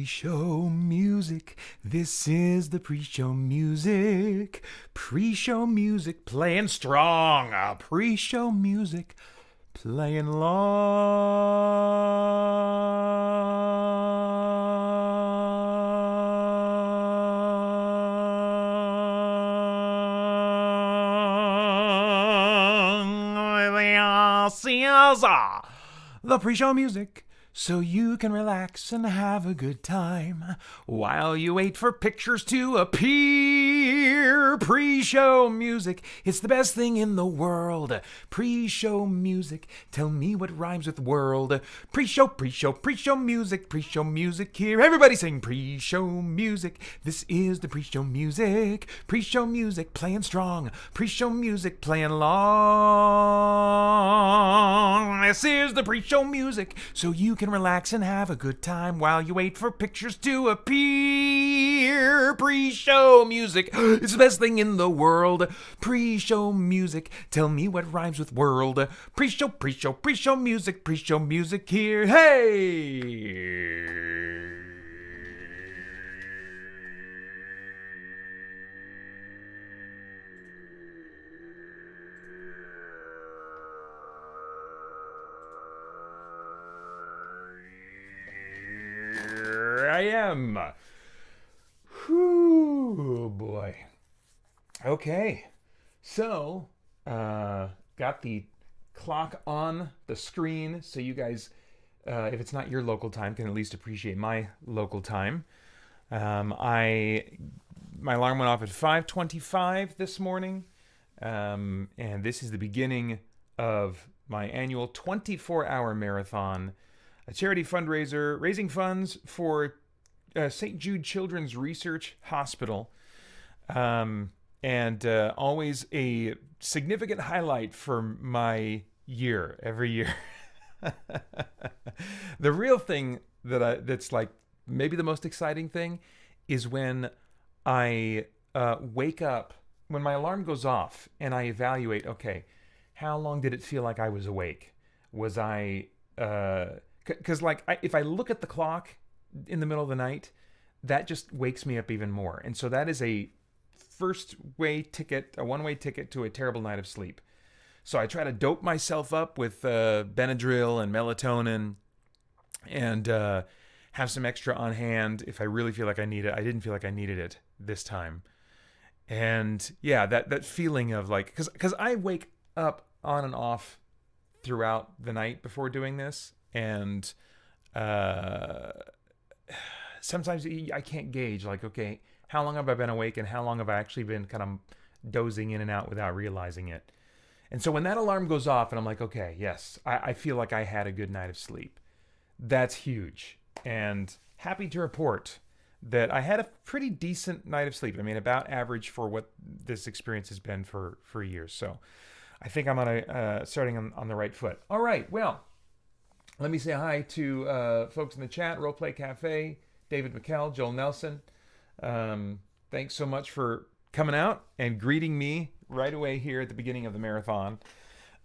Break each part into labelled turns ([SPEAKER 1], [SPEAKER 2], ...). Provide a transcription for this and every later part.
[SPEAKER 1] Pre-show music. This is the pre-show music. Pre-show music playing strong. Pre-show music playing long. This is the pre-show music, so you can relax and have a good time while you wait for pictures to appear. Pre-show music, it's the best thing in the world. Pre-show music, tell me what rhymes with world. Pre-show music here. Everybody sing pre-show music. This is the pre-show music. Pre-show music playing strong. Pre-show music playing long. This is the pre-show music, so you can relax and have a good time while you wait for pictures to appear. Pre-show music, it's the best thing in the world. Pre-show music, tell me what rhymes with world. Pre-show music here. Hey! I am. Whew, boy. Okay. So, got the clock on the screen so you guys, if it's not your local time, can at least appreciate my local time. My alarm went off at 5:25 this morning, and this is the beginning of my annual 24-hour marathon, a charity fundraiser raising funds for St. Jude Children's Research Hospital, and always a significant highlight for my year every year. The real thing that's like maybe the most exciting thing is when I wake up, when my alarm goes off, and I evaluate, okay, how long did it feel like I was awake? Was I... Because if I look at the clock in the middle of the night, that just wakes me up even more. And so that is a one-way ticket to a terrible night of sleep. So I try to dope myself up with Benadryl and melatonin and have some extra on hand if I really feel like I need it. I didn't feel like I needed it this time. And yeah, that feeling of like, because I wake up on and off throughout the night before doing this. And sometimes I can't gauge, like, okay, how long have I been awake and how long have I actually been kind of dozing in and out without realizing it? And so when that alarm goes off and I'm like, okay, yes, I feel like I had a good night of sleep. That's huge. And happy to report that I had a pretty decent night of sleep. I mean, about average for what this experience has been for years. So I think I'm starting on the right foot. All right, well, let me say hi to folks in the chat, Roleplay Cafe, David McKell, Joel Nelson. Thanks so much for coming out and greeting me right away here at the beginning of the marathon.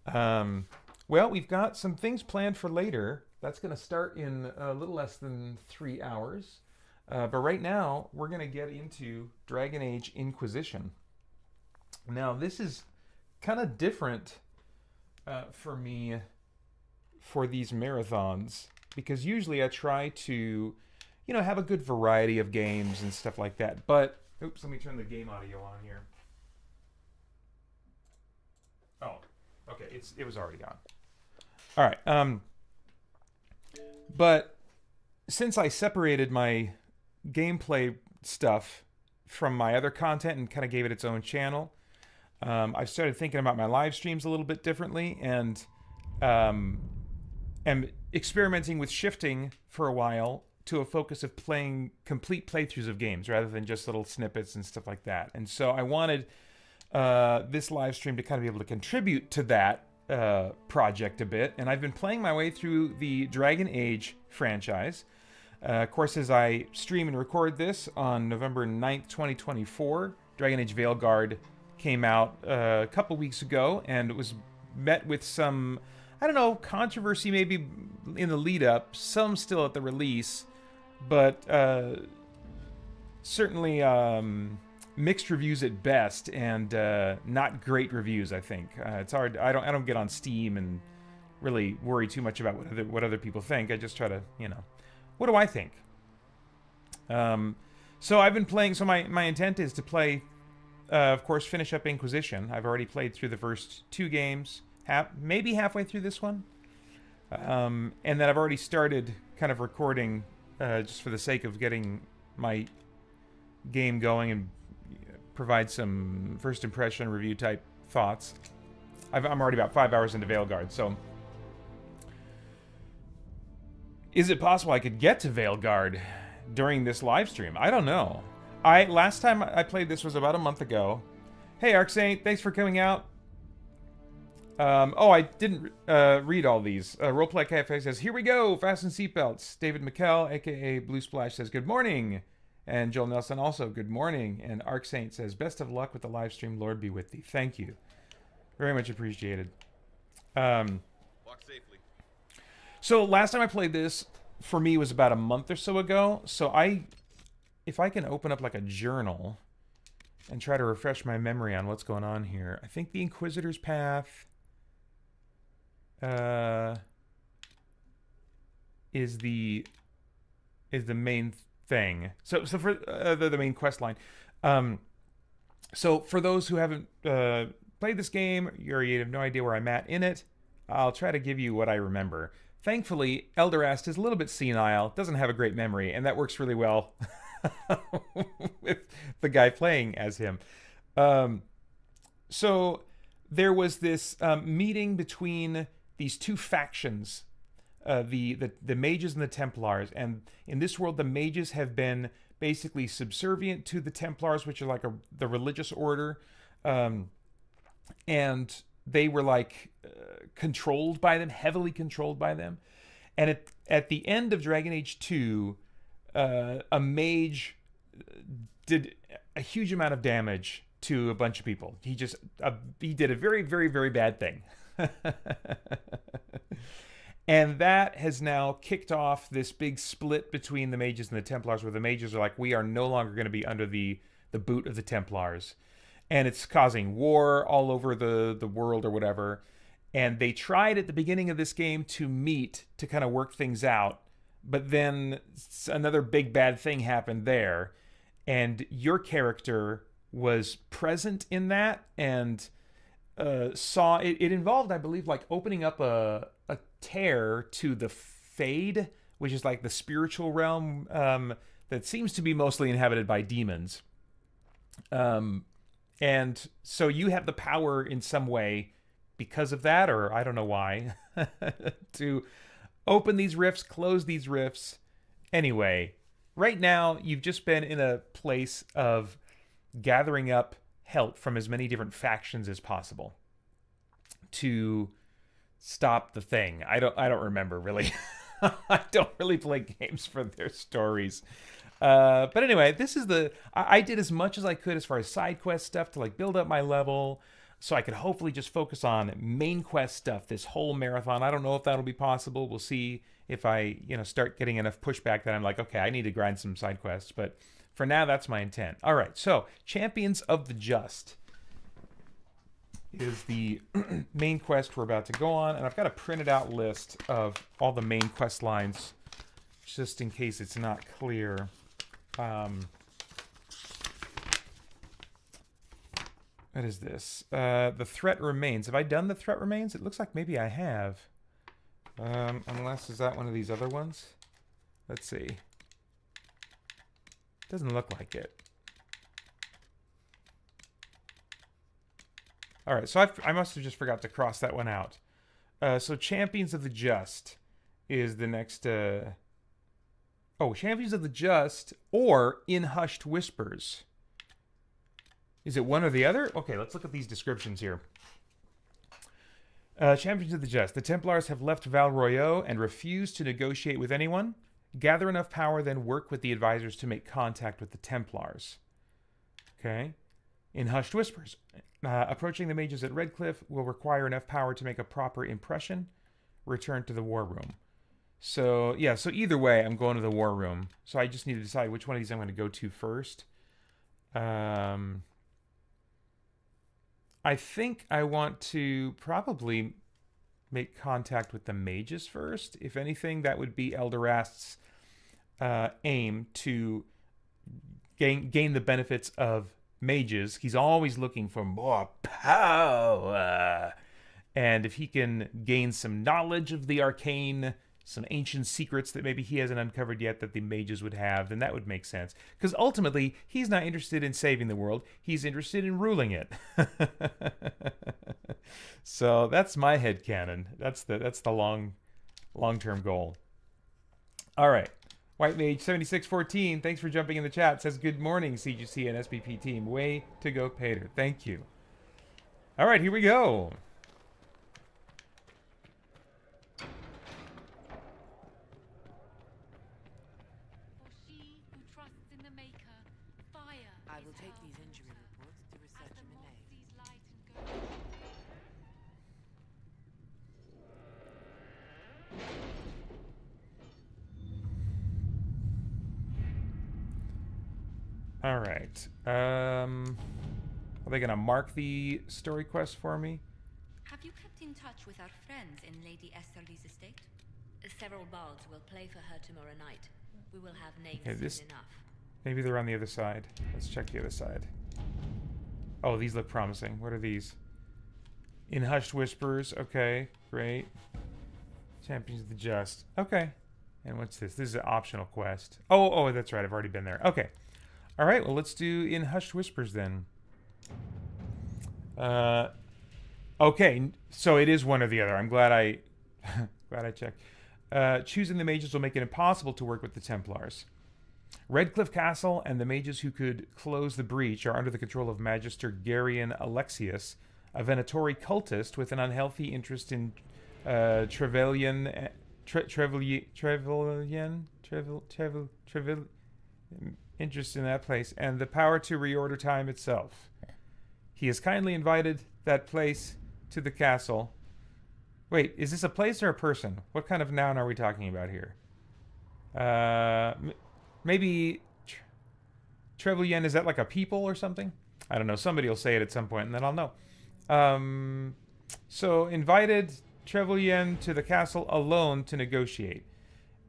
[SPEAKER 1] Well, we've got some things planned for later. That's going to start in a little less than 3 hours. But right now, we're going to get into Dragon Age Inquisition. Now, this is kind of different for me for these marathons, because usually I try to, have a good variety of games and stuff like that. But, oops, let me turn the game audio on here. Oh, okay, it was already on. All right, but since I separated my gameplay stuff from my other content and kind of gave it its own channel, I've started thinking about my live streams a little bit differently, and am experimenting with shifting for a while to a focus of playing complete playthroughs of games rather than just little snippets and stuff like that. And so I wanted this live stream to kind of be able to contribute to that project a bit. And I've been playing my way through the Dragon Age franchise. Of course, as I stream and record this on November 9th, 2024, Dragon Age Veilguard came out a couple weeks ago and was met with some, I don't know, controversy maybe in the lead up, some still at the release. but certainly mixed reviews at best, and not great reviews. I think it's hard. I don't get on Steam and really worry too much about what other people think. I just try to, what do I think? So I've been playing. So my intent is to play, of course, finish up Inquisition. I've already played through the first 2 games, maybe halfway through this one, and then I've already started kind of recording, just for the sake of getting my game going and provide some first impression review type thoughts. I'm already about 5 hours into Veilguard, so is it possible I could get to Veilguard during this live stream? I don't know. Last time I played this was about a month ago. Hey, ArcSaint, thanks for coming out. I didn't read all these. Roleplay Cafe says, here we go, fasten seatbelts. David McKell, aka Blue Splash, says, good morning. And Joel Nelson also, good morning. And ArcSaint says, best of luck with the live stream. Lord be with thee. Thank you. Very much appreciated. Walk safely. So last time I played this, for me, was about a month or so ago. So if I can open up like a journal and try to refresh my memory on what's going on here. I think the Inquisitor's Path is the main thing. So for the main quest line. So for those who haven't played this game, you have no idea where I'm at in it, I'll try to give you what I remember. Thankfully, Elderast is a little bit senile, doesn't have a great memory, and that works really well with the guy playing as him. So there was this meeting between these 2 factions, the mages and the Templars, and in this world, the mages have been basically subservient to the Templars, which are like the religious order, and they were like controlled by them, heavily controlled by them. And at the end of Dragon Age 2, a mage did a huge amount of damage to a bunch of people. He did a very, very, very bad thing. And that has now kicked off this big split between the mages and the Templars, where the mages are like, we are no longer going to be under the boot of the Templars. And it's causing war all over the world or whatever. And they tried at the beginning of this game to meet to kind of work things out. But then another big bad thing happened there. And your character was present in that and saw... It involved, I believe, like opening up a tear to the Fade, which is like the spiritual realm that seems to be mostly inhabited by demons. And so you have the power in some way because of that, or I don't know why, to open these rifts, close these rifts. Anyway, right now you've just been in a place of gathering up help from as many different factions as possible to stop the thing. I don't remember really. I don't really play games for their stories. But anyway, this is I did as much as I could as far as side quest stuff to like build up my level so I could hopefully just focus on main quest stuff this whole marathon. I don't know if that'll be possible. We'll see if I, start getting enough pushback that I'm like, okay, I need to grind some side quests. But for now, that's my intent. All right, so Champions of the Just is the main quest we're about to go on. And I've got a printed out list of all the main quest lines just in case it's not clear. What is this? The Threat Remains. Have I done the Threat Remains? It looks like maybe I have. Unless, is that one of these other ones? Let's see. Doesn't look like it. All right, so I must have just forgot to cross that one out. So Champions of the Just is the next... Champions of the Just or In Hushed Whispers. Is it one or the other? Okay, let's look at these descriptions here. Champions of the Just. The Templars have left Val Royeaux and refuse to negotiate with anyone. Gather enough power, then work with the advisors to make contact with the Templars. Okay. In Hushed Whispers. Approaching the mages at Redcliffe will require enough power to make a proper impression. Return to the war room. So, yeah, so either way, I'm going to the war room. So I just need to decide which one of these I'm going to go to first. I think I want to probably make contact with the mages first. If anything, that would be Elderast's aim to gain the benefits of mages. He's always looking for more power. And if he can gain some knowledge of the arcane, some ancient secrets that maybe he hasn't uncovered yet that the mages would have, then that would make sense. Because ultimately, he's not interested in saving the world. He's interested in ruling it. So that's my headcanon. That's the long-term goal. All right. White Mage 7614, thanks for jumping in the chat. Says, good morning, CGC and SPP team. Way to go, Paeter. Thank you. All right, here we go.
[SPEAKER 2] I will take these injury reports to research in
[SPEAKER 1] All right. Are they going to mark the story quest for me?
[SPEAKER 3] Have you kept in touch with our friends in Lady Esterly's estate?
[SPEAKER 4] Several bards will play for her tomorrow night. We will have names soon enough.
[SPEAKER 1] Maybe they're on the other side. Let's check the other side. Oh, these look promising. What are these? In Hushed Whispers. Okay, great. Champions of the Just. Okay. And what's this? This is an optional quest. Oh, that's right. I've already been there. Okay. All right, well, let's do In Hushed Whispers then. Okay, so it is one or the other. I'm glad I checked. Choosing the mages will make it impossible to work with the Templars. Redcliffe Castle and the mages who could close the breach are under the control of Magister Karyne Alexius, a Venatori cultist with an unhealthy interest in Trevelyan interest in that place, and the power to reorder time itself. He has kindly invited that place to the castle. Wait, is this a place or a person? What kind of noun are we talking about here? Maybe Trevelyan, is that like a people or something? I don't know. Somebody will say it at some point, and then I'll know. So invited Trevelyan to the castle alone to negotiate.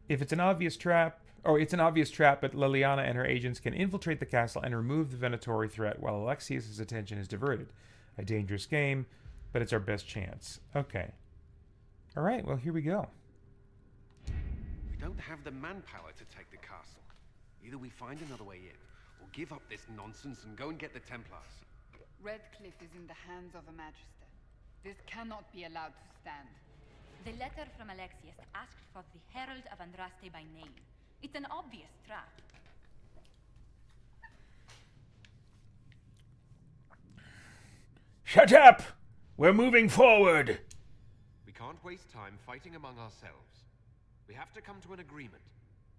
[SPEAKER 1] If it's an obvious trap, but Liliana and her agents can infiltrate the castle and remove the Venatori threat while Alexius' attention is diverted. A dangerous game, but it's our best chance. Okay. All right, well, here we go.
[SPEAKER 5] We don't have the manpower to take the castle. Either we find another way in, or give up this nonsense and go and get the Templars.
[SPEAKER 6] Redcliffe is in the hands of a Magister. This cannot be allowed to stand.
[SPEAKER 3] The letter from Alexius asked for the Herald of Andraste by name. It's an obvious trap.
[SPEAKER 7] Shut up! We're moving forward!
[SPEAKER 5] We can't waste time fighting among ourselves. We have to come to an agreement.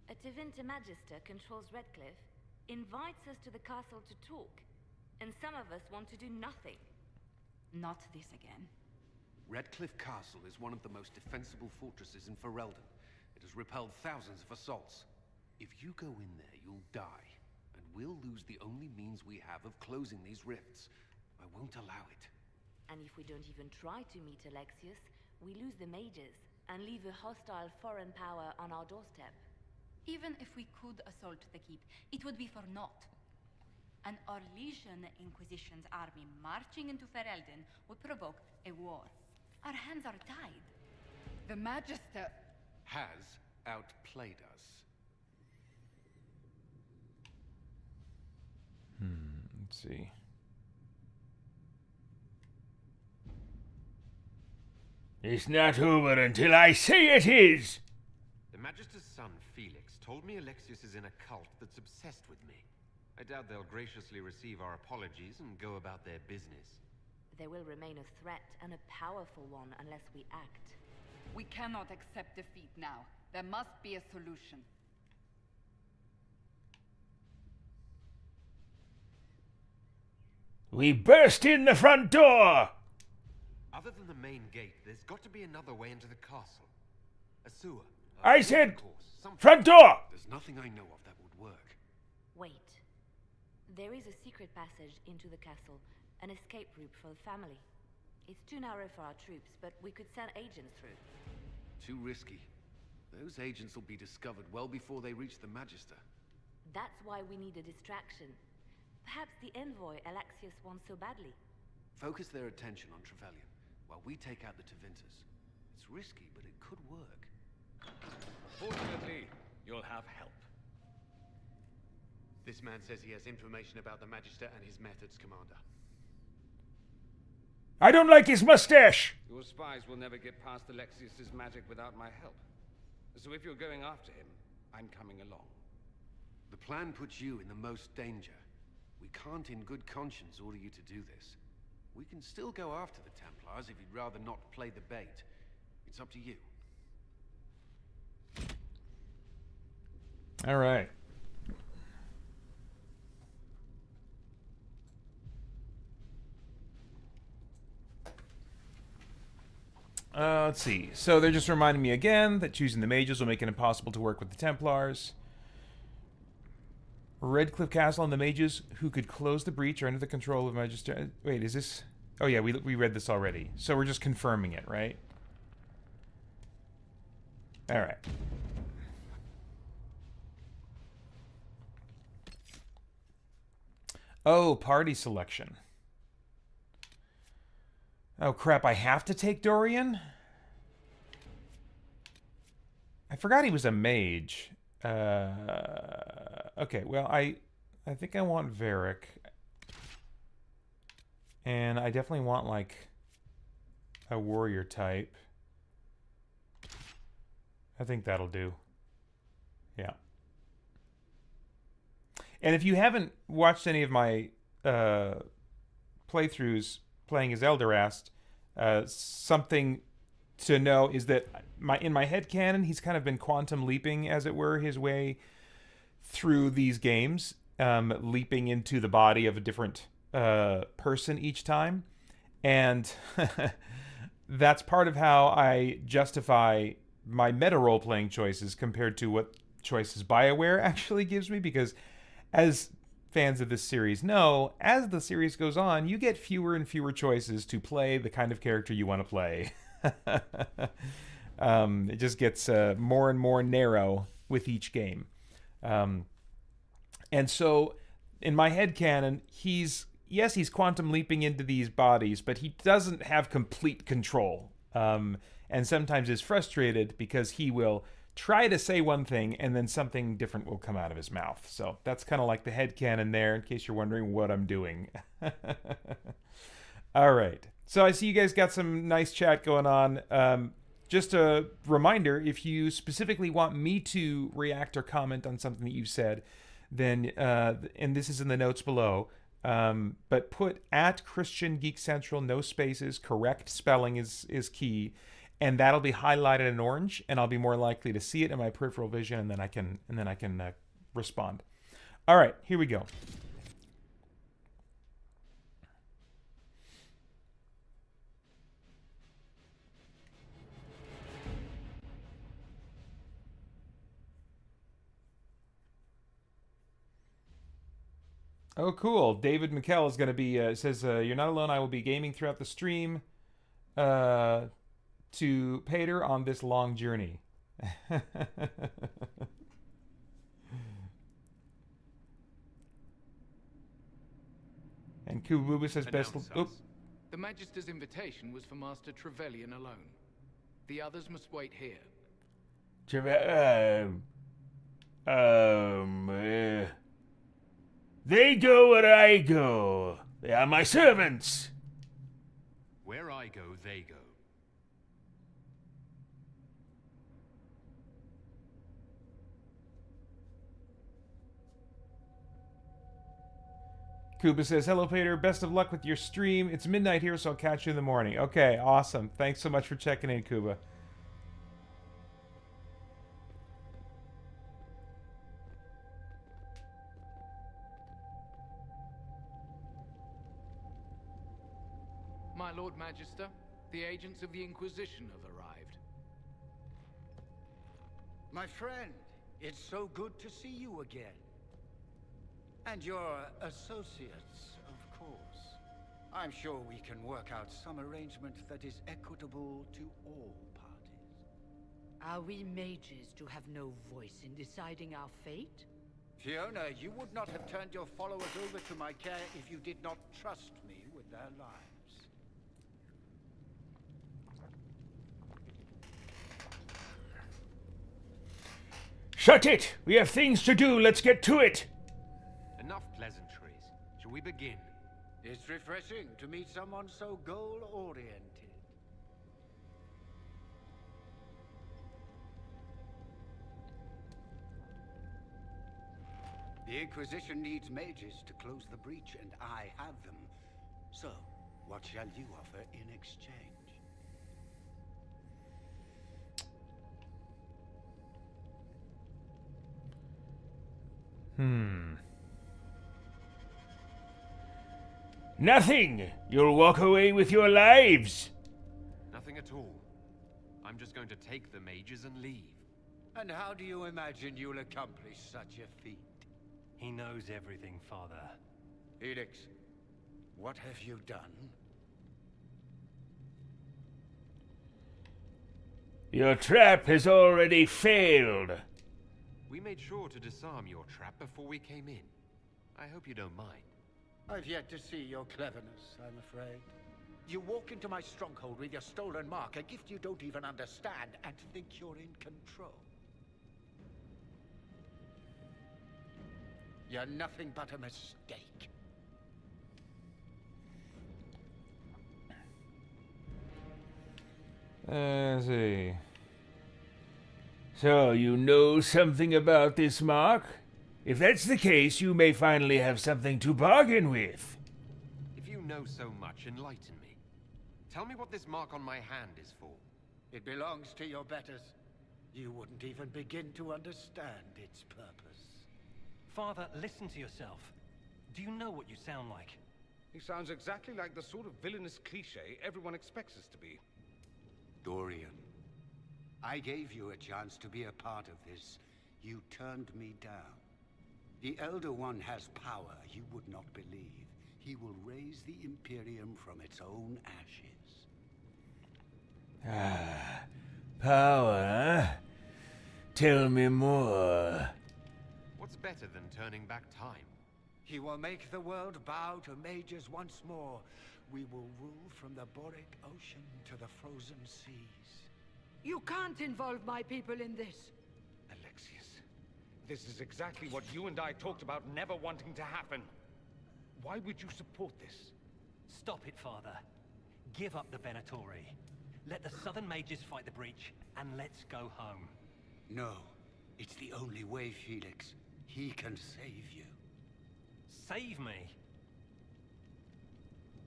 [SPEAKER 4] A Tevinter Magister controls Redcliffe, invites us to the castle to talk, and some of us want to do nothing.
[SPEAKER 3] Not this again.
[SPEAKER 5] Redcliffe Castle is one of the most defensible fortresses in Ferelden. It has repelled thousands of assaults. If you go in there, you'll die, and we'll lose the only means we have of closing these rifts. I won't allow it.
[SPEAKER 4] And if we don't even try to meet Alexius, we lose the mages and leave a hostile foreign power on our doorstep.
[SPEAKER 3] Even if we could assault the keep, it would be for naught. An Orlesian Inquisition's army marching into Ferelden would provoke a war. Our hands are tied.
[SPEAKER 6] The Magister
[SPEAKER 5] has outplayed us.
[SPEAKER 1] Let's see.
[SPEAKER 7] It's not over until I say it is!
[SPEAKER 5] The Magister's son, Felix, told me Alexius is in a cult that's obsessed with me. I doubt they'll graciously receive our apologies and go about their business.
[SPEAKER 4] There will remain a threat, and a powerful one, unless we act.
[SPEAKER 6] We cannot accept defeat now. There must be a solution.
[SPEAKER 7] We burst in the front door!
[SPEAKER 5] Other than the main gate, there's got to be another way into the castle. A sewer.
[SPEAKER 7] I said
[SPEAKER 5] Of course, something.
[SPEAKER 7] front door!
[SPEAKER 5] There's nothing I know of that would work.
[SPEAKER 4] Wait. There is a secret passage into the castle, an escape route for the family. It's too narrow for our troops, but we could send agents through.
[SPEAKER 5] Too risky. Those agents will be discovered well before they reach the Magister.
[SPEAKER 4] That's why we need a distraction. Perhaps the envoy Alexius wants so badly.
[SPEAKER 5] Focus their attention on Trevelyan, while we take out the Tevinters. It's risky, but it could work.
[SPEAKER 8] Fortunately, you'll have help. This man says he has information about the Magister and his methods, Commander.
[SPEAKER 7] I don't like his mustache!
[SPEAKER 9] Your spies will never get past Alexius's magic without my help. So if you're going after him, I'm coming along.
[SPEAKER 5] The plan puts you in the most danger. We can't in good conscience order you to do this. We can still go after the Templars if you'd rather not play the bait. It's up to you.
[SPEAKER 1] All right. Let's see. So they're just reminding me again that choosing the mages will make it impossible to work with the Templars. Redcliffe Castle and the mages who could close the breach are under the control of Magister. Wait, is this? Oh yeah, we read this already. So we're just confirming it, right? All right. Oh, party selection. Oh crap, I have to take Dorian? I forgot he was a mage. Okay, well, I think I want Varric. And I definitely want, like, a warrior type. I think that'll do. Yeah. And if you haven't watched any of my playthroughs playing as Elderast, something to know is that in my headcanon, he's kind of been quantum leaping, as it were, his way through these games, leaping into the body of a different person each time. And that's part of how I justify my meta role-playing choices compared to what choices BioWare actually gives me, because as fans of this series know, as the series goes on, you get fewer and fewer choices to play the kind of character you want to play. It just gets more and more narrow with each game. And so, in my headcanon, he's quantum leaping into these bodies, but he doesn't have complete control. And sometimes is frustrated because he will try to say one thing and then something different will come out of his mouth. So that's kind of like the headcanon there, in case you're wondering what I'm doing. All right. So I see you guys got some nice chat going on. Just a reminder, if you specifically want me to react or comment on something that you've said, then, and this is in the notes below, but put at Christian Geek Central, no spaces, correct spelling is key. And that'll be highlighted in orange, and I'll be more likely to see it in my peripheral vision, and then I can respond. All right, here we go. Oh, cool. David McKell is going to be, says, you're not alone. I will be gaming throughout the stream. To Paeter on this long journey. And Kububa says best.
[SPEAKER 10] The Magister's invitation was for Master Trevelyan alone. The others must wait here.
[SPEAKER 7] They go where I go. They are my servants.
[SPEAKER 8] Where I go, they go.
[SPEAKER 1] Kuba says, hello, Paeter. Best of luck with your stream. It's midnight here, so I'll catch you in the morning. Okay, awesome. Thanks so much for checking in, Kuba.
[SPEAKER 10] My Lord Magister, the agents of the Inquisition have arrived.
[SPEAKER 11] My friend, it's so good to see you again. And your associates, of course. I'm sure we can work out some arrangement that is equitable to all parties.
[SPEAKER 2] Are we mages to have no voice in deciding our fate?
[SPEAKER 11] Fiona, you would not have turned your followers over to my care if you did not trust me with their lives.
[SPEAKER 7] Shut it! We have things to do. Let's get to it.
[SPEAKER 5] Enough pleasantries. Shall we begin?
[SPEAKER 11] It's refreshing to meet someone so goal-oriented. The Inquisition needs mages to close the breach, and I have them. So, what shall you offer in exchange?
[SPEAKER 7] Nothing. You'll walk away with your lives.
[SPEAKER 5] Nothing at all. I'm just going to take the mages and leave.
[SPEAKER 11] And how do you imagine you'll accomplish such a feat?
[SPEAKER 12] He knows everything, Father.
[SPEAKER 11] Felix, what have you done?
[SPEAKER 7] Your trap has already failed.
[SPEAKER 5] We made sure to disarm your trap before we came in. I hope you don't mind.
[SPEAKER 11] I've yet to see your cleverness, I'm afraid. You walk into my stronghold with your stolen mark, a gift you don't even understand, and think you're in control. You're nothing but a mistake.
[SPEAKER 7] Let's see. So, you know something about this mark? If that's the case, you may finally have something to bargain with.
[SPEAKER 5] If you know so much, enlighten me. Tell me what this mark on my hand is for.
[SPEAKER 11] It belongs to your betters. You wouldn't even begin to understand its purpose.
[SPEAKER 12] Father, listen to yourself. Do you know what you sound like?
[SPEAKER 9] He sounds exactly like the sort of villainous cliché everyone expects us to be.
[SPEAKER 11] Dorian, I gave you a chance to be a part of this. You turned me down. The Elder One has power you would not believe. He will raise the Imperium from its own ashes.
[SPEAKER 7] Ah, power, huh? Tell me more.
[SPEAKER 5] What's better than turning back time?
[SPEAKER 11] He will make the world bow to mages once more. We will rule from the Boric Ocean to the frozen seas.
[SPEAKER 2] You can't involve my people in this.
[SPEAKER 9] Alexius, this is exactly what you and I talked about never wanting to happen. Why would you support this?
[SPEAKER 12] Stop it, Father. Give up the Venatori. Let the Southern Mages fight the breach, and let's go home.
[SPEAKER 11] No, it's the only way, Felix. He can save you.
[SPEAKER 12] Save me?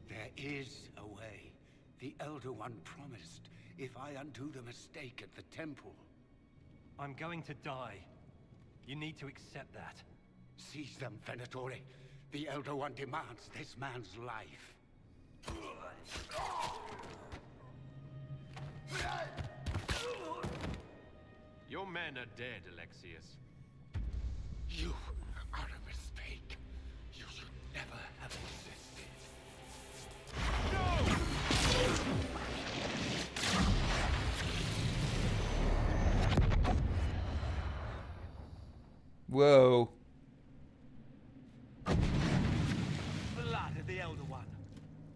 [SPEAKER 11] There is a way. The Elder One promised, if I undo the mistake at the temple.
[SPEAKER 12] I'm going to die. You need to accept that.
[SPEAKER 11] Seize them, Venatori. The Elder One demands this man's life.
[SPEAKER 5] Your men are dead, Alexius.
[SPEAKER 11] You are a mistake. You should never have existed.
[SPEAKER 1] Whoa.
[SPEAKER 12] Blood of the Elder One.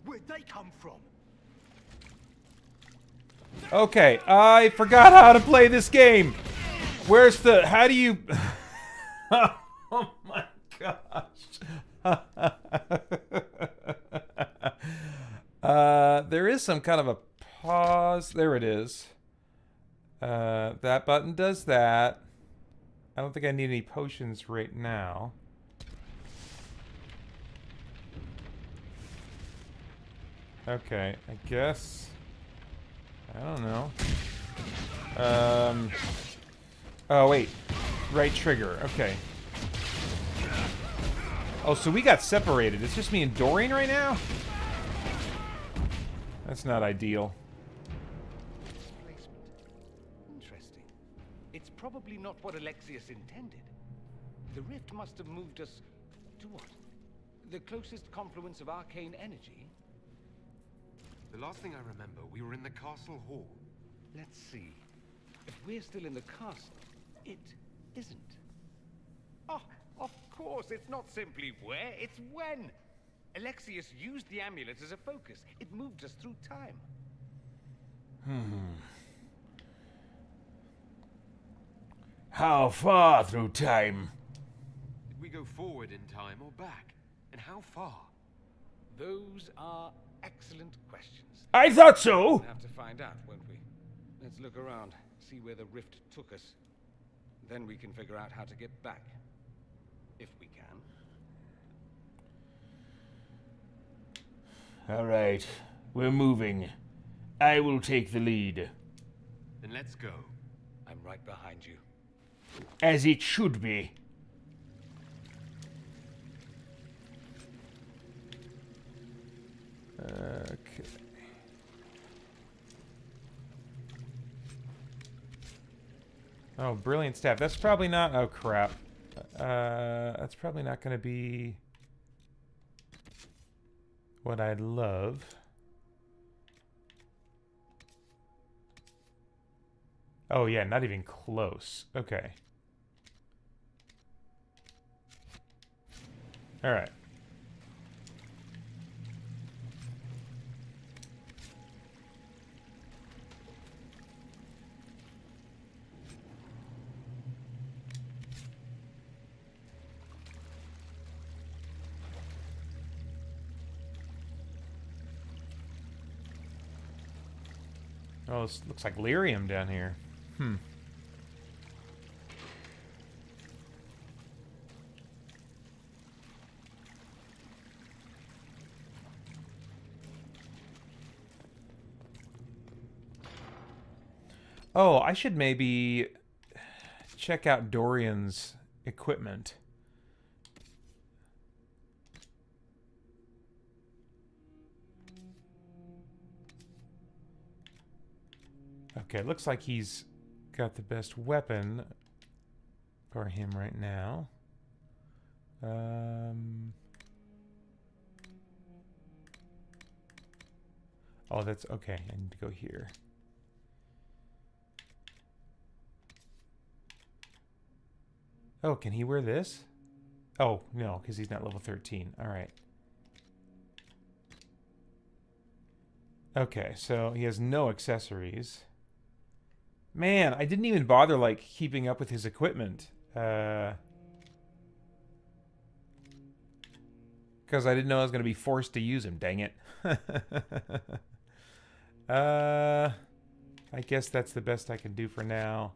[SPEAKER 12] Where'd they come from?
[SPEAKER 1] Okay, I forgot how to play this game. Where's the... How do you... Oh my gosh. There is some kind of a pause. There it is. That button does that. I don't think I need any potions right now. Okay, I guess... I don't know. Oh, wait. Right trigger. Okay. Oh, so we got separated. It's just me and Dorian right now? That's not ideal.
[SPEAKER 9] Interesting. It's probably not what Alexius intended. The rift must have moved us to what? The closest confluence of arcane energy?
[SPEAKER 5] The last thing I remember, we were in the castle hall.
[SPEAKER 9] Let's see. If we're still in the castle, it isn't. Oh, of course, it's not simply where, it's when. Alexius used the amulet as a focus. It moved us through time.
[SPEAKER 7] How far through time?
[SPEAKER 5] Did we go forward in time or back? And how far?
[SPEAKER 9] Those are excellent questions.
[SPEAKER 7] I thought so!
[SPEAKER 9] We'll have to find out, won't we? Let's look around, see where the rift took us. Then we can figure out how to get back. If we can.
[SPEAKER 7] Alright, we're moving. I will take the lead.
[SPEAKER 5] Then let's go.
[SPEAKER 9] I'm right behind you.
[SPEAKER 7] As it should be.
[SPEAKER 1] Okay. Oh, brilliant staff. That's probably not... Oh, crap. That's probably not going to be what I'd love. Oh, yeah, not even close. Okay. All right. Oh, this looks like lyrium down here. Oh, I should maybe check out Dorian's equipment. Okay, looks like he's got the best weapon for him right now. Oh, that's okay. I need to go here. Oh, can he wear this? Oh, no, because he's not level 13. All right. Okay, so he has no accessories. Man, I didn't even bother, like, keeping up with his equipment. Because I didn't know I was going to be forced to use him, dang it. I guess that's the best I can do for now.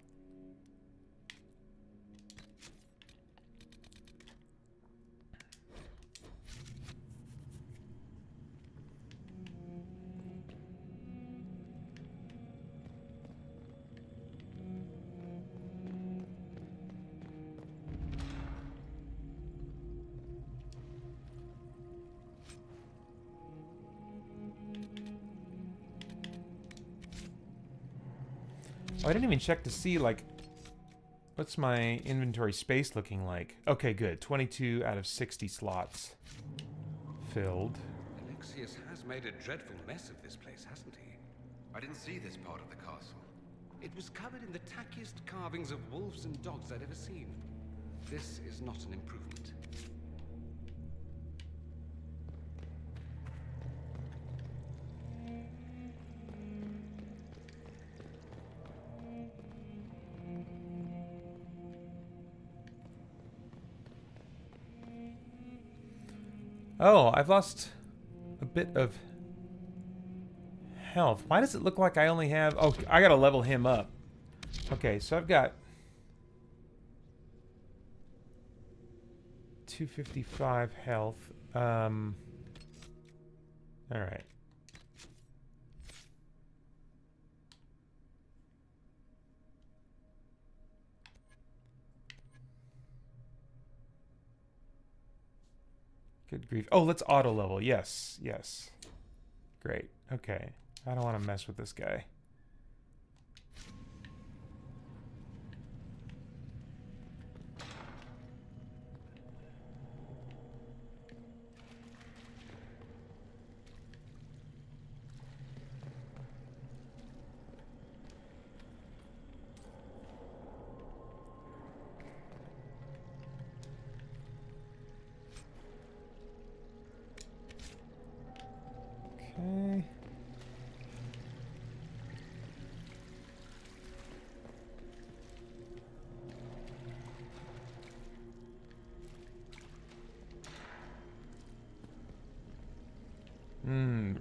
[SPEAKER 1] Oh, I didn't even check to see, like, what's my inventory space looking like? Okay, good. 22 out of 60 slots filled.
[SPEAKER 5] Alexius has made a dreadful mess of this place, hasn't he? I didn't see this part of the castle. It was covered in the tackiest carvings of wolves and dogs I'd ever seen. This is not an improvement.
[SPEAKER 1] Oh, I've lost a bit of health. Why does it look like I only have... Oh, I gotta level him up. Okay, so I've got 255 health. Alright. Good grief. Oh, let's auto level. Yes, yes. Great. Okay. I don't want to mess with this guy. Okay.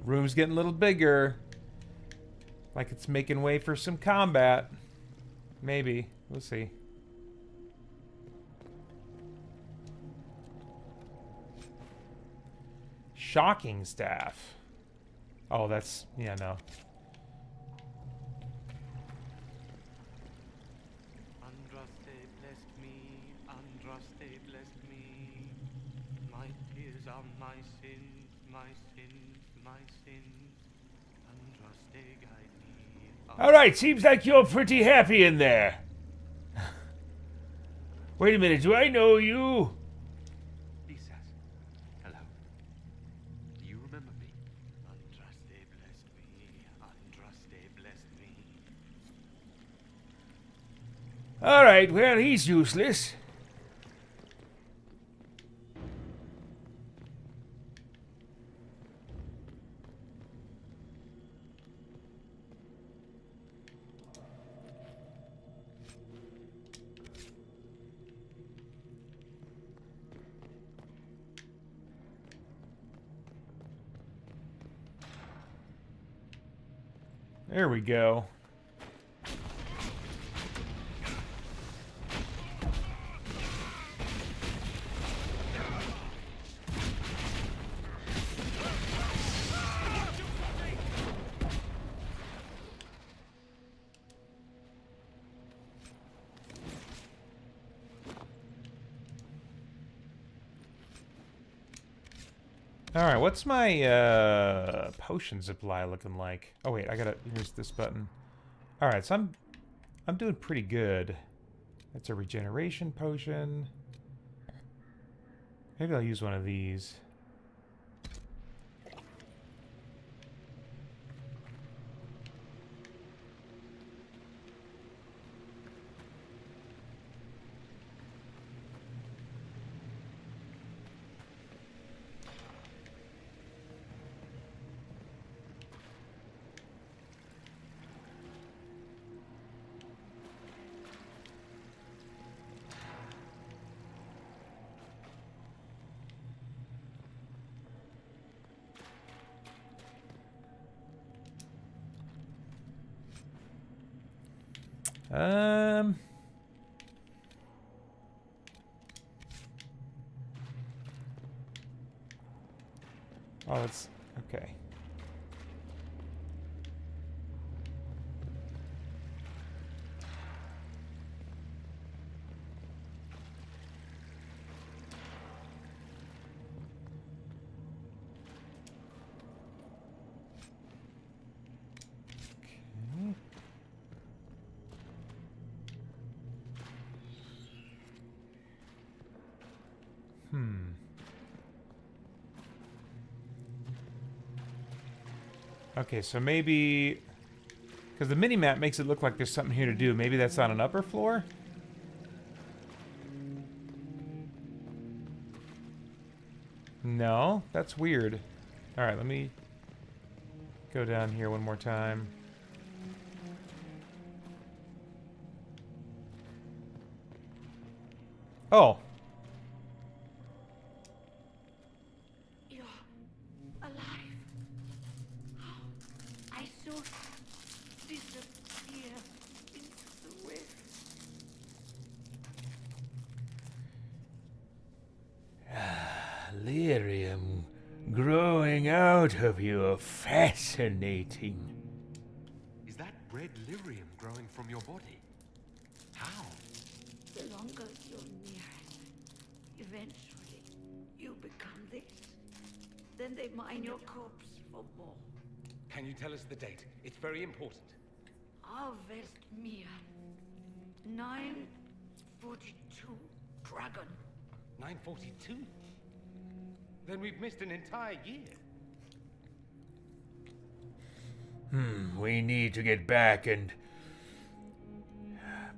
[SPEAKER 1] Room's getting a little bigger. Like it's making way for some combat. Maybe. We'll see. Shocking staff. Oh, that's... yeah, no.
[SPEAKER 8] Andraste blessed me, Andraste blessed me. My tears are my sins, my sins, my sins. Andraste guide me.
[SPEAKER 7] Alright, seems like you're pretty happy in there. Wait a minute, do I know you?
[SPEAKER 8] Lisas, hello. Do you remember me? Andraste blessed me, Andraste blessed me.
[SPEAKER 7] Alright, well, he's useless.
[SPEAKER 1] There we go. Alright, what's my potion supply looking like? Oh wait, I gotta... here's this button. Alright, so I'm doing pretty good. That's a regeneration potion. Maybe I'll use one of these. Oh, that's... okay. Okay, so maybe... because the mini-map makes it look like there's something here to do. Maybe that's on an upper floor? No? That's weird. Alright, let me go down here one more time. Oh!
[SPEAKER 7] Lyrium growing out of you, fascinating.
[SPEAKER 5] Is that red lyrium growing from your body? How?
[SPEAKER 2] The longer you're near it, eventually you become this. Then they mine your corpse for more.
[SPEAKER 9] Can you tell us the date? It's very important.
[SPEAKER 2] Harvest Mir. 942 Dragon.
[SPEAKER 9] 942? Then we've missed an entire year.
[SPEAKER 7] We need to get back and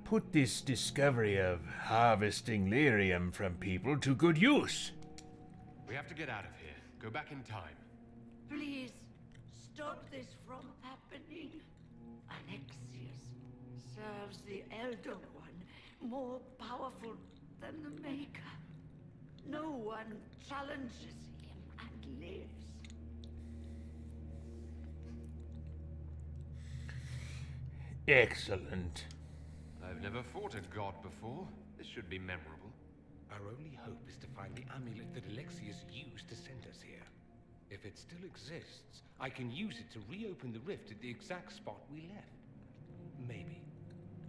[SPEAKER 7] put this discovery of harvesting lyrium from people to good use.
[SPEAKER 5] We have to get out of here. Go back in time.
[SPEAKER 2] Please, stop this from happening. Alexius serves the Elder One, more powerful than the Maker. No one challenges him and lives.
[SPEAKER 7] Excellent.
[SPEAKER 5] I've never fought a god before. This should be memorable.
[SPEAKER 9] Our only hope is to find the amulet that Alexius used to send us here. If it still exists, I can use it to reopen the rift at the exact spot we left. Maybe.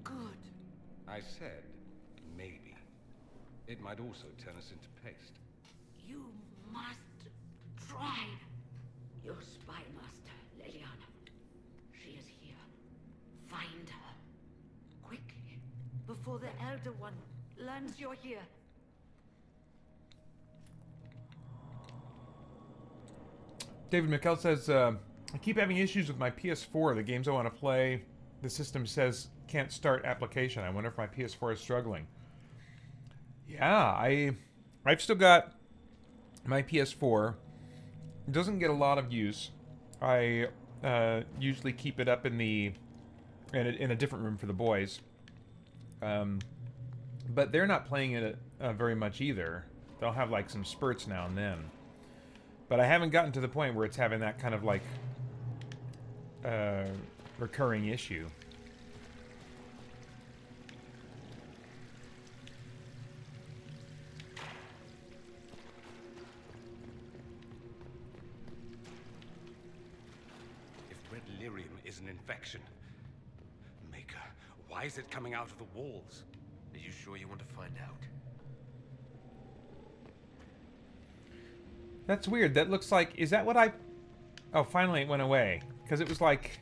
[SPEAKER 2] Good.
[SPEAKER 9] I said, maybe. It might also turn us into paste.
[SPEAKER 2] You must try. Your spy master, Leliana. She is here. Find her. Quickly. Before the Elder One learns you're here.
[SPEAKER 1] David McKell says, I keep having issues with my PS4. The games I want to play, the system says can't start application. I wonder if my PS4 is struggling. Yeah, I've still got my PS4. It doesn't get a lot of use. I usually keep it up in a different room for the boys. But they're not playing it very much either. They'll have like some spurts now and then. But I haven't gotten to the point where it's having that kind of like recurring issue.
[SPEAKER 9] If red lyrium is an infection, Maker, why is it coming out of the walls?
[SPEAKER 5] Are you sure you want to find out?
[SPEAKER 1] That's weird. That looks like... Is that what I... Oh, finally it went away. Because it was like...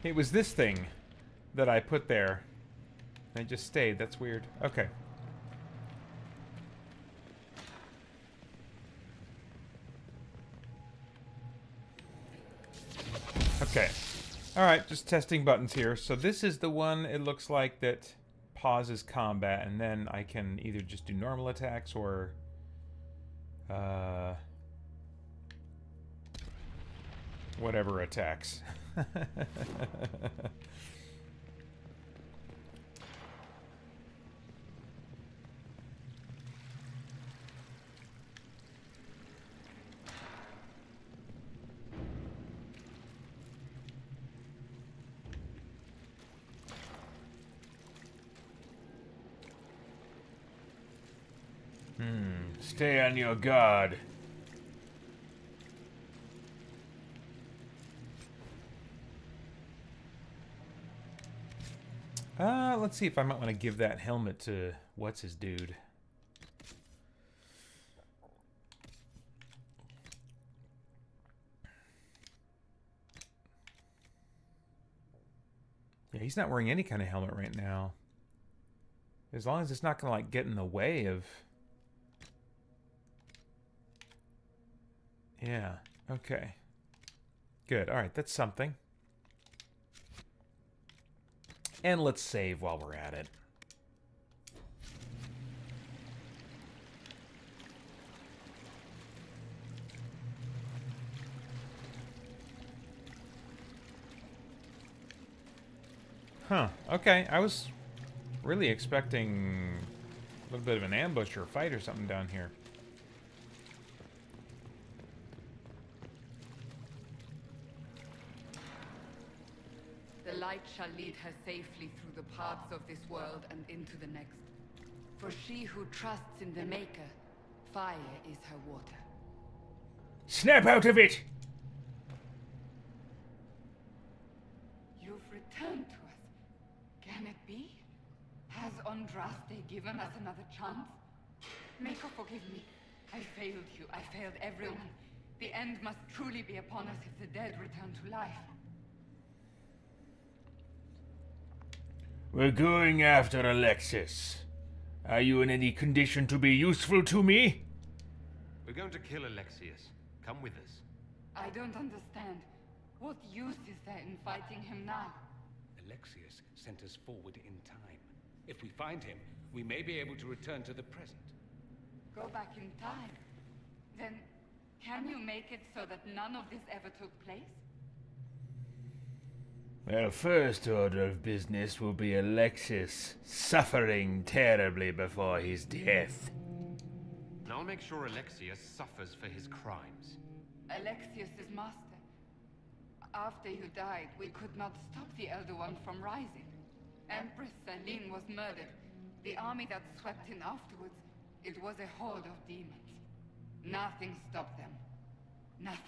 [SPEAKER 1] It was this thing that I put there. And it just stayed. That's weird. Okay. Okay. Alright, just testing buttons here. So this is the one, it looks like, that pauses combat. And then I can either just do normal attacks or... whatever attacks.
[SPEAKER 7] Stay on your guard.
[SPEAKER 1] Let's see if I might want to give that helmet to what's his dude. Yeah, he's not wearing any kind of helmet right now. As long as it's not gonna like get in the way of... Yeah, okay. Good, alright, that's something. And let's save while we're at it. Huh, okay, I was really expecting a little bit of an ambush or a fight or something down here.
[SPEAKER 6] The light shall lead her safely through the paths of this world and into the next. For she who trusts in the Maker, fire is her water.
[SPEAKER 7] Snap out of it!
[SPEAKER 6] You've returned to us. Can it be? Has Andraste given us another chance? Maker, forgive me. I failed you. I failed everyone. The end must truly be upon us if the dead return to life.
[SPEAKER 7] We're going after Alexis. Are you in any condition to be useful to me?
[SPEAKER 5] We're going to kill Alexius. Come with us.
[SPEAKER 6] I don't understand. What use is there in fighting him now?
[SPEAKER 9] Alexius sent us forward in time. If we find him, we may be able to return to the present.
[SPEAKER 6] Go back in time? Then Can you make it so that none of this ever took place?
[SPEAKER 7] Well, first order of business will be Alexis suffering terribly before his death.
[SPEAKER 5] And I'll make sure Alexius suffers for his crimes.
[SPEAKER 6] Alexius is master. After you died, we could not stop the Elder One from rising. Empress Celine was murdered. The army that swept in afterwards, it was a horde of demons. Nothing stopped them. Nothing.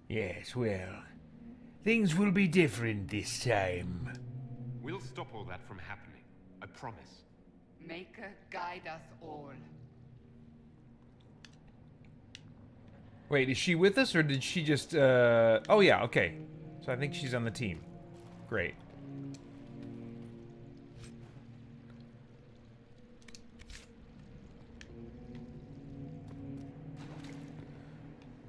[SPEAKER 7] Yes, well, things will be different this time.
[SPEAKER 5] We'll stop all that from happening. I promise.
[SPEAKER 6] Maker, guide us all.
[SPEAKER 1] Wait, is she with us or did she just, oh yeah, okay. So I think she's on the team. Great.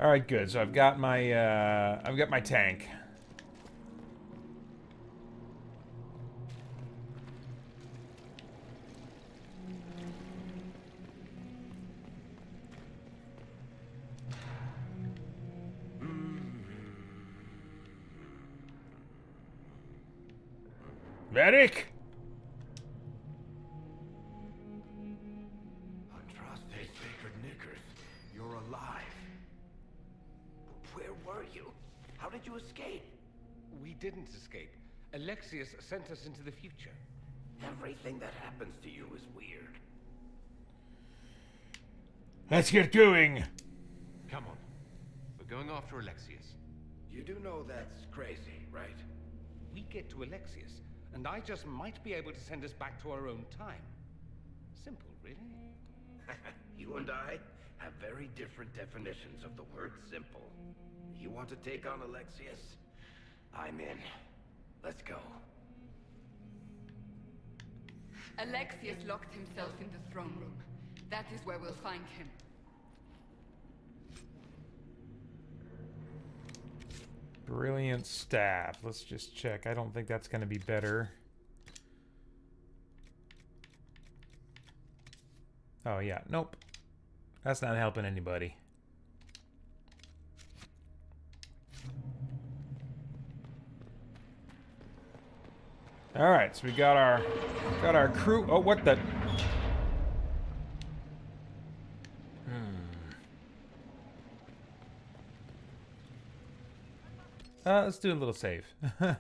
[SPEAKER 1] All right, good. So I've got my tank.
[SPEAKER 7] Varric!
[SPEAKER 13] Andraste Sacred Knickers, you're alive. Where were you? How did you escape?
[SPEAKER 9] We didn't escape. Alexius sent us into the future.
[SPEAKER 13] Everything that happens to you is weird.
[SPEAKER 7] Let's get going.
[SPEAKER 5] Come on. We're going after Alexius.
[SPEAKER 13] You do know that's crazy, right?
[SPEAKER 9] We get to Alexius, and I just might be able to send us back to our own time. Simple, really.
[SPEAKER 13] You and I have very different definitions of the word simple. You want to take on Alexius? I'm in. Let's go.
[SPEAKER 6] Alexius locked himself in the throne room. That is where we'll find him.
[SPEAKER 1] Brilliant staff. Let's just check. I don't think that's going to be better. Oh, yeah. Nope. That's not helping anybody. All right, so we got our crew. Oh, what the? Let's do a little save. Actually,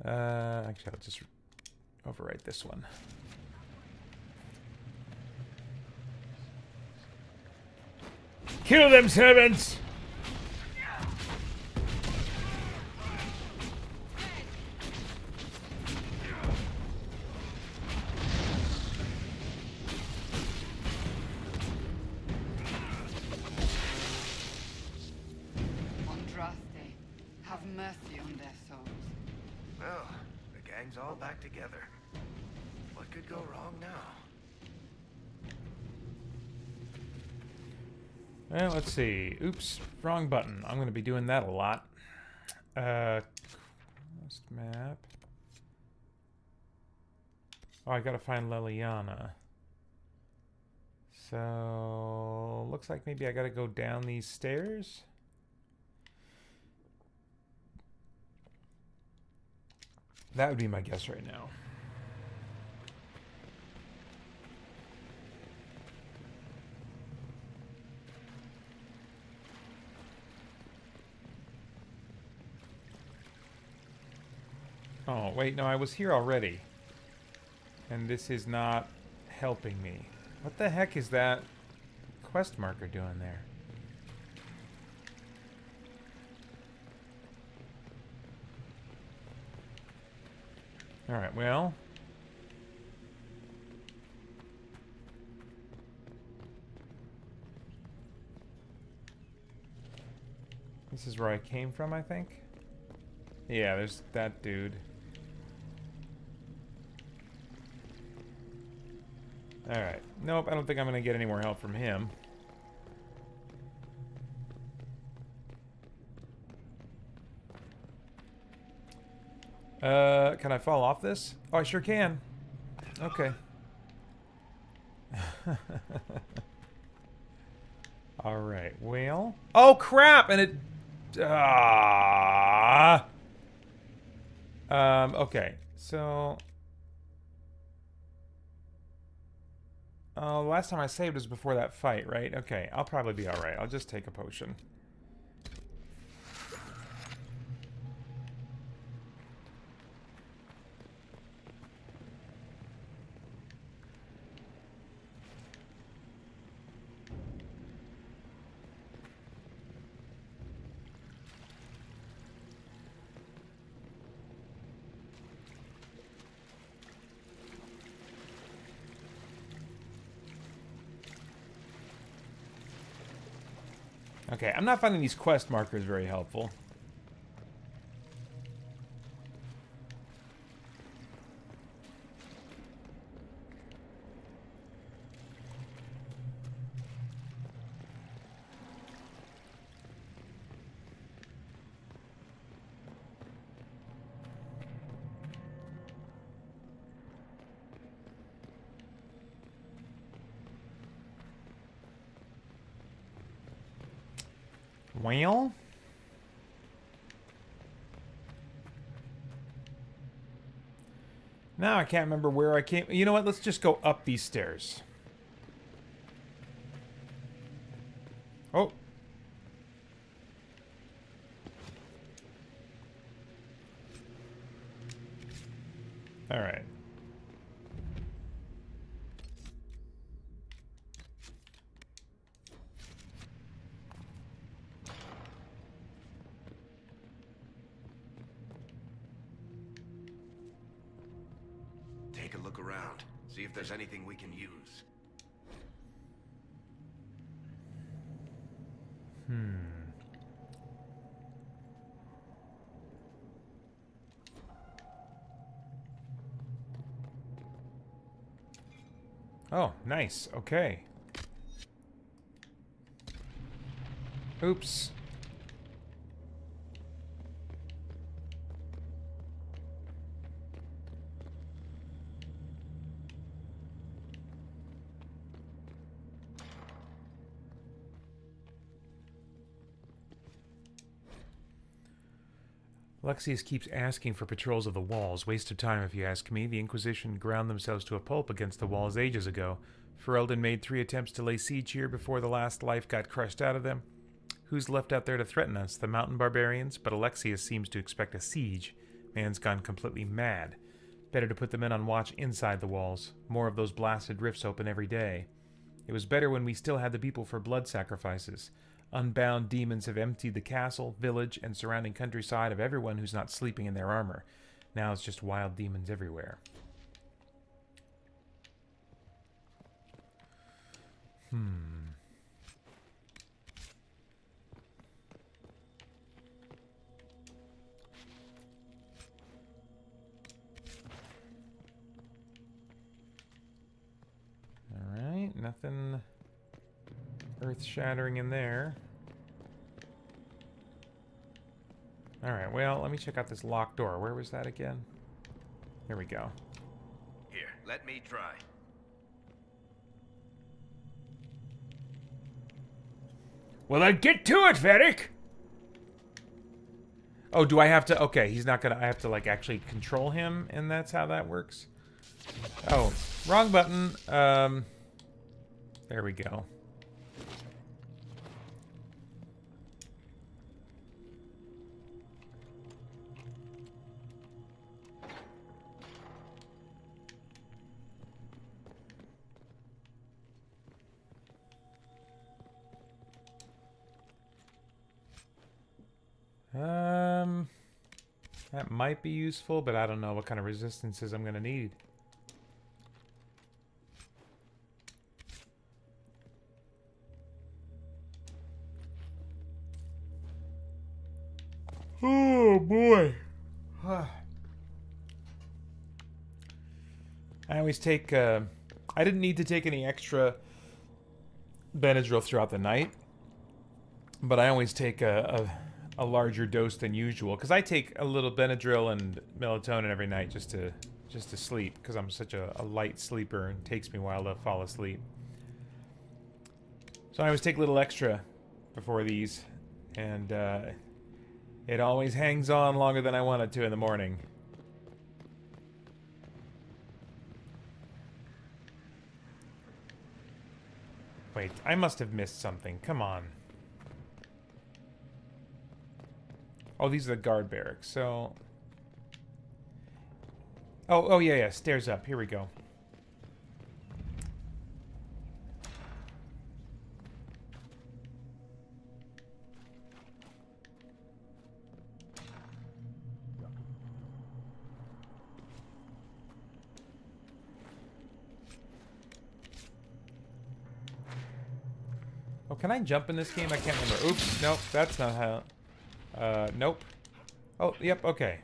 [SPEAKER 1] I'll just overwrite this one.
[SPEAKER 7] Kill them, servants!
[SPEAKER 6] Andraste, have mercy on their souls.
[SPEAKER 13] Well, the gang's all back together. What could go wrong now?
[SPEAKER 1] Well, let's see. Oops, wrong button. I'm going to be doing that a lot. Quest map. Oh, I got to find Leliana. So, looks like maybe I got to go down these stairs. That would be my guess right now. Oh, wait, no, I was here already. And this is not helping me. What the heck is that quest marker doing there? Alright, well. This is where I came from, I think. Yeah, there's that dude. Alright. Nope, I don't think I'm going to get any more help from him. Can I fall off this? Oh, I sure can. Okay. All right. Well. Oh crap! And it. Okay. So. Last time I saved was before that fight, right? Okay. I'll probably be all right. I'll just take a potion. Okay, I'm not finding these quest markers very helpful. Well, now I can't remember where I came. You know what? Let's just go up these stairs. Oh. All right.
[SPEAKER 13] Take a look around. See if there's anything we can use.
[SPEAKER 1] Oh, nice. Okay. Oops. Alexius keeps asking for patrols of the walls. Waste of time, if you ask me. The Inquisition ground themselves to a pulp against the walls ages ago. Ferelden made 3 attempts to lay siege here before the last life got crushed out of them. Who's left out there to threaten us? The mountain barbarians? But Alexius seems to expect a siege. Man's gone completely mad. Better to put the men on watch inside the walls. More of those blasted rifts open every day. It was better when we still had the people for blood sacrifices. Unbound demons have emptied the castle, village, and surrounding countryside of everyone who's not sleeping in their armor. Now it's just wild demons everywhere. Alright, nothing earth-shattering in there. Alright, well, let me check out this locked door. Where was that again? Here we go.
[SPEAKER 13] Here, let me try.
[SPEAKER 7] Well, then get to it, Varric!
[SPEAKER 1] Oh, do I have to... Okay, he's not gonna... I have to, like, actually control him, and that's how that works? Oh, wrong button. There we go. That might be useful, but I don't know what kind of resistances I'm gonna need. Oh boy. I always take I didn't need to take any extra Benadryl throughout the night, but I always take a larger dose than usual because I take a little Benadryl and melatonin every night just to just to sleep, because I'm such a light sleeper and it takes me a while to fall asleep. So I always take a little extra before these, and it always hangs on longer than I want it to in the morning. Wait, I must have missed something. Come on. Oh, these are the guard barracks, so... Oh, yeah, stairs up. Here we go. Oh, can I jump in this game? I can't remember. Oops, nope, that's not how... nope. Oh, yep, okay.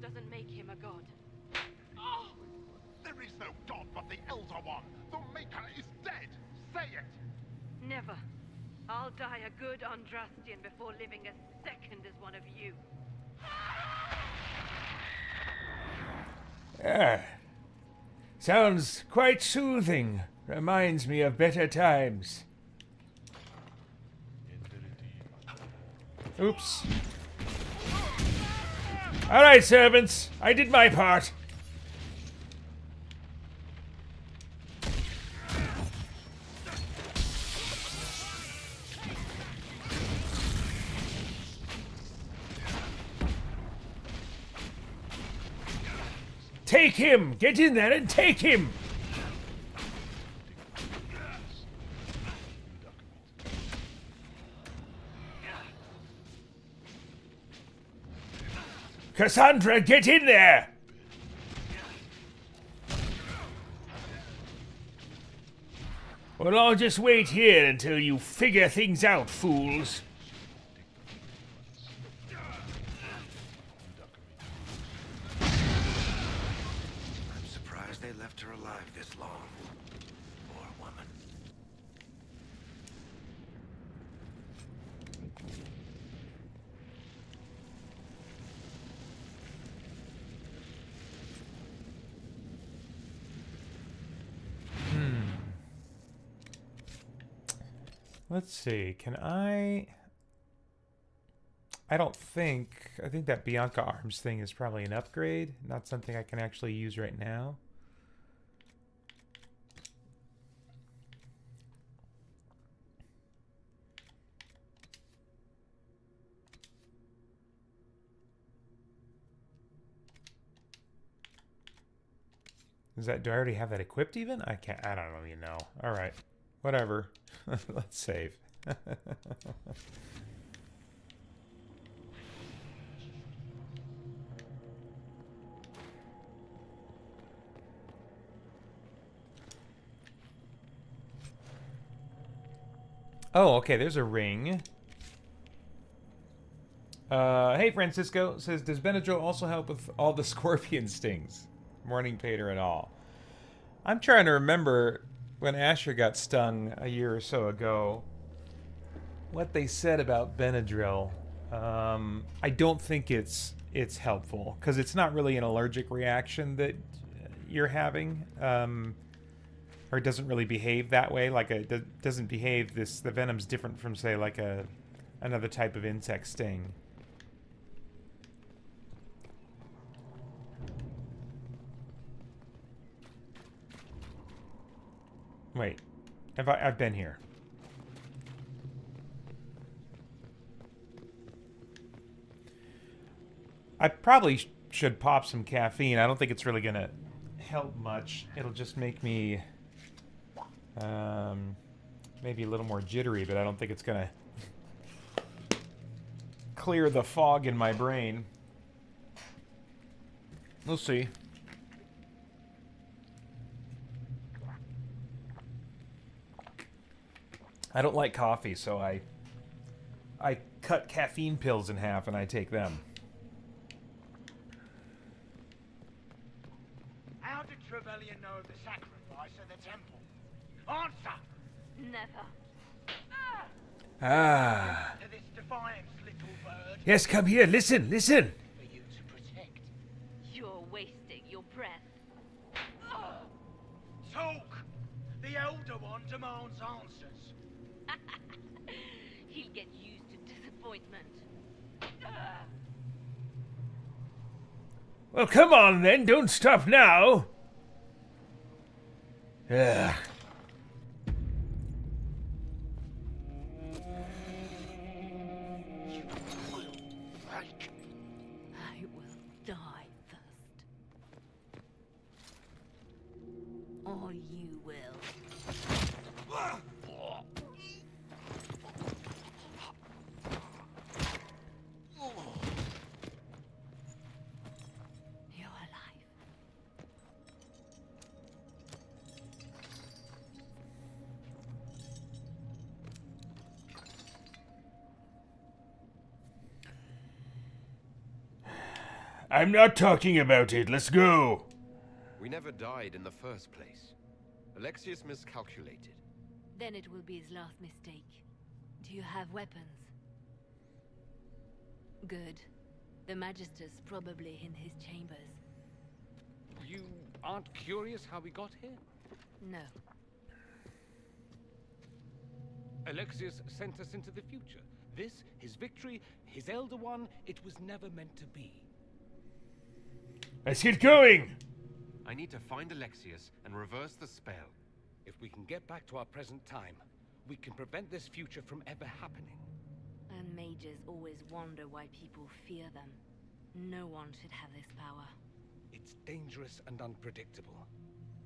[SPEAKER 14] Doesn't make him a god.
[SPEAKER 15] Oh! There is no god but the Elder One. The Maker is dead. Say it.
[SPEAKER 14] Never. I'll die a good Andrastian before living a second as one of you.
[SPEAKER 7] Sounds quite soothing. Reminds me of better times.
[SPEAKER 1] Oops.
[SPEAKER 7] All right, servants. I did my part. Take him! Get in there and take him! Cassandra, get in there! Well, I'll just wait here until you figure things out, fools.
[SPEAKER 13] I'm surprised they left her alive this long. Poor woman.
[SPEAKER 1] Let's see, can I don't think, I think that Bianca Arms thing is probably an upgrade, not something I can actually use right now. Is that, do I already have that equipped even? I don't even know. All right, whatever. Let's save. Oh, okay, there's a ring. Hey, Francisco says, does Benadryl also help with all the scorpion stings? Morning, Paeter and all. I'm trying to remember when Asher got stung a year or so ago, what they said about Benadryl. I don't think it's helpful, because it's not really an allergic reaction that you're having, or it doesn't really behave that way. Like it doesn't behave the venom's different from, say, like another type of insect sting. Wait, I've been here. I probably should pop some caffeine. I don't think it's really gonna help much. It'll just make me maybe a little more jittery, but I don't think it's gonna clear the fog in my brain. We'll see. I don't like coffee, so I cut caffeine pills in half and I take them.
[SPEAKER 11] How did Trevelyan know of the sacrifice at the temple? Answer!
[SPEAKER 4] Never.
[SPEAKER 7] Ah.
[SPEAKER 11] To this defiance, little bird.
[SPEAKER 7] Yes, come here. Listen, listen.
[SPEAKER 11] For you to protect.
[SPEAKER 4] You're wasting your breath.
[SPEAKER 11] Talk! The Elder One demands answers.
[SPEAKER 4] He'll get used to disappointment.
[SPEAKER 7] Well, come on then. Don't stop now. Ugh.
[SPEAKER 4] I will die first. Or you will. You're alive.
[SPEAKER 7] I'm not talking about it. Let's go.
[SPEAKER 5] We never died in the first place. Alexius miscalculated.
[SPEAKER 4] Then it will be his last mistake. Do you have weapons? Good. The Magister's probably in his chambers.
[SPEAKER 9] You aren't curious how we got here?
[SPEAKER 4] No.
[SPEAKER 9] Alexius sent us into the future. This, his victory, his Elder One, it was never meant to be.
[SPEAKER 7] Let's get going.
[SPEAKER 5] I need to find Alexius and reverse the spell.
[SPEAKER 9] If we can get back to our present time, we can prevent this future from ever happening.
[SPEAKER 4] And mages always wonder why people fear them. No one should have this power.
[SPEAKER 9] It's dangerous and unpredictable.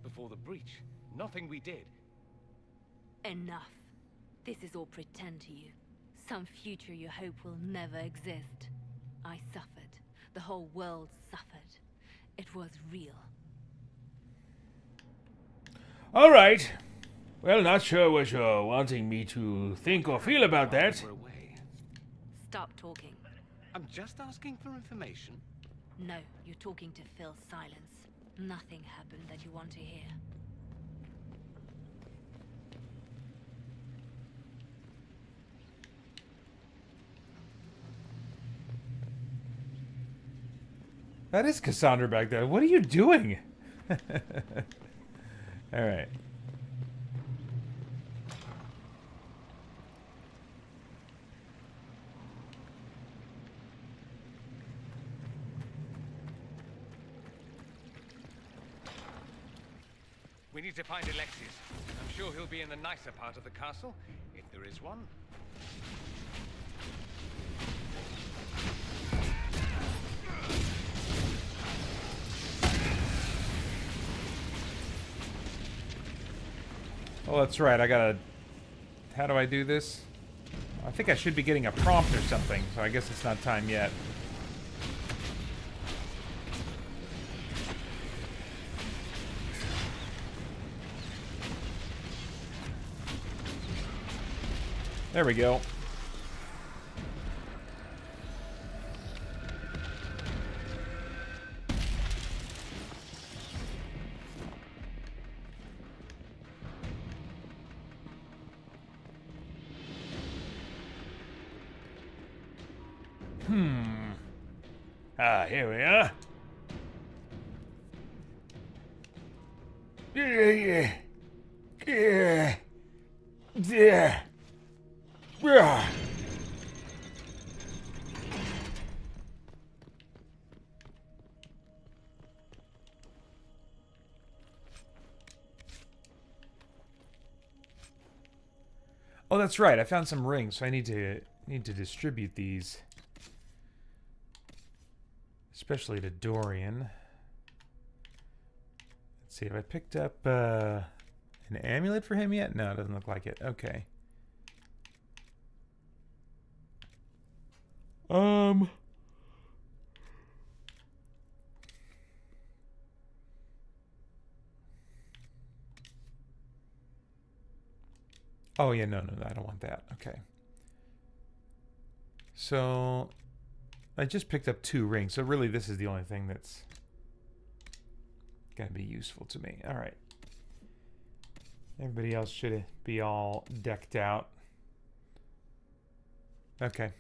[SPEAKER 9] Before the breach, nothing we did.
[SPEAKER 4] Enough. This is all pretend to you. Some future you hope will never exist. I suffered. The whole world suffered. It was real.
[SPEAKER 7] All right. Well, not sure what you're wanting me to think or feel about that.
[SPEAKER 4] Stop talking.
[SPEAKER 9] I'm just asking for information.
[SPEAKER 4] No, you're talking to fill silence. Nothing happened that you want to hear.
[SPEAKER 1] That is Cassandra back there. What are you doing? All right.
[SPEAKER 9] We need to find Alexius. I'm sure he'll be in the nicer part of the castle, if there is one.
[SPEAKER 1] Oh, that's right. I gotta... How do I do this? I think I should be getting a prompt or something, so I guess it's not time yet. There we go.
[SPEAKER 7] Ah, here we are. Yeah.
[SPEAKER 1] Oh, that's right. I found some rings, so I need to distribute these, especially to Dorian. Let's see, have I picked up an amulet for him yet? No, it doesn't look like it. Okay. Oh, yeah, no, I don't want that. Okay. So, I just picked up 2 rings. So, really, this is the only thing that's going to be useful to me. All right. Everybody else should be all decked out. Okay.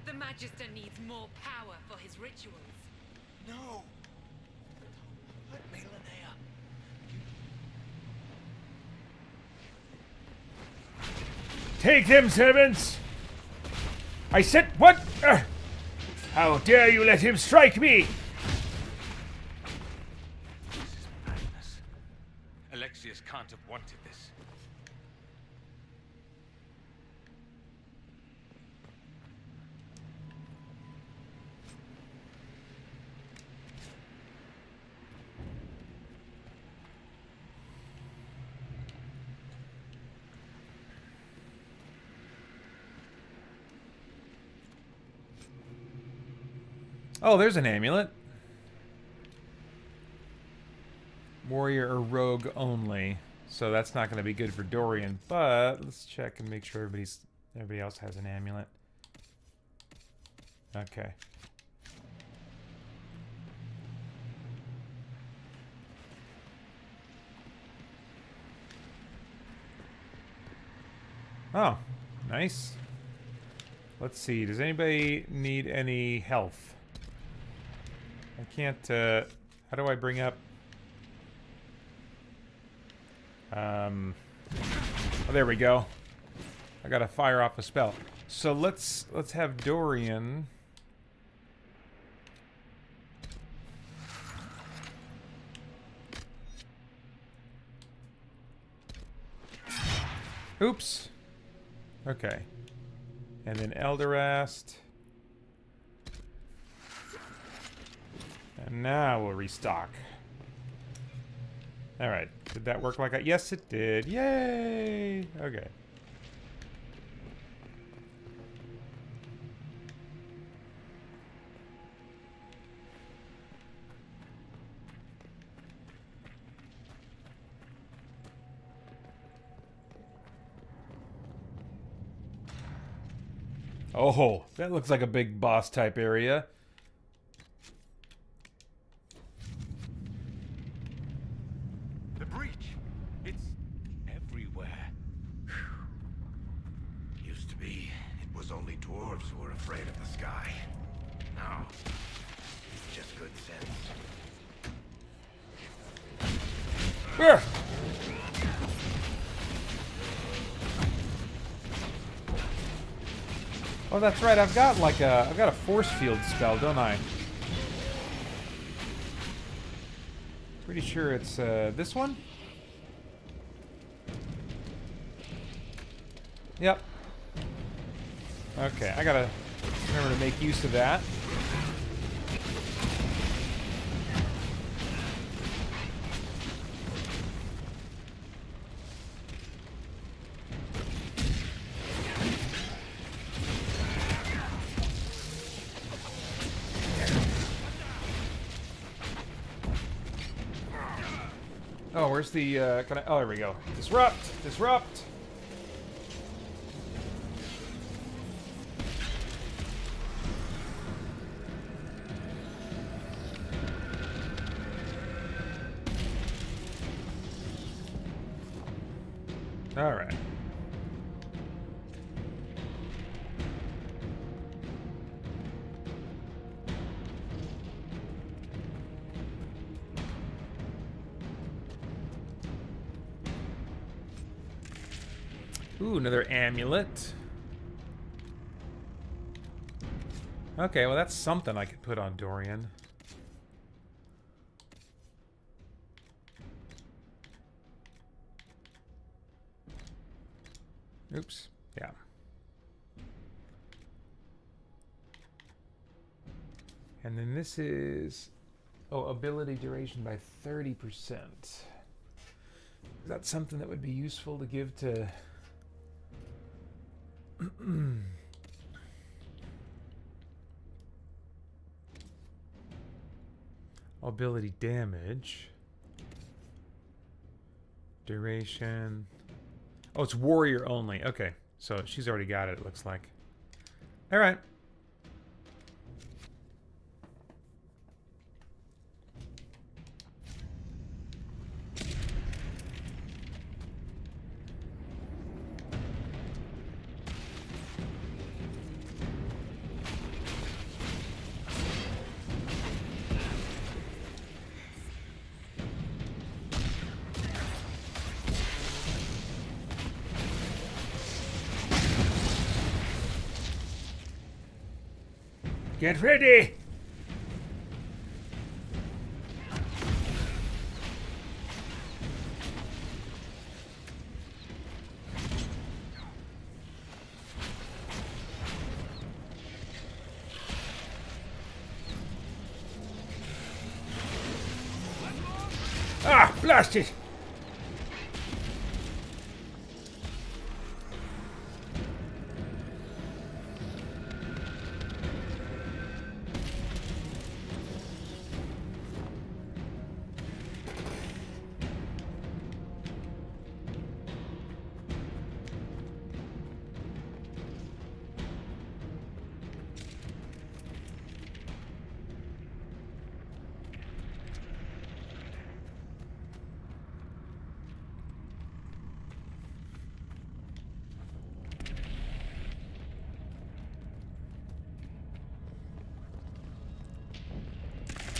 [SPEAKER 16] The Magister needs more power for his rituals.
[SPEAKER 13] No! Let me, Linnea.
[SPEAKER 7] Take them, servants! I said, what? How dare you let him strike me?
[SPEAKER 9] This is madness. Alexius can't have wanted this.
[SPEAKER 1] Oh, there's an amulet. Warrior or rogue only. So that's not going to be good for Dorian, but let's check and make sure everybody else has an amulet. Okay. Oh, nice. Let's see. Does anybody need any health? I can't, how do I bring up? Oh, there we go. I gotta fire off a spell. So let's have Dorian. Oops. Okay. And then Elderast. And now we'll restock. Alright. Did that work like I... Yes, it did. Yay! Okay. Oh, that looks like a big boss type area.
[SPEAKER 9] The breach! It's everywhere.
[SPEAKER 13] Used to be, it was only dwarves who were afraid of the sky. Now, it's just good sense.
[SPEAKER 1] Ugh. Oh, that's right. I've got a force field spell, don't I? Pretty sure it's this one. Yep. Okay, I gotta remember to make use of that. Oh, where's the, oh, there we go. Disrupt! Disrupt! All right. Ooh, another amulet. Okay, well that's something I could put on Dorian. Oops. Yeah. And then this is... Oh, ability duration by 30%. Is that something that would be useful to give to... Ability damage. Duration. Oh, it's warrior only. Okay. So she's already got it, it looks like. Alright.
[SPEAKER 7] Get ready! Ah, blast it!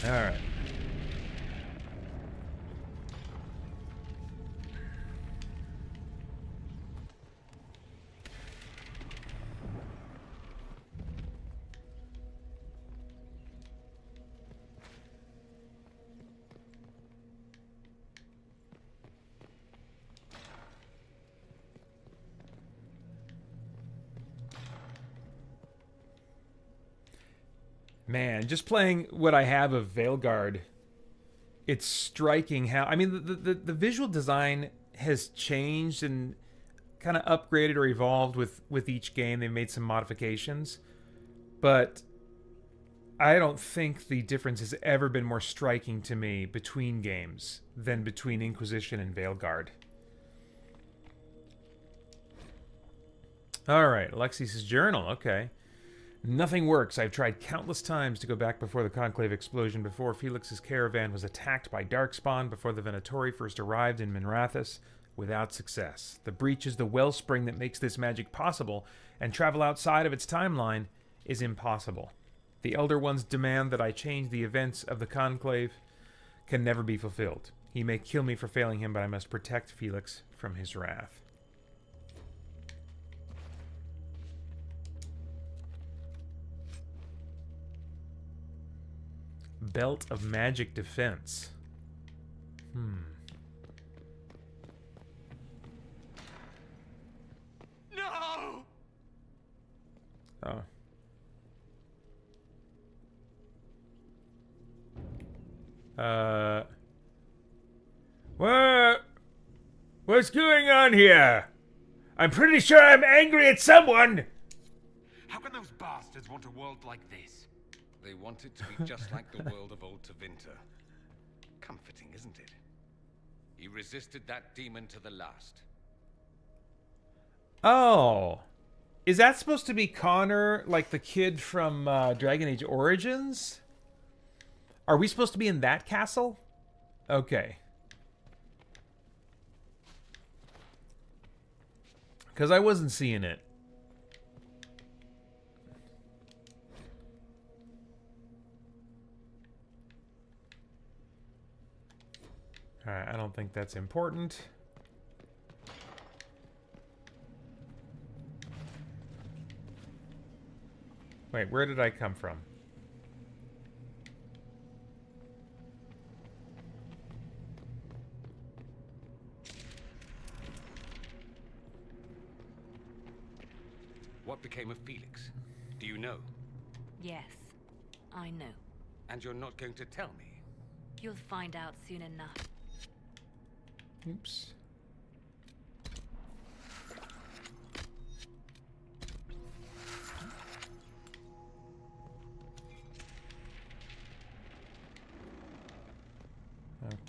[SPEAKER 7] All right. Man, just playing what I have of Veilguard, it's striking how... I mean, the visual design has changed and kind of upgraded or evolved with each game. They made some modifications. But I don't think the difference has ever been more striking to me between games than between Inquisition and Veilguard. Alright, Alexi's journal, okay. Nothing works. I've tried countless times to go back before the Conclave explosion, before Felix's caravan was attacked by Darkspawn, before the Venatori first arrived in Minrathous, without success. The breach is the wellspring that makes this magic possible, and travel outside of its timeline is impossible. The Elder One's demand that I change the events of the Conclave can never be fulfilled. He may kill me for failing him, but I must protect Felix from his wrath. Belt of Magic Defense.
[SPEAKER 15] No!
[SPEAKER 1] Oh.
[SPEAKER 7] What's going on here? I'm pretty sure I'm angry at someone!
[SPEAKER 5] How can those bastards want a world like this? They want it to be just like the world of old Tevinter. Comforting, isn't it? He resisted that demon to the last.
[SPEAKER 1] Oh. Is that supposed to be Connor, like the kid from Dragon Age Origins? Are we supposed to be in that castle? Okay. Because I wasn't seeing it. Alright, I don't think that's important. Wait, where did I come from?
[SPEAKER 5] What became of Felix? Do you know?
[SPEAKER 4] Yes, I know.
[SPEAKER 5] And you're not going to tell me?
[SPEAKER 4] You'll find out soon enough.
[SPEAKER 1] Oops.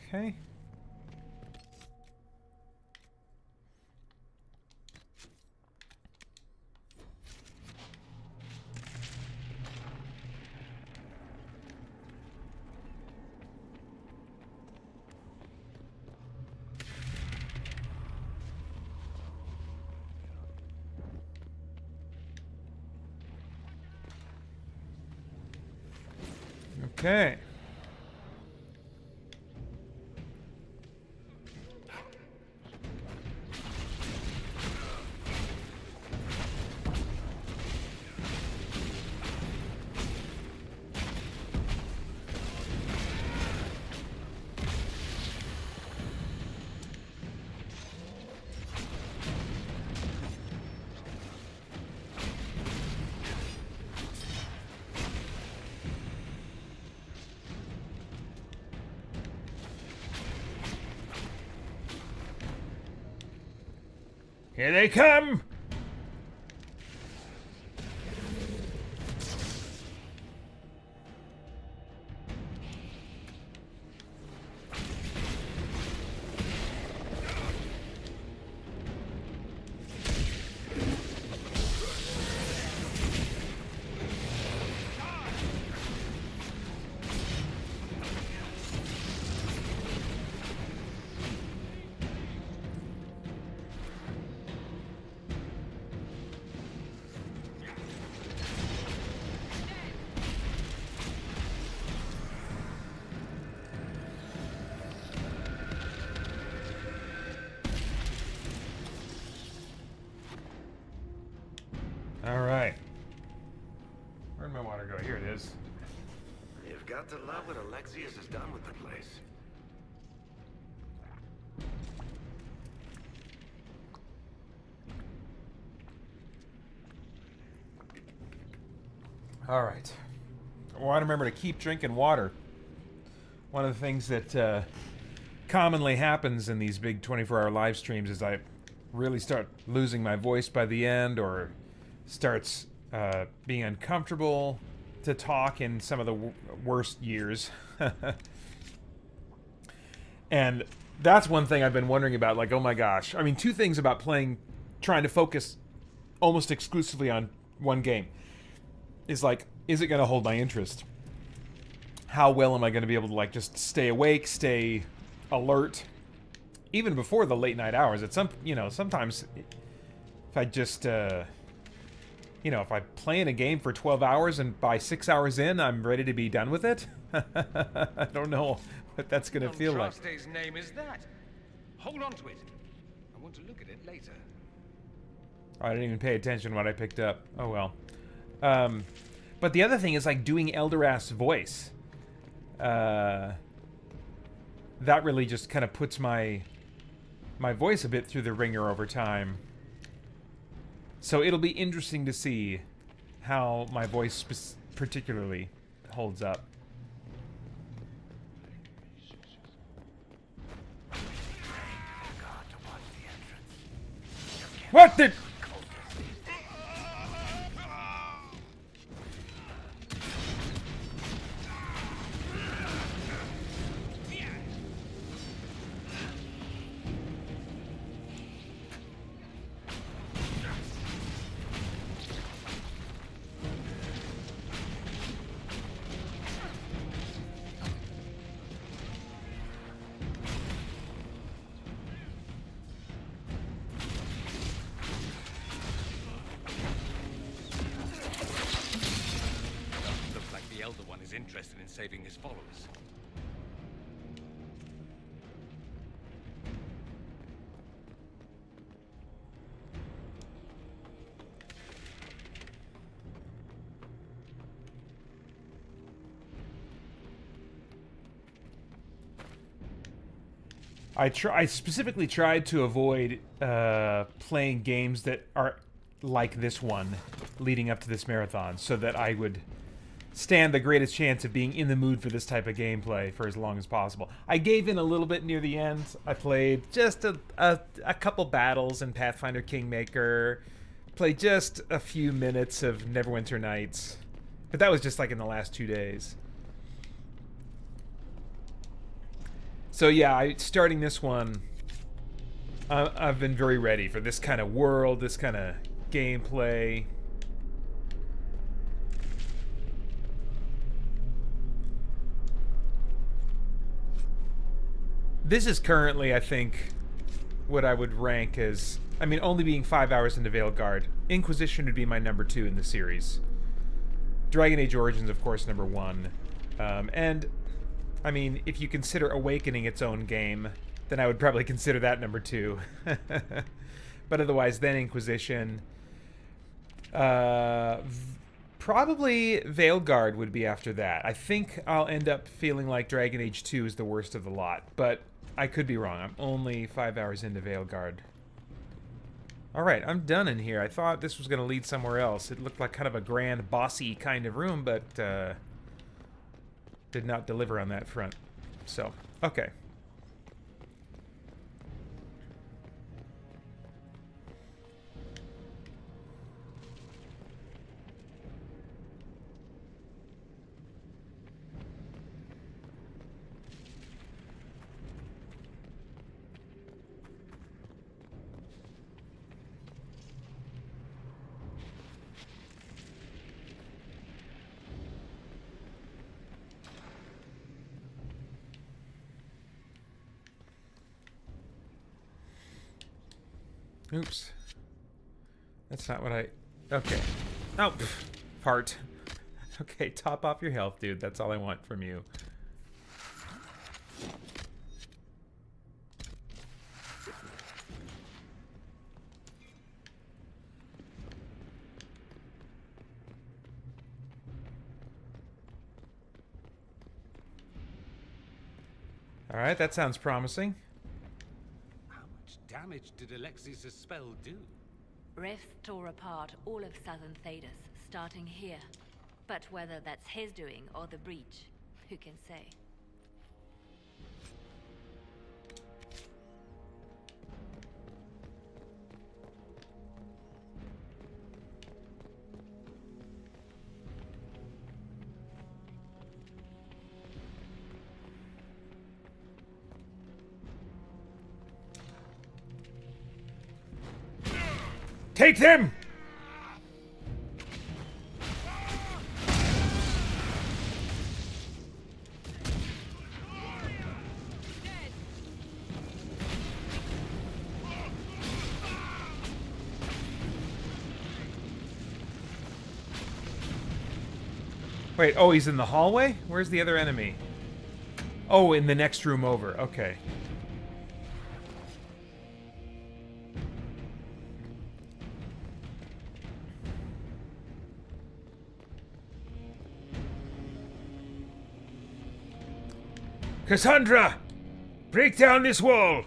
[SPEAKER 1] Okay. Okay. Here they come! Alright. Where'd my water go? Here it is.
[SPEAKER 13] You've got to love what Alexius has done with the place.
[SPEAKER 1] Alright. I want to remember to keep drinking water. One of the things that commonly happens in these big 24-hour live streams is I really start losing my voice by the end, or starts being uncomfortable to talk in some of the worst years. And that's one thing I've been wondering about, like, oh my gosh. I mean, two things about trying to focus almost exclusively on one game is, like, is it going to hold my interest? How well am I going to be able to, like, just stay awake, stay alert, even before the late night hours? At sometimes if I just, if I play in a game for 12 hours and by 6 hours in, I'm ready to be done with it. I don't know what that's going to feel like.
[SPEAKER 9] Andraste's name is that. Hold on to it. I want to look at it later.
[SPEAKER 1] I didn't even pay attention to what I picked up. Oh well. But the other thing is, like, doing Eldarast's voice. That really just kind of puts my voice a bit through the ringer over time. So it'll be interesting to see how my voice particularly holds up. What the?
[SPEAKER 9] Interested in saving his followers.
[SPEAKER 1] I specifically tried to avoid playing games that are like this one leading up to this marathon, so that I would stand the greatest chance of being in the mood for this type of gameplay for as long as possible. I gave in a little bit near the end. I played just a couple battles in Pathfinder Kingmaker, played just a few minutes of Neverwinter Nights, but that was just like in the last 2 days. So yeah, starting this one, I've been very ready for this kind of world, this kind of gameplay. This is currently, I think, what I would rank as... I mean, only being 5 hours into Veilguard. Inquisition would be my number 2 in the series. Dragon Age Origins, of course, number 1. And, I mean, if you consider Awakening its own game, then I would probably consider that number 2. But otherwise, then Inquisition. Probably Veilguard would be after that. I think I'll end up feeling like Dragon Age 2 is the worst of the lot, but I could be wrong. I'm only 5 hours into Veilguard. Alright, I'm done in here. I thought this was going to lead somewhere else. It looked like kind of a grand, bossy kind of room, but did not deliver on that front. So, okay. Oops. That's not what I... Okay. Oh, fart. Okay, top off your health, dude. That's all I want from you. Alright, that sounds promising.
[SPEAKER 5] Damage did Alexius' spell do?
[SPEAKER 4] Rifts tore apart all of southern Thedas, starting here. But whether that's his doing or the breach, who can say?
[SPEAKER 1] Take them! Wait, oh, he's in the hallway? Where's the other enemy? Oh, in the next room over. Okay. Cassandra! Break down this wall!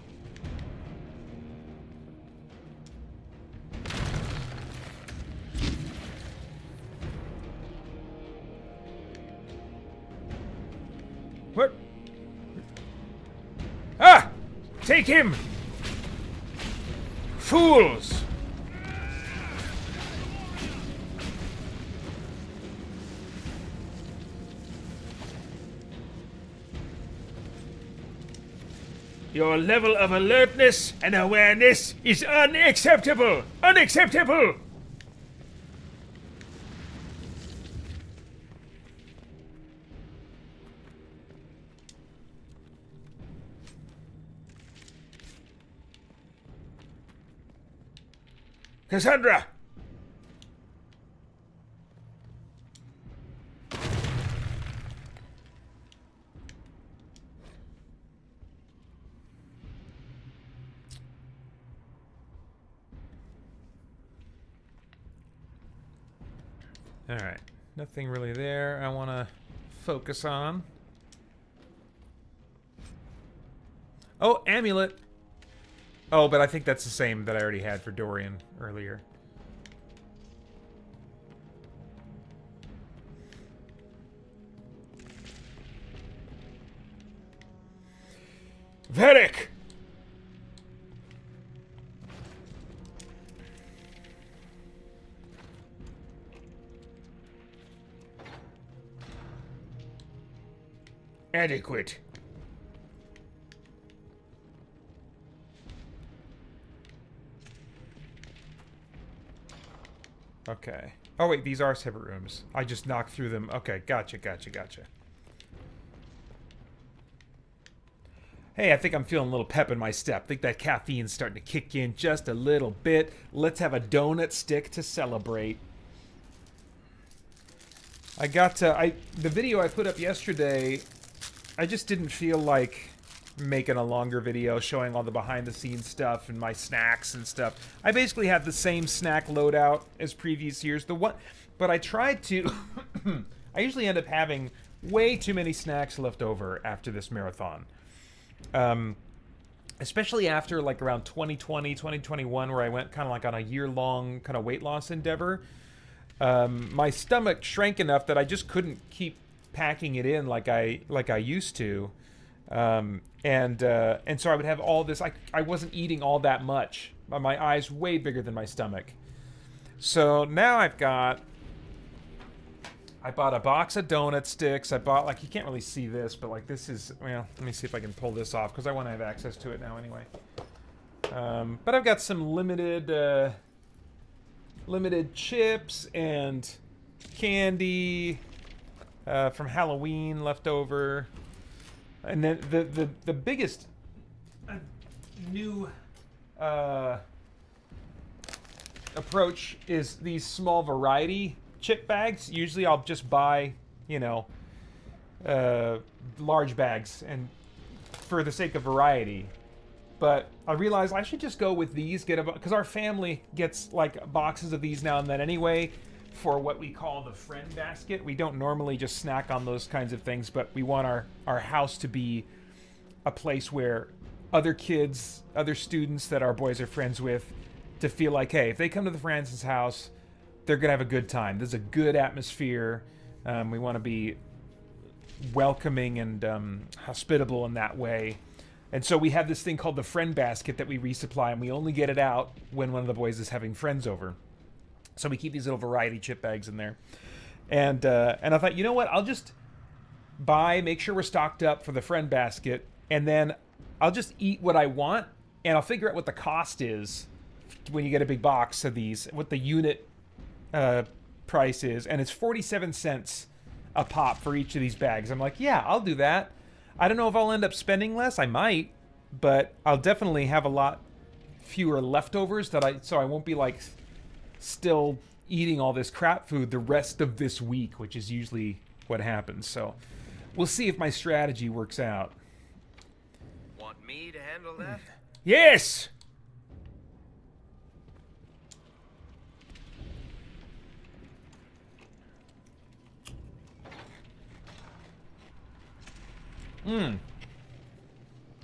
[SPEAKER 1] What? Ah! Take him! Fools! Your level of alertness and awareness is unacceptable! Unacceptable! Cassandra! Alright, nothing really there I want to focus on. Oh, amulet! Oh, but I think that's the same that I already had for Dorian earlier. Vedic! Adequate. Okay. Oh, wait, these are separate rooms. I just knocked through them. Okay, gotcha. Hey, I think I'm feeling a little pep in my step. I think that caffeine's starting to kick in just a little bit. Let's have a donut stick to celebrate. I got the video I put up yesterday, I just didn't feel like making a longer video showing all the behind the scenes stuff and my snacks and stuff. I basically had the same snack loadout as previous years. But I tried to I usually end up having way too many snacks left over after this marathon. Especially after like around 2020, 2021, where I went kind of like on a year-long kind of weight loss endeavor. My stomach shrank enough that I just couldn't keep packing it in like I used to. And so I would have all this. I wasn't eating all that much. My eyes way bigger than my stomach. So now I bought a box of donut sticks. I bought, like, you can't really see this, but like this is, well, let me see if I can pull this off because I want to have access to it now anyway. But I've got some limited chips and candy from Halloween left over. And then the biggest new approach is these small variety chip bags. Usually I'll just buy, large bags and for the sake of variety. But I realized I should just go with these, because our family gets like boxes of these now and then anyway for what we call the friend basket. We don't normally just snack on those kinds of things, but we want our house to be a place where other kids, other students that our boys are friends with, to feel like, hey, if they come to the Francis house, they're going to have a good time. There's a good atmosphere. We want to be welcoming and hospitable in that way. And so we have this thing called the friend basket that we resupply, and we only get it out when one of the boys is having friends over. So we keep these little variety chip bags in there. And I thought, you know what? I'll just make sure we're stocked up for the friend basket, and then I'll just eat what I want, and I'll figure out what the cost is when you get a big box of these, what the unit price is, and it's 47 cents a pop for each of these bags. I'm like, yeah, I'll do that. I don't know if I'll end up spending less. I might, but I'll definitely have a lot fewer leftovers so I won't be like still eating all this crap food the rest of this week, which is usually what happens. So we'll see if my strategy works out.
[SPEAKER 13] Want me to handle that?
[SPEAKER 1] Yes!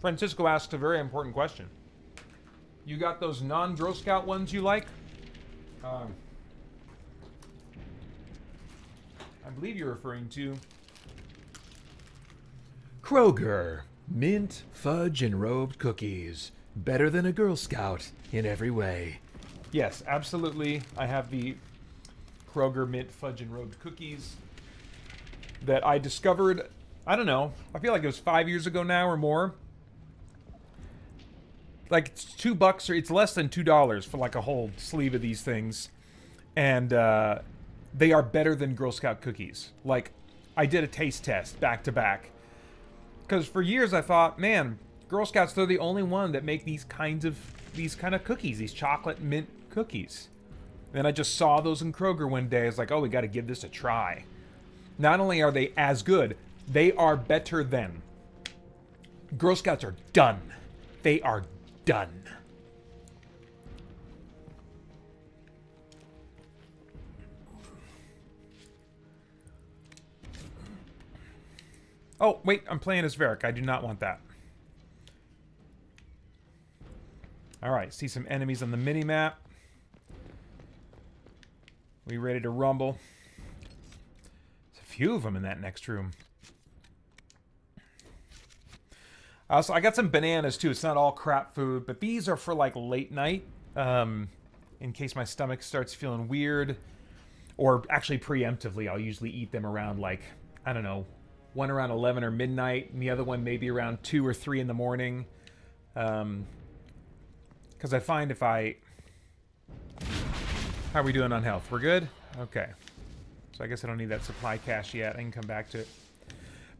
[SPEAKER 1] Francisco asks a very important question. You got those non-Girl Scout ones you like? I believe you're referring to
[SPEAKER 7] Kroger. Mint, fudge, and robed cookies. Better than a Girl Scout in every way.
[SPEAKER 1] Yes, absolutely. I have the Kroger mint, fudge, and robed cookies that I discovered, I don't know, I feel like it was 5 years ago now or more. Like, it's $2 or it's less than $2 for like a whole sleeve of these things. And they are better than Girl Scout cookies. Like, I did a taste test back to back. Because for years I thought, man, Girl Scouts, they're the only one that make these kind of cookies, these chocolate mint cookies. Then I just saw those in Kroger one day. I was like, oh, we got to give this a try. Not only are they as good, they are better than. Girl Scouts are done. They are done. Oh, wait, I'm playing as Varric. I do not want that. Alright, see some enemies on the mini-map. We ready to rumble? There's a few of them in that next room. So I got some bananas too. It's not all crap food, but these are for like late night, in case my stomach starts feeling weird. Or actually preemptively, I'll usually eat them around like, I don't know, one around 11 or midnight, and the other one maybe around 2 or 3 in the morning. Because I find if I How are we doing on health? We're good? Okay. So I guess I don't need that supply cache yet. I can come back to it.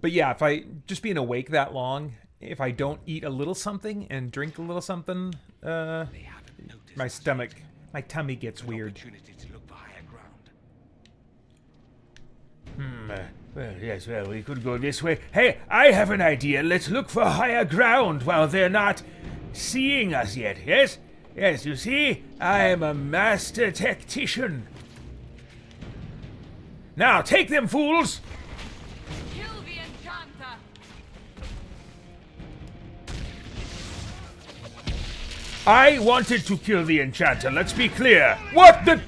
[SPEAKER 1] But yeah, if I just being awake that long, if I don't eat a little something and drink a little something, my stomach, my tummy gets weird.
[SPEAKER 17] Well, yes, well, we could go this way. Hey, I have an idea. Let's look for higher ground while they're not seeing us yet, yes? Yes, you see, I am a master tactician. Now, take them, fools!
[SPEAKER 16] Kill the enchanter!
[SPEAKER 17] I wanted to kill the enchanter, let's be clear. What the...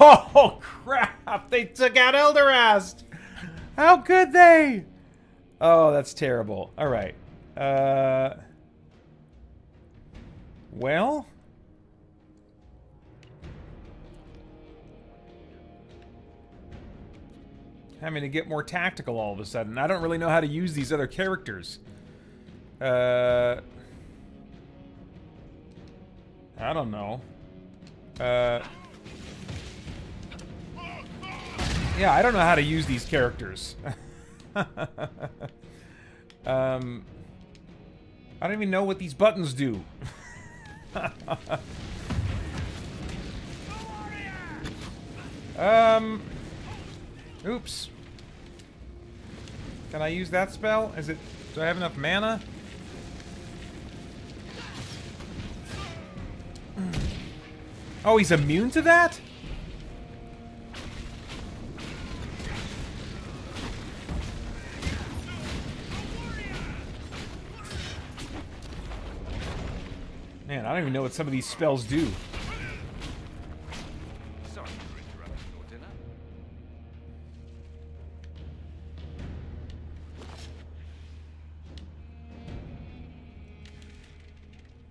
[SPEAKER 1] Oh, crap! They took out Elderast! How could they? Oh, that's terrible. Alright. Well... having to get more tactical all of a sudden. I don't really know how to use these other characters. I don't know. Yeah, I don't know how to use these characters. I don't even know what these buttons do. Oops. Can I use that spell? Is it... do I have enough mana? Oh, he's immune to that? Man, I don't even know what some of these spells do.
[SPEAKER 5] Sorry for interrupting your dinner.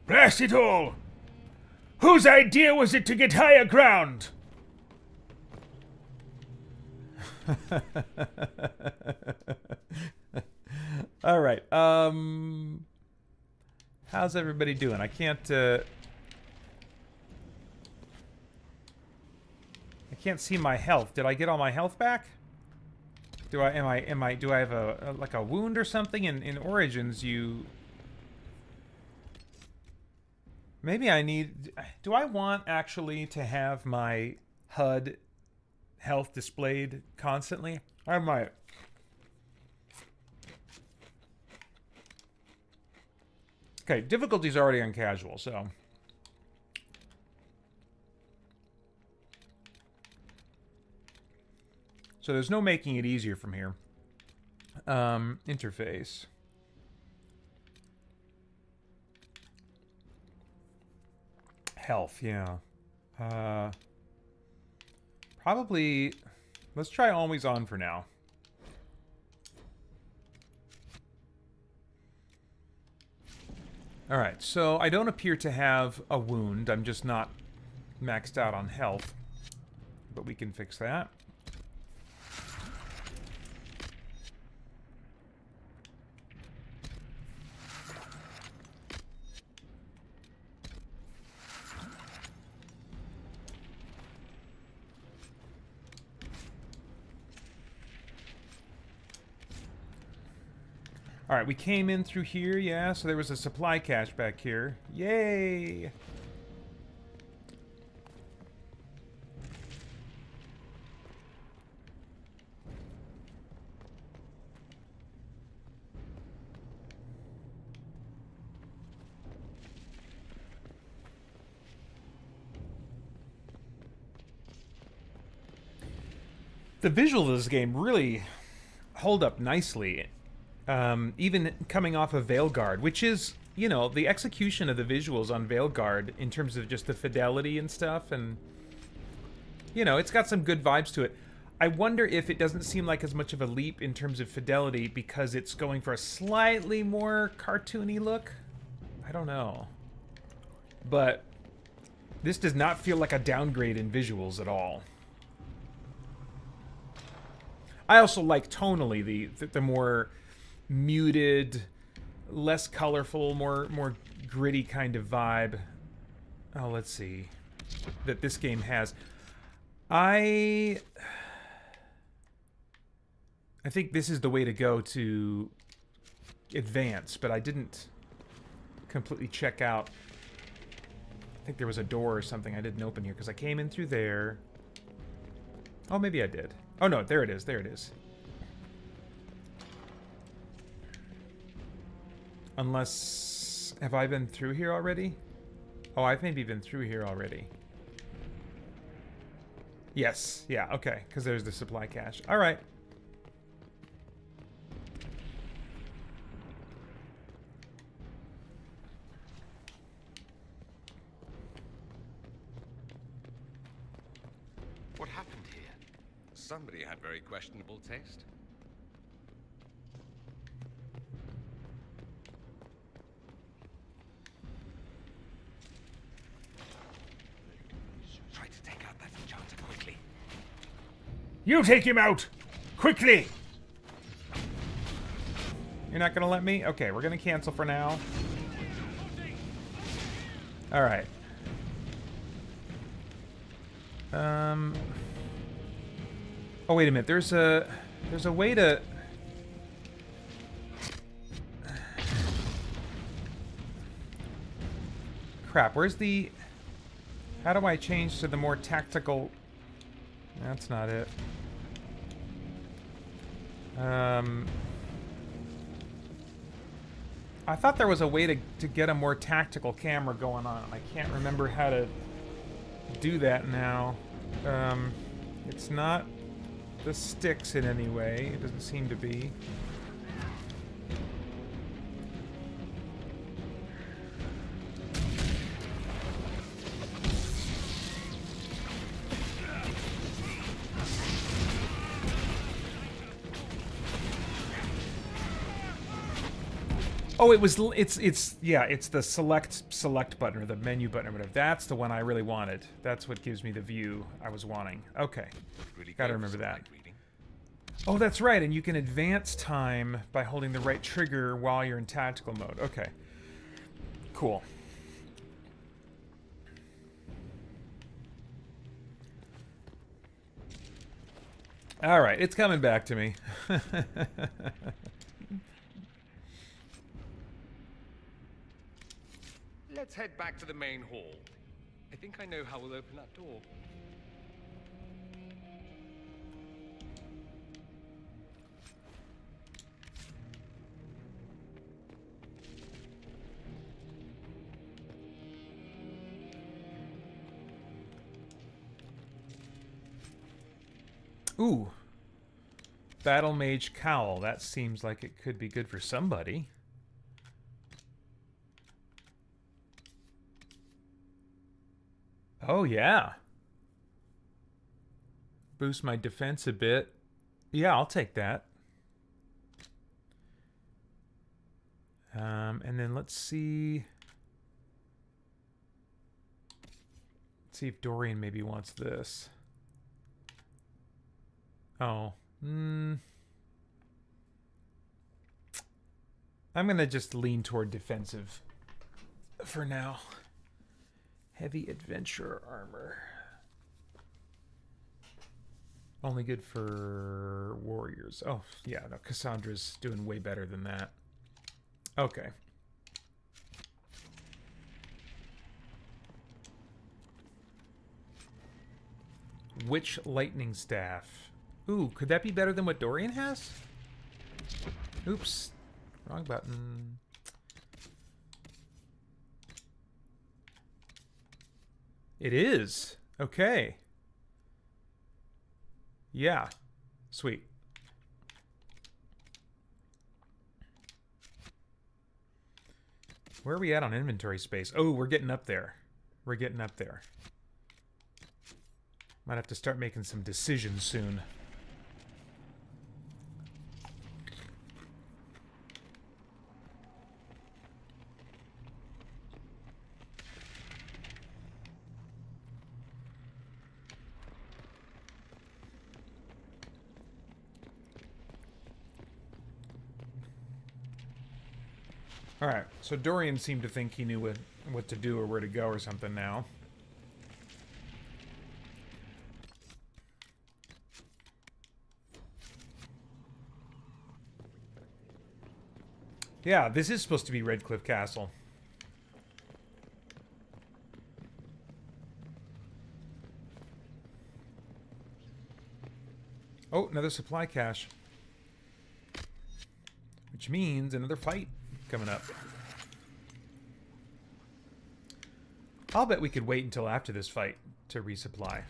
[SPEAKER 17] Blast it all! Whose idea was it to get higher ground?
[SPEAKER 1] All right. How's everybody doing? I can't see my health. Did I get all my health back? Do I do I have a like a wound or something? In Origins you maybe I need... do I want actually to have my HUD health displayed constantly? I might. Okay, difficulty's already on casual, so... so there's no making it easier from here. Interface. Health, yeah. Probably... let's try always on for now. Alright, so I don't appear to have a wound. I'm just not maxed out on health. But we can fix that. Alright, we came in through here, yeah, so there was a supply cache back here. Yay! The visuals of this game really hold up nicely. Even coming off of Veilguard, which is, you know, the execution of the visuals on Veilguard in terms of just the fidelity and stuff, and, you know, it's got some good vibes to it. I wonder if it doesn't seem like as much of a leap in terms of fidelity because it's going for a slightly more cartoony look. I don't know. But this does not feel like a downgrade in visuals at all. I also like tonally the more muted, less colorful, more gritty kind of vibe. Oh, let's see. That this game has. I think this is the way to go to advance, but I didn't completely check out. I think there was a door or something I didn't open here because I came in through there. Oh, maybe I did. Oh, no, there it is. There it is. Unless... Have I been through here already? Oh, I've maybe been through here already. Yes. Yeah, okay. Because there's the supply cache. All right.
[SPEAKER 5] What happened here? Somebody had very questionable taste. Try to take out that enchanter quickly.
[SPEAKER 17] You take him out! Quickly!
[SPEAKER 1] You're not going to let me? Okay, we're going to cancel for now. All right. Oh, wait a minute. There's a way to... Crap, where's the... How do I change to the more tactical... That's not it. I thought there was a way to get a more tactical camera going on. I can't remember how to do that now. It's not the sticks in any way. It doesn't seem to be. Oh, it's the select button or the menu button or whatever. That's the one I really wanted. That's what gives me the view I was wanting. Okay.
[SPEAKER 5] Really
[SPEAKER 1] Gotta remember that. Oh, that's right, and you can advance time by holding the right trigger while you're in tactical mode. Okay. Cool. All right, it's coming back to me.
[SPEAKER 5] Let's head back to the main hall. I think I know how we'll open that door.
[SPEAKER 1] Ooh. Battle Mage Cowl. That seems like it could be good for somebody. Oh, yeah. Boost my defense a bit. Yeah, I'll take that. And then let's see. Let's see if Dorian maybe wants this. Oh. I'm going to just lean toward defensive for now. Heavy adventure armor. Only good for warriors. Oh, yeah, no, Cassandra's doing way better than that. Okay. Witch lightning staff. Ooh, could that be better than what Dorian has? Oops. Wrong button. It is. Okay. Yeah. Sweet. Where are we at on inventory space? Oh, we're getting up there. We're getting up there. Might have to start making some decisions soon. Alright, so Dorian seemed to think he knew what to do or where to go or something now. Yeah, this is supposed to be Redcliffe Castle. Oh, another supply cache. Which means another fight coming up. I'll bet we could wait until after this fight to resupply.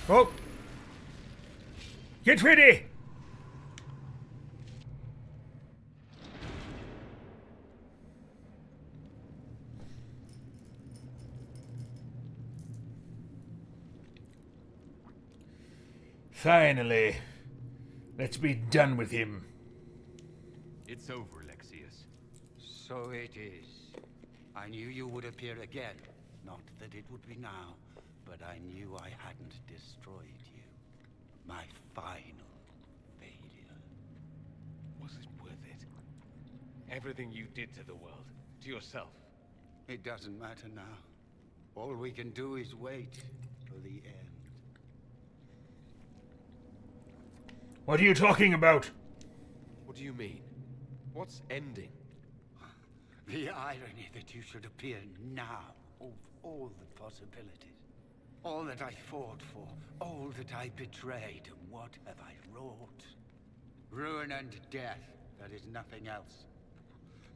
[SPEAKER 17] Oh! Get ready! Finally. Let's be done with him.
[SPEAKER 5] It's over, Alexius.
[SPEAKER 11] So it is. I knew you would appear again. Not that it would be now, but I knew I hadn't destroyed you. My final failure.
[SPEAKER 9] Was it worth it? Everything you did to the world, to yourself.
[SPEAKER 11] It doesn't matter now. All we can do is wait for the end.
[SPEAKER 17] What are you talking about?
[SPEAKER 5] What do you mean? What's ending?
[SPEAKER 11] The irony that you should appear now of all the possibilities. All that I fought for, all that I betrayed, and what have I wrought? Ruin and death, that is nothing else.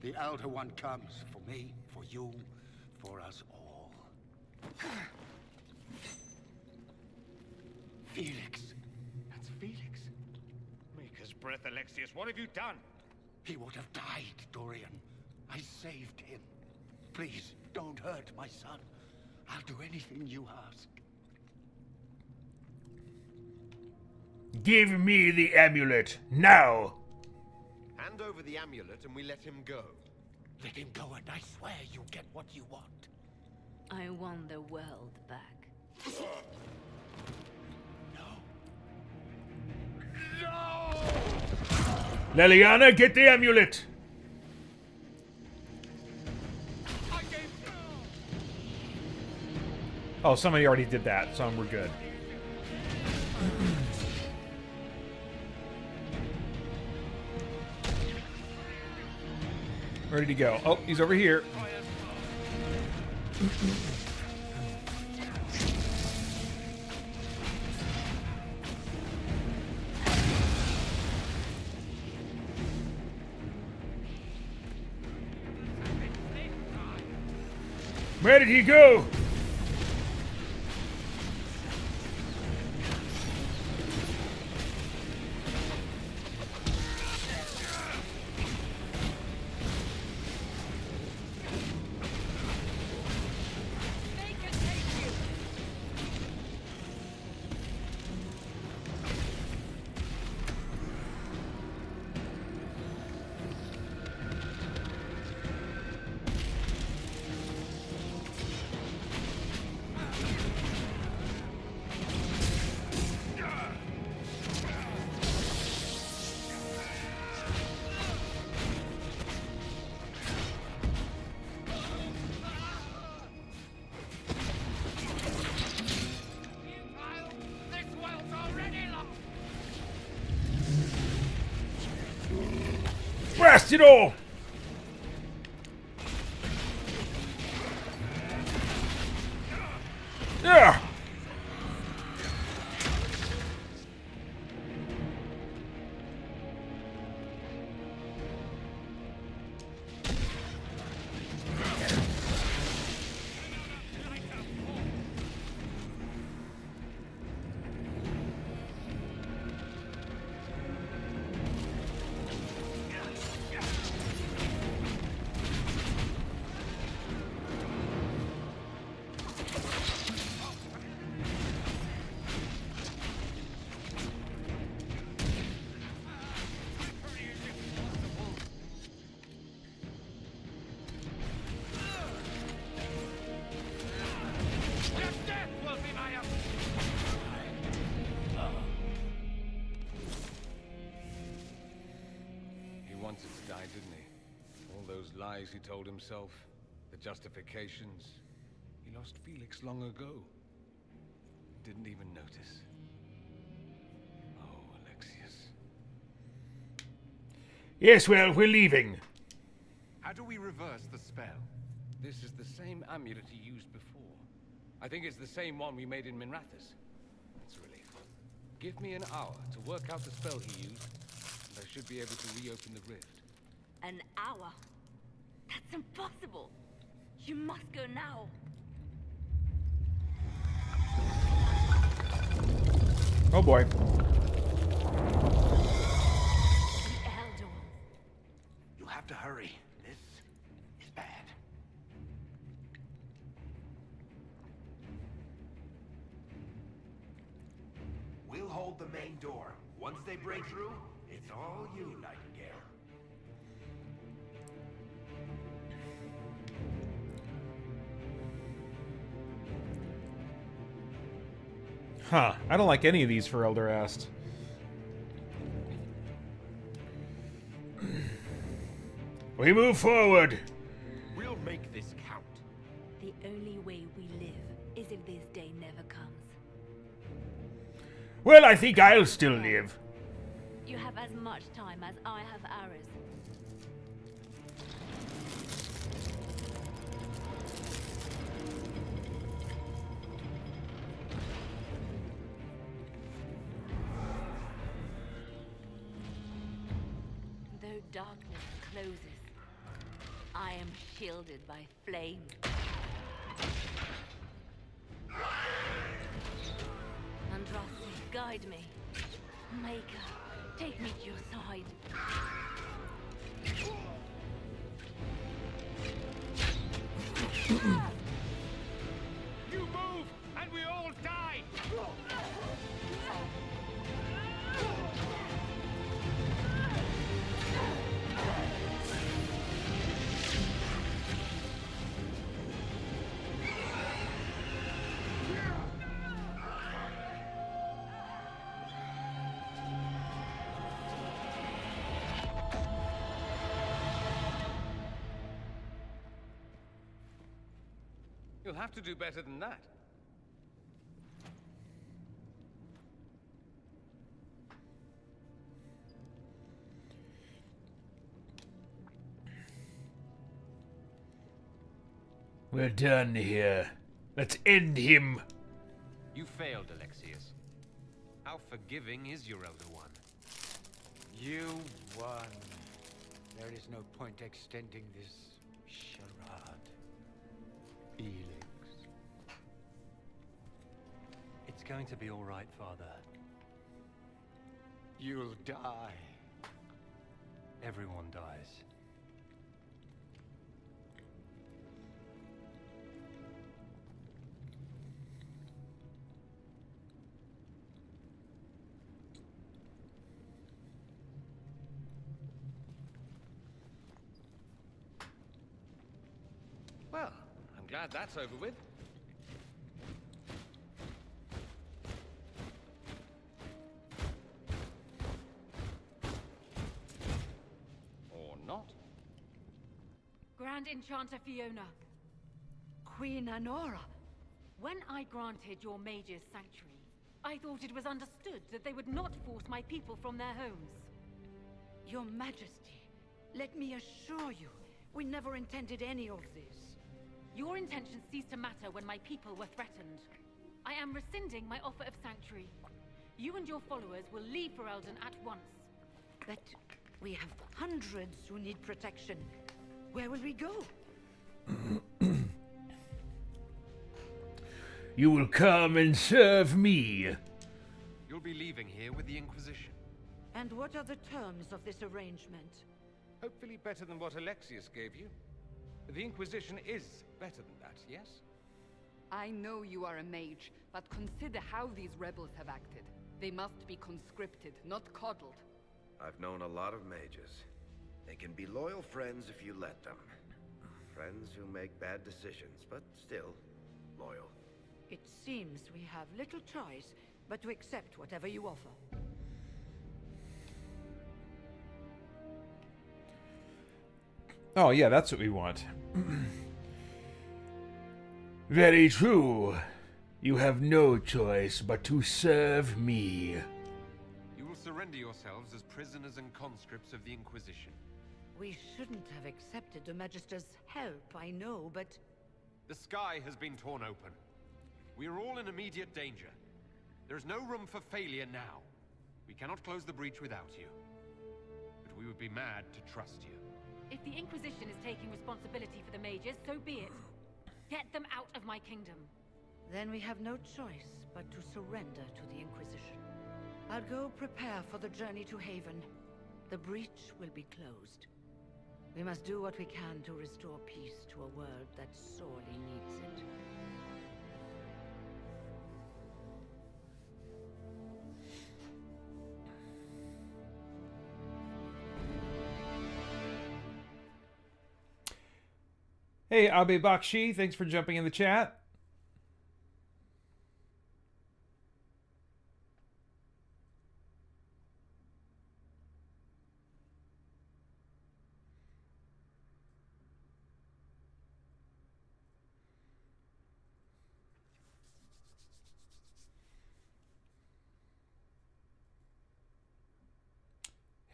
[SPEAKER 11] The Elder One comes for me, for you, for us all. Felix.
[SPEAKER 9] That's Felix. Maker's breath, Alexius, what have you done?
[SPEAKER 11] He would have died, Dorian. I saved him. Please, don't hurt my son. I'll do anything you ask.
[SPEAKER 17] Give me the amulet, now!
[SPEAKER 5] Hand over the amulet and we let him go.
[SPEAKER 11] Let him go and I swear you'll get what you want.
[SPEAKER 4] I want the world back.
[SPEAKER 17] Leliana, get the amulet!
[SPEAKER 1] Oh, somebody already did that, so we're good. Ready to go. Oh, he's over here.
[SPEAKER 17] Where did he go? Blast it all! Yeah!
[SPEAKER 9] conscience died, didn't he? All those lies he told himself, the justifications. He lost Felix long ago. Didn't even notice. Oh, Alexius.
[SPEAKER 17] Yes, well, we're leaving.
[SPEAKER 5] How do we reverse the spell?
[SPEAKER 9] This is the same amulet he used before. I think it's the same one we made in Minrathous. That's a relief. Give me an hour to work out the spell he used, and I should be able to reopen the rift.
[SPEAKER 4] An hour? That's impossible. You must go now.
[SPEAKER 1] Oh boy.
[SPEAKER 4] The Elder One.
[SPEAKER 13] You'll have to hurry. This is bad. We'll hold the main door. Once they break through, it's all you, Nightingale.
[SPEAKER 1] Huh. I don't like any of these, Ferelder asked.
[SPEAKER 17] We move forward.
[SPEAKER 13] We'll make this count.
[SPEAKER 4] The only way we live is if this day never comes.
[SPEAKER 17] Well, I think I'll still live.
[SPEAKER 4] You have as much time as I have hours. Though darkness closes, I am shielded by flame. Andraste, guide me. Maker, take me to your side.
[SPEAKER 9] You move, and we all die! You'll have to do better than that.
[SPEAKER 17] We're done here. Let's end him.
[SPEAKER 5] You failed, Alexius. How forgiving is your Elder One?
[SPEAKER 11] You won. There is no point extending this charade. Felix.
[SPEAKER 12] It's going to be all right, Father.
[SPEAKER 11] You'll die.
[SPEAKER 12] Everyone dies.
[SPEAKER 9] Well, I'm glad that's over with. Or not.
[SPEAKER 18] Grand Enchanter Fiona. Queen Anora. When I granted your mage's sanctuary, I thought it was understood that they would not force my people from their homes.
[SPEAKER 2] Your Majesty, let me assure you, we never intended any of this.
[SPEAKER 18] Your intentions ceased to matter when my people were threatened. I am rescinding my offer of sanctuary. You and your followers will leave Ferelden at once.
[SPEAKER 2] But we have hundreds who need protection. Where will we go?
[SPEAKER 17] You will come and serve me.
[SPEAKER 5] You'll be leaving here with the Inquisition.
[SPEAKER 2] And what are the terms of this arrangement?
[SPEAKER 9] Hopefully better than what Alexius gave you. The Inquisition is better than that, yes?
[SPEAKER 6] I know you are a mage, but consider how these rebels have acted. They must be conscripted, not coddled.
[SPEAKER 13] I've known a lot of mages. They can be loyal friends if you let them. Friends who make bad decisions, but still loyal.
[SPEAKER 2] It seems we have little choice but to accept whatever you offer.
[SPEAKER 1] Oh, yeah, that's what we want.
[SPEAKER 17] Very true. You have no choice but to serve me.
[SPEAKER 5] You will surrender yourselves as prisoners and conscripts of the Inquisition.
[SPEAKER 2] We shouldn't have accepted the Magister's help, I know, but...
[SPEAKER 5] The sky has been torn open. We are all in immediate danger. There is no room for failure now. We cannot close the breach without you. But we would be mad to trust you.
[SPEAKER 18] If the Inquisition is taking responsibility for the mages, so be it. Get them out of my kingdom.
[SPEAKER 2] Then we have no choice but to surrender to the Inquisition. I'll go prepare for the journey to Haven. The breach will be closed. We must do what we can to restore peace to a world that sorely needs it.
[SPEAKER 1] Hey, Abe Bakshi, thanks for jumping in the chat.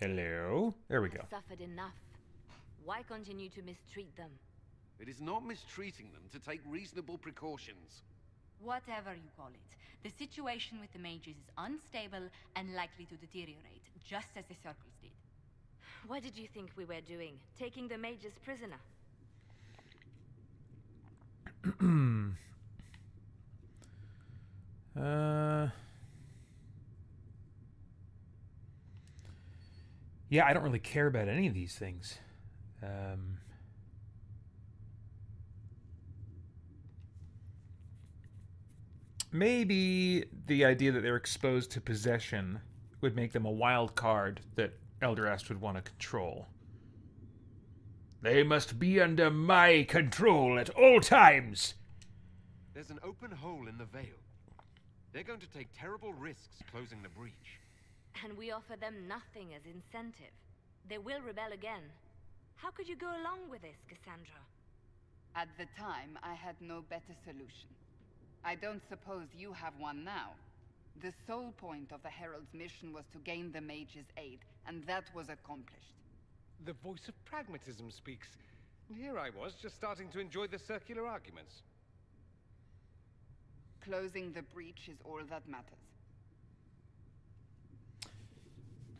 [SPEAKER 1] Hello. There we go.
[SPEAKER 4] Suffered enough. Why continue to mistreat them?
[SPEAKER 5] It is not mistreating them to take reasonable precautions.
[SPEAKER 3] Whatever you call it, the situation with the mages is unstable and likely to deteriorate, just as the circles did.
[SPEAKER 4] What did you think we were doing? Taking the mages prisoner?
[SPEAKER 1] Yeah, I don't really care about any of these things. Maybe the idea that they're exposed to possession would make them a wild card that Elderast would want to control.
[SPEAKER 17] They must be under my control at all times.
[SPEAKER 5] There's an open hole in the veil. They're going to take terrible risks closing the breach.
[SPEAKER 4] And we offer them nothing as incentive. They will rebel again. How could you go along with this, Cassandra?
[SPEAKER 6] At the time, I had no better solution. I don't suppose you have one now. The sole point of the Herald's mission was to gain the mage's aid, and that was accomplished.
[SPEAKER 9] The voice of pragmatism speaks. And here I was, just starting to enjoy the circular arguments.
[SPEAKER 6] Closing the breach is all that matters.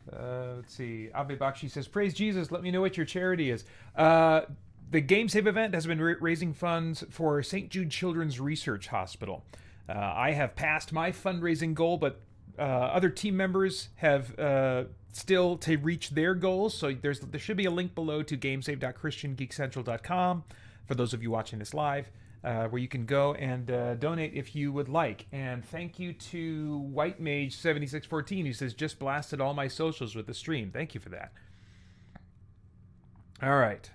[SPEAKER 1] Let's see. Abe Bakshi says, "Praise Jesus, let me know what your charity is." The Game Save event has been raising funds for St. Jude Children's Research Hospital. I have passed my fundraising goal, but other team members have still to reach their goals. So there should be a link below to gamesave.christiangeekcentral.com for those of you watching this live, where you can go and donate if you would like. And thank you to White Mage 7614 who says, "Just blasted all my socials with the stream." Thank you for that. All right.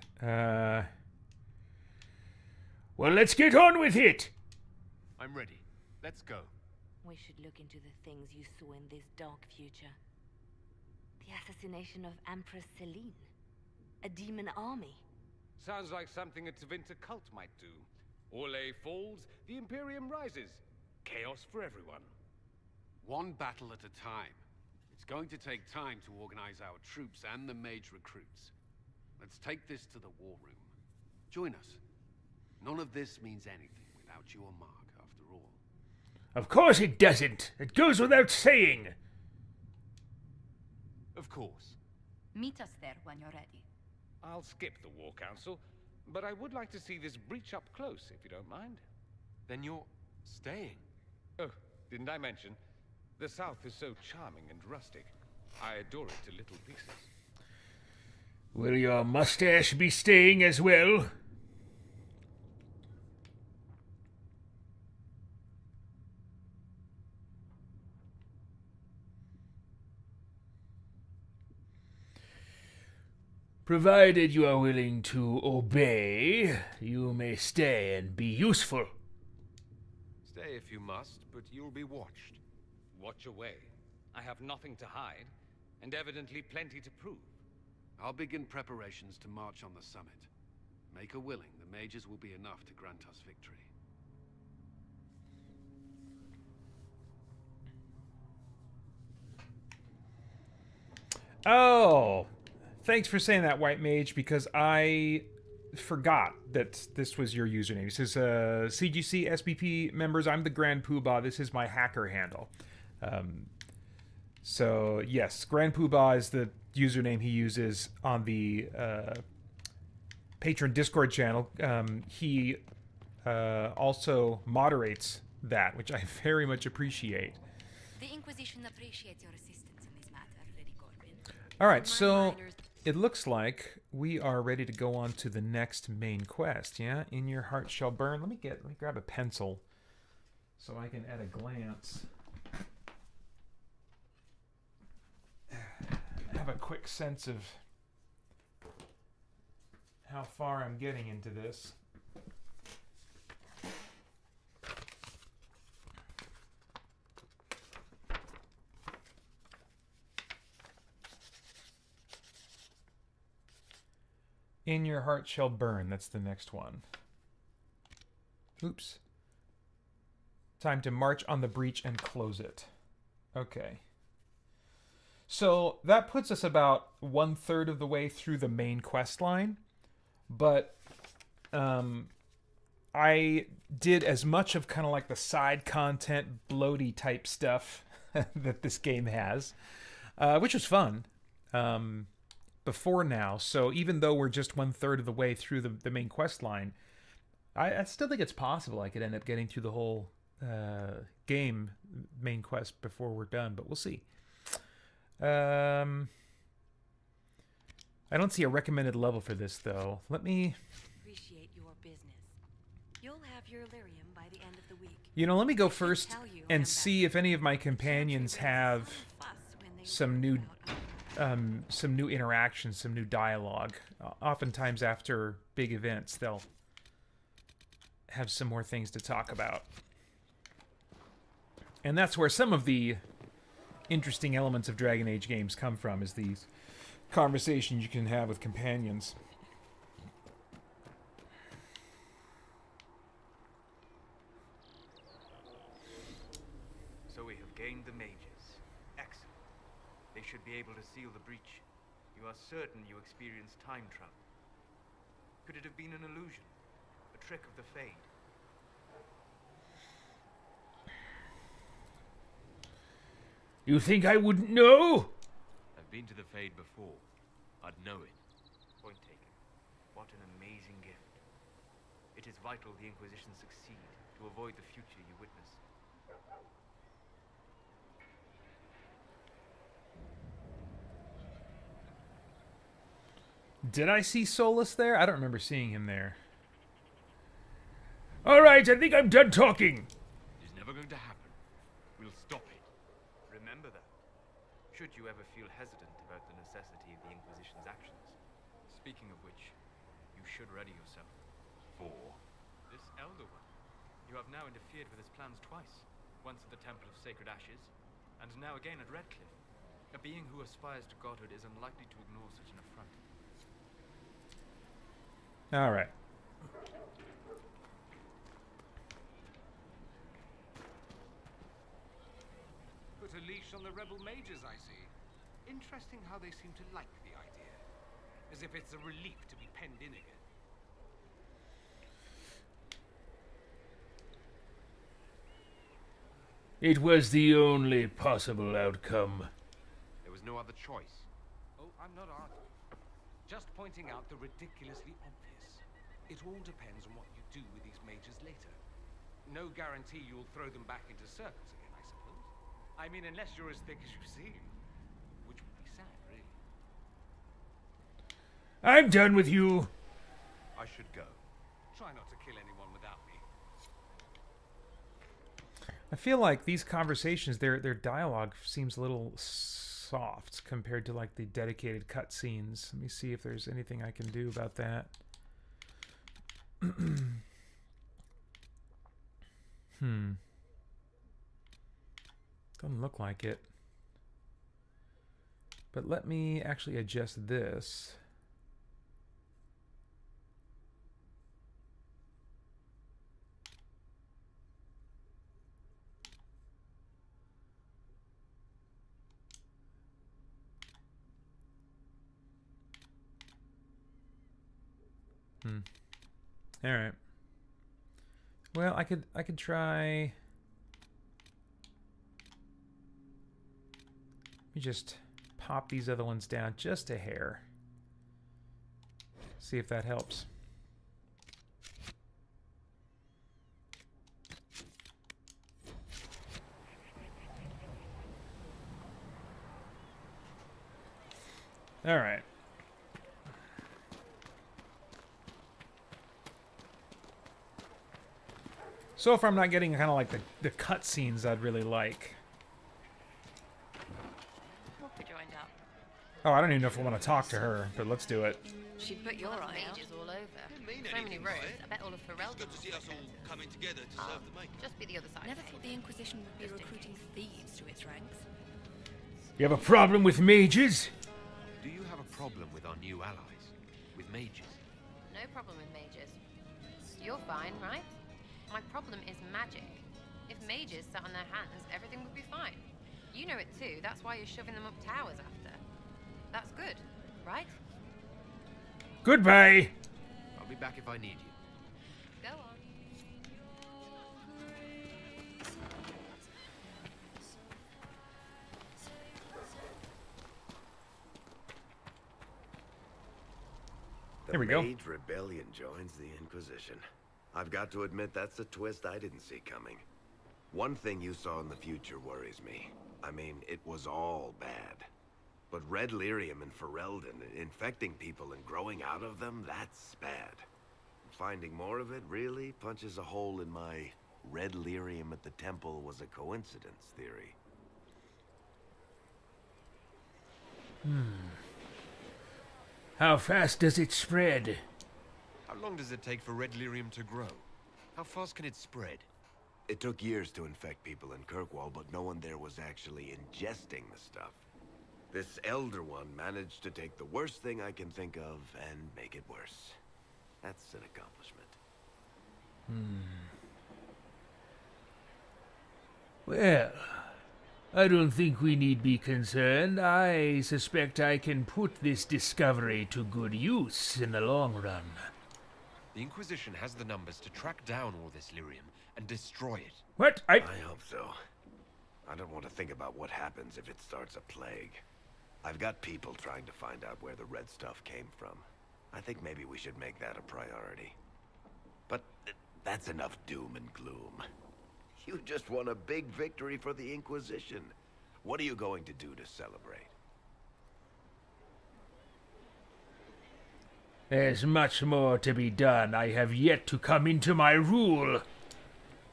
[SPEAKER 17] Well, let's get on with it.
[SPEAKER 5] I'm ready. Let's go.
[SPEAKER 4] We should look into the things you saw in this dark future. The assassination of Empress Celine. A demon army.
[SPEAKER 9] Sounds like something a Tevinter cult might do. Orlais falls, the Imperium rises. Chaos for everyone.
[SPEAKER 5] One battle at a time. It's going to take time to organize our troops and the mage recruits. Let's take this to the war room. Join us. None of this means anything without your mark, after all.
[SPEAKER 17] Of course it doesn't. It goes without saying.
[SPEAKER 5] Of course.
[SPEAKER 3] Meet us there when you're ready.
[SPEAKER 9] I'll skip the War Council, but I would like to see this breach up close, if you don't mind.
[SPEAKER 5] Then you're staying.
[SPEAKER 9] Oh, didn't I mention? The South is so charming and rustic. I adore it to little pieces.
[SPEAKER 17] Will your mustache be staying as well? Provided you are willing to obey, you may stay and be useful.
[SPEAKER 5] Stay if you must, but you'll be watched.
[SPEAKER 9] Watch away. I have nothing to hide, and evidently plenty to prove.
[SPEAKER 5] I'll begin preparations to march on the summit. Make her willing, the mages will be enough to grant us victory.
[SPEAKER 1] Oh, thanks for saying that, White Mage, because I forgot that this was your username. It says, CGC SBP members, I'm the Grand Poobah. This is my hacker handle. So, yes, Grand Poobah is the username he uses on the Patreon Discord channel. He also moderates that, which I very much appreciate.
[SPEAKER 3] The Inquisition appreciates your assistance in this matter, Lady Corbin.
[SPEAKER 1] All right, so it looks like we are ready to go on to the next main quest. Yeah, In Your Heart Shall Burn. Let me grab a pencil so I can at a glance have a quick sense of how far I'm getting into this. In Your Heart Shall Burn. That's the next one. Oops. Time to march on the breach and close it. Okay. So that puts us about 1/3 of the way through the main quest line. But I did as much of kind of like the side content, bloaty type stuff that this game has, which was fun. Before now, so even though we're just 1/3 of the way through the main quest line, I still think it's possible I could end up getting through the whole game main quest before we're done, but we'll see. I don't see a recommended level for this though. Let me
[SPEAKER 18] Appreciate your business. You'll have your lyrium by the end of the week.
[SPEAKER 1] let me go first and see if any of my companions have some new interactions, some new dialogue. Oftentimes after big events, they'll have some more things to talk about. And that's where some of the interesting elements of Dragon Age games come from, is these conversations you can have with companions.
[SPEAKER 19] So we have gained the mages. Excellent. They should be able to seal the breach. You are certain you experienced time travel. Could it have been an illusion? A trick of the Fade?
[SPEAKER 17] You think I wouldn't know?
[SPEAKER 20] I've been to the Fade before. I'd know it.
[SPEAKER 19] Point taken. What an amazing gift. It is vital the Inquisition succeed to avoid the future you witness.
[SPEAKER 1] Did I see Solus there? I don't remember seeing him there.
[SPEAKER 17] All right, I think I'm done talking.
[SPEAKER 20] It's never going to happen. We'll stop it.
[SPEAKER 19] Remember that. Should you ever feel hesitant about the necessity of the Inquisition's actions. Speaking of which, you should ready yourself.
[SPEAKER 20] For?
[SPEAKER 19] This Elder One. You have now interfered with his plans twice. Once at the Temple of Sacred Ashes, and now again at Redcliffe. A being who aspires to godhood is unlikely to ignore such an affront.
[SPEAKER 1] All right.
[SPEAKER 5] Put a leash on the rebel mages, I see. Interesting how they seem to like the idea. As if it's a relief to be penned in again.
[SPEAKER 17] It was the only possible outcome.
[SPEAKER 5] There was no other choice. Oh, I'm not arguing. Just pointing out the ridiculously obvious. It all depends on what you do with these mages later. No guarantee you'll throw them back into circles again, I suppose. I mean, unless you're as thick as you seem. Which would be sad, really.
[SPEAKER 17] I'm done with you.
[SPEAKER 5] I should go. Try not to kill anyone without me.
[SPEAKER 1] I feel like these conversations, their dialogue seems a little soft compared to like the dedicated cutscenes. Let me see if there's anything I can do about that. Doesn't look like it. But let me actually adjust this. All right. Well, I could try. Let me just pop these other ones down just a hair. See if that helps. All right. So far, I'm not getting kind of like the cut scenes I'd really like.
[SPEAKER 21] Whoopi joined up.
[SPEAKER 1] Oh, I don't even know if I want to talk to her, but let's do it.
[SPEAKER 21] She'd put your mages all over. So many roads. I bet all of Ferelden.
[SPEAKER 22] Good to see us all coming together to serve the mate.
[SPEAKER 21] Just be the other side.
[SPEAKER 23] Never thought the Inquisition would be recruiting thieves to its ranks.
[SPEAKER 17] You have a problem with mages?
[SPEAKER 5] Do you have a problem with our new allies? With mages?
[SPEAKER 21] No problem with mages. You're fine, right? My problem is magic. If mages sat on their hands, everything would be fine. You know it too. That's why you're shoving them up towers after. That's good, right?
[SPEAKER 17] Goodbye.
[SPEAKER 5] I'll be back if I need you.
[SPEAKER 21] Go on.
[SPEAKER 1] Here we go.
[SPEAKER 13] The Mage Rebellion joins the Inquisition. I've got to admit that's a twist I didn't see coming. One thing you saw in the future worries me. I mean, it was all bad. But red lyrium in Ferelden, infecting people and growing out of them, that's bad. Finding more of it really punches a hole in my red lyrium at the temple was a coincidence theory.
[SPEAKER 17] How fast does it spread?
[SPEAKER 5] How long does it take for red lyrium to grow? How fast can it spread?
[SPEAKER 13] It took years to infect people in Kirkwall, but no one there was actually ingesting the stuff. This Elder One managed to take the worst thing I can think of and make it worse. That's an accomplishment.
[SPEAKER 17] Well, I don't think we need be concerned. I suspect I can put this discovery to good use in the long run.
[SPEAKER 5] The Inquisition has the numbers to track down all this lyrium and destroy it.
[SPEAKER 17] What?
[SPEAKER 13] I hope so. I don't want to think about what happens if it starts a plague. I've got people trying to find out where the red stuff came from. I think maybe we should make that a priority. But that's enough doom and gloom. You just won a big victory for the Inquisition. What are you going to do to celebrate?
[SPEAKER 17] There's much more to be done. I have yet to come into my rule.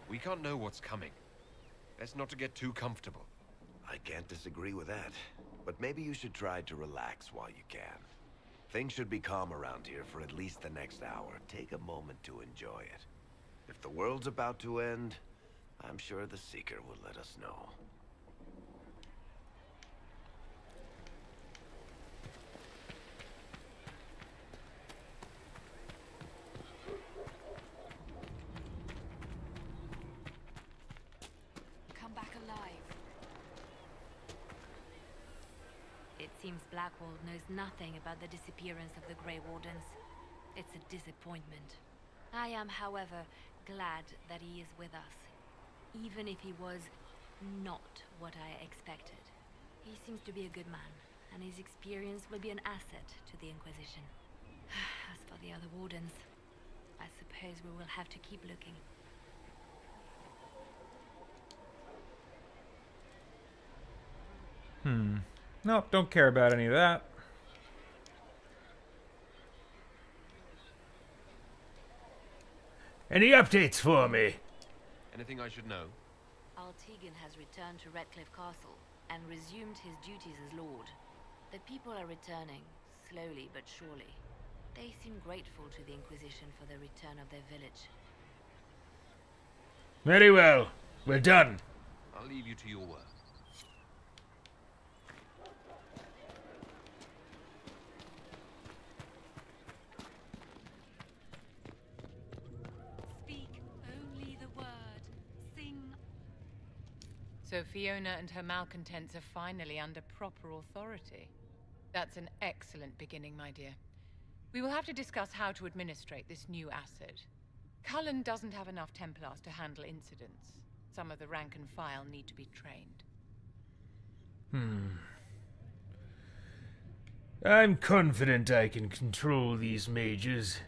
[SPEAKER 5] We can't know what's coming. Best not to get too comfortable.
[SPEAKER 13] I can't disagree with that. But maybe you should try to relax while you can. Things should be calm around here for at least the next hour. Take a moment to enjoy it. If the world's about to end, I'm sure the Seeker will let us know.
[SPEAKER 18] Come back alive.
[SPEAKER 4] It seems Blackwall knows nothing about the disappearance of the Grey Wardens. It's a disappointment. I am, however, glad that he is with us, even if he was not what I expected. He seems to be a good man, and his experience will be an asset to the Inquisition. As for the other Wardens, I suppose we will have to keep looking.
[SPEAKER 1] Nope, don't care about any of that.
[SPEAKER 17] Any updates for me?
[SPEAKER 5] Anything I should know?
[SPEAKER 4] Altegan has returned to Redcliffe Castle and resumed his duties as Lord. The people are returning, slowly but surely. They seem grateful to the Inquisition for the return of their village.
[SPEAKER 17] Very well. We're done.
[SPEAKER 5] I'll leave you to your work.
[SPEAKER 18] Speak only the word. Sing.
[SPEAKER 6] So Fiona and her malcontents are finally under proper authority. That's an excellent beginning, my dear. We will have to discuss how to administrate this new acid. Cullen doesn't have enough Templars to handle incidents. Some of the rank and file need to be trained.
[SPEAKER 17] I'm confident I can control these mages.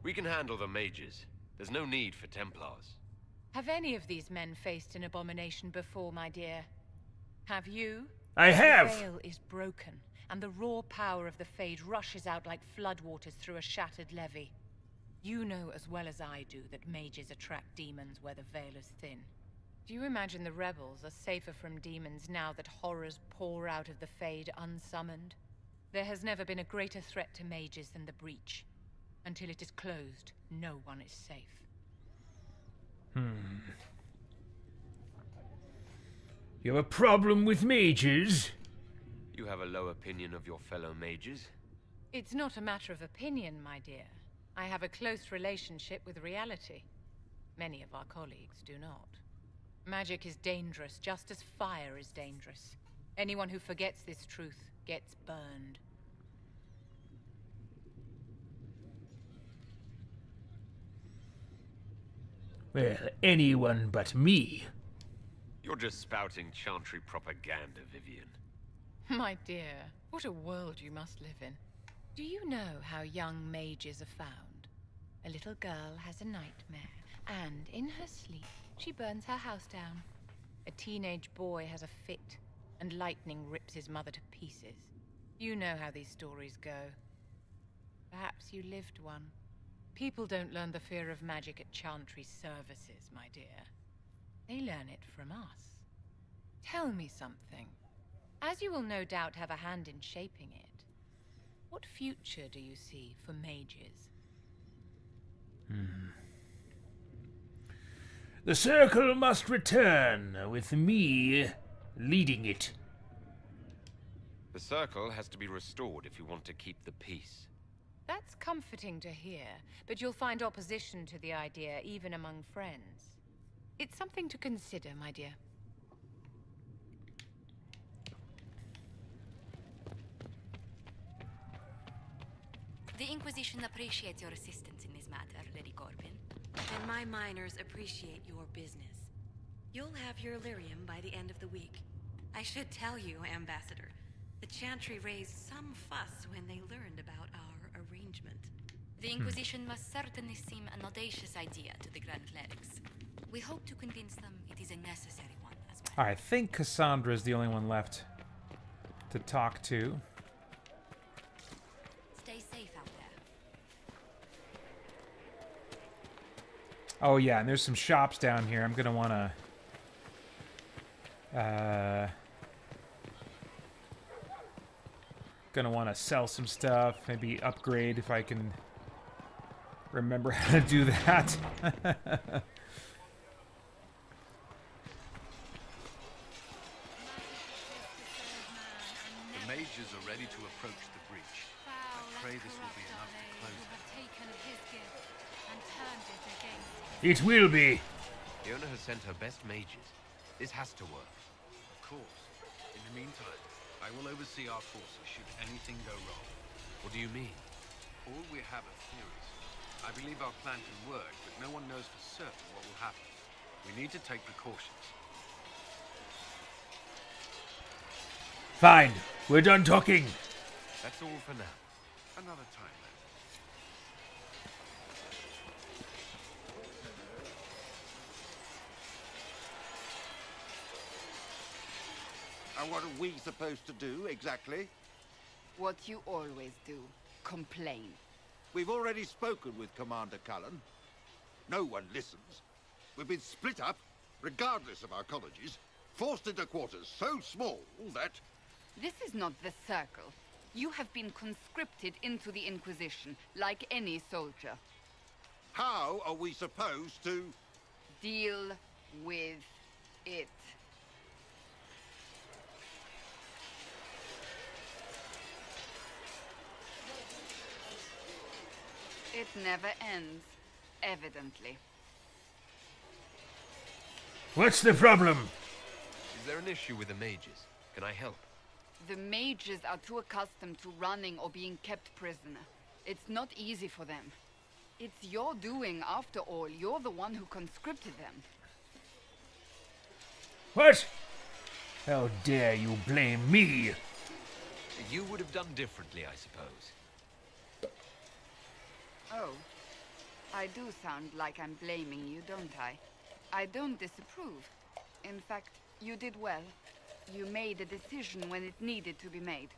[SPEAKER 20] We can handle the mages. There's no need for Templars.
[SPEAKER 6] Have any of these men faced an abomination before, my dear? Have you?
[SPEAKER 17] I have!
[SPEAKER 6] The veil is broken, and the raw power of the Fade rushes out like floodwaters through a shattered levee. You know as well as I do that mages attract demons where the veil is thin. Do you imagine the rebels are safer from demons now that horrors pour out of the Fade unsummoned? There has never been a greater threat to mages than the Breach. Until it is closed, no one is safe.
[SPEAKER 17] You have a problem with mages?
[SPEAKER 20] You have a low opinion of your fellow mages?
[SPEAKER 6] It's not a matter of opinion, my dear. I have a close relationship with reality. Many of our colleagues do not. Magic is dangerous, just as fire is dangerous. Anyone who forgets this truth gets burned.
[SPEAKER 17] Well, anyone but me.
[SPEAKER 20] You're just spouting Chantry propaganda, Vivian.
[SPEAKER 6] My dear, what a world you must live in. Do you know how young mages are found? A little girl has a nightmare, and in her sleep, she burns her house down. A teenage boy has a fit, and lightning rips his mother to pieces. You know how these stories go. Perhaps you lived one. People don't learn the fear of magic at Chantry services, my dear. They learn it from us. Tell me something. As you will no doubt have a hand in shaping it, what future do you see for mages?
[SPEAKER 17] The circle must return, with me leading it.
[SPEAKER 20] The circle has to be restored if you want to keep the peace.
[SPEAKER 6] That's comforting to hear, but you'll find opposition to the idea even among friends. It's something to consider, my dear.
[SPEAKER 8] The Inquisition appreciates your assistance in this matter, Lady Corbin. And my miners appreciate your business. You'll have your Illyrium by the end of the week. I should tell you, Ambassador, the Chantry raised some fuss when they learned about our arrangement. The Inquisition must certainly seem an audacious idea to the Grand Clerics. We hope to convince them it is a necessary one as well.
[SPEAKER 1] I think Cassandra's the only one left to talk to.
[SPEAKER 8] Stay safe out there.
[SPEAKER 1] Oh yeah, and there's some shops down here. I'm gonna wanna sell some stuff, maybe upgrade if I can remember how to do that.
[SPEAKER 5] The mages are ready to approach the breach. I pray this will be enough to close it.
[SPEAKER 17] It will be.
[SPEAKER 20] Fiona has sent her best mages. This has to work.
[SPEAKER 5] Of course. In the meantime, I will oversee our forces should anything go wrong.
[SPEAKER 20] What do you mean?
[SPEAKER 5] All we have are theories. I believe our plan can work, but no one knows for certain what will happen. We need to take precautions.
[SPEAKER 17] Fine. We're done talking.
[SPEAKER 20] That's all for now.
[SPEAKER 5] Another time, then.
[SPEAKER 11] And what are we supposed to do, exactly?
[SPEAKER 6] What you always do. Complain.
[SPEAKER 11] We've already spoken with Commander Cullen. No one listens. We've been split up, regardless of our colleges, forced into quarters so small that...
[SPEAKER 6] This is not the Circle. You have been conscripted into the Inquisition, like any soldier.
[SPEAKER 11] How are we supposed to...
[SPEAKER 6] Deal with it. It never ends, evidently.
[SPEAKER 17] What's the problem?
[SPEAKER 20] Is there an issue with the mages? Can I help?
[SPEAKER 6] The mages are too accustomed to running or being kept prisoner. It's not easy for them. It's your doing, after all. You're the one who conscripted them.
[SPEAKER 17] What? How dare you blame me?
[SPEAKER 5] You would have done differently, I suppose.
[SPEAKER 6] Oh. I do sound like I'm blaming you, don't I? I don't disapprove. In fact, you did well. You made a decision when it needed to be made.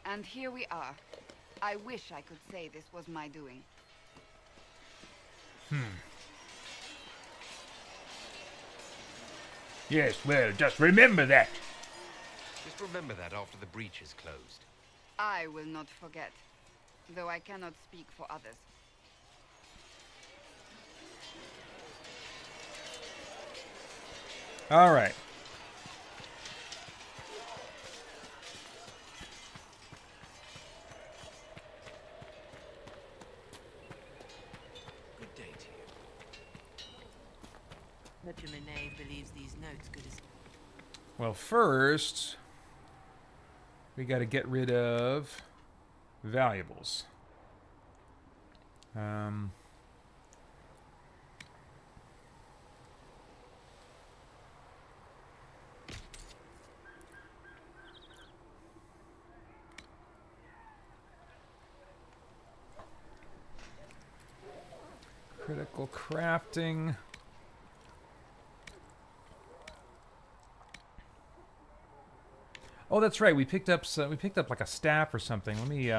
[SPEAKER 6] And here we are. I wish I could say this was my doing.
[SPEAKER 17] Yes, well, just remember that.
[SPEAKER 5] Just remember that after the breach is closed.
[SPEAKER 6] I will not forget, though I cannot speak for others.
[SPEAKER 1] All right.
[SPEAKER 5] Good day to you.
[SPEAKER 10] Notre Monet believes these notes good as...
[SPEAKER 1] Well, first, we got to get rid of valuables. Critical crafting. Oh, that's right. We picked up like a staff or something. Let me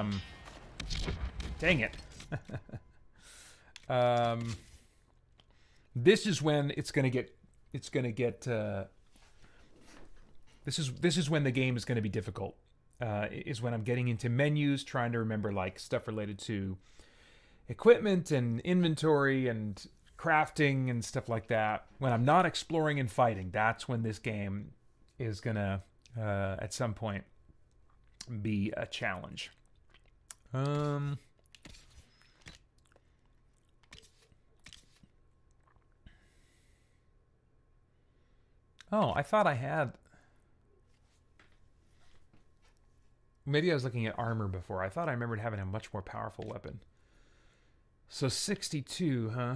[SPEAKER 1] dang it. This is when it's going to get this is when the game is going to be difficult. Is when I'm getting into menus, trying to remember like stuff related to equipment and inventory and crafting and stuff like that. When I'm not exploring and fighting, that's when this game is gonna at some point be a challenge. Oh, I thought I had... Maybe I was looking at armor before. I thought I remembered having a much more powerful weapon. So 62, huh?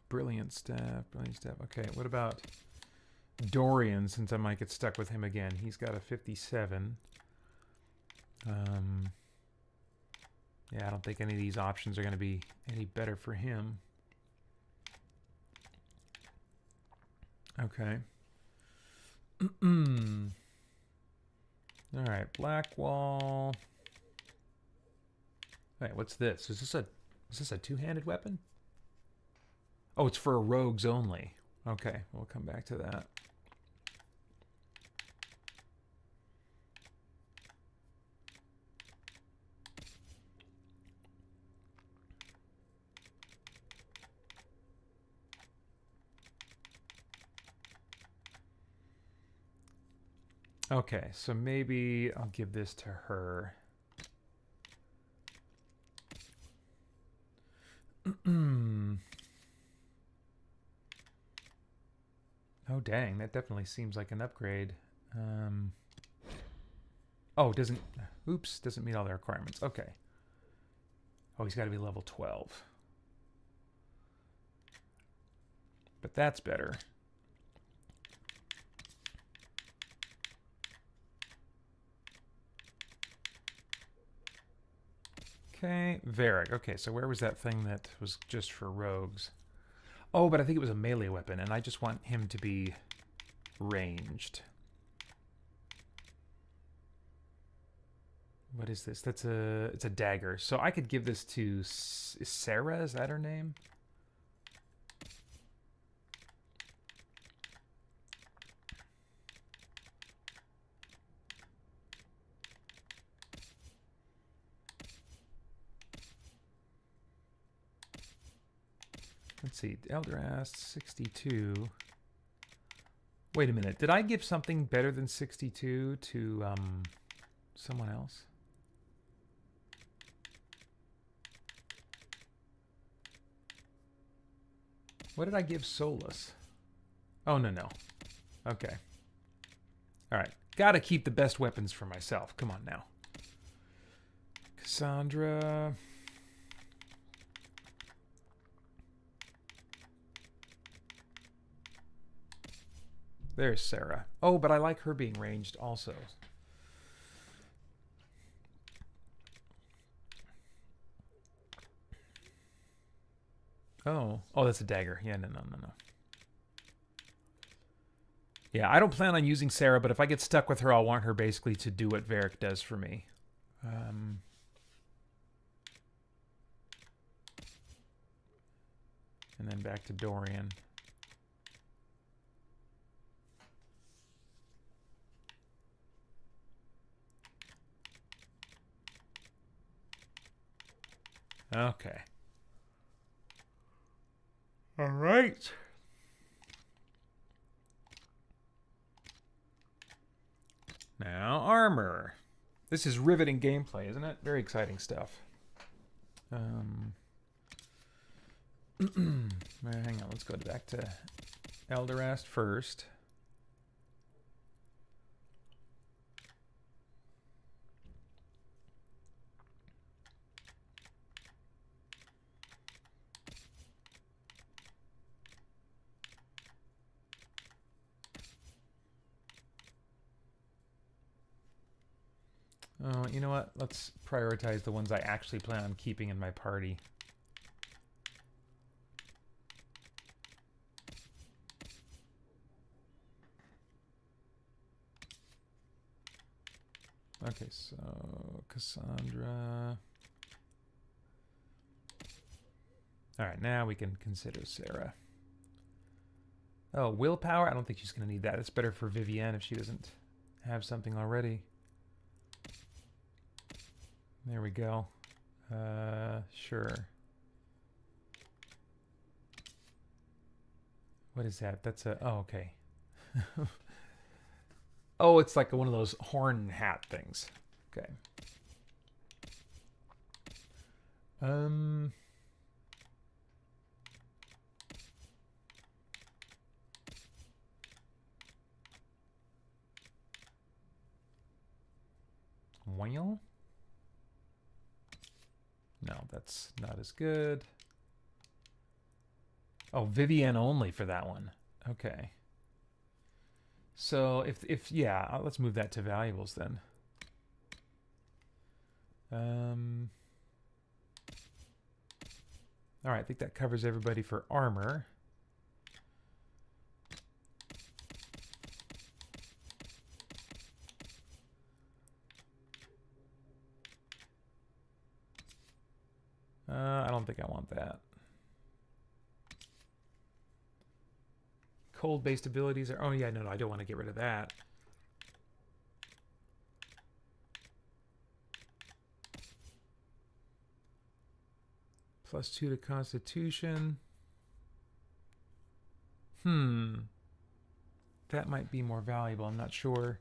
[SPEAKER 1] Brilliant staff, brilliant staff. Okay, what about Dorian, since I might get stuck with him again? He's got a 57. Yeah, I don't think any of these options are going to be any better for him. Okay. All right, Blackwall. Wait, what's this? Is this a two-handed weapon? Oh, it's for rogues only. Okay, we'll come back to that. Okay, so maybe I'll give this to her. Oh, dang, that definitely seems like an upgrade. Oh, doesn't meet all the requirements. Okay. Oh, he's got to be level 12. But that's better. Okay, Varric. Okay, so where was that thing that was just for rogues? Oh, but I think it was a melee weapon, and I just want him to be ranged. What is this? It's a dagger. So I could give this to Sarah. Is that her name? Let's see, Eldrast, 62. Wait a minute, did I give something better than 62 to someone else? What did I give Solus? Oh, no. Okay. All right. Gotta keep the best weapons for myself. Come on now. Cassandra. There's Sarah. Oh, but I like her being ranged also. Oh. Oh, that's a dagger. Yeah, no. Yeah, I don't plan on using Sarah, but if I get stuck with her, I'll want her basically to do what Varric does for me. And then back to Dorian. Okay. All right. Now, armor. This is riveting gameplay, isn't it? Very exciting stuff. Hang on, let's go back to Eldorast first. Oh, you know what? Let's prioritize the ones I actually plan on keeping in my party. Okay, so Cassandra. All right, now we can consider Sarah. Oh, willpower? I don't think she's going to need that. It's better for Vivienne if she doesn't have something already. There we go. Sure. What is that? That's a... Oh, okay. Oh, it's like one of those horn hat things. Okay. Well... No, that's not as good. Oh, Vivienne only for that one. Okay. So if yeah, let's move that to valuables then. All right, I think that covers everybody for armor. I don't think I want that. Cold-based abilities are... Oh, yeah, no, I don't want to get rid of that. +2 to Constitution. That might be more valuable. I'm not sure.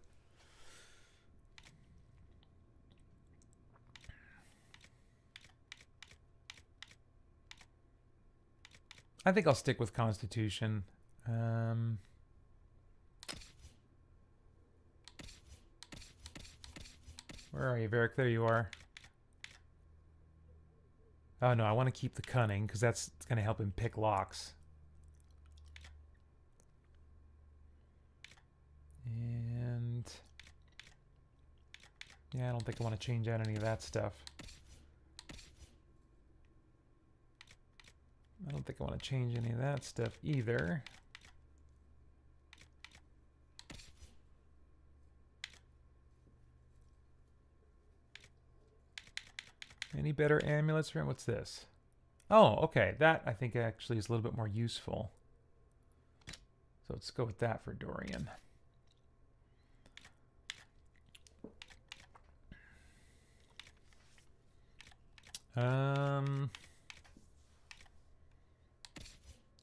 [SPEAKER 1] I think I'll stick with Constitution. Where are you, Varric? There you are. Oh, no, I want to keep the Cunning, because that's going to help him pick locks. And... yeah, I don't think I want to change out any of that stuff. I don't think I want to change any of that stuff either. Any better amulets for him? What's this? Oh, okay. That I think actually is a little bit more useful. So let's go with that for Dorian.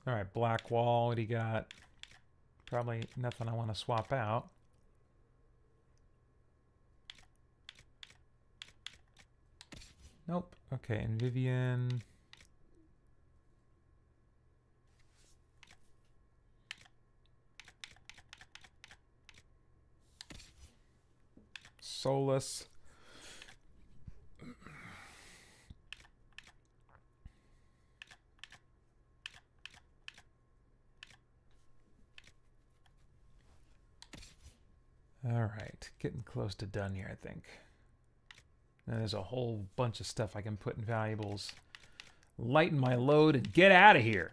[SPEAKER 1] All right, Black Wall, what do you got? Probably nothing I want to swap out. Nope. Okay, and Vivienne. Solus. All right, getting close to done here, I think. And there's a whole bunch of stuff I can put in valuables. Lighten my load and get out of here.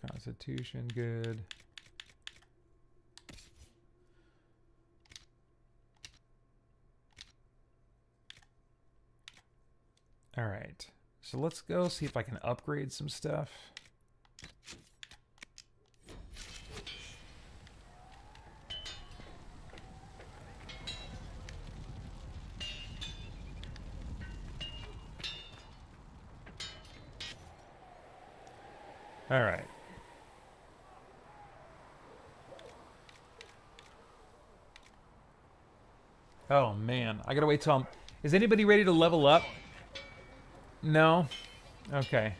[SPEAKER 1] Constitution, good. All right, so let's go see if I can upgrade some stuff. All right. Oh man, I gotta wait till I'm... Is anybody ready to level up? No? Okay.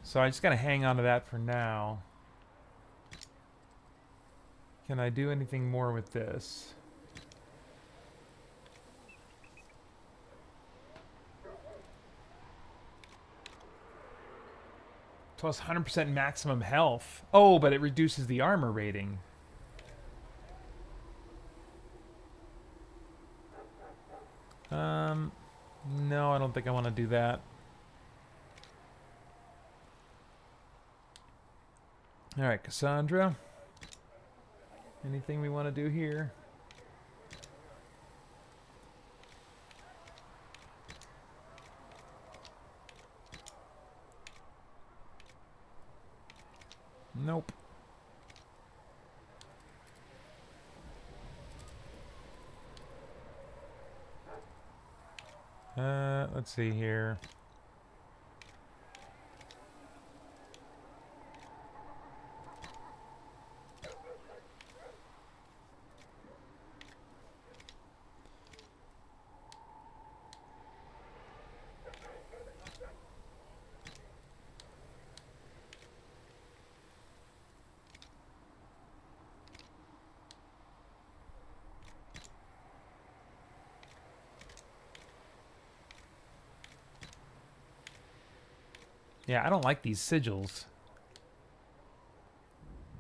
[SPEAKER 1] So I just gotta hang on to that for now. Can I do anything more with this? Plus 100% maximum health. Oh, but it reduces the armor rating. No, I don't think I want to do that. All right, Cassandra. Anything we want to do here? Nope. Let's see here. Yeah, I don't like these sigils.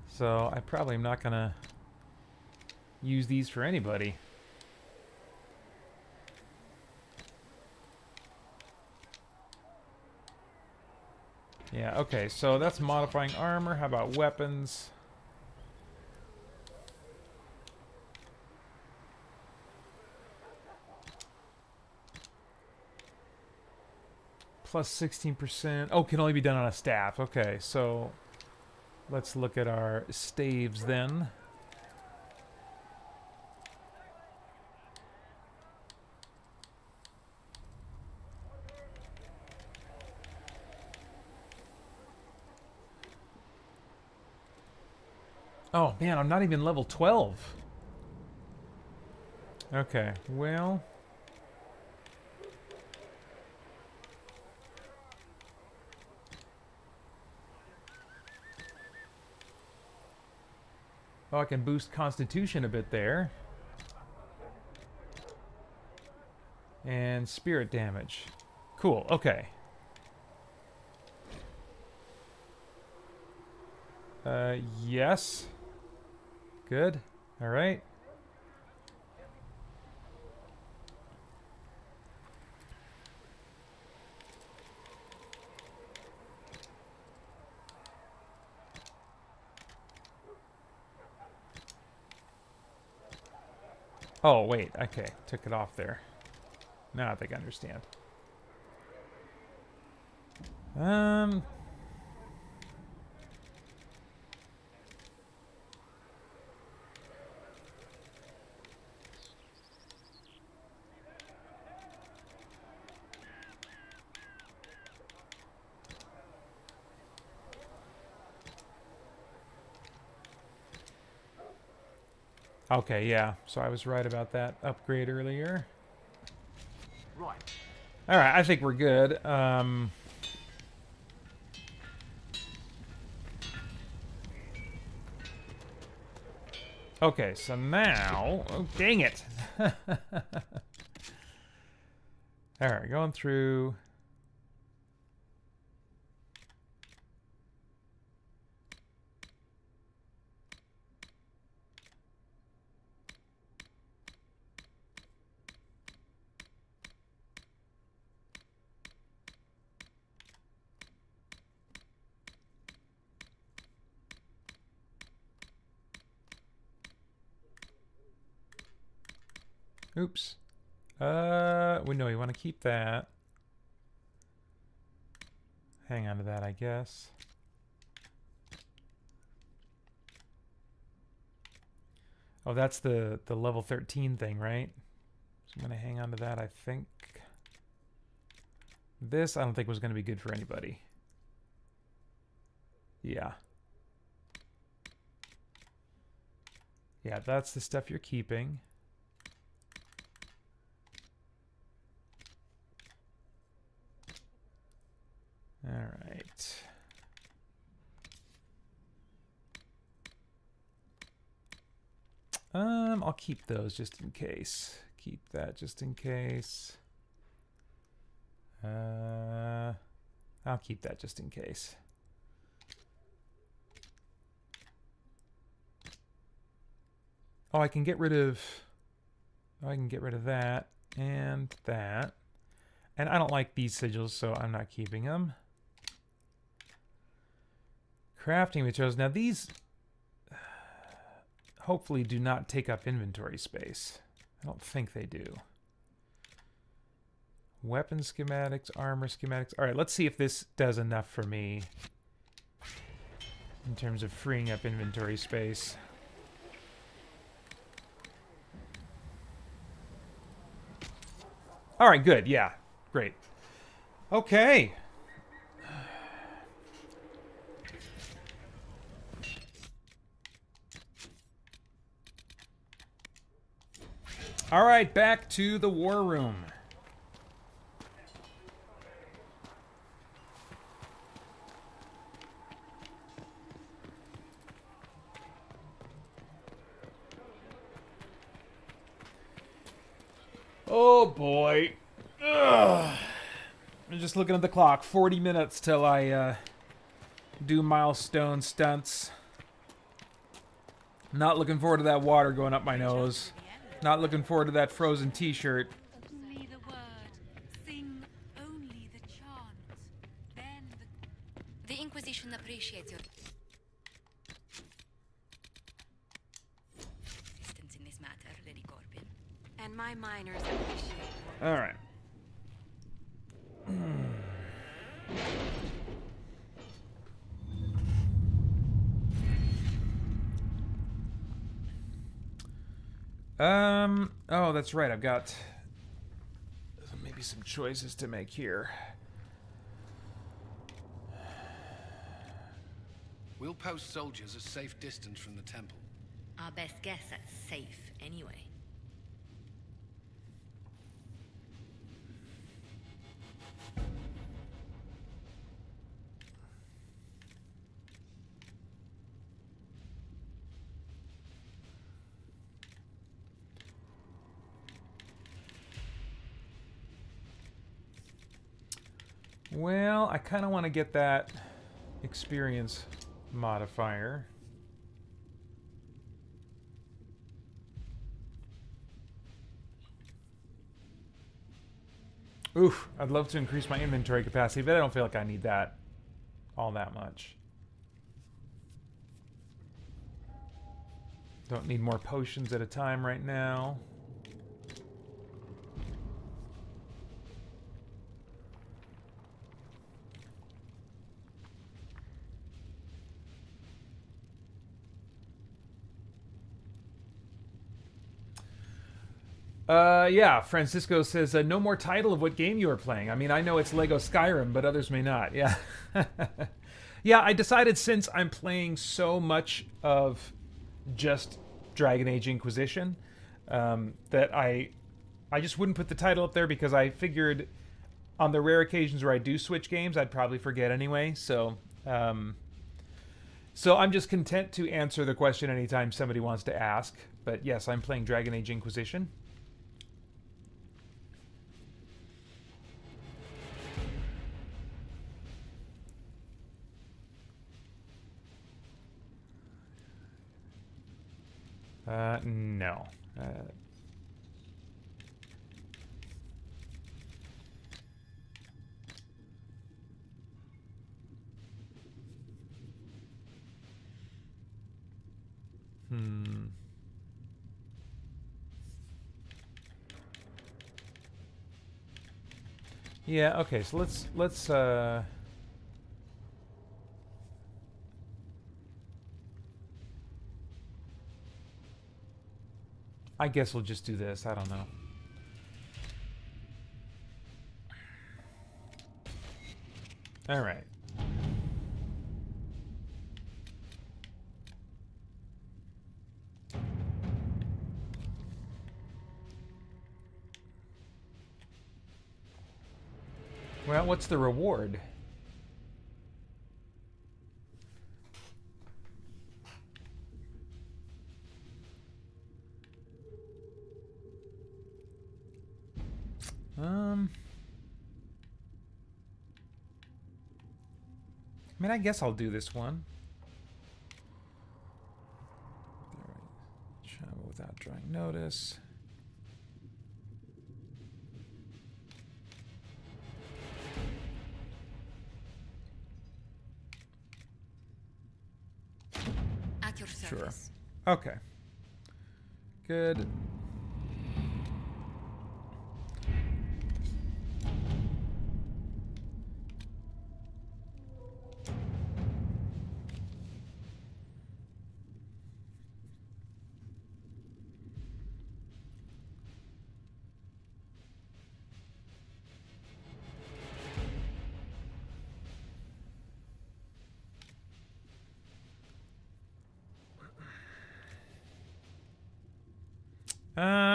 [SPEAKER 1] So I probably am not gonna use these for anybody. Yeah, okay, so that's modifying armor. How about weapons? Plus 16%. Oh, can only be done on a staff. Okay, so let's look at our staves then. Oh man, I'm not even level 12. Okay, well... Oh, I can boost Constitution a bit there. And spirit damage. Cool, okay. Yes. Good. All right. Oh, wait. Okay. Took it off there. Now I think I understand. Okay, yeah. So I was right about that upgrade earlier.
[SPEAKER 12] Right.
[SPEAKER 1] All right, I think we're good. Okay, so now... Oh, dang it! Alright, going through... Oops. Well, no, you want to keep that. Hang on to that, I guess. Oh, that's the level 13 thing, right? So I'm going to hang on to that, I think. This, I don't think was going to be good for anybody. Yeah. Yeah, that's the stuff you're keeping. All right. I'll keep those just in case. Keep that just in case. I'll keep that just in case. Oh, I can get rid of... Oh, I can get rid of that and that. And I don't like these sigils, so I'm not keeping them. Crafting materials. Now these hopefully do not take up inventory space. I don't think they do. Weapon schematics, armor schematics. All right, let's see if this does enough for me in terms of freeing up inventory space. All right, good. Yeah, great. Okay. All right, back to the war room. Oh boy. Ugh. I'm just looking at the clock. 40 minutes till I do Milestone stunts. Not looking forward to that water going up my nose. Not looking forward to that frozen t-shirt.
[SPEAKER 3] Only the word. Sing only the chant. Then
[SPEAKER 8] The Inquisition appreciates your assistance in this matter, Lady Corbin. And my miners appreciate your...
[SPEAKER 1] All right. Oh, that's right. I've got maybe some choices to make here.
[SPEAKER 5] We'll post soldiers a safe distance from the temple.
[SPEAKER 4] Our best guess at safe, anyway.
[SPEAKER 1] Well, I kind of want to get that experience modifier. Oof, I'd love to increase my inventory capacity, but I don't feel like I need that all that much. Don't need more potions at a time right now. Yeah, Francisco says, no more title of what game you are playing. I mean, I know it's Lego Skyrim, but others may not. Yeah. Yeah, I decided since I'm playing so much of just Dragon Age Inquisition, that I just wouldn't put the title up there because I figured on the rare occasions where I do switch games, I'd probably forget anyway. So, So I'm just content to answer the question anytime somebody wants to ask. But yes, I'm playing Dragon Age Inquisition. No. Yeah, okay, so let's I guess we'll just do this. I don't know. All right. Well, what's the reward? I mean, I guess I'll do this one. Travel without drawing notice.
[SPEAKER 8] At your service.
[SPEAKER 1] Sure. Okay. Good.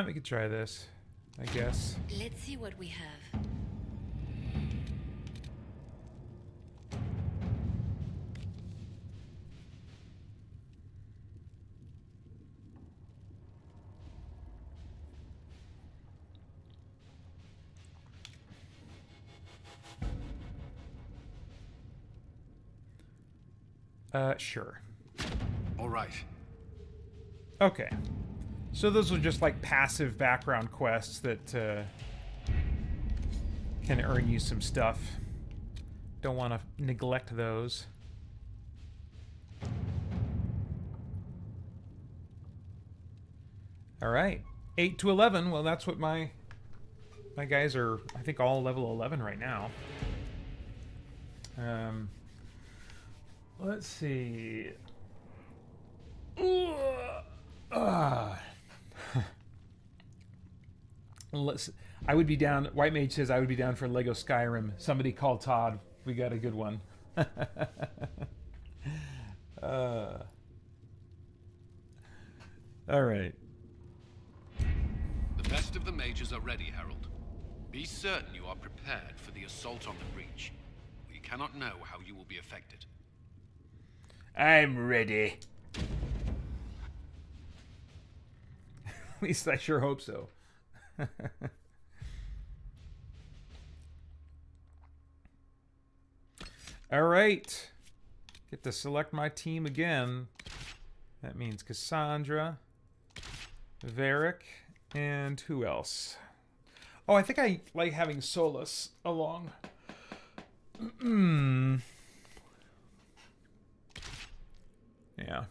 [SPEAKER 1] We could try this, I guess.
[SPEAKER 8] Let's see what we have.
[SPEAKER 1] Sure.
[SPEAKER 5] All right.
[SPEAKER 1] Okay. So those are just like passive background quests that can earn you some stuff. Don't want to neglect those. All right. 8 to 11. Well, that's what my guys are, I think, all level 11 right now. Let's see. I would be down. White Mage says I would be down for Lego Skyrim. Somebody call Todd. We got a good one. All right.
[SPEAKER 5] The best of the mages are ready, Herald. Be certain you are prepared for the assault on the breach. We cannot know how you will be affected.
[SPEAKER 17] I'm ready.
[SPEAKER 1] At least I sure hope so. All right. Get to select my team again. That means Cassandra, Varric, and who else? Oh, I think I like having Solus along. Yeah.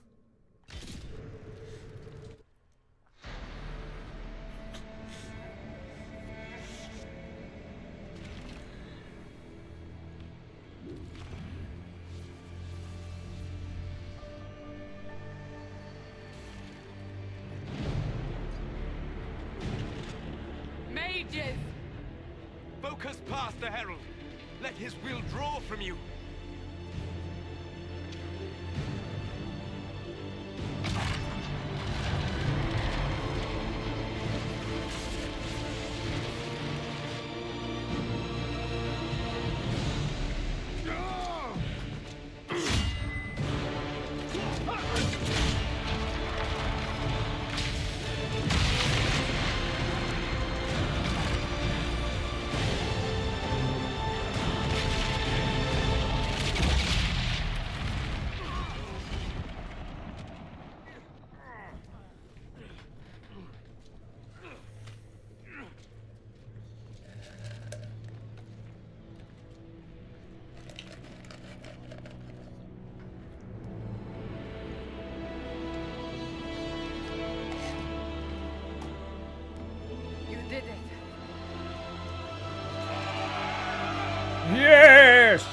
[SPEAKER 16] Mages!
[SPEAKER 12] Focus past the Herald. Let his will draw from you.
[SPEAKER 17] Yes!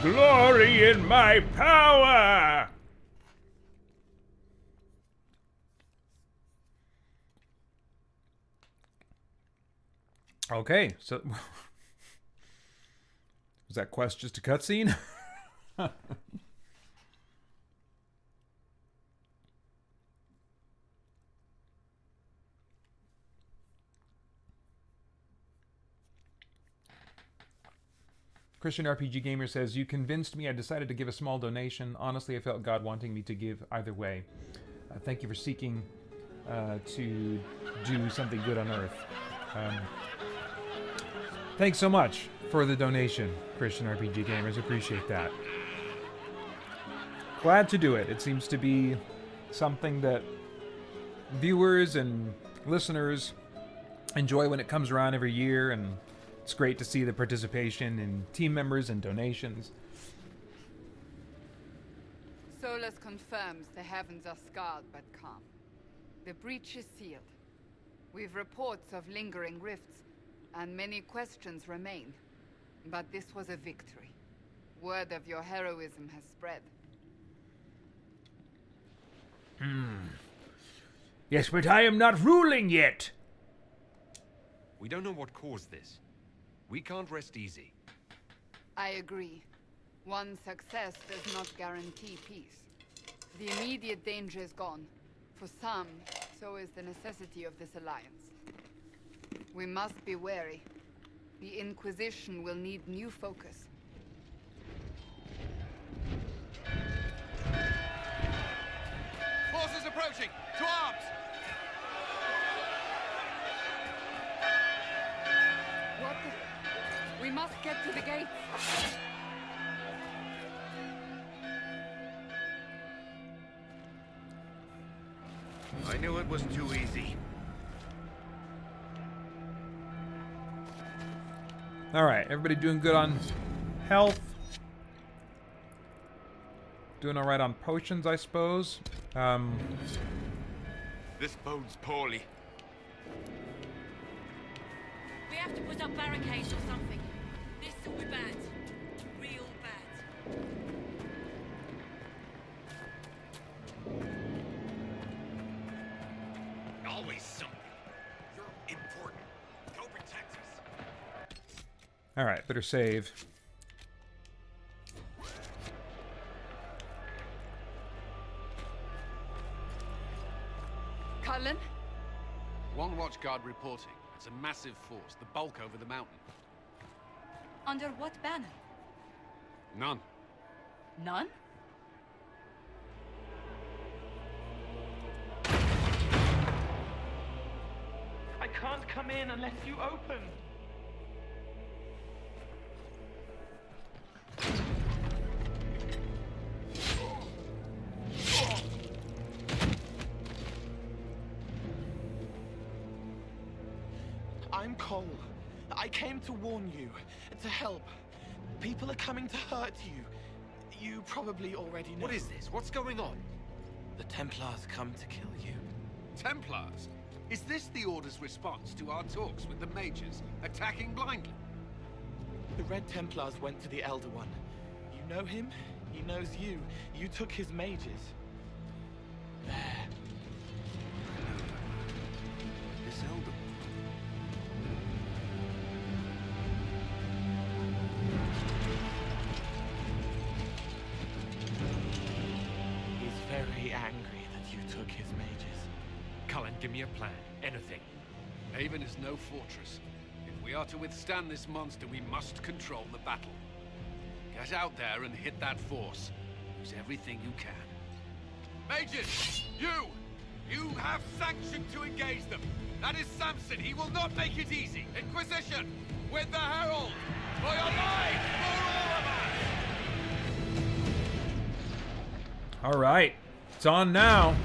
[SPEAKER 17] Glory in my power!
[SPEAKER 1] Okay, so was that quest just a cutscene? Christian RPG Gamer says, "You convinced me. I decided to give a small donation. Honestly, I felt God wanting me to give either way. Thank you for seeking to do something good on Earth." Thanks so much for the donation, Christian RPG Gamers. Appreciate that. Glad to do it. It seems to be something that viewers and listeners enjoy when it comes around every year, and it's great to see the participation in team members and donations.
[SPEAKER 6] Solus confirms the heavens are scarred but calm. The breach is sealed. We've reports of lingering rifts, and many questions remain. But this was a victory. Word of your heroism has spread.
[SPEAKER 17] Yes, but I am not ruling yet.
[SPEAKER 5] We don't know what caused this. We can't rest easy.
[SPEAKER 6] I agree. One success does not guarantee peace. The immediate danger is gone. For some, so is the necessity of this alliance. We must be wary. The Inquisition will need new focus.
[SPEAKER 5] Forces approaching! To arms!
[SPEAKER 6] What the... We must get to the gates.
[SPEAKER 13] I knew it was too easy.
[SPEAKER 1] All right, everybody doing good on health? Doing all right on potions, I suppose.
[SPEAKER 20] This bodes poorly.
[SPEAKER 8] We have to put up barricades or something. This will be bad. Real bad.
[SPEAKER 9] Always something. You're important. Go protect us.
[SPEAKER 1] All right, better save.
[SPEAKER 6] Cullen?
[SPEAKER 5] One watch guard reporting. It's a massive force, the bulk over the mountain.
[SPEAKER 3] Under what banner?
[SPEAKER 5] None.
[SPEAKER 3] None?
[SPEAKER 12] I can't come in unless you open.
[SPEAKER 7] I'm Cole. I came to warn you, to help. People are coming to hurt you. You probably already know.
[SPEAKER 5] What is this? What's going on?
[SPEAKER 7] The Templars come to kill you.
[SPEAKER 5] Templars? Is this the Order's response to our talks with the mages, attacking blindly?
[SPEAKER 7] The Red Templars went to the Elder One. You know him? He knows you. You took his mages. There.
[SPEAKER 5] This Elder
[SPEAKER 7] He's very angry that you took his mages.
[SPEAKER 12] Cullen, give me a plan. Anything.
[SPEAKER 5] Haven is no fortress. If we are to withstand this monster, we must control the battle. Get out there and hit that force. Use everything you can. Mages! You have sanction to engage them. That is Samson. He will not make it easy. Inquisition! With the Herald! For your lives! For all of us!
[SPEAKER 1] All right, it's on now.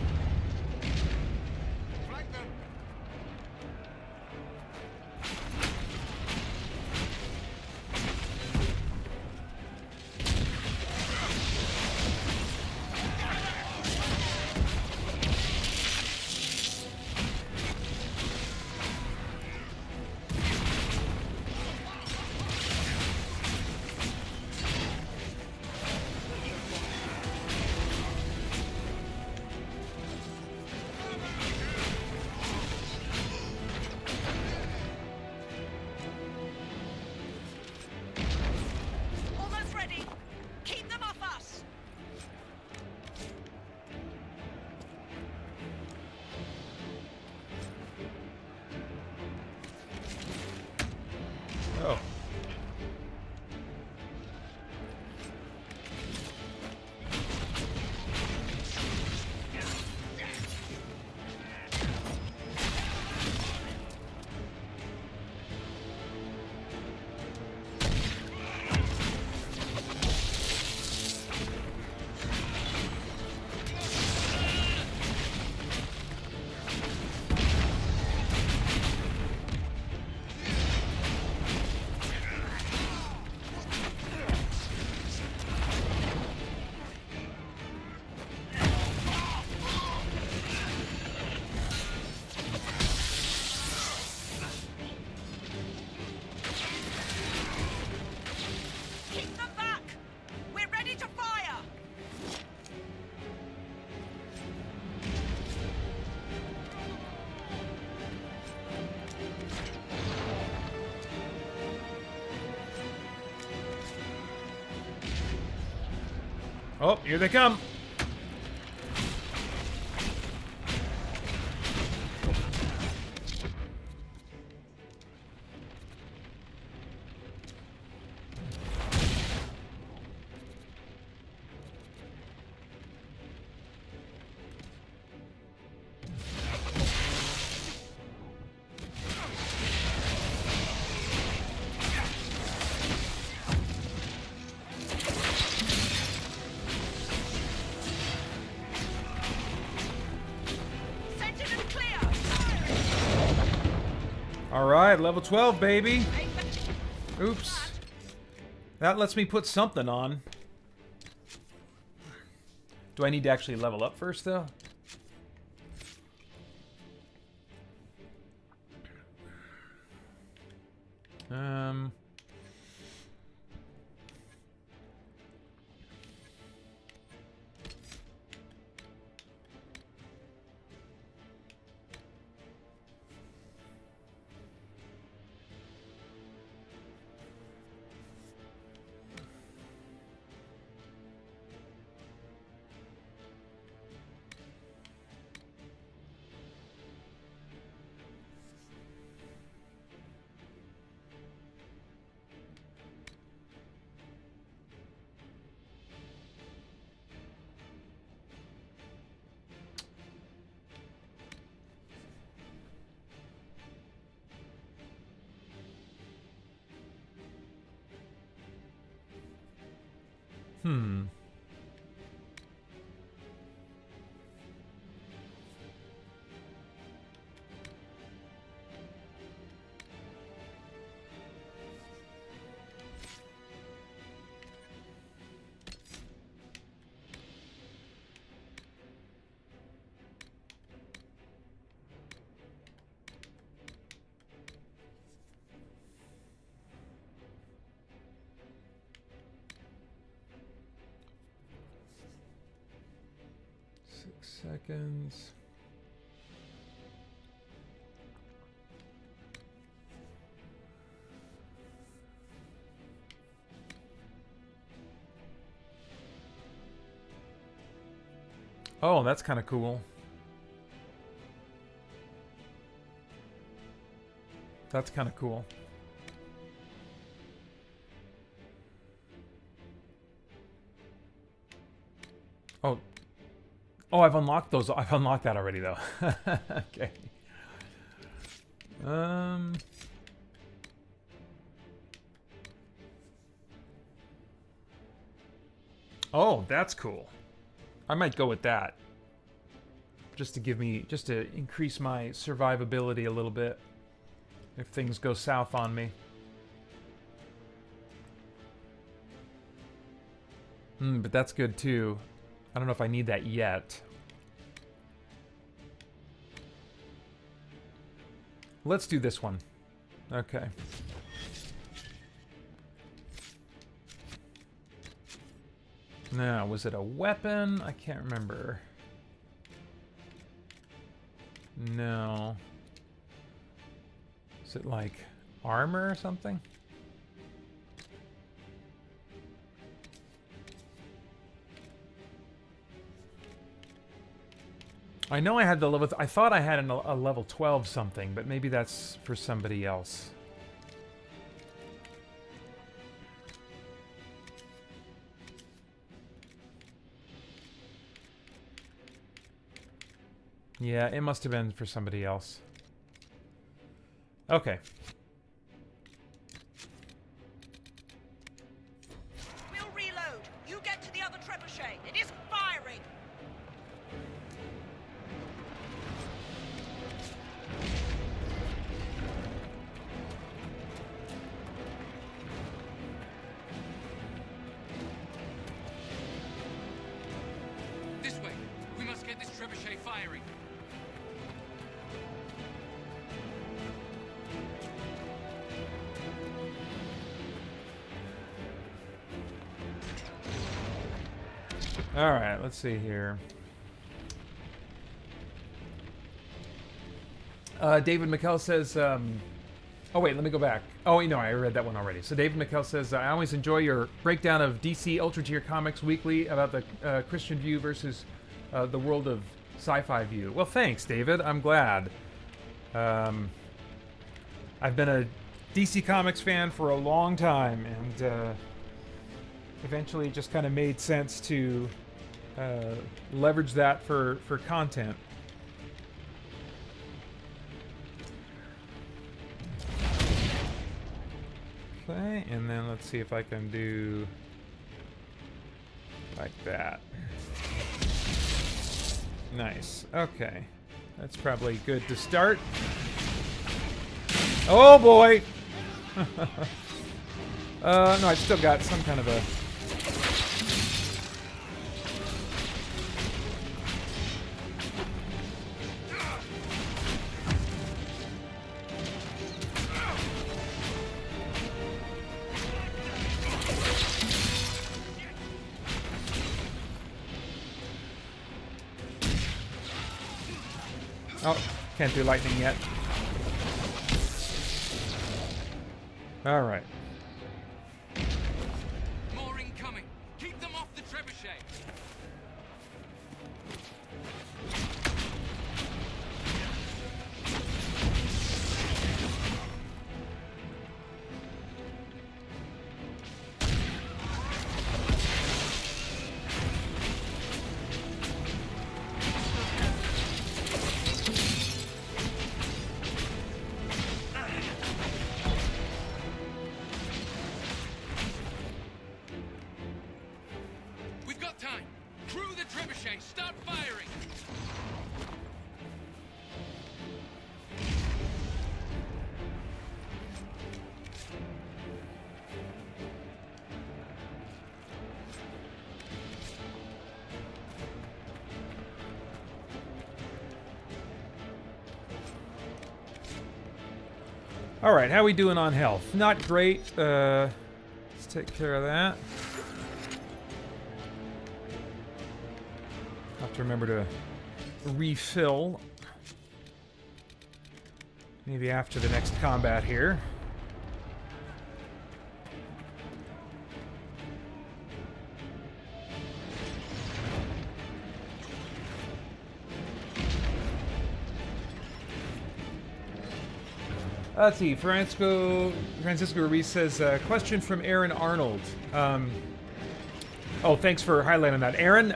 [SPEAKER 1] Oh, here they come. Alright, level 12, baby. Oops. That lets me put something on. Do I need to actually level up first, though? Hmm. Seconds. Oh, that's kind of cool. That's kind of cool. Oh. Oh, I've unlocked those. I've unlocked that already, though. Okay. Oh, that's cool. I might go with that. Just to increase my survivability a little bit. If things go south on me. But that's good, too. I don't know if I need that yet. Let's do this one. Okay. Now, was it a weapon? I can't remember. No. Is it like armor or something? I know I had the level... I thought I had a level 12 something, but maybe that's for somebody else. Yeah, it must have been for somebody else. Okay.
[SPEAKER 2] We'll reload. You get to the other trebuchet. It isn't firing.
[SPEAKER 14] This way. We must get this trebuchet firing.
[SPEAKER 1] All right, let's see here. David McKell says, Oh, wait, let me go back. Oh, no, I read that one already. So David McKell says, I always enjoy your breakdown of DC Ultra Tier comics weekly about the Christian view versus the world of sci-fi view. Well, thanks, David. I'm glad. I've been a DC Comics fan for a long time, and eventually it just kind of made sense to leverage that for content. Okay, and then let's see if I can do like that. Nice. Okay. That's probably good to start. Oh boy! No, I've still got some kind of a... Oh, can't do lightning yet. All right.
[SPEAKER 14] More incoming. Keep them off the trebuchet.
[SPEAKER 1] All right, how we doing on health? Not great. Let's take care of that. Have to remember to refill. Maybe after the next combat here. Let's see. Francisco Ruiz says, question from Aaron Arnold. Oh, thanks for highlighting that. Aaron,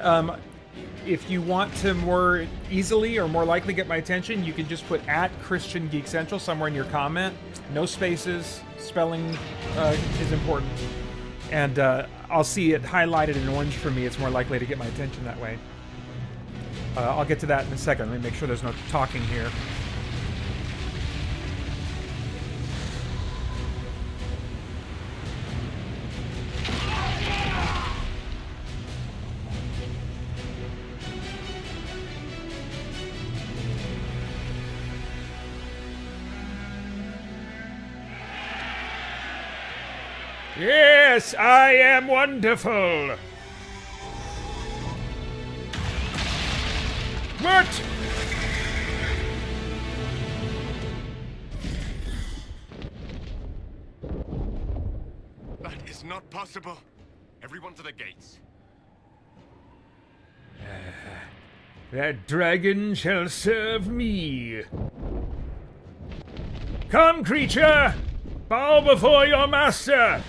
[SPEAKER 1] if you want to more easily or more likely get my attention, you can just put @ChristianGeekCentral somewhere in your comment. No spaces. Spelling is important. And I'll see it highlighted in orange for me. It's more likely to get my attention that way. I'll get to that in a second. Let me make sure there's no talking here.
[SPEAKER 17] Yes, I am wonderful. What?
[SPEAKER 13] That is not possible. Everyone to the gates.
[SPEAKER 17] That dragon shall serve me. Come, creature! Bow before your master!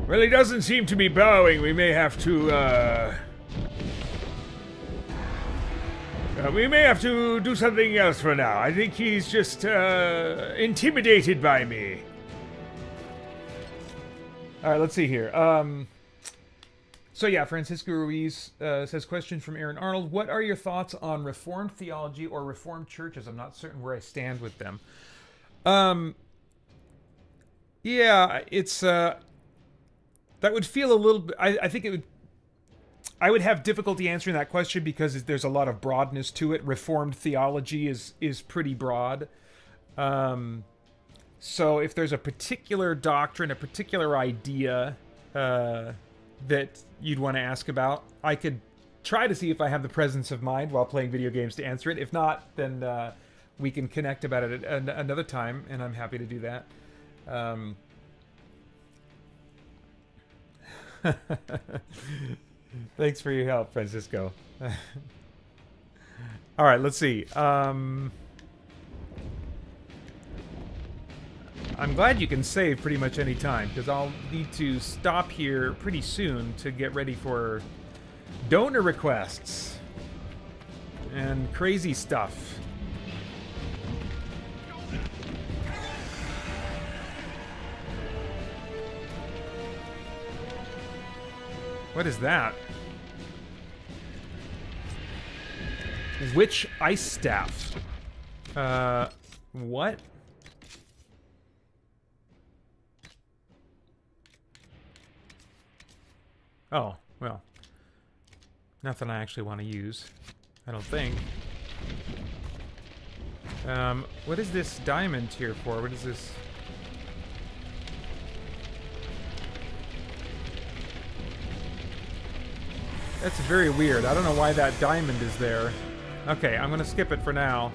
[SPEAKER 17] Well, he doesn't seem to be bowing. We may have to, we may have to do something else for now. I think he's just, intimidated by me.
[SPEAKER 1] All right, let's see here. So yeah, Francisco Ruiz says, question from Aaron Arnold. What are your thoughts on Reformed theology or Reformed churches? I'm not certain where I stand with them. Yeah, it's... that would feel a little bit... I think it would... I would have difficulty answering that question because there's a lot of broadness to it. Reformed theology is pretty broad. So if there's a particular doctrine, a particular idea... that you'd want to ask about, I could try to see if I have the presence of mind while playing video games to answer it. If not, then we can connect about it at another time, and I'm happy to do that. Thanks for your help, Francisco. All right, let's see. I'm glad you can save pretty much any time, because I'll need to stop here pretty soon to get ready for donor requests and crazy stuff. What is that? Witch ice staff. What? Oh, well. Nothing I actually want to use. I don't think. What is this diamond here for? What is this? That's very weird. I don't know why that diamond is there. Okay, I'm gonna skip it for now.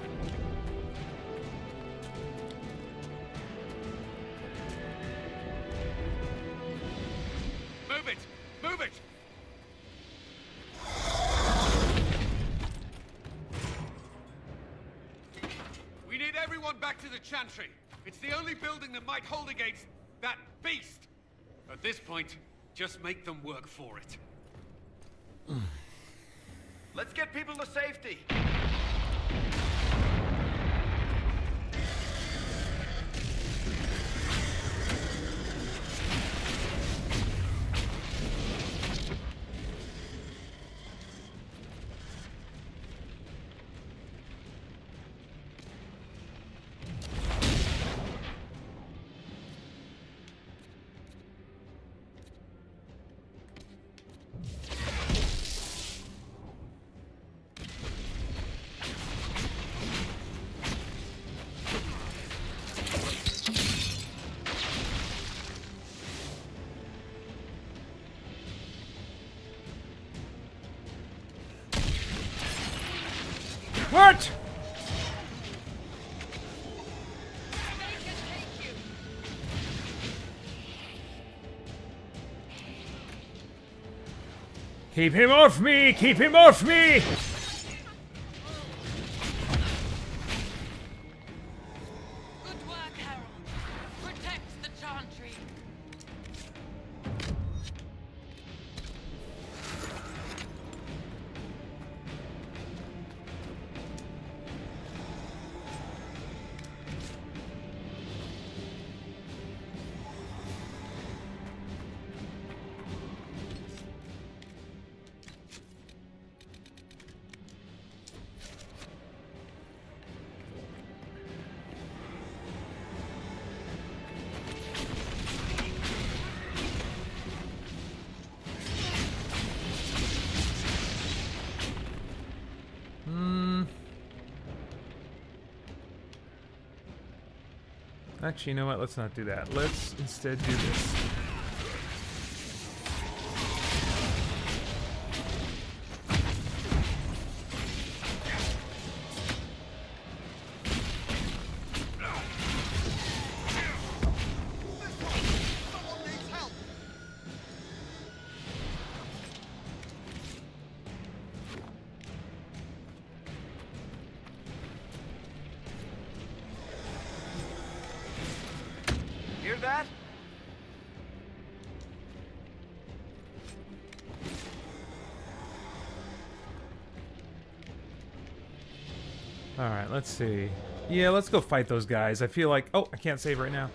[SPEAKER 5] Move it! Move it! We need everyone back to the Chantry. It's the only building that might hold against that beast. At this point, just make them work for it.
[SPEAKER 11] Let's get people to safety.
[SPEAKER 1] What?
[SPEAKER 17] Keep him off me! Keep him off me!
[SPEAKER 16] Good work, Harold. Protect the Chantry.
[SPEAKER 1] Actually, you know what? Let's not do that. Let's instead do this.
[SPEAKER 11] Hear that?
[SPEAKER 1] Alright, let's see. Yeah, let's go fight those guys. I feel like... Oh, I can't save right now.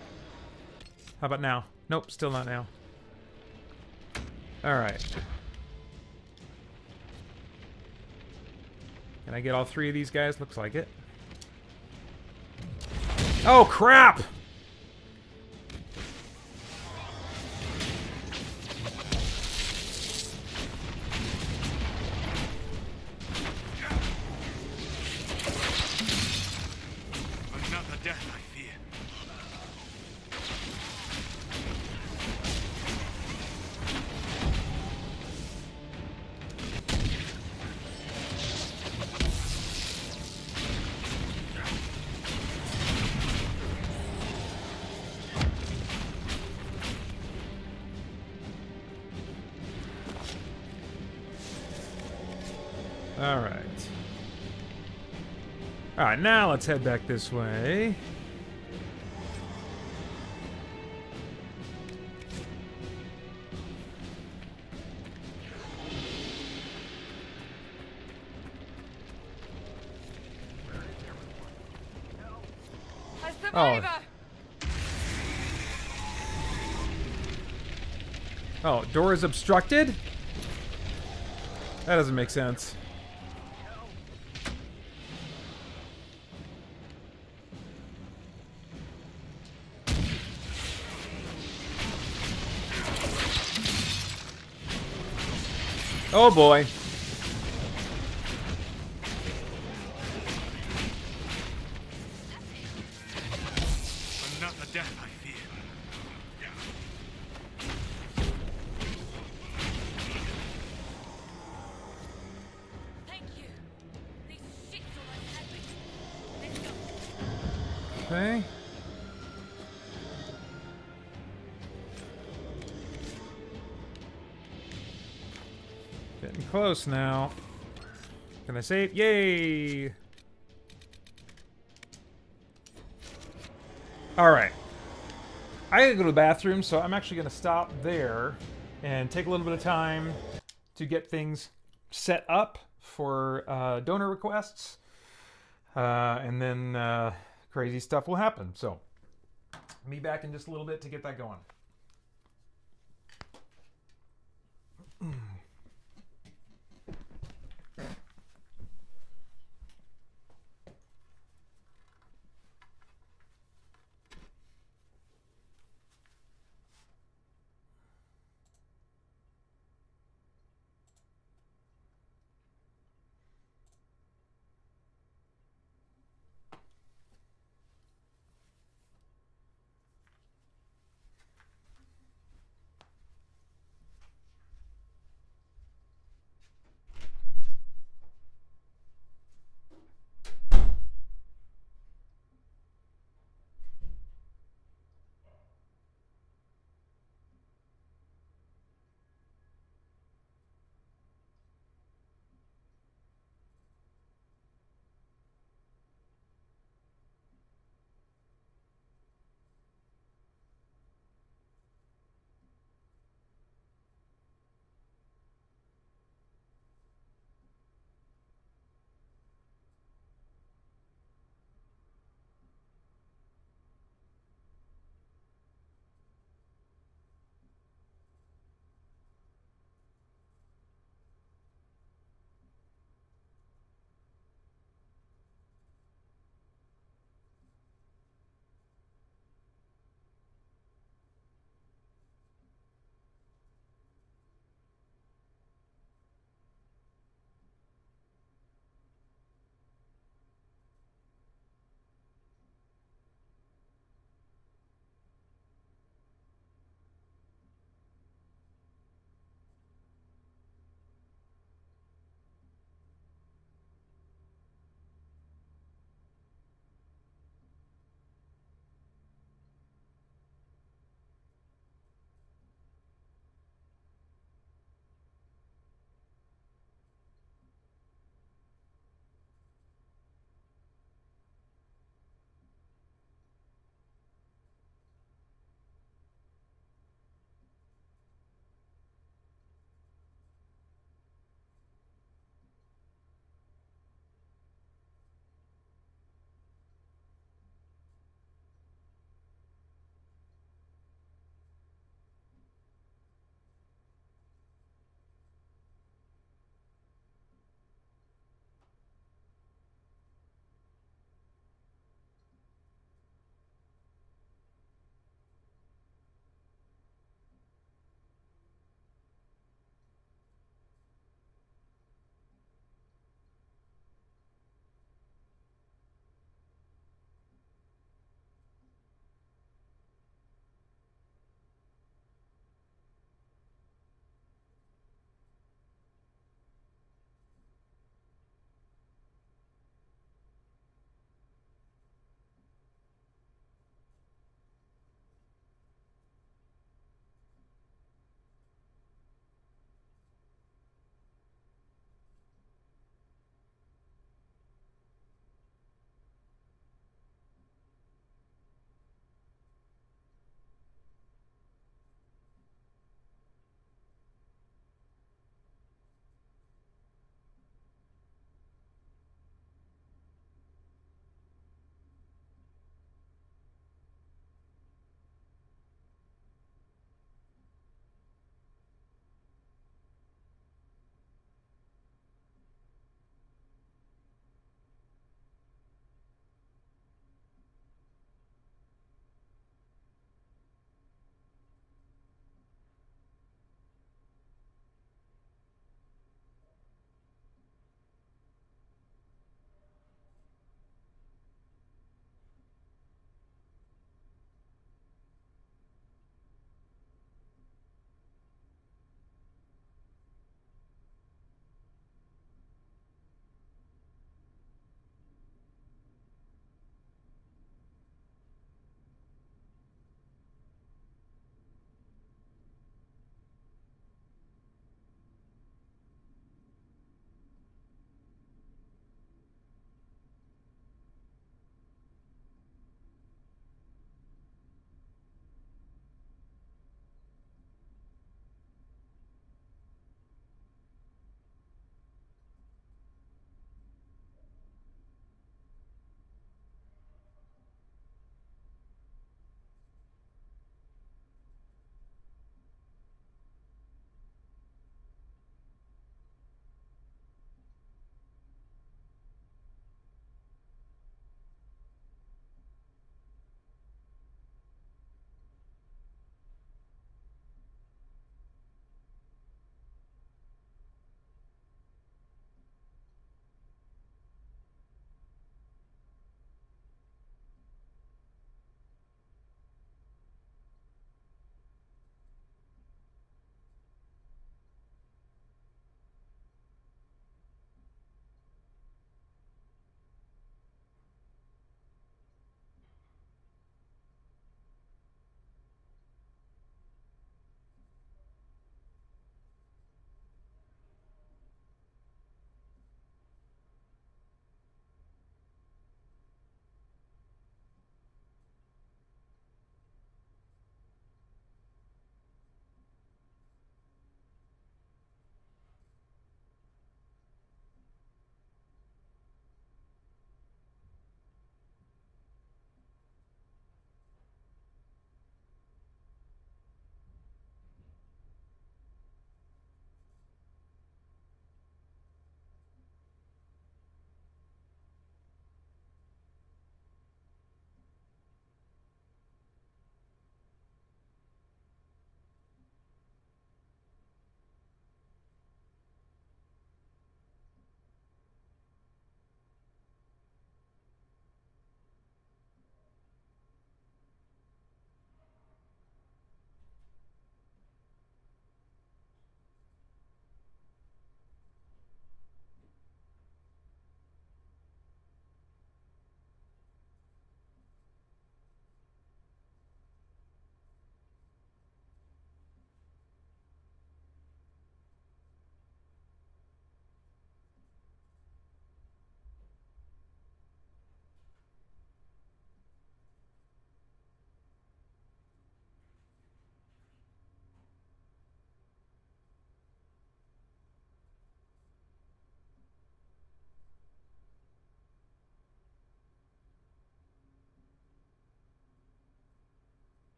[SPEAKER 1] How about now? Nope, still not now. Alright. Can I get all three of these guys? Looks like it. Oh, crap!
[SPEAKER 5] Another death, I fear.
[SPEAKER 1] All right. All right, now let's head back this way. Oh. Oh, door is obstructed? That doesn't make sense. Oh boy.
[SPEAKER 15] Another death, I fear.
[SPEAKER 16] Thank you. These shits almost had me. Let's go.
[SPEAKER 1] Okay. Getting close now. Can I save? Yay! Alright. I gotta go to the bathroom, so I'm actually gonna stop there and take a little bit of time to get things set up for donor requests. And then crazy stuff will happen. So, me back in just a little bit to get that going.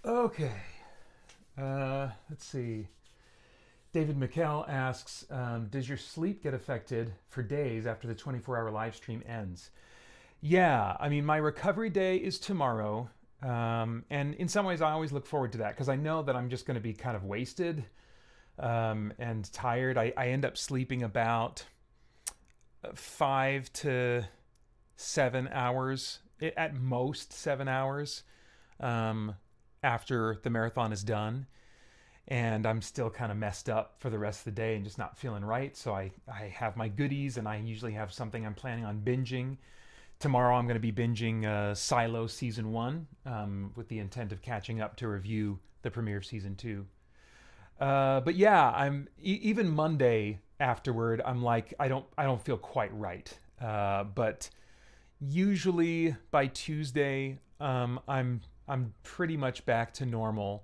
[SPEAKER 1] Okay. Let's see. David McKell asks, does your sleep get affected for days after the 24-hour live stream ends? Yeah, I mean, my recovery day is tomorrow. And in some ways, I always look forward to that because I know that I'm just going to be kind of wasted and tired. I end up sleeping about 5 to 7 hours, at most 7 hours, after the marathon is done. And I'm still kind of messed up for the rest of the day and just not feeling right. So I have my goodies, and I usually have something I'm planning on binging. Tomorrow I'm going to be binging Silo Season 1 with the intent of catching up to review the premiere of Season 2. But yeah, I'm even Monday afterward, I'm like, I don't feel quite right. But usually by Tuesday, I'm pretty much back to normal.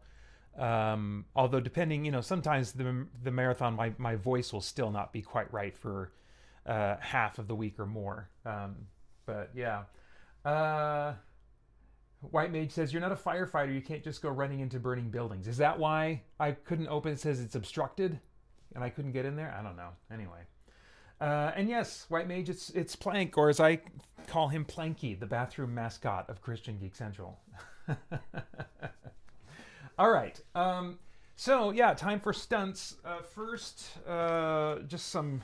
[SPEAKER 1] Although depending, sometimes the marathon, my voice will still not be quite right for half of the week or more. But yeah. White Mage says, you're not a firefighter. You can't just go running into burning buildings. Is that why I couldn't open? It says it's obstructed and I couldn't get in there. I don't know. Anyway. And yes, White Mage, it's Plank, or as I call him, Planky, the bathroom mascot of Christian Geek Central. All right. So yeah, time for stunts. First, just some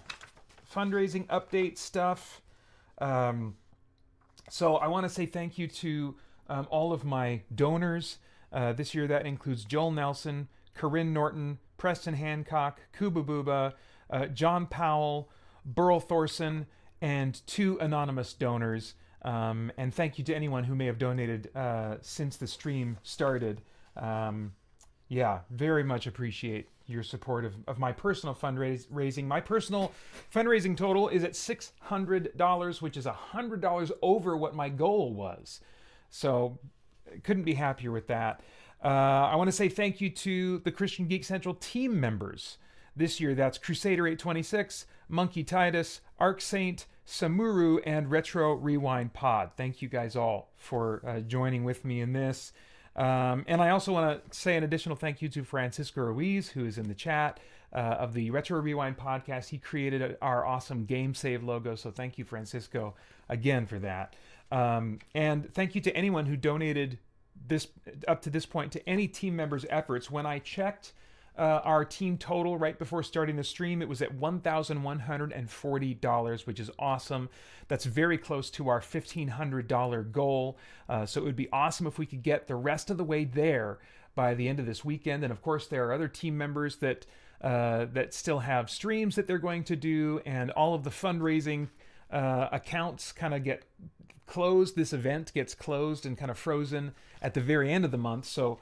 [SPEAKER 1] fundraising update stuff. So I want to say thank you to all of my donors. This year that includes Joel Nelson, Karyne Norton, Preston Hancock, Kuba Booba, John Powell, Burl Thorson, and 2 anonymous donors. And thank you to anyone who may have donated since the stream started. Yeah, very much appreciate your support of my personal fundraising. My personal fundraising total is at $600, which is $100 over what my goal was. So couldn't be happier with that. I want to say thank you to the Christian Geek Central team members. This year, that's Crusader 826, Monkey Titus, Arc Saint, Samuru, and Retro Rewind Pod. Thank you guys all for joining with me in this. And I also want to say an additional thank you to Francisco Ruiz, who is in the chat of the Retro Rewind podcast. He created our awesome Game Save logo, so thank you, Francisco, again for that. And thank you to anyone who donated this up to this point to any team members' efforts. When I checked our team total right before starting the stream, it was at $1,140, which is awesome. That's very close to our $1,500 goal. So it would be awesome if we could get the rest of the way there by the end of this weekend. And of course, there are other team members that still have streams that they're going to do, and all of the fundraising accounts kind of get closed. This event gets closed and kind of frozen at the very end of the month. So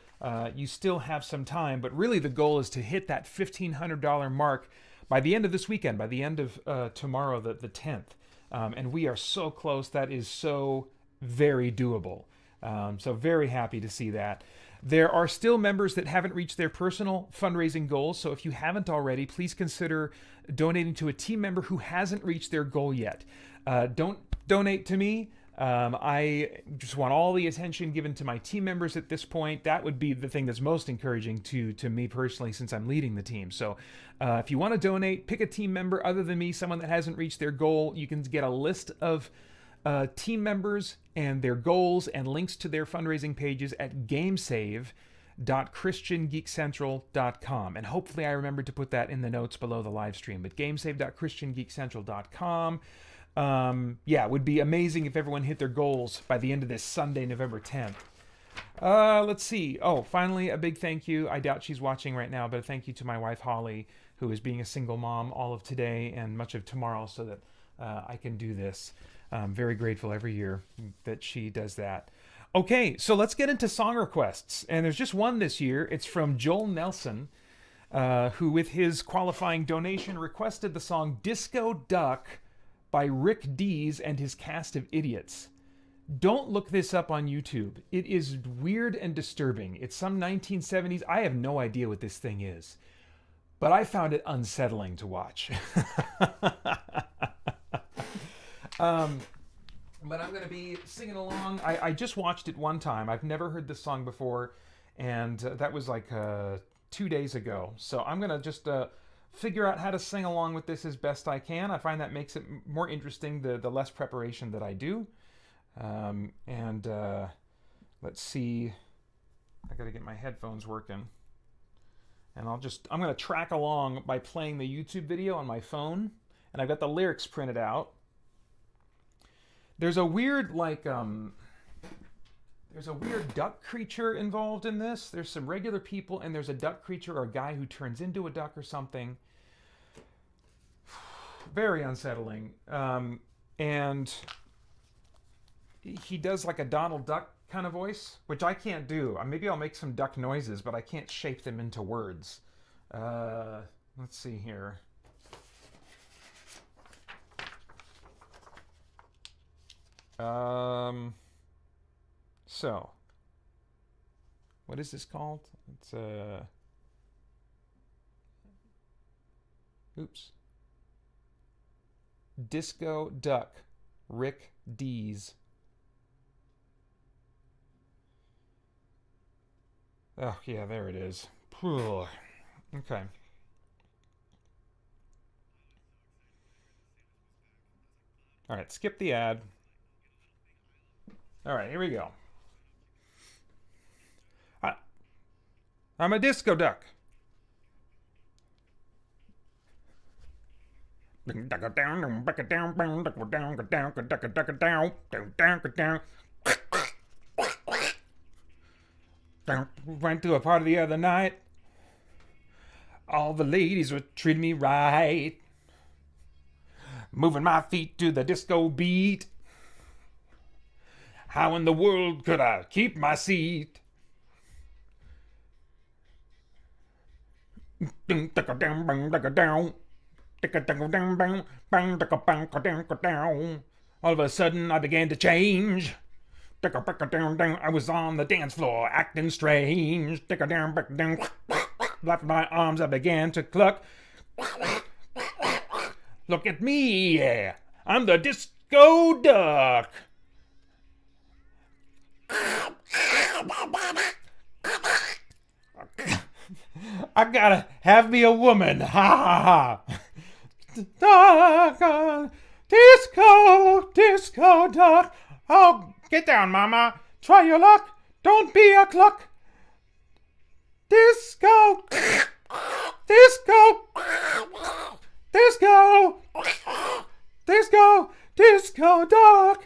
[SPEAKER 1] you still have some time, but really the goal is to hit that $1,500 mark by the end of this weekend, by the end of tomorrow, the 10th. And we are so close. That is so very doable. So very happy to see that. There are still members that haven't reached their personal fundraising goals. So if you haven't already, please consider donating to a team member who hasn't reached their goal yet. Don't donate to me. I just want all the attention given to my team members at this point. That would be the thing that's most encouraging to me personally, since I'm leading the team. So if you want to donate, pick a team member other than me, someone that hasn't reached their goal. You can get a list of team members and their goals and links to their fundraising pages at gamesave.christiangeekcentral.com. And hopefully I remembered to put that in the notes below the live stream. But gamesave.christiangeekcentral.com. Yeah, it would be amazing if everyone hit their goals by the end of this Sunday, November 10th. Let's see. Oh, finally, a big thank you. I doubt she's watching right now, but a thank you to my wife, Holly, who is being a single mom all of today and much of tomorrow so that I can do this. I'm very grateful every year that she does that. Okay, so let's get into song requests. And there's just one this year. It's from Joel Nelson, who with his qualifying donation requested the song Disco Duck by Rick Dees and his cast of idiots. Don't look this up on YouTube. It is weird and disturbing. It's some 1970s. I have no idea what this thing is, but I found it unsettling to watch. But I'm going to be singing along. I just watched it one time. I've never heard this song before, and that was like 2 days ago. So I'm gonna just figure out how to sing along with this as best I can. I find that makes it more interesting the less preparation that I do. Let's see. I gotta get my headphones working. And I'm gonna track along by playing the YouTube video on my phone, and I've got the lyrics printed out. There's a weird there's a weird duck creature involved in this. There's some regular people, and there's a duck creature or a guy who turns into a duck or something. Very unsettling. And he does like a Donald Duck kind of voice, which I can't do. Maybe I'll make some duck noises, but I can't shape them into words. Let's see here. So, what is this called? It's oops. Disco Duck, Rick Dees. Oh, yeah, there it is. Okay. All right, skip the ad. All right, here we go. I'm a disco duck. Went to a party the other night. All the ladies were treating me right. Moving my feet to the disco beat. How in the world could I keep my seat? All of a sudden I began to change. I was on the dance floor acting strange. Flapping my arms I began to cluck. Look at me, yeah, I'm the disco duck. I gotta have me a woman. Ha ha ha. Disco duck. Oh, get down, mama. Try your luck. Don't be a cluck. Disco duck. Disco duck.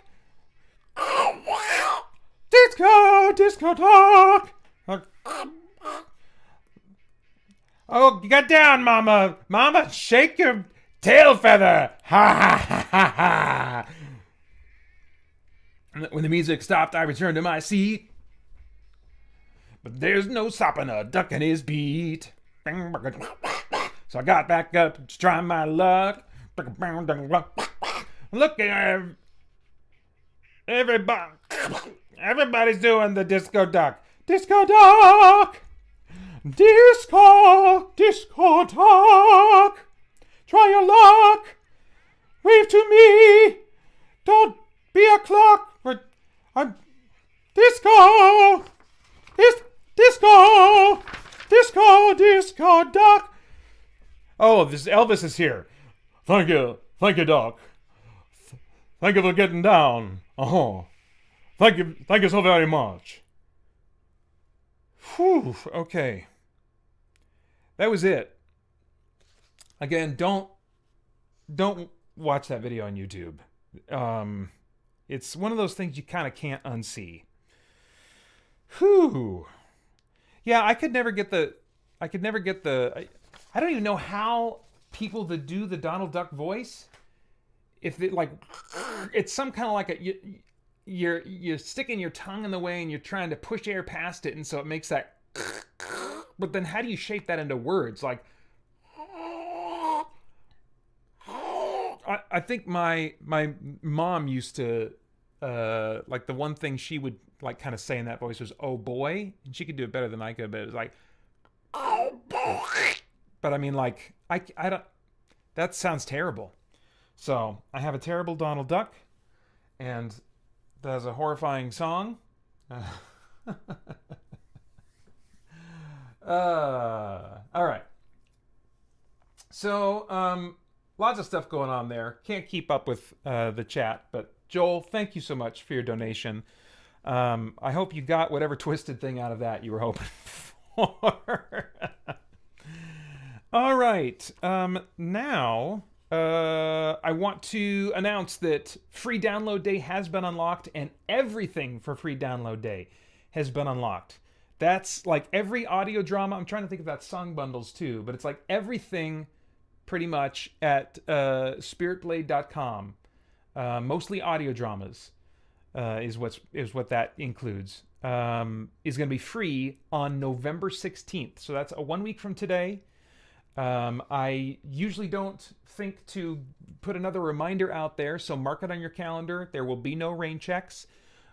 [SPEAKER 1] Oh, get down, mama. Mama, shake your tail feather. Ha ha ha ha ha. When the music stopped, I returned to my seat. But there's no stopping a duck in his beat. So I got back up to try my luck. Look at everybody's doing the disco duck. Disco duck. Disco duck. Try your luck. Wave to me. Don't be a clock. I'm disco duck. Oh, this Elvis is here. Thank you, Doc. Thank you for getting down. Thank you so very much. Whew. Okay, that was it. Again, don't watch that video on YouTube. It's one of those things you kind of can't unsee. Whew. Yeah, I could never get the. I don't even know how people that do the Donald Duck voice, if it like, it's some kind of like you're sticking your tongue in the way and you're trying to push air past it, and so it makes that. But then how do you shape that into words? Like, I think my mom used to, like the one thing she would like kind of say in that voice was, "Oh boy," and she could do it better than I could, but it was like, "Oh boy." But I mean, like, I don't, that sounds terrible. So I have a terrible Donald Duck, and that's a horrifying song. All right. So, lots of stuff going on there. Can't keep up with the chat, but Joel, thank you so much for your donation. I hope you got whatever twisted thing out of that you were hoping for. All right. Now, I want to announce that Free Download Day has been unlocked, and everything for Free Download Day has been unlocked. That's like every audio drama. I'm trying to think of that song bundles too, but it's like everything pretty much at spiritblade.com. Mostly audio dramas is what that includes. Is going to be free on November 16th. So that's a 1 week from today. I usually don't think to put another reminder out there, so mark it on your calendar. There will be no rain checks,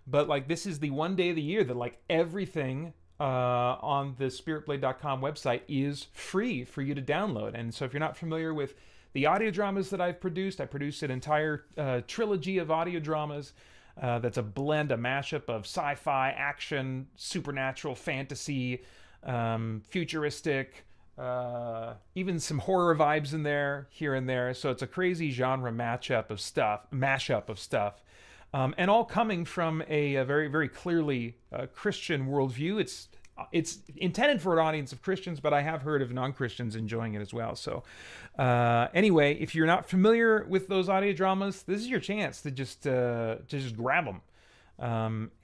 [SPEAKER 1] but like this is the one day of the year that like everything on the spiritblade.com website is free for you to download. And so if you're not familiar with the audio dramas that I've produced, I produced an entire trilogy of audio dramas that's a blend, a mashup of sci-fi, action, supernatural, fantasy, futuristic, even some horror vibes in there, here and there. So it's a crazy genre mashup of stuff. And all coming from a very, very clearly Christian worldview. It's intended for an audience of Christians, but I have heard of non-Christians enjoying it as well. So anyway, if you're not familiar with those audio dramas, this is your chance to just grab them.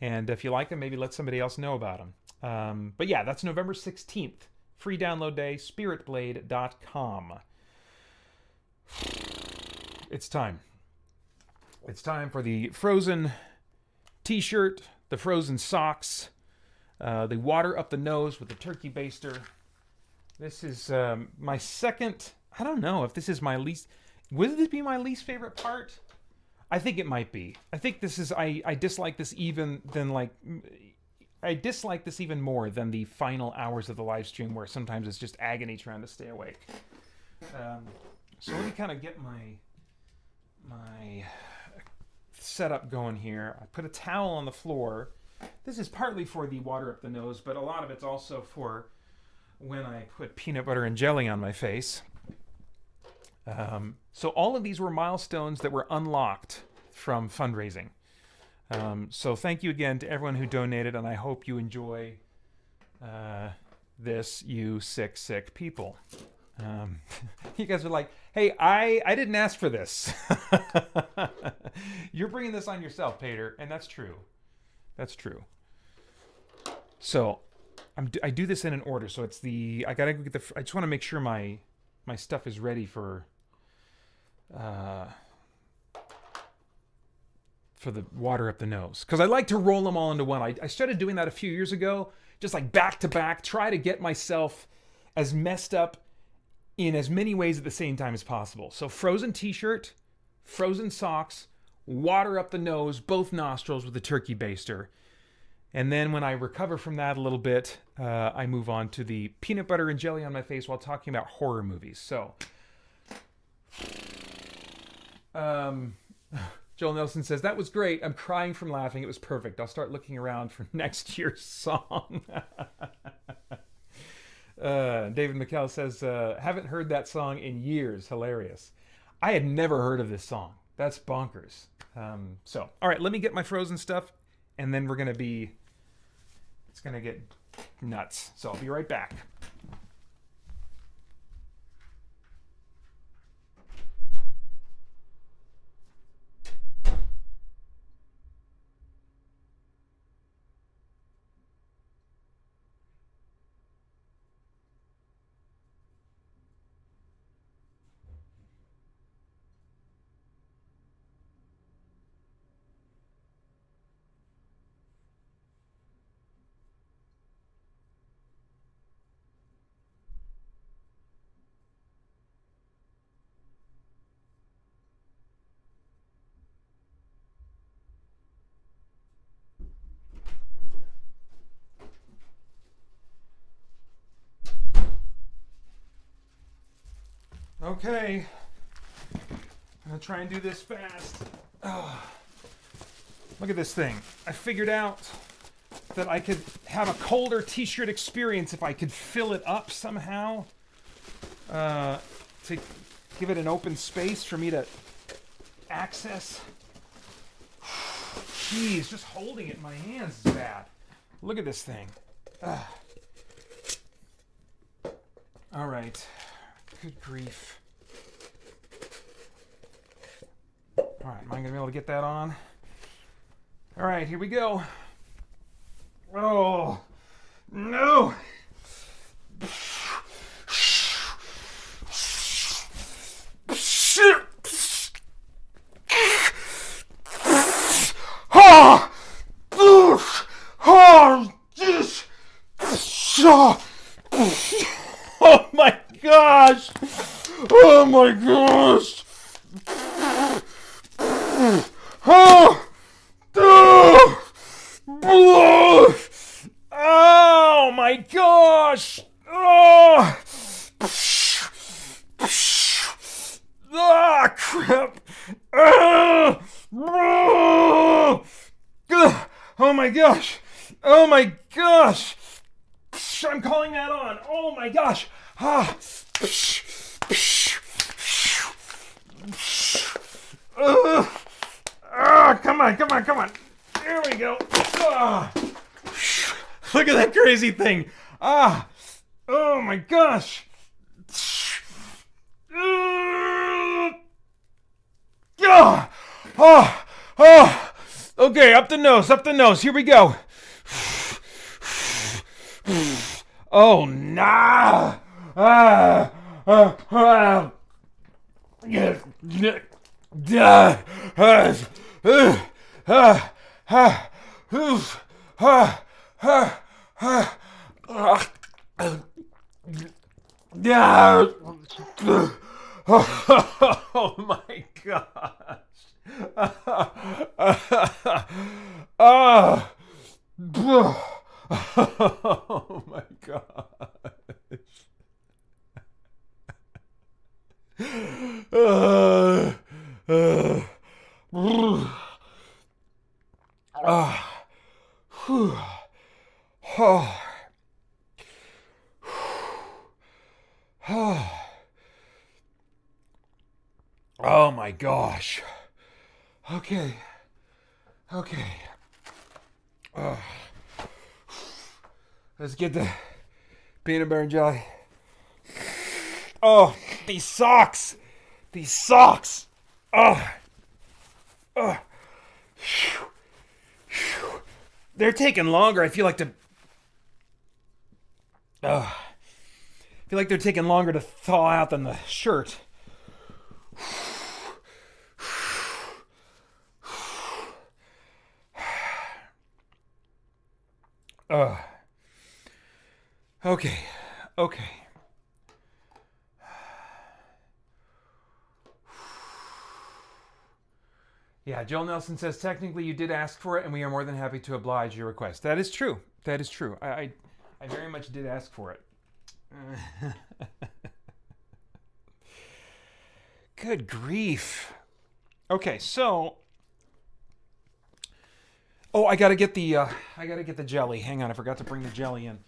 [SPEAKER 1] And if you like them, maybe let somebody else know about them. But yeah, that's November 16th. Free download day, spiritblade.com. It's time. It's time for the Frozen t-shirt, the Frozen socks, the water up the nose with the turkey baster. This is my second, I don't know if this is my least, would this be my least favorite part? I think it might be. I think this is, I dislike this even than like, I dislike this even more than the final hours of the live stream where sometimes it's just agony trying to stay awake. So let me kind of get my setup going here. I put a towel on the floor. This is partly for the water up the nose, but a lot of it's also for when I put peanut butter and jelly on my face. So all of these were milestones that were unlocked from fundraising. So thank you again to everyone who donated, and I hope you enjoy this, you sick people. You guys are like, hey, I didn't ask for this. You're bringing this on yourself, Paeter, and that's true. That's true. So I do this in an order. So it's I gotta get I just want to make sure my stuff is ready for the water up the nose, because I like to roll them all into one. I started doing that a few years ago, just like back to back, try to get myself as messed up in as many ways at the same time as possible. So Frozen t-shirt, Frozen socks, water up the nose, both nostrils with a turkey baster. And then when I recover from that a little bit, I move on to the peanut butter and jelly on my face while talking about horror movies. So, Joel Nelson says, that was great. I'm crying from laughing. It was perfect. I'll start looking around for next year's song. David McKell says, haven't heard that song in years. Hilarious. I had never heard of this song. That's bonkers. So, all right, let me get my Frozen stuff, and then we're going to be, it's going to get nuts. So I'll be right back. Okay, I'm gonna try and do this fast. Oh, look at this thing. I figured out that I could have a colder t-shirt experience if I could fill it up somehow. To give it an open space for me to access. Jeez, just holding it in my hands is bad. Look at this thing. All right. Good grief. All right, am I going to be able to get that on? All right, here we go. Oh, no. Oh, oh my gosh. Oh my gosh. Oh, oh my gosh. Oh, ah, crap. Oh my gosh. Oh my gosh. I'm calling that on. Oh my gosh. Ah. Come on, come on, come on. There we go. Look at that crazy thing. Ah. Oh my gosh. Oh. Okay, up the nose, up the nose. Here we go. Oh, nah. Oh my gosh. Oh my gosh. Oh my gosh. Okay. Let's get the peanut butter and jelly. Oh, these socks. They're taking longer. I feel like they're taking longer to thaw out than the shirt. Okay. Yeah, Joel Nelson says, technically you did ask for it, and we are more than happy to oblige your request. That is true. I very much did ask for it. Good grief. Okay, so... Oh, I gotta get the jelly. Hang on, I forgot to bring the jelly in.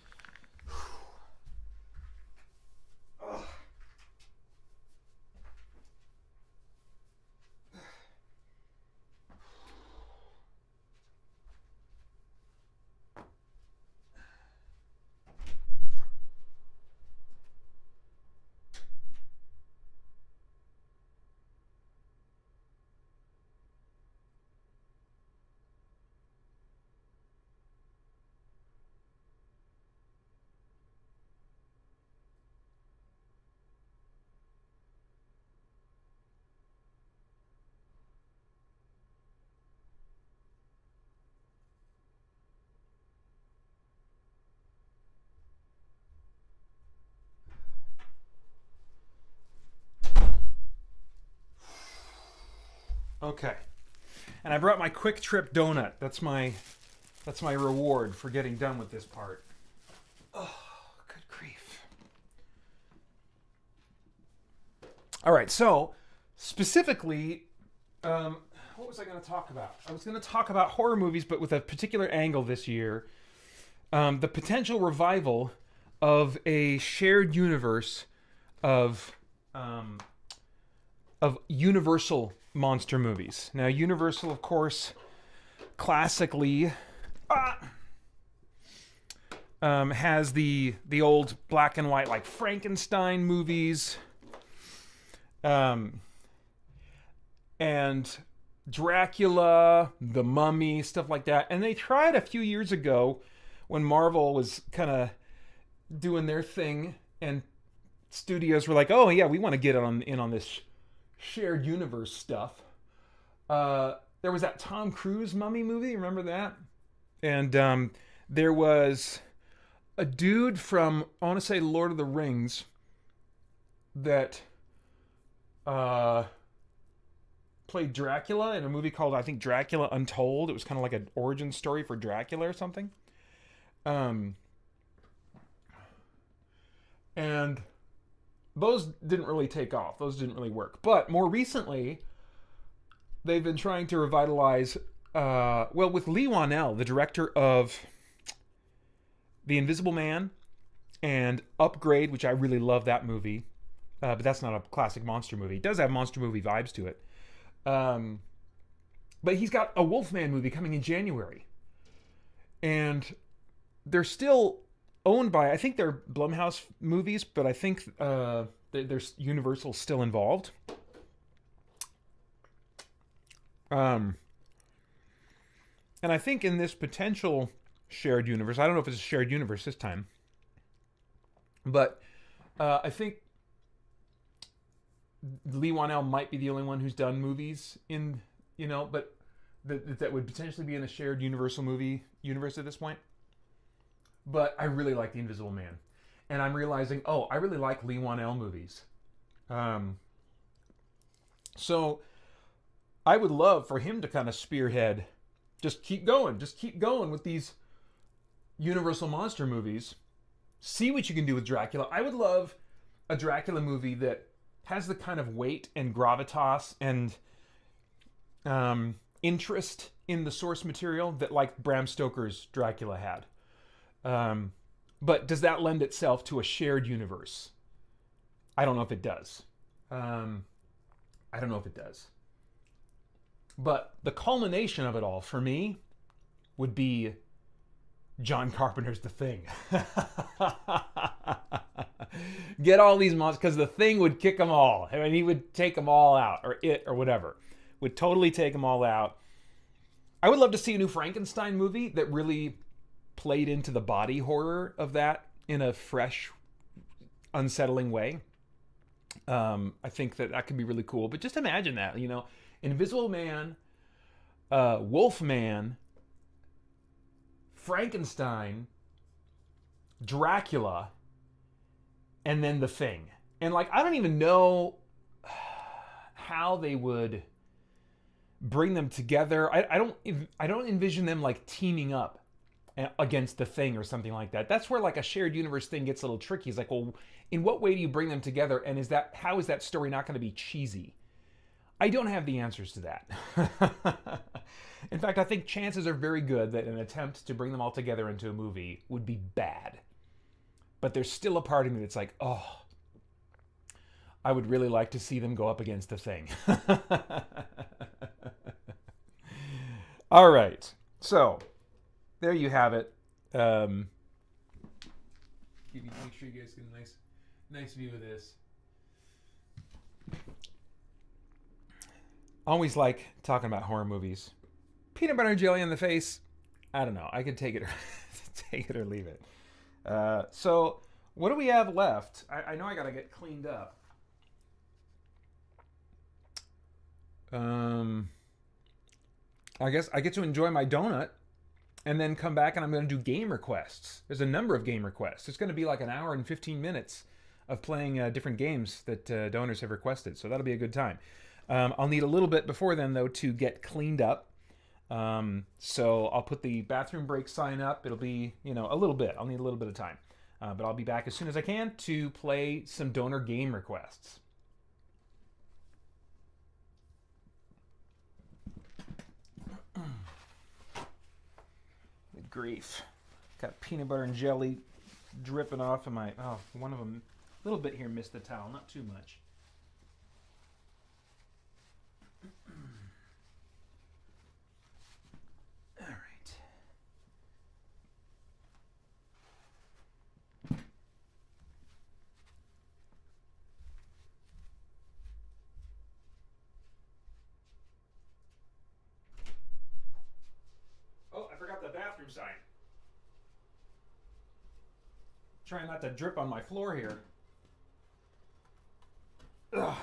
[SPEAKER 1] Okay. And I brought my Quick Trip donut. That's my reward for getting done with this part. Oh, good grief. All right, so specifically, what was I going to talk about? I was going to talk about horror movies, but with a particular angle this year. the potential revival of a shared universe of Universal monster movies. Now, Universal, of course, classically has the old black and white, like Frankenstein movies, and Dracula, The Mummy, stuff like that. And they tried a few years ago when Marvel was kind of doing their thing, and studios were like, "Oh yeah, we want to get in on this shared universe stuff." There was that Tom Cruise Mummy movie, remember that? And there was a dude from, I want to say, Lord of the Rings that played Dracula in a movie called, I think, Dracula Untold. It was kind of like an origin story for Dracula or something. And those didn't really take off. Those didn't really work. But more recently, they've been trying to revitalize, with Lee Wanell, the director of The Invisible Man and Upgrade, which I really love that movie. But that's not a classic monster movie. It does have monster movie vibes to it. But he's got a Wolfman movie coming in January. And they're still owned by, I think they're Blumhouse movies, but I think there's Universal still involved. And I think in this potential shared universe, I don't know if it's a shared universe this time, but I think Lee Wanell might be the only one who's done movies in, but that would potentially be in a shared Universal movie universe at this point. But I really like The Invisible Man. And I'm realizing, I really like Lee Wanell movies. So I would love for him to kind of spearhead, just keep going with these Universal monster movies. See what you can do with Dracula. I would love a Dracula movie that has the kind of weight and gravitas and interest in the source material that, like, Bram Stoker's Dracula had. But does that lend itself to a shared universe? I don't know if it does. But the culmination of it all, for me, would be John Carpenter's The Thing. Get all these monsters, because The Thing would kick them all. I mean, he would take them all out, or it, or whatever. Would totally take them all out. I would love to see a new Frankenstein movie that really played into the body horror of that in a fresh, unsettling way. I think that could be really cool. But just imagine that, Invisible Man, Wolfman, Frankenstein, Dracula, and then The Thing. And, I don't even know how they would bring them together. I don't envision them, teaming up against The Thing or something like that. That's where, a shared universe thing gets a little tricky. It's well, in what way do you bring them together? And how is that story not going to be cheesy? I don't have the answers to that. In fact, I think chances are very good that an attempt to bring them all together into a movie would be bad. But there's still a part of me that's I would really like to see them go up against The Thing. All right. So, there you have it. Make sure you guys get a nice view of this. Always like talking about horror movies. Peanut butter and jelly in the face. I don't know. I could take it or leave it. So what do we have left? I know I gotta get cleaned up. I guess I get to enjoy my donut and then come back and I'm going to do game requests. There's a number of game requests. It's going to be like an hour and 15 minutes of playing different games that donors have requested. So that'll be a good time. I'll need a little bit before then, though, to get cleaned up. So I'll put the bathroom break sign up. It'll be, a little bit. I'll need a little bit of time. But I'll be back as soon as I can to play some donor game requests. Good grief. Got peanut butter and jelly dripping off of my... Oh, one of them, a little bit here missed the towel, not too much. All right. Oh, I forgot the bathroom sign. Trying not to drip on my floor here. Ugh.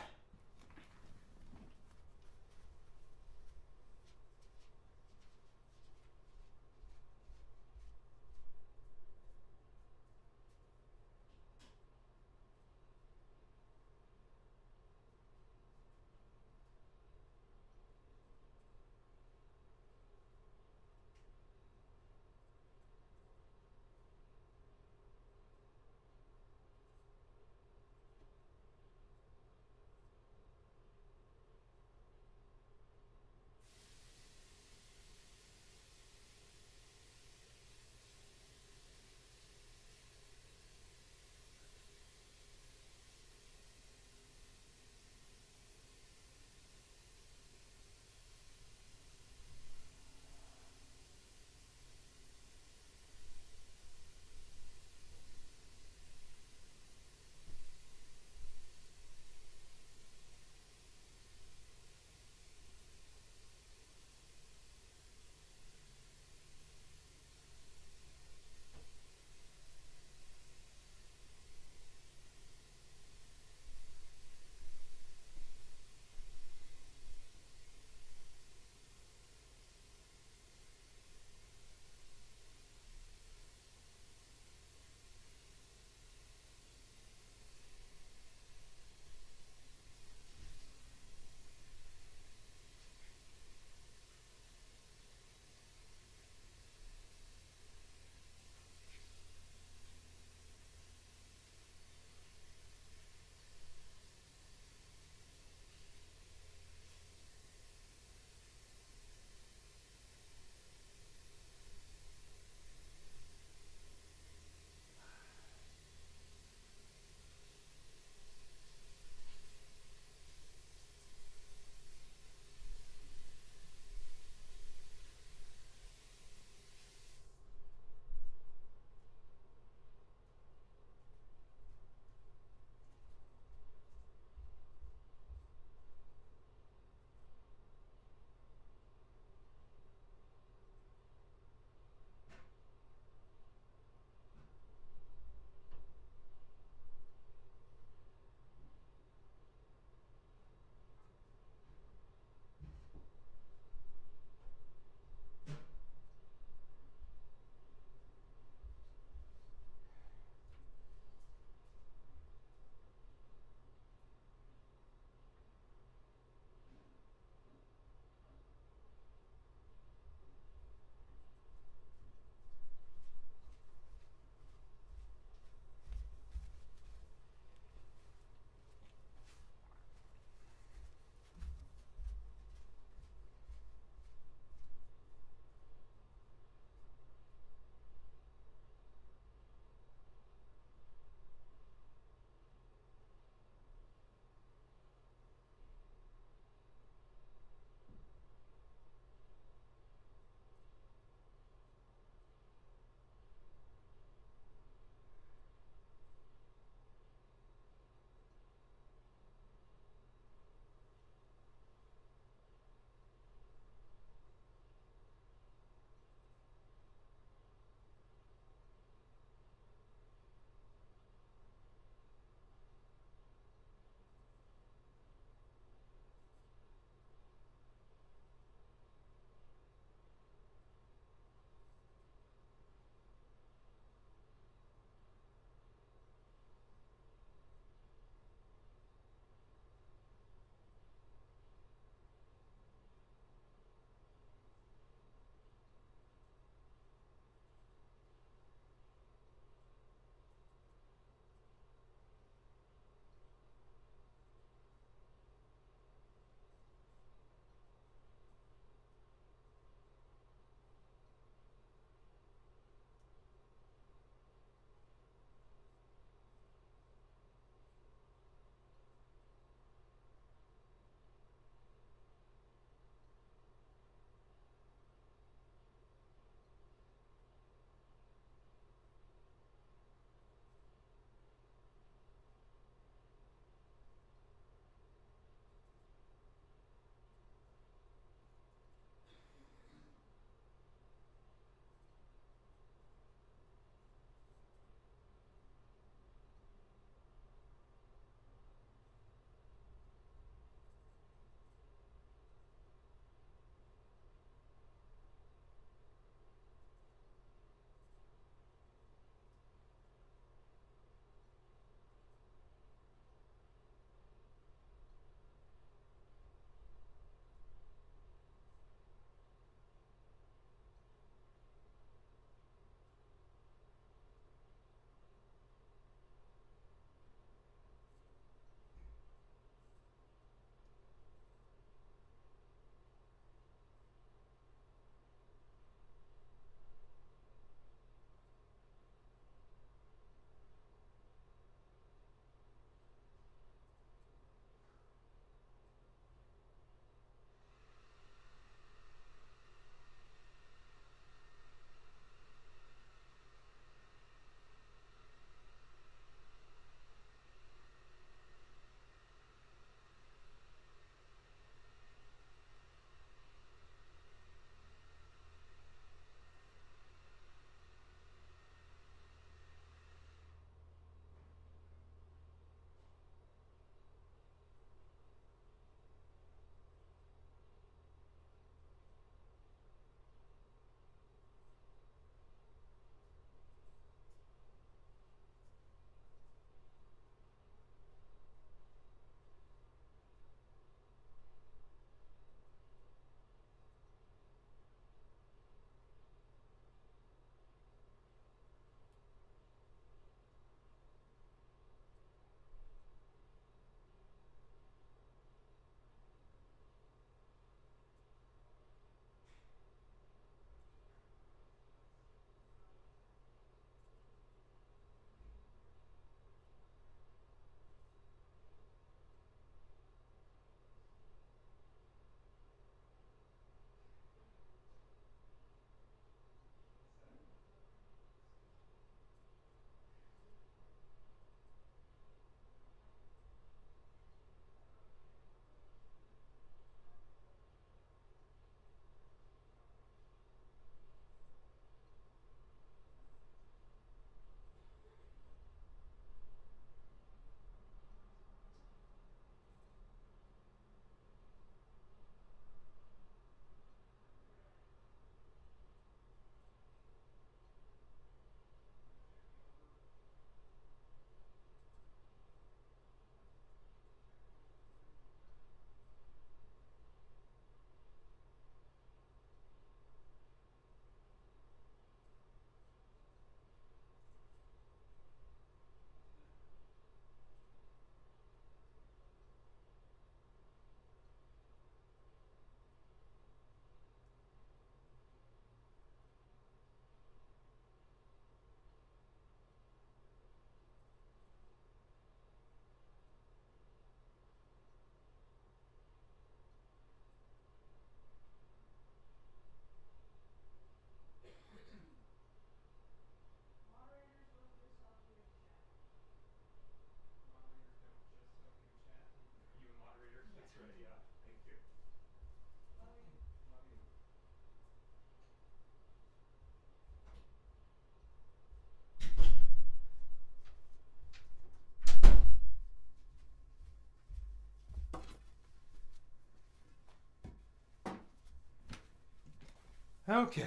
[SPEAKER 1] Okay.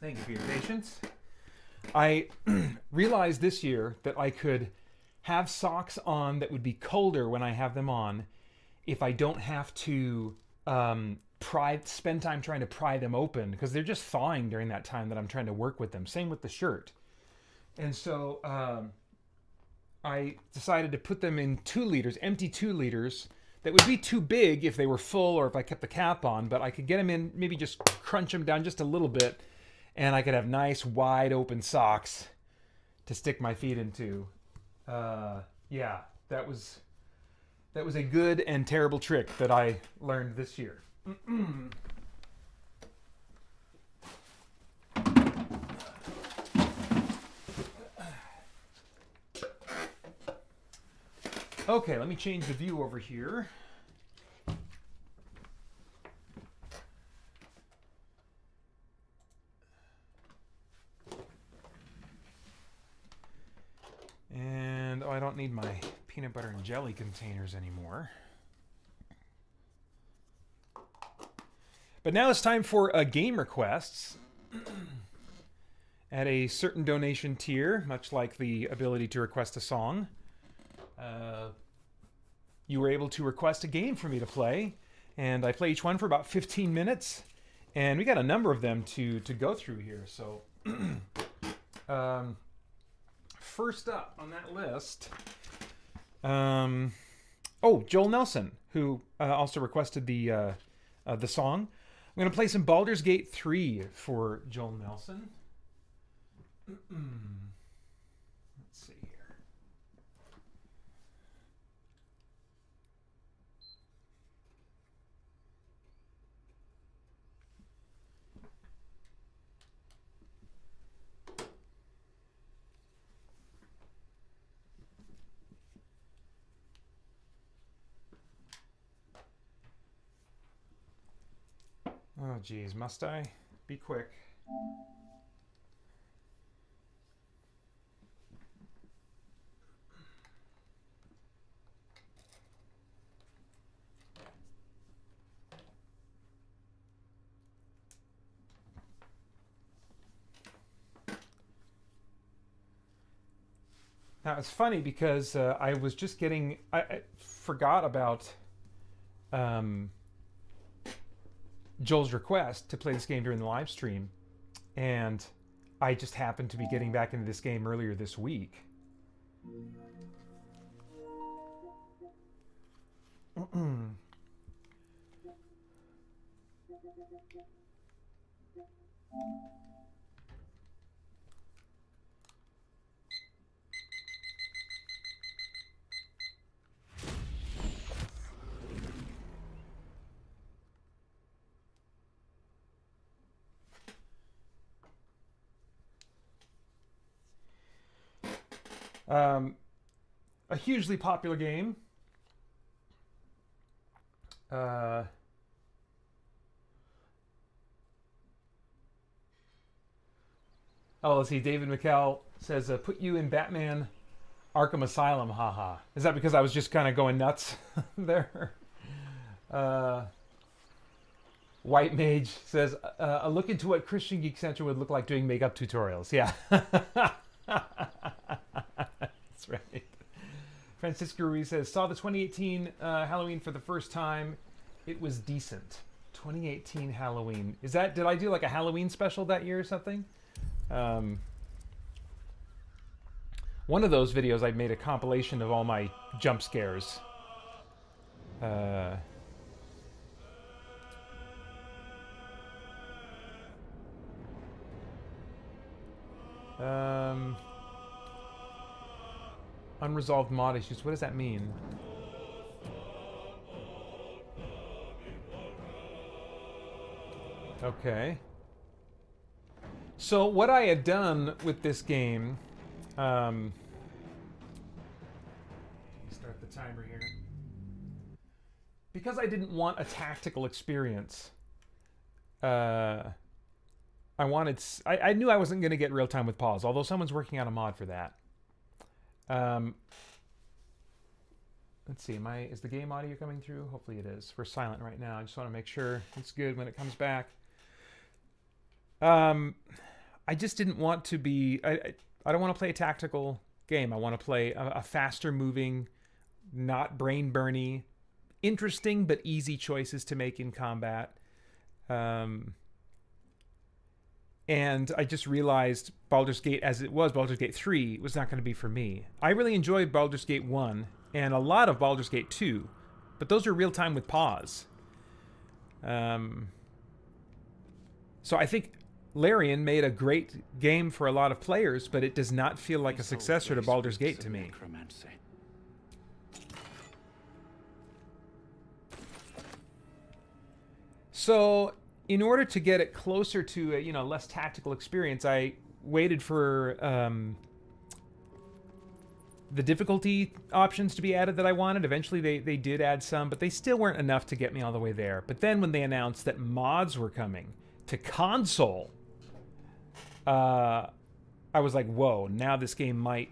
[SPEAKER 1] Thank you for your patience. I realized this year that I could have socks on that would be colder when I have them on if I don't have to spend time trying to pry them open, because they're just thawing during that time that I'm trying to work with them. Same with the shirt. And so I decided to put them in 2 liters, empty 2 liters. That would be too big if they were full or if I kept the cap on, but I could get them in, maybe just crunch them down just a little bit, and I could have nice wide open socks to stick my feet into. Yeah, that was a good and terrible trick that I learned this year. Okay, let me change the view over here. And I don't need my peanut butter and jelly containers anymore. But now it's time for game requests. At a certain donation tier, much like the ability to request a song, you were able to request a game for me to play, and I play each one for about 15 minutes, and we got a number of them to go through here. So first up on that list, Joel Nelson, who also requested the song. I'm going to play some Baldur's Gate 3 for Joel Nelson. Let's see here. Oh, geez, must I? Be quick. Now, it's funny because I was just getting... I forgot about... Joel's request to play this game during the live stream, and I just happened to be getting back into this game earlier this week. A hugely popular game. Let's see. David McCall says, put you in Batman Arkham Asylum, haha. Is that because I was just kind of going nuts there? White Mage says, a look into what Christian Geek Central would look like doing makeup tutorials. Yeah. That's right. Francisco Ruiz says, saw the 2018 Halloween for the first time. It was decent. 2018 Halloween. Is that, did I do like a Halloween special that year or something? One of those videos, I made a compilation of all my jump scares. Unresolved mod issues. What does that mean? Okay. So what I had done with this game, let me start the timer here. Because I didn't want a tactical experience, I knew I wasn't going to get real time with pause, although someone's working on a mod for that. Let's see, is the game audio coming through? Hopefully it is. We're silent right now. I just want to make sure it's good when it comes back. I just didn't want to be... I don't want to play a tactical game. I want to play a faster moving, not brain burny, interesting but easy choices to make in combat. And I just realized Baldur's Gate, as it was, Baldur's Gate 3 was not going to be for me. I really enjoyed Baldur's Gate 1 and a lot of Baldur's Gate 2, but those are real time with pause. So I think Larian made a great game for a lot of players, but it does not feel like a successor to Baldur's Gate to me. So, in order to get it closer to a less tactical experience, I waited for the difficulty options to be added that I wanted. Eventually, they did add some, but they still weren't enough to get me all the way there. But then when they announced that mods were coming to console, I was like, whoa, now this game might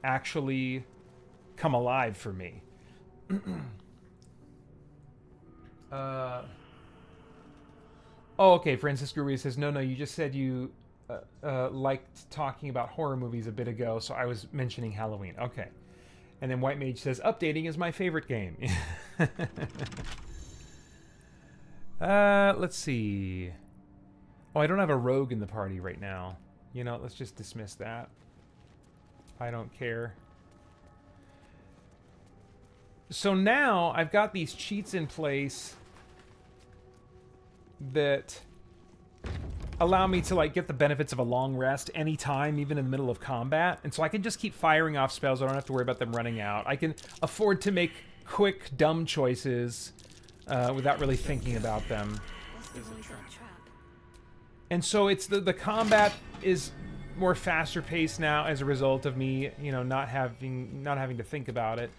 [SPEAKER 1] actually come alive for me. Oh, okay, Francisco Ruiz says, no, you just said you liked talking about horror movies a bit ago, so I was mentioning Halloween. Okay. And then White Mage says, updating is my favorite game. Let's see. Oh, I don't have a rogue in the party right now. Let's just dismiss that. I don't care. So now I've got these cheats in place that allow me to get the benefits of a long rest anytime, even in the middle of combat. And so I can just keep firing off spells. I don't have to worry about them running out. I can afford to make quick, dumb choices without really thinking about them. And so it's the combat is more faster paced now as a result of me, not having to think about it.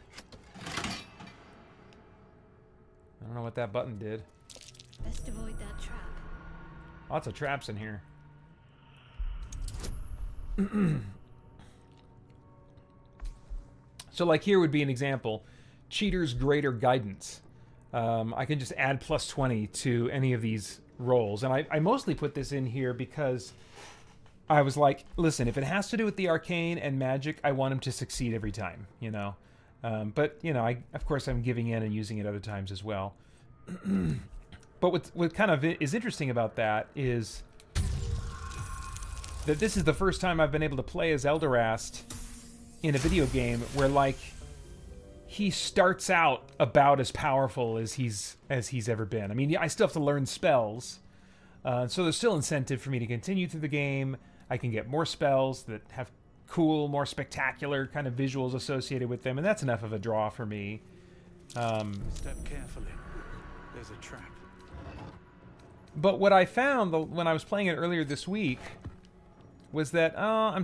[SPEAKER 1] I don't know what that button did.
[SPEAKER 4] Best avoid that trap.
[SPEAKER 1] Lots of traps in here. So here would be an example. Cheater's Greater Guidance. I can just add +20 to any of these rolls. And I mostly put this in here because I was like, listen, if it has to do with the arcane and magic, I want him to succeed every time, But, of course I'm giving in and using it other times as well. But what kind of is interesting about that is that this is the first time I've been able to play as Elderast in a video game where, he starts out about as powerful as he's ever been. I mean, I still have to learn spells, so there's still incentive for me to continue through the game. I can get more spells that have cool, more spectacular kind of visuals associated with them, and that's enough of a draw for me.
[SPEAKER 7] Step carefully. There's a trap.
[SPEAKER 1] But what I found when I was playing it earlier this week was that I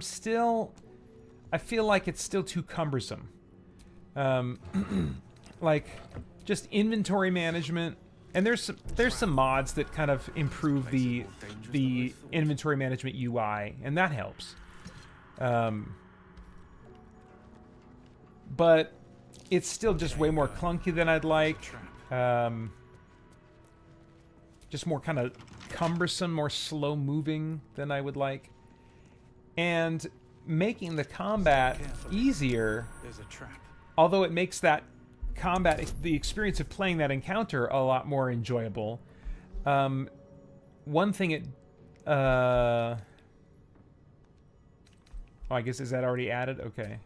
[SPEAKER 1] feel like it's still too cumbersome. Just inventory management, and there's some mods that kind of improve the inventory management UI, and that helps. But it's still just way more clunky than I'd like. Just more kind of cumbersome, more slow moving than I would like. And making the combat easier, although it makes that combat, the experience of playing that encounter a lot more enjoyable. One thing oh, I guess, is that already added? Okay.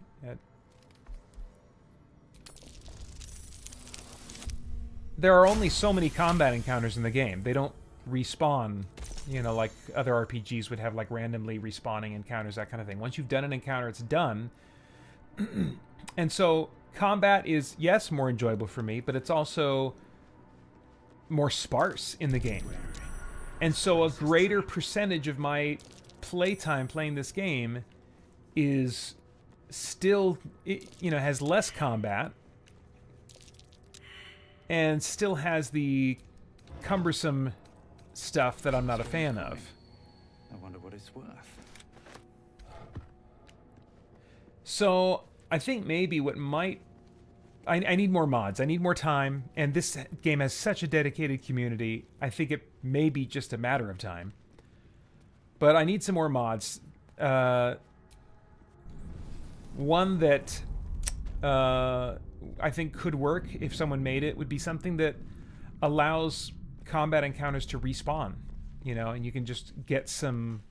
[SPEAKER 1] There are only so many combat encounters in the game. They don't respawn, like other RPGs would have, randomly respawning encounters, that kind of thing. Once you've done an encounter, it's done. And so combat is, yes, more enjoyable for me, but it's also more sparse in the game. And so a greater percentage of my playtime playing this game is still, has less combat, and still has the cumbersome stuff that I'm not a fan of.
[SPEAKER 7] I wonder what it's worth.
[SPEAKER 1] So I think maybe what might I need more mods. I need more time. And this game has such a dedicated community. I think it may be just a matter of time. But I need some more mods. One that I think could work if someone made it would be something that allows combat encounters to respawn. You know, and you can just get some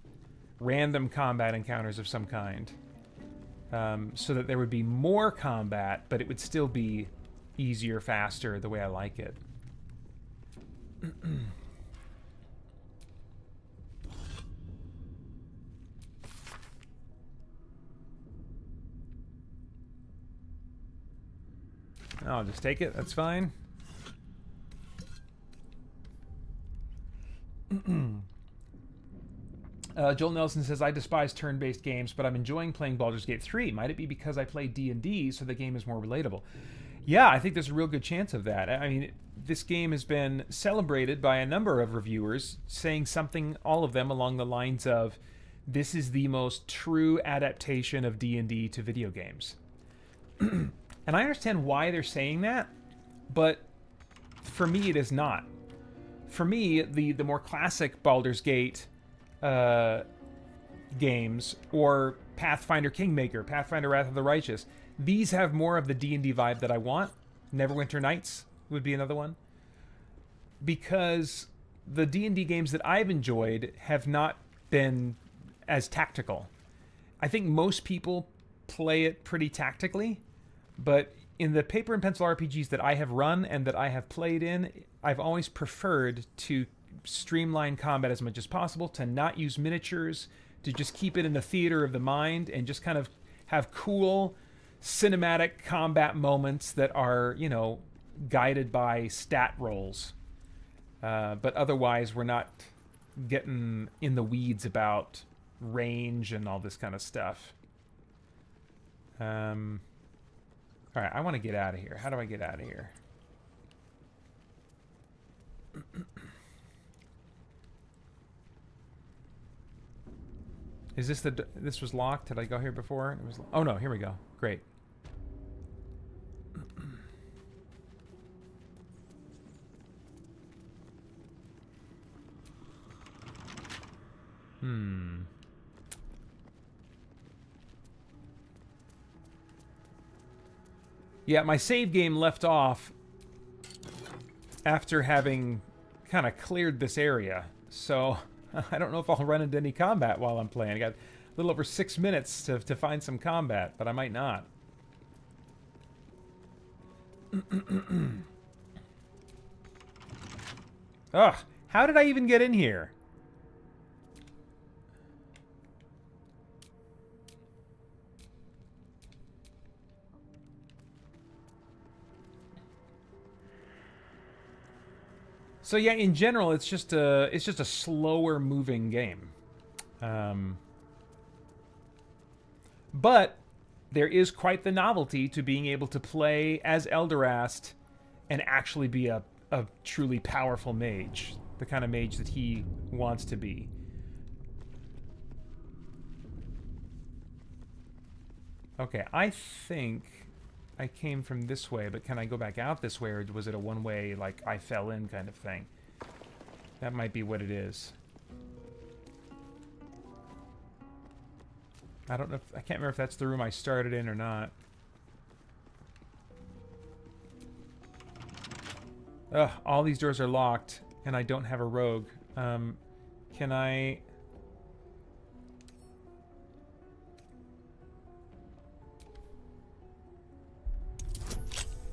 [SPEAKER 1] random combat encounters of some kind. So that there would be more combat, but it would still be easier, faster, the way I like it. I'll just take it, that's fine. Joel Nelson says, I despise turn-based games, but I'm enjoying playing Baldur's Gate 3. Might it be because I play D&D, so the game is more relatable? Yeah, I think there's a real good chance of that. I mean, this game has been celebrated by a number of reviewers, saying something, all of them, along the lines of, this is the most true adaptation of D&D to video games. And I understand why they're saying that, but for me, it is not. For me, the more classic Baldur's Gate games, or Pathfinder Kingmaker, Pathfinder Wrath of the Righteous, these have more of the D&D vibe that I want. Neverwinter Nights would be another one. Because the D&D games that I've enjoyed have not been as tactical. I think most people play it pretty tactically, but in the paper and pencil RPGs that I have run and that I have played in, I've always preferred to streamline combat as much as possible, to not use miniatures, to just keep it in the theater of the mind and just kind of have cool cinematic combat moments that are, you know, guided by stat rolls. But otherwise, we're not getting in the weeds about range and all this kind of stuff. All right, I want to get out of here. How do I get out of here? Is this the... This was locked? Did I go here before? It was... Oh, no. Here we go. Great. Yeah, my save game left off after having kind of cleared this area. So I don't know if I'll run into any combat while I'm playing. I got a little over 6 minutes to find some combat, but I might not. Ugh, how did I even get in here? So yeah, in general, it's just a slower moving game, but there is quite the novelty to being able to play as Elderast and actually be a truly powerful mage, the kind of mage that he wants to be. Okay, I think I came from this way, but can I go back out this way, or was it a one-way, like, I fell in kind of thing? That might be what it is. I don't know if... I can't remember if that's the room I started in or not. Ugh, all these doors are locked, and I don't have a rogue. Can I...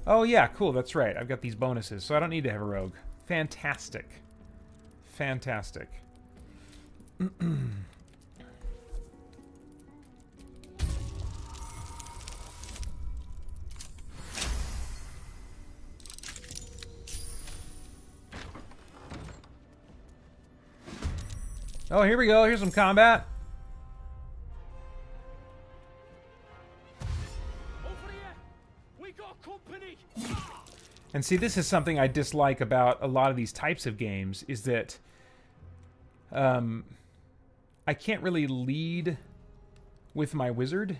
[SPEAKER 1] Oh yeah, cool, that's right. I've got these bonuses, so I don't need to have a rogue. Fantastic. Fantastic. Oh, here we go. Here's some combat. And see, this is something I dislike about a lot of these types of games, is that I can't really lead with my wizard.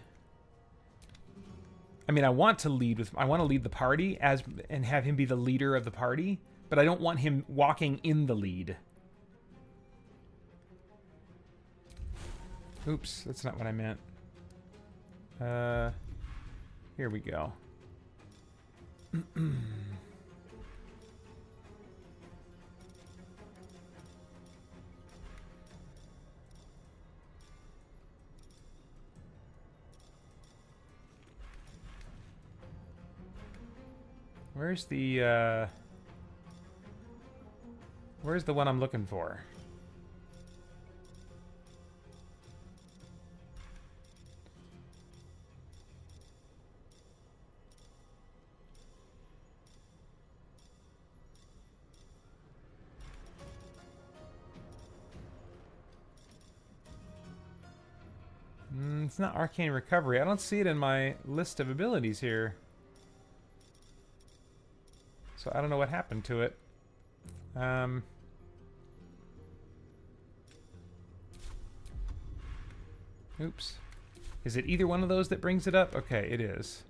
[SPEAKER 1] I mean, I want to lead the party and have him be the leader of the party, but I don't want him walking in the lead. Oops, that's not what I meant. Here we go. Where's the one I'm looking for? It's not Arcane Recovery. I don't see it in my list of abilities here. So I don't know what happened to it. Oops. Is it either one of those that brings it up? Okay, it is.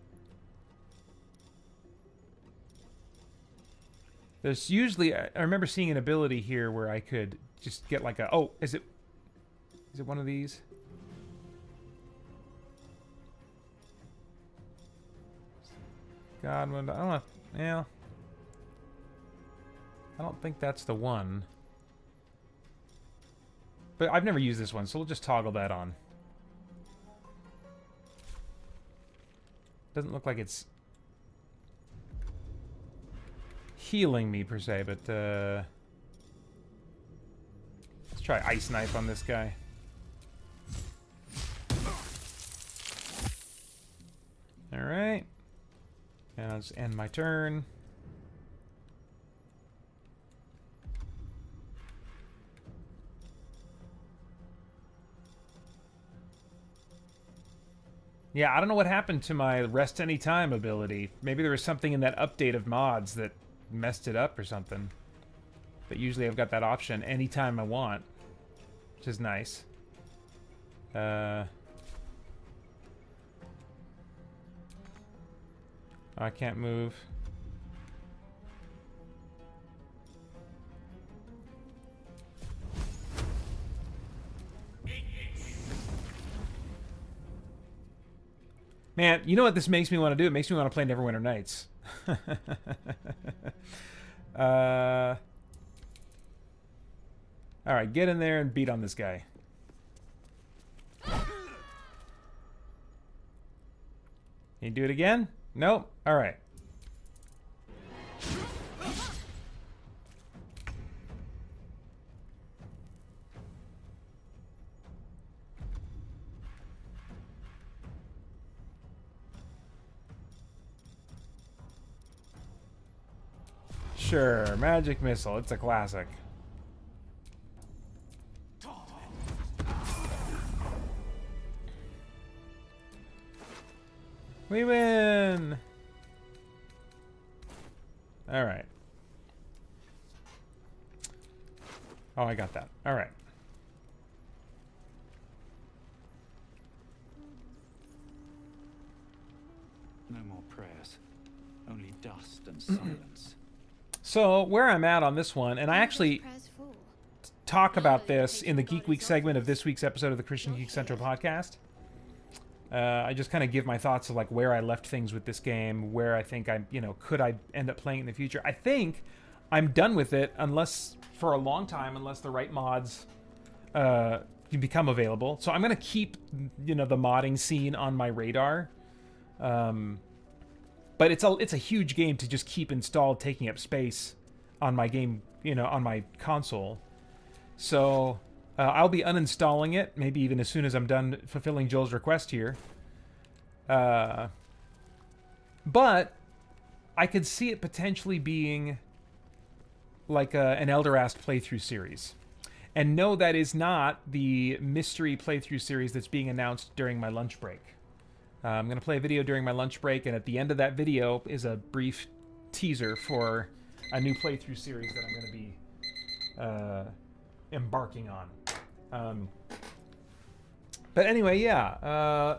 [SPEAKER 1] There's usually... I remember seeing an ability here where I could just get like a... Oh, is it one of these? God, I don't know. Yeah. I don't think that's the one. But I've never used this one, so we'll just toggle that on. Doesn't look like it's healing me per se, but let's try Ice Knife on this guy. Alright. And I'll just end my turn. Yeah, I don't know what happened to my Rest Anytime ability. Maybe there was something in that update of mods that messed it up or something. But usually I've got that option anytime I want, which is nice. I can't move. Man, you know what this makes me want to do? It makes me want to play Neverwinter Nights. Alright, get in there and beat on this guy. Can you do it again? Nope. Alright. Sure, Magic Missile. It's a classic. We win! Alright. Oh, I got that. Alright.
[SPEAKER 11] No more prayers. Only dust and silence.
[SPEAKER 1] So, where I'm at on this one, and I actually talk about this in the Geek Week segment of this week's episode of the Christian Geek Central podcast. I just kind of give my thoughts of like where I left things with this game, where I think could I end up playing it in the future. I think I'm done with it unless, for a long time, unless the right mods can become available. So I'm going to keep, the modding scene on my radar. But it's a huge game to just keep installed, taking up space on my game, on my console. So I'll be uninstalling it, maybe even as soon as I'm done fulfilling Joel's request here. But I could see it potentially being like an Elderast playthrough series. And no, that is not the mystery playthrough series that's being announced during my lunch break. I'm going to play a video during my lunch break, and at the end of that video is a brief teaser for a new playthrough series that I'm going to be embarking on. But anyway, yeah.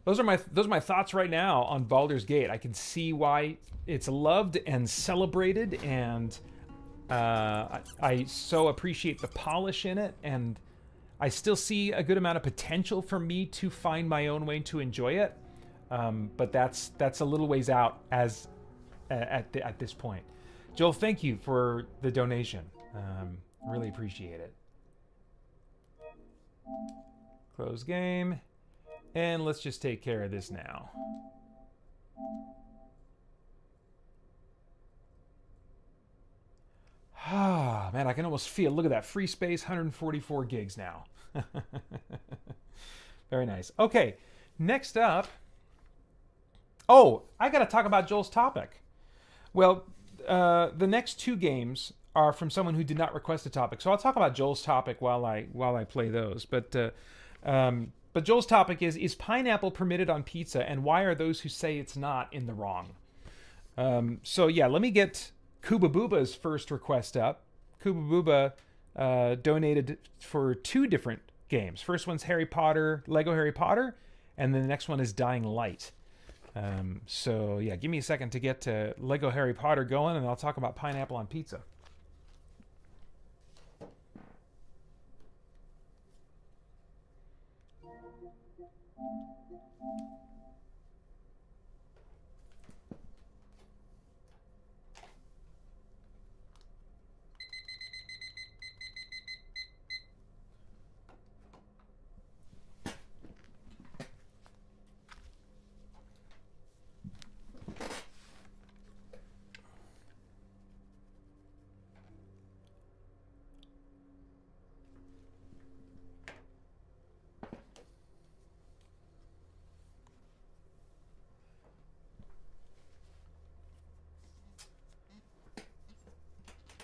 [SPEAKER 1] those are my thoughts right now on Baldur's Gate. I can see why it's loved and celebrated, and I so appreciate the polish in it, and I still see a good amount of potential for me to find my own way to enjoy it. But that's a little ways out at this point. Joel, thank you for the donation. Really appreciate it. Close game. And let's just take care of this now. Ah, man, I can almost feel, look at that, free space, 144 gigs now. Very nice. Okay, next up. Oh, I got to talk about Joel's topic. Well, the next two games are from someone who did not request a topic, so I'll talk about Joel's topic while I play those. But Joel's topic is pineapple permitted on pizza, and why are those who say it's not in the wrong? So yeah, let me get Kuba Booba's first request up. Kuba Booba donated for 2 different games. First one's Lego Harry Potter, and then the next one is Dying Light. So yeah, give me a second to get to Lego Harry Potter going, and I'll talk about pineapple on pizza.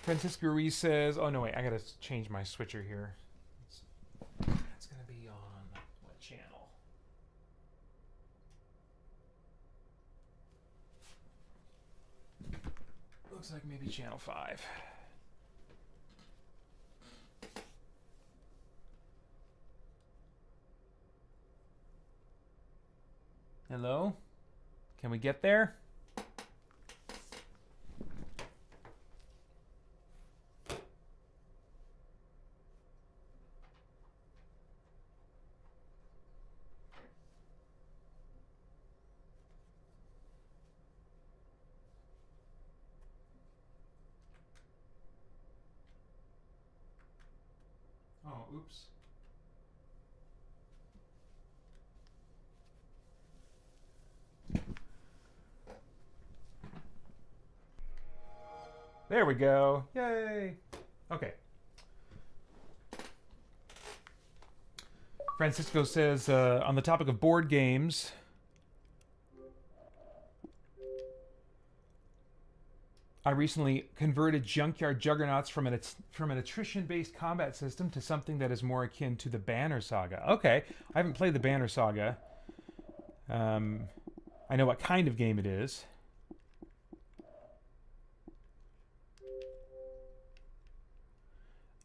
[SPEAKER 1] Francisco Ruiz says, oh no, wait, I gotta change my switcher here. It's gonna be on what channel? Looks like maybe channel 5. Hello? Can we get there? Oh, oops. There we go. Yay. Okay. Francisco says, on the topic of board games, I recently converted Junkyard Juggernauts from an attrition-based combat system to something that is more akin to the Banner Saga. Okay, I haven't played the Banner Saga. I know what kind of game it is.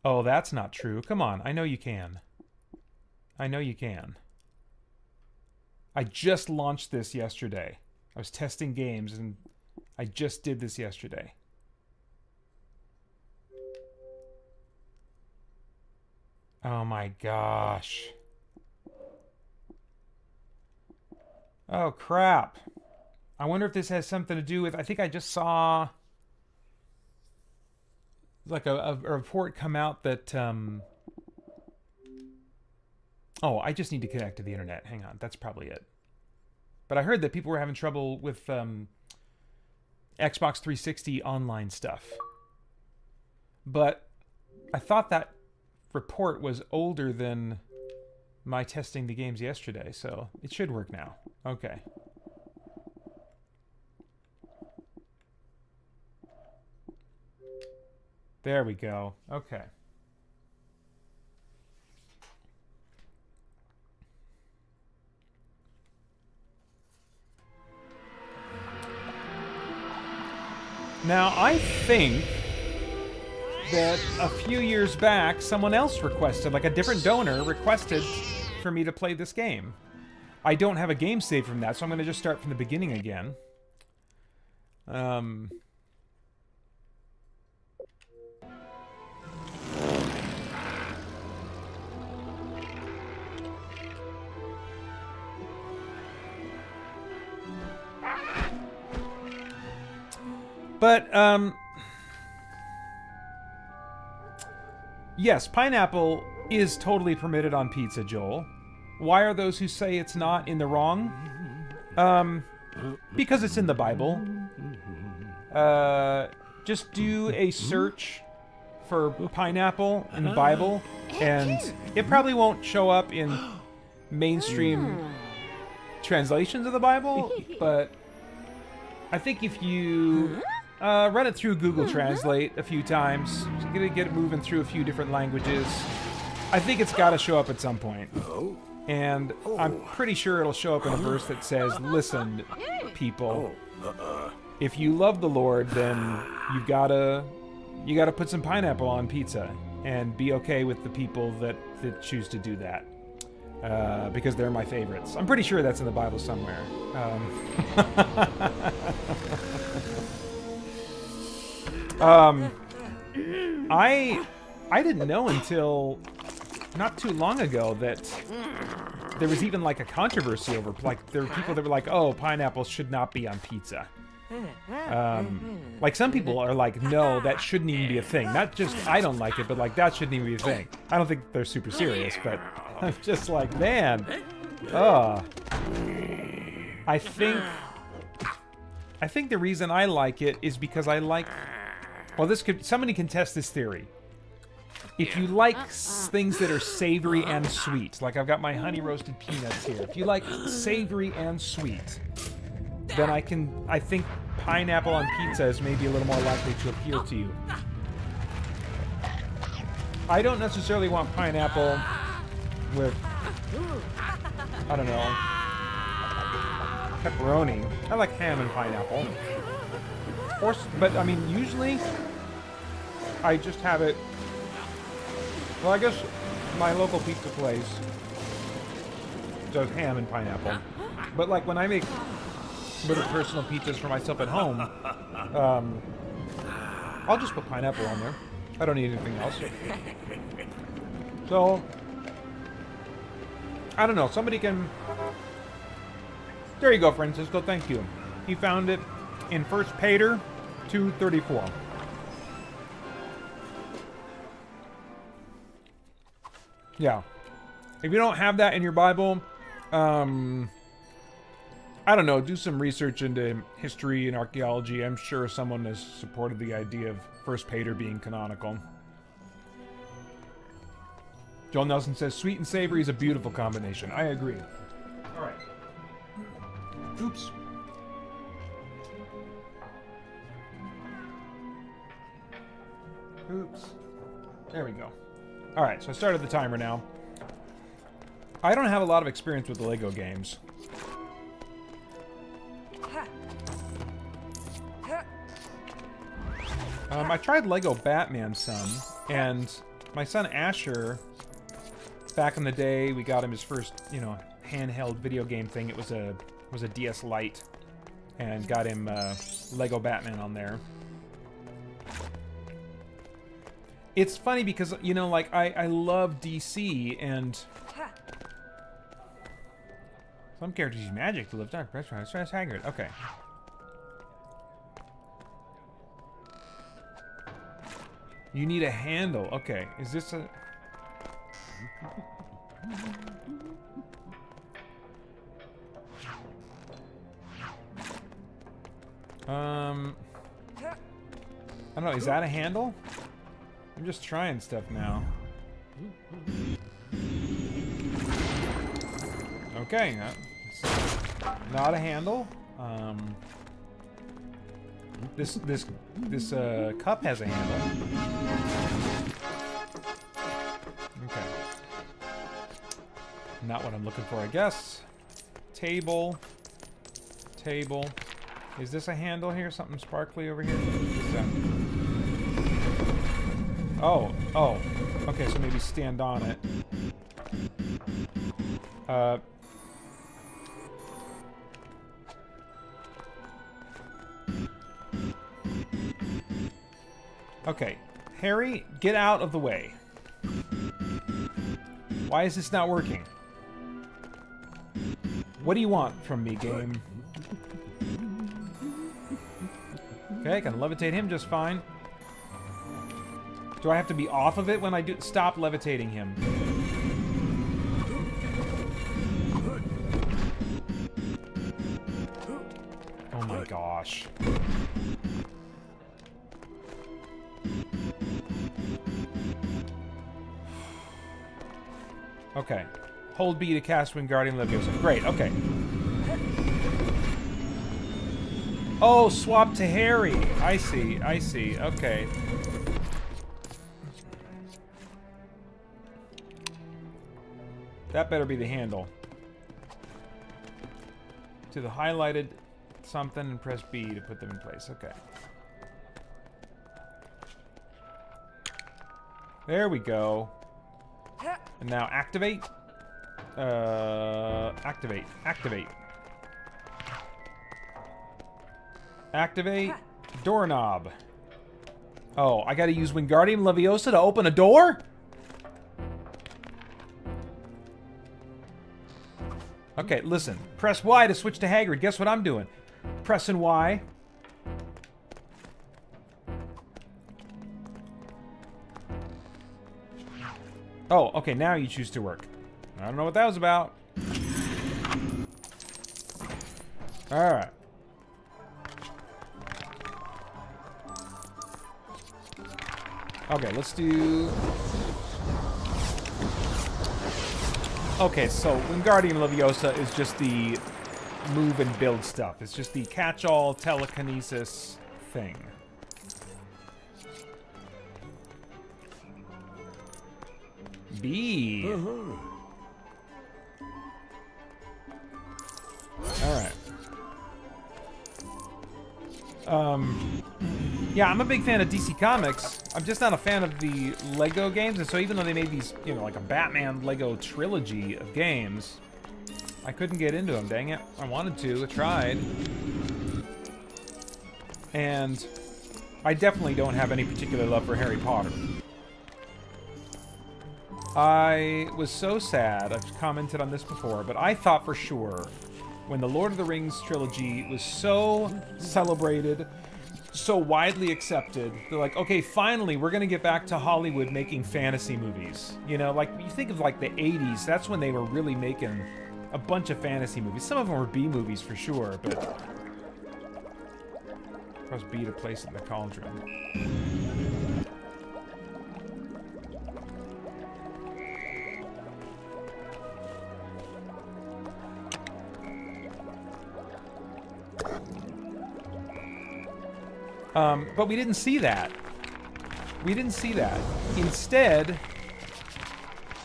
[SPEAKER 1] Oh, that's not true. Come on, I know you can. I know you can. I just launched this yesterday. I was testing games and I just did this yesterday. Oh my gosh. Oh crap. I wonder if this has something to do with, I think I just saw like a report come out that, oh, I just need to connect to the internet. Hang on, that's probably it. But I heard that people were having trouble with Xbox 360 online stuff. But I thought that report was older than my testing the games yesterday, so it should work now. Okay. There we go. Okay. Now, I think that a few years back, someone else requested, like a different donor requested for me to play this game. I don't have a game save from that, so I'm going to just start from the beginning again. But, yes, pineapple is totally permitted on pizza, Joel. Why are those who say it's not in the wrong? Because it's in the Bible. Just do a search for pineapple in the Bible, and it probably won't show up in mainstream translations of the Bible, but I think if you run it through Google Translate a few times, get it moving through a few different languages, I think it's got to show up at some point. And I'm pretty sure it'll show up in a verse that says, listen, people, if you love the Lord, then you gotta put some pineapple on pizza and be okay with the people that choose to do that. Because they're my favorites. I'm pretty sure that's in the Bible somewhere. I didn't know until not too long ago that there was even like a controversy over, like, there were people that were like, oh, pineapple should not be on pizza. Like, some people are like, no, that shouldn't even be a thing. Not just I don't like it, but like that shouldn't even be a thing. I don't think they're super serious, but I'm just like, man, I think the reason I like it is because I like, well, somebody can test this theory. If you like things that are savory and sweet, like I've got my honey roasted peanuts here. If you like savory and sweet, then I think pineapple on pizza is maybe a little more likely to appeal to you. I don't necessarily want pineapple with, I don't know, pepperoni. I like ham and pineapple. But I mean, usually I just have it. Well, I guess my local pizza place does ham and pineapple. But like when I make little personal pizzas for myself at home, I'll just put pineapple on there. I don't need anything else. So, I don't know. Somebody can... There you go, Francisco. Thank you. He found it in 1 Paeter 2:34. Yeah. If you don't have that in your Bible, I don't know, do some research into history and archaeology. I'm sure someone has supported the idea of 1 Paeter being canonical. Joel Nelson says, sweet and savory is a beautiful combination. I agree. Alright. Oops. Oops. There we go. Alright, so I started the timer now. I don't have a lot of experience with the Lego games. I tried Lego Batman some, and my son Asher, back in the day, we got him his first, handheld video game thing. It was a DS Lite, and got him Lego Batman on there. It's funny because, like, I love DC, and some characters use magic to live dark. That's Haggard. Okay. You need a handle. Okay. Is this a... I don't know. Is that a handle? I'm just trying stuff now. Okay, not a handle. This cup has a handle. Okay. Not what I'm looking for, I guess. Table. Is this a handle here? Something sparkly over here? Oh. Okay, so maybe stand on it. Okay. Harry, get out of the way. Why is this not working? What do you want from me, game? Okay, I can levitate him just fine. Do I have to be off of it when I do stop levitating him? Oh my gosh. Okay. Hold B to cast Wingardium Leviosa. Great, okay. Oh, swap to Harry. I see, okay. That better be the handle. To the highlighted something and press B to put them in place. Okay. There we go. And now activate. Activate. Activate. Doorknob. Oh, I gotta use Wingardium Leviosa to open a door? Okay, listen. Press Y to switch to Hagrid. Guess what I'm doing? Pressing Y. Oh, okay, now you choose to work. I don't know what that was about. Alright. Okay, let's do... Okay, so Wingardium Leviosa is just the move and build stuff. It's just the catch-all telekinesis thing. B. Alright. Yeah, I'm a big fan of DC Comics. I'm just not a fan of the Lego games, and so even though they made these, you know, like a Batman Lego trilogy of games, I couldn't get into them, dang it. I wanted to, I tried. And I definitely don't have any particular love for Harry Potter. I was so sad, I've commented on this before, but I thought for sure when the Lord of the Rings trilogy was so celebrated, so widely accepted, they're like, okay, finally, we're gonna get back to Hollywood making fantasy movies. You know, like, you think of like the 80s, that's when they were really making a bunch of fantasy movies. Some of them were B movies for sure, but... Press B to place it in the cauldron. But we didn't see that. We didn't see that. Instead,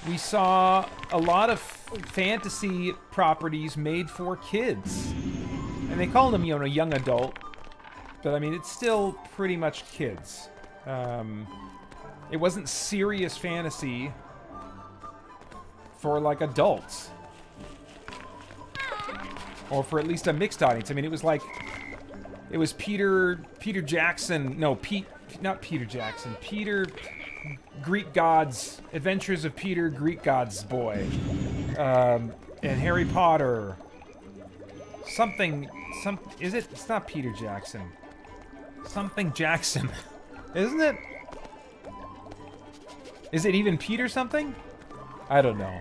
[SPEAKER 1] we saw a lot of fantasy properties made for kids. And they call them, you know, young adult. But I mean, it's still pretty much kids. It wasn't serious fantasy for, like, adults. Or for at least a mixed audience. I mean, it was like... It was Peter Jackson, no, not Peter Jackson, Peter Greek Gods, Adventures of Peter Greek Gods Boy, and Harry Potter, is it? It's not Peter Jackson, something Jackson, isn't it? Is it even Peter something? I don't know.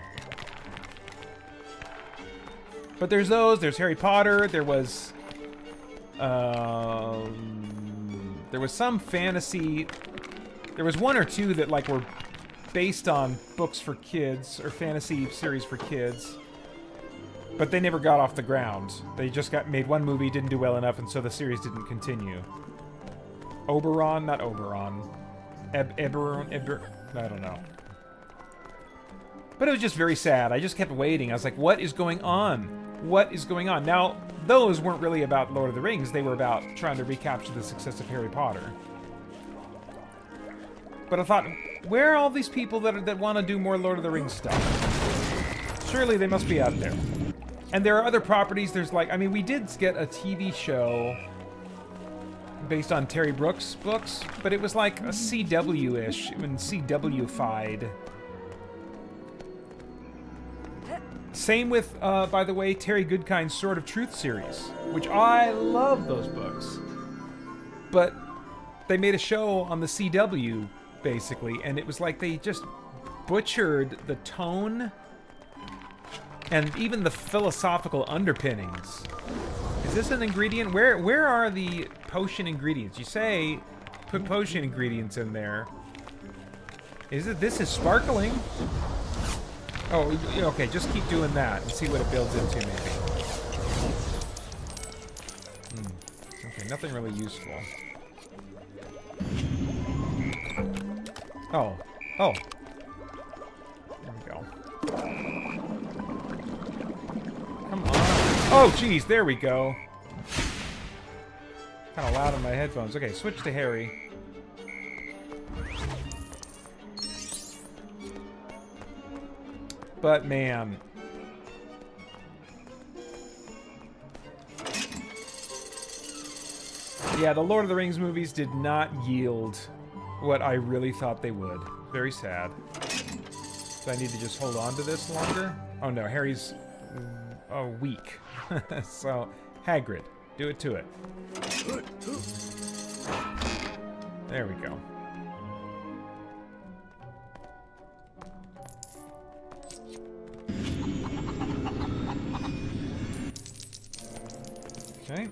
[SPEAKER 1] But there's Harry Potter, there was some fantasy. There was one or two that like were based on books for kids or fantasy series for kids, but they never got off the ground. They just made one movie, didn't do well enough, and so the series didn't continue. Oberon, not Oberon. Eber, I don't know. But it was just very sad. I just kept waiting. I was like, what is going on? What is going on? Now, those weren't really about Lord of the Rings. They were about trying to recapture the success of Harry Potter. But I thought, where are all these people that want to do more Lord of the Rings stuff? Surely they must be out there. And there are other properties. There's like, I mean, we did get a TV show based on Terry Brooks books, but it was like a CW-ish, even CW-fied. Same with, by the way, Terry Goodkind's Sword of Truth series, which I love those books. But they made a show on the CW, basically, and it was like they just butchered the tone and even the philosophical underpinnings. Is this an ingredient? Where are the potion ingredients? You say put potion ingredients in there. Is it? This is sparkling. Oh, okay. Just keep doing that and see what it builds into, maybe. Okay, nothing really useful. Oh. Oh. There we go. Come on. Oh, geez. There we go. Kind of loud on my headphones. Okay, switch to Harry. But, man. Yeah, the Lord of the Rings movies did not yield what I really thought they would. Very sad. Do I need to just hold on to this longer? Oh no, Harry's weak. So, Hagrid, do it to it. There we go. Okay.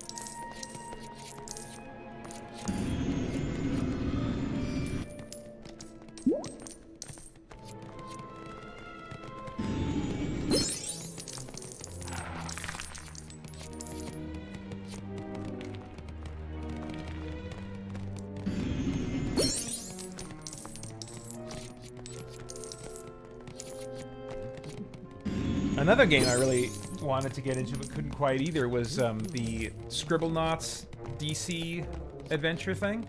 [SPEAKER 1] Another game I really wanted to get into but couldn't quite either was the Scribblenauts DC adventure thing.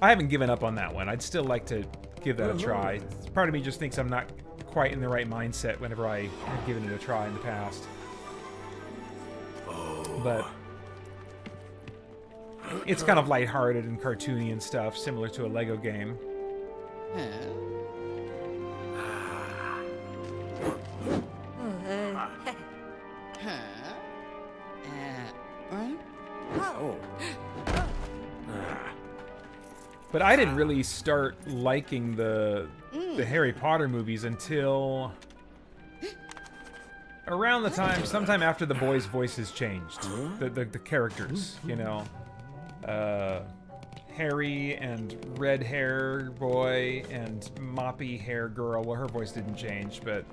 [SPEAKER 1] I haven't given up on that one. I'd still like to give that a try. Part of me just thinks I'm not quite in the right mindset whenever I have given it a try in the past. But it's kind of lighthearted and cartoony and stuff, similar to a Lego game. But I didn't really start liking the Harry Potter movies until around the time, sometime after the boys' voices changed. The characters, you know. Harry and red hair boy and moppy hair girl. Well, her voice didn't change, but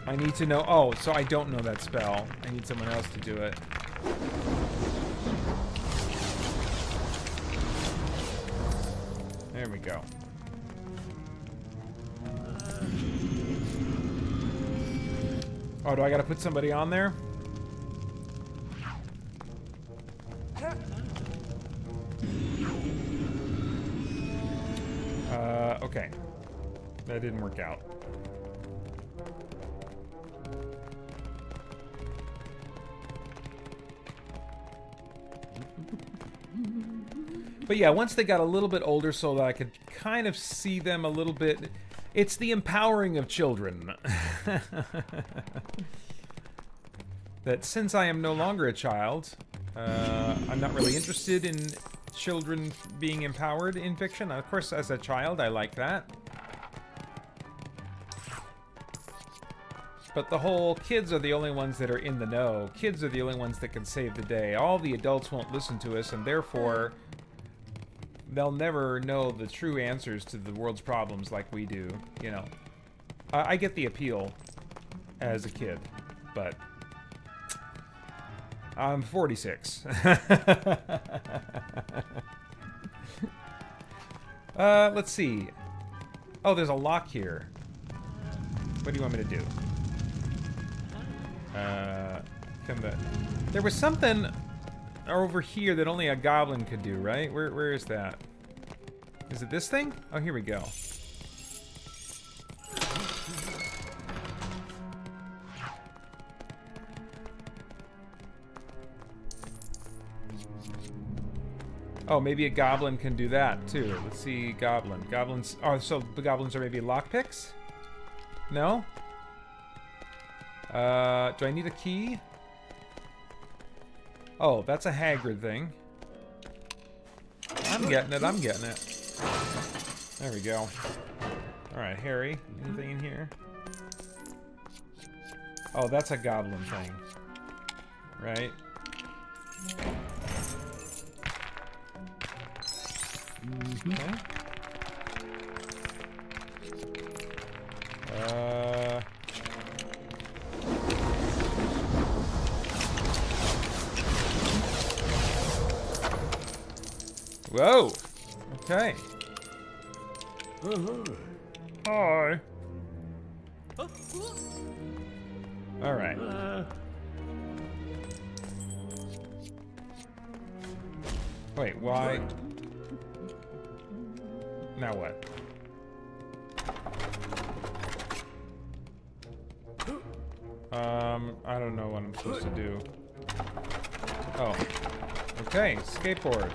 [SPEAKER 1] I need to know. Oh, so I don't know that spell. I need someone else to do it. There we go. Oh, do I gotta put somebody on there? Okay. That didn't work out. But yeah, once they got a little bit older so that I could kind of see them a little bit. It's the empowering of children. That since I am no longer a child, I'm not really interested in children being empowered in fiction. Of course, as a child, I like that. But the whole kids are the only ones that are in the know. Kids are the only ones that can save the day. All the adults won't listen to us, and therefore they'll never know the true answers to the world's problems like we do, you know. I get the appeal as a kid, but I'm 46. Let's see. Oh, there's a lock here. What do you want me to do? There was something over here that only a goblin could do, right? Where is that? Is it this thing? Oh, here we go. Oh, maybe a goblin can do that too. Let's see, goblin. Goblins. Oh, so the goblins are maybe lockpicks? No? Do I need a key? Oh, that's a Hagrid thing. I'm getting it, I'm getting it. There we go. Alright, Harry, anything in here? Oh, that's a goblin thing. Right? Okay. Whoa! Okay. Hi. Alright. Wait, why? Now what? I don't know what I'm supposed to do. Oh. Okay, skateboard.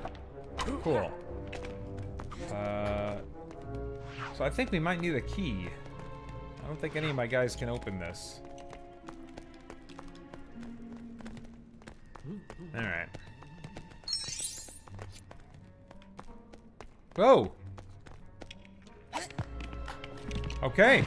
[SPEAKER 1] Cool. So I think we might need a key. I don't think any of my guys can open this. Alright. Whoa! Okay.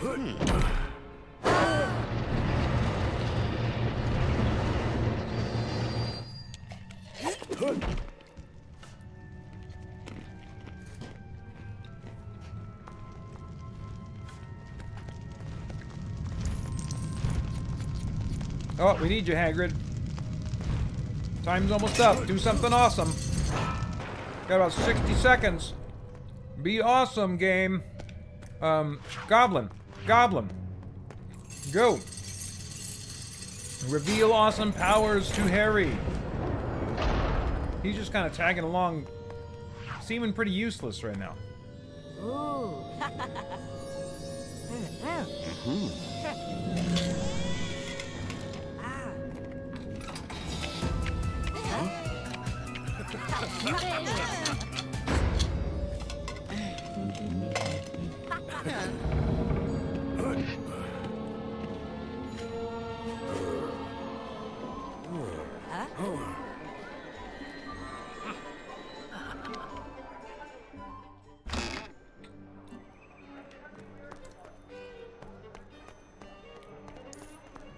[SPEAKER 1] Oh, we need you, Hagrid. Time's almost up. Do something awesome. Got about 60 seconds. Be awesome, game. Goblin. Goblin. Go. Reveal awesome powers to Harry. He's just kind of tagging along, seeming pretty useless right now.
[SPEAKER 16] Ooh.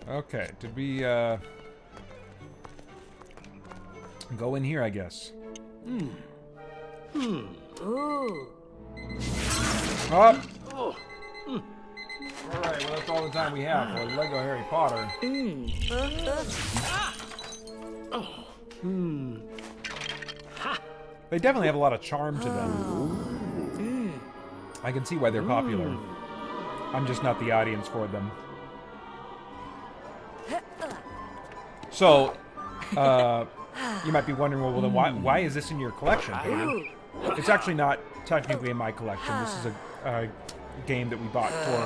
[SPEAKER 1] Okay, did we go in here, I guess?
[SPEAKER 16] Ooh.
[SPEAKER 1] Up. Alright, well that's all the time we have for Lego Harry Potter. They definitely have a lot of charm to them. I can see why they're popular. I'm just not the audience for them. So, you might be wondering, well then why is this in your collection, Paeter? It's actually not technically in my collection. This is a game that we bought for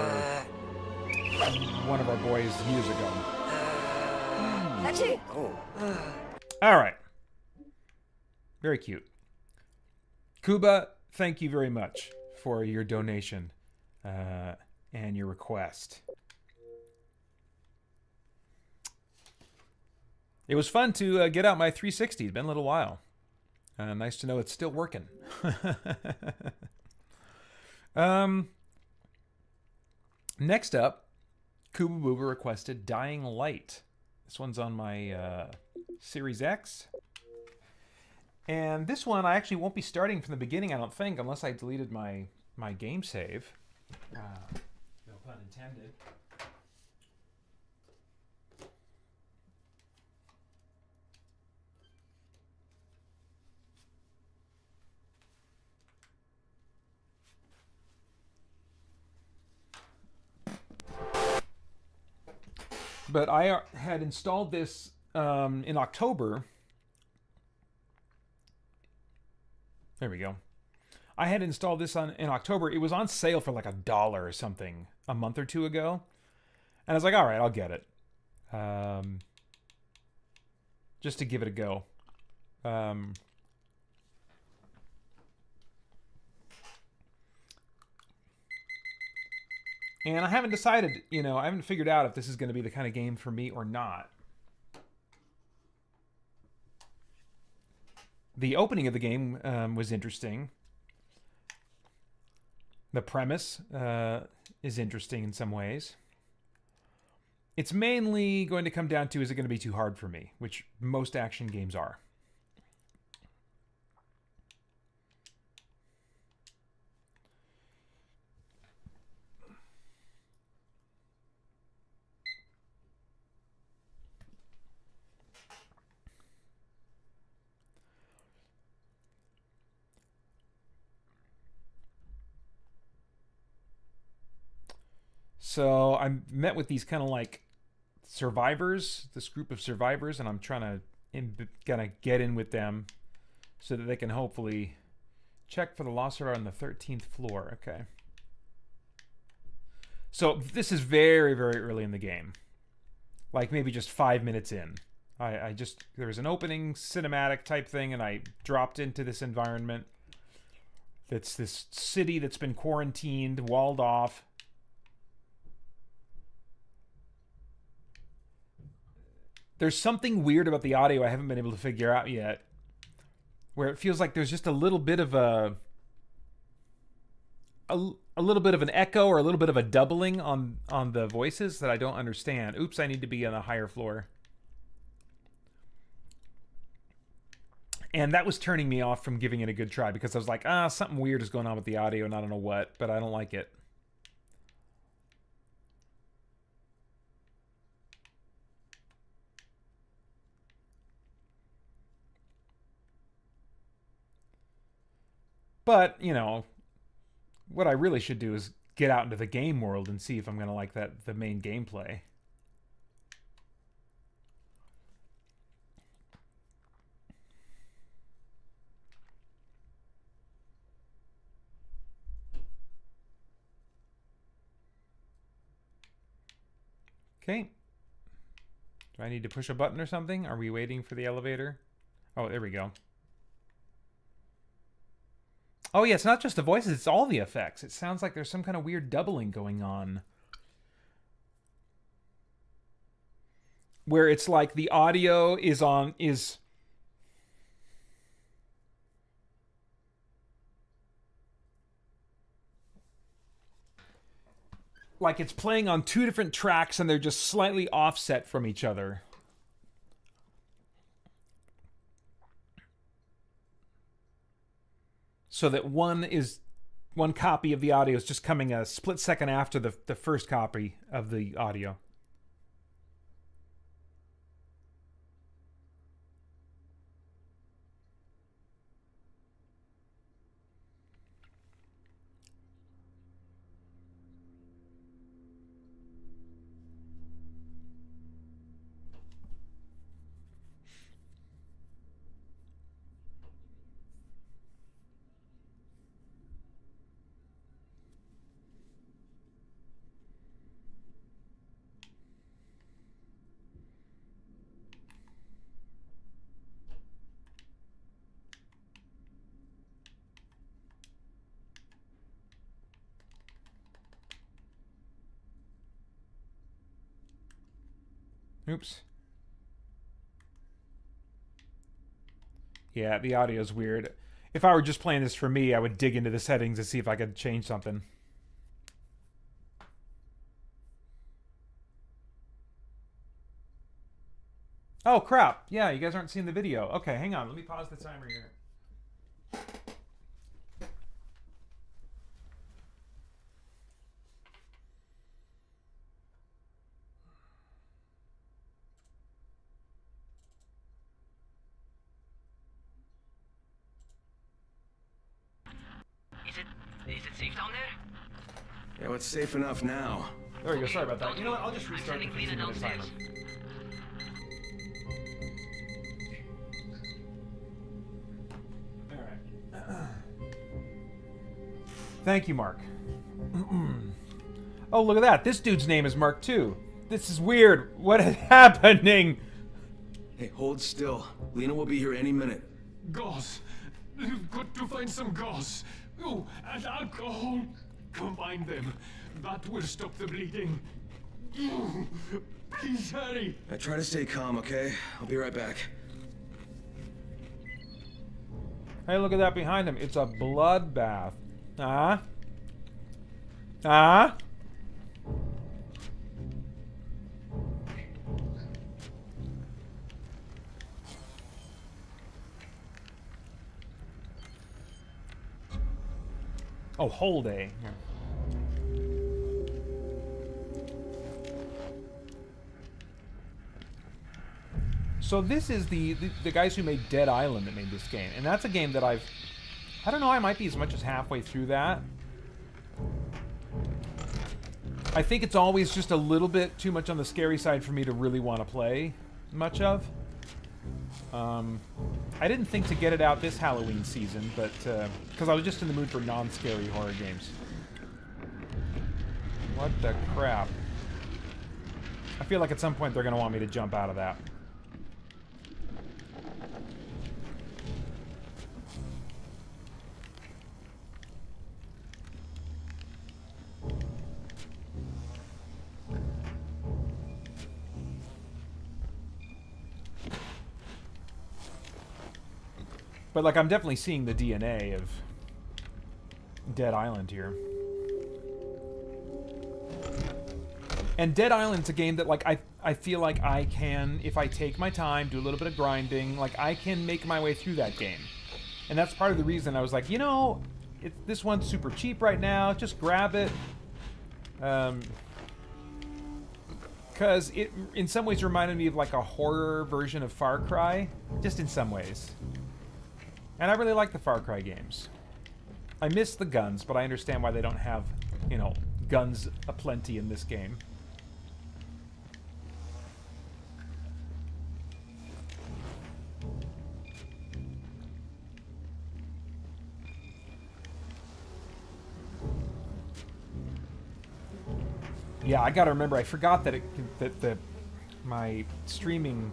[SPEAKER 1] one of our boys years ago. Alright. Very cute. Kuba, thank you very much for your donation and your request. It was fun to get out my 360. It's been a little while. Nice to know it's still working. Next up, Kuba Booba requested Dying Light. This one's on my Series X. And this one I actually won't be starting from the beginning, I don't think, unless I deleted my game save. No pun intended. But I had installed this in October. There we go. I had installed this in October. It was on sale for like $1 or something a month or two ago. And I was like, all right, I'll get it. Just to give it a go. And I haven't decided, you know, I haven't figured out if this is going to be the kind of game for me or not. The opening of the game was interesting. The premise is interesting in some ways. It's mainly going to come down to, is it going to be too hard for me? Which most action games are. So I met with these kind of like survivors, this group of survivors, and I'm trying to get in with them so that they can hopefully check for the lost survivor on the 13th floor. Okay. So this is very, very early in the game. Like maybe just 5 minutes in. There was an opening cinematic type thing, and I dropped into this environment. That's this city that's been quarantined, walled off. There's something weird about the audio I haven't been able to figure out yet, where it feels like there's just a little bit of a little bit of an echo or a little bit of a doubling on the voices that I don't understand. Oops, I need to be on a higher floor. And that was turning me off from giving it a good try because I was like, something weird is going on with the audio and I don't know what, but I don't like it. But, you know, what I really should do is get out into the game world and see if I'm going to like the main gameplay. Okay. Do I need to push a button or something? Are we waiting for the elevator? Oh, there we go. Oh yeah, it's not just the voices, it's all the effects. It sounds like there's some kind of weird doubling going on. Where it's like the audio is like it's playing on two different tracks and they're just slightly offset from each other. So that one copy of the audio is just coming a split second after the first copy of the audio. Oops. Yeah, the audio's weird. If I were just playing this for me, I would dig into the settings to see if I could change something. Oh, crap. Yeah, you guys aren't seeing the video. Okay, hang on. Let me pause the timer here.
[SPEAKER 19] Is it safe down there?
[SPEAKER 22] Yeah, well, it's safe enough now.
[SPEAKER 1] There we go. Sorry about that. You know what? I'll just restart the 15-minute timer. Thank you, Mark. Oh, look at that. This dude's name is Mark, too. This is weird. What is happening?
[SPEAKER 22] Hey, hold still. Lena will be here any minute.
[SPEAKER 15] Gauze. We've got to find some gauze. Oh, and alcohol. Combine them. That will stop the bleeding. Please hurry.
[SPEAKER 22] I try to stay calm, okay? I'll be right back.
[SPEAKER 1] Hey, look at that behind him. It's a bloodbath. Ah. Ah. Oh, whole day. Here. So this is the guys who made Dead Island that made this game. And that's a game that I don't know, I might be as much as halfway through that. I think it's always just a little bit too much on the scary side for me to really want to play much of. I didn't think to get it out this Halloween season, but because I was just in the mood for non-scary horror games. What the crap? I feel like at some point they're going to want me to jump out of that. But, like, I'm definitely seeing the DNA of Dead Island here. And Dead Island's a game that, like, I feel like I can, if I take my time, do a little bit of grinding, like, I can make my way through that game. And that's part of the reason I was like, you know, this one's super cheap right now, just grab it. Because it, in some ways, reminded me of, like, a horror version of Far Cry. Just in some ways. And I really like the Far Cry games. I miss the guns, but I understand why they don't have, you know, guns aplenty in this game. Yeah, I gotta remember, I forgot that my streaming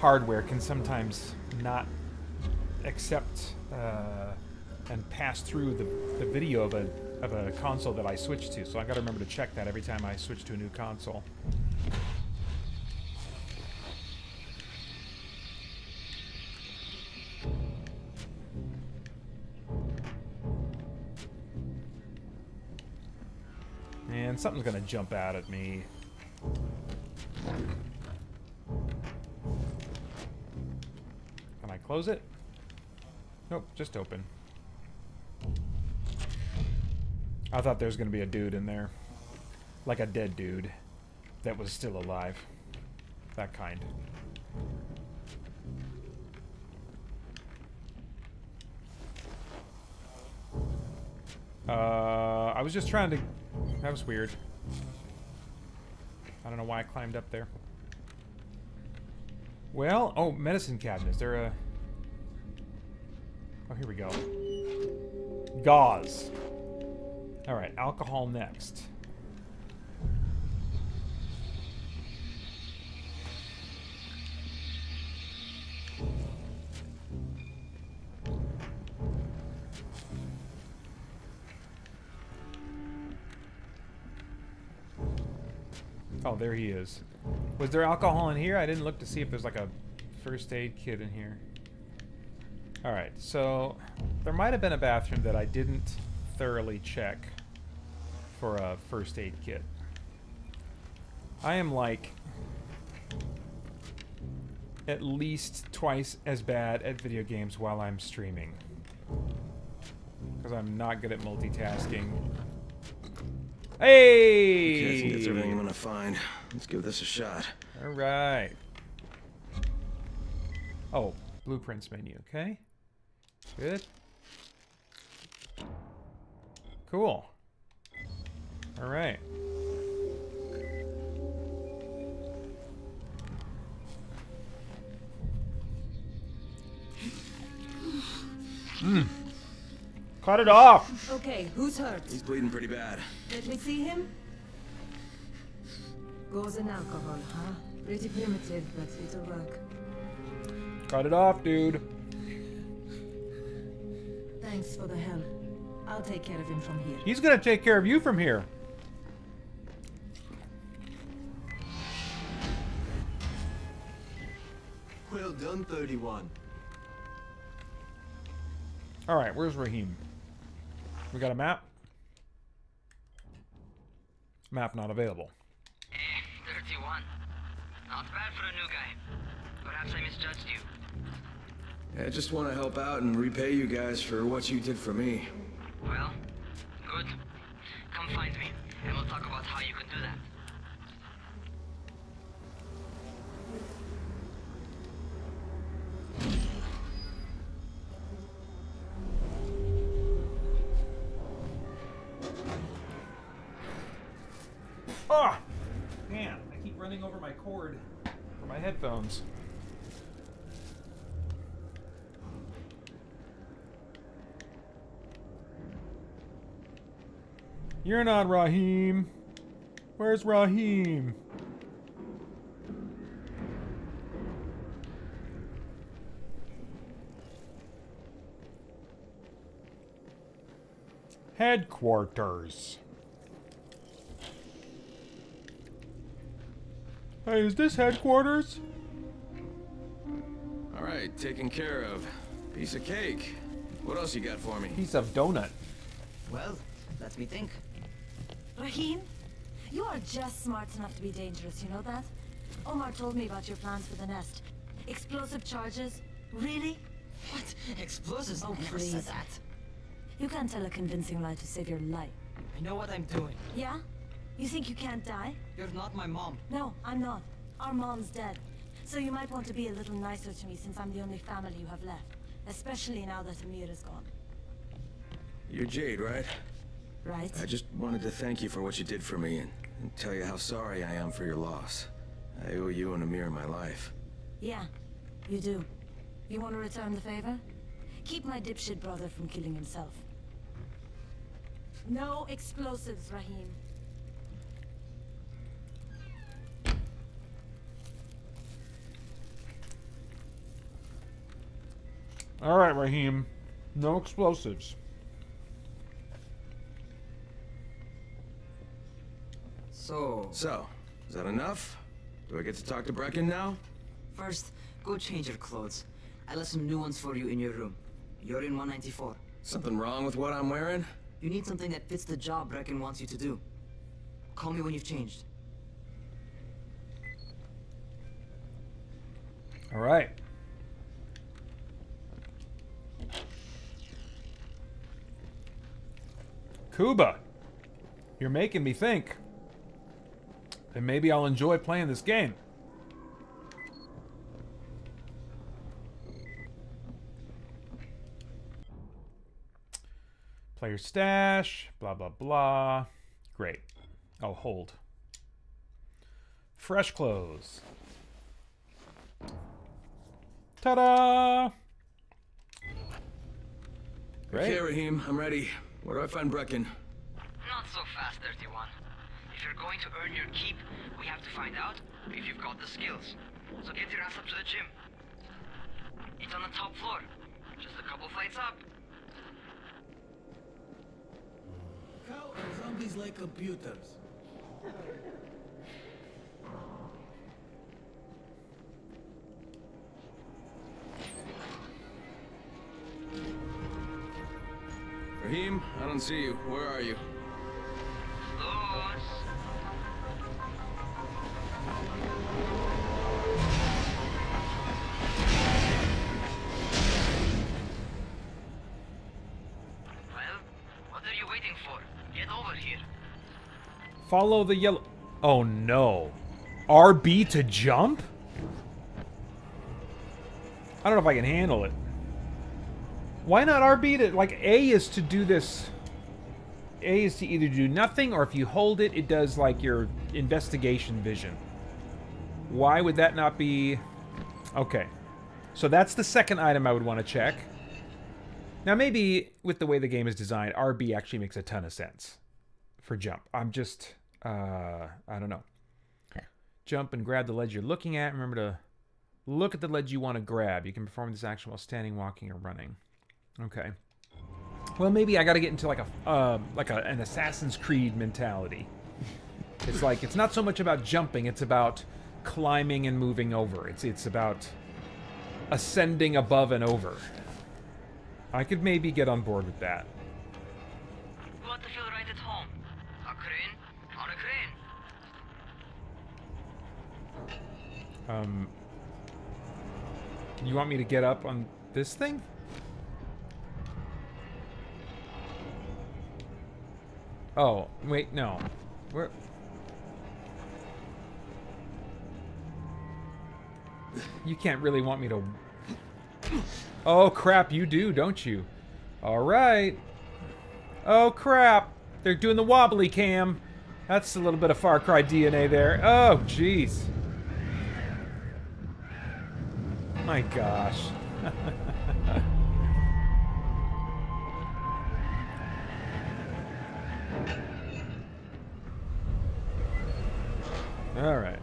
[SPEAKER 1] hardware can sometimes not accept and pass through the video of a console that I switch to. So I gotta remember to check that every time I switch to a new console. And something's gonna jump out at me. Can I close it? Nope, just open. I thought there was going to be a dude in there. Like a dead dude that was still alive. That kind. I was just trying to... That was weird. I don't know why I climbed up there. Well, oh, medicine cabinet. Is there a... Oh, here we go. Gauze. Alright, alcohol next. Oh, there he is. Was there alcohol in here? I didn't look to see if there's like a first aid kit in here. Alright, so there might have been a bathroom that I didn't thoroughly check for a first aid kit. I am like at least twice as bad at video games while I'm streaming. Because I'm not good at multitasking. Hey!
[SPEAKER 22] Okay, I think that's everything I'm gonna find. Let's give this a shot.
[SPEAKER 1] Alright. Oh, blueprints menu, okay. Good. Cool. Alright. Cut it off!
[SPEAKER 18] Okay, who's hurt?
[SPEAKER 22] He's bleeding pretty bad.
[SPEAKER 18] Let me see him. Gauze and alcohol, huh? Pretty primitive, but it'll work.
[SPEAKER 1] Cut it off, dude.
[SPEAKER 18] Thanks for the help. I'll take care of him from here.
[SPEAKER 1] He's gonna take care of you from here.
[SPEAKER 22] 31.
[SPEAKER 1] Alright, where's Raheem? We got a map? Map not available.
[SPEAKER 19] 31. Not bad for a new guy. Perhaps I misjudged you.
[SPEAKER 22] I just want to help out and repay you guys for what you did for me.
[SPEAKER 19] Well, good. Come find me, and we'll talk about how you can do that.
[SPEAKER 1] Oh! Man, I keep running over my cord for my headphones. You're not Raheem. Where's Raheem? Headquarters. Hey, is this headquarters?
[SPEAKER 22] All right, taken care of. Piece of cake. What else you got for me?
[SPEAKER 1] Piece of donut.
[SPEAKER 10] Well, let me think.
[SPEAKER 18] Raheem, you are just smart enough to be dangerous, you know that? Omar told me about your plans for the nest. Explosive charges? Really?
[SPEAKER 10] What? Explosives?
[SPEAKER 18] Oh,
[SPEAKER 10] I never
[SPEAKER 18] please.
[SPEAKER 10] said that.
[SPEAKER 18] You can't tell a convincing lie to save your life.
[SPEAKER 10] I know what I'm doing.
[SPEAKER 18] Yeah? You think you can't die?
[SPEAKER 10] You're not my mom.
[SPEAKER 18] No, I'm not. Our mom's dead. So you might want to be a little nicer to me since I'm the only family you have left. Especially now that Amir is gone.
[SPEAKER 22] You're Jade, right?
[SPEAKER 18] Right.
[SPEAKER 22] I just wanted to thank you for what you did for me and tell you how sorry I am for your loss. I owe you and Amir my life.
[SPEAKER 18] Yeah, you do. You want to return the favor? Keep my dipshit brother from killing himself. No explosives, Raheem.
[SPEAKER 1] All right, Raheem. No explosives.
[SPEAKER 22] So, is that enough? Do I get to talk to Brecken now?
[SPEAKER 10] First, go change your clothes. I left some new ones for you in your room. You're in 194.
[SPEAKER 22] Something wrong with what I'm wearing?
[SPEAKER 10] You need something that fits the job Brecken wants you to do. Call me when you've changed.
[SPEAKER 1] All right. Kuba, you're making me think. And maybe I'll enjoy playing this game. Player stash, blah, blah, blah. Great. Oh, hold. Fresh clothes. Ta-da! Great.
[SPEAKER 22] Okay, Raheem, I'm ready. Where do I find Brecken?
[SPEAKER 19] Not so fast, 31. If you're going to earn your keep, we have to find out if you've got the skills. So get your ass up to the gym. It's on the top floor. Just a couple flights up.
[SPEAKER 22] How are zombies like computers? Raheem, I don't see you. Where are you?
[SPEAKER 19] Well, what are you waiting for? Get over here.
[SPEAKER 1] Follow the yellow... Oh, no. RB to jump? I don't know if I can handle it. Why not RB to... Like, A is to do this... A is to either do nothing, or if you hold it, it does, like, your investigation vision. Why would that not be... Okay. So that's the second item I would want to check. Now, maybe, with the way the game is designed, RB actually makes a ton of sense for jump. I'm just... I don't know. Jump and grab the ledge you're looking at. Remember to look at the ledge you want to grab. You can perform this action while standing, walking, or running. Okay. Well, maybe I got to get into an Assassin's Creed mentality. It's like, it's not so much about jumping, it's about climbing and moving over. It's about ascending above and over. I could maybe get on board with that.
[SPEAKER 19] You want to feel right at home? A crane on a crane.
[SPEAKER 1] You want me to get up on this thing? Oh, wait, no. Where? You can't really want me to... Oh, crap, you do, don't you? Alright. Oh, crap. They're doing the wobbly cam. That's a little bit of Far Cry DNA there. Oh, jeez. My gosh. Alright.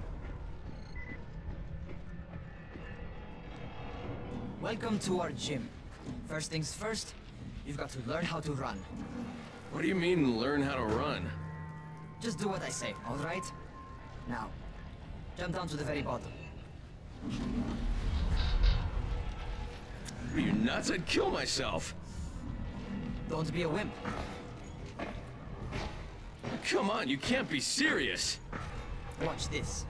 [SPEAKER 10] Welcome to our gym. First things first, you've got to learn how to run.
[SPEAKER 22] What do you mean, learn how to run?
[SPEAKER 10] Just do what I say, alright? Now, jump down to the very bottom.
[SPEAKER 22] Are you nuts? I'd kill myself.
[SPEAKER 10] Don't be a wimp.
[SPEAKER 22] Come on, you can't be serious.
[SPEAKER 10] Watch this.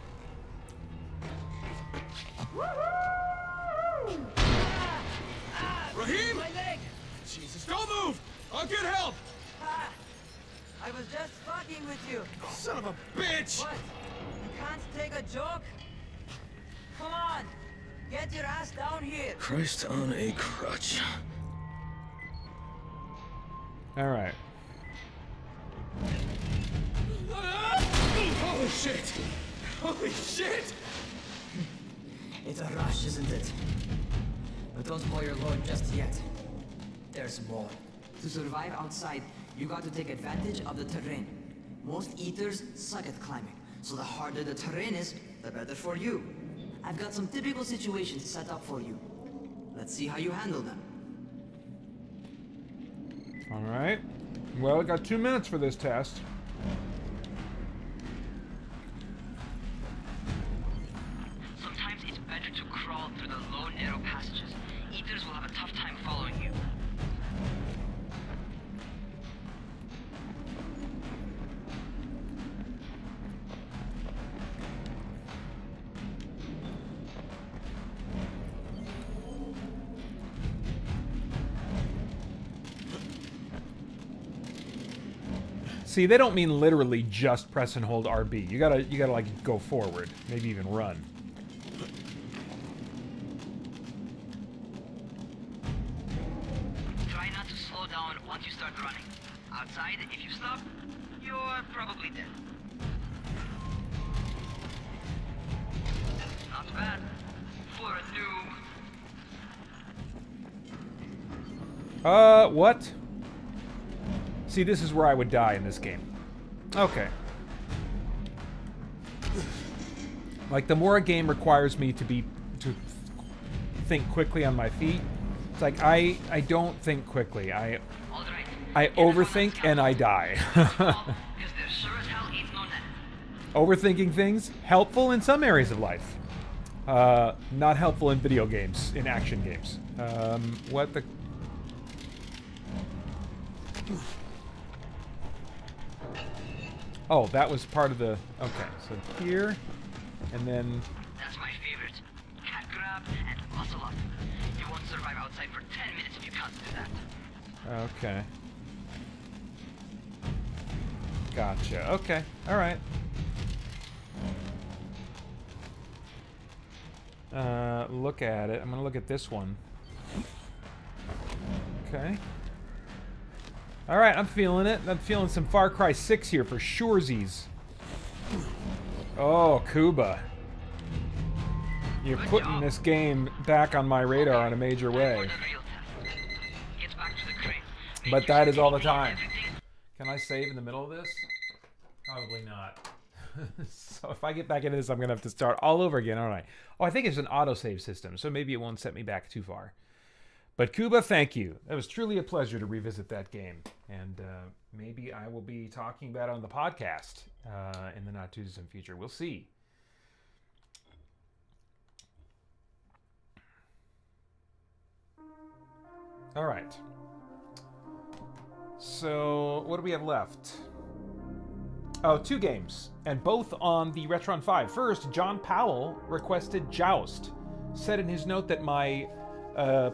[SPEAKER 22] Raheem!
[SPEAKER 10] My leg!
[SPEAKER 22] Jesus, don't move! I'll get help!
[SPEAKER 10] I was just fucking with you.
[SPEAKER 22] Son of a bitch!
[SPEAKER 10] What? You can't take a joke? Come on! Get your ass down here!
[SPEAKER 22] Christ on a crutch.
[SPEAKER 1] Alright.
[SPEAKER 22] Holy shit! Holy shit!
[SPEAKER 10] It's a rush, isn't it? But don't blow your load just yet. There's more. To survive outside, you got to take advantage of the terrain. Most eaters suck at climbing, so the harder the terrain is, the better for you. I've got some typical situations set up for you. Let's see how you handle them.
[SPEAKER 1] Alright. Well, I got 2 minutes for this test.
[SPEAKER 19] Sometimes it's better to crawl through the low, narrow passages. Eaters will have a tough time following you.
[SPEAKER 1] See, they don't mean literally just press and hold RB. You gotta like go forward, maybe even run.
[SPEAKER 19] Try not to slow down once you start running. Outside, if you stop, you're probably dead. Not bad for a noob.
[SPEAKER 1] What? See, this is where I would die in this game. Okay. Like, the more a game requires me to think quickly on my feet, it's like I don't think quickly. I overthink and I die. Overthinking things, helpful in some areas of life. Not helpful in video games, in action games. What the... Oh, that was part of the... Okay, so here, and then...
[SPEAKER 19] That's my favorite. Cat grab and muscle up. You won't survive outside for 10 minutes if you can't do that.
[SPEAKER 1] Okay. Gotcha. Okay. Alright. Look at it. I'm gonna look at this one. Okay. Alright, I'm feeling it. I'm feeling some Far Cry 6 here for suresies. Oh, Cuba. You're putting this game back on my radar in a major way. But that is all the time. Can I save in the middle of this? Probably not. So if I get back into this, I'm going to have to start all over again, aren't I? Oh, I think it's an autosave system, so maybe it won't set me back too far. But Cuba, thank you. It was truly a pleasure to revisit that game. And maybe I will be talking about it on the podcast in the not-too-distant future. We'll see. All right. So, what do we have left? Oh, 2 games, and both on the Retron 5. First, John Powell requested Joust. Said in his note that my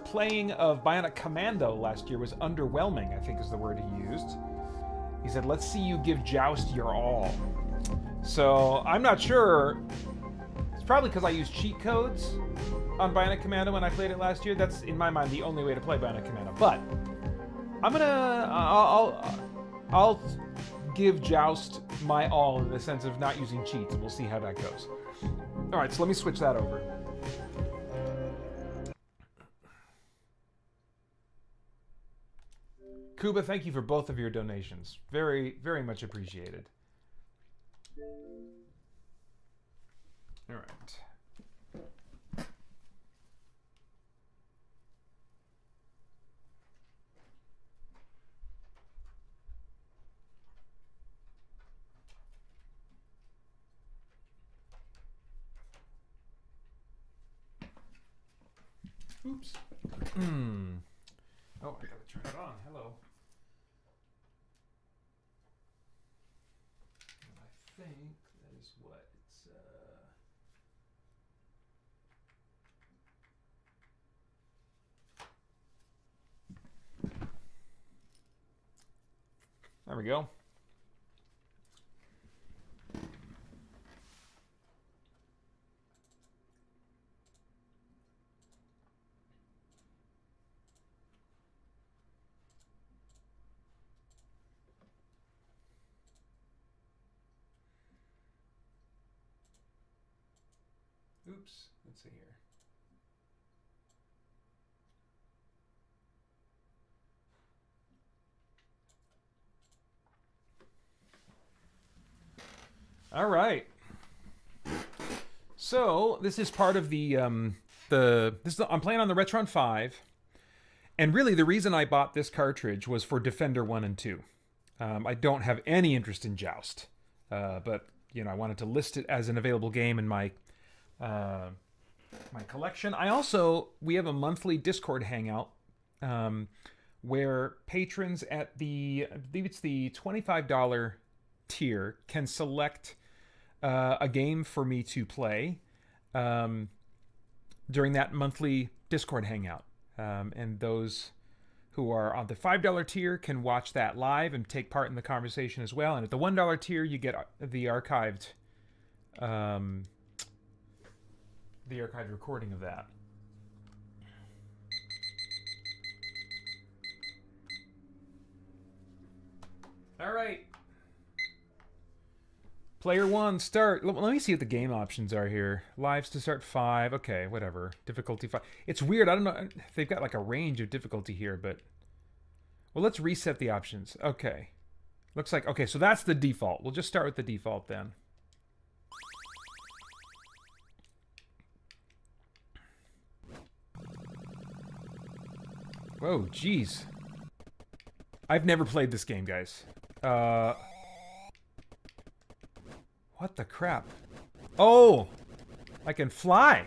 [SPEAKER 1] playing of Bionic Commando last year was underwhelming, I think is the word he used. He said, let's see you give Joust your all. So, I'm not sure. It's probably because I used cheat codes on Bionic Commando when I played it last year. That's, in my mind, the only way to play Bionic Commando. But, I'll give Joust my all in the sense of not using cheats. We'll see how that goes. Alright, so let me switch that over. Kuba, thank you for both of your donations. Very, very much appreciated. Alright. Oops. Oh, I gotta turn it on. Hello. And I think that is what it's. There we go. Oops, let's see here. All right. So this is part of I'm playing on the Retron 5, and really the reason I bought this cartridge was for Defender 1 and 2. I don't have any interest in Joust, but you know I wanted to list it as an available game in my collection. We have a monthly Discord hangout where patrons at I believe it's the $25 tier can select a game for me to play during that monthly Discord hangout. And those who are on the $5 tier can watch that live and take part in the conversation as well. And at the $1 tier, you get the archived recording of that. All right. Player 1, start. Let me see what the game options are here. Lives to start 5. Okay, whatever. Difficulty 5. It's weird. I don't know. They've got like a range of difficulty here, but... Well, let's reset the options. Okay. Looks like... Okay, so that's the default. We'll just start with the default then. Whoa, jeez. I've never played this game, guys. What the crap? Oh! I can fly!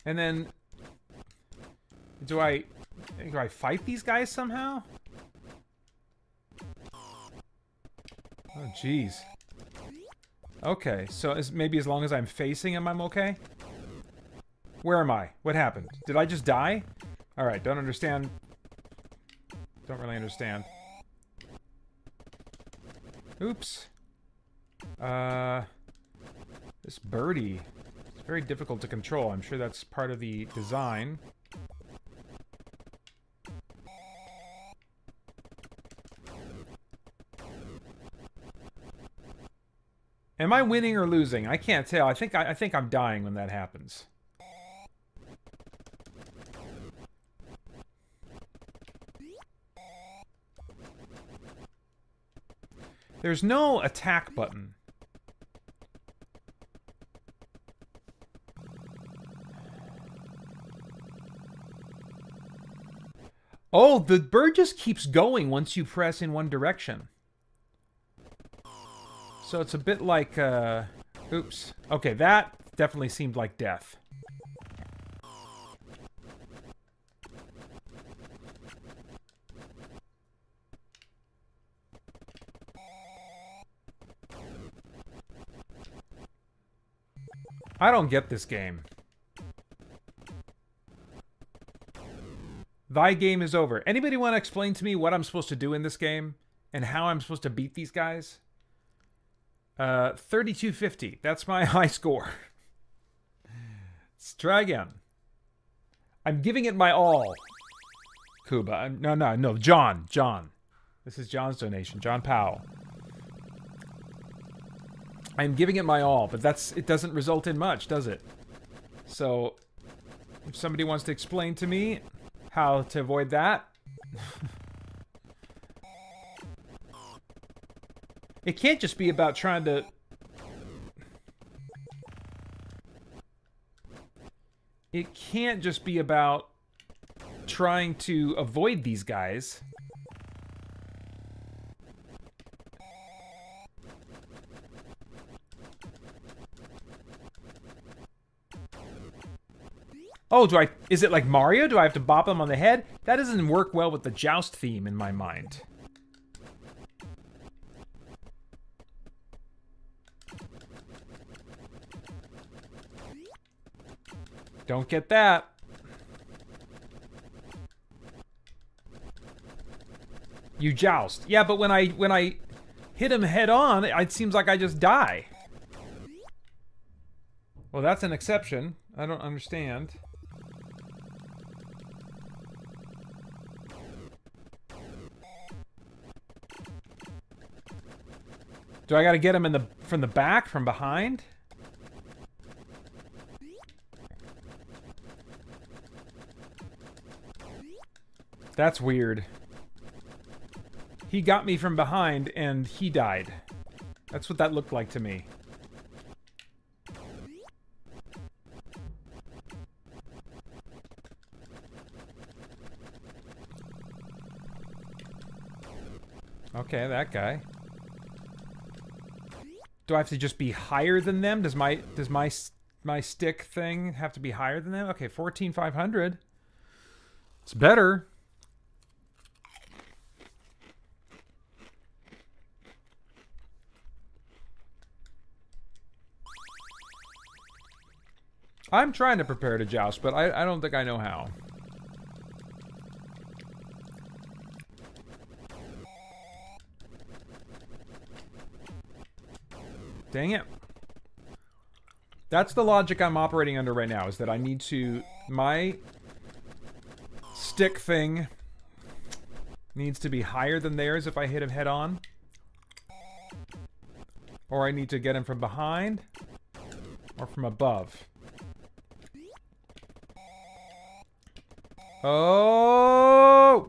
[SPEAKER 1] And then... Do I fight these guys somehow? Oh, jeez. Okay, so maybe as long as I'm facing him, I'm okay? Where am I? What happened? Did I just die? Alright, don't understand. Don't really understand. Oops. This birdie. It's very difficult to control. I'm sure that's part of the design. Am I winning or losing? I can't tell. I think I'm dying when that happens. There's no attack button. Oh, the bird just keeps going once you press in one direction. So it's a bit like, oops. Okay, that definitely seemed like death. I don't get this game. Thy game is over. Anybody want to explain to me what I'm supposed to do in this game? And how I'm supposed to beat these guys? 3250. That's my high score. Let's try again. I'm giving it my all. Kuba. No. John. This is John's donation. John Powell. I'm giving it my all, but it doesn't result in much, does it? So, if somebody wants to explain to me how to avoid that. It can't just be about trying to... It can't just be about trying to avoid these guys. Oh, is it like Mario? Do I have to bop them on the head? That doesn't work well with the joust theme in my mind. Don't get that. You joust. Yeah, but when I hit him head on, it seems like I just die. Well, that's an exception. I don't understand. Do I gotta get him from the back, from behind? That's weird. He got me from behind and he died. That's what that looked like to me. Okay, that guy. Do I have to just be higher than them? Does my stick thing have to be higher than them? Okay, 14,500. It's better. I'm trying to prepare to joust, but I don't think I know how. Dang it. That's the logic I'm operating under right now, is that I need to... My stick thing needs to be higher than theirs if I hit him head on. Or I need to get him from behind. Or from above. Oh!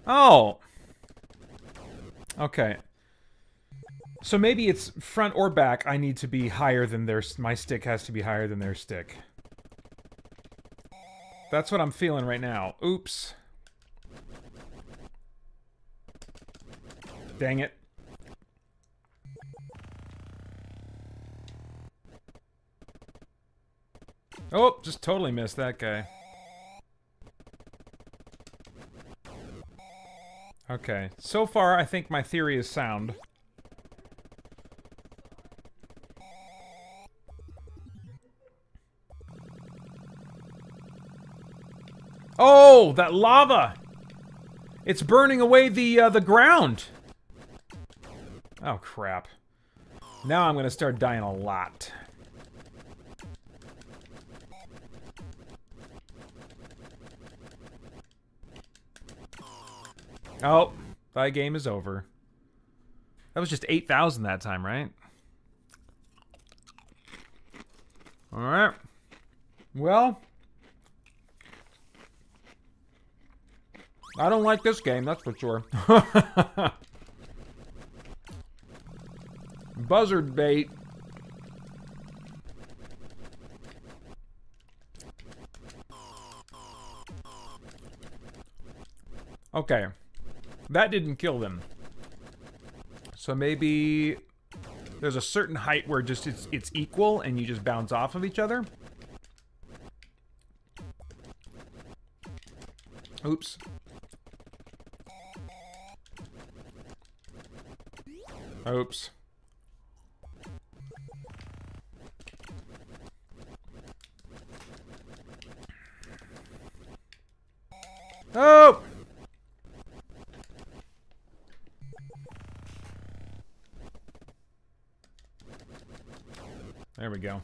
[SPEAKER 1] Oh! Okay. So maybe it's front or back. I need to be higher than my stick has to be higher than their stick. That's what I'm feeling right now. Oops. Dang it. Oh, just totally missed that guy. Okay. So far, I think my theory is sound. Oh, that lava! It's burning away the ground. Oh, crap. Now I'm gonna start dying a lot. Oh, thy game is over. That was just 8,000 that time, right? Alright. Well... I don't like this game, that's for sure. Buzzard bait. Okay. That didn't kill them. So maybe there's a certain height where just it's equal and you just bounce off of each other. Oops. Oops. Oh! There we go.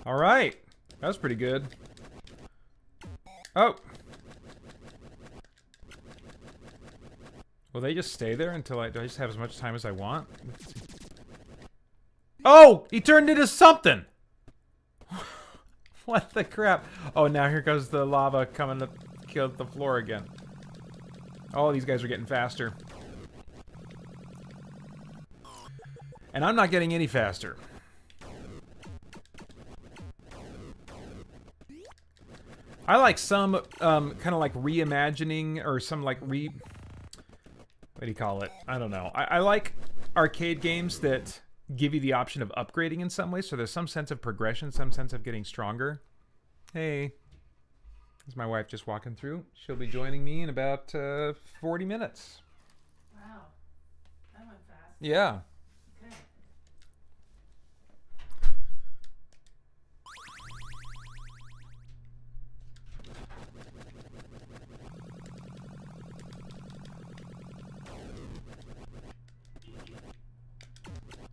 [SPEAKER 1] All right. That was pretty good. Oh. Will they just stay there until do I just have as much time as I want? Oh! He turned into something! What the crap? Oh, now here goes the lava coming to kill the floor again. Oh, these guys are getting faster. And I'm not getting any faster. I like some kind of like reimagining or some like what do you call it? I don't know. I like arcade games that give you the option of upgrading in some way, so there's some sense of progression, some sense of getting stronger. Hey, there's my wife just walking through. She'll be joining me in about 40 minutes.
[SPEAKER 20] Wow, that went fast.
[SPEAKER 1] Yeah.
[SPEAKER 20] Okay.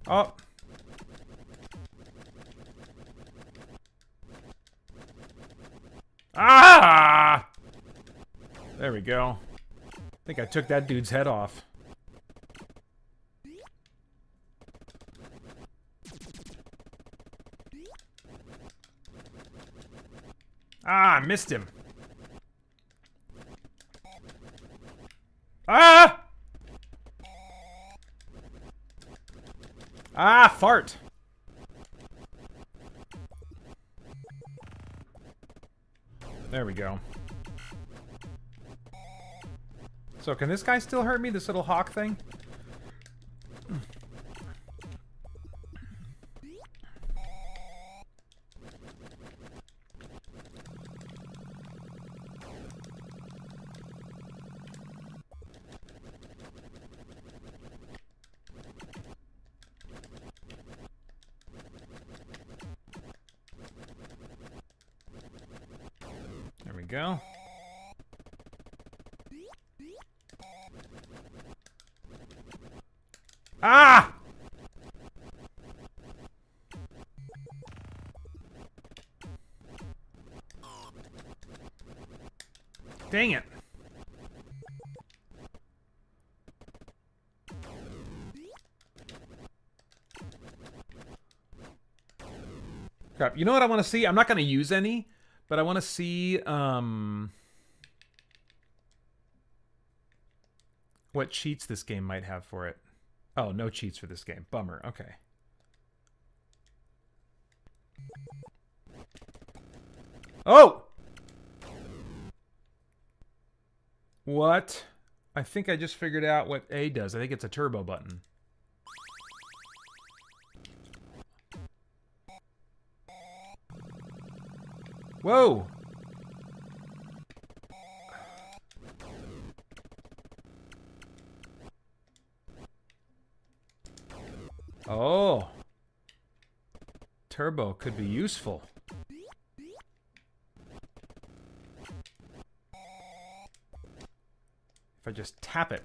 [SPEAKER 1] Oh. Ah! There we go. I think I took that dude's head off. Ah, I missed him. Ah! Ah, fart. There we go. So can this guy still hurt me, this little hawk thing? Go. Ah! Dang it. Crap. You know what I want to see? I'm not going to use any. But I want to see what cheats this game might have for it. Oh, no cheats for this game. Bummer. Okay. Oh! What? I think I just figured out what A does. I think it's a turbo button. Whoa! Oh. Turbo could be useful. If I just tap it.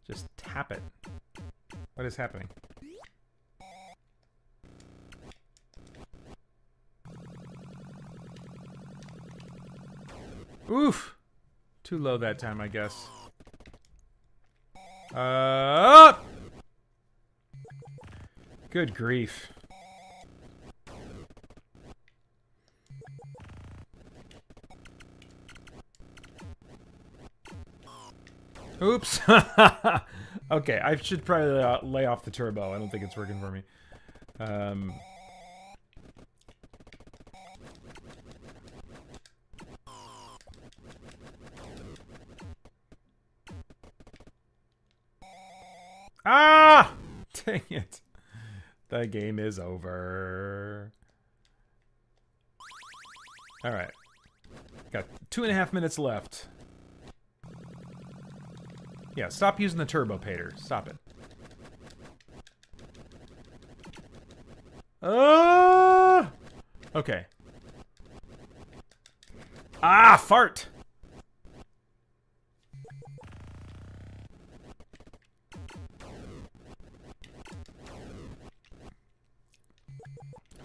[SPEAKER 1] Just tap it. What is happening? Oof! Too low that time, I guess. Good grief. Oops! Okay, I should probably lay off the turbo. I don't think it's working for me. Ah! Dang it. The game is over. Alright. Got 2.5 minutes left. Yeah, stop using the turbo, Paeter. Stop it. Okay. Ah, fart!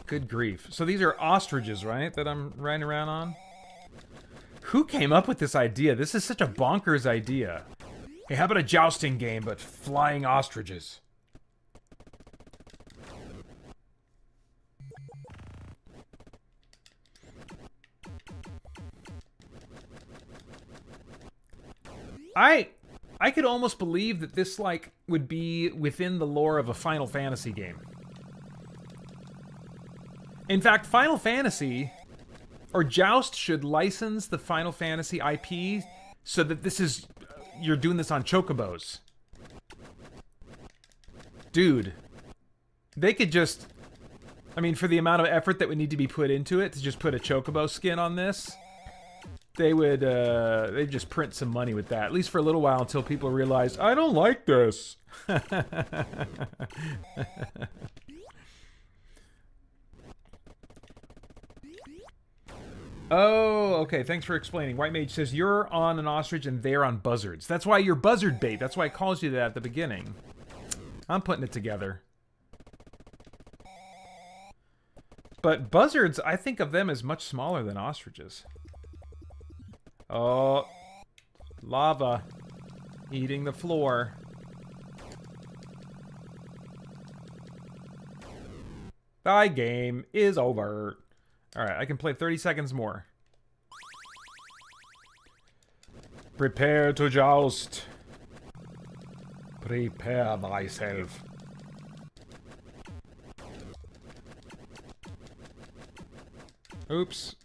[SPEAKER 1] Good grief. So these are ostriches, right? That I'm riding around on? Who came up with this idea? This is such a bonkers idea. Hey, how about a jousting game, but flying ostriches? I could almost believe that this, like, would be within the lore of a Final Fantasy game. In fact, Final Fantasy, or Joust, should license the Final Fantasy IP so that this is... You're doing this on chocobos. Dude. They could just... I mean, for the amount of effort that would need to be put into it to just put a chocobo skin on this, they would, they'd just print some money with that. At least for a little while until people realize, I don't like this. Oh, okay. Thanks for explaining. White Mage says you're on an ostrich and they're on buzzards. That's why you're buzzard bait. That's why it calls you that at the beginning. I'm putting it together. But buzzards, I think of them as much smaller than ostriches. Oh, lava eating the floor. Thy game is over. Alright, I can play 30 seconds more. Prepare to joust. Prepare thyself. Oops.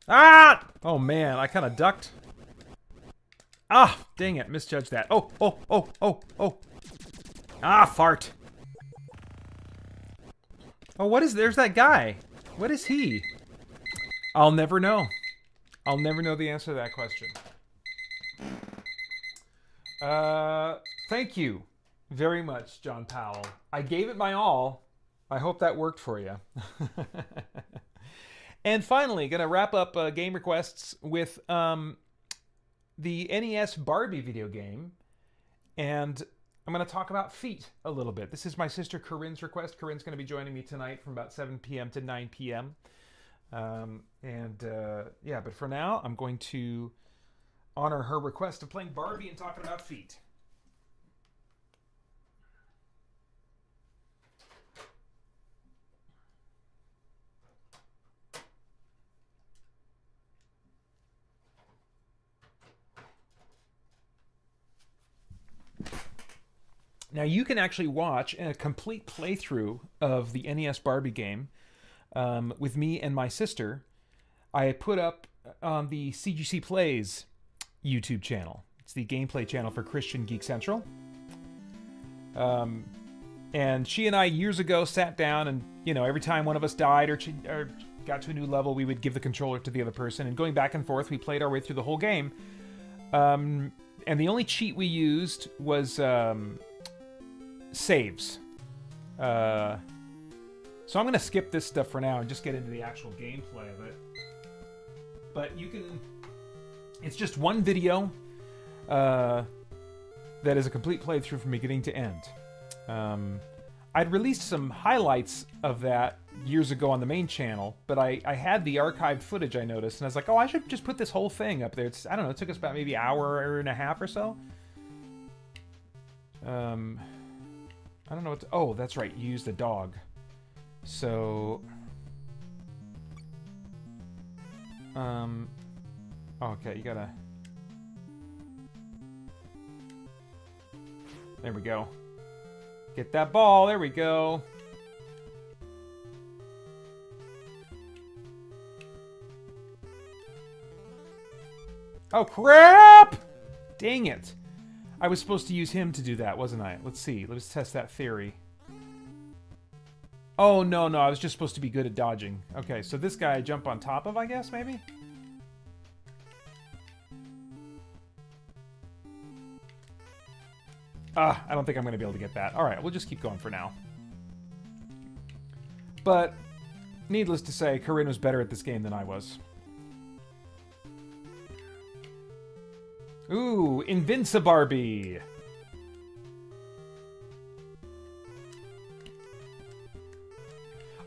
[SPEAKER 1] Ah! Oh man, I kind of ducked. Ah, dang it, misjudged that. Oh. Ah, fart. Oh, what is... There's that guy. What is he? I'll never know. I'll never know the answer to that question. Thank you very much, John Powell. I gave it my all. I hope that worked for you. And finally, gonna wrap up game requests with the NES Barbie video game. And I'm going to talk about feet a little bit. This is my sister Karyne's request. Karyne's going to be joining me tonight from about 7 p.m. to 9 p.m. Yeah, but for now, I'm going to honor her request of playing Barbie and talking about feet. Now, you can actually watch a complete playthrough of the NES Barbie game with me and my sister. I put up on the CGC Plays YouTube channel. It's the gameplay channel for Christian Geek Central. And she and I, years ago, sat down and, you know, every time one of us died or got to a new level, we would give the controller to the other person. And going back and forth, we played our way through the whole game. And the only cheat we used was... saves. So I'm going to skip this stuff for now and just get into the actual gameplay of it. But you can... It's just one video that is a complete playthrough from beginning to end. I'd released some highlights of that years ago on the main channel, but I had the archived footage, I noticed, and I was like, oh, I should just put this whole thing up there. It's, I don't know, it took us about maybe an hour and a half or so. I don't know what to... Oh, that's right. You used the dog. So... Okay, you gotta... There we go. Get that ball. There we go. Oh, crap! Dang it. I was supposed to use him to do that, wasn't I? Let's see. Let's test that theory. Oh, no, no. I was just supposed to be good at dodging. Okay, so this guy I jump on top of, I guess, maybe? I don't think I'm going to be able to get that. All right, we'll just keep going for now. But, needless to say, Karyne was better at this game than I was. Ooh, Invincibarbie.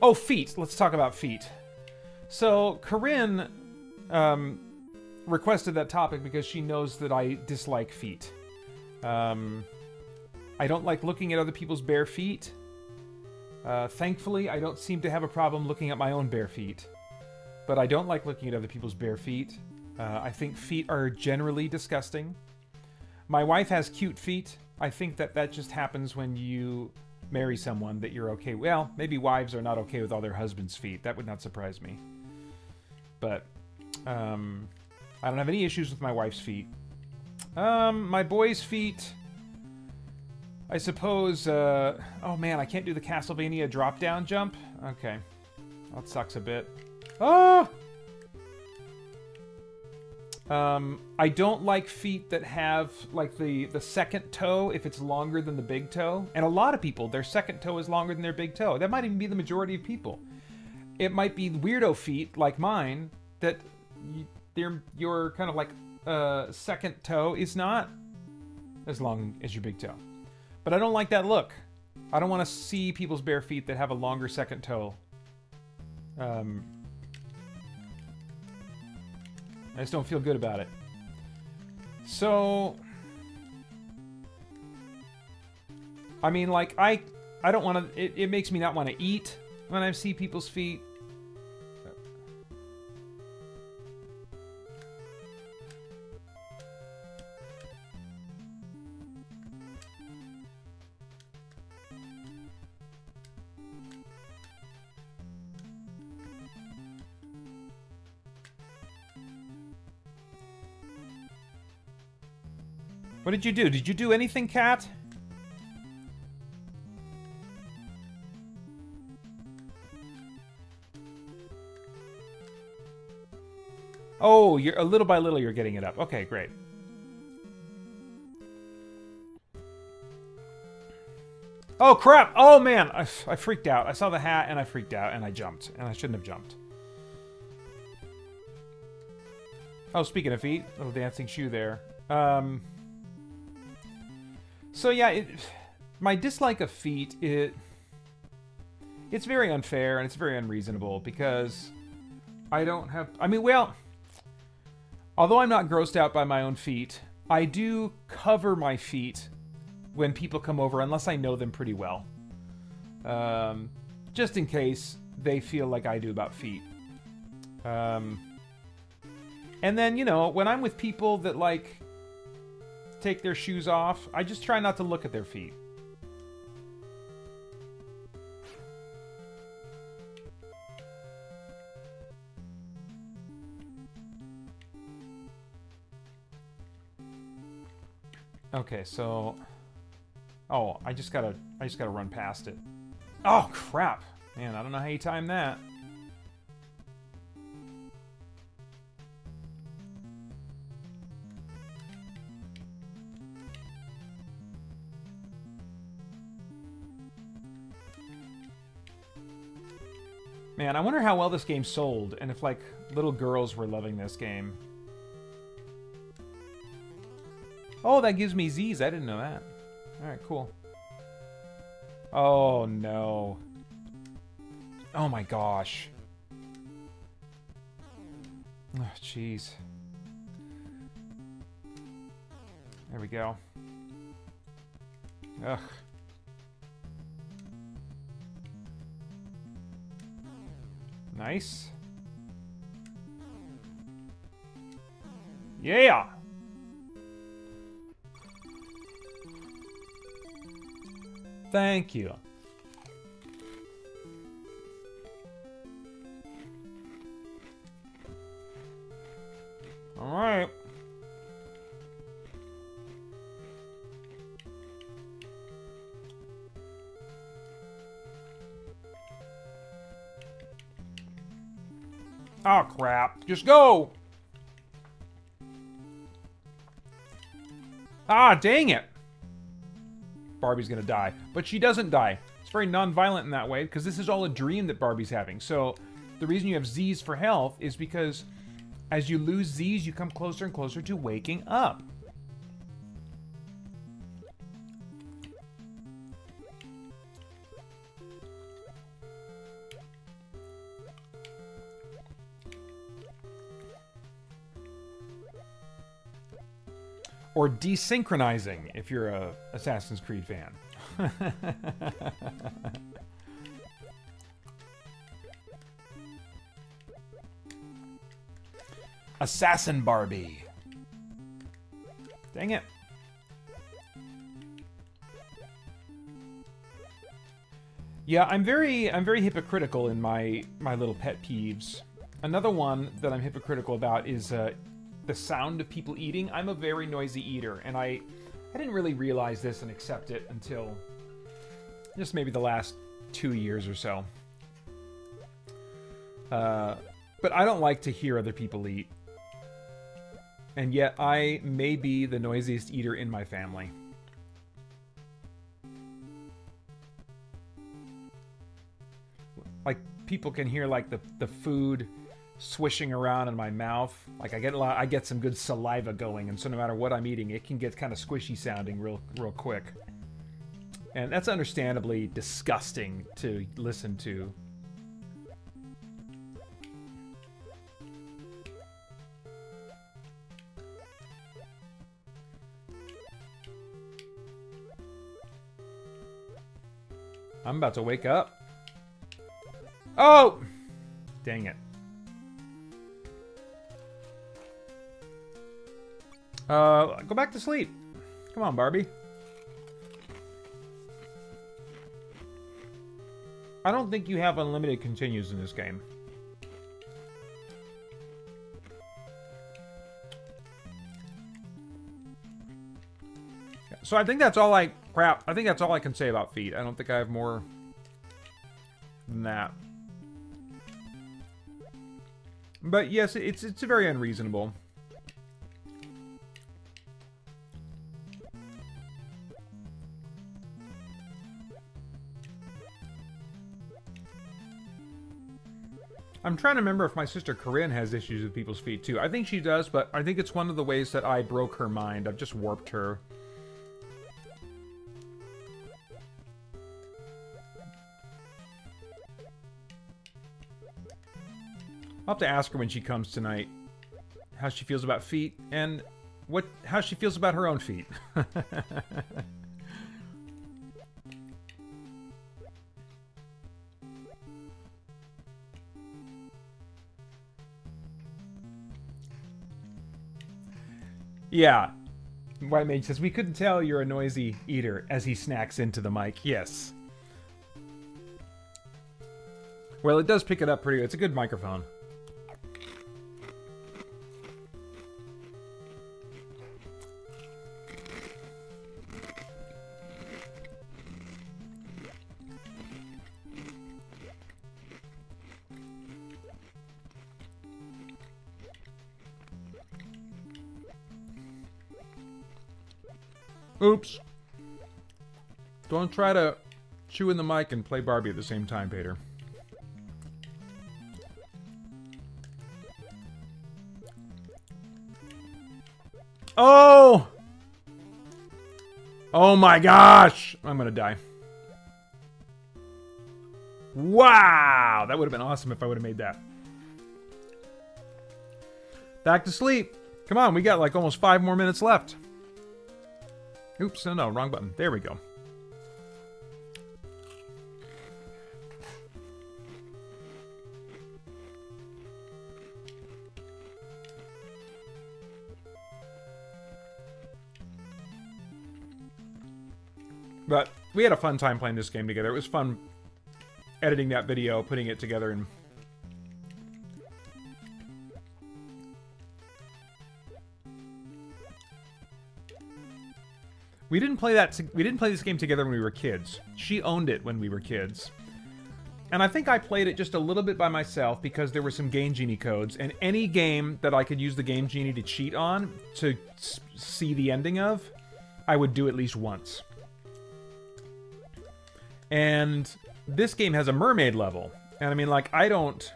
[SPEAKER 1] Oh, feet. Let's talk about feet. So, Karyne requested that topic because she knows that I dislike feet. I don't like looking at other people's bare feet. Thankfully, I don't seem to have a problem looking at my own bare feet. But I don't like looking at other people's bare feet. I think feet are generally disgusting. My wife has cute feet. I think that just happens when you marry someone that you're okay with. Well, maybe wives are not okay with all their husbands' feet. That would not surprise me. But I don't have any issues with my wife's feet. My boy's feet, I suppose... oh man, I can't do the Castlevania drop-down jump? Okay. That sucks a bit. Oh! I don't like feet that have, like, the second toe if it's longer than the big toe. And a lot of people, their second toe is longer than their big toe. That might even be the majority of people. It might be weirdo feet, like mine, that your kind of, like, second toe is not as long as your big toe. But I don't like that look. I don't want to see people's bare feet that have a longer second toe. I just don't feel good about it. So, I mean, like, I don't want to... It makes me not want to eat when I see people's feet. What did you do? Did you do anything, Cat? Oh, you're a little by little you're getting it up. Okay, great. Oh, crap! Oh, man! I freaked out. I saw the hat, and I freaked out, and I jumped. And I shouldn't have jumped. Oh, speaking of feet, little dancing shoe there. So yeah, my dislike of feet, it's very unfair and it's very unreasonable because I don't have... I mean, well, although I'm not grossed out by my own feet, I do cover my feet when people come over unless I know them pretty well. Just in case they feel like I do about feet. And then, you know, when I'm with people that, like, take their shoes off, I just try not to look at their feet. Okay, so... Oh, I just gotta run past it. Oh, crap! Man, I don't know how you time that. Man, I wonder how well this game sold, and if, like, little girls were loving this game. Oh, that gives me Z's. I didn't know that. Alright, cool. Oh, no. Oh, my gosh. Oh, jeez. There we go. Ugh. Nice. Yeah! Thank you. All right. Oh, crap. Just go. Ah, dang it. Barbie's gonna die. But she doesn't die. It's very non-violent in that way, because this is all a dream that Barbie's having. So, the reason you have Z's for health is because as you lose Z's, you come closer and closer to waking up. Or desynchronizing, if you're a Assassin's Creed fan. Assassin Barbie. Dang it. Yeah, I'm very hypocritical in my little pet peeves. Another one that I'm hypocritical about is the sound of people eating. I'm a very noisy eater, and I didn't really realize this and accept it until just maybe the last 2 years or so. But I don't like to hear other people eat. And yet I may be the noisiest eater in my family. Like, people can hear like the food swishing around in my mouth. Like, I get some good saliva going, and so no matter what I'm eating, it can get kind of squishy sounding real quick. And that's understandably disgusting to listen to. I'm about to wake up. Oh! Dang it. Go back to sleep. Come on, Barbie. I don't think you have unlimited continues in this game. So I think that's all I think that's all I can say about feet. I don't think I have more than that. But yes, it's very unreasonable. I'm trying to remember if my sister Karyne has issues with people's feet too. I think she does, but I think it's one of the ways that I broke her mind. I've just warped her. I'll have to ask her when she comes tonight how she feels about feet and how she feels about her own feet. Yeah. White Mage says, we couldn't tell you're a noisy eater as he snacks into the mic. Yes. Well, it does pick it up pretty good. It's a good microphone. Oops. Don't try to chew in the mic and play Barbie at the same time, Paeter. Oh! Oh my gosh! I'm gonna die. Wow! That would have been awesome if I would have made that. Back to sleep. Come on, we got like almost 5 more minutes left. Oops, no, wrong button. There we go. But we had a fun time playing this game together. It was fun editing that video, putting it together, and we didn't play this game together when we were kids. She owned it when we were kids. And I think I played it just a little bit by myself because there were some Game Genie codes, and any game that I could use the Game Genie to cheat on to see the ending of, I would do at least once. And this game has a mermaid level. And I mean, like, I don't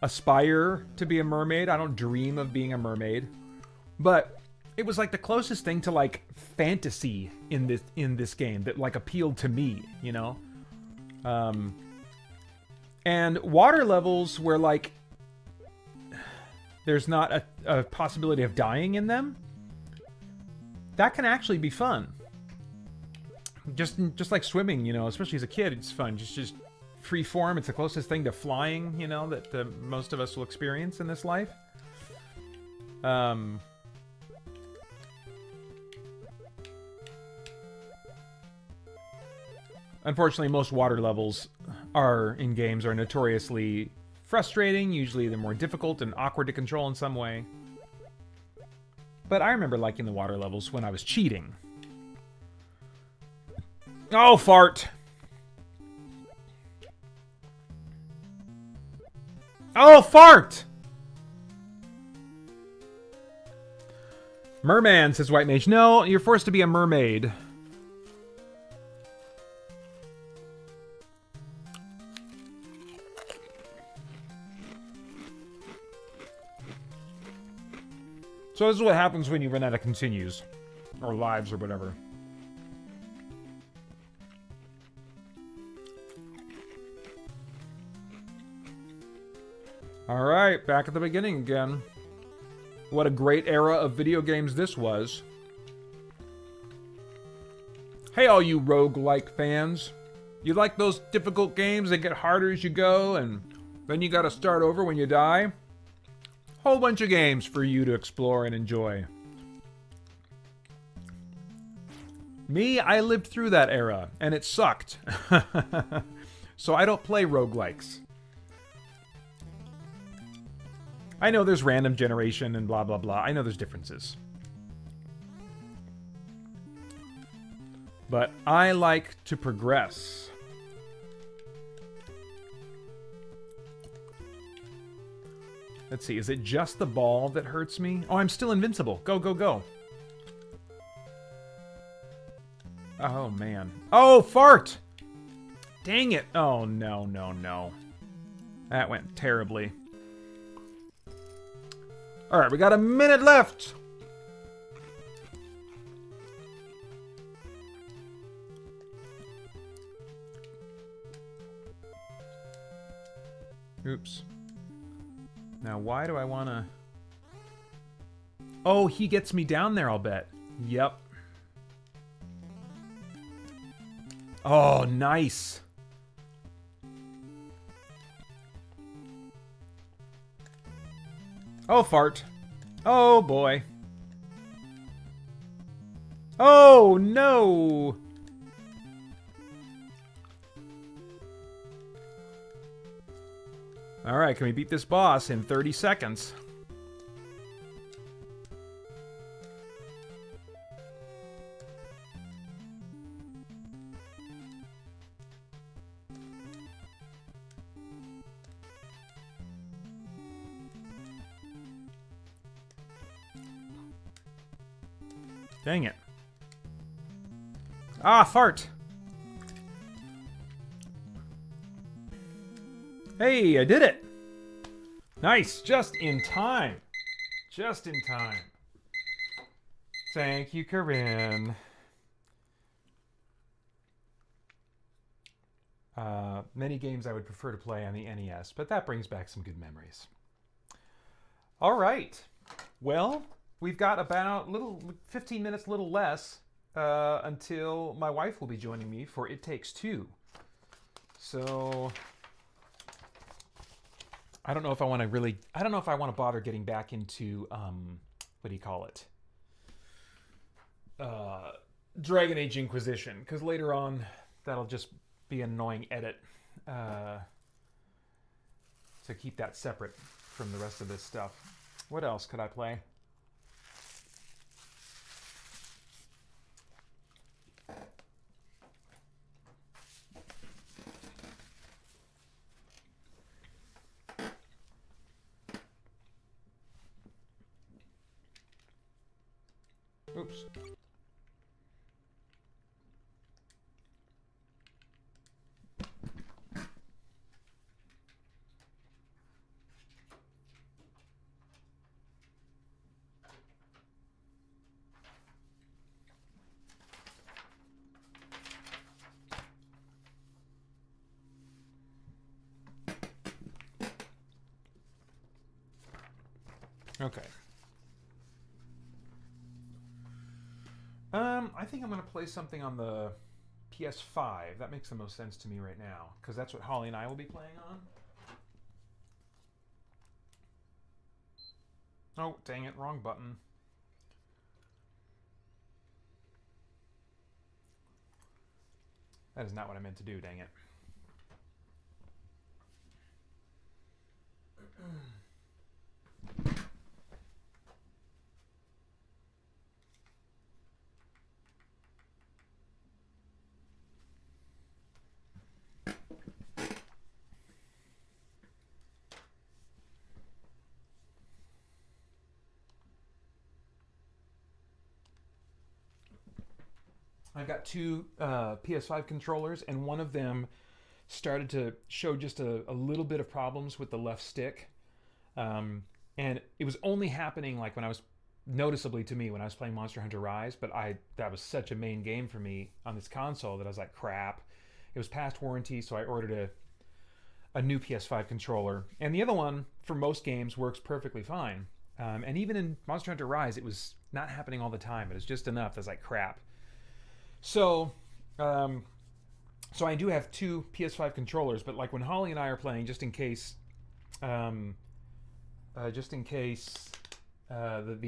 [SPEAKER 1] aspire to be a mermaid. I don't dream of being a mermaid. But it was like the closest thing to like fantasy in this game that like appealed to me, you know? And water levels where like there's not a possibility of dying in them, that can actually be fun. Just like swimming, you know, especially as a kid, it's fun. Just free form. It's the closest thing to flying, you know, that most of us will experience in this life. Unfortunately, most water levels in games are notoriously frustrating. Usually they're more difficult and awkward to control in some way. But I remember liking the water levels when I was cheating. Oh, fart! Oh, fart! Merman, says White Mage. No, you're forced to be a mermaid. So this is what happens when you run out of continues. Or lives or whatever. Alright, back at the beginning again. What a great era of video games this was. Hey all you roguelike fans. You like those difficult games that get harder as you go and then you gotta start over when you die? Whole bunch of games for you to explore and enjoy. Me, I lived through that era, and it sucked. So I don't play roguelikes. I know there's random generation and blah blah blah. I know there's differences. But I like to progress. Let's see, is it just the ball that hurts me? Oh, I'm still invincible. Go, go, go. Oh, man. Oh, fart! Dang it. Oh, no, no, no. That went terribly. Alright, we got a minute left. Oops. Now, why do I want to... Oh, he gets me down there, I'll bet. Yep. Oh, nice. Oh, fart. Oh, boy. Oh, no. All right, can we beat this boss in 30 seconds? Dang it. Ah, fart. Hey, I did it. Nice, just in time. Just in time. Thank you, Karyne. Many games I would prefer to play on the NES, but that brings back some good memories. All right. Well, we've got about 15 minutes, little less, until my wife will be joining me for It Takes Two. So I don't know if I want to bother getting back into, what do you call it? Dragon Age Inquisition, because later on that'll just be an annoying edit to keep that separate from the rest of this stuff. What else could I play? Oops. Okay. I think I'm going to play something on the PS5. That makes the most sense to me right now, because that's what Holly and I will be playing on. Oh, dang it, wrong button. That is not what I meant to do, dang it. I've got two PS5 controllers, and one of them started to show just a little bit of problems with the left stick. And it was only happening like when I was, noticeably to me, when I was playing Monster Hunter Rise, but that was such a main game for me on this console that I was like, crap. It was past warranty, so I ordered a new PS5 controller. And the other one, for most games, works perfectly fine. And even in Monster Hunter Rise, it was not happening all the time. It was just enough. I was like, crap. So I do have two PS5 controllers, but like when Holly and I are playing, just in case the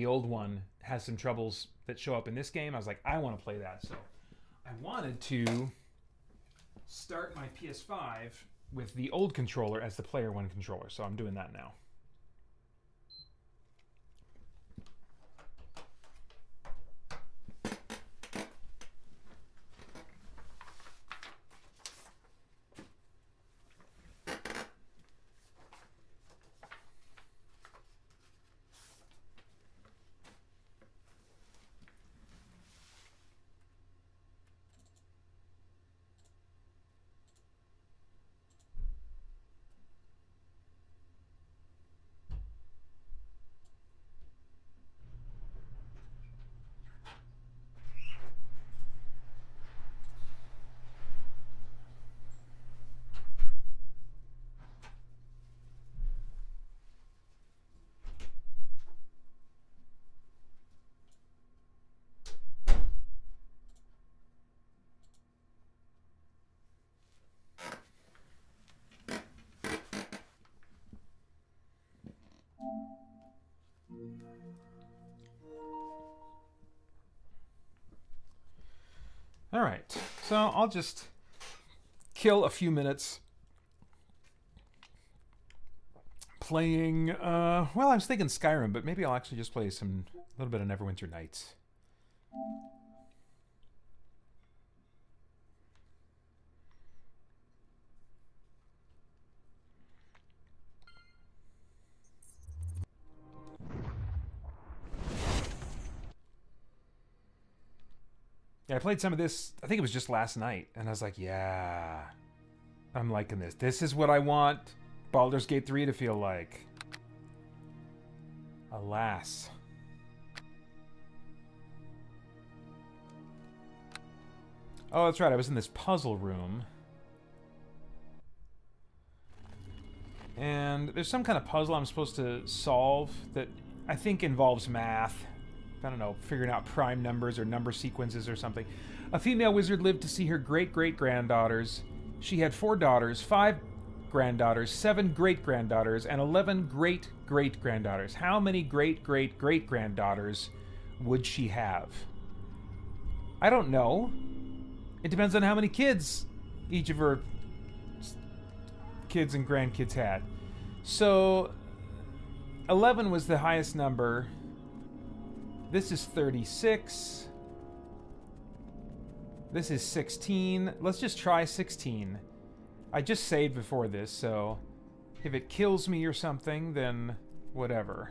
[SPEAKER 1] old one has some troubles that show up in this game, I was like, I want to play that. So I wanted to start my PS5 with the old controller as the player one controller. So I'm doing that now. All right, so I'll just kill a few minutes playing, well, I was thinking Skyrim, but maybe I'll actually just play a little bit of Neverwinter Nights. Yeah, I played some of this, I think it was just last night, and I was like, yeah, I'm liking this. This is what I want Baldur's Gate 3 to feel like. Alas. Oh, that's right, I was in this puzzle room. And there's some kind of puzzle I'm supposed to solve that I think involves math. I don't know, figuring out prime numbers or number sequences or something. A female wizard lived to see her great-great-granddaughters. She had 4 daughters, 5 granddaughters, 7 great-granddaughters, and 11 great-great-granddaughters. How many great-great-great-granddaughters would she have? I don't know. It depends on how many kids each of her kids and grandkids had. So 11 was the highest number. This is 36. This is 16. Let's just try 16. I just saved before this, so if it kills me or something, then whatever.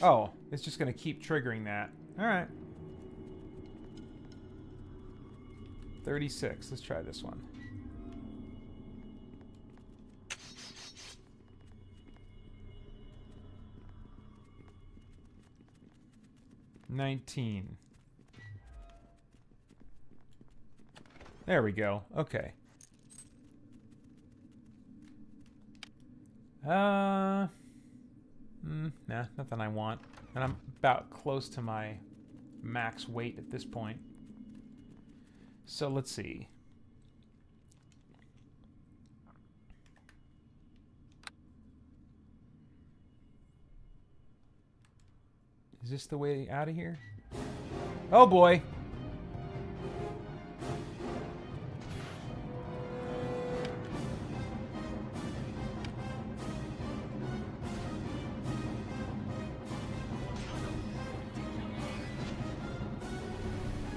[SPEAKER 1] Oh, it's just going to keep triggering that. All right. 36. Let's try this one. $19. There we go. Okay. Nah, nothing I want. And I'm about close to my max weight at this point. So let's see. Is this the way out of here? Oh boy.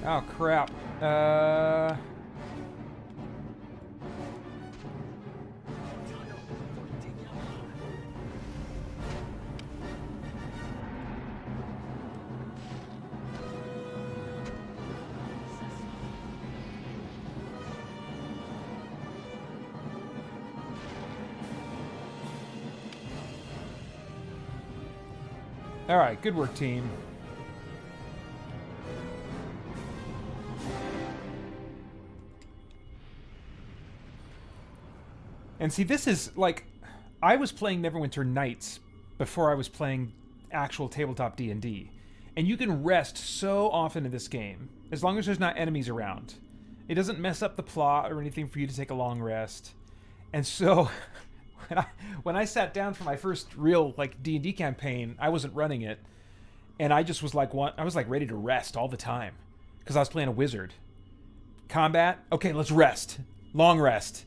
[SPEAKER 1] Oh crap. All right, good work, team. And see, this is like, I was playing Neverwinter Nights before I was playing actual tabletop D&D. And you can rest so often in this game, as long as there's not enemies around. It doesn't mess up the plot or anything for you to take a long rest. And so, when I sat down for my first real like D&D campaign, I wasn't running it. And I just was like, I was like ready to rest all the time. Because I was playing a wizard. Combat? Okay, let's rest. Long rest.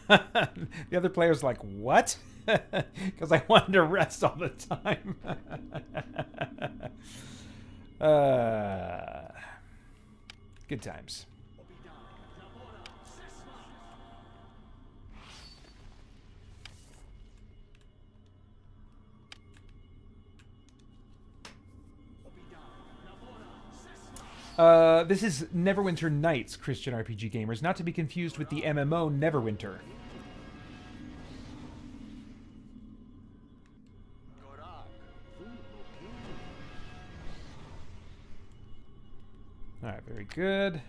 [SPEAKER 1] The other player's like, what? Because I wanted to rest all the time. Good times. This is Neverwinter Nights, Christian RPG gamers, not to be confused with the MMO Neverwinter. Alright, very good.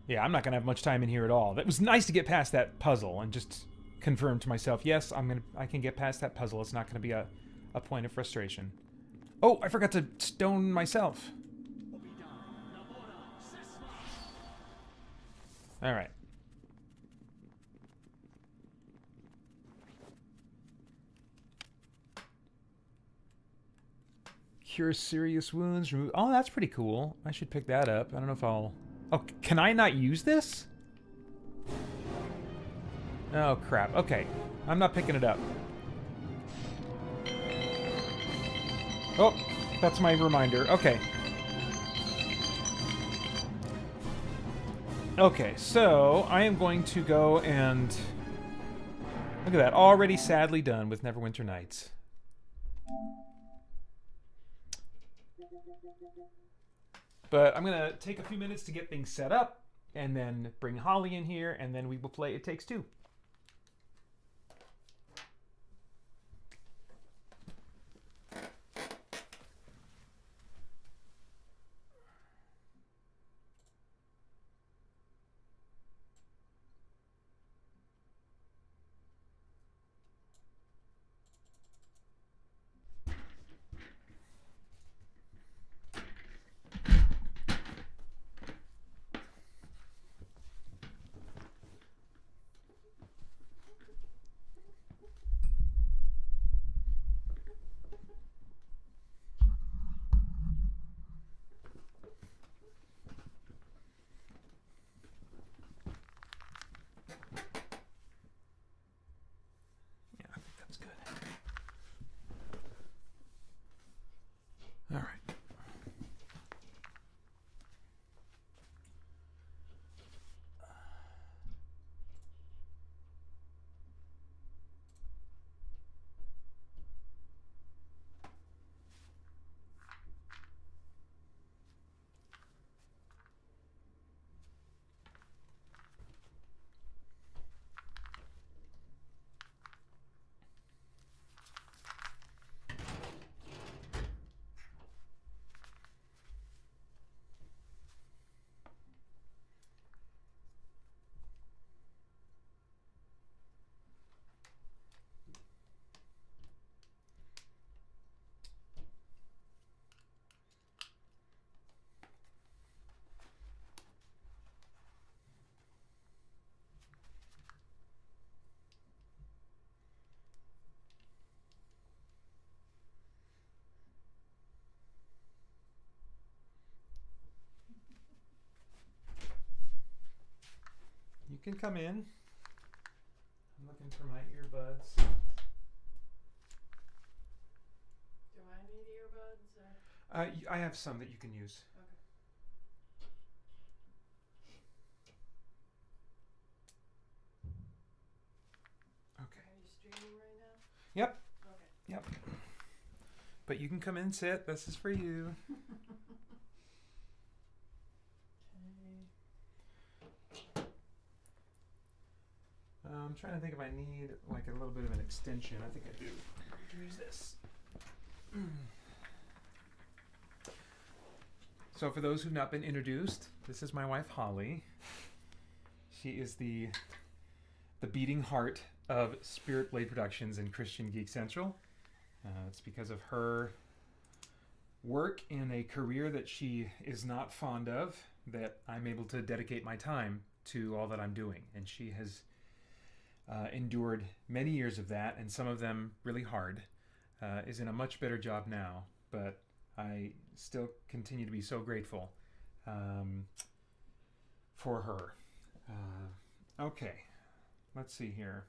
[SPEAKER 1] Yeah, I'm not going to have much time in here at all. It was nice to get past that puzzle and just confirm to myself, yes, I can get past that puzzle. It's not going to be a point of frustration. Oh, I forgot to stone myself. All right. Cure serious wounds. Remove. Oh, that's pretty cool. I should pick that up. I don't know if I'll... Oh, can I not use this? Oh, crap. Okay. I'm not picking it up. Oh, that's my reminder. Okay. Okay, so I am going to go and... Look at that. Already sadly done with Neverwinter Nights. But I'm going to take a few minutes to get things set up, and then bring Holly in here, and then we will play It Takes Two. can come in. I'm looking for my earbuds.
[SPEAKER 20] Do I need earbuds?
[SPEAKER 1] I have some that you can use. Okay.
[SPEAKER 20] Are you streaming right now?
[SPEAKER 1] Yep.
[SPEAKER 20] Okay.
[SPEAKER 1] Yep. But you can come in, sit. This is for you. I'm trying to think if I need like a little bit of an extension. I think I do. Use this. So for those who've not been introduced, this is my wife Holly. She is the beating heart of Spirit Blade Productions and Christian Geek Central. It's because of her work in a career that she is not fond of that I'm able to dedicate my time to all that I'm doing. And she has endured many years of that, and some of them really hard, is in a much better job now, but I still continue to be so grateful for her. Okay, let's see here.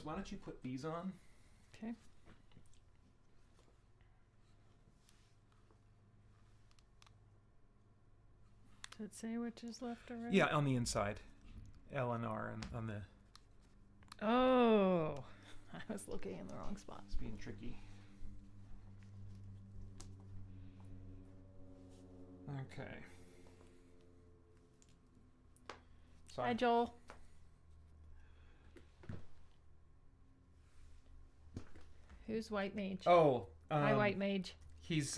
[SPEAKER 1] Why don't you put these on?
[SPEAKER 20] Okay. Does it say which is left or right?
[SPEAKER 1] Yeah, on the inside. L and R on the...
[SPEAKER 20] Oh, I was looking in the wrong spot.
[SPEAKER 1] It's being tricky. Okay. So
[SPEAKER 20] Hi, Joel. Who's White Mage?
[SPEAKER 1] Oh.
[SPEAKER 20] Hi, White Mage.
[SPEAKER 1] He's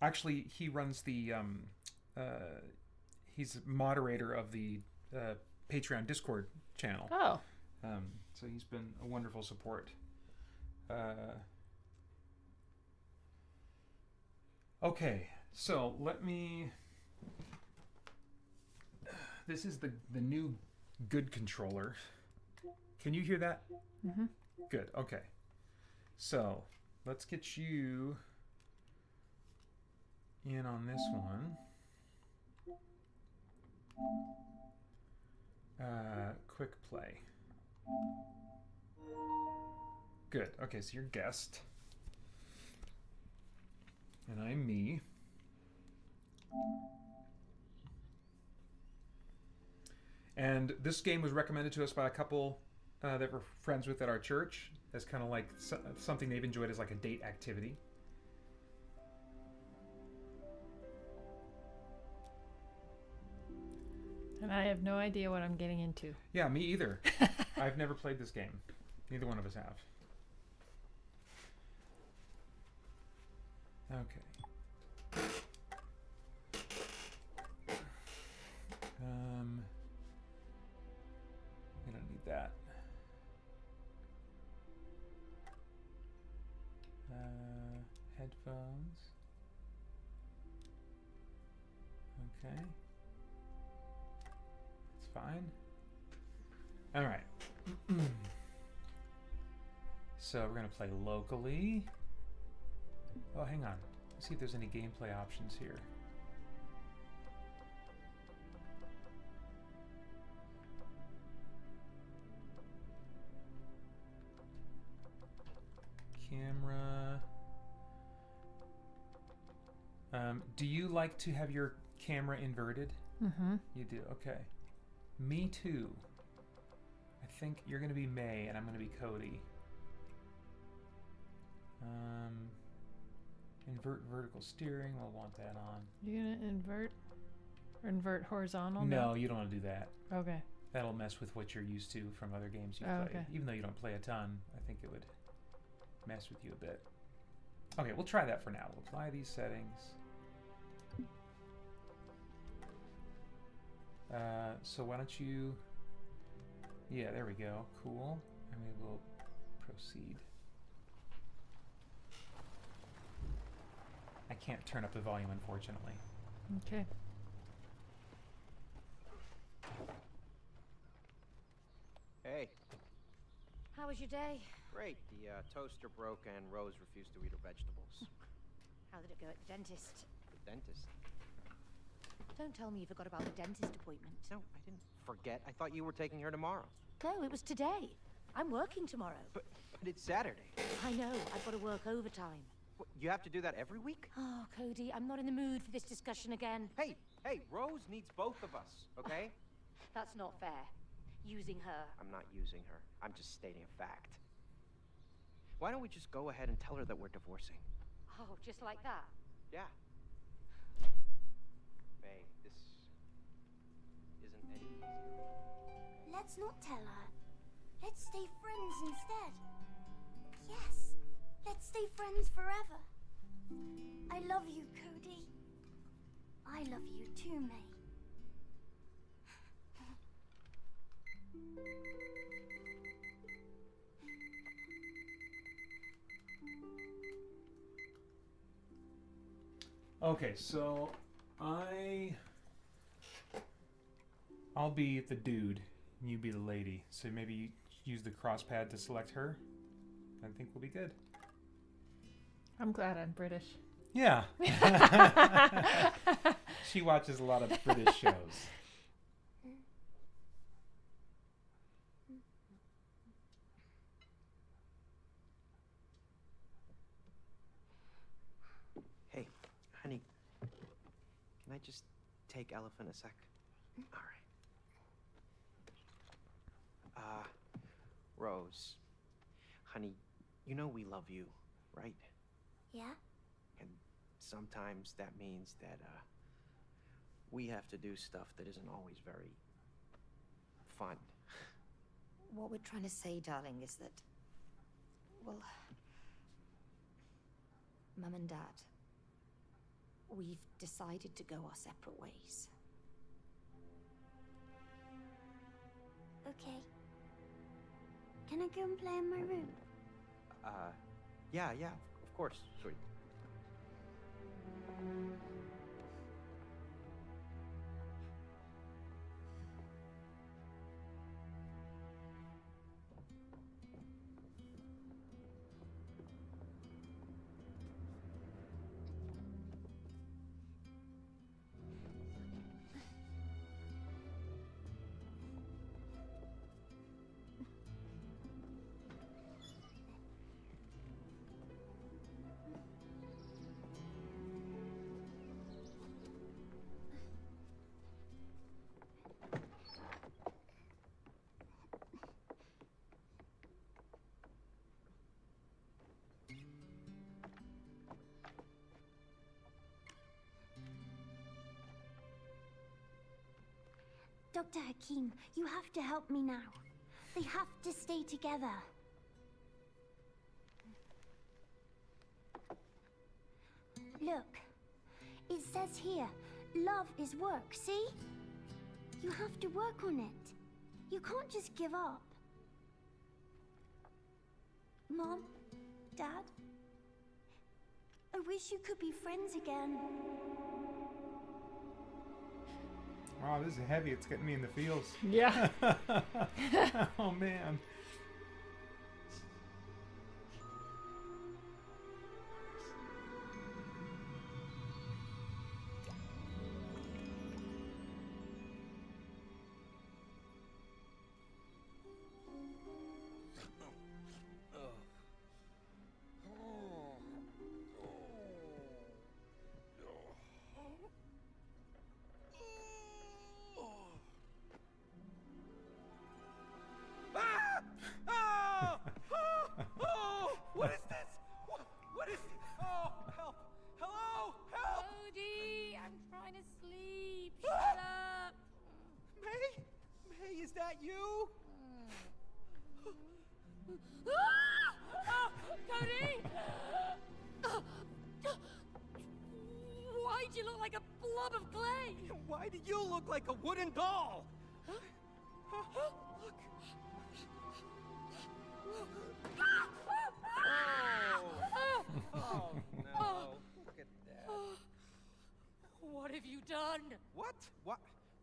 [SPEAKER 1] actually he runs the he's moderator of the Patreon Discord channel.
[SPEAKER 20] Oh.
[SPEAKER 1] So he's been a wonderful support. Okay, so let me... This is the new good controller. Can you hear that?
[SPEAKER 20] Mm-hmm.
[SPEAKER 1] Good, okay. So, let's get you in on this one. Quick play. Good. Okay, so you're guest. And I'm me. And this game was recommended to us by a couple that we're friends with at our church as kind of like something they've enjoyed as like a date activity.
[SPEAKER 20] And I have no idea what I'm getting into.
[SPEAKER 1] Yeah, me either. I've never played this game. Neither one of us have. Okay. I don't need that. Headphones. Okay. It's fine. All right. So we're going to play locally. Oh, hang on. Let's see if there's any gameplay options here. Camera. Do you like to have your camera inverted?
[SPEAKER 20] Mm-hmm.
[SPEAKER 1] You do, okay. Me too. I think you're going to be May and I'm going to be Cody. Invert vertical steering, we'll want that on.
[SPEAKER 20] You're going to invert? Or invert horizontal?
[SPEAKER 1] No, you don't want to do that.
[SPEAKER 20] Okay.
[SPEAKER 1] That'll mess with what you're used to from other games you've played.
[SPEAKER 20] Okay.
[SPEAKER 1] Even though you don't play a ton, I think it would mess with you a bit. Okay, we'll try that for now. We'll apply these settings. So why don't you... Yeah, there we go. Cool. And we will proceed. I can't turn up the volume, unfortunately.
[SPEAKER 20] Okay.
[SPEAKER 8] Hey.
[SPEAKER 21] How was your day?
[SPEAKER 8] Great. The toaster broke and Rose refused to eat her vegetables.
[SPEAKER 21] How did it go at the dentist?
[SPEAKER 8] The dentist?
[SPEAKER 21] Don't tell me you forgot about the dentist appointment.
[SPEAKER 8] No, I didn't forget. I thought you were taking her tomorrow.
[SPEAKER 21] No, it was today. I'm working tomorrow.
[SPEAKER 8] But it's Saturday.
[SPEAKER 21] I know. I've got to work overtime.
[SPEAKER 8] What, you have to do that every week?
[SPEAKER 21] Oh, Cody, I'm not in the mood for this discussion again.
[SPEAKER 8] Hey, Rose needs both of us, okay?
[SPEAKER 21] That's not fair. Using her.
[SPEAKER 8] I'm not using her. I'm just stating a fact. Why don't we just go ahead and tell her that we're divorcing?
[SPEAKER 21] Oh, just like that?
[SPEAKER 8] Yeah. Faye, this isn't any easier.
[SPEAKER 6] Let's not tell her. Let's stay friends instead. Yes, let's stay friends forever. I love you, Cody. I love you too, May.
[SPEAKER 1] Okay, so I'll be the dude, and you be the lady. So maybe you use the cross pad to select her. I think we'll be good.
[SPEAKER 20] I'm glad I'm British.
[SPEAKER 1] Yeah. She watches a lot of British shows.
[SPEAKER 8] Hey, honey, can I just take Elephant a sec? All right. Rose, honey, you know we love you, right?
[SPEAKER 6] Yeah?
[SPEAKER 8] And sometimes that means that, we have to do stuff that isn't always very fun.
[SPEAKER 21] What we're trying to say, darling, is that, well, Mum and Dad, we've decided to go our separate ways.
[SPEAKER 6] Okay. Can I go and play in my room?
[SPEAKER 8] Yeah, of course, sweet.
[SPEAKER 6] Dr. Hakim, you have to help me now. They have to stay together. Look, it says here, love is work, see? You have to work on it. You can't just give up. Mom, Dad, I wish you could be friends again.
[SPEAKER 1] Wow, this is heavy. It's getting me in the feels.
[SPEAKER 20] Yeah.
[SPEAKER 1] Oh, man.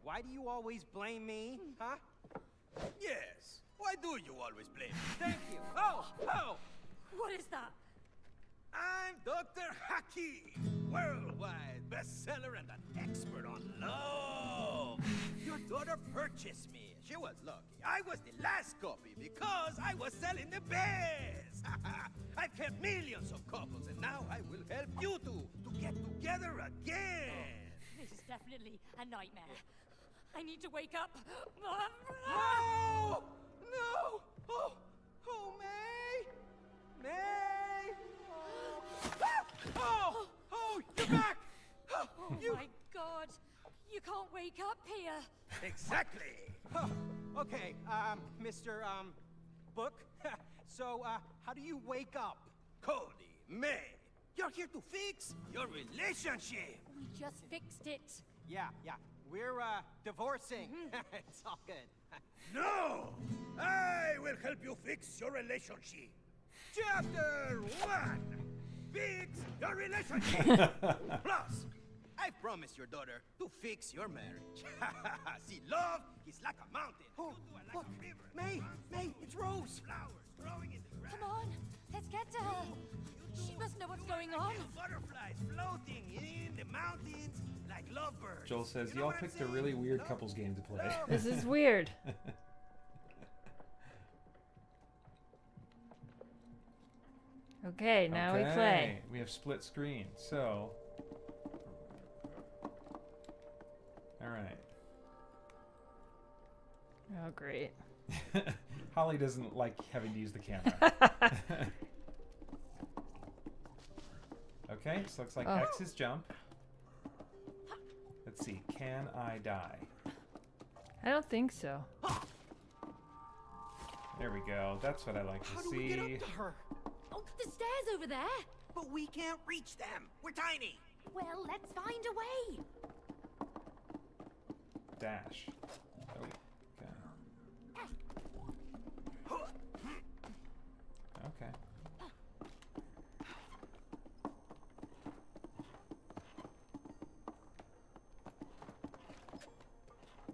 [SPEAKER 8] Why do you always blame me, huh?
[SPEAKER 9] Yes. Why do you always blame me?
[SPEAKER 8] Thank you. Oh!
[SPEAKER 21] What is that?
[SPEAKER 9] I'm Dr. Hakim, worldwide bestseller and an expert on love. Your daughter purchased me. She was lucky. I was the last copy because I was selling the best. I've kept millions of couples, and now I will help you two to get together again.
[SPEAKER 16] This is definitely a nightmare. I need to wake up.
[SPEAKER 9] No! No! Oh, May! May! Oh, you're back!
[SPEAKER 16] Oh my God! You can't wake up here.
[SPEAKER 9] Exactly. Okay, Mr. Book. So, how do you wake up? Cody, May, you're here to fix your relationship.
[SPEAKER 16] We just fixed it.
[SPEAKER 9] Yeah. We're, divorcing. It's all good. No! I will help you fix your relationship. Chapter 1. Fix your relationship. Plus, I promise your daughter to fix your marriage. See, love is like a mountain. Oh, look, May, it's Rose. Flowers growing in the grass.
[SPEAKER 16] Come on, let's get to her. She must know what's going on.
[SPEAKER 9] Butterflies floating in the mountains like lovebirds.
[SPEAKER 1] Joel says, y'all picked a really weird couples game to play.
[SPEAKER 20] This is weird. Okay, now we play.
[SPEAKER 1] We have split screen, so... Alright.
[SPEAKER 20] Oh, great.
[SPEAKER 1] Holly doesn't like having to use the camera. Okay, so looks like X is jump. Let's see, can I die?
[SPEAKER 20] I don't think so.
[SPEAKER 1] There we go. That's what I like to see.
[SPEAKER 9] How do we get up to her?
[SPEAKER 16] Oh, the stairs over there.
[SPEAKER 9] But we can't reach them. We're tiny.
[SPEAKER 16] Well, let's find a way.
[SPEAKER 1] Dash. Okay.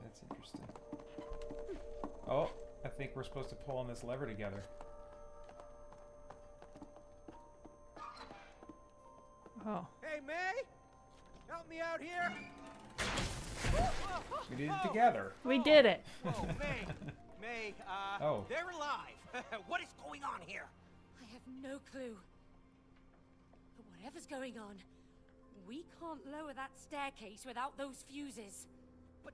[SPEAKER 1] That's interesting. Oh, I think we're supposed to pull on this lever together.
[SPEAKER 20] Oh.
[SPEAKER 9] Hey, May! Help me out here!
[SPEAKER 1] We did it together.
[SPEAKER 20] We did it.
[SPEAKER 9] Whoa, May, they're alive. What is going on here?
[SPEAKER 16] I have no clue. But whatever's going on, we can't lower that staircase without those fuses.
[SPEAKER 9] But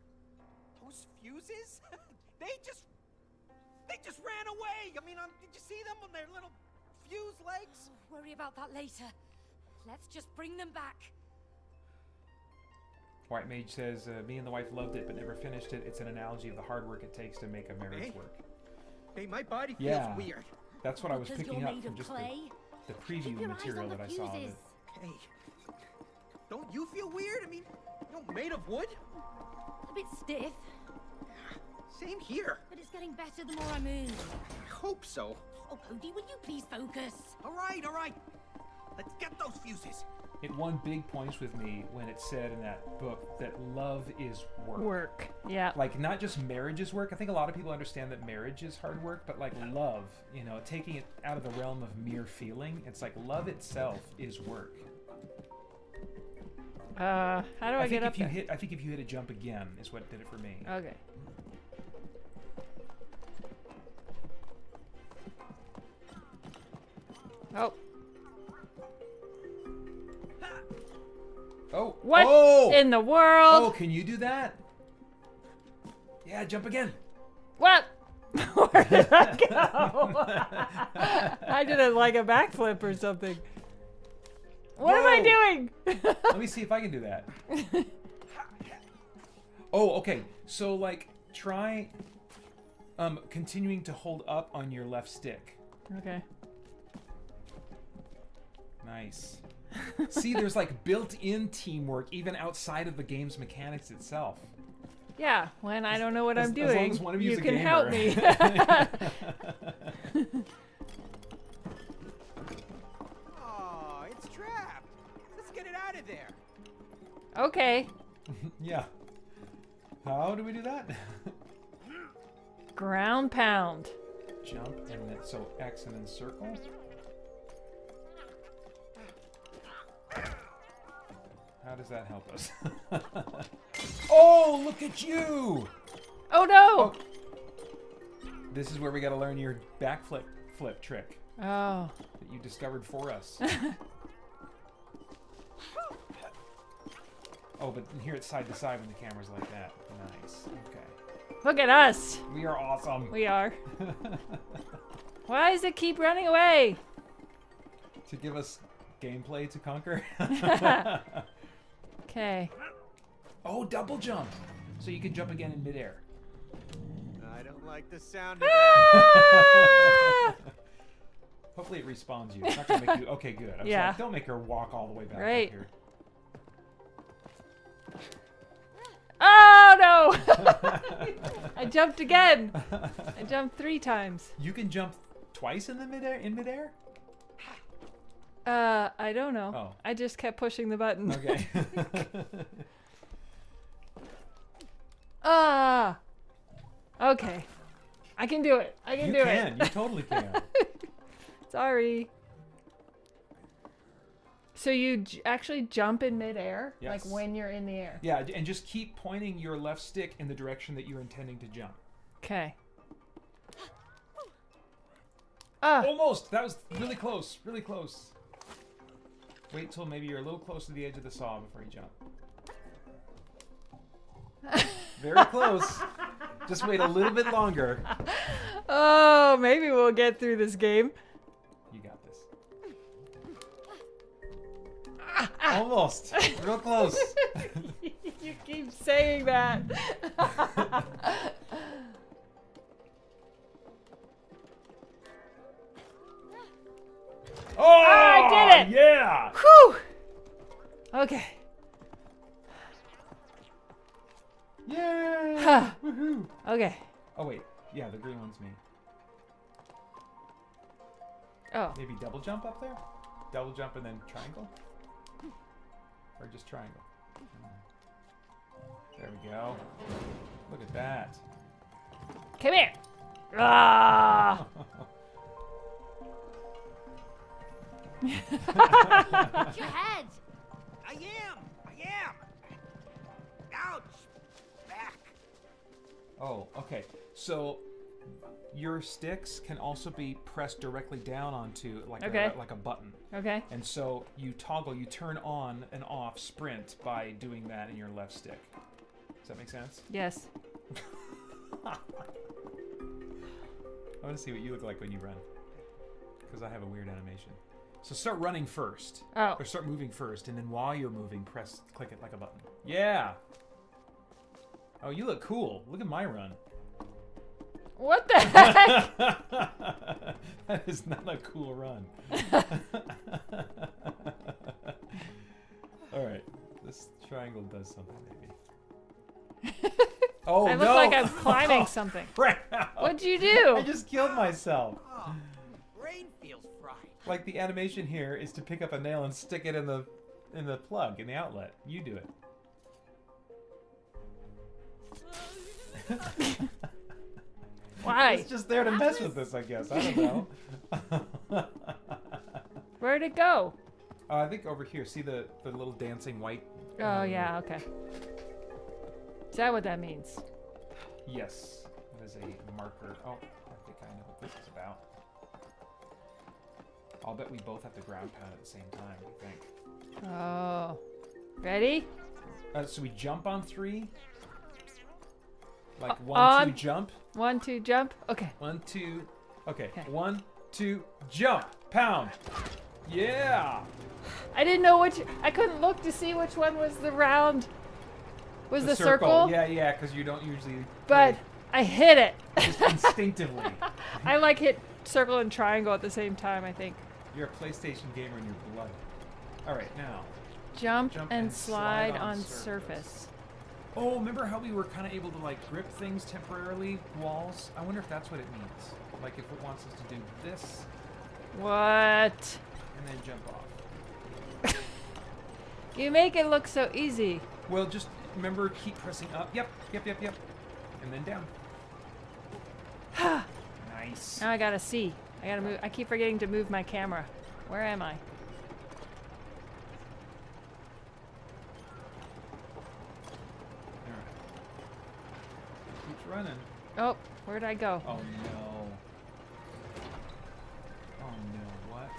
[SPEAKER 9] those fuses? They just ran away. I mean, did you see them on their little fuse legs?
[SPEAKER 16] Oh, worry about that later. Let's just bring them back.
[SPEAKER 1] White Mage says, me and the wife loved it but never finished it. It's an analogy of the hard work it takes to make a marriage work.
[SPEAKER 9] Hey, my body feels weird.
[SPEAKER 1] That's what I was
[SPEAKER 16] Because
[SPEAKER 1] picking
[SPEAKER 16] you're
[SPEAKER 1] up
[SPEAKER 16] made
[SPEAKER 1] from
[SPEAKER 16] of
[SPEAKER 1] just
[SPEAKER 16] clay.
[SPEAKER 1] the preview material that I saw of it.
[SPEAKER 9] Hey, don't you feel weird? I mean, made of wood?
[SPEAKER 16] A bit stiff.
[SPEAKER 9] Same here.
[SPEAKER 16] But it's getting better the more I move.
[SPEAKER 9] I hope so.
[SPEAKER 16] Oh, Cody, will you please focus?
[SPEAKER 9] All right. Let's get those fuses.
[SPEAKER 1] It won big points with me when it said in that book that love is work.
[SPEAKER 20] Work, yeah.
[SPEAKER 1] Like, not just marriage is work. I think a lot of people understand that marriage is hard work, but like love, taking it out of the realm of mere feeling, it's like love itself is work.
[SPEAKER 20] How do I get up there?
[SPEAKER 1] I think if you hit a jump again is what did it for me.
[SPEAKER 20] Okay. Oh.
[SPEAKER 1] Oh.
[SPEAKER 20] What in the world?
[SPEAKER 1] Oh, can you do that? Yeah, jump again.
[SPEAKER 20] What? Where did I go? I did it like a backflip or something. What am I doing?
[SPEAKER 1] Let me see if I can do that. Oh, okay. So, like, try continuing to hold up on your left stick.
[SPEAKER 20] Okay.
[SPEAKER 1] Nice. See, there's like built-in teamwork even outside of the game's mechanics itself.
[SPEAKER 20] Yeah, when I don't know what I'm doing,
[SPEAKER 1] as long as one of
[SPEAKER 20] you
[SPEAKER 1] you's a
[SPEAKER 20] can
[SPEAKER 1] gamer.
[SPEAKER 20] help me.
[SPEAKER 9] Oh, it's trapped. Let's get it out of there.
[SPEAKER 20] Okay.
[SPEAKER 1] Yeah. How do we do that?
[SPEAKER 20] Ground pound.
[SPEAKER 1] Jump and then so X and then circle. How does that help us? Oh, look at you!
[SPEAKER 20] Oh no!
[SPEAKER 1] Oh. This is where we got to learn your backflip trick.
[SPEAKER 20] Oh.
[SPEAKER 1] That you discovered for us. Oh, but here it's side to side when the camera's like that. Nice. Okay.
[SPEAKER 20] Look at us.
[SPEAKER 1] We are awesome.
[SPEAKER 20] We are. Why does it keep running away?
[SPEAKER 1] To give us gameplay to conquer.
[SPEAKER 20] Okay.
[SPEAKER 1] Oh, double jump. So you can jump again in midair.
[SPEAKER 9] I don't like the sound of that.
[SPEAKER 1] Hopefully it respawns you. It's not gonna make you. Okay, good. I was like, don't make her walk all the way back
[SPEAKER 20] right
[SPEAKER 1] up here.
[SPEAKER 20] Oh no! I jumped again. I jumped 3 times.
[SPEAKER 1] You can jump twice in the midair?
[SPEAKER 20] I don't know.
[SPEAKER 1] Oh.
[SPEAKER 20] I just kept pushing the button.
[SPEAKER 1] Okay.
[SPEAKER 20] Ah. Okay. I can do it. I can do it.
[SPEAKER 1] You totally can.
[SPEAKER 20] Sorry. So you actually jump in midair,
[SPEAKER 1] Yes.
[SPEAKER 20] like when you're in the air.
[SPEAKER 1] Yeah, and just keep pointing your left stick in the direction that you're intending to jump.
[SPEAKER 20] Okay.
[SPEAKER 1] Almost. That was really close. Really close. Wait till maybe you're a little close to the edge of the saw before you jump. Very close. Just wait a little bit longer.
[SPEAKER 20] Oh, maybe we'll get through this game.
[SPEAKER 1] You got this. Almost. Real close.
[SPEAKER 20] You keep saying that.
[SPEAKER 1] Oh,
[SPEAKER 20] I did it!
[SPEAKER 1] Yeah!
[SPEAKER 20] Whew! Okay.
[SPEAKER 1] Yeah! Woohoo!
[SPEAKER 20] Okay.
[SPEAKER 1] Oh, wait. Yeah, the green one's me.
[SPEAKER 20] Oh.
[SPEAKER 1] Maybe double jump up there? Double jump and then triangle? Or just triangle? There we go. Look at that.
[SPEAKER 20] Come here. Ah!
[SPEAKER 9] Get your head! I am! Ouch! Back!
[SPEAKER 1] Oh, okay. So your sticks can also be pressed directly down onto like a button.
[SPEAKER 20] Okay.
[SPEAKER 1] And so you toggle, you turn on and off sprint by doing that in your left stick. Does that make sense?
[SPEAKER 20] Yes.
[SPEAKER 1] I want to see what you look like when you run. Because I have a weird animation. So start running first.
[SPEAKER 20] Oh.
[SPEAKER 1] Or start moving first, and then while you're moving, click it like a button. Yeah! Oh, you look cool. Look at my run.
[SPEAKER 20] What the heck?
[SPEAKER 1] That is not a cool run. Alright. This triangle does something, maybe. Oh,
[SPEAKER 20] I look like I'm climbing something. What'd you do?
[SPEAKER 1] I just killed myself.
[SPEAKER 9] Oh, brain feels fried.
[SPEAKER 1] Like the animation here is to pick up a nail and stick it in the plug, in the outlet. You do it.
[SPEAKER 20] Why?
[SPEAKER 1] It's just there to mess with us, I guess. I don't know.
[SPEAKER 20] Where'd it go?
[SPEAKER 1] I think over here. See the little dancing white?
[SPEAKER 20] Oh, yeah, okay. Is that what that means?
[SPEAKER 1] Yes. That is a marker. Oh, I think I know what this is about. I'll bet we both have to ground pound at the same time, I think.
[SPEAKER 20] Oh. Ready?
[SPEAKER 1] So we jump on 3? Like 1, 2, jump?
[SPEAKER 20] 1, 2, jump? Okay.
[SPEAKER 1] 1, 2. Okay. 1, 2, jump. Pound. Yeah.
[SPEAKER 20] I didn't know which. I couldn't look to see which one was the round. Was the circle?
[SPEAKER 1] Yeah, because you don't usually.
[SPEAKER 20] But I hit it.
[SPEAKER 1] Just instinctively.
[SPEAKER 20] I like hit circle and triangle at the same time, I think.
[SPEAKER 1] You're a PlayStation gamer in your blood. All right, now.
[SPEAKER 20] Jump and slide on surface.
[SPEAKER 1] Oh, remember how we were kind of able to like grip things temporarily, walls? I wonder if that's what it means. Like if it wants us to do this.
[SPEAKER 20] What?
[SPEAKER 1] And then jump off.
[SPEAKER 20] You make it look so easy.
[SPEAKER 1] Well, just remember, keep pressing up. Yep. And then down. Nice.
[SPEAKER 20] Now I gotta see. I gotta move. I keep forgetting to move my camera. Where am I?
[SPEAKER 1] running.
[SPEAKER 20] Oh, where'd I go?
[SPEAKER 1] Oh no. Oh no, what?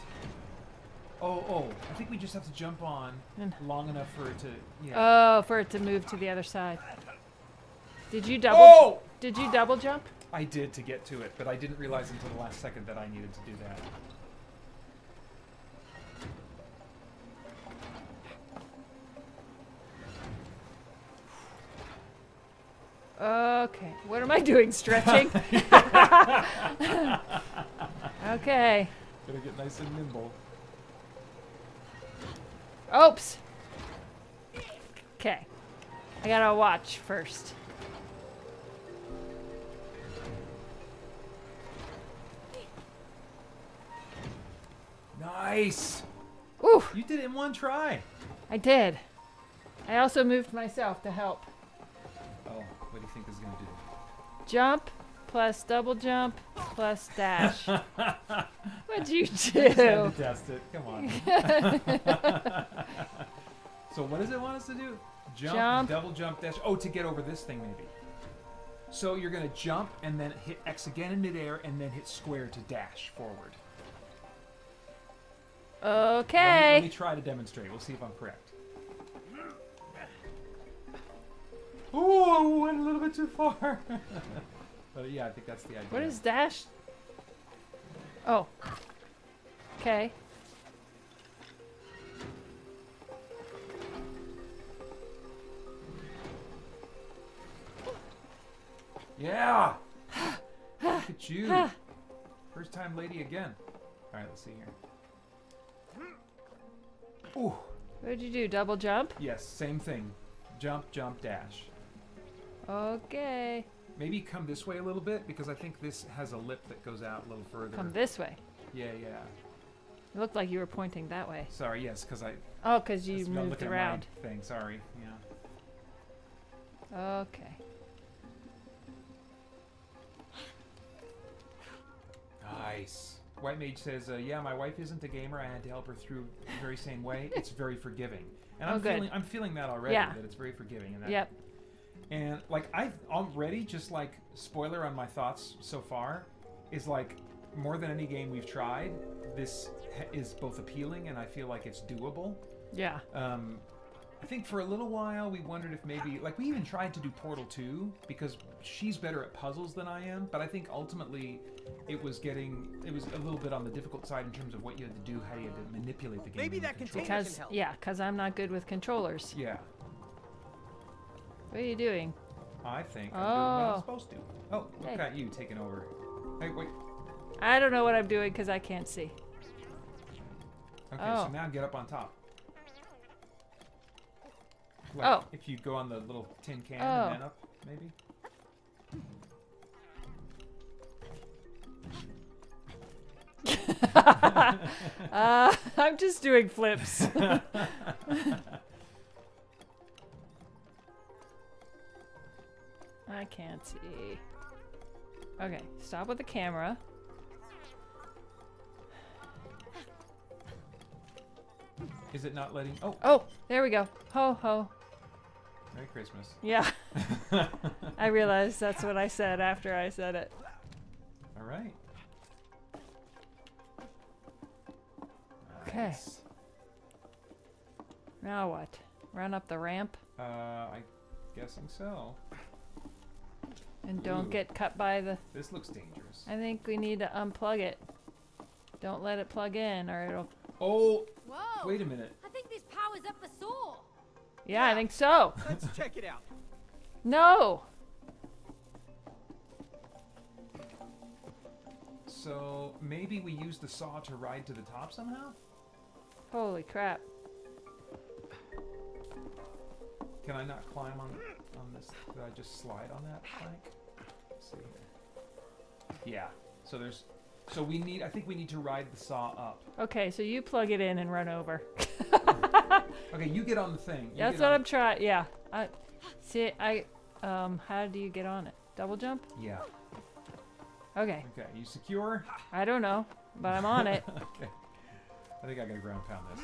[SPEAKER 1] Oh, I think we just have to jump on long enough for it to, yeah.
[SPEAKER 20] Oh, for it to move to the other side. Did you double?
[SPEAKER 1] Oh!
[SPEAKER 20] Did you double jump?
[SPEAKER 1] I did to get to it, but I didn't realize until the last second that I needed to do that.
[SPEAKER 20] Okay, what am I doing? Stretching? Okay.
[SPEAKER 1] Gotta get nice and nimble.
[SPEAKER 20] Oops. Okay. I gotta watch first.
[SPEAKER 1] Nice.
[SPEAKER 20] Ooh.
[SPEAKER 1] You did it in one try.
[SPEAKER 20] I did. I also moved myself to help.
[SPEAKER 1] Oh, what do you think this is gonna do?
[SPEAKER 20] Jump plus double jump plus dash. What'd you do?
[SPEAKER 1] I just had to test it. Come on. So what does it want us to do? Jump, double jump, dash. Oh, to get over this thing maybe. So you're gonna jump and then hit X again in midair and then hit square to dash forward.
[SPEAKER 20] Okay.
[SPEAKER 1] Let me try to demonstrate. We'll see if I'm correct. Oh, I went a little bit too far. But yeah, I think that's the idea.
[SPEAKER 20] What is dash? Oh. Okay.
[SPEAKER 1] Yeah. Look at you. First time lady again. All right, let's see here. Ooh.
[SPEAKER 20] What did you do? Double jump?
[SPEAKER 1] Yes, same thing. Jump, jump, dash.
[SPEAKER 20] Okay.
[SPEAKER 1] Maybe come this way a little bit because I think this has a lip that goes out a little further.
[SPEAKER 20] Come this way.
[SPEAKER 1] Yeah.
[SPEAKER 20] It looked like you were pointing that way.
[SPEAKER 1] Sorry, yes, because I.
[SPEAKER 20] Oh, because you moved around.
[SPEAKER 1] Thing. Sorry. Yeah.
[SPEAKER 20] Okay.
[SPEAKER 1] Nice. White Mage says, yeah, my wife isn't a gamer. I had to help her through the very same way. It's very forgiving. And I'm feeling that already, that it's very forgiving. And that,
[SPEAKER 20] yep.
[SPEAKER 1] And, like, I've already, just, like, spoiler on my thoughts so far, is, like, more than any game we've tried, this is both appealing and I feel like it's doable.
[SPEAKER 20] Yeah.
[SPEAKER 1] I think for a little while we wondered if maybe, like, we even tried to do Portal 2 because she's better at puzzles than I am, but I think ultimately it was a little bit on the difficult side in terms of what you had to do, how you had to manipulate the game.
[SPEAKER 9] Maybe that container can help.
[SPEAKER 20] Yeah, because I'm not good with controllers.
[SPEAKER 1] Yeah.
[SPEAKER 20] What are you doing?
[SPEAKER 1] I think I'm doing what I'm supposed to. Oh, look at you taking over. Hey, wait.
[SPEAKER 20] I don't know what I'm doing because I can't see.
[SPEAKER 1] Okay, so now get up on top. Like if you go on the little tin can and then up, maybe?
[SPEAKER 20] I'm just doing flips. I can't see. Okay, stop with the camera.
[SPEAKER 1] Is it not letting...
[SPEAKER 20] Oh, there we go. Ho, ho.
[SPEAKER 1] Merry Christmas.
[SPEAKER 20] Yeah. I realized that's what I said after I said it.
[SPEAKER 1] All right.
[SPEAKER 20] Okay.
[SPEAKER 1] Nice.
[SPEAKER 20] Now what? Run up the ramp?
[SPEAKER 1] I'm guessing so.
[SPEAKER 20] And don't get cut by the...
[SPEAKER 1] This looks dangerous.
[SPEAKER 20] I think we need to unplug it. Don't let it plug in or it'll...
[SPEAKER 1] Oh!
[SPEAKER 16] Whoa!
[SPEAKER 1] Wait a minute.
[SPEAKER 16] I think this powers up the saw.
[SPEAKER 20] Yeah, I think so.
[SPEAKER 9] Let's check it out.
[SPEAKER 20] No!
[SPEAKER 1] So maybe we use the saw to ride to the top somehow?
[SPEAKER 20] Holy crap.
[SPEAKER 1] Can I not climb on this? Could I just slide on that plank? Let's see here. Yeah. So there's... So we need... I think we need to ride the saw up.
[SPEAKER 20] Okay, so you plug it in and run over.
[SPEAKER 1] Okay, you get on the thing.
[SPEAKER 20] That's what I'm trying... Yeah. How do you get on it? Double jump?
[SPEAKER 1] Yeah.
[SPEAKER 20] Okay.
[SPEAKER 1] Okay, you secure?
[SPEAKER 20] I don't know, but I'm on it.
[SPEAKER 1] Okay. I think I gotta ground pound this.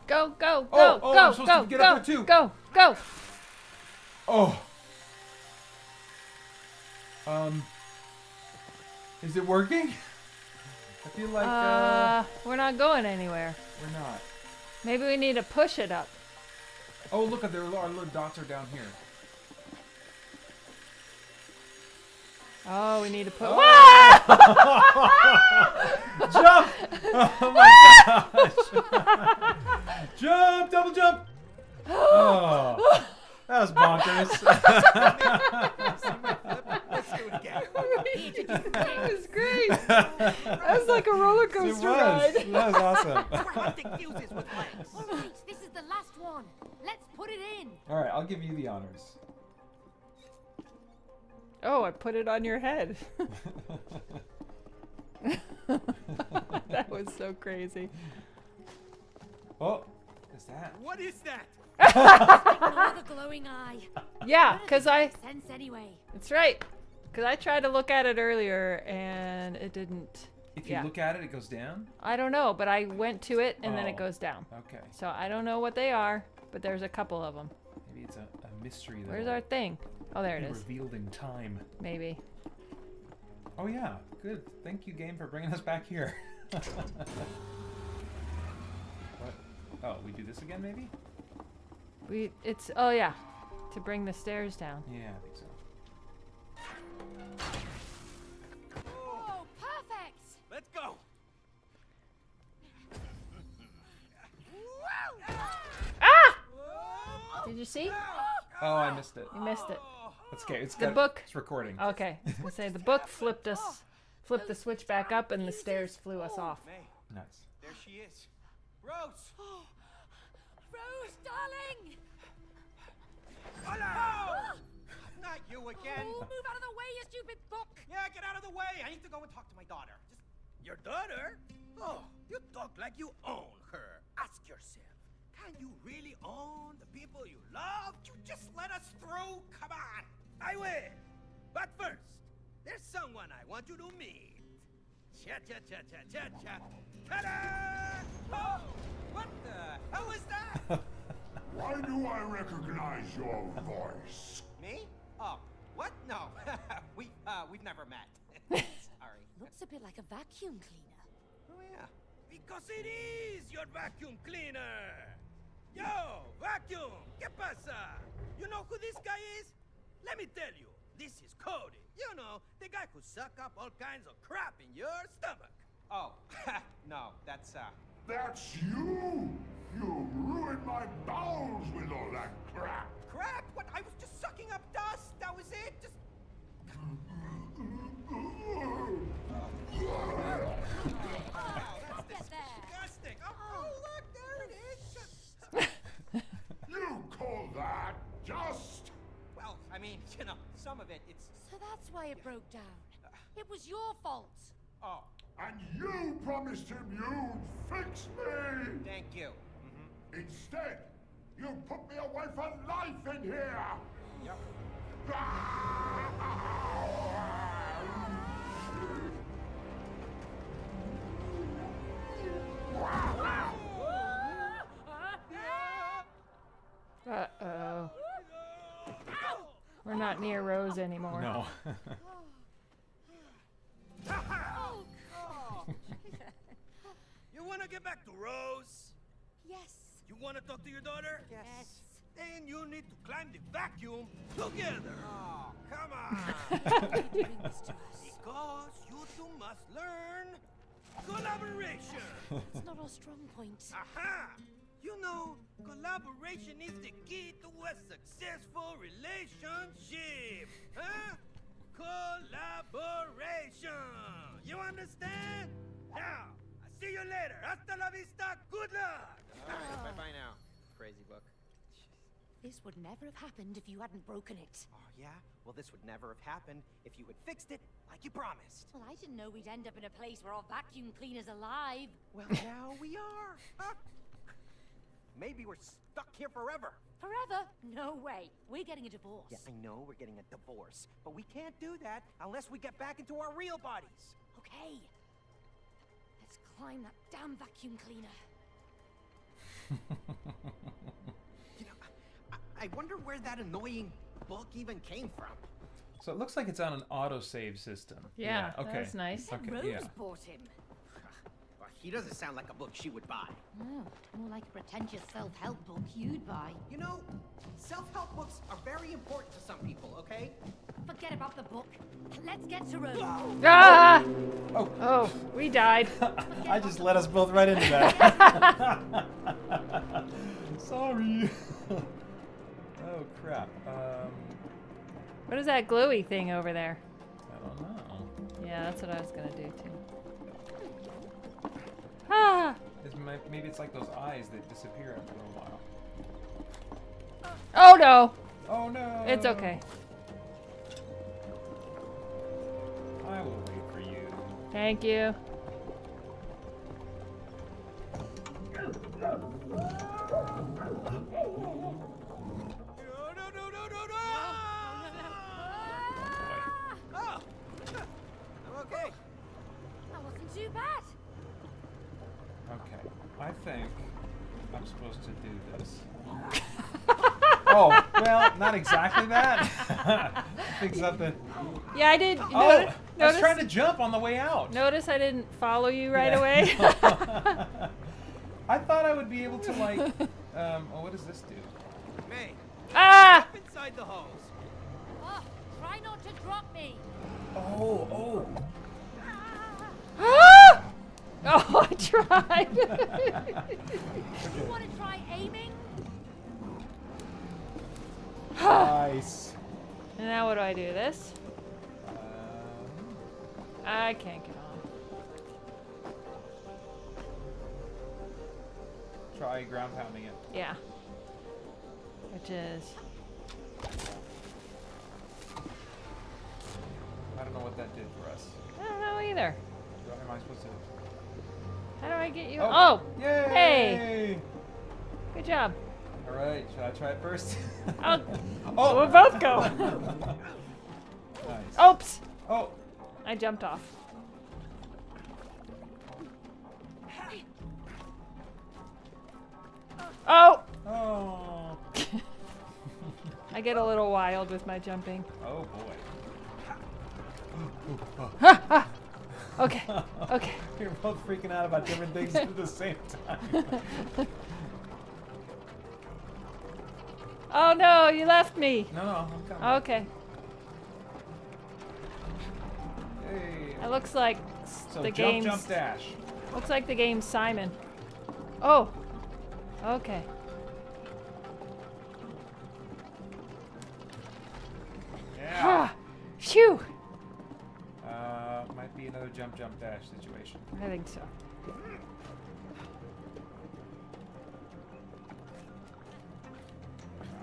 [SPEAKER 20] Go, go, go,
[SPEAKER 1] oh,
[SPEAKER 20] go,
[SPEAKER 1] I'm supposed
[SPEAKER 20] go,
[SPEAKER 1] to get
[SPEAKER 20] go,
[SPEAKER 1] up there too.
[SPEAKER 20] Go, go.
[SPEAKER 1] Oh. Is it working? I feel like
[SPEAKER 20] we're not going anywhere.
[SPEAKER 1] we're not.
[SPEAKER 20] Maybe we need to push it up.
[SPEAKER 1] Oh, look at our little dots are down here.
[SPEAKER 20] Oh, we need to put.
[SPEAKER 1] Jump! Oh my gosh! Jump! Double jump! Oh, that was bonkers.
[SPEAKER 9] Let's do it again.
[SPEAKER 20] That was great. That was like a roller coaster ride.
[SPEAKER 1] That was awesome.
[SPEAKER 9] We're hunting fuses with legs.
[SPEAKER 16] All right, this is the last one. Let's put it in.
[SPEAKER 1] All right, I'll give you the honors.
[SPEAKER 20] Oh, I put it on your head. That was so crazy.
[SPEAKER 1] Oh, is that?
[SPEAKER 9] What is that?
[SPEAKER 16] Ignore the glowing eye.
[SPEAKER 20] Yeah, because I.
[SPEAKER 16] Sense anyway.
[SPEAKER 20] That's right. Because I tried to look at it earlier and it didn't.
[SPEAKER 1] If you look at it, it goes down?
[SPEAKER 20] I don't know, but I went to it and then it goes down.
[SPEAKER 1] Okay.
[SPEAKER 20] So I don't know what they are, but there's a couple of them.
[SPEAKER 1] Maybe it's a mystery.
[SPEAKER 20] Where's our thing? Oh, there it is.
[SPEAKER 1] Revealed in time.
[SPEAKER 20] Maybe.
[SPEAKER 1] Oh yeah, good. Thank you, game, for bringing us back here. What? Oh, we do this again, maybe?
[SPEAKER 20] Oh yeah, to bring the stairs down.
[SPEAKER 1] Yeah, I think so.
[SPEAKER 16] Oh, perfect.
[SPEAKER 9] Let's go.
[SPEAKER 20] Ah! Did you see?
[SPEAKER 1] Oh, I missed it.
[SPEAKER 20] You missed it.
[SPEAKER 1] That's okay. It's
[SPEAKER 20] The
[SPEAKER 1] good.
[SPEAKER 20] book.
[SPEAKER 1] It's recording.
[SPEAKER 20] Okay. I was gonna say the book flipped the switch back up and the stairs flew us off.
[SPEAKER 1] Nice.
[SPEAKER 9] There she is. Rose.
[SPEAKER 16] Rose, darling.
[SPEAKER 9] Hello. Not you again.
[SPEAKER 16] Oh, move out of the way, you stupid book.
[SPEAKER 9] Yeah, get out of the way. I need to go and talk to my daughter. Your daughter? Oh, you talk like you own her. Ask yourself, can you really own the people you love? You just let us through? Come on. I will. But first, there's someone I want you to meet. Cha-cha-cha-cha-cha-cha. Ta-da! Oh, what the hell is that?
[SPEAKER 3] Why do I recognize your voice?
[SPEAKER 9] Me? Oh, what? No. We've never met. Sorry.
[SPEAKER 16] Looks a bit like a vacuum cleaner.
[SPEAKER 9] Oh, yeah. Because it is your vacuum cleaner. Yo, vacuum, ¿qué pasa? You know who this guy is? Let me tell you, this is Cody. You know, the guy who suck up all kinds of crap in your stomach. Oh, no, that's
[SPEAKER 3] That's you! You ruined my bowels with all that crap!
[SPEAKER 9] Crap? What? I was just sucking up dust. That was it. Just. Oh, that's disgusting. Oh, look, there it is.
[SPEAKER 3] You call that just?
[SPEAKER 9] Well, I mean, you know, some of it, it's.
[SPEAKER 16] So that's why it broke down. It was your fault.
[SPEAKER 9] Oh.
[SPEAKER 3] And you promised him you'd fix me!
[SPEAKER 9] Thank you.
[SPEAKER 3] Instead, you put me away for life in here!
[SPEAKER 9] Yep.
[SPEAKER 20] Uh-oh. We're not near Rose anymore.
[SPEAKER 1] No.
[SPEAKER 9] Oh. You want to get back to Rose?
[SPEAKER 16] Yes.
[SPEAKER 9] You want to talk to your daughter?
[SPEAKER 16] Yes.
[SPEAKER 9] Then you need to climb the vacuum together. Oh, come on. Because you two must learn collaboration.
[SPEAKER 16] It's not our strong point.
[SPEAKER 9] Aha! You know, collaboration is the key to a successful relationship. Huh? Collaboration. You understand? Now, I'll see you later. Hasta la vista. Good luck.
[SPEAKER 8] All right, bye-bye now, crazy book.
[SPEAKER 16] This would never have happened if you hadn't broken it.
[SPEAKER 8] Oh, yeah? Well, this would never have happened if you had fixed it like you promised.
[SPEAKER 16] Well, I didn't know we'd end up in a place where our vacuum cleaner's alive.
[SPEAKER 8] Well, now we are. Huh? Maybe we're stuck here forever.
[SPEAKER 16] Forever? No way. We're getting a divorce.
[SPEAKER 8] Yeah, I know we're getting a divorce, but we can't do that unless we get back into our real bodies.
[SPEAKER 16] Okay. Let's climb that damn vacuum cleaner.
[SPEAKER 8] You know, I wonder where that annoying book even came from.
[SPEAKER 1] So it looks like it's on an autosave system.
[SPEAKER 20] Yeah,
[SPEAKER 1] okay.
[SPEAKER 20] that's nice.
[SPEAKER 1] Okay,
[SPEAKER 21] Rose
[SPEAKER 1] yeah.
[SPEAKER 21] bought him.
[SPEAKER 9] Well, he doesn't sound like a book she would buy.
[SPEAKER 21] Oh, more like a pretentious self-help book you'd buy.
[SPEAKER 9] You know, self-help books are very important to some people, okay?
[SPEAKER 16] Forget about the book. Let's get to Rose.
[SPEAKER 20] Ah!
[SPEAKER 1] Oh.
[SPEAKER 20] Oh, we died.
[SPEAKER 1] I just let us both right into that. Sorry. Oh crap.
[SPEAKER 20] What is that glowy thing over there?
[SPEAKER 1] I don't know.
[SPEAKER 20] Yeah, that's what I was gonna do too. Ah!
[SPEAKER 1] Maybe it's like those eyes that disappear after a while.
[SPEAKER 20] Oh no!
[SPEAKER 1] Oh no!
[SPEAKER 20] It's okay.
[SPEAKER 1] I will wait for you.
[SPEAKER 20] Thank you.
[SPEAKER 9] Oh, I'm okay.
[SPEAKER 16] That wasn't too bad.
[SPEAKER 1] Okay. I think I'm supposed to do this. Oh, well, not exactly that. I think something.
[SPEAKER 20] Yeah, I did.
[SPEAKER 1] Oh, I was trying to jump on the way out.
[SPEAKER 20] Notice I didn't follow you right away.
[SPEAKER 1] I thought I would be able to like. Oh, what does this do?
[SPEAKER 9] May.
[SPEAKER 20] Ah!
[SPEAKER 9] Jump inside the hose.
[SPEAKER 16] Oh, try not to drop me.
[SPEAKER 1] Oh.
[SPEAKER 20] Ah! Oh, I tried.
[SPEAKER 16] You want to try aiming?
[SPEAKER 1] Nice.
[SPEAKER 20] And now what do I do? This? I can't get on.
[SPEAKER 1] Try ground pounding it.
[SPEAKER 20] Yeah. Which is...
[SPEAKER 1] I don't know what that did for us.
[SPEAKER 20] I don't know either.
[SPEAKER 1] What am I supposed to?
[SPEAKER 20] How do I get you?
[SPEAKER 1] Oh!
[SPEAKER 20] Oh!
[SPEAKER 1] Yay!
[SPEAKER 20] Hey! Good job.
[SPEAKER 1] All right, should I try it first?
[SPEAKER 20] Oh!
[SPEAKER 1] Oh!
[SPEAKER 20] We'll both go.
[SPEAKER 1] Nice.
[SPEAKER 20] Oops!
[SPEAKER 1] Oh!
[SPEAKER 20] I jumped off. Oh!
[SPEAKER 1] Oh!
[SPEAKER 20] I get a little wild with my jumping.
[SPEAKER 1] Oh boy.
[SPEAKER 20] Ha, ha. Okay. Okay.
[SPEAKER 1] You're both freaking out about different things at the same time.
[SPEAKER 20] Oh no, you left me.
[SPEAKER 1] No, I'm coming.
[SPEAKER 20] Okay.
[SPEAKER 1] Hey.
[SPEAKER 20] It looks like
[SPEAKER 1] So
[SPEAKER 20] the
[SPEAKER 1] jump,
[SPEAKER 20] game's...
[SPEAKER 1] jump, dash.
[SPEAKER 20] Looks like the game's Simon. Oh. Okay.
[SPEAKER 1] Yeah.
[SPEAKER 20] Phew.
[SPEAKER 1] Might be another jump, jump, dash situation.
[SPEAKER 20] I think so.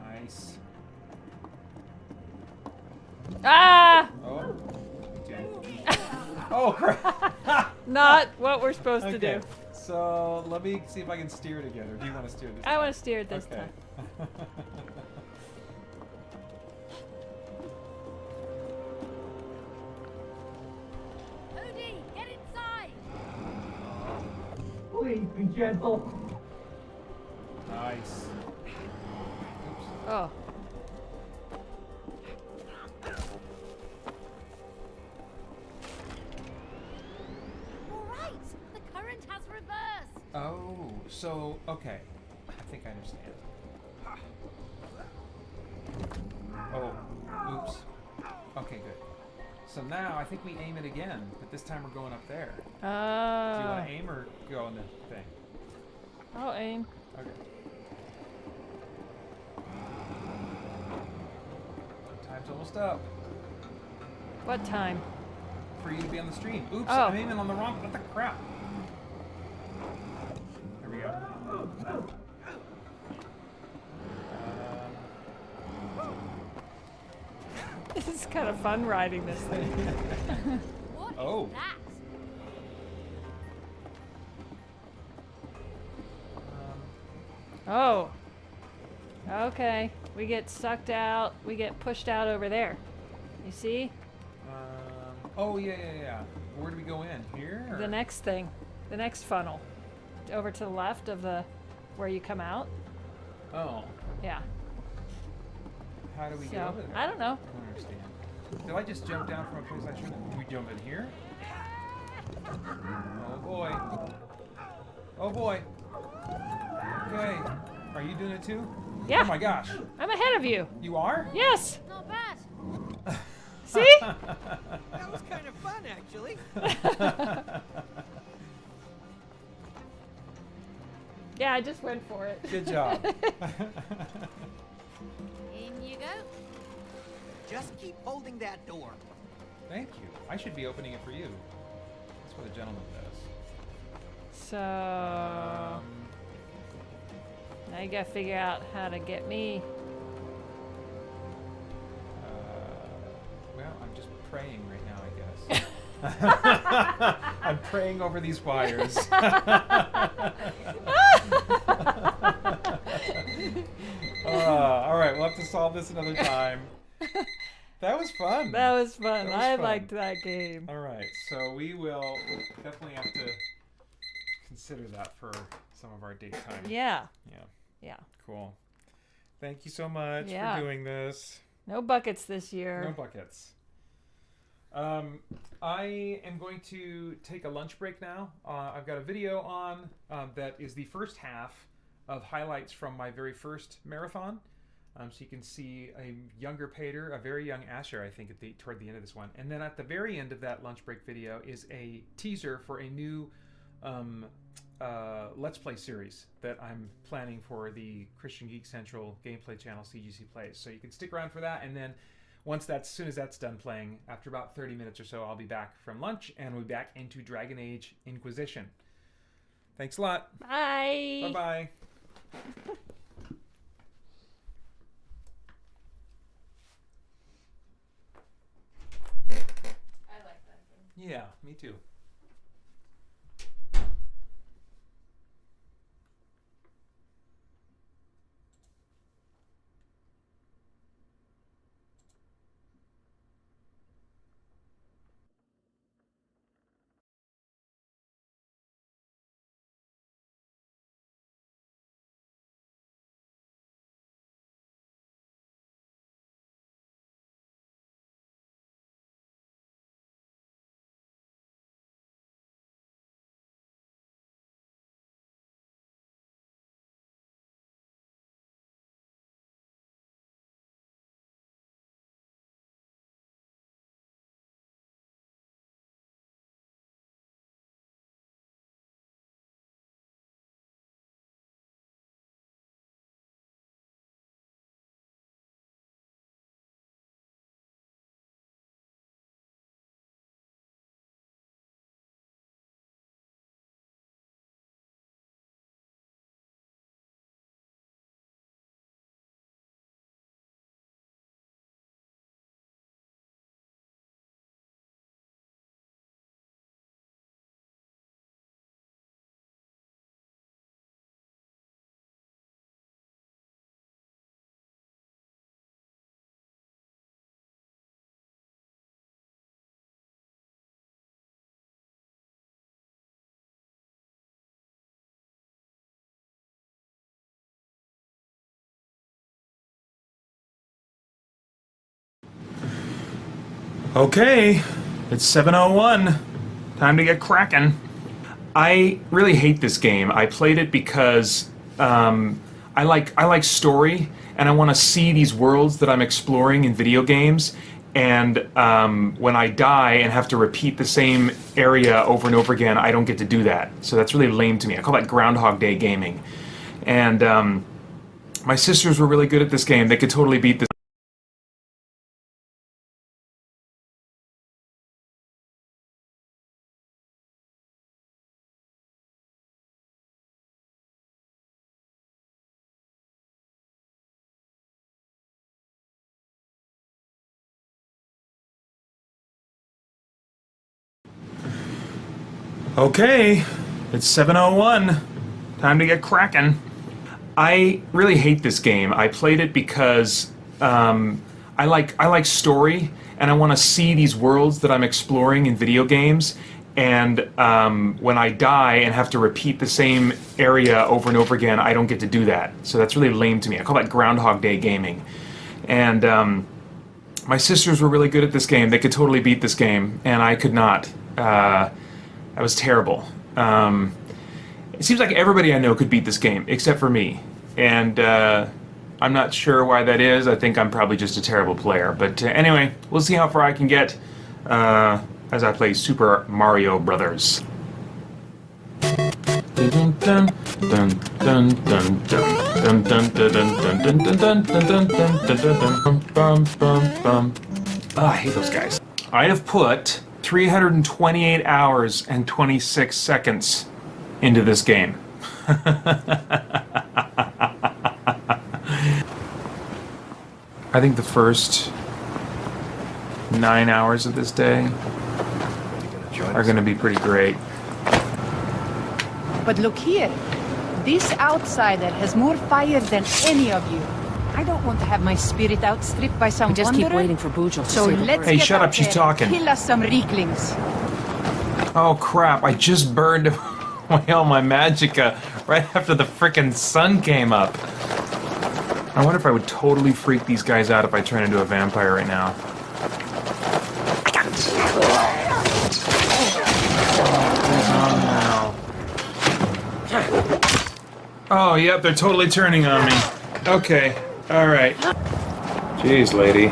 [SPEAKER 1] Nice.
[SPEAKER 20] Ah!
[SPEAKER 1] Oh. Oh crap!
[SPEAKER 20] Not what we're supposed to
[SPEAKER 1] Okay,
[SPEAKER 20] do.
[SPEAKER 1] So let me see if I can steer it again, or do you want to steer this?
[SPEAKER 20] I want to steer it this
[SPEAKER 1] Okay.
[SPEAKER 20] time.
[SPEAKER 16] Odie, get inside.
[SPEAKER 15] Please be gentle.
[SPEAKER 1] Nice.
[SPEAKER 20] Oh.
[SPEAKER 16] All right, the current has reversed.
[SPEAKER 1] Oh, so okay. I think I understand. Oh, oops. Okay, good. So now I think we aim it again, but this time we're going up there. Do you want to aim or go on the thing?
[SPEAKER 20] I'll aim.
[SPEAKER 1] Okay. Time's almost up.
[SPEAKER 20] What time?
[SPEAKER 1] For you to be on the stream. Oops,
[SPEAKER 20] Oh.
[SPEAKER 1] I'm aiming on the wrong. What the crap? There we go.
[SPEAKER 20] This is kind of fun riding this thing.
[SPEAKER 16] What
[SPEAKER 1] Oh.
[SPEAKER 16] is that?
[SPEAKER 20] Oh. Okay. We get sucked out. We get pushed out over there. You see?
[SPEAKER 1] Oh, yeah. Where do we go in? Here? Or?
[SPEAKER 20] The next thing. The next funnel. Over to the left of the... where you come out.
[SPEAKER 1] Oh.
[SPEAKER 20] Yeah.
[SPEAKER 1] How do we
[SPEAKER 20] So,
[SPEAKER 1] get over there?
[SPEAKER 20] I don't know.
[SPEAKER 1] I don't understand. Did I just jump down from a place I shouldn't? Can we jump in here? Oh boy. Oh boy. Okay. Are you doing it too?
[SPEAKER 20] Yeah.
[SPEAKER 1] Oh my gosh.
[SPEAKER 20] I'm ahead of you.
[SPEAKER 1] You are?
[SPEAKER 20] Yes.
[SPEAKER 16] Not bad.
[SPEAKER 20] See?
[SPEAKER 9] That was kind of fun, actually.
[SPEAKER 20] Yeah, I just went for it.
[SPEAKER 1] Good job.
[SPEAKER 16] In you go.
[SPEAKER 9] Just keep holding that door.
[SPEAKER 1] Thank you. I should be opening it for you. That's what a gentleman does.
[SPEAKER 20] So now you gotta figure out how to get me.
[SPEAKER 1] Well, I'm just praying right now, I guess. I'm praying over these wires. All right, we'll have to solve this another time. That was fun.
[SPEAKER 20] That was fun.
[SPEAKER 1] That was
[SPEAKER 20] I
[SPEAKER 1] fun.
[SPEAKER 20] liked that game.
[SPEAKER 1] All right, so we will definitely have to consider that for some of our daytime.
[SPEAKER 20] Yeah.
[SPEAKER 1] Yeah.
[SPEAKER 20] Yeah.
[SPEAKER 1] Cool. Thank you so much
[SPEAKER 20] Yeah.
[SPEAKER 1] for doing this.
[SPEAKER 20] No buckets this year.
[SPEAKER 1] No buckets. I am going to take a lunch break now. I've got a video on that is the first half of highlights from my very first marathon. So you can see a younger Paeter, a very young Asher, I think, toward the end of this one. And then at the very end of that lunch break video is a teaser for a new Let's Play series that I'm planning for the Christian Geek Central gameplay channel, CGC Plays. So you can stick around for that, and then as soon as that's done playing, after about 30 minutes or so, I'll be back from lunch, and we'll be back into Dragon Age Inquisition. Thanks a lot.
[SPEAKER 20] Bye.
[SPEAKER 1] Bye-bye.
[SPEAKER 20] I like that game.
[SPEAKER 1] Yeah, me too. Okay, it's 7:01. Time to get cracking. I really hate this game. I played it because I like story, and I want to see these worlds that I'm exploring in video games. And when I die and have to repeat the same area over and over again, I don't get to do that. So that's really lame to me. I call that Groundhog Day gaming. And my sisters were really good at this game. They could totally beat this. Okay, it's 7:01. Time to get cracking. I really hate this game. I played it because I like story, and I want to see these worlds that I'm exploring in video games. And when I die and have to repeat the same area over and over again, I don't get to do that. So that's really lame to me. I call that Groundhog Day gaming. And My sisters were really good at this game. They could totally beat this game, and I could not. I was terrible. It seems like everybody I know could beat this game, except for me. And I'm not sure why that is. I think I'm probably just a terrible player. But anyway, we'll see how far I can get as I play Super Mario Brothers. I hate those guys. I have put 328 hours and 26 seconds into this game. I think the first 9 hours of this day are going to be pretty great.
[SPEAKER 2] But look here. This outsider has more fire than any of you. I don't want to have my spirit outstripped by some
[SPEAKER 12] just keep
[SPEAKER 2] wanderer.
[SPEAKER 12] waiting for Bujal to
[SPEAKER 2] So
[SPEAKER 12] say the
[SPEAKER 2] let's
[SPEAKER 12] word.
[SPEAKER 1] Hey,
[SPEAKER 2] get
[SPEAKER 1] shut
[SPEAKER 2] out
[SPEAKER 1] up, she's
[SPEAKER 2] there
[SPEAKER 1] talking.
[SPEAKER 2] and kill us some reeklings.
[SPEAKER 1] Oh crap, I just burned away all my magicka right after the frickin' sun came up. I wonder if I would totally freak these guys out if I turn into a vampire right now. Oh, yep, they're totally turning on me. Okay, alright. Jeez, lady.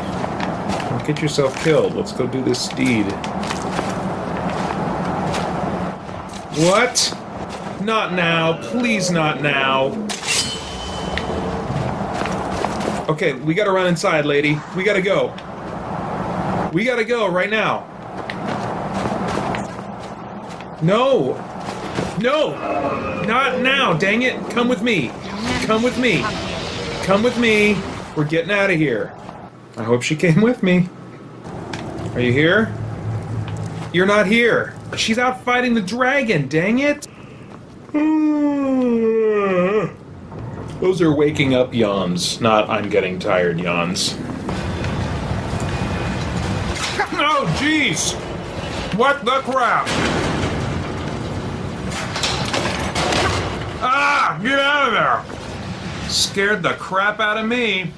[SPEAKER 1] Don't get yourself killed. Let's go do this deed. What? Not now. Please not now. Okay, we gotta run inside, lady. We gotta go. We gotta go right now. No! No! Not now, dang it! Come with me! Come with me! Come with me! We're getting out of here. I hope she came with me. Are you here? You're not here! She's out fighting the dragon, dang it! Those are waking up yawns, not I'm getting tired yawns. Oh, jeez! What the crap? Ah! Get out of there! Scared the crap out of me.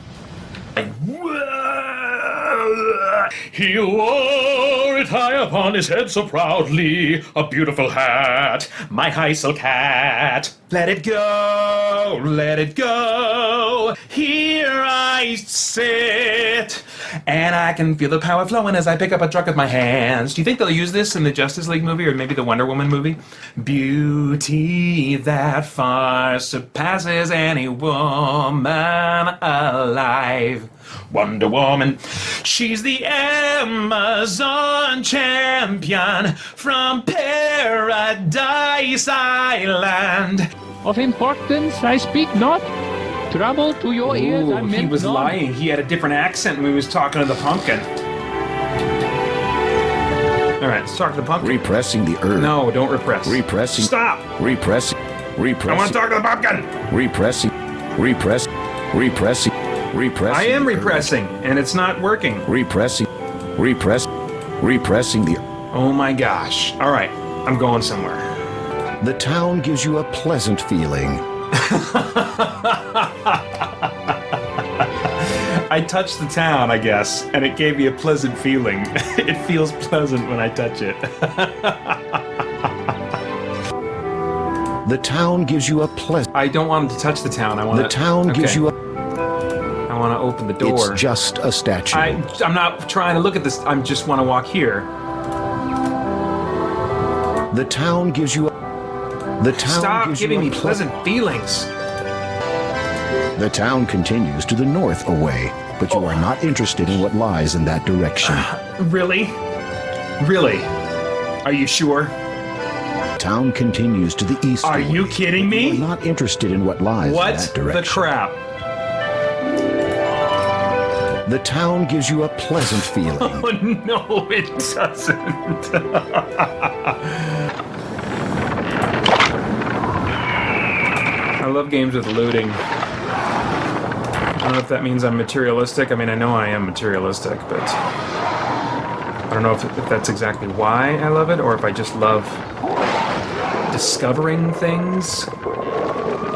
[SPEAKER 15] He wore it high upon his head so proudly, a beautiful hat, my Heisel cat.
[SPEAKER 1] Let it go, let it go. Here I sit, and I can feel the power flowing as I pick up a truck with my hands. Do you think they'll use this in the Justice League movie or maybe the Wonder Woman movie? Beauty that far surpasses any woman alive. Wonder Woman, she's the Amazon champion from Paradise Island.
[SPEAKER 23] Of importance I speak not. Trouble to your ears I meant
[SPEAKER 1] he was
[SPEAKER 23] not.
[SPEAKER 1] lying. He had a different accent when he was talking to the pumpkin. All right, let's talk to the pumpkin.
[SPEAKER 24] Repressing the earth.
[SPEAKER 1] No, don't repress.
[SPEAKER 24] Repressing.
[SPEAKER 1] Stop.
[SPEAKER 24] Repressing. Repressing.
[SPEAKER 1] I want to talk to the pumpkin.
[SPEAKER 24] Repressing. Repressing. Repressing. Repressing.
[SPEAKER 1] I am repressing, and it's not working.
[SPEAKER 24] Repressing. Repressing the.
[SPEAKER 1] Oh my gosh. All right, I'm going somewhere.
[SPEAKER 24] The town gives you a pleasant feeling.
[SPEAKER 1] I touched the town, I guess, and it gave me a pleasant feeling. It feels pleasant when I touch it.
[SPEAKER 24] The town gives you a pleasant.
[SPEAKER 1] I don't want to touch the town. I want
[SPEAKER 24] The town gives you a.
[SPEAKER 1] I want to open the door.
[SPEAKER 24] It's just a statue.
[SPEAKER 1] I'm not trying to look at this. I just want to walk here.
[SPEAKER 24] The town gives you a. The town
[SPEAKER 1] Stop
[SPEAKER 24] gives
[SPEAKER 1] giving
[SPEAKER 24] you
[SPEAKER 1] me
[SPEAKER 24] a
[SPEAKER 1] pleasant feelings.
[SPEAKER 24] The town continues to the north away, but you are not interested in what lies in that direction.
[SPEAKER 1] Really? Really? Are you sure?
[SPEAKER 24] Town continues to the east.
[SPEAKER 1] Are you kidding me?
[SPEAKER 24] You are not interested in what lies in that direction.
[SPEAKER 1] What the crap?
[SPEAKER 24] The town gives you a pleasant feeling.
[SPEAKER 1] Oh no, it doesn't. I love games with looting. I don't know if that means I'm materialistic. I mean, I know I am materialistic, but I don't know if that's exactly why I love it, or if I just love discovering things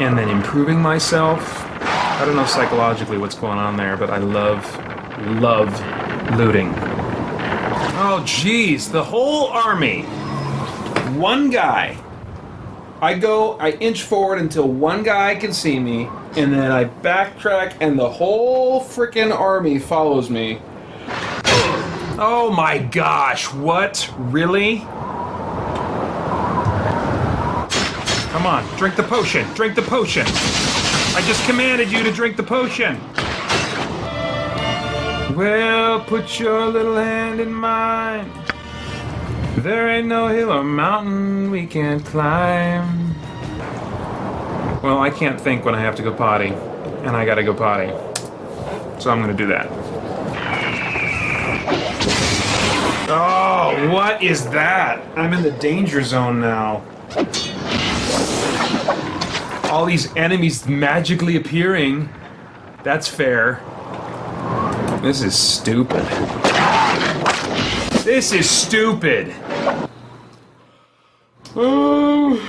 [SPEAKER 1] and then improving myself. I don't know psychologically what's going on there, but I love love looting. Oh, geez, the whole army. One guy. I inch forward until one guy can see me, and then I backtrack, and the whole frickin' army follows me. Oh my gosh, what? Really? Come on, drink the potion, drink the potion. I just commanded you to drink the potion. Well, put your little hand in mine. There ain't no hill or mountain we can't climb. Well, I can't think when I have to go potty, and I gotta go potty. So I'm gonna do that. Oh, what is that? I'm in the danger zone now. All these enemies magically appearing. That's fair. This is stupid. This is stupid. Oh,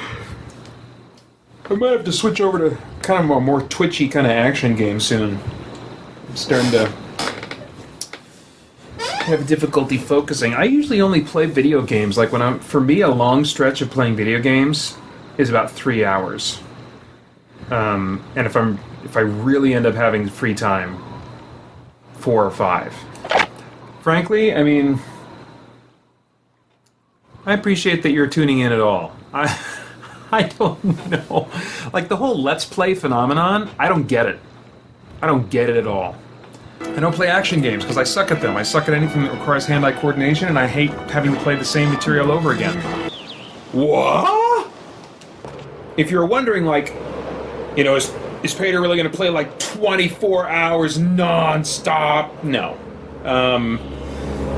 [SPEAKER 1] I might have to switch over to kind of a more twitchy kind of action game soon. I'm starting to have difficulty focusing. I usually only play video games like for me a long stretch of playing video games is about 3 hours. And if I really end up having free time, 4 or 5. Frankly, I mean, I appreciate that you're tuning in at all. I don't know. Like the whole Let's Play phenomenon, I don't get it. I don't get it at all. I don't play action games because I suck at them. I suck at anything that requires hand-eye coordination, and I hate having to play the same material over again. What? If you're wondering, like, you know, is Paeter really going to play like 24 hours non-stop? No.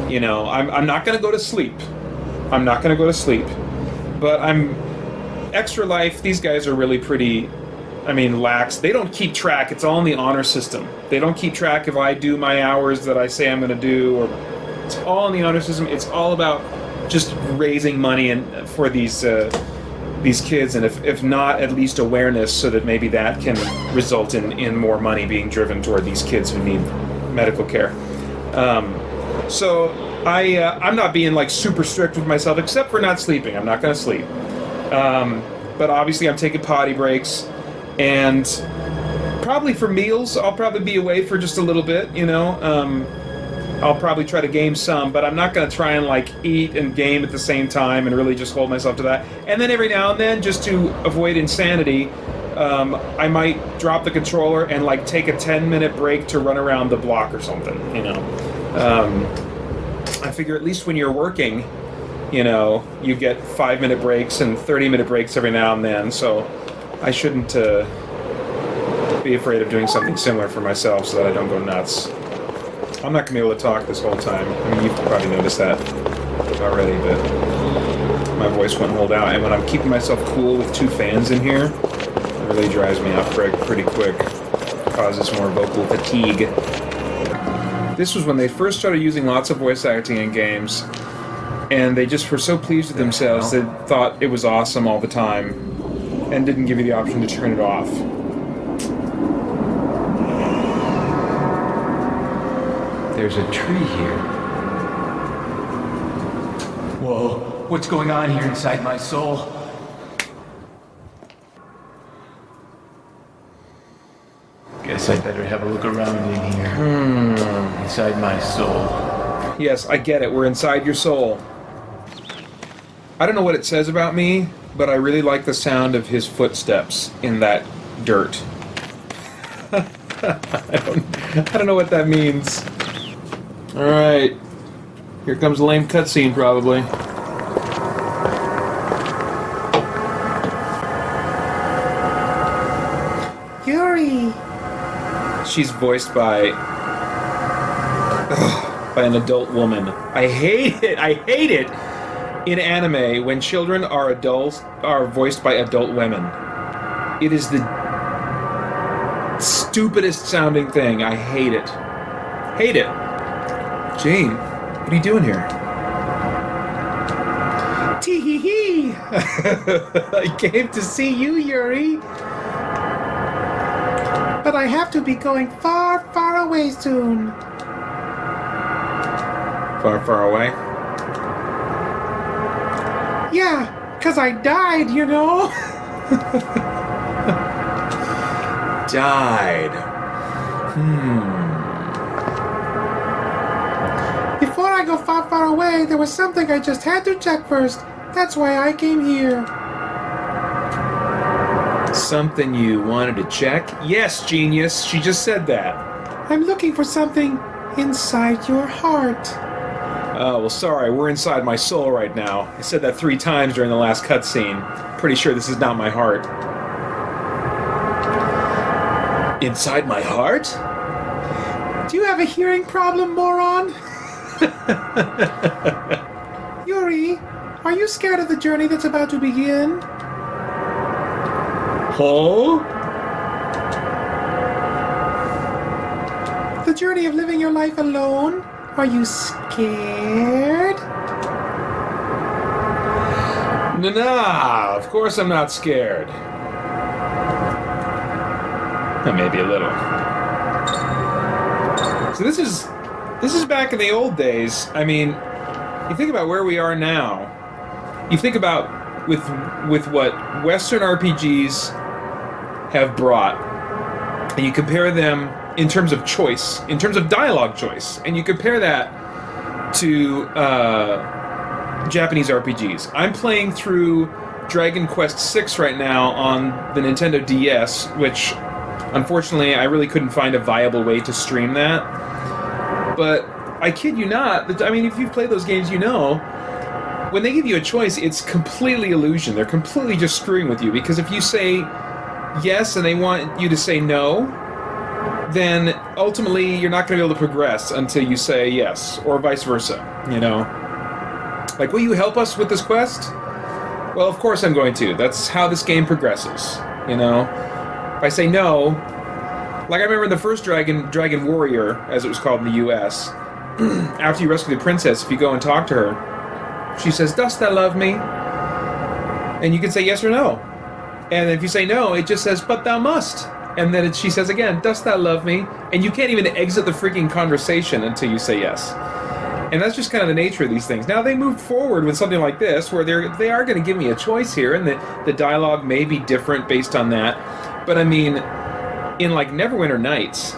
[SPEAKER 1] You know, I'm not going to go to sleep. I'm not going to go to sleep. But Extra Life, these guys are really pretty, I mean, lax. They don't keep track. It's all in the honor system. They don't keep track if I do my hours that I say I'm going to do, or it's all in the honor system. It's all about just raising money for these kids, and if not, at least awareness, so that maybe that can result in more money being driven toward these kids who need medical care. So I'm not being like super strict with myself, except for not sleeping. I'm not going to sleep. But obviously I'm taking potty breaks, and probably for meals I'll probably be away for just a little bit, you know. I'll probably try to game some, but I'm not going to try and like eat and game at the same time and really just hold myself to that. And then every now and then, just to avoid insanity, I might drop the controller and like take a 10-minute break to run around the block or something, you know. I figure at least when you're working, you know, you get 5-minute breaks and 30-minute breaks every now and then, so I shouldn't be afraid of doing something similar for myself so that I don't go nuts. I'm not going to be able to talk this whole time. I mean, you've probably noticed that already, but my voice won't hold out. And when I'm keeping myself cool with 2 fans in here, it really drives me up pretty quick. It causes more vocal fatigue. This was when they first started using lots of voice acting in games, and they just were so pleased with themselves they thought it was awesome all the time, and didn't give you the option to turn it off.
[SPEAKER 12] There's a tree here. Whoa, what's going on here inside my soul? Guess I better have a look around in here. Inside my soul.
[SPEAKER 1] Yes, I get it. We're inside your soul. I don't know what it says about me, but I really like the sound of his footsteps in that dirt. I don't know what that means. Alright. Here comes a lame cutscene, probably.
[SPEAKER 13] Yuri!
[SPEAKER 1] She's voiced by an adult woman. I hate it! I hate it! In anime, when children are voiced by adult women. It is the stupidest sounding thing. I hate it. Hate it. Jane, what are you doing here?
[SPEAKER 13] Tee-hee-hee!
[SPEAKER 1] I came to see you, Yuri.
[SPEAKER 13] But I have to be going far, far away soon.
[SPEAKER 1] Far, far away?
[SPEAKER 13] Yeah, 'cause I died, you know?
[SPEAKER 1] Died.
[SPEAKER 13] Before I go far, far away, there was something I just had to check first. That's why I came here.
[SPEAKER 1] Something you wanted to check? Yes, genius. She just said that.
[SPEAKER 13] I'm looking for something inside your heart.
[SPEAKER 1] Oh, well, sorry. We're inside my soul right now. I said that 3 times during the last cutscene. Pretty sure this is not my heart. Inside my heart?
[SPEAKER 13] Do you have a hearing problem, moron? Yuri, are you scared of the journey that's about to begin?
[SPEAKER 1] Oh?
[SPEAKER 13] The journey of living your life alone? Are you scared?
[SPEAKER 1] Nah, of course I'm not scared. Maybe a little. So this is back in the old days. I mean, you think about where we are now. You think about with what Western RPGs have brought, and you compare them in terms of choice, in terms of dialogue choice, and you compare that to Japanese RPGs. I'm playing through Dragon Quest VI right now on the Nintendo DS, which unfortunately I really couldn't find a viable way to stream that. But I kid you not, I mean, if you've played those games, you know, when they give you a choice, it's completely illusion. They're completely just screwing with you, because if you say yes and they want you to say no, then ultimately you're not going to be able to progress until you say yes, or vice versa, you know? Like, will you help us with this quest? Well, of course I'm going to. That's how this game progresses, you know? If I say no, like I remember in the first Dragon Warrior, as it was called in the US, after you rescue the princess, if you go and talk to her, she says, "Dost thou love me?" And you can say yes or no. And if you say no, it just says, "But thou must." And then she says again, "Dost thou love me?" And you can't even exit the freaking conversation until you say yes. And that's just kind of the nature of these things. Now, they moved forward with something like this, where they are going to give me a choice here, and the dialogue may be different based on that. But I mean, in like Neverwinter Nights,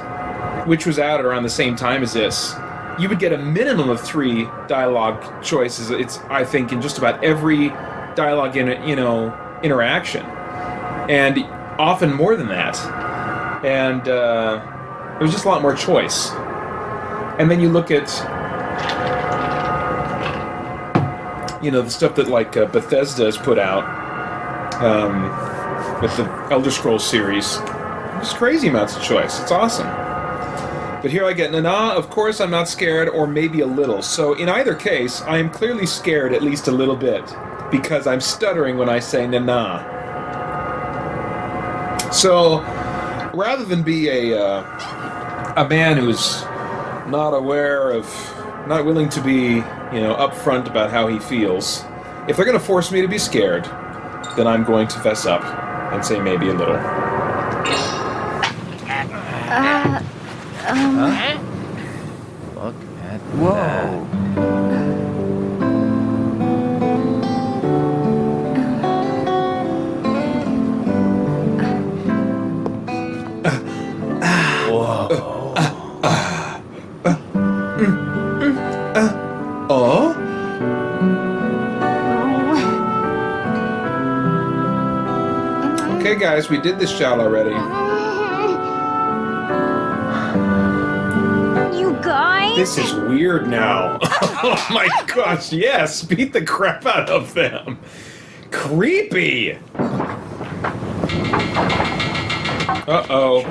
[SPEAKER 1] which was out around the same time as this, you would get a minimum of 3 dialogue choices. It's, I think, in just about every dialogue interaction, and often more than that. And there was just a lot more choice. And then you look at, the stuff that like Bethesda has put out with the Elder Scrolls series. There's crazy amounts of choice. It's awesome. But here I get, nah, of course I'm not scared, or maybe a little. So in either case, I am clearly scared at least a little bit, because I'm stuttering when I say nah. So rather than be a man who's not willing to be, upfront about how he feels, if they're going to force me to be scared, then I'm going to fess up and say maybe a little.
[SPEAKER 12] Look at that.
[SPEAKER 1] Okay, guys, we did this shot already.
[SPEAKER 6] You guys?
[SPEAKER 1] This is weird now. Oh my gosh, yes! Beat the crap out of them. Creepy! Uh-oh.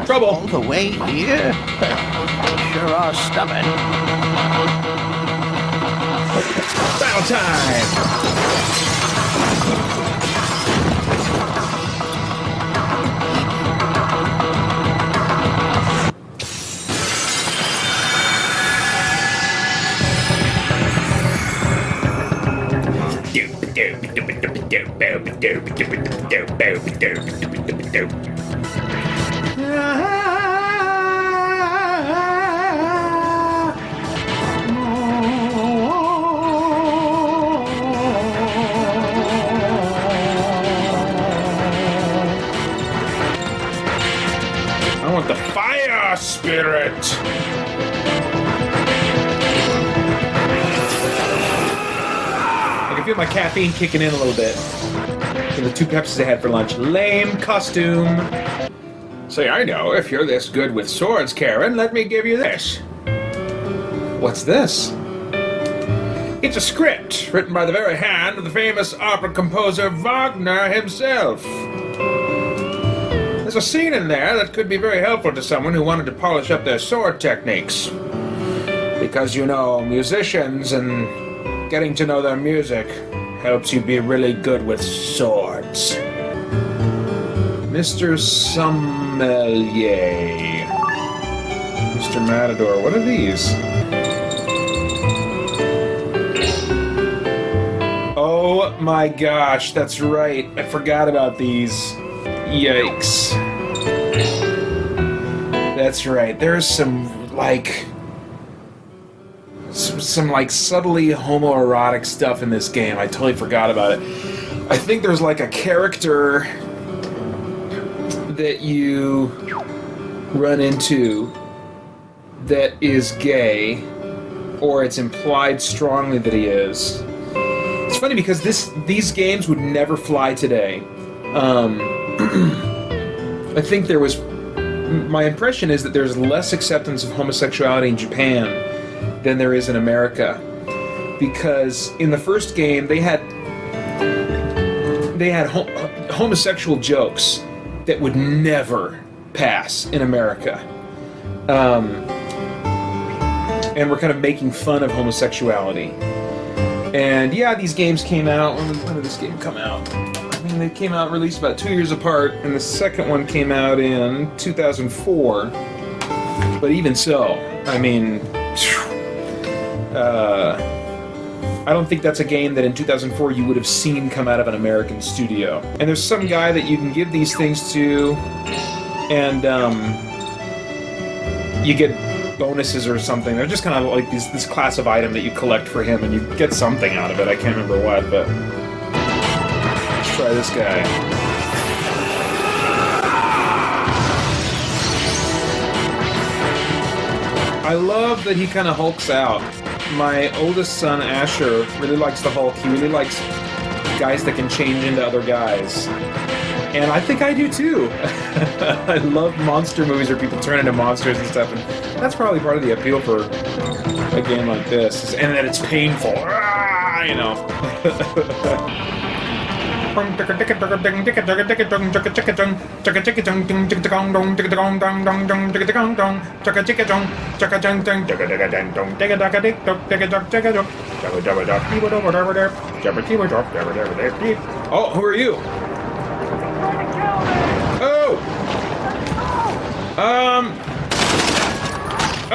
[SPEAKER 1] Trouble!
[SPEAKER 4] All the way here? Sure are stubborn.
[SPEAKER 1] Battle time!
[SPEAKER 15] it! I can feel my caffeine kicking in a little bit. From the 2 Pepsis I had for lunch. Lame costume. Say, I know, if you're this good with swords, Karyne, let me give you this. What's this? It's a script written by the very hand of the famous opera composer Wagner himself. There's a scene in there that could be very helpful to someone who wanted to polish up their sword techniques. Because, you know, musicians and getting to know their music helps you be really good with swords. Mr. Sommelier. Mr. Matador, what are these? Oh my gosh, that's right. I forgot about these. Yikes. That's right. There's some, like... Some like, subtly homoerotic stuff in this game. I totally forgot about it. I think there's, like, a character that you run into that is gay, or it's implied strongly that he is. It's funny because these games would never fly today. I think there was... My impression is that there's less acceptance of homosexuality in Japan than there is in America. Because in the first game, they had homosexual jokes that would never pass in America. And we're kind of making fun of homosexuality. And yeah, these games came out. When did this game come out? I mean, they came out released about 2 years apart, and the second one came out in 2004. But even so, I mean, I don't think that's a game that in 2004 you would have seen come out of an American studio. And there's some guy that you can give these things to, and you get bonuses or something. They're just kind of like this class of item that you collect for him, and you get something out of it. I can't remember what, but let's try this guy. I love that he kind of hulks out. My oldest son, Asher, really likes the Hulk. He really likes guys that can change into other guys. And I think I do too. I love monster movies where people turn into monsters and stuff, and that's probably part of the appeal for a game like this, and that it's painful. You know. Oh, who are you?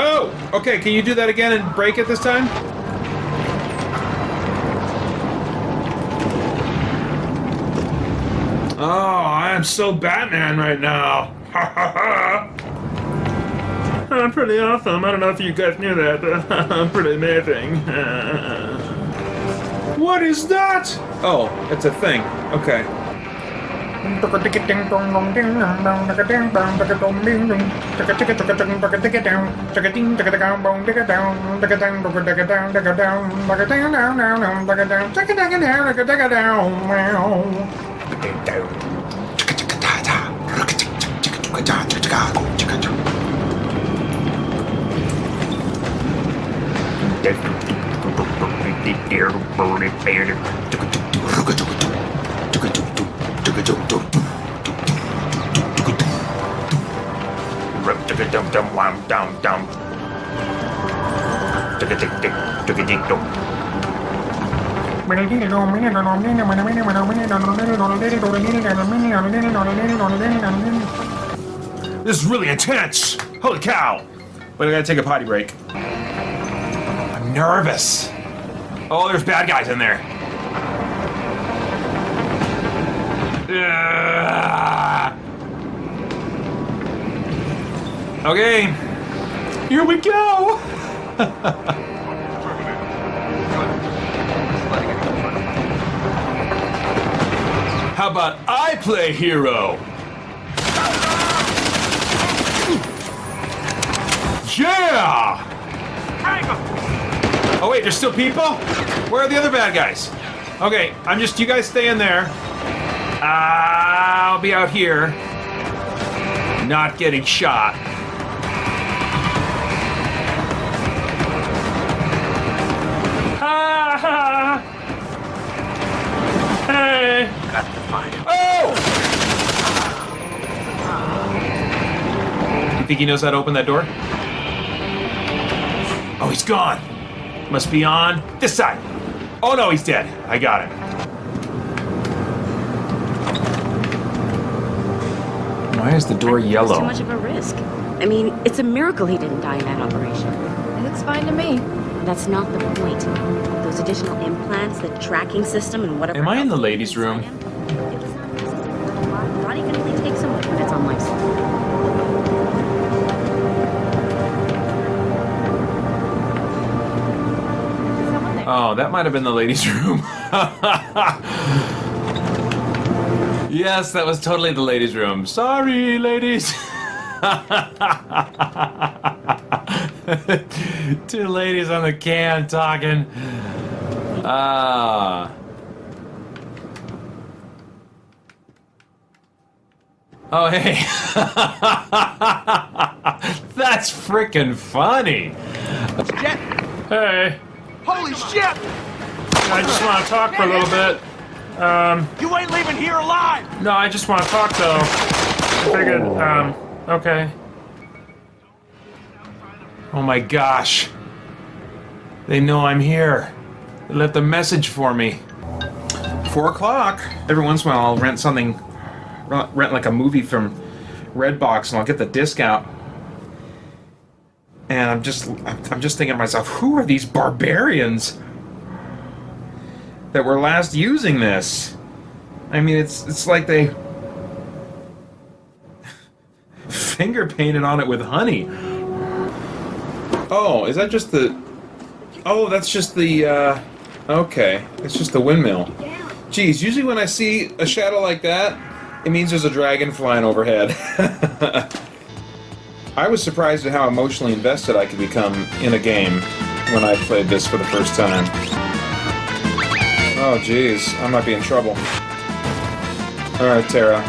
[SPEAKER 15] Oh, okay, can you do that again and break it this time? Oh, I am so Batman right now. Ha ha ha. I'm pretty awesome. I don't know if you guys knew that, but I'm pretty amazing. What is that? Oh, it's a thing. Okay. This is really intense! Holy cow! Wait, I gotta take a potty break. I'm nervous. Oh, there's bad guys in there. Okay, here we go! How about I play hero? Yeah! Hang on! Oh wait, there's still people? Where are the other bad guys? Okay, you guys stay in there. I'll be out here. Not getting shot. Hey! Oh! You think he knows how to open that door? Oh, he's gone. Must be on this side. Oh no, he's dead. I got him. Why is the door yellow?
[SPEAKER 5] Too much of a risk. I mean, it's a miracle he didn't die in that operation.
[SPEAKER 2] It looks fine to me.
[SPEAKER 5] That's not the point. Those additional implants, the tracking system, and whatever.
[SPEAKER 15] Am I in the ladies' room?
[SPEAKER 5] Body can only take so much when it's on life support.
[SPEAKER 15] Oh, that might have been the ladies' room. Yes, that was totally the ladies' room. Sorry, ladies. Two ladies on the can talking. Oh, hey. That's freaking funny.
[SPEAKER 9] Shit!
[SPEAKER 15] Hey.
[SPEAKER 9] Holy shit!
[SPEAKER 15] I just want to talk for a little bit.
[SPEAKER 9] You ain't leaving here alive!
[SPEAKER 15] No, I just want to talk though. I figured, okay. Oh my gosh. They know I'm here. They left a message for me. 4 o'clock. Every once in a while I'll rent like a movie from Redbox and I'll get the disc out. And I'm just thinking to myself, who are these barbarians that were last using this? I mean, it's like they finger painted on it with honey. Oh, is that just the... Oh, that's just the, okay. It's just the windmill. Geez, usually when I see a shadow like that, it means there's a dragon flying overhead. I was surprised at how emotionally invested I could become in a game when I played this for the first time. Oh, geez. I might be in trouble. Alright, Tara.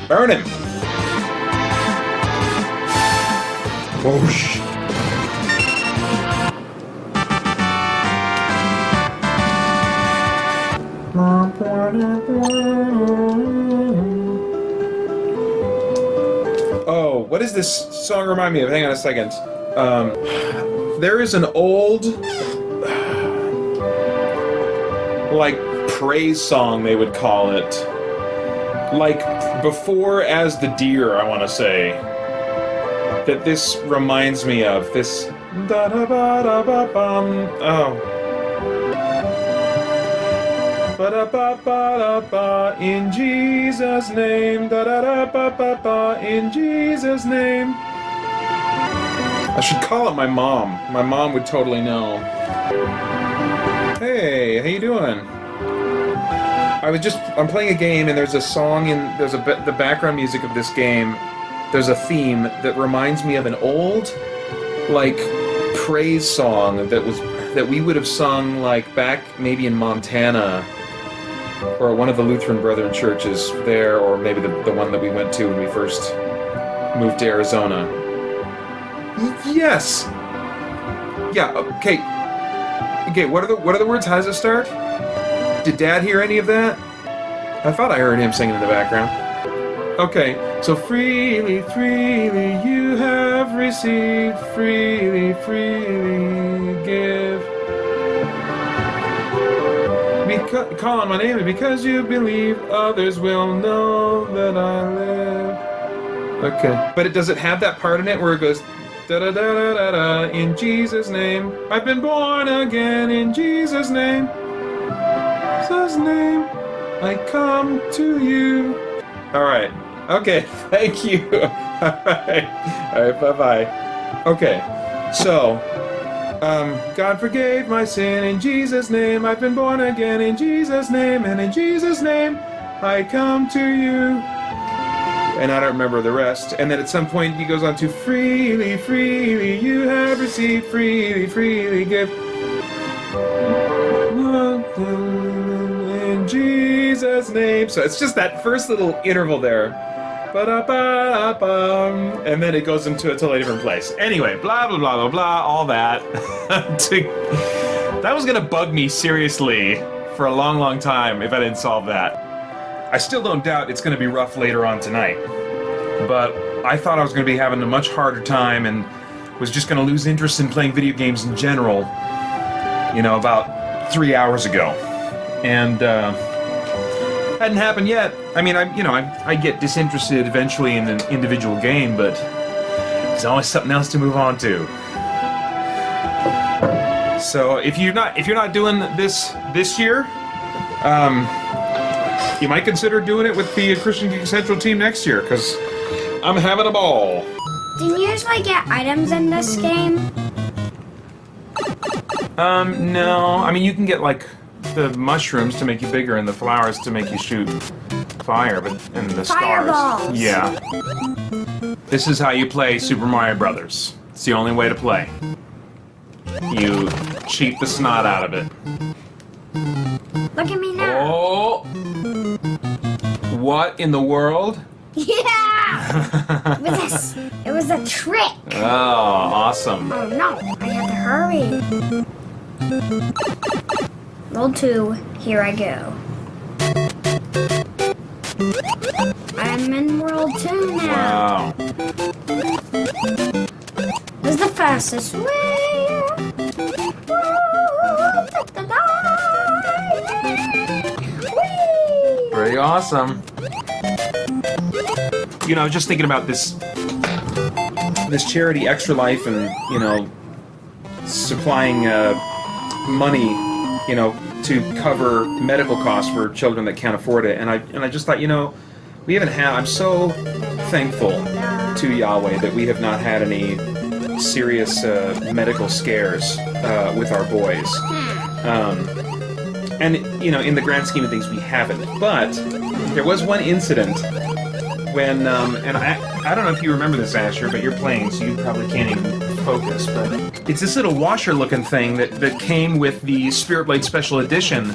[SPEAKER 15] Burn him! Whoosh. Oh, what does this song remind me of? Hang on a second. There is an old, like, praise song, they would call it. Like, before As the Deer, I want to say. That this reminds me of. This... Da-da-ba-da-ba-bum. Oh. Ba-da-ba-ba-da-ba, in Jesus' name. Da-da-da-ba-ba-ba, in Jesus' name. I should call it my mom. My mom would totally know. Hey, how you doing? I'm playing a game and there's a song and there's the background music of this game. There's a theme that reminds me of an old, like, praise song that we would have sung, like, back maybe in Montana or one of the Lutheran Brethren churches there, or maybe the one that we went to when we first moved to Arizona. Yes. Yeah. Okay. Okay. What are the words? How does it start? Did Dad hear any of that? I thought I heard him singing in the background. Okay. So freely, freely you have received. Freely, freely give. Call on my name, and because you believe, others will know that I live. Okay. But does it have that part in it where it goes da da da da da da in Jesus' name? I've been born again in Jesus' name. Jesus' name, I come to you. Alright. Okay, thank you. Alright. Alright, bye-bye. Okay. So God forgave my sin in Jesus' name. I've been born again in Jesus' name, and in Jesus' name I come to you. and I don't remember the rest. And then at some point he goes on to freely, freely you have received, freely, freely give. In Jesus' name. So it's just that first little interval there. Ba-da-ba-da-bum. And then it goes into a totally different place. Anyway, blah, blah, blah, blah, blah, all that. That was going to bug me seriously for a long, long time if I didn't solve that. I still don't doubt it's going to be rough later on tonight. But I thought I was going to be having a much harder time and was just going to lose interest in playing video games in general, you know, about 3 hours ago. And, hadn't happened yet. I mean, I get disinterested eventually in an individual game, but there's always something else to move on to. So if you're not doing this year, you might consider doing it with the Christian Geek Central team next year, because I'm having a ball.
[SPEAKER 6] Do you usually get items in this game?
[SPEAKER 15] No. I mean, you can get like the mushrooms to make you bigger and the flowers to make you shoot fire, and the
[SPEAKER 6] Fireballs.
[SPEAKER 15] stars. Yeah. This is how you play Super Mario Brothers. It's the only way to play. You cheat the snot out of it.
[SPEAKER 6] Look at me now.
[SPEAKER 15] Oh! What in the world?
[SPEAKER 6] Yeah! It was a trick.
[SPEAKER 15] Oh, awesome.
[SPEAKER 6] Oh no, I have to hurry. Roll 2, here I go. I'm in world 2 now.
[SPEAKER 15] Wow.
[SPEAKER 6] This is the fastest way.
[SPEAKER 15] Pretty awesome. You know, I was just thinking about this charity Extra Life and, you know, supplying money, you know, to cover medical costs for children that can't afford it. And I just thought, you know, we haven't had, I'm so thankful to Yahweh that we have not had any serious medical scares with our boys. And, you know, in the grand scheme of things, we haven't. But there was one incident when, and I don't know if you remember this, Asher, but you're playing, so you probably can't even focus, but it's this little washer-looking thing that came with the Spirit Blade Special Edition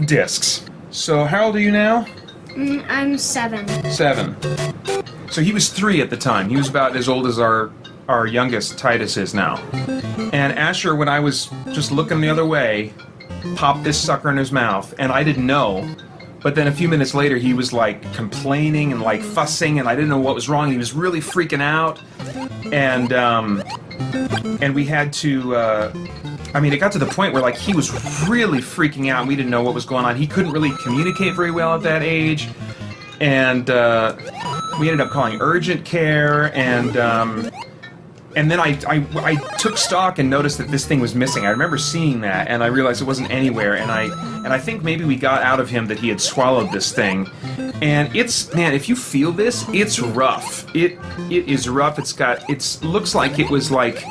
[SPEAKER 15] discs. So how old are you now?
[SPEAKER 6] I'm 7.
[SPEAKER 15] 7. So he was 3 at the time. He was about as old as our youngest, Titus, is now. And Asher, when I was just looking the other way, popped this sucker in his mouth, and I didn't know. But then a few minutes later, he was like complaining and like fussing, and I didn't know what was wrong. He was really freaking out, and we had to. I mean, it got to the point where like he was really freaking out. And we didn't know what was going on. He couldn't really communicate very well at that age, and we ended up calling urgent care, and then I took stock and noticed that this thing was missing. I remember seeing that, and I realized it wasn't anywhere, and I think maybe we got out of him that he had swallowed this thing. And it's, man, if you feel this, it's rough. It is rough. It looks like it was like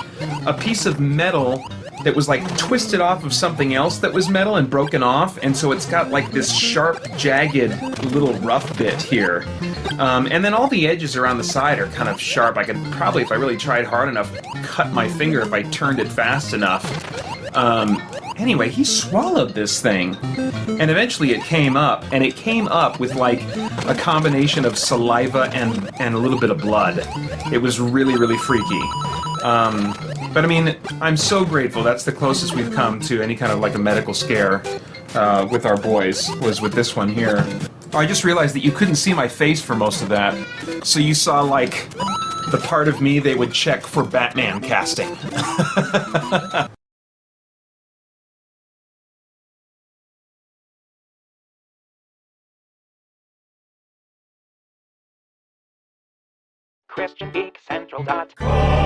[SPEAKER 15] a piece of metal that was like twisted off of something else that was metal and broken off, and so it's got like this sharp, jagged little rough bit here. And then all the edges around the side are kind of sharp. I could probably, if I really tried hard enough, cut my finger if I turned it fast enough. Anyway, he swallowed this thing, and eventually it came up, and it came up with like a combination of saliva and a little bit of blood. It was really, really freaky. But I mean, I'm so grateful. That's the closest we've come to any kind of like a medical scare with our boys, was with this one here. I just realized that you couldn't see my face for most of that, so you saw like the part of me they would check for Batman casting.
[SPEAKER 7] christiangeekcentral.com.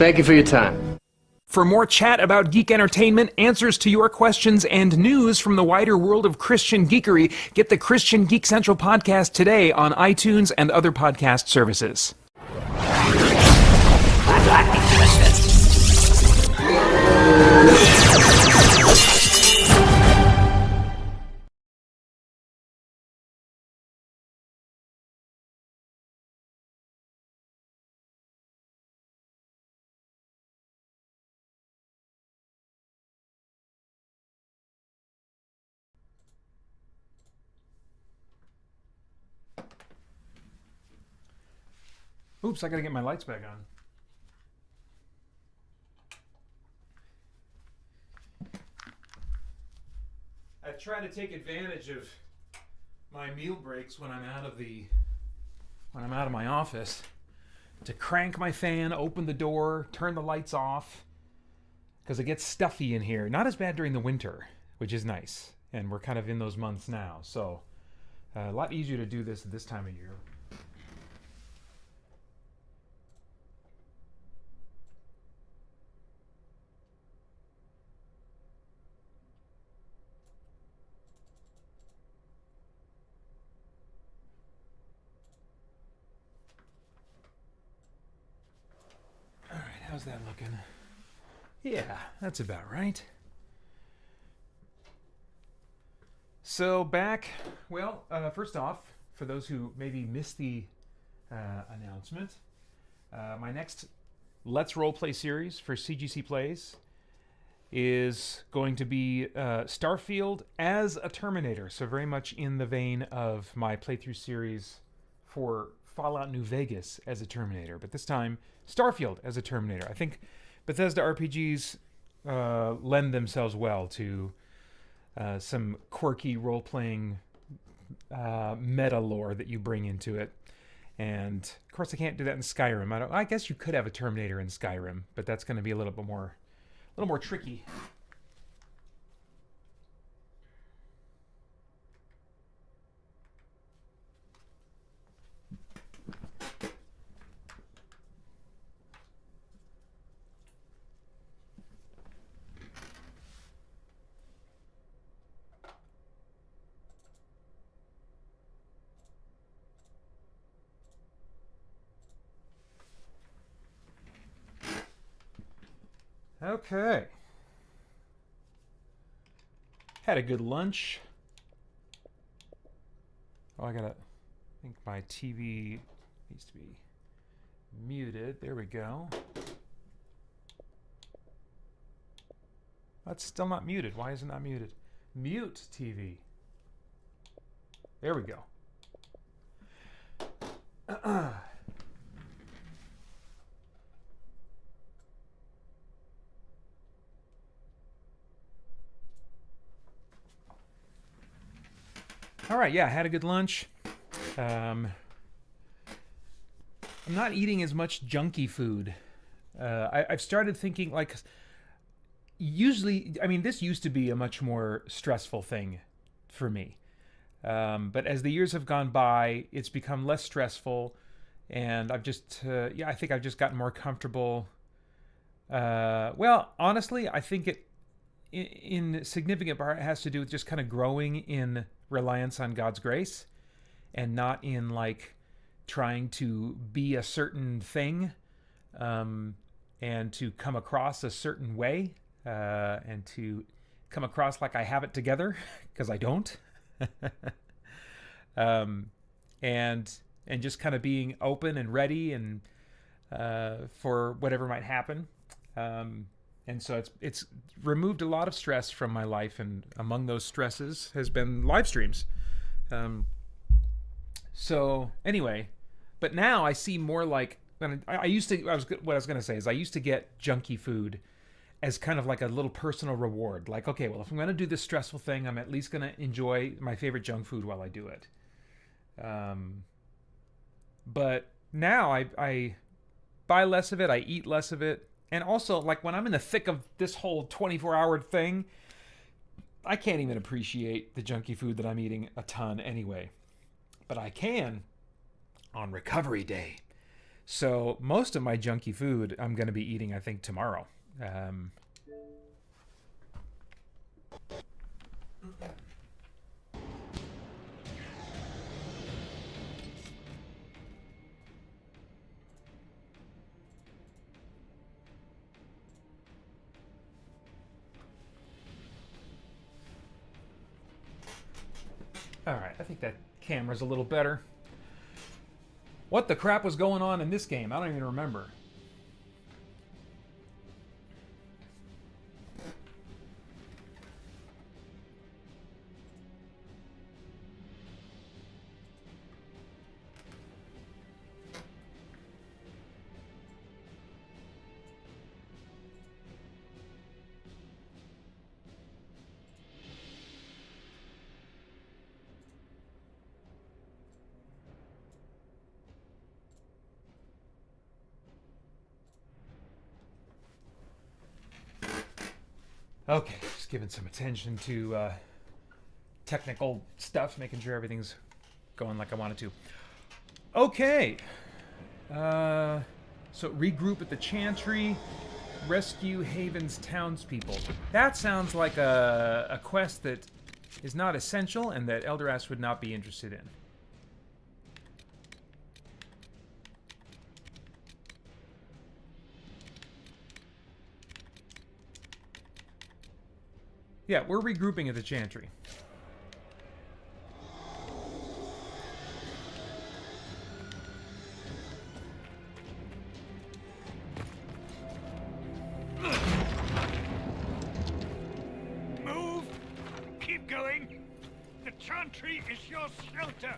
[SPEAKER 7] Thank you for your time.
[SPEAKER 1] For more chat about geek entertainment, answers to your questions, and news from the wider world of Christian geekery, get the Christian Geek Central podcast today on iTunes and other podcast services. Oops, I gotta get my lights back on. I try to take advantage of my meal breaks when I'm out of my office to crank my fan, open the door, turn the lights off, because it gets stuffy in here. Not as bad during the winter, which is nice, and we're kind of in those months now, so a lot easier to do this at this time of year. How's that looking? Yeah, that's about right. So first off, for those who maybe missed the announcement, my next Let's Roleplay series for CGC Plays is going to be Starfield as a Terminator. So very much in the vein of my playthrough series for Fallout New Vegas as a Terminator, but this time Starfield as a Terminator. I think Bethesda RPGs lend themselves well to some quirky role-playing meta lore that you bring into it. And of course, I can't do that in Skyrim. I guess you could have a Terminator in Skyrim, but that's going to be a little more tricky. Okay. Had a good lunch. Oh, I think my TV needs to be muted. There we go. That's still not muted. Why is it not muted? Mute TV. There we go. All right, yeah, I had a good lunch. I'm not eating as much junky food. I've started thinking, like, usually, I mean, this used to be a much more stressful thing for me. But as the years have gone by, it's become less stressful, and I've just, I think I've just gotten more comfortable. Well, honestly, I think it, in significant part, it has to do with just kind of growing in reliance on God's grace and not in like trying to be a certain thing and to come across a certain way and to come across like I have it together, because I don't. And just kind of being open and ready and for whatever might happen. And so it's removed a lot of stress from my life, and among those stresses has been live streams. So anyway, but now I see more like, I used to get junky food as kind of like a little personal reward. Like, okay, well, if I'm going to do this stressful thing, I'm at least going to enjoy my favorite junk food while I do it. But now I buy less of it, I eat less of it. And also, like, when I'm in the thick of this whole 24-hour thing, I can't even appreciate the junky food that I'm eating a ton anyway. But I can on recovery day. So most of my junky food I'm going to be eating, I think, tomorrow. Alright, I think that camera's a little better. What the crap was going on in this game? I don't even remember. Okay, just giving some attention to technical stuff, making sure everything's going like I want it to. Okay. So regroup at the Chantry, rescue Haven's townspeople. That sounds like a quest that is not essential and that Eldoras would not be interested in. Yeah, we're regrouping at the Chantry.
[SPEAKER 9] Move! Keep going! The Chantry is your shelter!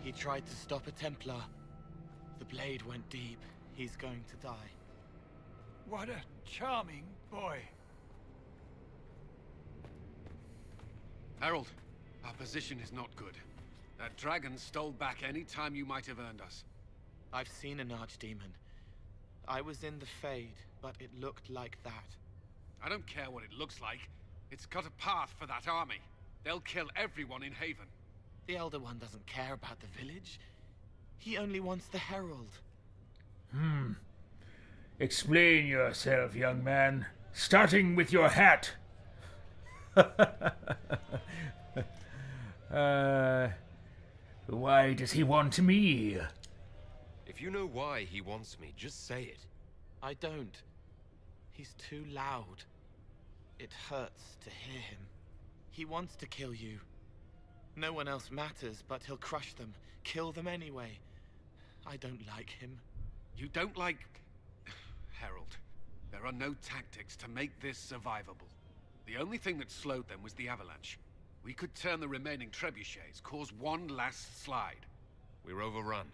[SPEAKER 7] He tried to stop a Templar. The blade went deep. He's going to die.
[SPEAKER 9] What a charming boy.
[SPEAKER 11] Harold, our position is not good. That dragon stole back any time you might have earned us.
[SPEAKER 7] I've seen an archdemon. I was in the Fade, but it looked like that.
[SPEAKER 11] I don't care what it looks like. It's got a path for that army. They'll kill everyone in Haven.
[SPEAKER 7] The Elder One doesn't care about the village. He only wants the Herald.
[SPEAKER 23] Explain yourself, young man. Starting with your hat. Why does he want me?
[SPEAKER 14] If you know why he wants me, just say it.
[SPEAKER 7] I don't. He's too loud. It hurts to hear him. He wants to kill you. No one else matters, but he'll crush them, kill them anyway. I don't like him.
[SPEAKER 11] You don't like... Harold, there are no tactics to make this survivable. The only thing that slowed them was the avalanche. We could turn the remaining trebuchets, cause one last slide.
[SPEAKER 14] We're overrun.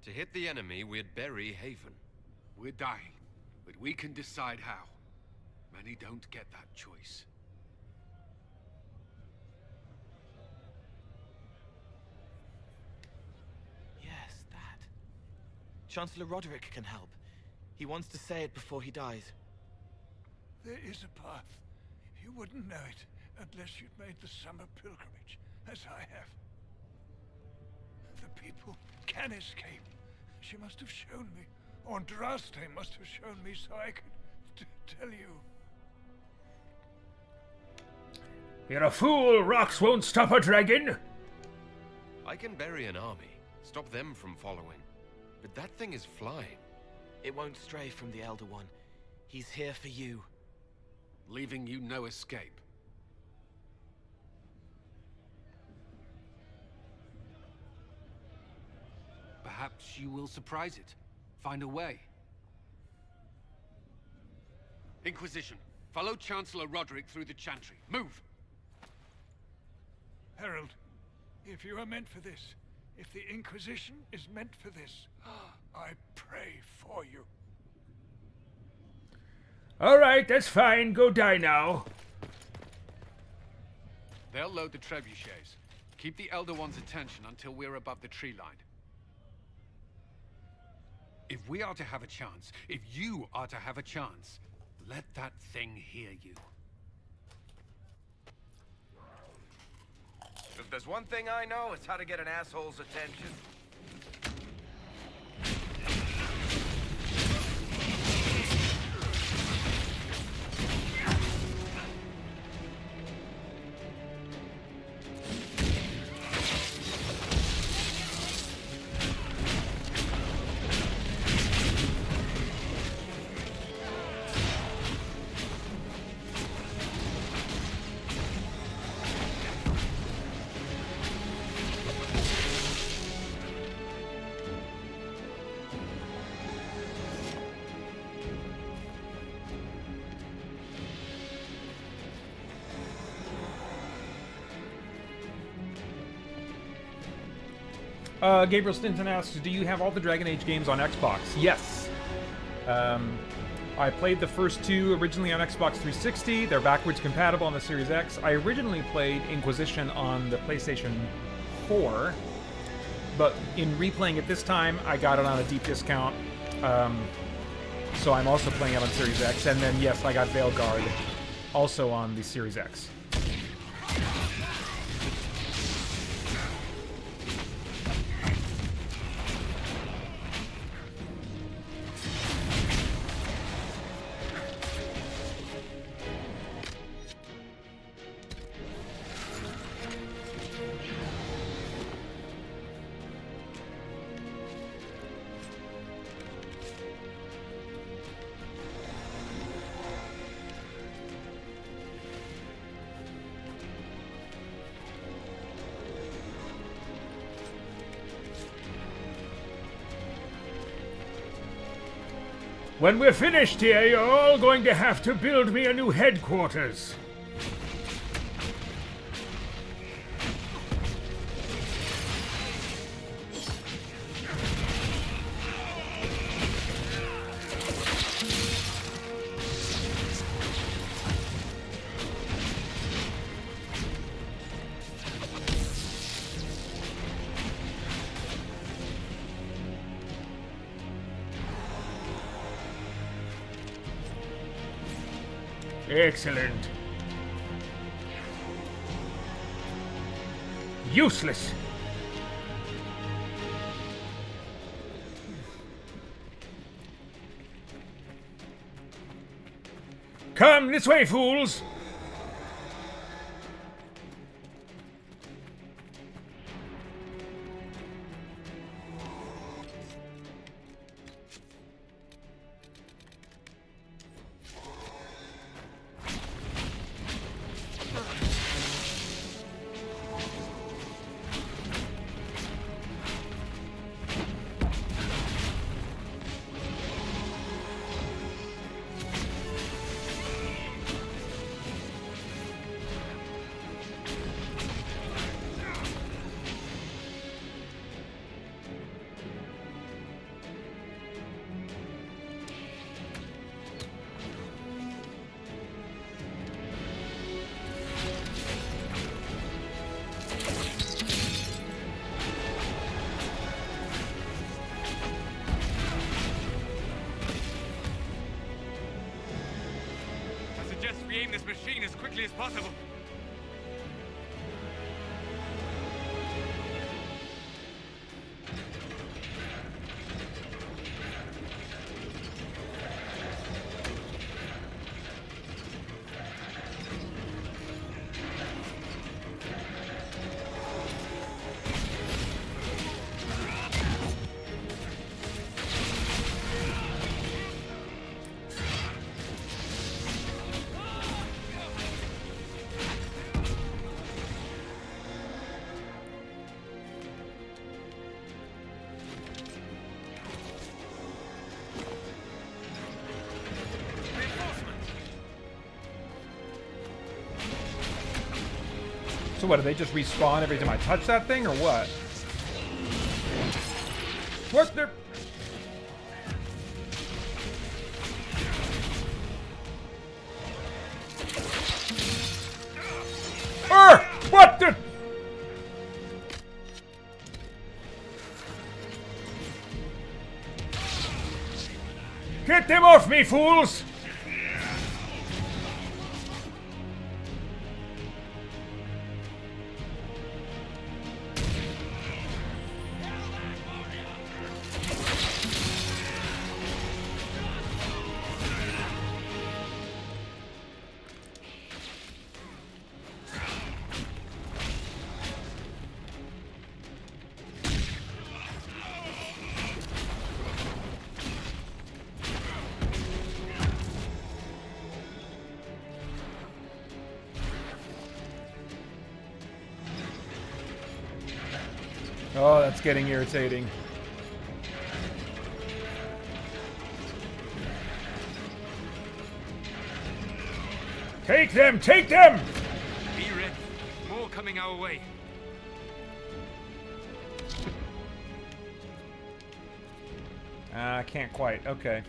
[SPEAKER 14] To hit the enemy, we'd bury Haven.
[SPEAKER 11] We're dying, but we can decide how. Many don't get that choice.
[SPEAKER 7] Yes, that. Chancellor Roderick can help. He wants to say it before he dies.
[SPEAKER 9] There is a path. You wouldn't know it unless you'd made the summer pilgrimage, as I have. The people can escape. She must have shown me. Andraste must have shown me so I could tell you.
[SPEAKER 23] You're a fool! Rocks won't stop a dragon!
[SPEAKER 14] I can bury an army, stop them from following. But that thing is flying.
[SPEAKER 7] It won't stray from the Elder One. He's here for you.
[SPEAKER 11] Leaving you no escape. Perhaps you will surprise it. Find a way. Inquisition, follow Chancellor Roderick through the Chantry. Move!
[SPEAKER 9] Herald, if you are meant for this, if the Inquisition is meant for this, I pray for you.
[SPEAKER 23] Alright, that's fine. Go die now.
[SPEAKER 11] They'll load the trebuchets. Keep the Elder One's attention until we're above the tree line. If we are to have a chance, if you are to have a chance, let that thing hear you.
[SPEAKER 10] there's one thing I know, it's how to get an asshole's attention.
[SPEAKER 1] Gabriel Stinton asks, do you have all the Dragon Age games on Xbox? Yes. I played the first two originally on Xbox 360. They're backwards compatible on the Series X. I originally played Inquisition on the PlayStation 4, but in replaying it this time, I got it on a deep discount. So I'm also playing it on Series X. And then, yes, I got Veilguard also on the Series X.
[SPEAKER 23] When we're finished here, you're all going to have to build me a new headquarters. Excellent. Useless. Come this way, fools.
[SPEAKER 17] Aim this machine as quickly as possible.
[SPEAKER 1] So what, do they just respawn every time I touch that thing, or what? What the... What the... Get them off me, fools! Oh, that's getting irritating. Take them! Take them!
[SPEAKER 17] Be ready. More coming our way.
[SPEAKER 1] Can't quite. Okay.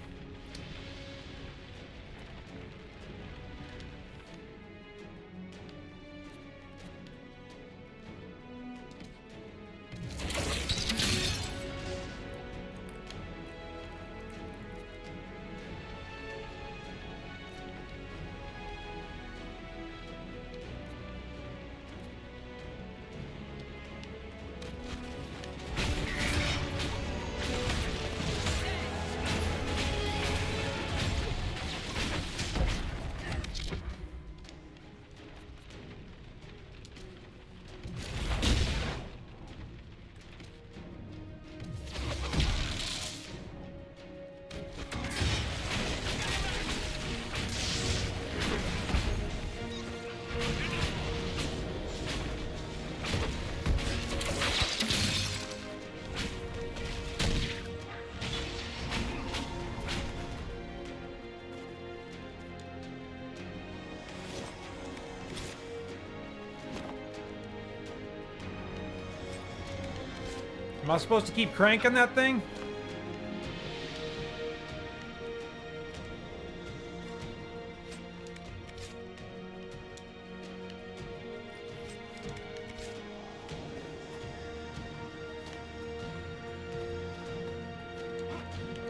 [SPEAKER 1] Am I supposed to keep cranking that thing?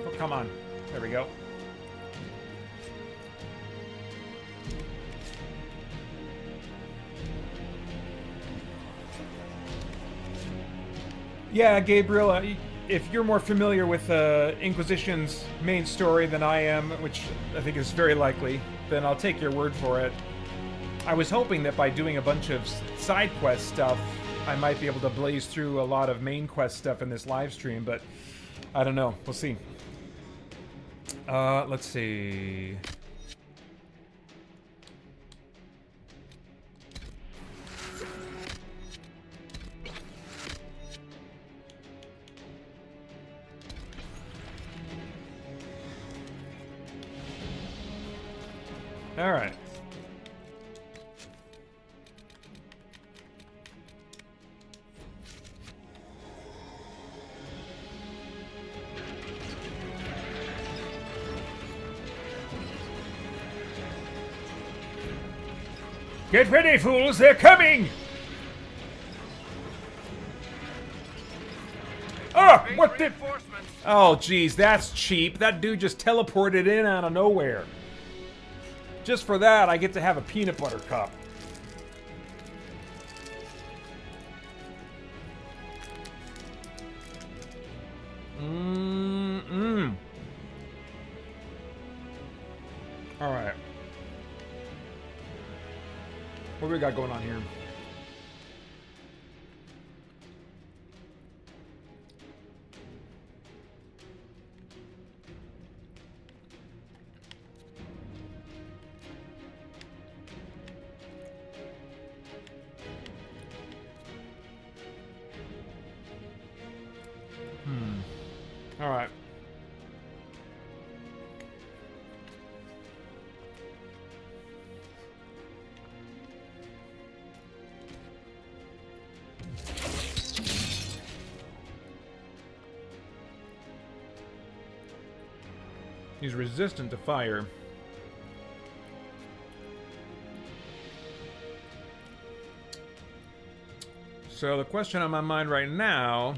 [SPEAKER 1] Oh, come on. There we go. Yeah, Gabriel, if you're more familiar with Inquisition's main story than I am, which I think is very likely, then I'll take your word for it. I was hoping that by doing a bunch of side quest stuff, I might be able to blaze through a lot of main quest stuff in this live stream, but I don't know. We'll see. Let's see. All right. Get ready, fools! They're coming! Oh, what the? Oh, geez, that's cheap. That dude just teleported in out of nowhere. Just for that, I get to have a peanut butter cup. All right. What do we got going on here? All right. He's resistant to fire. So the question on my mind right now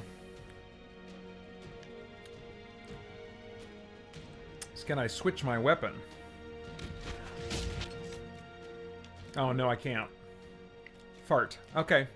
[SPEAKER 1] is, can I switch my weapon? Oh, no, I can't. Fart. Okay.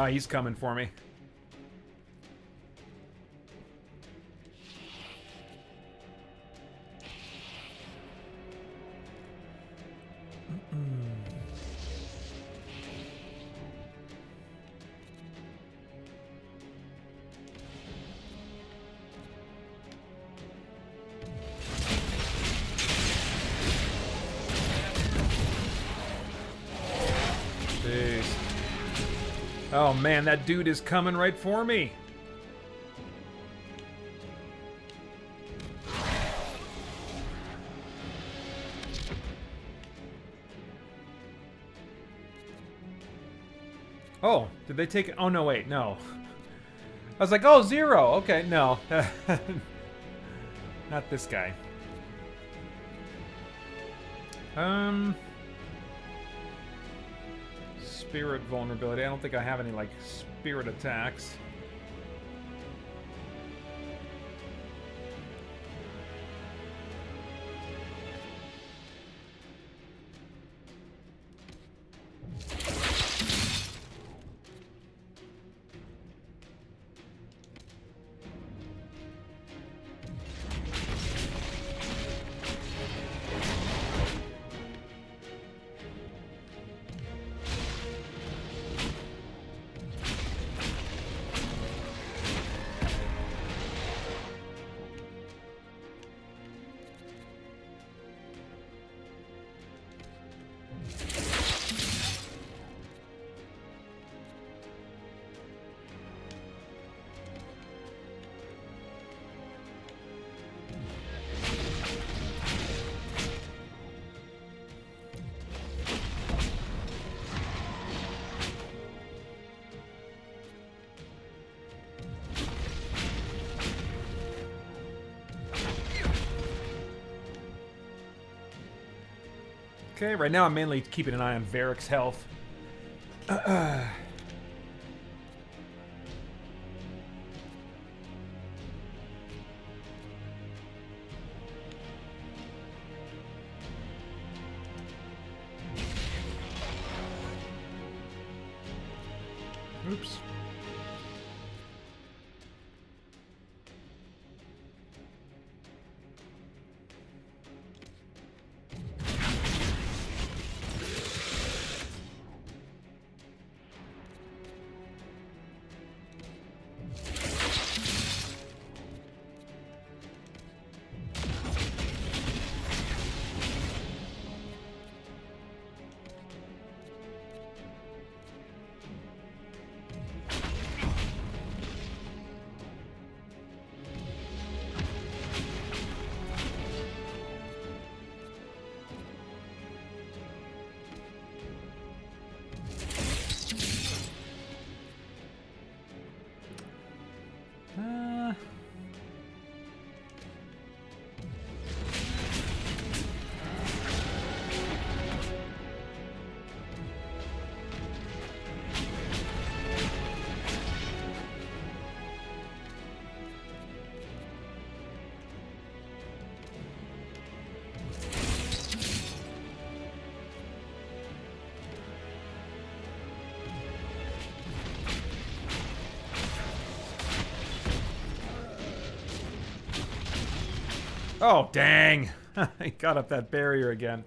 [SPEAKER 1] He's coming for me. Oh man, that dude is coming right for me. Oh, did they take it? Oh, no, wait, no. I was like, oh, 0. Okay, no. Not this guy. Spirit vulnerability. I don't think I have any, like, spirit attacks. Okay, right now I'm mainly keeping an eye on Varric's health. Oops. Oh, dang. I got up that barrier again.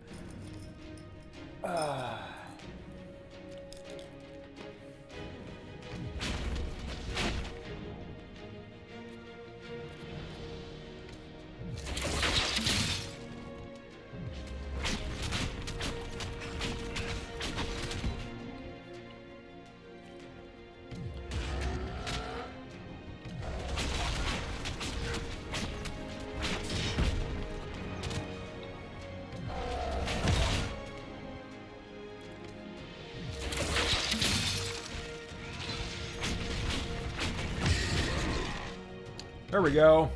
[SPEAKER 1] There we go.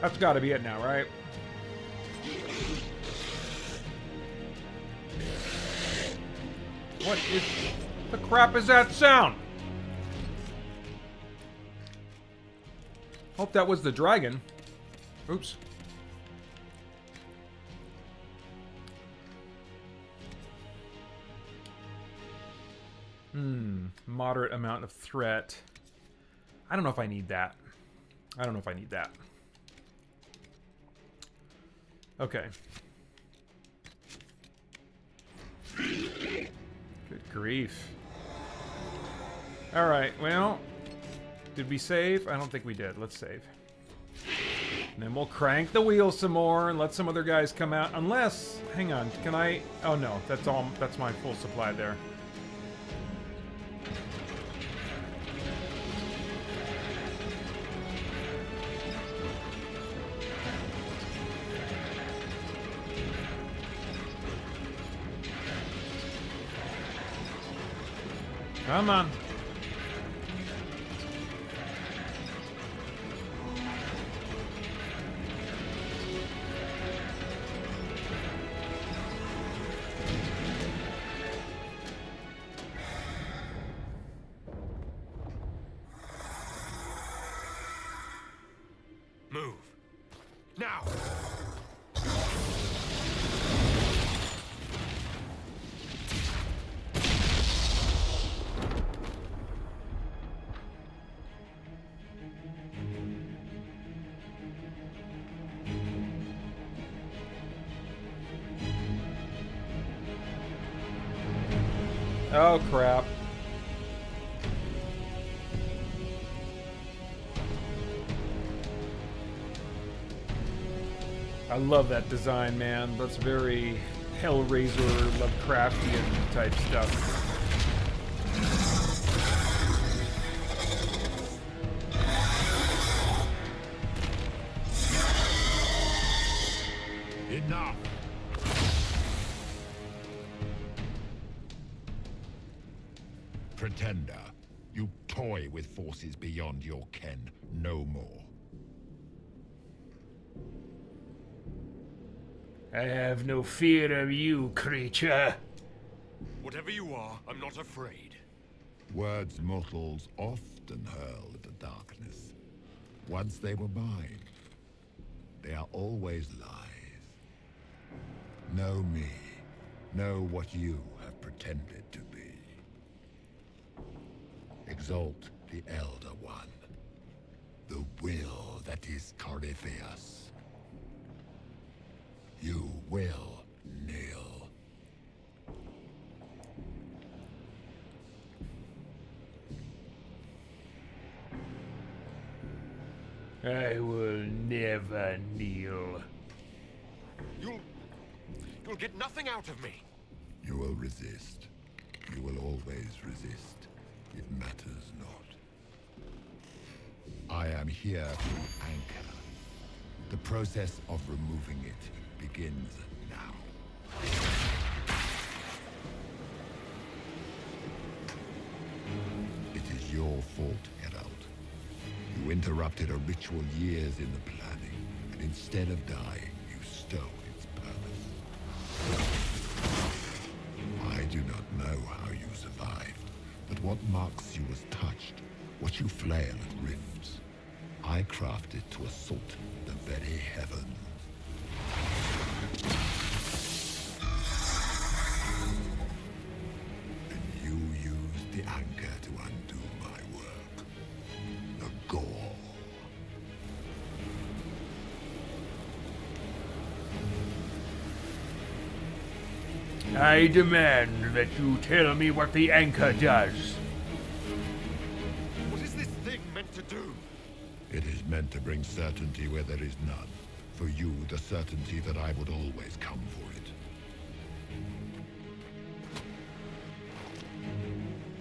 [SPEAKER 1] That's got to be it now, right? What is the crap is that sound? Hope that was the dragon. Oops. Moderate amount of threat. I don't know if I need that. I don't know if I need that. Okay. Good grief. Alright, well, did we save? I don't think we did. Let's save. And then we'll crank the wheel some more and let some other guys come out. Unless, hang on, can I? Oh no, that's all. That's my full supply there. Come on.
[SPEAKER 14] Move. Now!
[SPEAKER 1] Oh crap. I love that design, man. That's very Hellraiser, Lovecraftian type stuff.
[SPEAKER 14] Enough!
[SPEAKER 3] Pretender, you toy with forces beyond your ken. No more.
[SPEAKER 1] I have no fear of you, creature.
[SPEAKER 14] Whatever you are, I'm not afraid.
[SPEAKER 3] Words mortals often hurl at the darkness. Once they were mine, they are always lies. Know me. Know what you have pretended to be. Exalt the Elder One. The will that is Corypheus. You will kneel.
[SPEAKER 1] I will never kneel.
[SPEAKER 14] You'll get nothing out of me.
[SPEAKER 3] You will resist. You will always resist. It matters not. I am here to anchor. The process of removing it begins now. It is your fault, Herald. You interrupted a ritual years in the planning, and instead of dying, you stole its purpose. I do not know how you survived, but what marks you as touched, what you flail at rifts, I crafted to assault the very heavens. And you used the anchor to undo my work. The gore.
[SPEAKER 1] I demand that you tell me what the anchor does.
[SPEAKER 14] What is this thing meant to do?
[SPEAKER 3] It is meant to bring certainty where there is none. For you, the certainty that I would always come for it.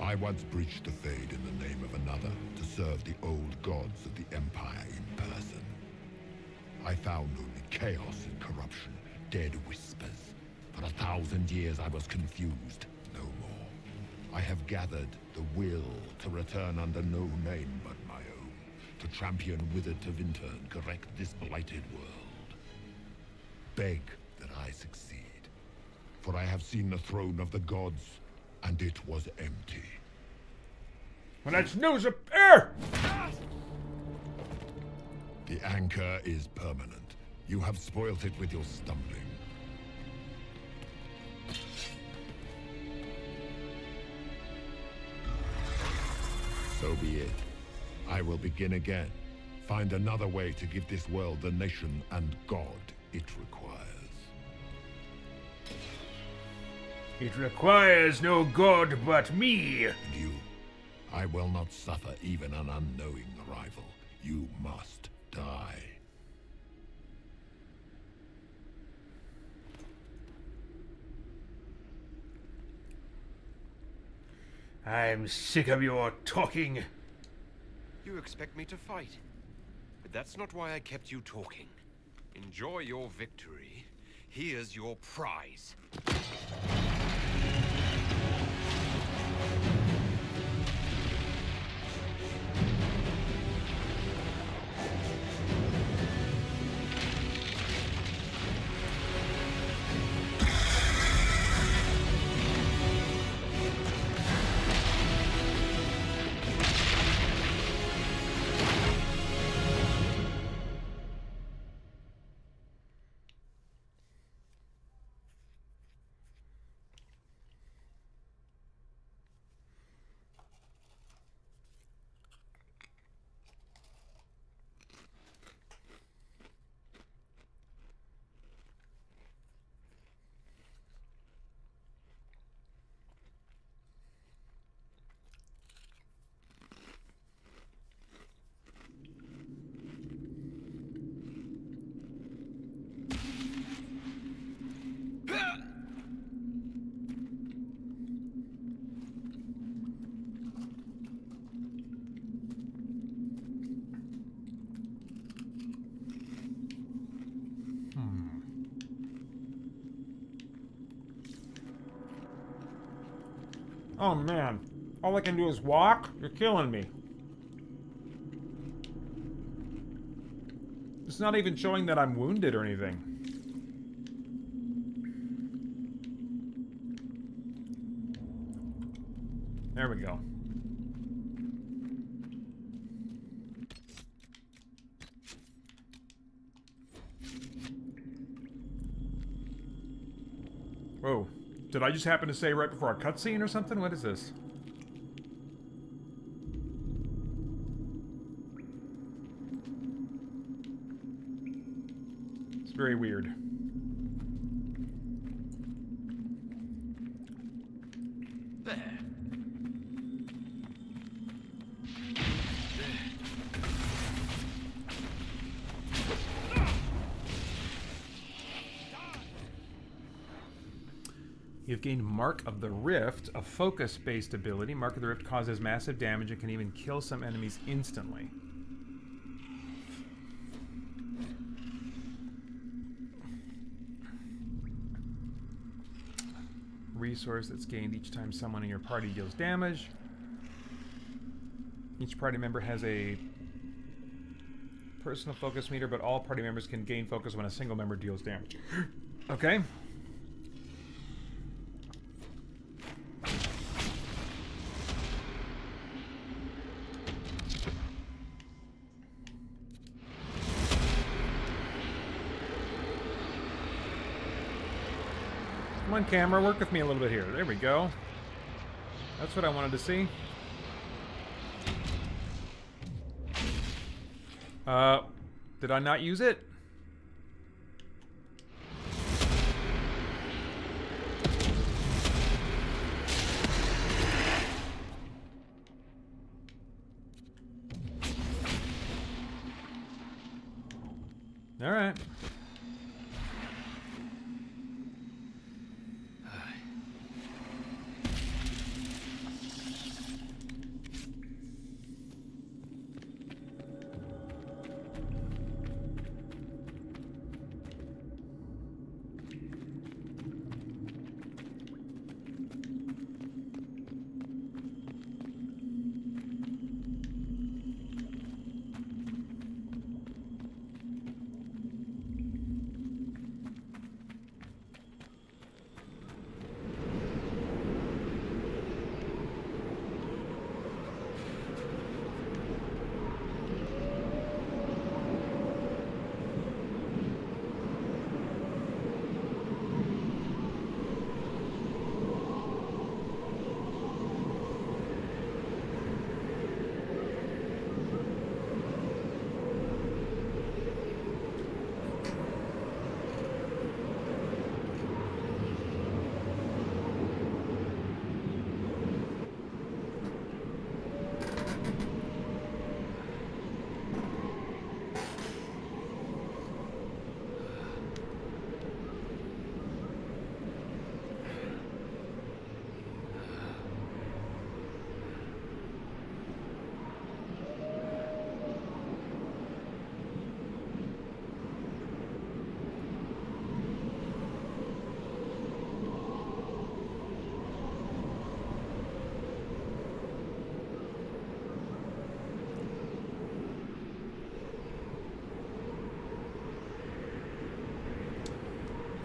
[SPEAKER 3] I once breached the Fade in the name of another to serve the old gods of the Empire in person. I found only chaos and corruption, dead whispers. For 1,000 years I was confused, no more. I have gathered the will to return under no name but my own, to champion Withered to Winter and correct this blighted world. Beg that I succeed, for I have seen the throne of the gods, and it was empty.
[SPEAKER 1] Well, that's news of air!
[SPEAKER 3] The anchor is permanent. You have spoilt it with your stumbling. So be it. I will begin again. Find another way to give this world the nation and God it requires.
[SPEAKER 1] It requires no god but me.
[SPEAKER 3] And you. I will not suffer even an unknowing rival. You must die.
[SPEAKER 1] I'm sick of your talking.
[SPEAKER 14] You expect me to fight? But that's not why I kept you talking. Enjoy your victory. Here's your prize.
[SPEAKER 1] Oh man, all I can do is walk? You're killing me. It's not even showing that I'm wounded or anything. There we go. Whoa. Did I just happen to say right before a cutscene or something? What is this? It's very weird.
[SPEAKER 14] There.
[SPEAKER 1] You've gained Mark of the Rift, a focus-based ability. Mark of the Rift causes massive damage and can even kill some enemies instantly. Resource that's gained each time someone in your party deals damage. Each party member has a personal focus meter, but all party members can gain focus when a single member deals damage. Okay. Come on, camera, work with me a little bit here. There we go. That's what I wanted to see. Did I not use it? All right.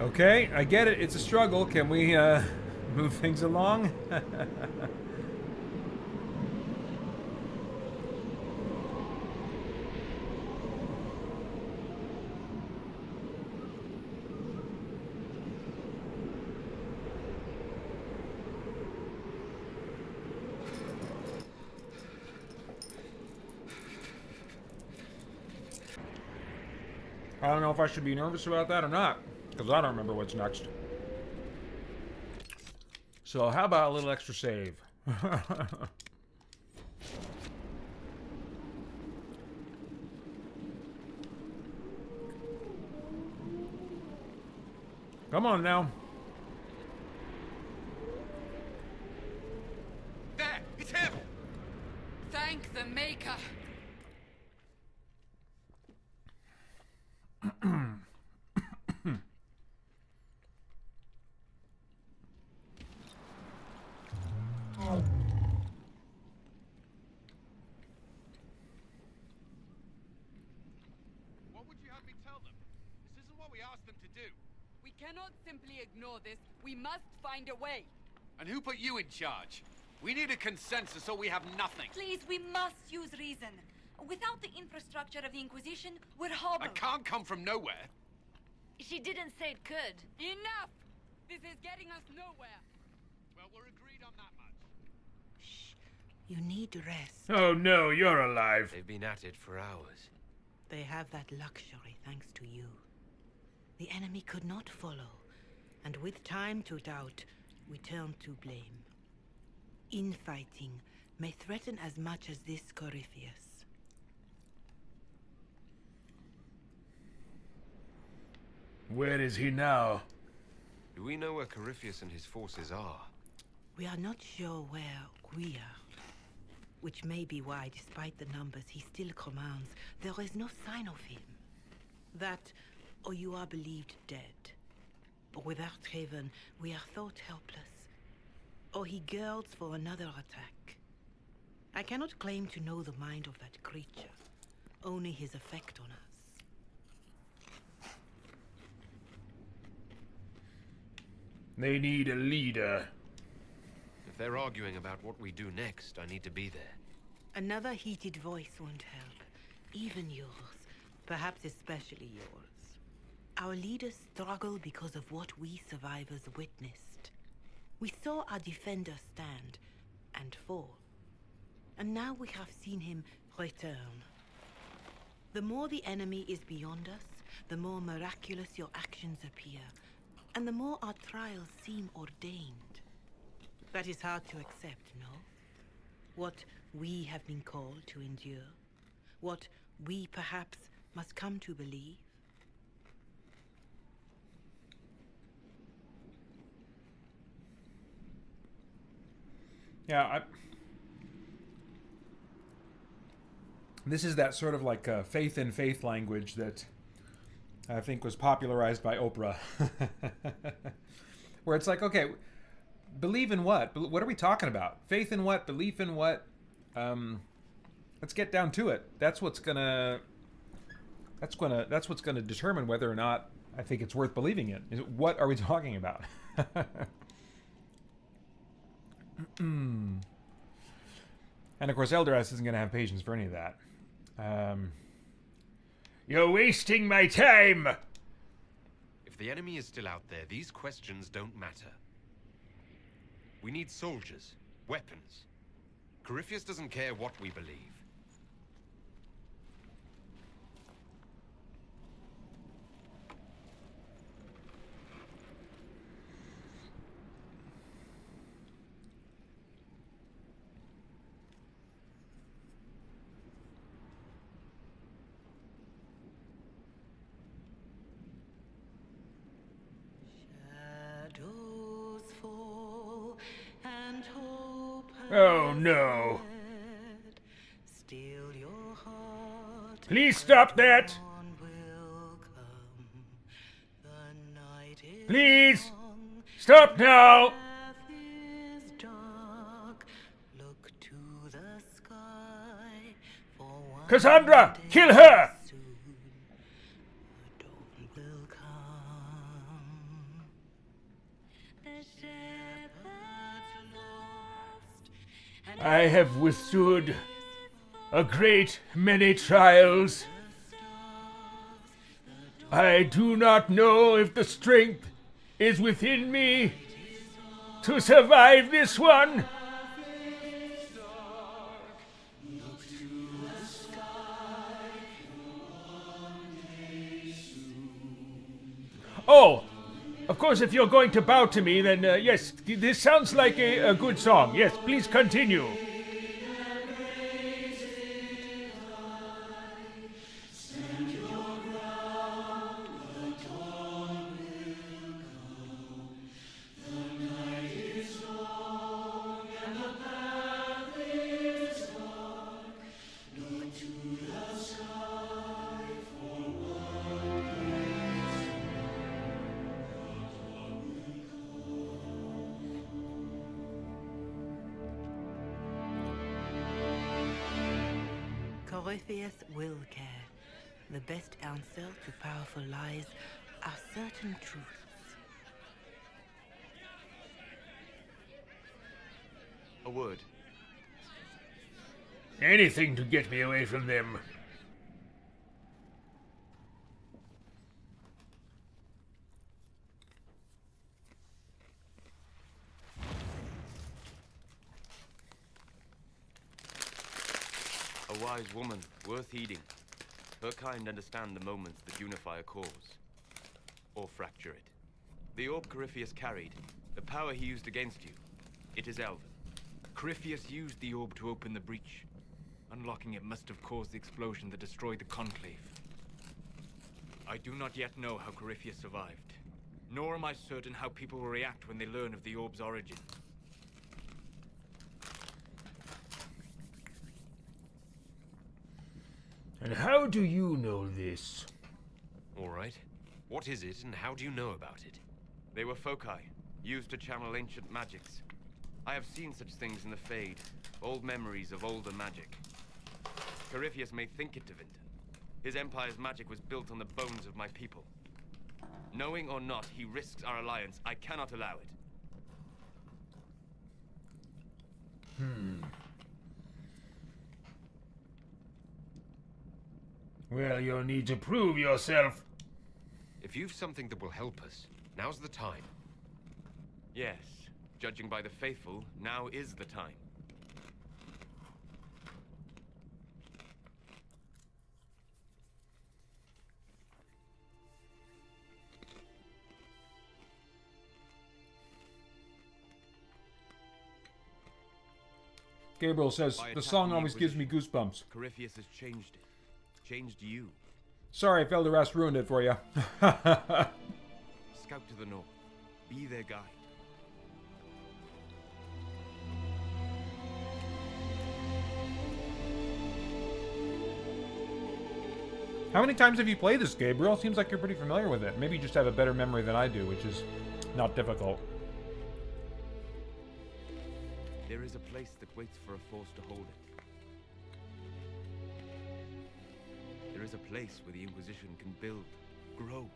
[SPEAKER 1] Okay, I get it. It's a struggle. Can we move things along? I don't know if I should be nervous about that or not, because I don't remember what's next. So how about a little extra save? Come on now.
[SPEAKER 11] There! It's him!
[SPEAKER 8] Thank the Maker.
[SPEAKER 11] What would you have me tell them? This isn't what we asked them to do.
[SPEAKER 8] We cannot simply ignore this. We must find a way.
[SPEAKER 11] And who put you in charge? We need a consensus or we have nothing.
[SPEAKER 18] Please, we must use reason. Without the infrastructure of the Inquisition, we're hobbled.
[SPEAKER 11] I can't come from nowhere.
[SPEAKER 18] She didn't say it could.
[SPEAKER 8] Enough! This is getting us nowhere.
[SPEAKER 11] Well, we're agreed on that much.
[SPEAKER 19] You need rest.
[SPEAKER 1] Oh no, you're alive.
[SPEAKER 14] They've been at it for hours.
[SPEAKER 19] They have that luxury thanks to you. The enemy could not follow, and with time to doubt, we turn to blame. Infighting may threaten as much as this Corypheus.
[SPEAKER 1] Where is he now?
[SPEAKER 14] Do we know where Corypheus and his forces are?
[SPEAKER 19] We are not sure where we are. Which may be why, despite the numbers he still commands, there is no sign of him. That, or you are believed dead. Or without Haven, we are thought helpless. Or he girds for another attack. I cannot claim to know the mind of that creature, only his effect on us.
[SPEAKER 1] They need a leader.
[SPEAKER 14] If they're arguing about what we do next, I need to be there.
[SPEAKER 19] Another heated voice won't help. Even yours. Perhaps especially yours. Our leaders struggle because of what we survivors witnessed. We saw our defender stand and fall. And now we have seen him return. The more the enemy is beyond us, the more miraculous your actions appear. And the more our trials seem ordained. That is hard to accept, no? What we have been called to endure. What we perhaps must come to believe.
[SPEAKER 1] Yeah, this is that sort of like faith in faith language that I think was popularized by Oprah. Where it's like, okay, believe in what? What are we talking about? Faith in what? Belief in what? Let's get down to it. That's what's gonna determine whether or not I think it's worth believing in. What are we talking about? And of course, Eldoras isn't gonna have patience for any of that. You're wasting my time!
[SPEAKER 14] If the enemy is still out there, these questions don't matter. We need soldiers, weapons. Corypheus doesn't care what we believe.
[SPEAKER 1] Oh no. Please stop that. Please stop now. Cassandra, kill her. I have withstood a great many trials. I do not know if the strength is within me to survive this one. Oh, of course, if you're going to bow to me, then yes, this sounds like a good song. Yes, please continue.
[SPEAKER 19] Corypheus will care. The best answer to powerful lies are certain truths.
[SPEAKER 14] A word.
[SPEAKER 1] Anything to get me away from them.
[SPEAKER 14] A wise woman, worth heeding. Her kind understand the moments that unify a cause. Or fracture it. The orb Corypheus carried, the power he used against you, it is Elven.
[SPEAKER 17] Corypheus used the orb to open the breach. Unlocking it must have caused the explosion that destroyed the Conclave. I do not yet know how Corypheus survived, nor am I certain how people will react when they learn of the orb's origin.
[SPEAKER 1] And how do you know this?
[SPEAKER 14] All right. What is it, and how do you know about it? They were foci, used to channel ancient magics. I have seen such things in the Fade, old memories of older magic. Corypheus may think it divined. His empire's magic was built on the bones of my people. Knowing or not, he risks our alliance. I cannot allow it.
[SPEAKER 1] Well, you'll need to prove yourself.
[SPEAKER 14] If you've something that will help us, now's the time. Yes, judging by the faithful, now is the time.
[SPEAKER 1] Gabriel says, the song always gives me goosebumps.
[SPEAKER 14] Corypheus has changed it. Changed you.
[SPEAKER 1] Sorry, Felderast ruined it for you.
[SPEAKER 14] Scout to the north. Be their guide.
[SPEAKER 1] How many times have you played this, Gabriel? Seems like you're pretty familiar with it. Maybe you just have a better memory than I do, which is not difficult.
[SPEAKER 14] There is a place that waits for a force to hold it. There is a place where the Inquisition can build, grow.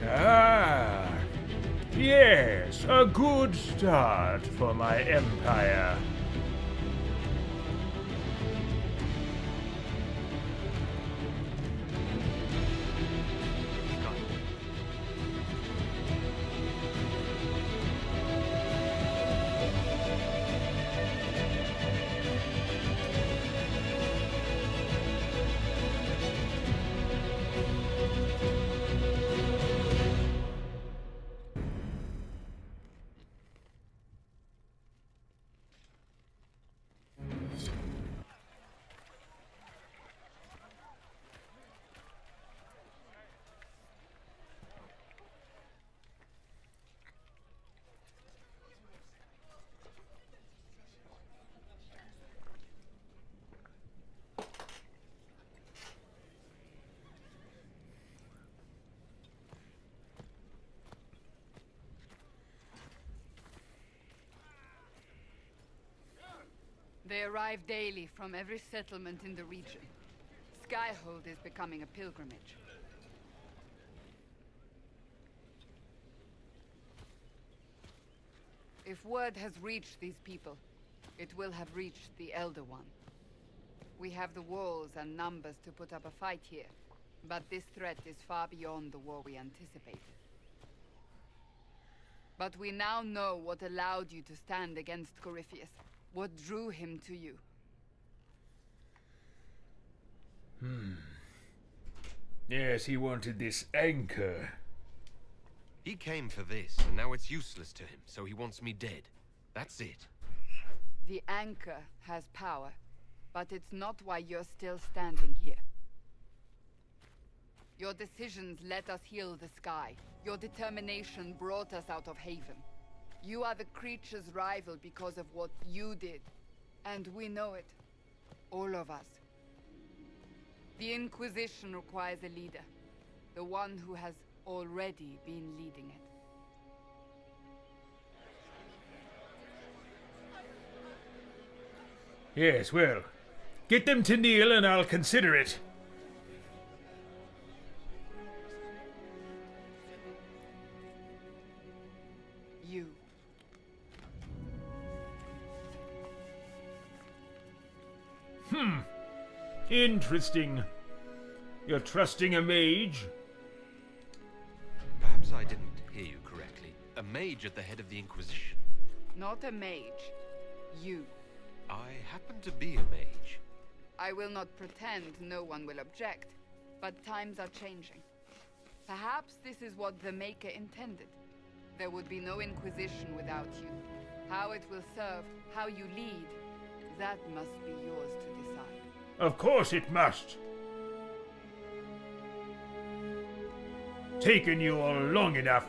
[SPEAKER 1] Ah, yes, a good start for my empire.
[SPEAKER 8] They arrive daily from every settlement in the region. Skyhold is becoming a pilgrimage. If word has reached these people, it will have reached the Elder One. We have the walls and numbers to put up a fight here, but this threat is far beyond the war we anticipated. But we now know what allowed you to stand against Corypheus, what drew him to you.
[SPEAKER 1] Yes, he wanted this anchor.
[SPEAKER 14] He came for this, and now it's useless to him, so he wants me dead. That's it.
[SPEAKER 8] The anchor has power, but it's not why you're still standing here. Your decisions let us heal the sky. Your determination brought us out of Haven. You are the creature's rival because of what you did. And we know it. All of us. The Inquisition requires a leader. The one who has already been leading it.
[SPEAKER 1] Yes, well, get them to kneel and I'll consider it.
[SPEAKER 8] You.
[SPEAKER 1] Interesting. You're trusting a mage?
[SPEAKER 14] Perhaps I didn't hear you correctly. A mage at the head of the Inquisition.
[SPEAKER 8] Not a mage. You.
[SPEAKER 14] I happen to be a mage.
[SPEAKER 8] I will not pretend no one will object, but times are changing. Perhaps this is what the Maker intended. There would be no Inquisition without you. How it will serve, how you lead, that must be yours to decide.
[SPEAKER 1] Of course it must. Taken you all long enough.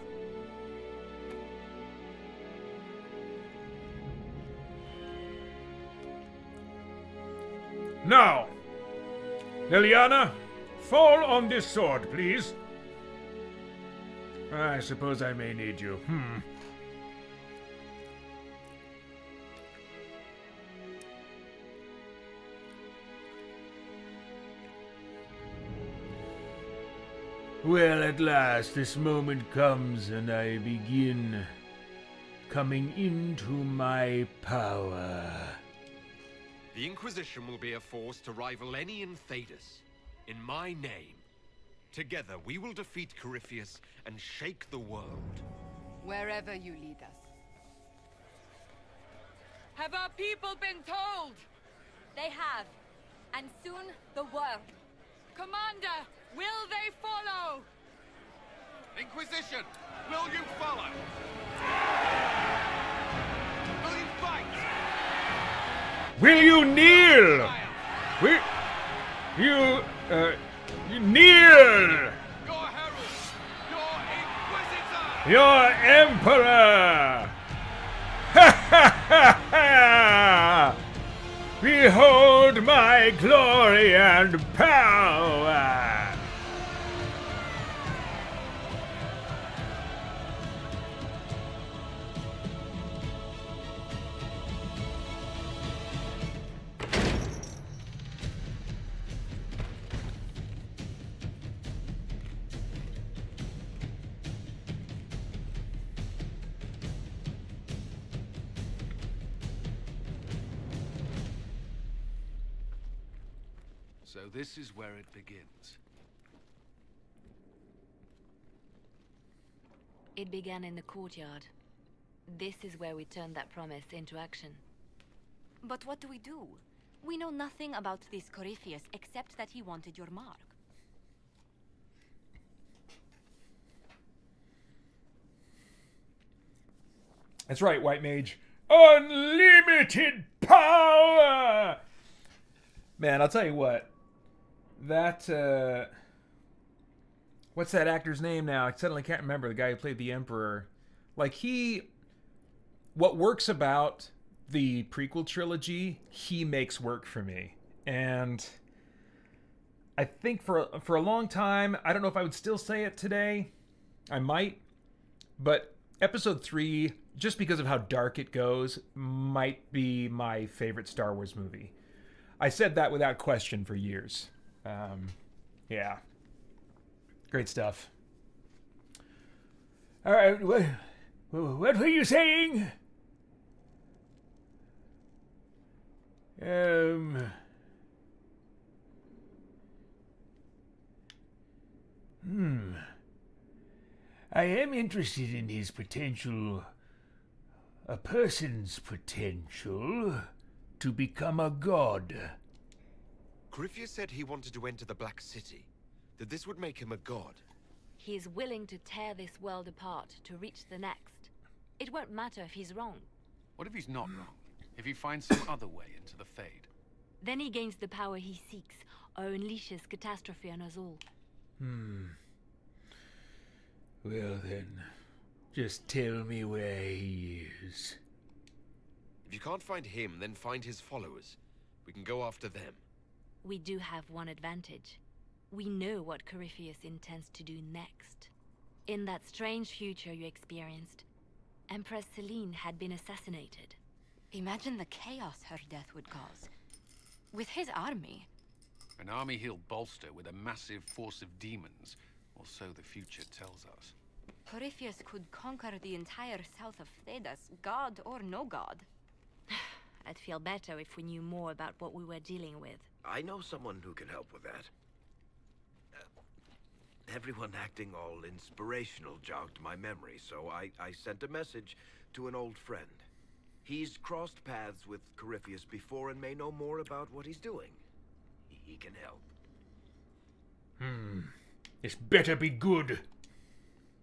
[SPEAKER 1] Now, Liliana, fall on this sword, please. I suppose I may need you. Well, at last, this moment comes, and I begin coming into my power.
[SPEAKER 14] The Inquisition will be a force to rival any in Thedas. In my name. Together, we will defeat Corypheus and shake the world.
[SPEAKER 8] Wherever you lead us. Have our people been told?
[SPEAKER 18] They have. And soon, the world.
[SPEAKER 8] Commander, will they follow?
[SPEAKER 11] Inquisition, will you follow? Will you fight?
[SPEAKER 1] Will you kneel? Will you kneel?
[SPEAKER 11] Your herald, your inquisitor,
[SPEAKER 1] your emperor. Ha ha ha ha! Behold my glory and power.
[SPEAKER 11] So this is where it begins.
[SPEAKER 16] It began in the courtyard. This is where we turned that promise into action.
[SPEAKER 18] But what do? We know nothing about this Corypheus except that he wanted your mark.
[SPEAKER 1] That's right, White Mage. Unlimited power! Man, I'll tell you what. That, what's that actor's name now? I suddenly can't remember. The guy who played the Emperor. Like, what works about the prequel trilogy, he makes work for me. And I think for a long time, I don't know if I would still say it today. I might. But Episode 3 just because of how dark it goes, might be my favorite Star Wars movie. I said that without question for years. Yeah. Great stuff. All right, what were you saying? I am interested in his potential, a person's potential, to become a god.
[SPEAKER 14] Corypheus said he wanted to enter the Black City, that this would make him a god.
[SPEAKER 16] He is willing to tear this world apart to reach the next. It won't matter if he's wrong.
[SPEAKER 11] What if he's not wrong? If he finds some other way into the Fade?
[SPEAKER 16] Then he gains the power he seeks, or unleashes catastrophe on us all.
[SPEAKER 1] Well then, just tell me where he is.
[SPEAKER 14] If you can't find him, then find his followers. We can go after them.
[SPEAKER 16] We do have one advantage. We know what Corypheus intends to do next. In that strange future you experienced, Empress Selene had been assassinated.
[SPEAKER 18] Imagine the chaos her death would cause. With his army.
[SPEAKER 11] An army he'll bolster with a massive force of demons, or so the future tells us.
[SPEAKER 18] Corypheus could conquer the entire south of Thedas, god or no god.
[SPEAKER 16] I'd feel better if we knew more about what we were dealing with.
[SPEAKER 10] I know someone who can help with that. Everyone acting all inspirational jogged my memory, so I sent a message to an old friend. He's crossed paths with Corypheus before and may know more about what he's doing. He can help.
[SPEAKER 1] This better be good.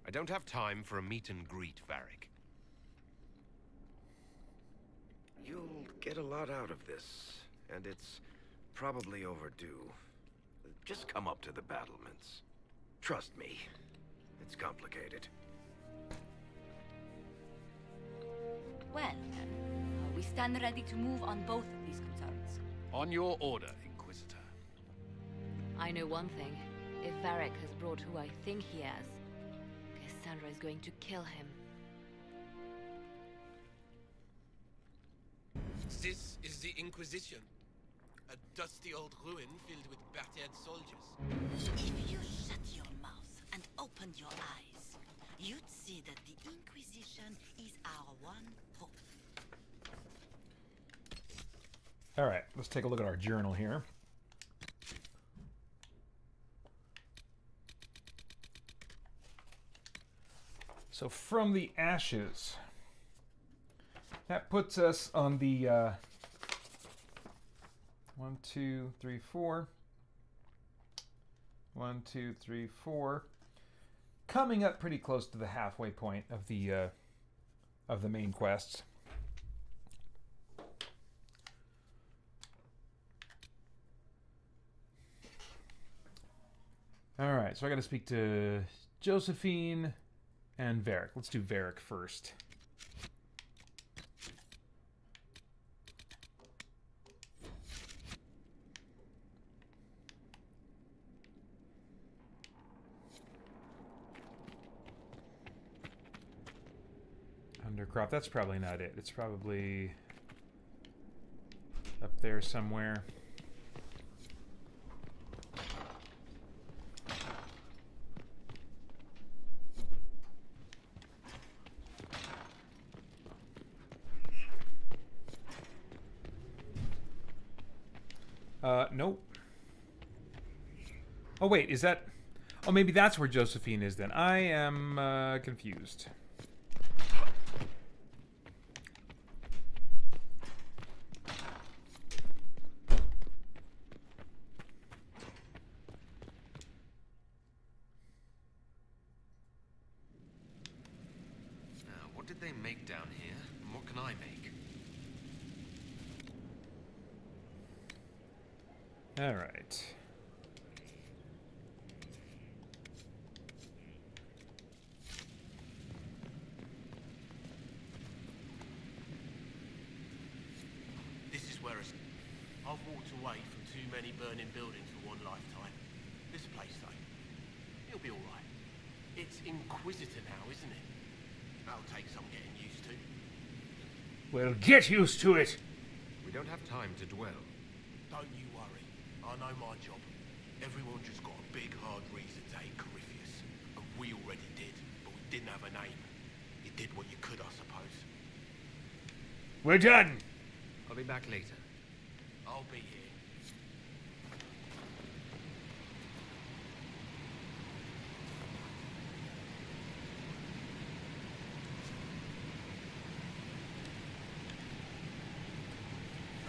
[SPEAKER 14] I don't have time for a meet and greet, Varric.
[SPEAKER 10] You'll get a lot out of this, and it's probably overdue. Just come up to the battlements. Trust me, it's complicated.
[SPEAKER 18] Well, then, we stand ready to move on both of these concerns.
[SPEAKER 11] On your order, Inquisitor.
[SPEAKER 16] I know one thing. If Varric has brought who I think he has, Cassandra is going to kill him.
[SPEAKER 20] This is the Inquisition. A dusty old ruin filled with battered soldiers.
[SPEAKER 21] If you shut your mouth and opened your eyes, you'd see that the Inquisition is our one hope.
[SPEAKER 1] All right, let's take a look at our journal here. So from the ashes, that puts us on the 1, 2, 3, 4. 1, 2, 3, 4. Coming up pretty close to the halfway point of the main quests. All right, so I got to speak to Josephine and Varric. Let's do Varric first. Undercrop, that's probably not it. It's probably up there somewhere. Nope. Oh, wait, is that... Oh, maybe that's where Josephine is then. I am confused.
[SPEAKER 14] What did they make down here, and what can I make?
[SPEAKER 1] All right.
[SPEAKER 20] This is where I've walked away from too many burning buildings for one lifetime. This place, though, it'll be all right. It's Inquisitor now, isn't it? That'll take some getting used to.
[SPEAKER 1] Well, get used to it.
[SPEAKER 14] We don't have time to dwell.
[SPEAKER 20] Don't you worry. I know my job. Everyone just got a big hard reason to hate Corypheus. And we already did, but we didn't have a name. You did what you could, I suppose.
[SPEAKER 1] We're done.
[SPEAKER 14] I'll be back later.
[SPEAKER 20] I'll be here.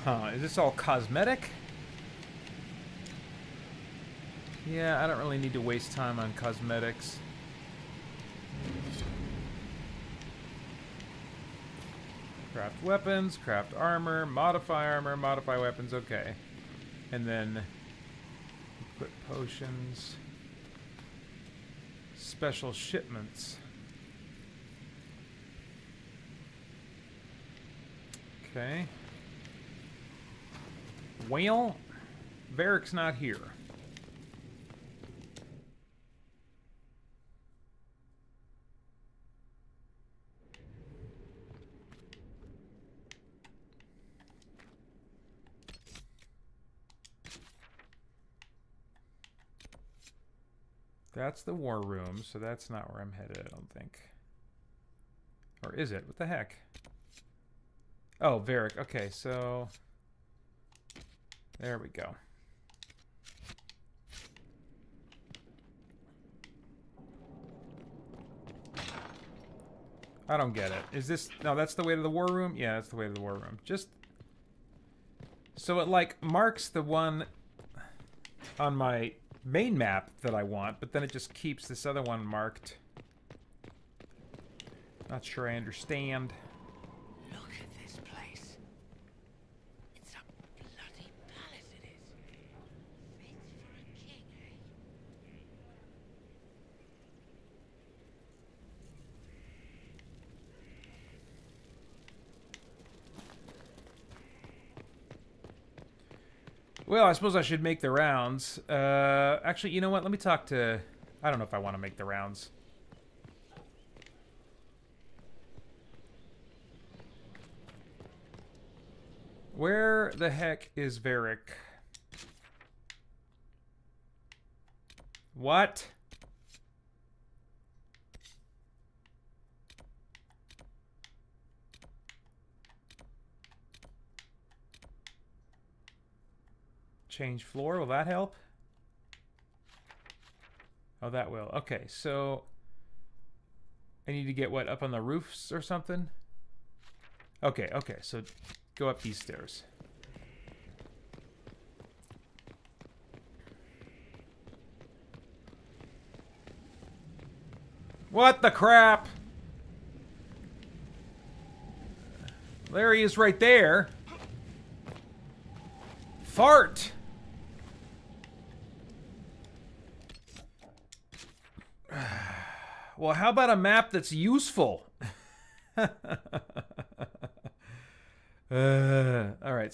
[SPEAKER 1] Huh, is this all cosmetic? Yeah, I don't really need to waste time on cosmetics. Craft weapons, craft armor, modify weapons, okay. And then equip potions. Special shipments. Okay. Well, Varric's not here. That's the war room, so that's not where I'm headed, I don't think. Or is it? What the heck? Oh, Varric. Okay, so... there we go. I don't get it. Is this... no, that's the way to the war room? Yeah, that's the way to the war room. Just... so it, like, marks the one on my main map that I want, but then it just keeps this other one marked. Not sure I understand.
[SPEAKER 21] Look at this place. It's a bloody palace, it is. Fit for a king, eh?
[SPEAKER 1] Well, I suppose I should make the rounds. Actually, you know what? Let me talk to... I don't know if I want to make the rounds. Where the heck is Varric? What? Change floor, will that help? Oh, that will. Okay, so I need to get what, up on the roofs or something? Okay, okay, so go up these stairs. What the crap? There he is right there. Fart! Well, how about a map that's useful? Alright,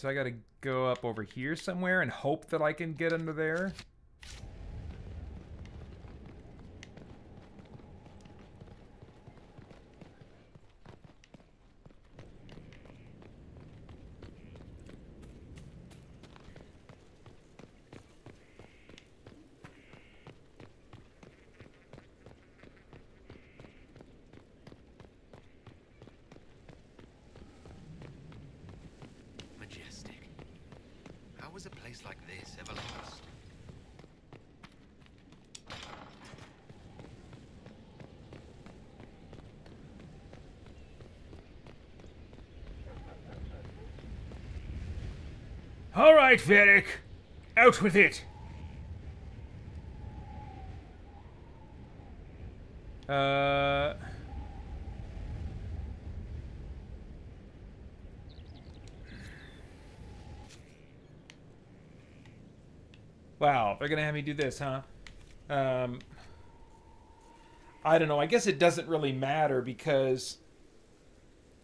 [SPEAKER 1] so I gotta go up over here somewhere and hope that I can get under there.
[SPEAKER 14] Was a place like this ever lost?
[SPEAKER 1] All right, Varric, out with it. Wow, they're gonna have me do this, huh? I don't know. I guess it doesn't really matter because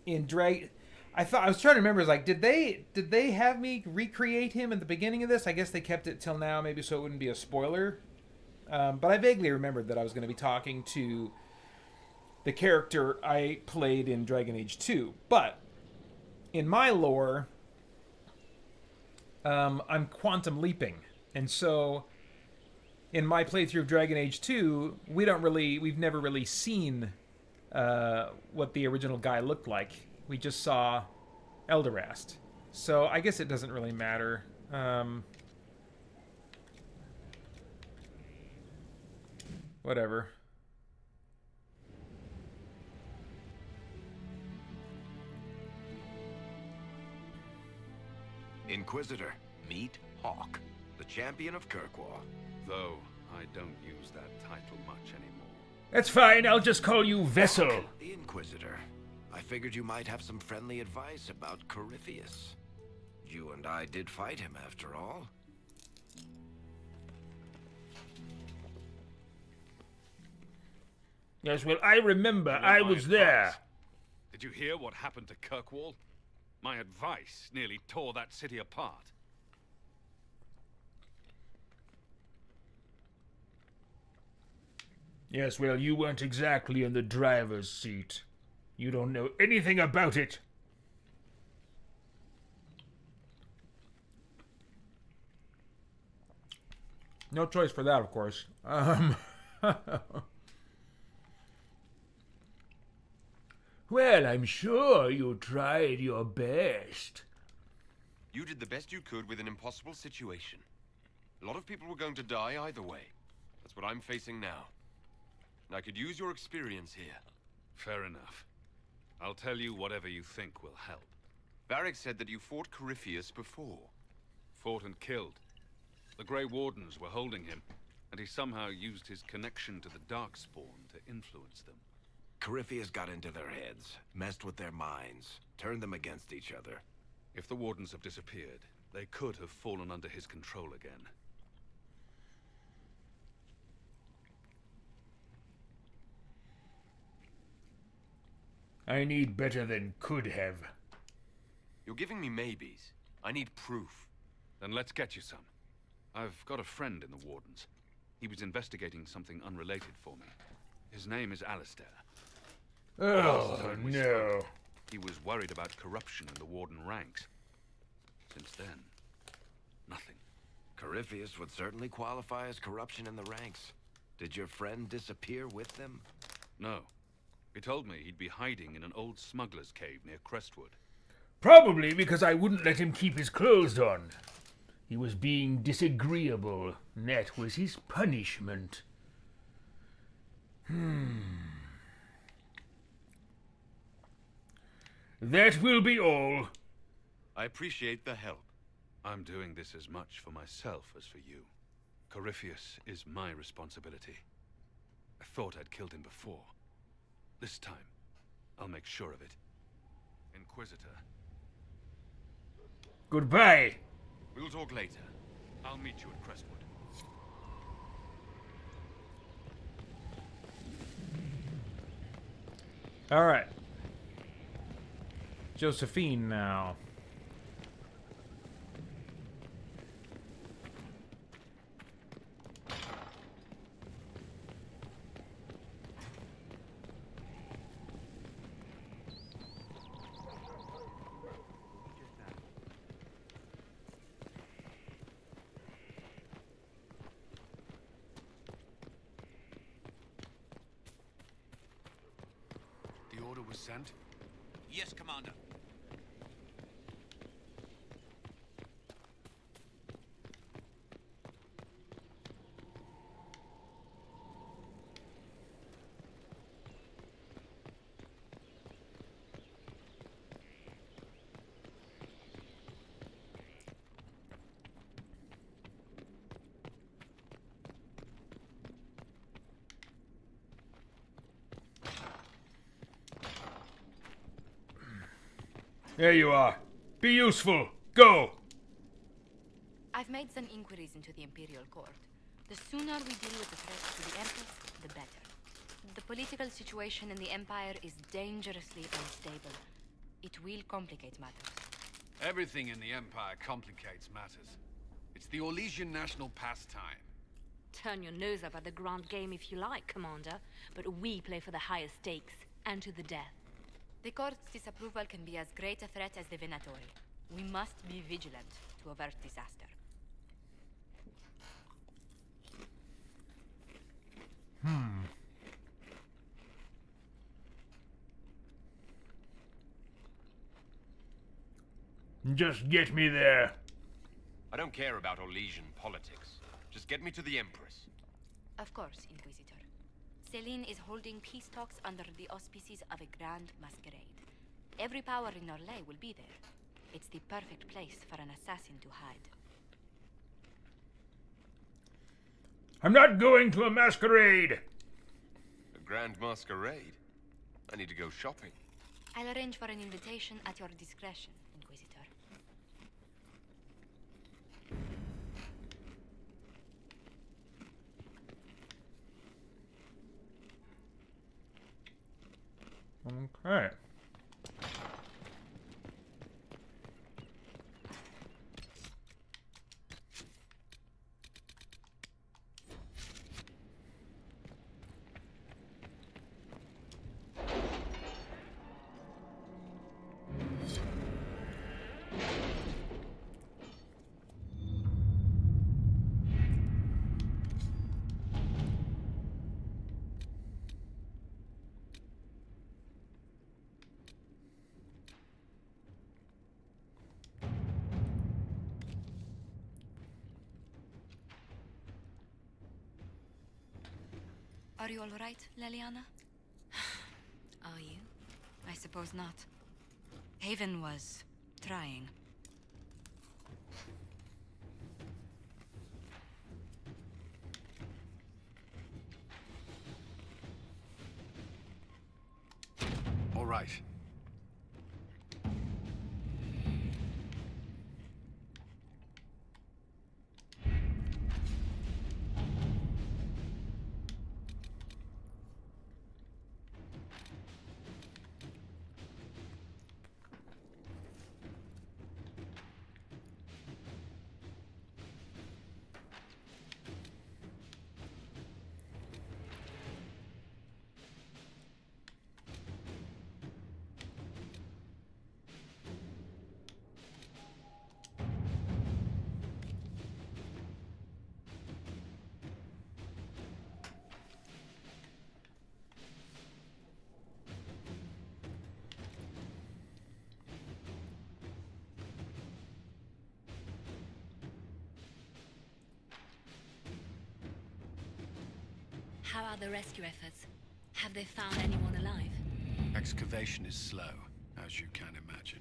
[SPEAKER 1] in Drag, I was trying to remember. It's like, did they have me recreate him at the beginning of this? I guess they kept it till now, maybe so it wouldn't be a spoiler. But I vaguely remembered that I was going to be talking to the character I played in Dragon Age 2. But in my lore, I'm quantum leaping. And so, in my playthrough of Dragon Age 2, we've never really seen what the original guy looked like. We just saw Elderast. So I guess it doesn't really matter. Whatever.
[SPEAKER 10] Inquisitor, meet Hawk, the champion of Kirkwall.
[SPEAKER 11] Though I don't use that title much anymore.
[SPEAKER 23] That's fine, I'll just call you Vessel.
[SPEAKER 10] Hawk, the Inquisitor. I figured you might have some friendly advice about Corypheus. You and I did fight him after all.
[SPEAKER 23] Yes, well, I remember. I was there.
[SPEAKER 11] Did you hear what happened to Kirkwall? My advice nearly tore that city apart.
[SPEAKER 23] Yes, well, you weren't exactly in the driver's seat. You don't know anything about it.
[SPEAKER 1] No choice for that, of course.
[SPEAKER 23] Well, I'm sure you tried your best.
[SPEAKER 14] You did the best you could with an impossible situation. A lot of people were going to die either way. That's what I'm facing now. And I could use your experience here.
[SPEAKER 11] Fair enough. I'll tell you whatever you think will help.
[SPEAKER 14] Varric said that you fought Corypheus before.
[SPEAKER 11] Fought and killed. The Grey Wardens were holding him, and he somehow used his connection to the Darkspawn to influence them.
[SPEAKER 10] Corypheus got into their heads, messed with their minds, turned them against each other.
[SPEAKER 11] If the Wardens have disappeared, they could have fallen under his control again.
[SPEAKER 23] I need better than could have.
[SPEAKER 14] You're giving me maybes. I need proof.
[SPEAKER 11] Then let's get you some. I've got a friend in the Wardens. He was investigating something unrelated for me. His name is Alistair.
[SPEAKER 23] Oh, no.
[SPEAKER 11] He was worried about corruption in the Warden ranks. Since then, nothing.
[SPEAKER 10] Corypheus would certainly qualify as corruption in the ranks. Did your friend disappear with them?
[SPEAKER 11] No. He told me he'd be hiding in an old smuggler's cave near Crestwood.
[SPEAKER 23] Probably because I wouldn't let him keep his clothes on. He was being disagreeable, and that was his punishment. That will be all.
[SPEAKER 14] I appreciate the help.
[SPEAKER 11] I'm doing this as much for myself as for you. Corypheus is my responsibility. I thought I'd killed him before. This time, I'll make sure of it. Inquisitor.
[SPEAKER 23] Goodbye.
[SPEAKER 14] We'll talk later.
[SPEAKER 11] I'll meet you at Crestwood.
[SPEAKER 1] All right. Josephine now.
[SPEAKER 11] The order was sent?
[SPEAKER 9] Yes, Commander.
[SPEAKER 23] There you are. Be useful. Go!
[SPEAKER 18] I've made some inquiries into the Imperial Court. The sooner we deal with the threat to the Empress, the better. The political situation in the Empire is dangerously unstable. It will complicate matters.
[SPEAKER 11] Everything in the Empire complicates matters. It's the Orlesian national pastime.
[SPEAKER 16] Turn your nose up at the grand game if you like, Commander, but we play for the higher stakes, and to the death.
[SPEAKER 18] The court's disapproval can be as great a threat as the Venatori. We must be vigilant to avert disaster.
[SPEAKER 23] Just get me there.
[SPEAKER 14] I don't care about Orlesian politics. Just get me to the Empress.
[SPEAKER 18] Of course, Inquisitor. Celine is holding peace talks under the auspices of a grand masquerade. Every power in Orlais will be there. It's the perfect place for an assassin to hide.
[SPEAKER 23] I'm not going to a masquerade.
[SPEAKER 14] A grand masquerade? I need to go shopping.
[SPEAKER 18] I'll arrange for an invitation at your discretion, Inquisitor.
[SPEAKER 1] Okay.
[SPEAKER 18] Are you all right, Leliana?
[SPEAKER 12] Are you?
[SPEAKER 18] I suppose not. Haven was trying.
[SPEAKER 11] All right.
[SPEAKER 12] How are the rescue efforts? Have they found anyone alive?
[SPEAKER 11] Excavation is slow, as you can imagine.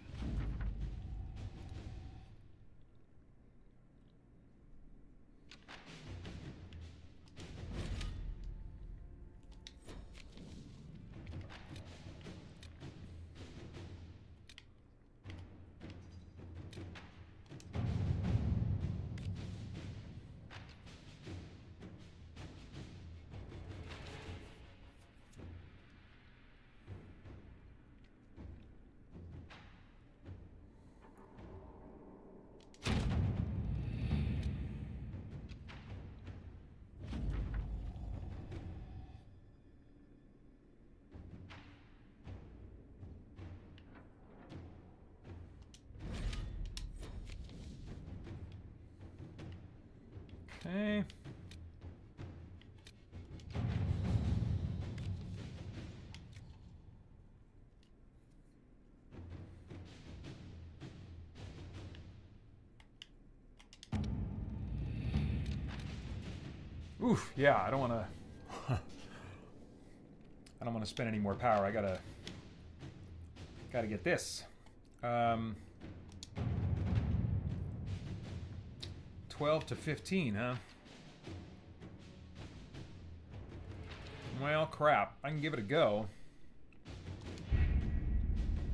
[SPEAKER 1] Okay. Oof, yeah, I don't want to I don't want to spend any more power. I gotta get this. 12 to 15, huh? Well, crap. I can give it a go.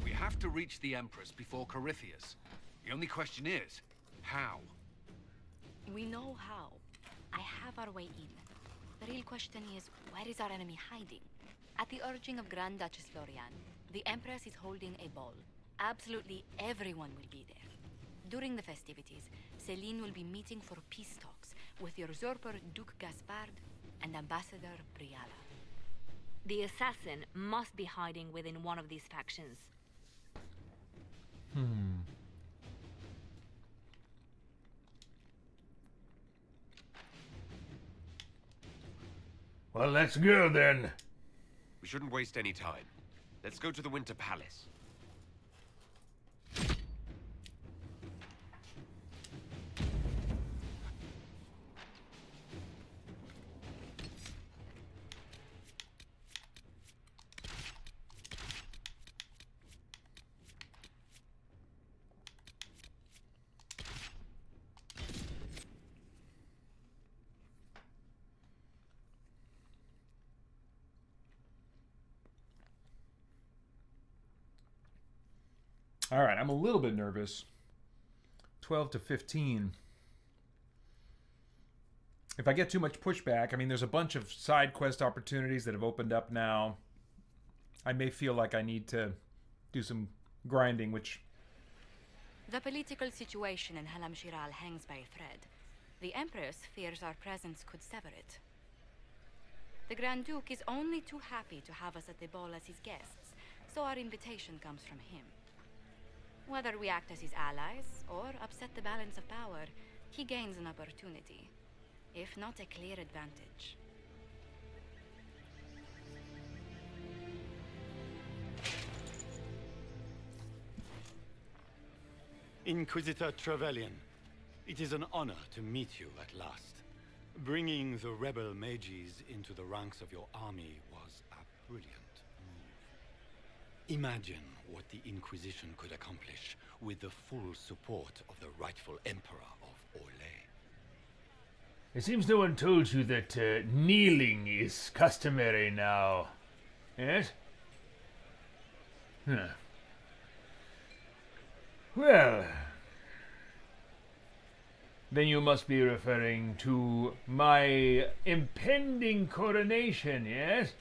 [SPEAKER 11] We have to reach the Empress before Corypheus. The only question is, how?
[SPEAKER 18] We know how. I have our way in. The real question is, where is our enemy hiding? At the urging of Grand Duchess Lorian, the Empress is holding a ball. Absolutely everyone will be there. During the festivities, Celine will be meeting for peace talks with the usurper Duke Gaspard and Ambassador Briala.
[SPEAKER 16] The assassin must be hiding within one of these factions.
[SPEAKER 23] Well, let's go then.
[SPEAKER 14] We shouldn't waste any time. Let's go to the Winter Palace.
[SPEAKER 1] All right, I'm a little bit nervous. 12 to 15. If I get too much pushback, I mean, there's a bunch of side quest opportunities that have opened up now. I may feel like I need to do some grinding, which...
[SPEAKER 18] The political situation in Halam Shiral hangs by a thread. The Empress fears our presence could sever it. The Grand Duke is only too happy to have us at the ball as his guests, so our invitation comes from him. Whether we act as his allies or upset the balance of power, he gains an opportunity, if not a clear advantage.
[SPEAKER 4] Inquisitor Trevelyan, it is an honor to meet you at last. Bringing the rebel mages into the ranks of your army was a brilliant move. Imagine what the Inquisition could accomplish with the full support of the rightful Emperor of Orlais.
[SPEAKER 23] It seems no one told you that kneeling is customary now. Yes? Huh. Well, then you must be referring to my impending coronation, yes?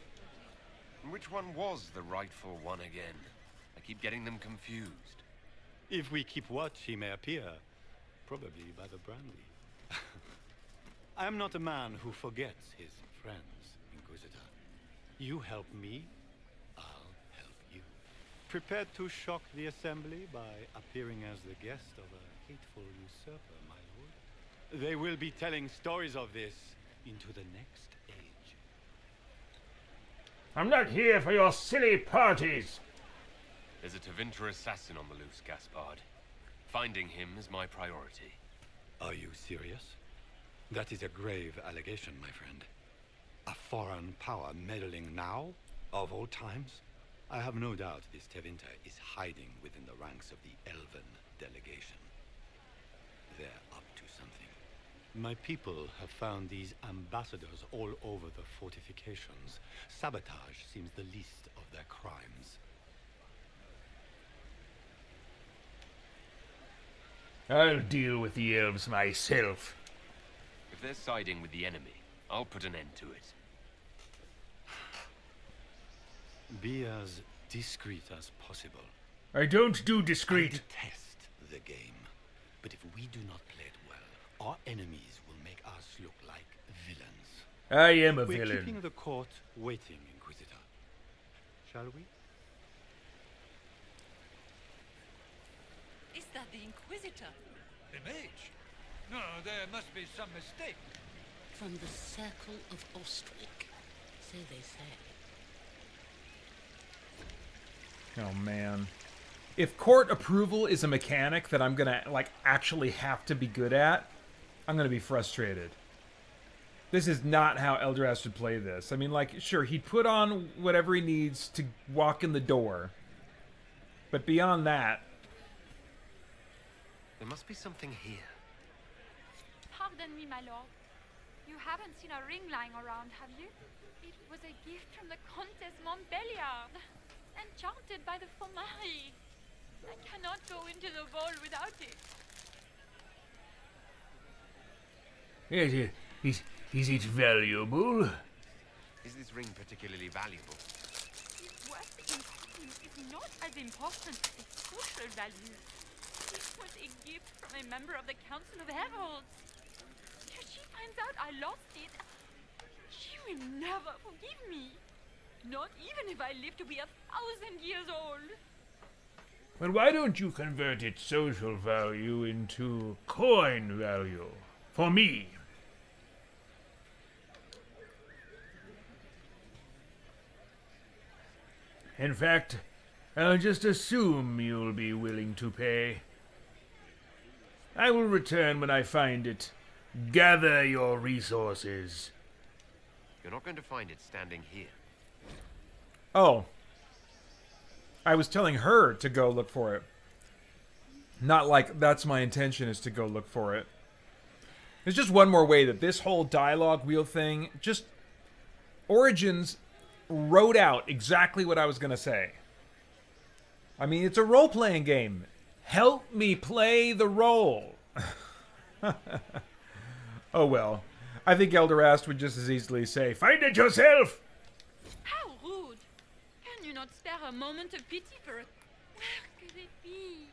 [SPEAKER 14] Which one was the rightful one again? I keep getting them confused.
[SPEAKER 4] If we keep watch, he may appear, probably by the brandy. I am not a man who forgets his friends, Inquisitor. You help me, I'll help you. Prepared to shock the Assembly by appearing as the guest of a hateful usurper, my lord? They will be telling stories of this into the next age.
[SPEAKER 23] I'm not here for your silly parties.
[SPEAKER 14] There's a Tevinter assassin on the loose, Gaspard. Finding him is my priority.
[SPEAKER 4] Are you serious? That is a grave allegation, my friend. A foreign power meddling now, of all times? I have no doubt this Tevinter is hiding within the ranks of the Elven delegation. They're up to something. My people have found these ambassadors all over the fortifications. Sabotage seems the least of their crimes.
[SPEAKER 23] I'll deal with the elves myself.
[SPEAKER 14] If they're siding with the enemy, I'll put an end to it.
[SPEAKER 4] Be as discreet as possible.
[SPEAKER 23] I don't do discreet.
[SPEAKER 4] I detest the game. But if we do not play it well, our enemies will make us look like villains.
[SPEAKER 23] I am a
[SPEAKER 4] We're
[SPEAKER 23] villain.
[SPEAKER 4] keeping the court waiting, Inquisitor. Shall we?
[SPEAKER 13] Is that the Inquisitor?
[SPEAKER 22] The mage? No, there must be some mistake.
[SPEAKER 13] From the Circle of Ostwick, so they say.
[SPEAKER 1] Oh man. If court approval is a mechanic that I'm gonna like actually have to be good at, I'm gonna be frustrated. This is not how Eldrazi should play this. I mean, like, sure, he'd put on whatever he needs to walk in the door. But beyond that...
[SPEAKER 14] There must be something here.
[SPEAKER 24] Pardon me, my lord. You haven't seen a ring lying around, have you? It was a gift from the Countess Montbelliard, enchanted by the Fomari. I cannot go into the ball without it.
[SPEAKER 23] Is it valuable?
[SPEAKER 14] Is this ring particularly valuable?
[SPEAKER 24] Its worth in coin is not as important as its social value. It was a gift from a member of the Council of Heralds. If she finds out I lost it, she will never forgive me. Not even if I live to be 1,000 years old.
[SPEAKER 23] Well, why don't you convert its social value into coin value? For me. In fact, I'll just assume you'll be willing to pay. I will return when I find it. Gather your resources.
[SPEAKER 14] You're not going to find it standing here.
[SPEAKER 1] Oh. I was telling her to go look for it. Not like that's my intention is to go look for it. There's just one more way that this whole dialogue wheel thing, just Origins wrote out exactly what I was going to say. I mean, it's a role-playing game. Help me play the role. Oh well. I think Elderast would just as easily say, find it yourself!
[SPEAKER 24] How rude! Can you not spare a moment of pity for it? Where could it be?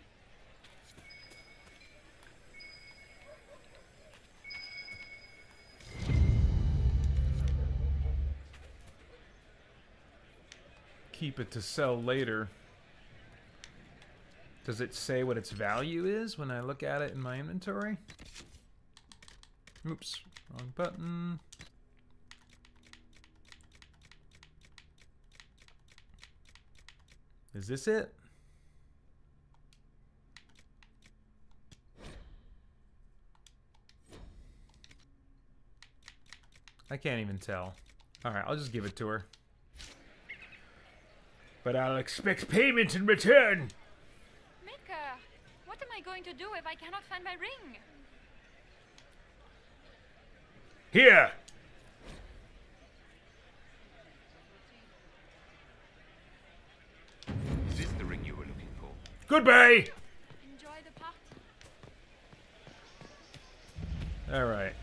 [SPEAKER 1] Keep it to sell later. Does it say what its value is when I look at it in my inventory? Oops, wrong button. Is this it? I can't even tell. Alright, I'll just give it to her.
[SPEAKER 23] But I'll expect payment in return.
[SPEAKER 24] Maker, what am I going to do if I cannot find my ring?
[SPEAKER 23] Here.
[SPEAKER 14] Is this the ring you were looking for?
[SPEAKER 23] Goodbye.
[SPEAKER 24] Enjoy the party.
[SPEAKER 1] Alright.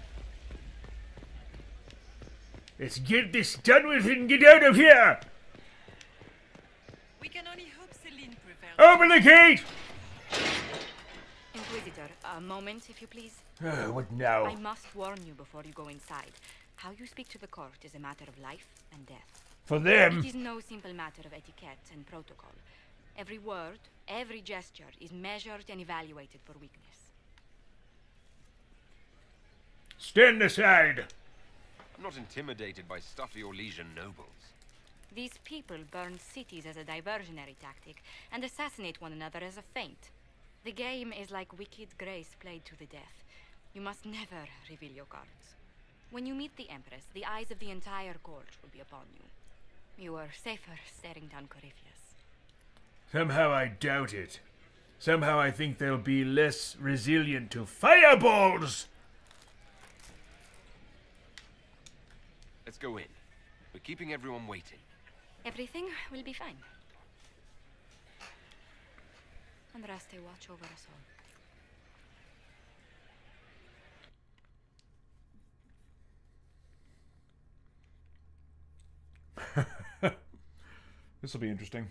[SPEAKER 23] Let's get this done with and get out of here.
[SPEAKER 24] We can only hope Celine prevails.
[SPEAKER 23] Open the gate.
[SPEAKER 18] Inquisitor, a moment, if you please.
[SPEAKER 23] What now?
[SPEAKER 18] I must warn you before you go inside. How you speak to the court is a matter of life and death.
[SPEAKER 23] For them?
[SPEAKER 18] It is no simple matter of etiquette and protocol. Every word, every gesture is measured and evaluated for weakness.
[SPEAKER 23] Stand aside.
[SPEAKER 14] I'm not intimidated by stuffy Orlesian nobles.
[SPEAKER 18] These people burn cities as a diversionary tactic and assassinate one another as a feint. The game is like wicked grace played to the death. You must never reveal your cards. When you meet the Empress, the eyes of the entire court will be upon you. You are safer staring down Corypheus.
[SPEAKER 23] Somehow I doubt it. Somehow I think they'll be less resilient to fireballs.
[SPEAKER 14] Let's go in. We're keeping everyone waiting.
[SPEAKER 18] Everything will be fine. Andraste, watch over us all.
[SPEAKER 1] This will be interesting.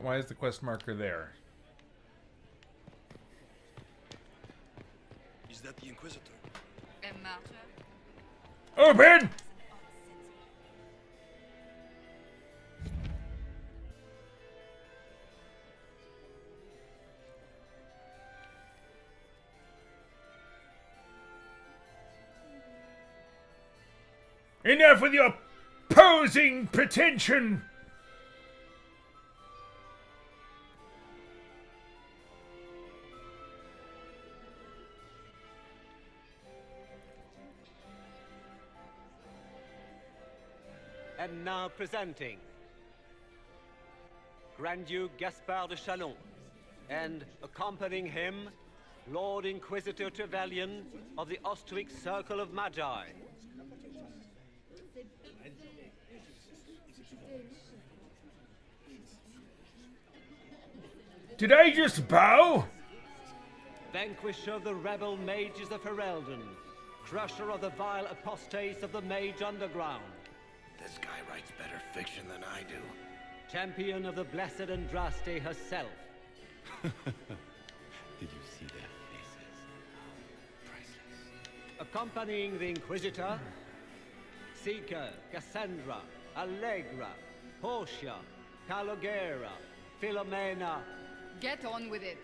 [SPEAKER 1] Why is the quest marker there?
[SPEAKER 20] Is that the Inquisitor?
[SPEAKER 23] Open! Enough with your posing pretension!
[SPEAKER 9] And now presenting Grand Duke Gaspard de Chalon, and accompanying him, Lord Inquisitor Trevelyan of the Ostwick Circle of Magi.
[SPEAKER 23] Did I just bow?
[SPEAKER 9] Vanquisher of the rebel mages of Ferelden, crusher of the vile apostates of the Mage Underground.
[SPEAKER 10] This guy writes better fiction than I do.
[SPEAKER 9] Champion of the blessed Andraste herself.
[SPEAKER 4] Did you see their faces? Priceless.
[SPEAKER 9] Accompanying the Inquisitor, Seeker, Cassandra, Allegra, Portia, Calogera, Philomena.
[SPEAKER 8] Get on with it.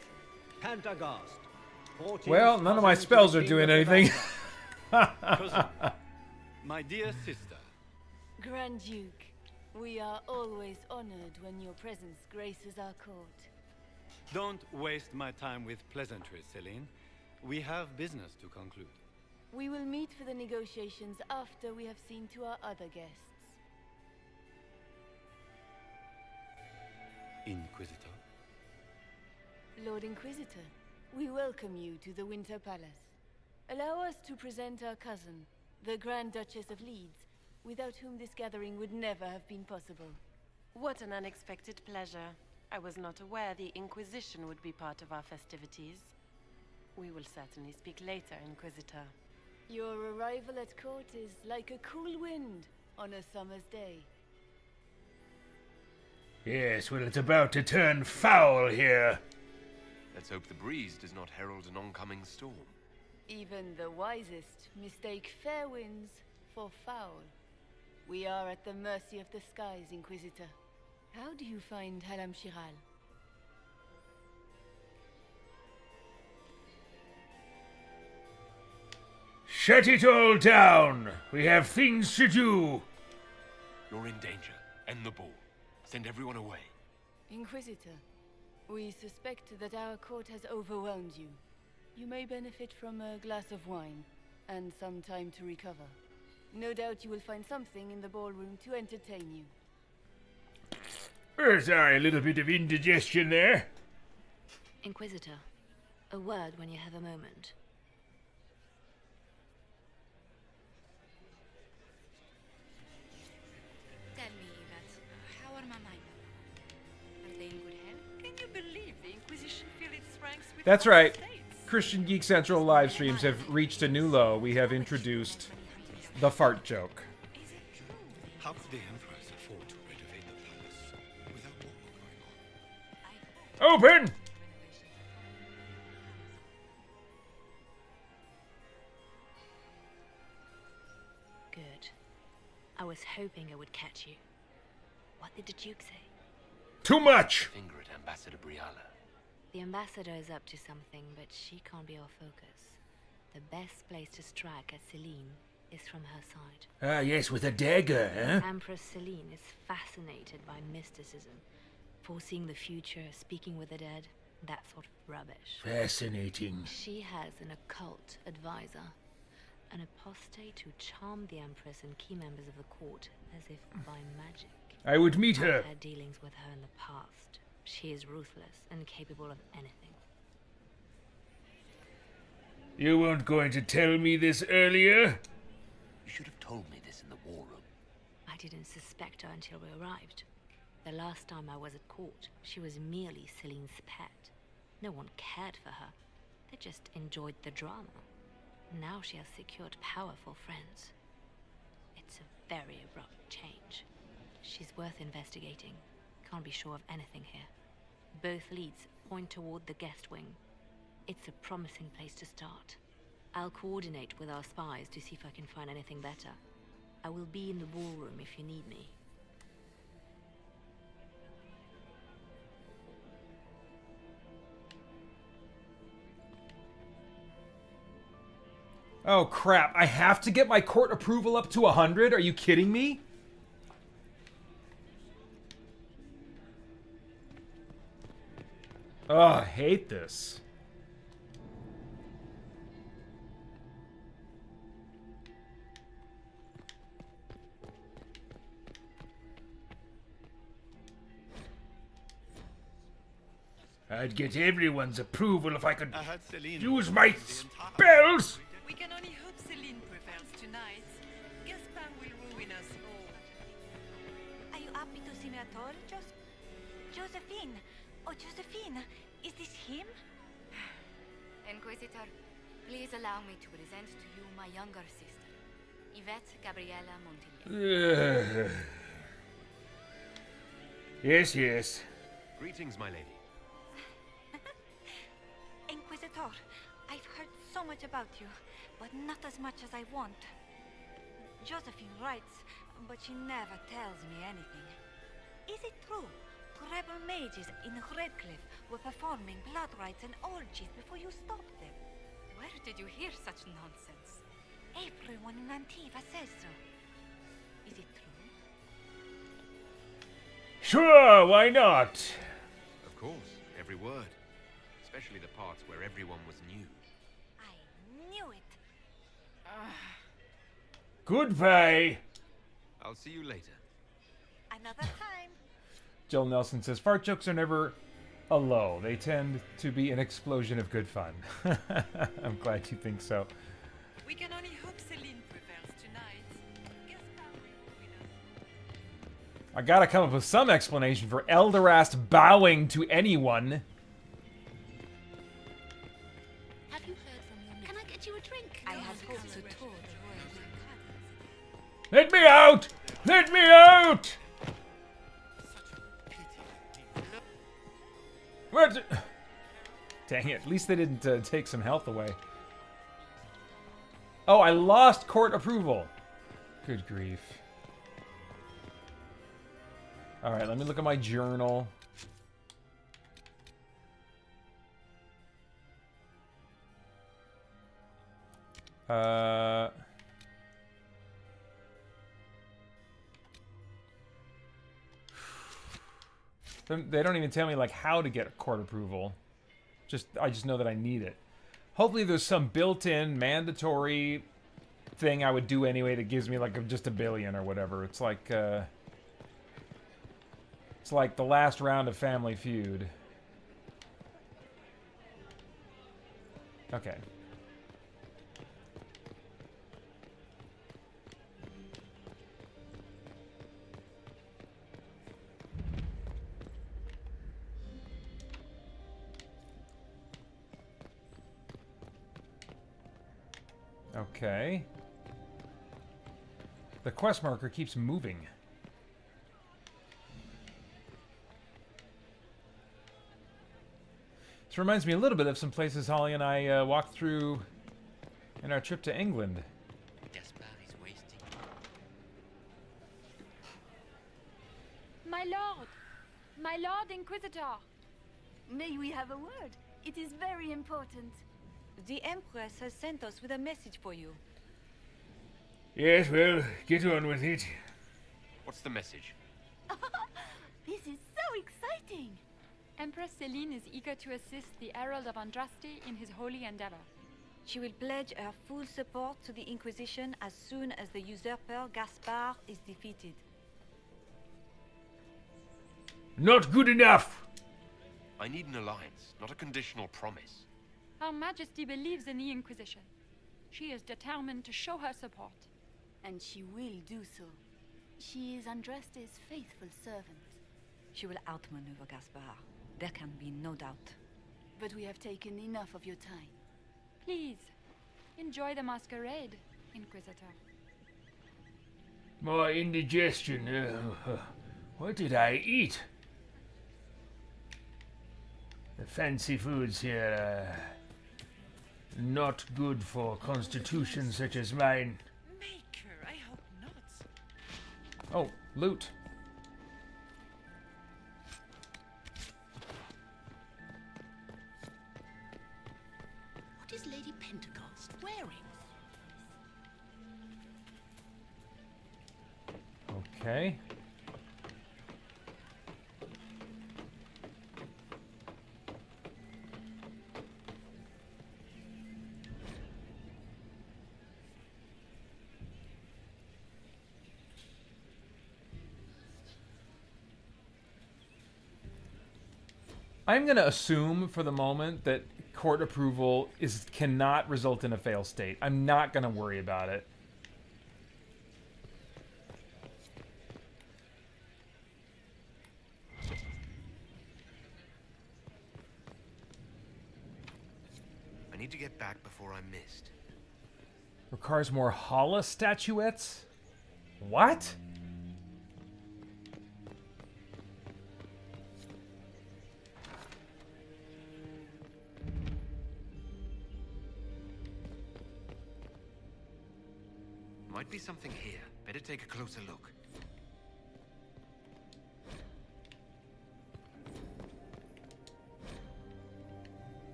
[SPEAKER 9] Pantagast.
[SPEAKER 1] Well, none of my spells are doing anything.
[SPEAKER 4] Cousin, my dear sister.
[SPEAKER 2] Grand Duke, we are always honored when your presence graces our court.
[SPEAKER 4] Don't waste my time with pleasantries, Celine. We have business to conclude.
[SPEAKER 2] We will meet for the negotiations after we have seen to our other guests.
[SPEAKER 4] Inquisitor.
[SPEAKER 2] Lord Inquisitor, we welcome you to the Winter Palace. Allow us to present our cousin, the Grand Duchess of Leeds, without whom this gathering would never have been possible.
[SPEAKER 5] What an unexpected pleasure. I was not aware the Inquisition would be part of our festivities. We will certainly speak later, Inquisitor.
[SPEAKER 2] Your arrival at court is like a cool wind on a summer's day.
[SPEAKER 23] Yes, well, it's about to turn foul here.
[SPEAKER 14] Let's hope the breeze does not herald an oncoming storm.
[SPEAKER 2] Even the wisest mistake fair winds for foul. We are at the mercy of the skies, Inquisitor. How do you find Halam Shiral?
[SPEAKER 23] Shut it all down! We have things to do!
[SPEAKER 14] You're in danger. End the ball. Send everyone away.
[SPEAKER 2] Inquisitor, we suspect that our court has overwhelmed you. You may benefit from a glass of wine, and some time to recover. No doubt you will find something in the ballroom to entertain you.
[SPEAKER 23] Sorry, a little bit of indigestion there.
[SPEAKER 16] Inquisitor, a word when you have a moment.
[SPEAKER 18] Tell me, Yvette, how are my mind? Are they in good health? Can you believe the Inquisition filled its ranks with
[SPEAKER 1] That's right. Christian Geek Central live streams have reached a new low. We have introduced the fart joke.
[SPEAKER 4] How could the Empress afford to renovate the palace without war going on?
[SPEAKER 23] Open!
[SPEAKER 16] Good. I was hoping I would catch you. What did the Duke say?
[SPEAKER 23] Too much!
[SPEAKER 14] Finger at Ambassador Briala.
[SPEAKER 16] The ambassador is up to something, but she can't be our focus. The best place to strike at Celine is from her side.
[SPEAKER 23] Ah, yes, with a dagger, huh?
[SPEAKER 16] Empress Celine is fascinated by mysticism, foreseeing the future, speaking with the dead, that sort of rubbish.
[SPEAKER 23] Fascinating.
[SPEAKER 16] She has an occult advisor, an apostate who charmed the Empress and key members of the court as if by magic.
[SPEAKER 23] I would meet her.
[SPEAKER 16] I've had dealings with her in the past. She is ruthless and capable of anything.
[SPEAKER 23] You weren't going to tell me this earlier?
[SPEAKER 14] You should have told me this in the war room.
[SPEAKER 16] I didn't suspect her until we arrived. The last time I was at court, she was merely Celine's pet. No one cared for her. They just enjoyed the drama. Now she has secured powerful friends. It's a very abrupt change. She's worth investigating. Can't be sure of anything here. Both leads point toward the guest wing. It's a promising place to start. I'll coordinate with our spies to see if I can find anything better. I will be in the ballroom if you need me.
[SPEAKER 1] Oh crap, I have to get my court approval up to 100? Are you kidding me? Oh, I hate this.
[SPEAKER 23] I'd get everyone's approval if I could
[SPEAKER 4] Celine
[SPEAKER 23] use my spells!
[SPEAKER 6] We can only hope Celine prevails tonight. Gaspard will ruin us all.
[SPEAKER 15] Are you happy to see me at all, Josephine? Oh, Josephine, is this him?
[SPEAKER 18] Inquisitor, please allow me to present to you my younger sister, Yvette Gabriella Montigny.
[SPEAKER 23] Yes, yes.
[SPEAKER 14] Greetings, my lady.
[SPEAKER 15] Inquisitor, I've heard so much about you, but not as much as I want. Josephine writes, but she never tells me anything. Is it true? Rebel mages in Redcliffe were performing blood rites and orgies before you stopped them.
[SPEAKER 18] Where did you hear such nonsense?
[SPEAKER 15] Everyone in Antiva says so. Is it true?
[SPEAKER 23] Sure, why not?
[SPEAKER 14] Of course, every word. Especially the parts where everyone was new.
[SPEAKER 15] I knew it.
[SPEAKER 23] Goodbye.
[SPEAKER 14] I'll see you later.
[SPEAKER 15] Another time.
[SPEAKER 1] Jill Nelson says, fart jokes are never a low. They tend to be an explosion of good fun. I'm glad you think so.
[SPEAKER 6] We can only hope Celine prevails tonight. Gaspard will ruin us.
[SPEAKER 1] I gotta come up with some explanation for Elderast bowing to anyone.
[SPEAKER 13] Have you heard from your Can I get you a drink?
[SPEAKER 18] I had hoped to tour the
[SPEAKER 23] Let me out! Let me out! What?
[SPEAKER 1] Dang it, at least they didn't take some health away. Oh, I lost court approval. Good grief. Alright, let me look at my journal. They don't even tell me like how to get court approval. I just know that I need it. Hopefully there's some built-in mandatory thing I would do anyway that gives me like just a billion or whatever. It's like the last round of Family Feud. Okay. Okay. The quest marker keeps moving. This reminds me a little bit of some places Holly and I walked through in our trip to England.
[SPEAKER 21] Gaspard is wasting.
[SPEAKER 24] My Lord Inquisitor.
[SPEAKER 15] May we have a word? It is very important. The Empress has sent us with a message for you.
[SPEAKER 23] Yes, well, get on with it.
[SPEAKER 14] What's the message?
[SPEAKER 15] This is so exciting!
[SPEAKER 24] Empress Celine is eager to assist the Herald of Andraste in his holy endeavor.
[SPEAKER 15] She will pledge her full support to the Inquisition as soon as the usurper Gaspard is defeated.
[SPEAKER 23] Not good enough!
[SPEAKER 14] I need an alliance, not a conditional promise.
[SPEAKER 24] Her Majesty believes in the Inquisition. She is determined to show her support.
[SPEAKER 2] And she will do so. She is Andraste's faithful servant.
[SPEAKER 15] She will outmaneuver Gaspard. There can be no doubt.
[SPEAKER 2] But we have taken enough of your time.
[SPEAKER 24] Please, enjoy the masquerade, Inquisitor.
[SPEAKER 23] My indigestion. What did I eat? The fancy foods here are not good for constitutions such as mine.
[SPEAKER 6] Maker, I hope not.
[SPEAKER 1] Oh, loot.
[SPEAKER 13] What is Lady Pentecost wearing?
[SPEAKER 1] Okay. I'm going to assume for the moment that court approval cannot result in a fail state. I'm not going to worry about it.
[SPEAKER 14] I need need to get back before I'm missed.
[SPEAKER 1] Requires more Hala statuettes? What?
[SPEAKER 14] Might be something here. Better take a closer look.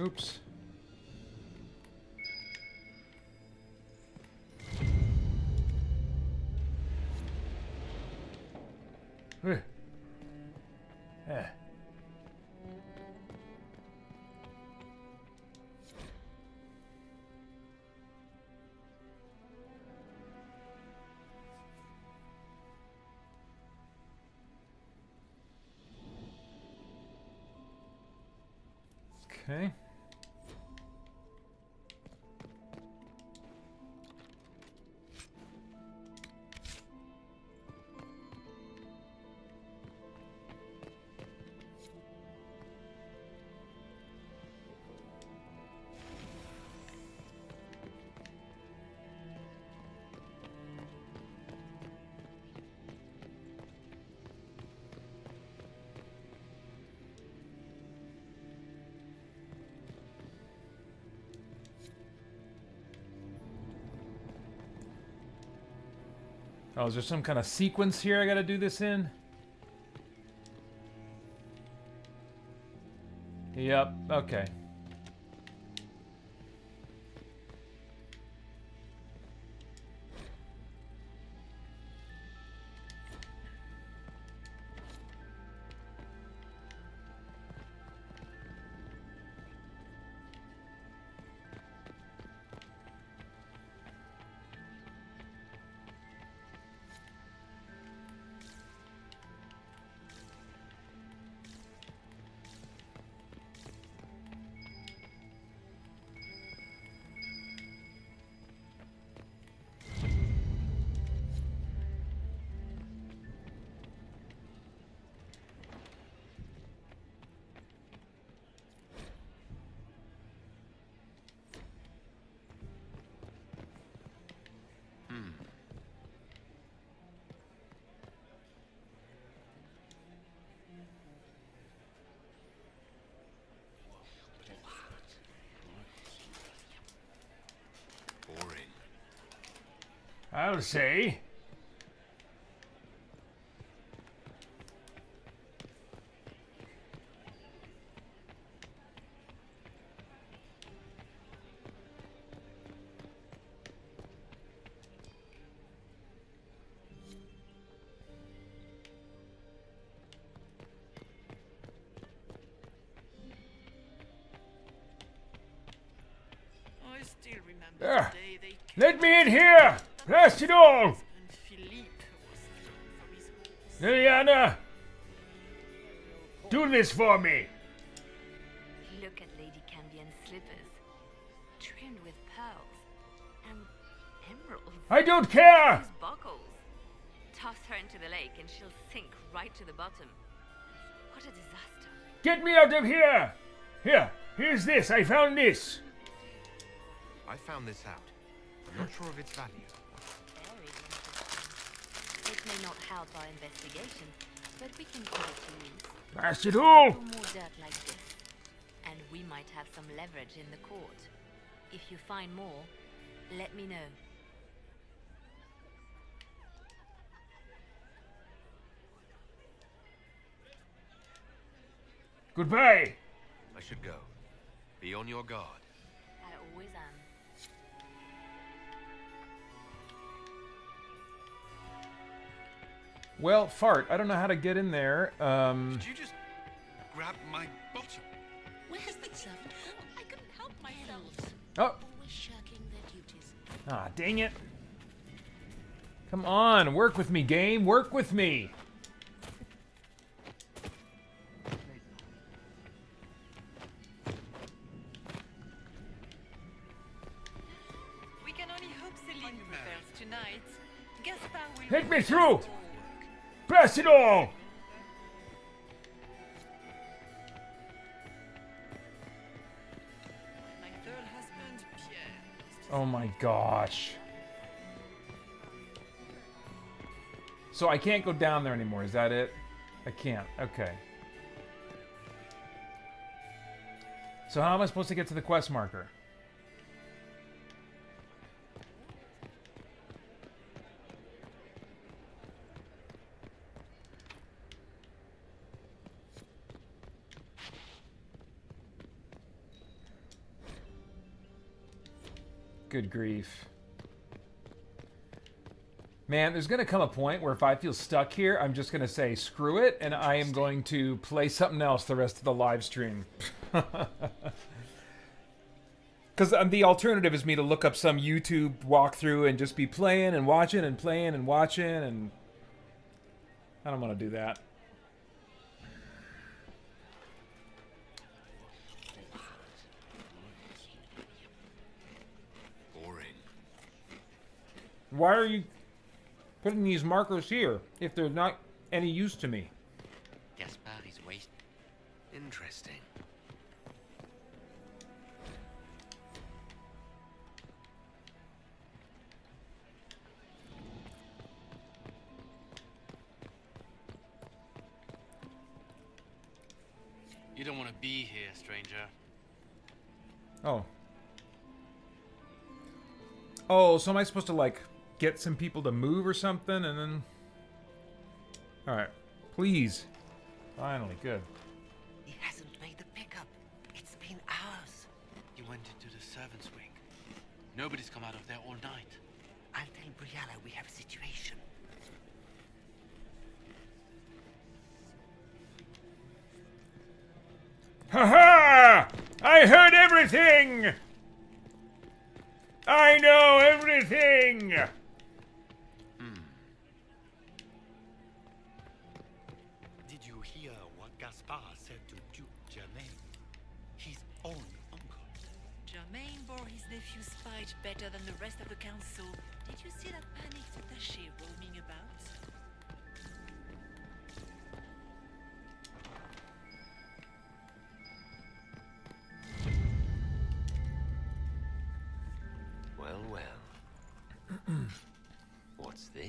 [SPEAKER 1] Oops. Okay. Oh, is there some kind of sequence here I gotta do this in? Yep, okay. I'll say.
[SPEAKER 6] I still remember
[SPEAKER 23] Ah,
[SPEAKER 6] the day they
[SPEAKER 23] let me in here! Blast it all!
[SPEAKER 6] and Philippe was thrown from his horse.
[SPEAKER 23] Liliana! Do this for me!
[SPEAKER 16] Look at Lady Cambion's slippers, trimmed with pearls and emeralds.
[SPEAKER 23] I don't care!
[SPEAKER 16] Those buckles. Toss her into the lake and she'll sink right to the bottom. What a disaster.
[SPEAKER 23] Get me out of here! Here's this. I found this.
[SPEAKER 14] I found this out. I'm not sure of its value.
[SPEAKER 16] Very interesting. It may not help our investigation, but we can put it to use.
[SPEAKER 23] Blast it all!
[SPEAKER 16] A little more dirt like this, and we might have some leverage in the court. If you find more, let me know.
[SPEAKER 23] Goodbye!
[SPEAKER 14] I should go. Be on your guard.
[SPEAKER 16] I always am.
[SPEAKER 1] Well, Fart, I don't know how to get in there.
[SPEAKER 11] Did you just grab my bottle?
[SPEAKER 13] Where's the servant? I couldn't help myself.
[SPEAKER 1] Oh.
[SPEAKER 13] Always shirking their duties.
[SPEAKER 1] Ah, dang it. Come on, work with me, game. Work with me.
[SPEAKER 6] We can only hope Celine prevails tonight. Gaspard will
[SPEAKER 23] Hit me
[SPEAKER 6] finish
[SPEAKER 23] through!
[SPEAKER 6] all work.
[SPEAKER 23] Blast it all!
[SPEAKER 1] Oh my gosh. So I can't go down there anymore, is that it? I can't, okay. So how am I supposed to get to the quest marker? Good grief. Man, there's going to come a point where if I feel stuck here, I'm just going to say screw it, and I am going to play something else the rest of the live stream. Because the alternative is me to look up some YouTube walkthrough and just be playing and watching and playing and watching, and I don't want to do that. Why are you putting these markers here if they're not any use to me?
[SPEAKER 21] Gaspard is wasting.
[SPEAKER 10] Interesting.
[SPEAKER 3] You don't want to be here, stranger.
[SPEAKER 1] Oh. Oh, so am I supposed to, like, get some people to move or something, and then... Alright. Please. Finally, good.
[SPEAKER 21] He hasn't made the pickup. It's been hours.
[SPEAKER 3] You went into the servants' wing. Nobody's come out of there all night.
[SPEAKER 21] I'll tell Briala we have a situation.
[SPEAKER 23] Ha-ha! I heard everything! I know everything!
[SPEAKER 4] Did you hear what Gaspard said to Duke Germain? His own uncle.
[SPEAKER 12] Germain bore his nephew's spite better than the rest of the council. Did you see that panicked attaché roaming about?
[SPEAKER 10] Well, well. What's this?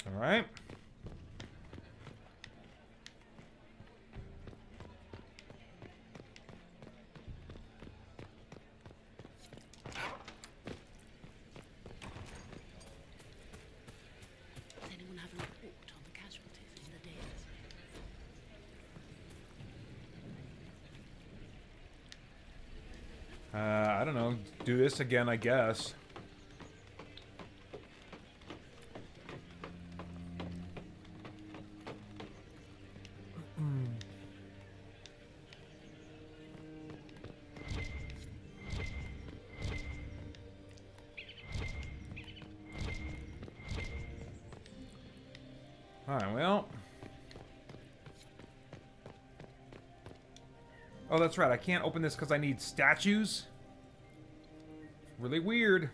[SPEAKER 1] All right.
[SPEAKER 13] Does anyone have a report on the casualties in the days?
[SPEAKER 1] I don't know. Do this again, I guess. Alright, well. Oh, that's right. I can't open this because I need statues. Really weird.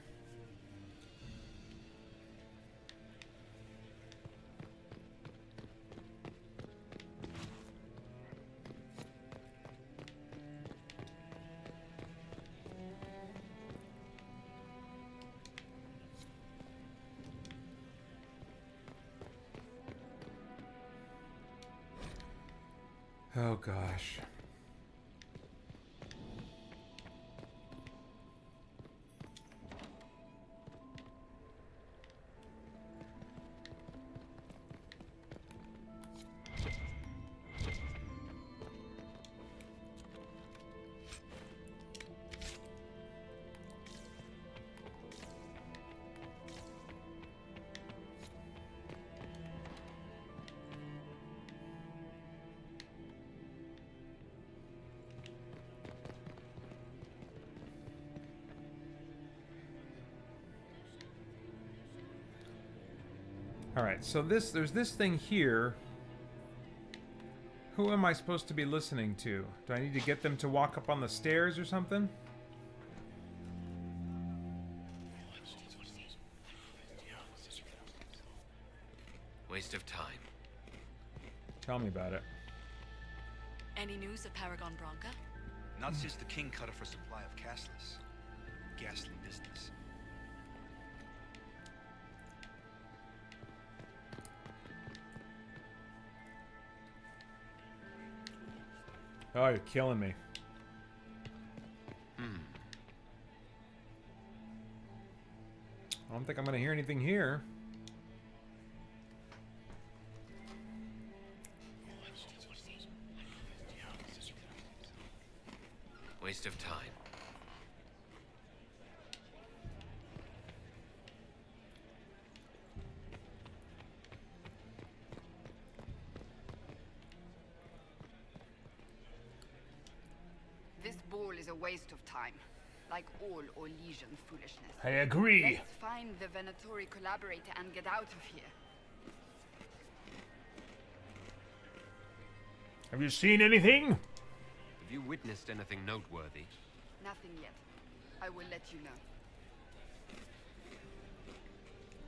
[SPEAKER 1] Oh, gosh. Alright, so there's this thing here. Who am I supposed to be listening to? Do I need to get them to walk up on the stairs or something?
[SPEAKER 14] Waste of time.
[SPEAKER 1] Tell me about it.
[SPEAKER 18] Any news of Paragon Bronca?
[SPEAKER 7] Not since the king cut off her supply of castless. Ghastly business.
[SPEAKER 1] Oh, you're killing me. I don't think I'm going to hear anything here.
[SPEAKER 14] Waste of time.
[SPEAKER 8] This ball is a waste of time. Like all Orlesian foolishness.
[SPEAKER 23] I agree.
[SPEAKER 8] Let's find the Venatori collaborator and get out of here.
[SPEAKER 23] Have you seen anything?
[SPEAKER 14] Have you witnessed anything noteworthy?
[SPEAKER 8] Nothing yet. I will let you know.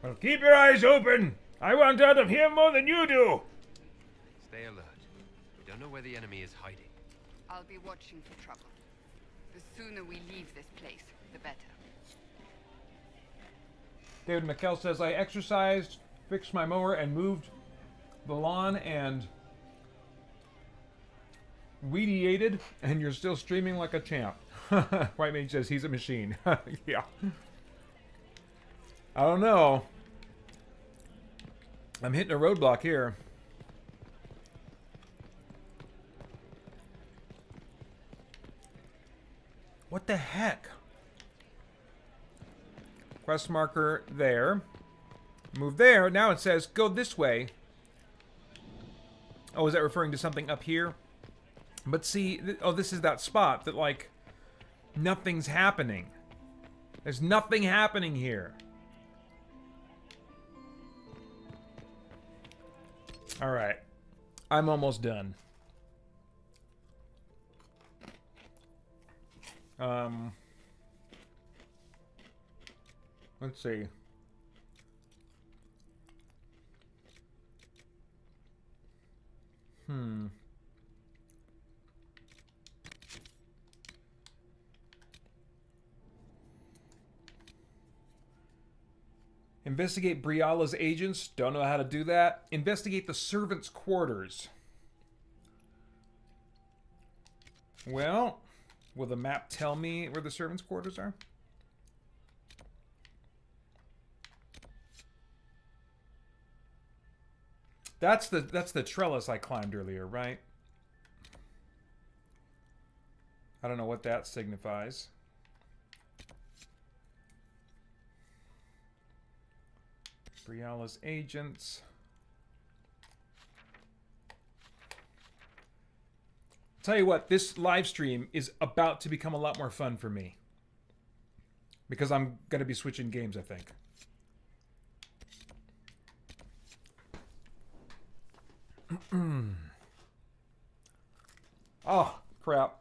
[SPEAKER 23] Well, keep your eyes open. I want out of here more than you do.
[SPEAKER 14] Stay alert. We don't know where the enemy is hiding.
[SPEAKER 8] I'll be watching for trouble. The sooner we leave this place, the better.
[SPEAKER 1] David McKell says, I exercised, fixed my mower, and moved the lawn and weediated, and you're still streaming like a champ. White Mage says he's a machine. Yeah. I don't know. I'm hitting a roadblock here. What the heck? Quest marker there. Move there. Now it says go this way. Oh, is that referring to something up here? But see, oh, this is that spot that, like, nothing's happening. There's nothing happening here. All right. I'm almost done. Let's see. Investigate Briala's agents. Don't know how to do that. Investigate the servants' quarters. Well, will the map tell me where the servants' quarters are? That's the trellis I climbed earlier, right? I don't know what that signifies. Briala's agents. Tell you what, this live stream is about to become a lot more fun for me. Because I'm going to be switching games, I think. Oh, crap.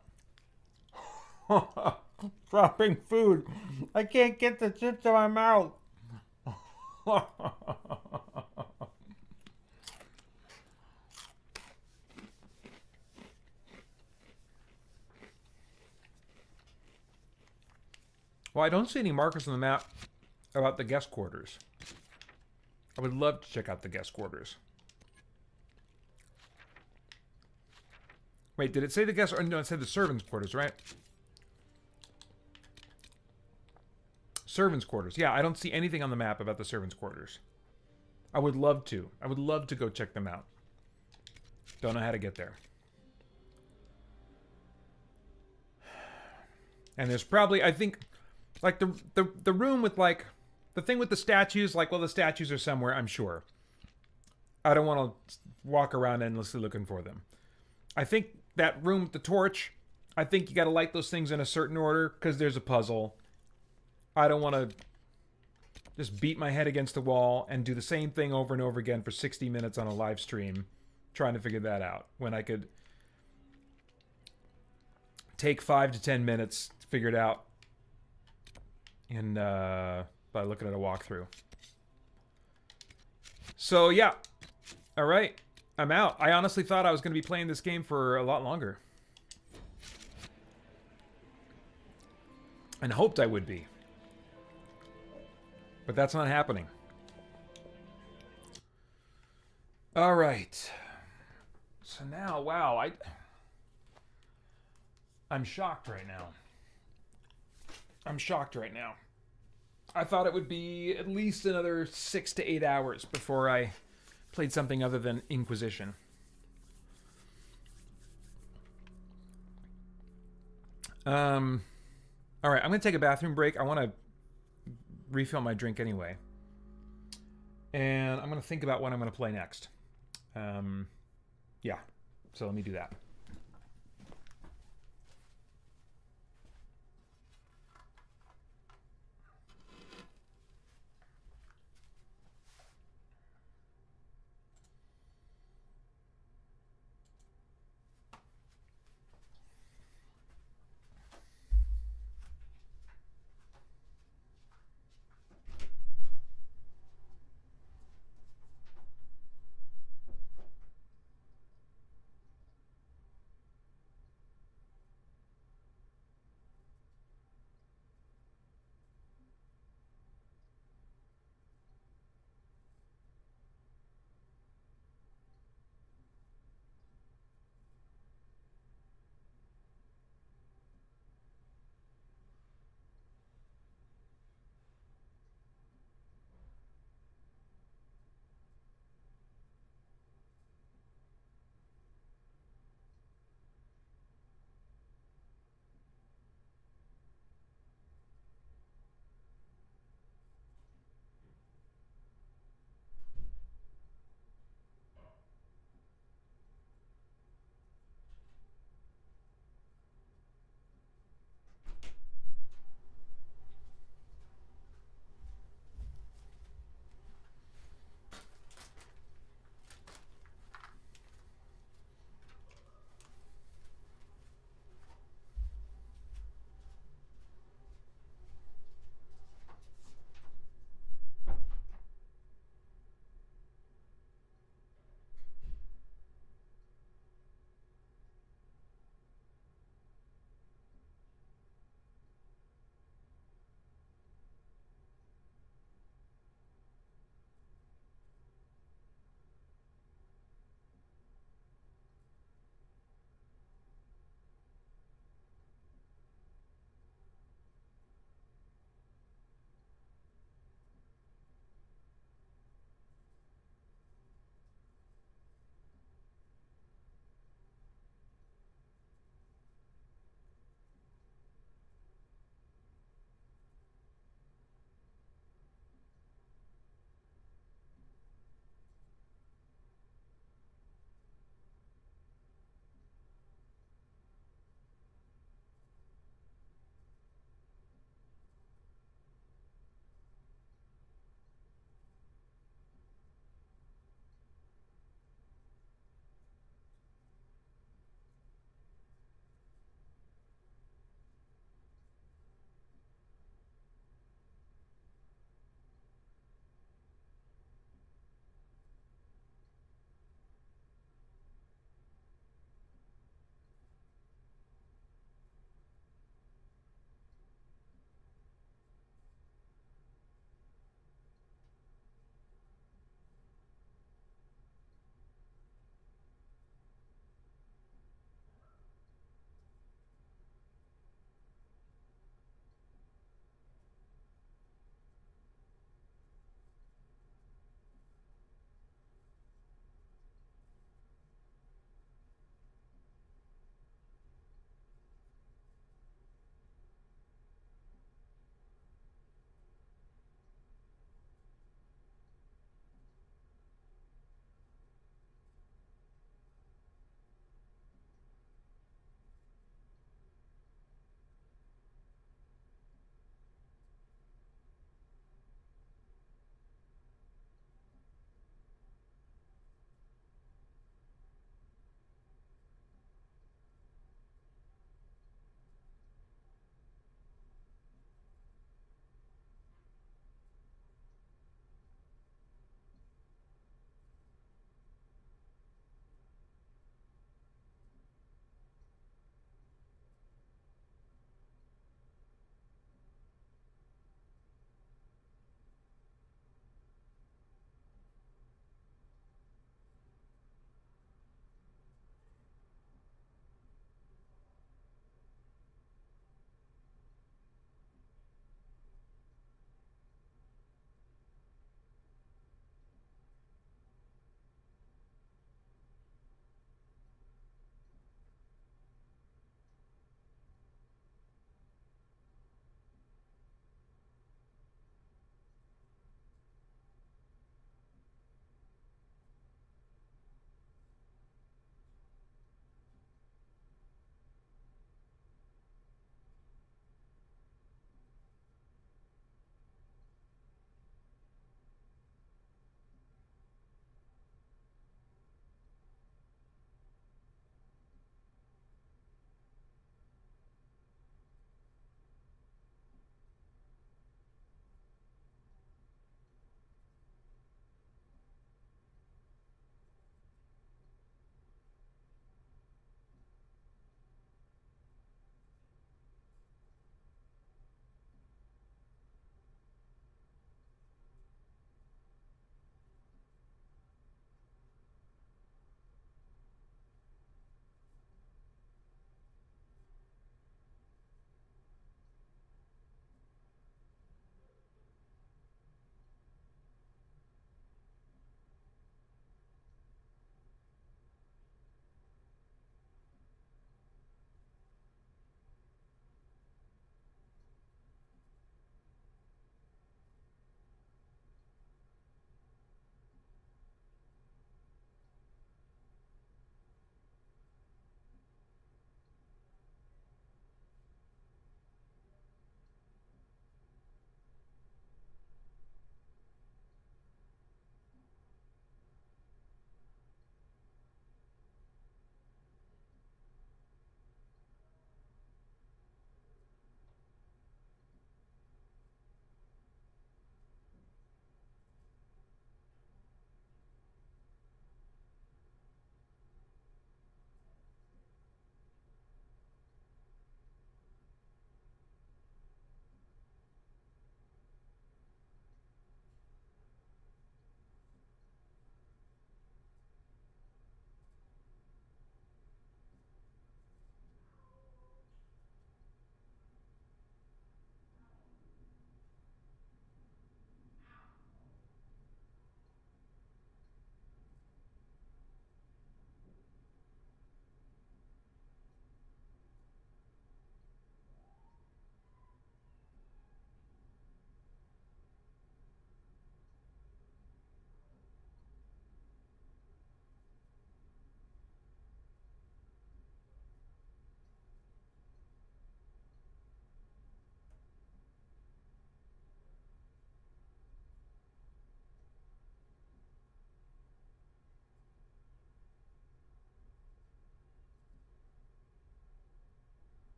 [SPEAKER 1] Dropping food. I can't get the chips in my mouth. Well, I don't see any markers on the map about the guest quarters. I would love to check out the guest quarters. Wait, did it say the guest? Or no, it said the servants' quarters, right? Servants' quarters. Yeah, I don't see anything on the map about the servants' quarters. I would love to. I would love to go check them out. Don't know how to get there. And there's probably, I think, like the room with, like, the thing with the statues, like, well, the statues are somewhere, I'm sure. I don't want to walk around endlessly looking for them. I think that room with the torch, I think you got to light those things in a certain order because there's a puzzle. I don't want to just beat my head against the wall and do the same thing over and over again for 60 minutes on a live stream trying to figure that out when I could take 5 to 10 minutes to figure it out in, by looking at a walkthrough. So, yeah. All right, I'm out. I honestly thought I was going to be playing this game for a lot longer. And hoped I would be. But that's not happening. All right. So now, wow, I'm shocked right now. I'm shocked right now. I thought it would be at least another 6 to 8 hours before I played something other than Inquisition. All right, I'm going to take a bathroom break. I want to refill my drink anyway. And I'm going to think about what I'm going to play next. Yeah, so let me do that.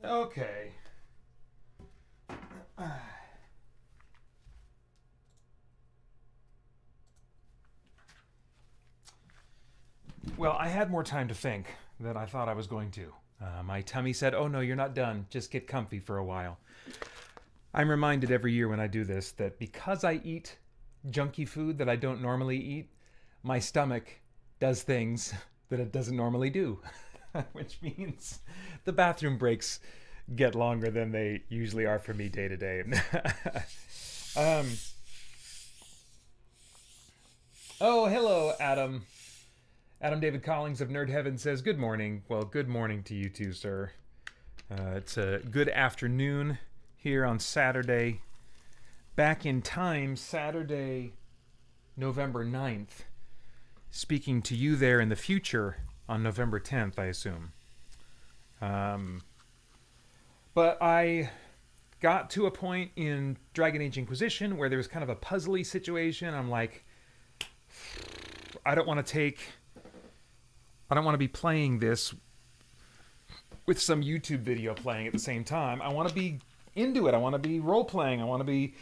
[SPEAKER 1] Okay. Well, I had more time to think than I thought I was going to. My tummy said, oh no, you're not done. Just get comfy for a while. I'm reminded every year when I do this that because I eat junky food that I don't normally eat, my stomach does things that it doesn't normally do, which means the bathroom breaks get longer than they usually are for me day to day. Oh, hello, Adam. Adam David Collings of Nerd Heaven says, good morning. Well, good morning to you too, sir. It's a good afternoon here on Saturday. Back in time, Saturday, November 9th. Speaking to you there in the future on November 10th, I assume. But I got to a point in Dragon Age Inquisition where there was kind of a puzzly situation. I'm like, I don't want to be playing this with some YouTube video playing at the same time. I want to be into it. I want to be role-playing. I want to be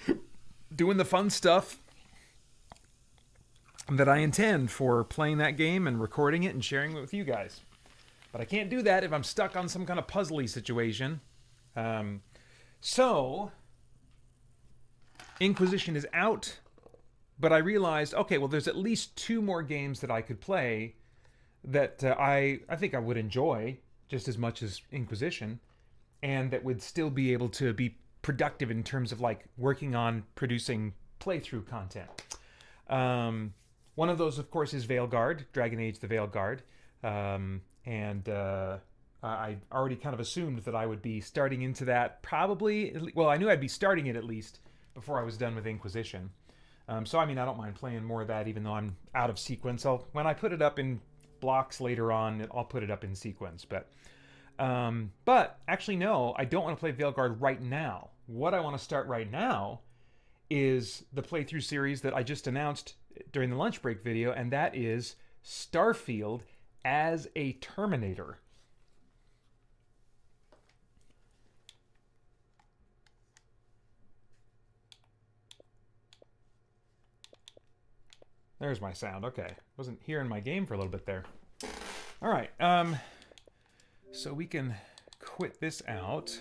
[SPEAKER 1] doing the fun stuff that I intend for playing that game and recording it and sharing it with you guys. But I can't do that if I'm stuck on some kind of puzzly situation. So, Inquisition is out, but I realized, okay, well, there's at least 2 more games that I could play that I think I would enjoy just as much as Inquisition, and that would still be able to be productive in terms of like working on producing playthrough content. One of those, of course, is Veilguard, Dragon Age the Veilguard. I already kind of assumed that I would be starting into that probably, well, I knew I'd be starting it at least before I was done with Inquisition. So, I mean, I don't mind playing more of that even though I'm out of sequence. When I put it up in blocks later on, I'll put it up in sequence. But actually, no, I don't want to play Veilguard right now. What I want to start right now is the playthrough series that I just announced during the Lunchbreak video, and that is Starfield as a Terminator. There's my sound. Okay. Wasn't hearing my game for a little bit there. All right. So we can quit this out.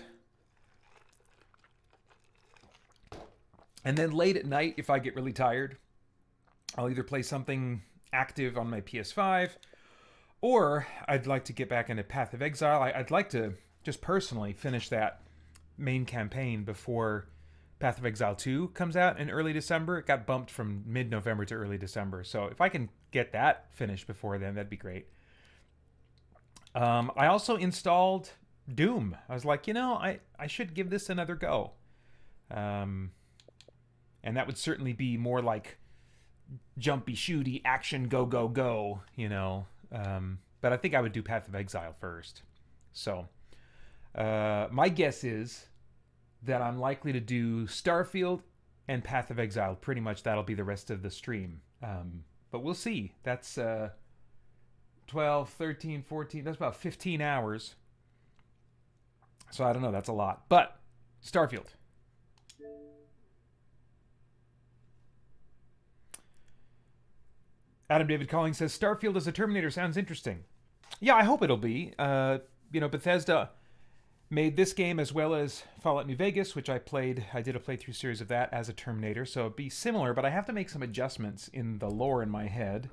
[SPEAKER 1] And then late at night, if I get really tired, I'll either play something active on my PS5, or I'd like to get back into Path of Exile. I'd like to just personally finish that main campaign before Path of Exile 2 comes out in early December. It got bumped from mid-November to early December. So if I can get that finished before then, that'd be great. I also installed Doom. I was like, I should give this another go. And that would certainly be more like jumpy, shooty, action, go, go, go, But I think I would do Path of Exile first. So my guess is that I'm likely to do Starfield and Path of Exile. Pretty much that'll be the rest of the stream. But we'll see. That's 12, 13, 14, that's about 15 hours. So I don't know, that's a lot. But Starfield. Adam David Calling says, Starfield as a Terminator sounds interesting. Yeah, I hope it'll be. Bethesda made this game as well as Fallout New Vegas, which I played. I did a playthrough series of that as a Terminator, so it'd be similar, but I have to make some adjustments in the lore in my head.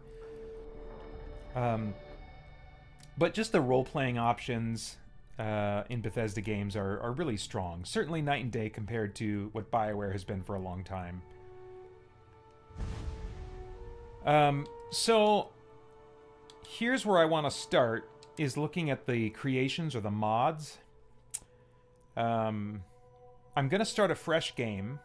[SPEAKER 1] But just the role-playing options in Bethesda games are really strong. Certainly night and day compared to what BioWare has been for a long time. So here's where I want to start, is looking at the creations or the mods. I'm going to start a fresh game.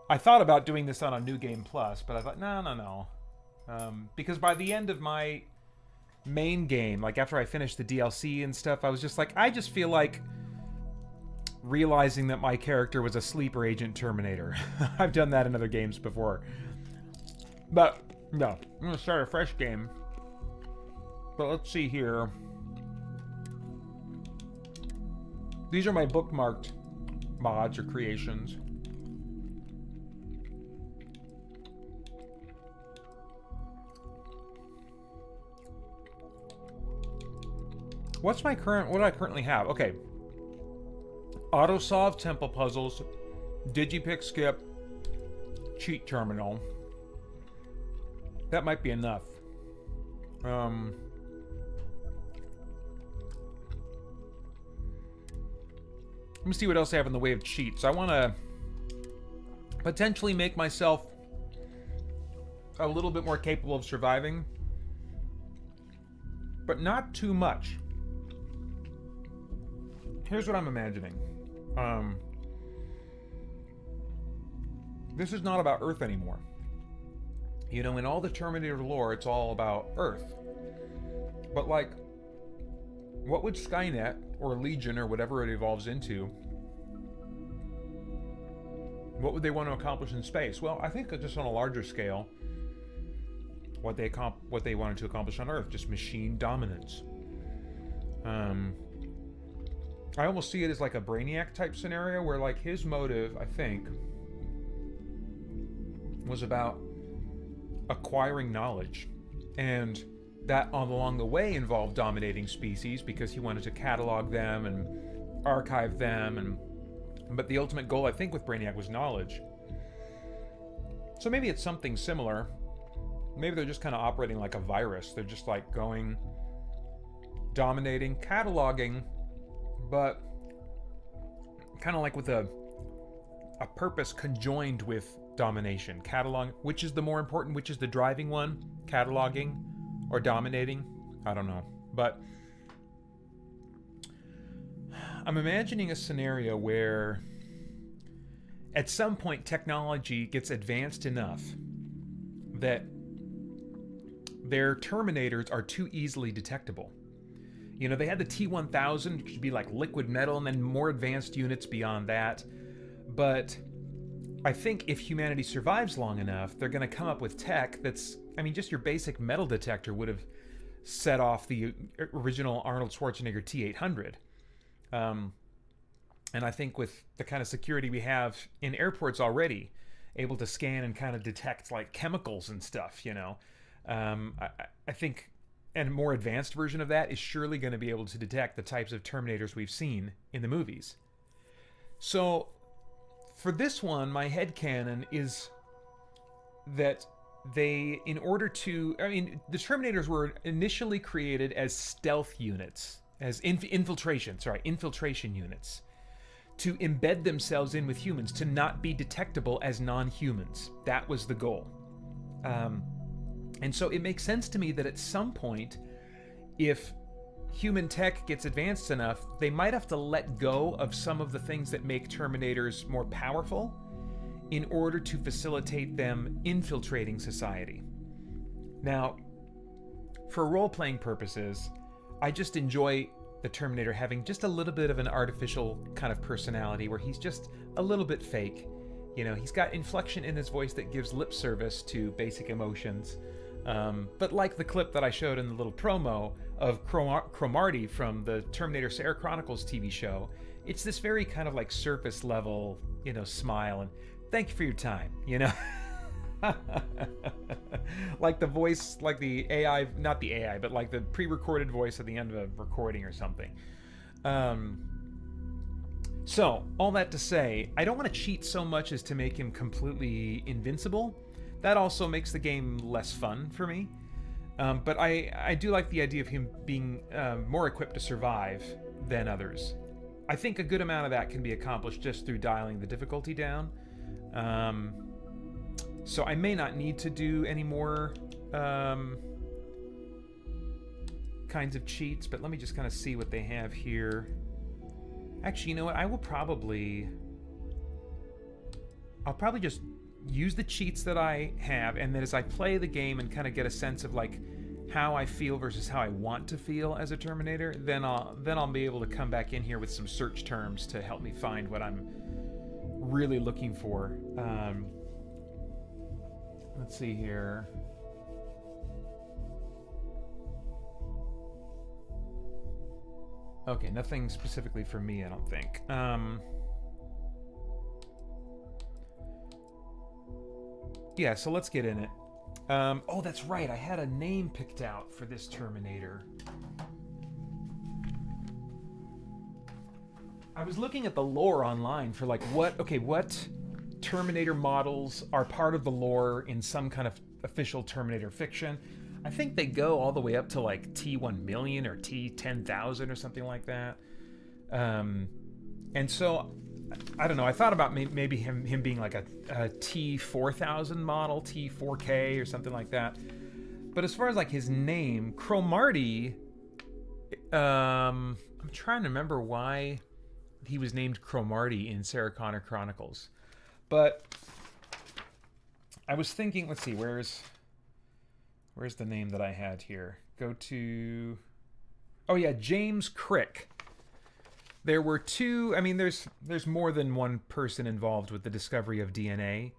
[SPEAKER 1] I thought about doing this on a New Game Plus, but I thought, no. Because by the end of my main game, like after I finished the DLC and stuff, I was just like, I just feel like realizing that my character was a sleeper agent Terminator. I've done that in other games before. But, no, I'm going to start a fresh game. But let's see here. These are my bookmarked mods or creations. What's my current, what do I currently have? Okay. Auto-solve temple puzzles, digipick skip, cheat terminal. That might be enough. Let me see what else I have in the way of cheats. I want to potentially make myself a little bit more capable of surviving, but not too much. Here's what I'm imagining. This is not about Earth anymore. You know, in all the Terminator lore, it's all about Earth. But, like, what would Skynet, or Legion, or whatever it evolves into, what would they want to accomplish in space? Well, I think just on a larger scale, what they wanted to accomplish on Earth, just machine dominance. I almost see it as like a Brainiac type scenario where, like, his motive, I think, was about acquiring knowledge, and that along the way involved dominating species because he wanted to catalog them and archive them, but the ultimate goal, I think, with Brainiac was knowledge. So maybe it's something similar. Maybe they're just kind of operating like a virus. They're just like going, dominating, cataloging, but kind of like with a purpose conjoined with domination. Catalog, which is the more important, which is the driving one? Cataloging or dominating? I don't know. But I'm imagining a scenario where at some point technology gets advanced enough that their Terminators are too easily detectable. You know, they had the T-1000, which would be like liquid metal, and then more advanced units beyond that. But I think if humanity survives long enough, they're going to come up with tech that's, I mean, just your basic metal detector would have set off the original Arnold Schwarzenegger T-800. And I think with the kind of security we have in airports already, able to scan and kind of detect like chemicals and stuff, you know, I think, and a more advanced version of that is surely going to be able to detect the types of Terminators we've seen in the movies. So for this one, my headcanon is that they, in order to, I mean, the Terminators were initially created as stealth units, as infiltration units, to embed themselves in with humans, to not be detectable as non-humans. That was the goal. And so it makes sense to me that at some point, if human tech gets advanced enough, they might have to let go of some of the things that make Terminators more powerful in order to facilitate them infiltrating society. Now, for role-playing purposes, I just enjoy the Terminator having just a little bit of an artificial kind of personality where he's just a little bit fake. You know, he's got inflection in his voice that gives lip service to basic emotions. But like the clip that I showed in the little promo of Cromartie from the Terminator Sarah Chronicles TV show, it's this very kind of like surface level, you know, smile and thank you for your time, you know? Like the voice, like the AI, not the AI, but like the pre-recorded voice at the end of a recording or something. So, all that to say, I don't want to cheat so much as to make him completely invincible. That also makes the game less fun for me. But I do like the idea of him being more equipped to survive than others. I think a good amount of that can be accomplished just through dialing the difficulty down. So I may not need to do any more kinds of cheats, but let me just kind of see what they have here. Actually, you know what? I'll probably just use the cheats that I have, and then as I play the game and kind of get a sense of like how I feel versus how I want to feel as a Terminator, then I'll be able to come back in here with some search terms to help me find what I'm really looking for. Let's see here. Okay, nothing specifically for me, I don't think. Yeah, so let's get in it. Oh, that's right. I had a name picked out for this Terminator. I was looking at the lore online for like what Terminator models are part of the lore in some kind of official Terminator fiction. I think they go all the way up to like T1 million or T10,000 or something like that. And so I don't know. I thought about maybe him being like a T4000 model, T4K or something like that. But as far as like his name, Cromartie, I'm trying to remember why he was named Cromartie in Sarah Connor Chronicles. But I was thinking, let's see, where's the name that I had here? Go to, oh yeah, James Crick. There were two, I mean, there's more than one person involved with the discovery of DNA,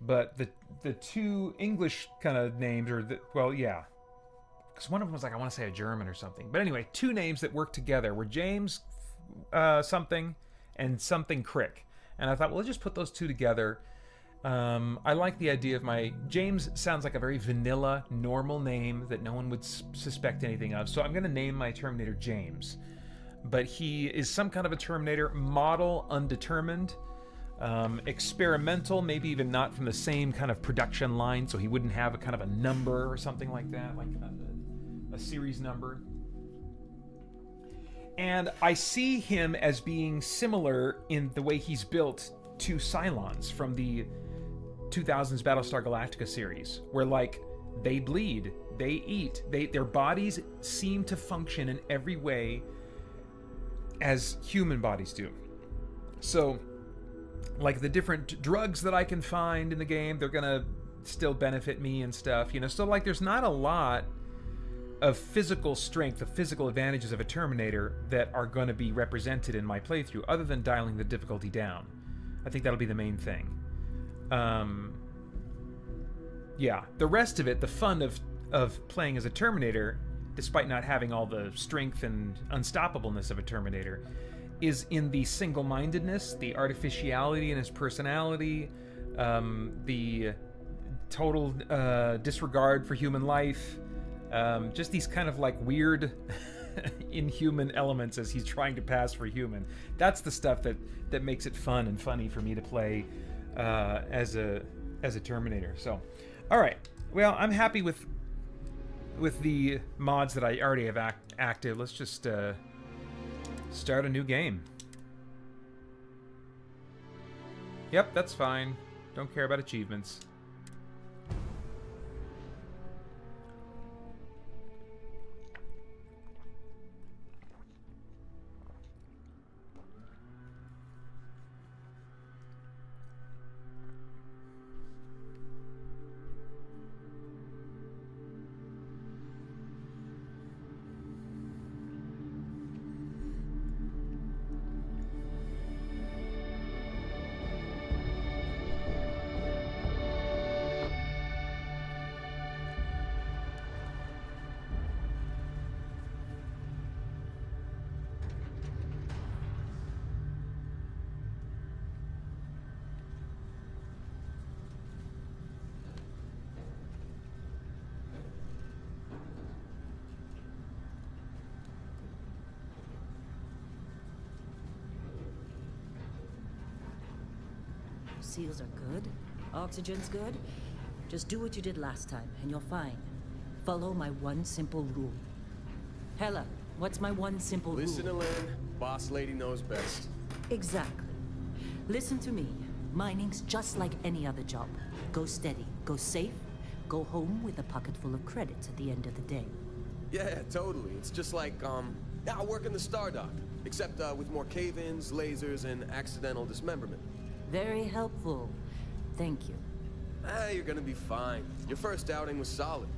[SPEAKER 1] but the two English kind of names are, because one of them was like, I want to say a German or something. But anyway, two names that worked together were James something and something Crick. And I thought, well, let's just put those two together. I like the idea of James sounds like a very vanilla, normal name that no one would suspect anything of. So I'm going to name my Terminator James. But he is some kind of a Terminator, model undetermined, experimental, maybe even not from the same kind of production line, so he wouldn't have a kind of a number or something like that, like a series number. And I see him as being similar in the way he's built to Cylons from the 2000s Battlestar Galactica series, where like they bleed, they eat, their bodies seem to function in every way as human bodies do. So like the different drugs that I can find in the game, they're gonna still benefit me and stuff, so like there's not a lot of physical strength, the physical advantages of a Terminator that are going to be represented in my playthrough, other than dialing the difficulty down. I think that'll be the main thing. The rest of it, the fun of playing as a Terminator, despite not having all the strength and unstoppableness of a Terminator, is in the single-mindedness, the artificiality in his personality, the total disregard for human life, just these kind of like weird inhuman elements as he's trying to pass for human. That's the stuff that makes it fun and funny for me to play as a Terminator. So, all right. Well, I'm happy with the mods that I already have active. Let's just start a new game. Yep, that's fine. Don't care about achievements.
[SPEAKER 17] Seals are good. Oxygen's good. Just do what you did last time, and you're fine. Follow my one simple rule. Hella, what's my one simple rule?
[SPEAKER 19] Listen to Lynn. Boss lady knows best.
[SPEAKER 17] Exactly. Listen to me. Mining's just like any other job. Go steady, go safe, go home with a pocket full of credits at the end of the day.
[SPEAKER 19] Yeah, totally. It's just like, I work in the Star Dock. Except with more cave-ins, lasers, and accidental dismemberment.
[SPEAKER 17] Very helpful. Thank you.
[SPEAKER 19] You're gonna be fine. Your first outing was solid.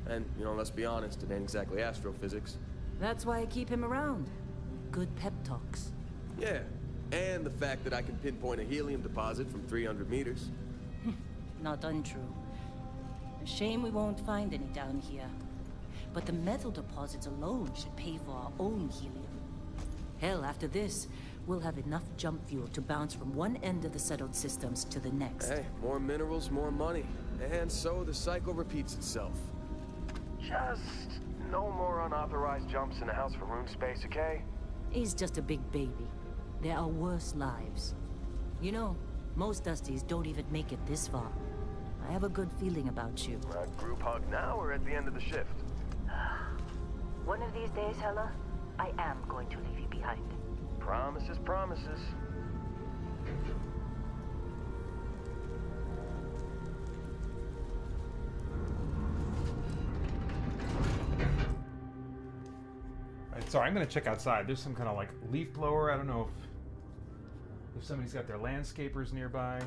[SPEAKER 19] And, let's be honest, it ain't exactly astrophysics.
[SPEAKER 17] That's why I keep him around. Good pep talks.
[SPEAKER 19] Yeah, and the fact that I can pinpoint a helium deposit from 300 meters.
[SPEAKER 17] Not untrue. A shame we won't find any down here. But the metal deposits alone should pay for our own helium. Hell, after this, we'll have enough jump fuel to bounce from one end of the settled systems to the next.
[SPEAKER 19] Hey, more minerals, more money. And so the cycle repeats itself. Just no more unauthorized jumps in the house for room space, okay?
[SPEAKER 17] He's just a big baby. There are worse lives. You know, most Dusties don't even make it this far. I have a good feeling about you.
[SPEAKER 19] A group hug now or at the end of the shift?
[SPEAKER 17] One of these days, Hella, I am going to leave you behind.
[SPEAKER 19] Promises, promises.
[SPEAKER 1] Alright, sorry, I'm gonna check outside. There's some kind of like leaf blower. I don't know if somebody's got their landscapers nearby.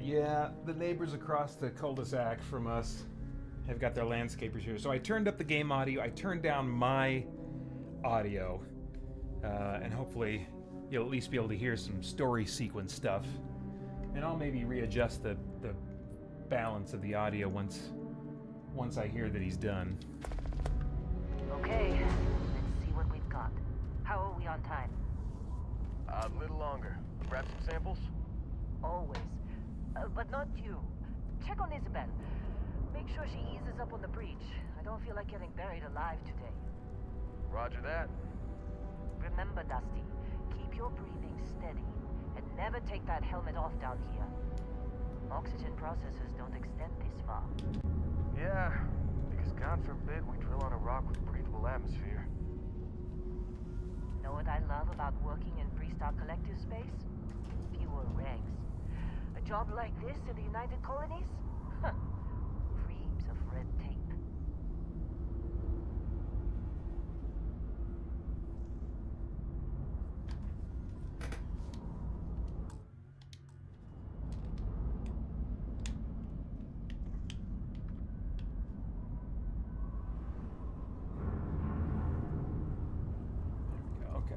[SPEAKER 1] Yeah, the neighbors across the cul-de-sac from us have got their landscapers here. So I turned up the game audio, I turned down my audio, and hopefully you'll at least be able to hear some story sequence stuff. And I'll maybe readjust the balance of the audio once I hear that he's done.
[SPEAKER 17] Okay, let's see what we've got. How are we on time?
[SPEAKER 19] A little longer. Grab some samples?
[SPEAKER 17] Always. But not you. Check on Isabel. Make sure she eases up on the breach. I don't feel like getting buried alive today.
[SPEAKER 19] Roger that.
[SPEAKER 17] Remember, Dusty, keep your breathing steady and never take that helmet off down here. Oxygen processors don't extend this far.
[SPEAKER 19] Yeah, because God forbid we drill on a rock with breathable atmosphere.
[SPEAKER 17] Know what I love about working in Freestar Collective space? Fewer regs. A job like this in the United Colonies? Huh. Reams of red tape.
[SPEAKER 1] Okay.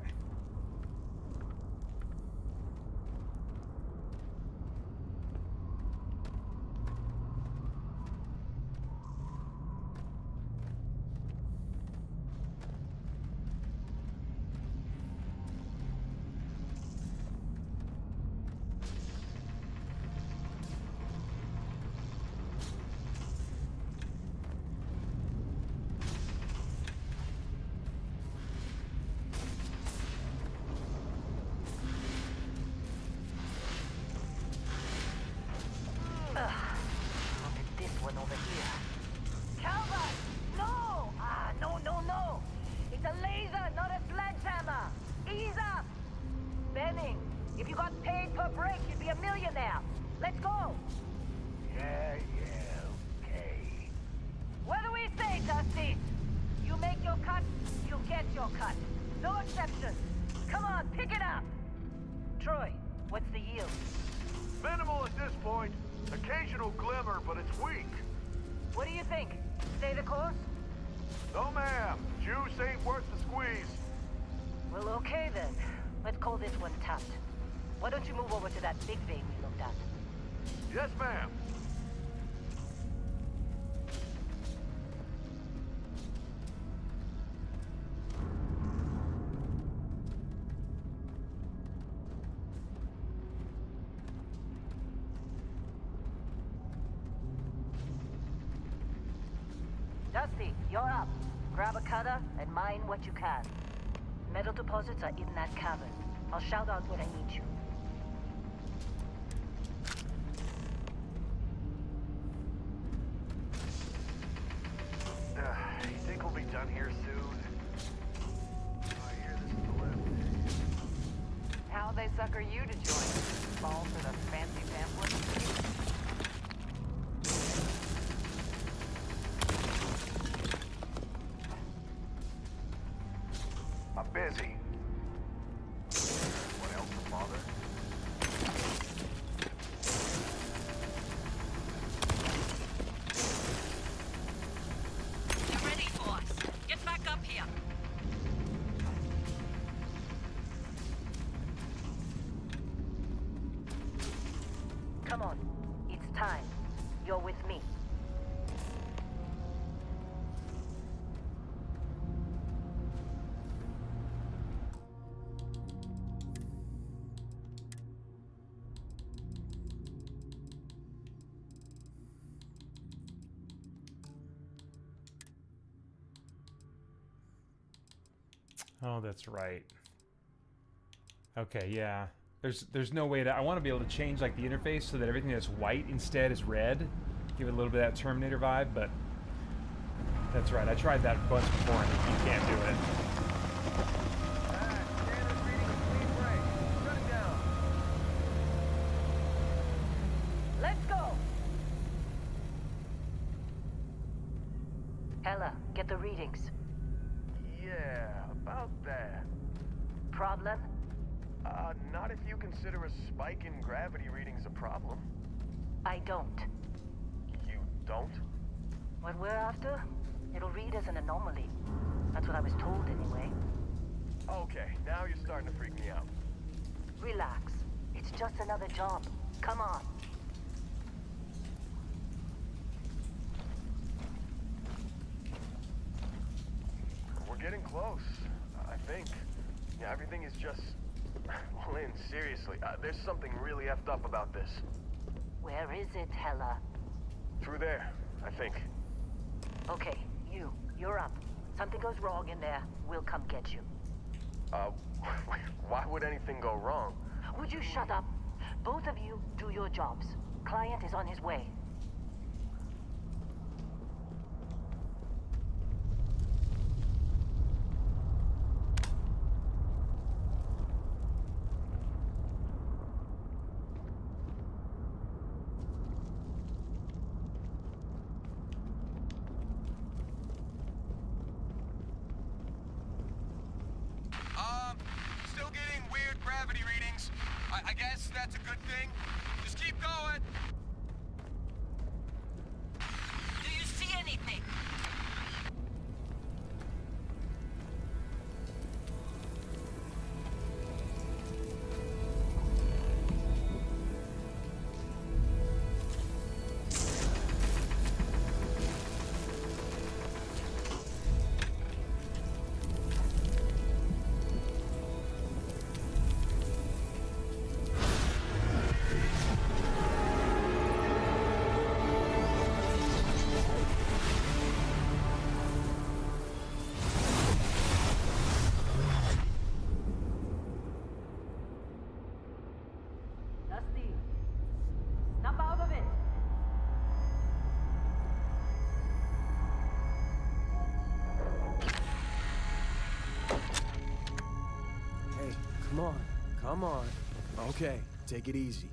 [SPEAKER 17] Big vein we looked at.
[SPEAKER 19] Yes, ma'am.
[SPEAKER 17] Dusty, you're up. Grab a cutter and mine what you can. Metal deposits are in that cavern. I'll shout out when I need you.
[SPEAKER 19] You think we'll be done here soon? I hear this is the left.
[SPEAKER 8] How they sucker you to join? Fall for the fancy pamphlet?
[SPEAKER 17] Come on. It's time. You're with me.
[SPEAKER 1] Oh, that's right. Okay, yeah. There's no way to... I want to be able to change like the interface so that everything that's white instead is red. Give it a little bit of that Terminator vibe, but that's right. I tried that once before and you can't do it.
[SPEAKER 17] Let's go! Ella, get the readings.
[SPEAKER 19] Yeah, about that.
[SPEAKER 17] Problem?
[SPEAKER 19] Not if you consider a spike in gravity readings a problem.
[SPEAKER 17] I don't.
[SPEAKER 19] You don't?
[SPEAKER 17] What we're after, it'll read as an anomaly. That's what I was told anyway.
[SPEAKER 19] Okay, now you're starting to freak me out.
[SPEAKER 17] Relax. It's just another job. Come on.
[SPEAKER 19] We're getting close, I think. Yeah, everything is just... Lynn, seriously, there's something really effed up about this.
[SPEAKER 17] Where is it, Hella?
[SPEAKER 19] Through there, I think.
[SPEAKER 17] Okay, you're up. Something goes wrong in there, we'll come get you.
[SPEAKER 19] Why would anything go wrong?
[SPEAKER 17] Would you shut up? Both of you do your jobs. Client is on his way.
[SPEAKER 19] Still getting weird gravity readings. I guess that's a good thing. Just keep going.
[SPEAKER 17] Do you see anything? Snap out of it!
[SPEAKER 19] Hey, come on. Okay, take it easy.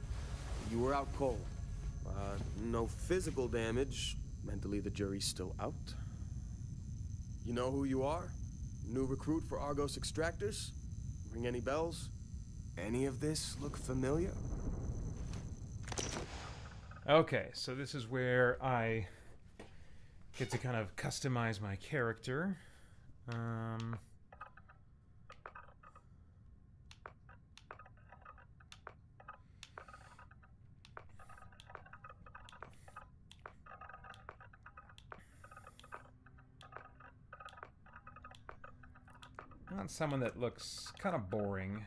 [SPEAKER 19] You were out cold. No physical damage. Mentally, the jury's still out. You know who you are? New recruit for Argos Extractors? Ring any bells? Any of this look familiar?
[SPEAKER 1] Okay, so this is where I get to kind of customize my character. I want someone that looks kind of boring.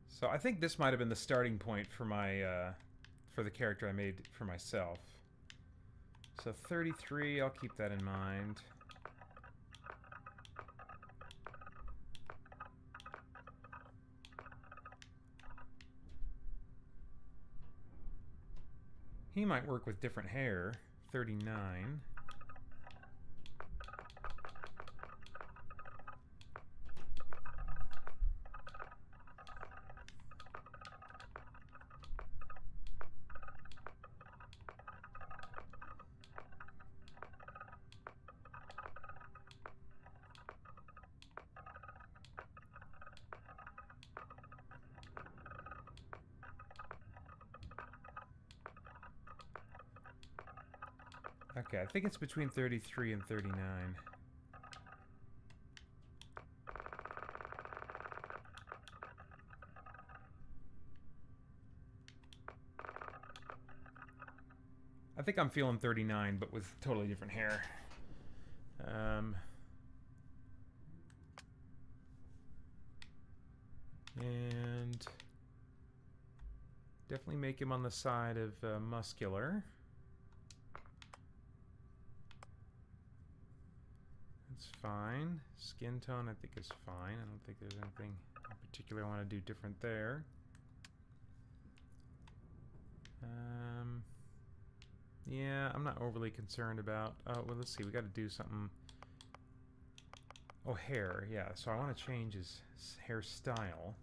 [SPEAKER 1] So I think this might have been the starting point for my for the character I made for myself. So 33, I'll keep that in mind. He might work with different hair. 39. Okay, I think it's between 33 and 39. I think I'm feeling 39, but with totally different hair. And definitely make him on the side of muscular. That's fine. Skin tone, I think, is fine. I don't think there's anything in particular I want to do different there. Yeah, I'm not overly concerned about... Oh, well, let's see. We got to do something... Oh, hair. Yeah, so I want to change his hairstyle.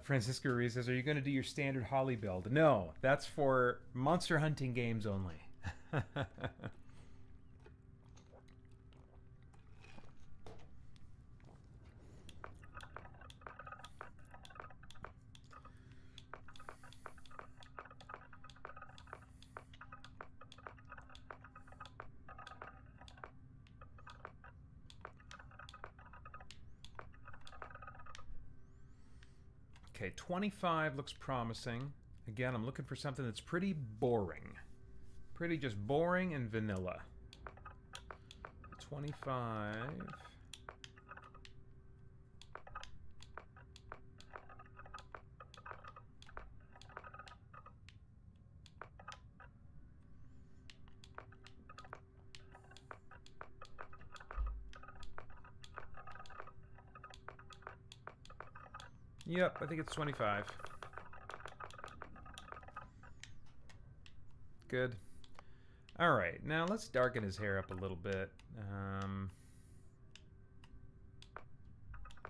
[SPEAKER 1] Francisco Ruiz says, are you going to do your standard Holly build? No, that's for monster hunting games only. Okay, 25 looks promising. Again, I'm looking for something that's pretty boring. Pretty just boring and vanilla. 25. Yep, I think it's 25. Good. Alright, now let's darken his hair up a little bit.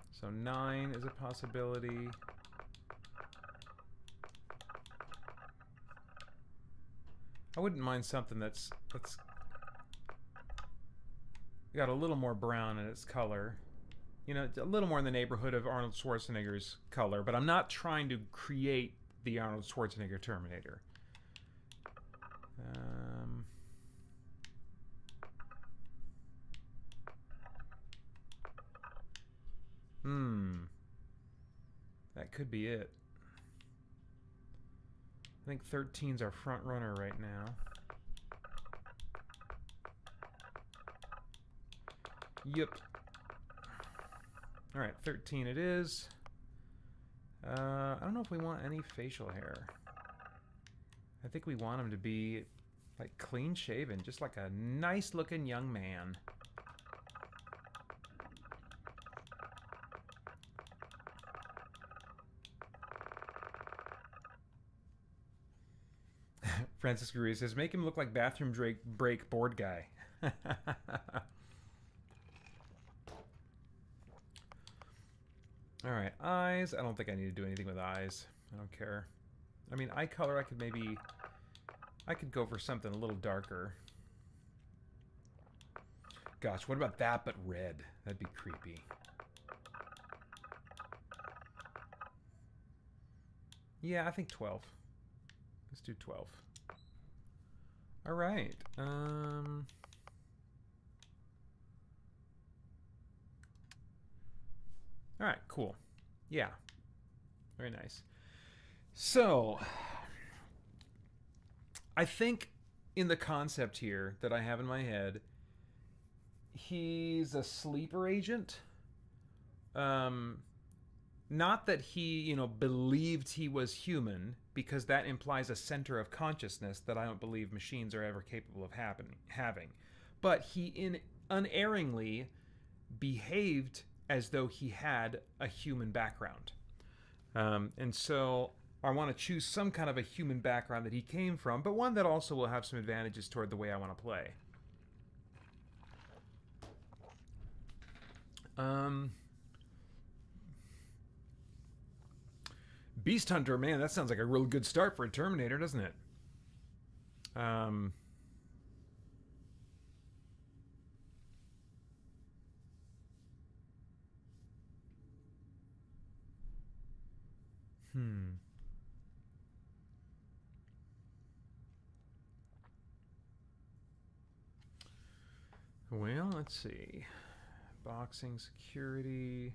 [SPEAKER 1] So 9 is a possibility. I wouldn't mind something that's got a little more brown in its color. You know, a little more in the neighborhood of Arnold Schwarzenegger's color, but I'm not trying to create the Arnold Schwarzenegger Terminator. That could be it. I think 13's our front runner right now. Yep. Alright, 13 it is. I don't know if we want any facial hair. I think we want him to be like clean shaven, just like a nice looking young man. Francisco Ruiz says, make him look like bathroom break board guy. Alright, eyes. I don't think I need to do anything with eyes. I don't care. I mean, eye color, I could go for something a little darker. Gosh, what about that but red? That'd be creepy. Yeah, I think 12. Let's do 12. Alright. Alright, cool. Yeah. Very nice. So, I think in the concept here that I have in my head, he's a sleeper agent. Not that he, you know, believed he was human, because that implies a center of consciousness that I don't believe machines are ever capable of having. But he unerringly behaved as though he had a human background. And so I want to choose some kind of a human background that he came from, but one that also will have some advantages toward the way I want to play. Beast Hunter, man, that sounds like a real good start for a Terminator, doesn't it? Well, let's see. Boxing, security,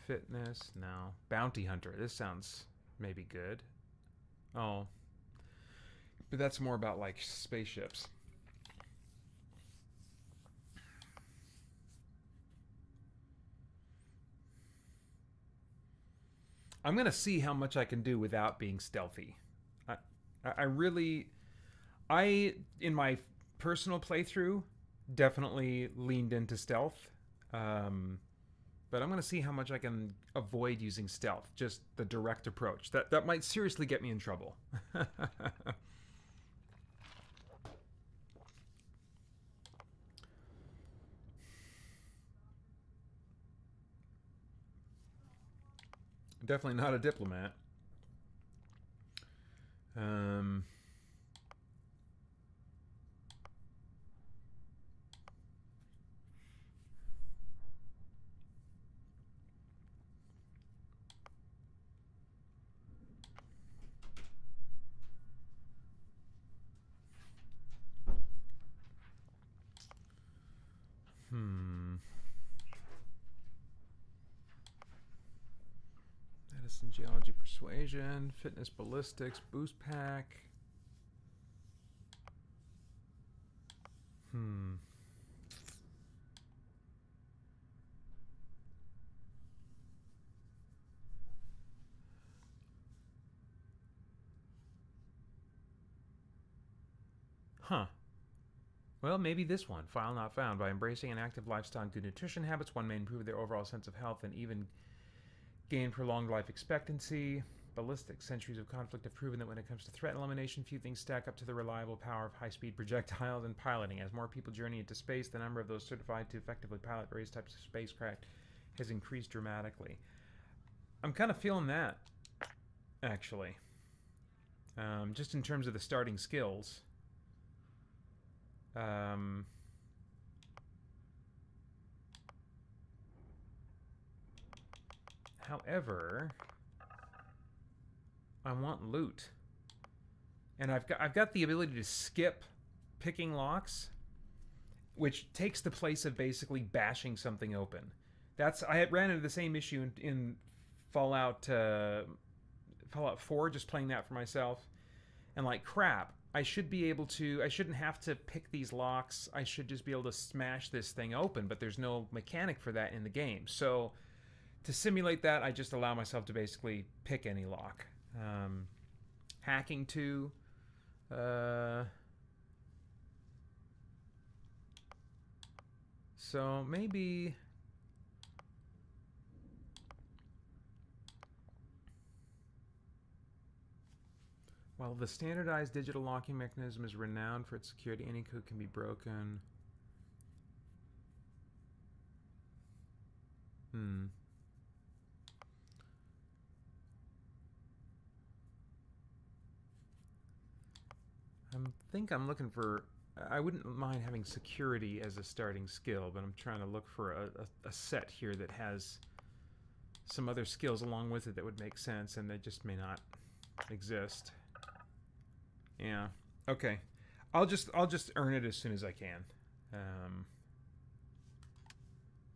[SPEAKER 1] fitness, no. Bounty hunter, this sounds maybe good. Oh. But that's more about, like, spaceships. I'm going to see how much I can do without being stealthy. I really... in my personal playthrough, definitely leaned into stealth. But I'm going to see how much I can avoid using stealth. Just the direct approach. That might seriously get me in trouble. Definitely not a diplomat. Medicine, geology, persuasion, fitness, ballistics, boost pack. Huh. Well, maybe this one. File not found. By embracing an active lifestyle and good nutrition habits, one may improve their overall sense of health and even gain prolonged life expectancy. Ballistics. Centuries of conflict have proven that when it comes to threat elimination, few things stack up to the reliable power of high-speed projectiles and piloting. As more people journey into space, the number of those certified to effectively pilot various types of spacecraft has increased dramatically. I'm kind of feeling that, actually. Just in terms of the starting skills. However, I want loot, and I've got the ability to skip picking locks, which takes the place of basically bashing something open. I had ran into the same issue in Fallout 4, just playing that for myself, and like crap. I shouldn't have to pick these locks. I should just be able to smash this thing open, but there's no mechanic for that in the game. So to simulate that, I just allow myself to basically pick any lock. Hacking too. So maybe... While the standardized digital locking mechanism is renowned for its security, any code can be broken. I think I'm looking for... I wouldn't mind having security as a starting skill, but I'm trying to look for a set here that has some other skills along with it that would make sense, and they just may not exist. Yeah. Okay. I'll just earn it as soon as I can.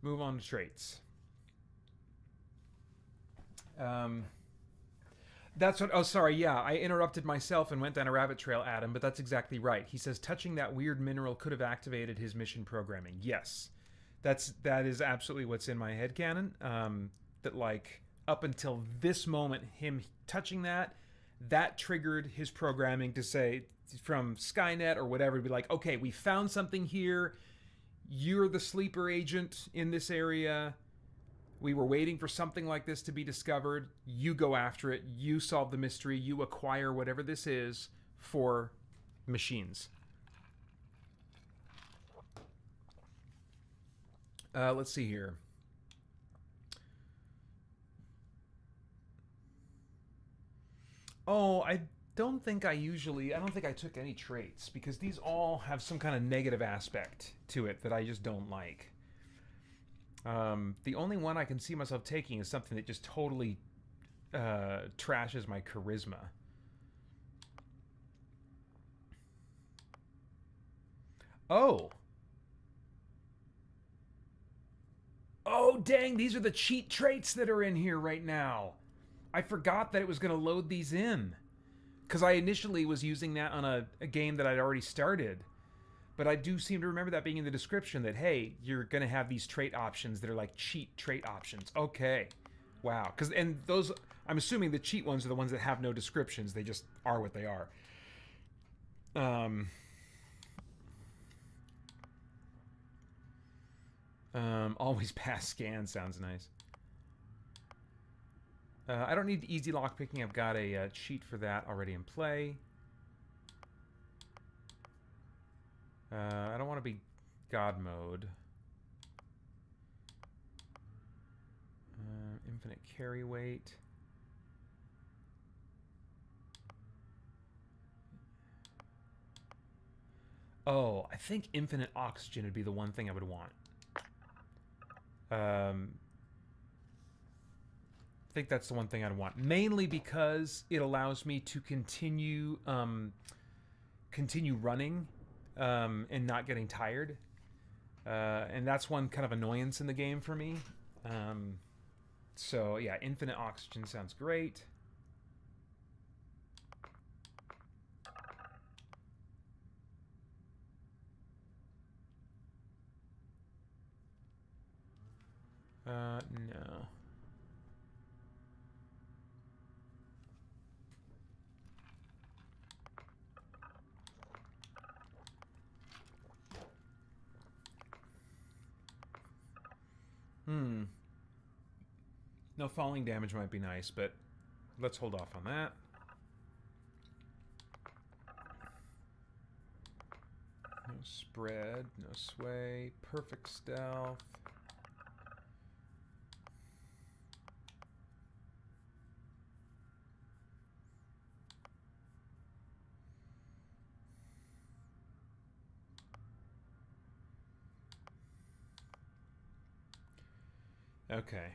[SPEAKER 1] Move on to traits. That's what... Oh, sorry. Yeah, I interrupted myself and went down a rabbit trail, Adam, but that's exactly right. He says touching that weird mineral could have activated his mission programming. Yes. That is absolutely what's in my headcanon. That, like, up until this moment, him touching that triggered his programming to say, from Skynet or whatever, to be like, okay, we found something here. You're the sleeper agent in this area. We were waiting for something like this to be discovered. You go after it. You solve the mystery. You acquire whatever this is for machines. Let's see here. Oh, I don't think I took any traits, because these all have some kind of negative aspect to it that I just don't like. The only one I can see myself taking is something that just totally trashes my charisma. Oh, dang, these are the cheat traits that are in here right now. I forgot that it was going to load these in. because I initially was using that on a game that I'd already started. But I do seem to remember that being in the description that, hey, you're going to have these trait options that are like cheat trait options. Okay. Wow. And those, I'm assuming the cheat ones are the ones that have no descriptions. They just are what they are. Always pass scan sounds nice. I don't need easy lockpicking. I've got a cheat for that already in play. I don't want to be God mode. Infinite carry weight. Oh, I think infinite oxygen would be the one thing I would want. I think that's the one thing I'd want. Mainly because it allows me to continue running and not getting tired. And that's one kind of annoyance in the game for me. So yeah, infinite oxygen sounds great. No. No falling damage might be nice, but let's hold off on that. No spread, no sway, perfect stealth. Okay.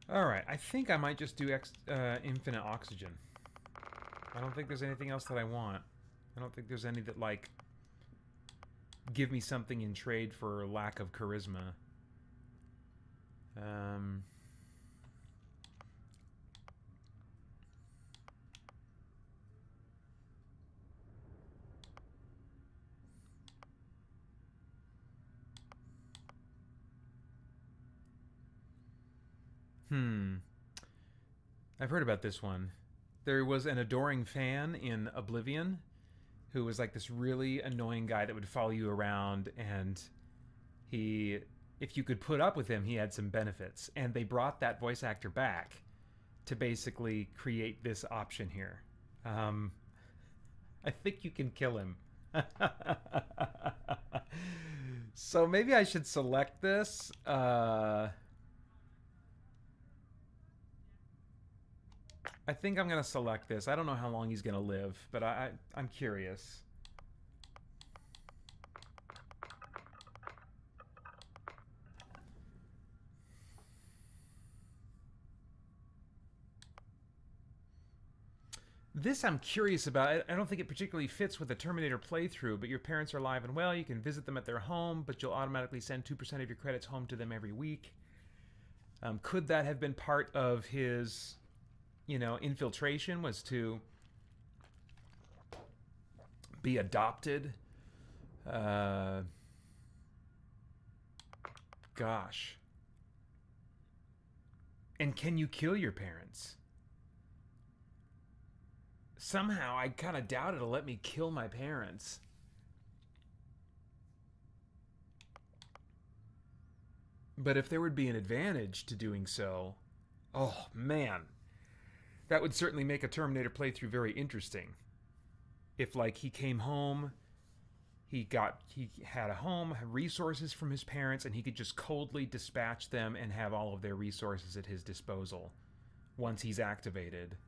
[SPEAKER 1] Alright, I think I might just do infinite oxygen. I don't think there's anything else that I want. I don't think there's any that, like, give me something in trade for lack of charisma. I've heard about this one. There was an adoring fan in Oblivion who was like this really annoying guy that would follow you around, and he, if you could put up with him, he had some benefits. And they brought that voice actor back to basically create this option here. I think you can kill him. So maybe I should select this. I think I'm going to select this. I don't know how long he's going to live, but I'm curious. This I'm curious about. I don't think it particularly fits with the Terminator playthrough, but your parents are alive and well. You can visit them at their home, but you'll automatically send 2% of your credits home to them every week. Could that have been part of his, you know, infiltration, was to be adopted? Gosh. And can you kill your parents? Somehow, I kind of doubt it'll let me kill my parents. But if there would be an advantage to doing so, oh man, that would certainly make a Terminator playthrough very interesting. If, like, he came home, he had a home, had resources from his parents, and he could just coldly dispatch them and have all of their resources at his disposal once he's activated.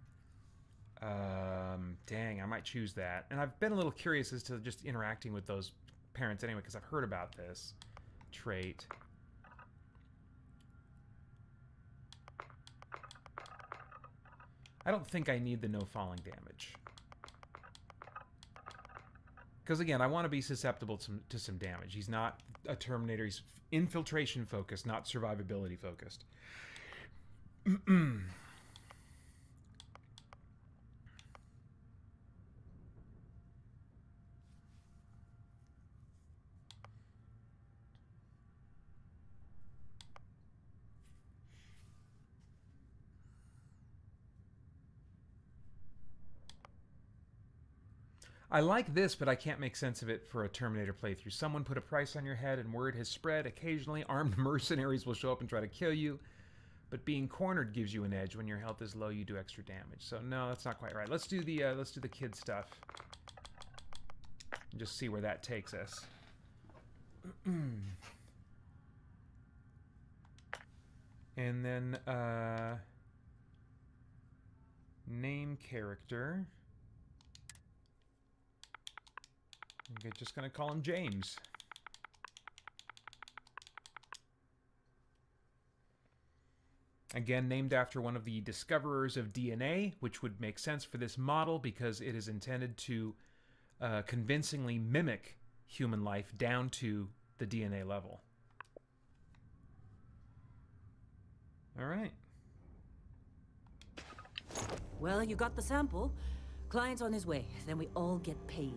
[SPEAKER 1] Dang, I might choose that. And I've been a little curious as to just interacting with those parents anyway, because I've heard about this trait. I don't think I need the no falling damage. Because again, I want to be susceptible to some damage. He's not a Terminator. He's infiltration focused, not survivability focused. I like this, but I can't make sense of it for a Terminator playthrough. Someone put a price on your head and word has spread. Occasionally, armed mercenaries will show up and try to kill you. But being cornered gives you an edge. When your health is low, you do extra damage. So no, that's not quite right. Let's do the kid stuff. And just see where that takes us. And then name character. I'm just going to call him James. Again, named after one of the discoverers of DNA, which would make sense for this model because it is intended to convincingly mimic human life down to the DNA level. All right.
[SPEAKER 17] Well, you got the sample. Client's on his way. Then we all get paid.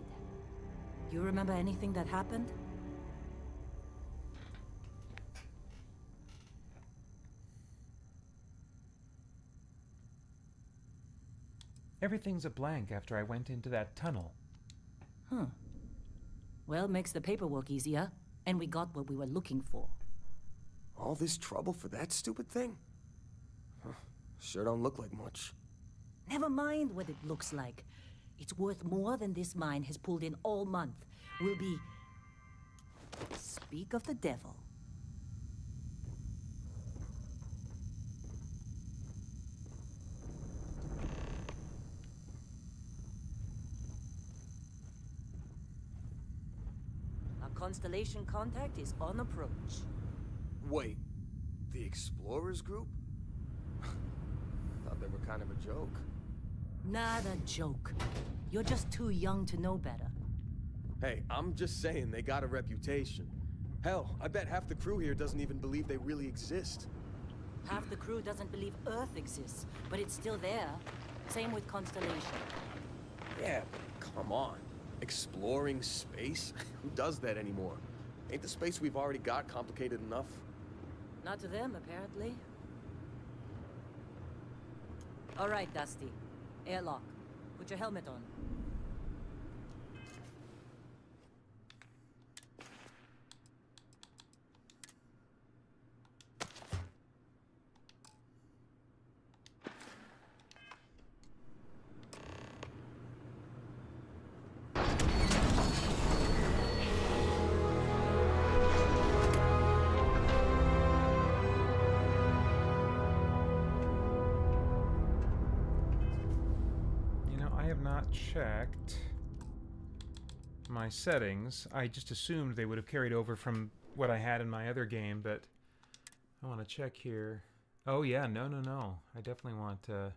[SPEAKER 17] You remember anything that happened?
[SPEAKER 1] Everything's a blank after I went into that tunnel.
[SPEAKER 17] Huh. Well, makes the paperwork easier, and we got what we were looking for.
[SPEAKER 19] All this trouble for that stupid thing? Huh. Sure don't look like much.
[SPEAKER 17] Never mind what it looks like. It's worth more than this mine has pulled in all month. We'll be... Speak of the devil. Our constellation contact is on approach.
[SPEAKER 19] Wait, the Explorers group? Thought they were kind of a joke.
[SPEAKER 17] Not a joke. You're just too young to know better.
[SPEAKER 19] Hey, I'm just saying they got a reputation. Hell, I bet half the crew here doesn't even believe they really exist.
[SPEAKER 17] Half the crew doesn't believe Earth exists, but it's still there. Same with Constellation.
[SPEAKER 19] Yeah, come on. Exploring space? Who does that anymore? Ain't the space we've already got complicated enough?
[SPEAKER 17] Not to them, apparently. All right, Dusty. Airlock. Put your helmet on.
[SPEAKER 1] Checked my settings. I just assumed they would have carried over from what I had in my other game, but I want to check here. Oh yeah, no. I definitely want to...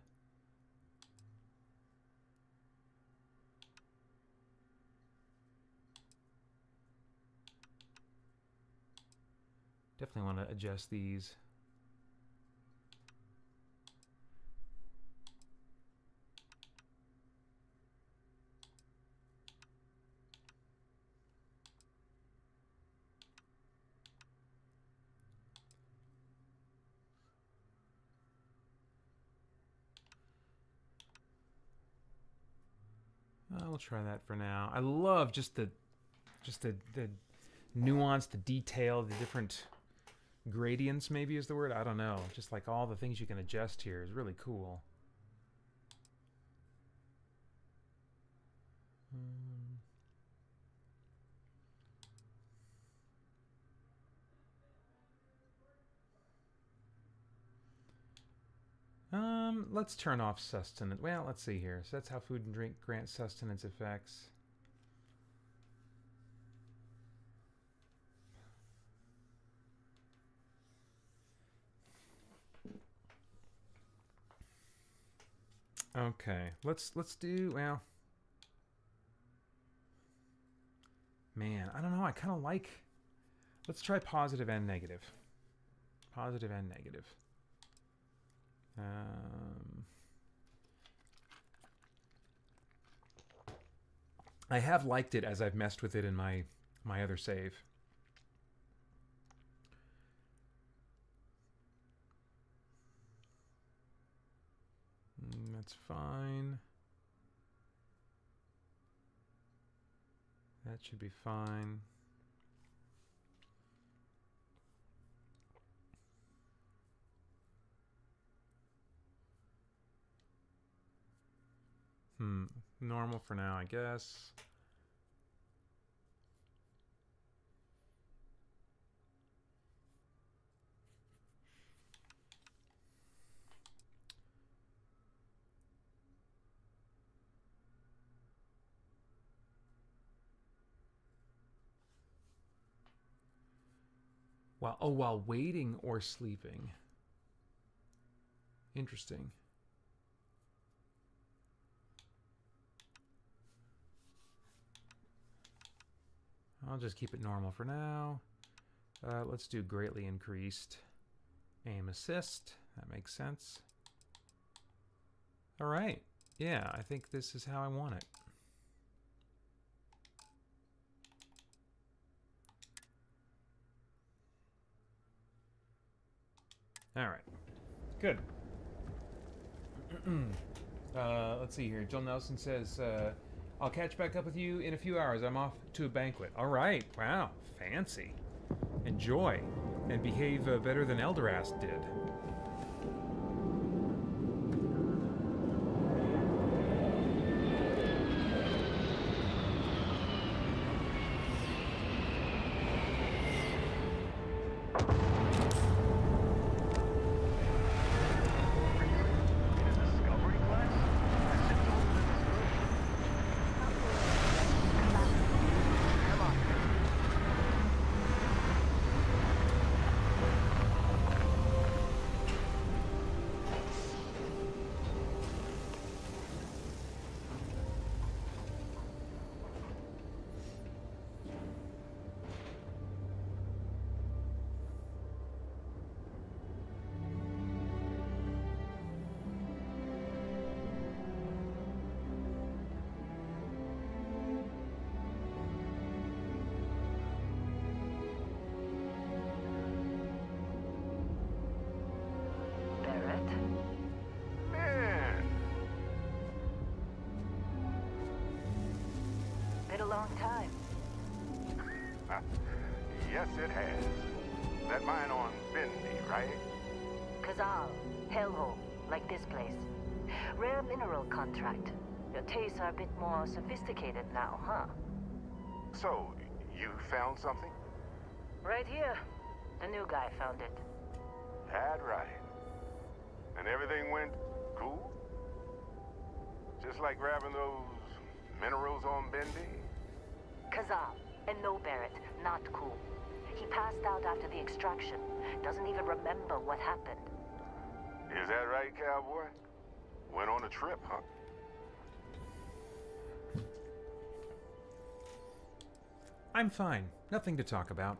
[SPEAKER 1] Definitely want to adjust these. We'll try that for now. I love just the nuance, the detail, the different gradients maybe is the word. I don't know. Just like all the things you can adjust here is really cool. Let's turn off sustenance. Well, let's see here. So that's how food and drink grant sustenance effects. Okay, let's do, well, man, I don't know. I kind of like, let's try positive and negative. Positive and negative. I have liked it as I've messed with it in my other save. That's fine. That should be fine. Normal for now, I guess. While waiting or sleeping. Interesting. I'll just keep it normal for now. Let's do greatly increased aim assist. That makes sense. All right. Yeah, I think this is how I want it. All right. Good. Let's see here. Jill Nelson says, I'll catch back up with you in a few hours. I'm off to a banquet. All right. Wow. Fancy. Enjoy. And behave better than Eldorast did.
[SPEAKER 5] Time.
[SPEAKER 9] Yes, it has. That mine on Bendy, right?
[SPEAKER 5] Kazal, hellhole, like this place. Rare mineral contract. Your tastes are a bit more sophisticated now, huh?
[SPEAKER 9] So, you found something?
[SPEAKER 5] Right here. The new guy found it.
[SPEAKER 9] That right. And everything went cool? Just like grabbing those minerals on Bendy?
[SPEAKER 5] Kazal, and no Barrett, not cool. He passed out after the extraction. Doesn't even remember what happened.
[SPEAKER 9] Is that right, cowboy? Went on a trip, huh?
[SPEAKER 1] I'm fine. Nothing to talk about.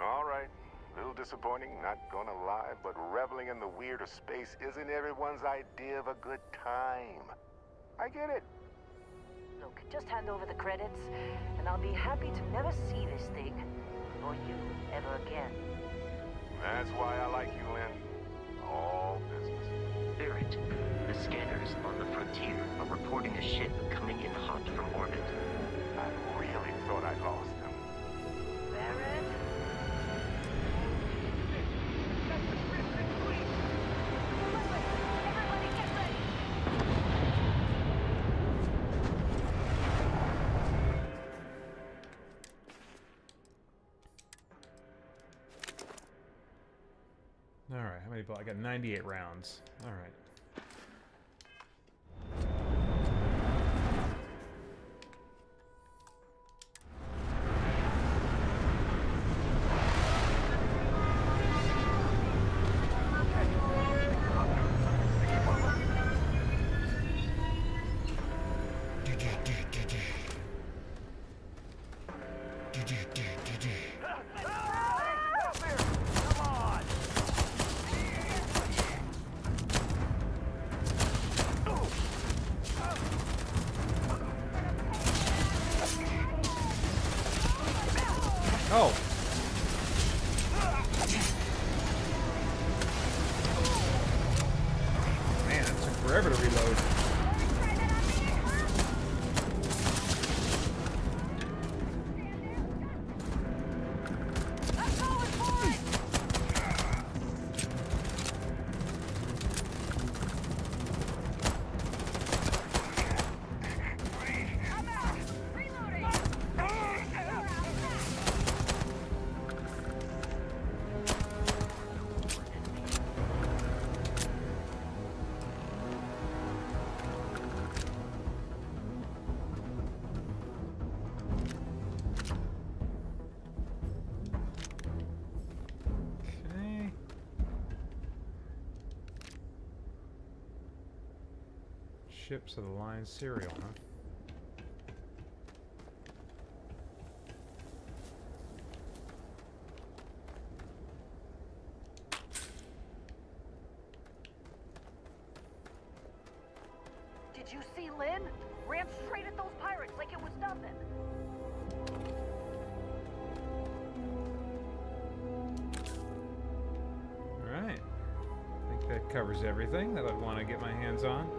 [SPEAKER 9] All right. A little disappointing, not gonna lie, but reveling in the weird of space isn't everyone's idea of a good time. I get it.
[SPEAKER 5] Look, just hand over the credits, and I'll be happy to never see this thing, or you, ever again.
[SPEAKER 9] That's why I like you, Lynn. All business.
[SPEAKER 20] Barrett, the scanners on the frontier are reporting a ship coming in hot from orbit.
[SPEAKER 9] I really thought I'd lost him.
[SPEAKER 5] Barrett?
[SPEAKER 1] All right, how many bullets? I got 98 rounds. All right. Oh. Man, it took forever to reload. Ships of the Line cereal, huh?
[SPEAKER 5] Did you see Lynn? Ran straight at those pirates like it was nothing.
[SPEAKER 1] Alright. I think that covers everything that I'd want to get my hands on.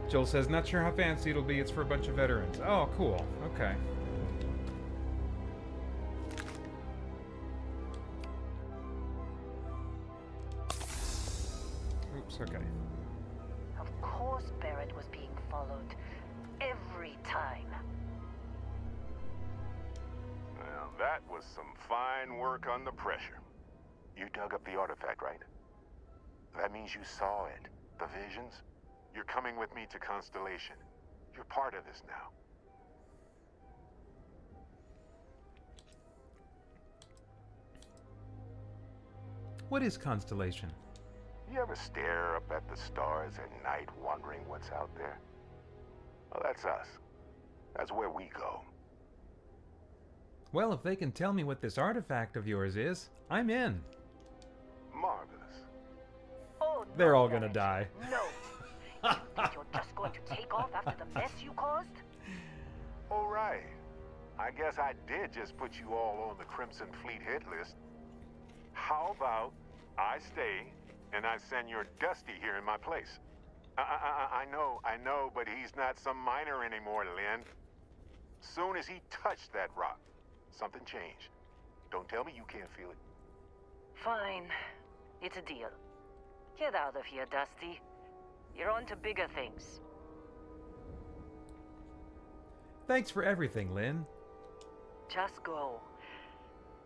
[SPEAKER 1] Joel says, not sure how fancy it'll be. It's for a bunch of veterans. Oh, cool. Okay. Oops, okay.
[SPEAKER 5] Of course Barrett was being followed. Every time.
[SPEAKER 9] Well, that was some fine work under pressure. You dug up the artifact, right? That means you saw it. The visions? You're coming with me to Constellation. You're part of this now.
[SPEAKER 1] What is Constellation?
[SPEAKER 9] You ever stare up at the stars at night wondering what's out there? Well, that's us. That's where we go.
[SPEAKER 1] Well, if they can tell me what this artifact of yours is, I'm in.
[SPEAKER 9] Marvelous.
[SPEAKER 5] Oh, no,
[SPEAKER 1] They're all gonna die.
[SPEAKER 5] No. You think you're just going to take off after the mess you caused?
[SPEAKER 9] All right. I guess I did just put you all on the Crimson Fleet hit list. How about I stay and I send your Dusty here in my place? I know, but he's not some miner anymore, Lynn. Soon as he touched that rock, something changed. Don't tell me you can't feel it.
[SPEAKER 5] Fine. It's a deal. Get out of here, Dusty. You're on to bigger things.
[SPEAKER 1] Thanks for everything, Lynn.
[SPEAKER 5] Just go.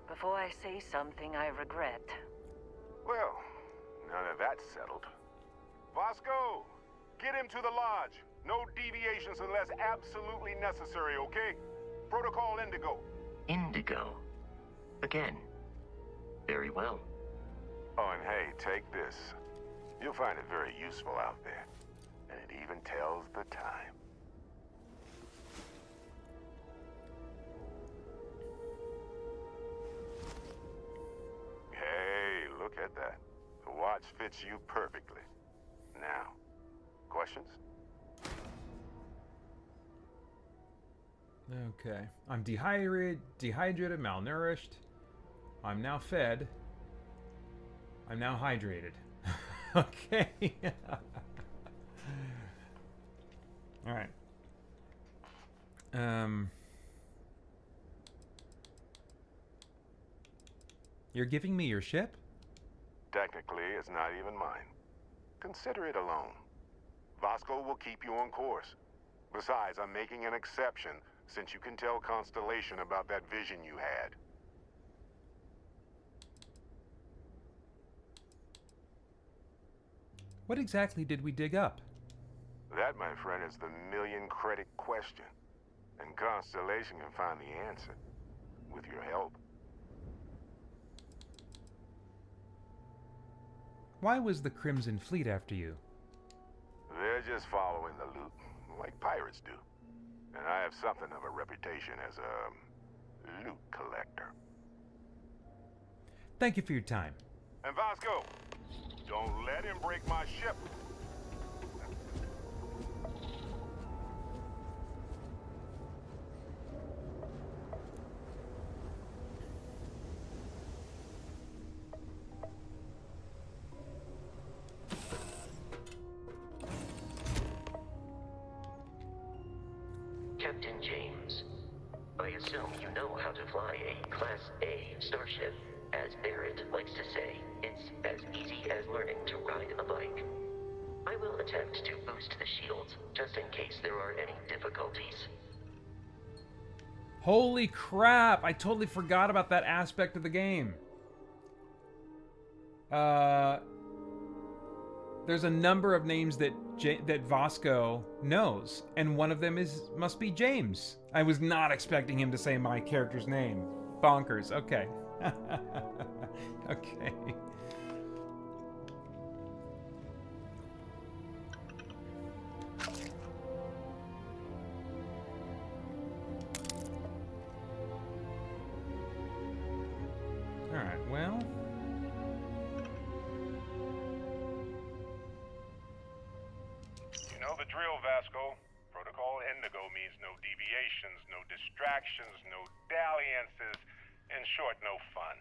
[SPEAKER 5] Before I say something I regret.
[SPEAKER 9] Well, now that that's settled. Vasco, get him to the lodge. No deviations unless absolutely necessary, okay? Protocol Indigo.
[SPEAKER 20] Indigo? Again? Very well.
[SPEAKER 9] Oh, and hey, take this. You'll find it very useful out there. And it even tells the time. Hey, look at that. The watch fits you perfectly. Now, questions?
[SPEAKER 1] Okay. I'm dehydrated, malnourished. I'm now fed. I'm now hydrated. Okay. All right. You're giving me your ship?
[SPEAKER 9] Technically, it's not even mine. Consider it a loan. Vasco will keep you on course. Besides, I'm making an exception since you can tell Constellation about that vision you had.
[SPEAKER 1] What exactly did we dig up?
[SPEAKER 9] That, my friend, is the million-credit question. And Constellation can find the answer. With your help.
[SPEAKER 1] Why was the Crimson Fleet after you?
[SPEAKER 9] They're just following the loot, like pirates do. And I have something of a reputation as a loot collector.
[SPEAKER 1] Thank you for your time.
[SPEAKER 9] And Vasco, don't let him break my ship.
[SPEAKER 20] fly a Class A starship. As Barrett likes to say, it's as easy as learning to ride a bike. I will attempt to boost the shields, just in case there are any difficulties.
[SPEAKER 1] Holy crap! I totally forgot about that aspect of the game. There's a number of names that Vasco knows, and one of them must be James. I was not expecting him to say my character's name. Bonkers. Okay. Okay. Alright, well.
[SPEAKER 9] You know the drill, Vasco. Protocol Indigo means no deviations, no distractions, no dalliances. In short, no fun.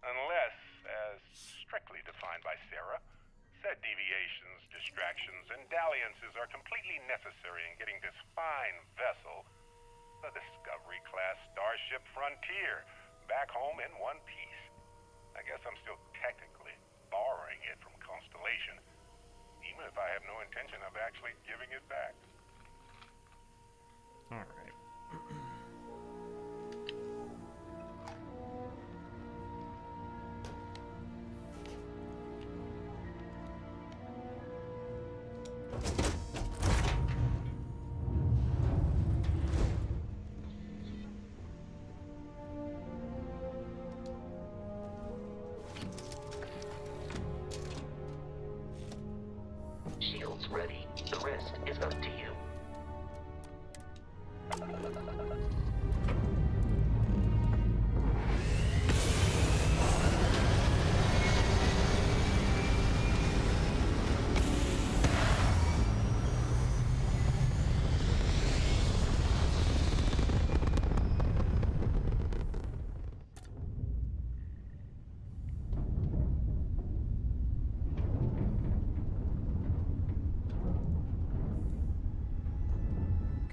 [SPEAKER 9] Unless, as strictly defined by Sarah, said deviations, distractions, and dalliances are completely necessary in getting this fine vessel, the Discovery-class Starship Frontier, back home in one piece. I guess I'm still technically borrowing it from Constellation, even if I have no intention of actually giving it back.
[SPEAKER 1] All right.
[SPEAKER 20] Shields ready. The rest is up to you.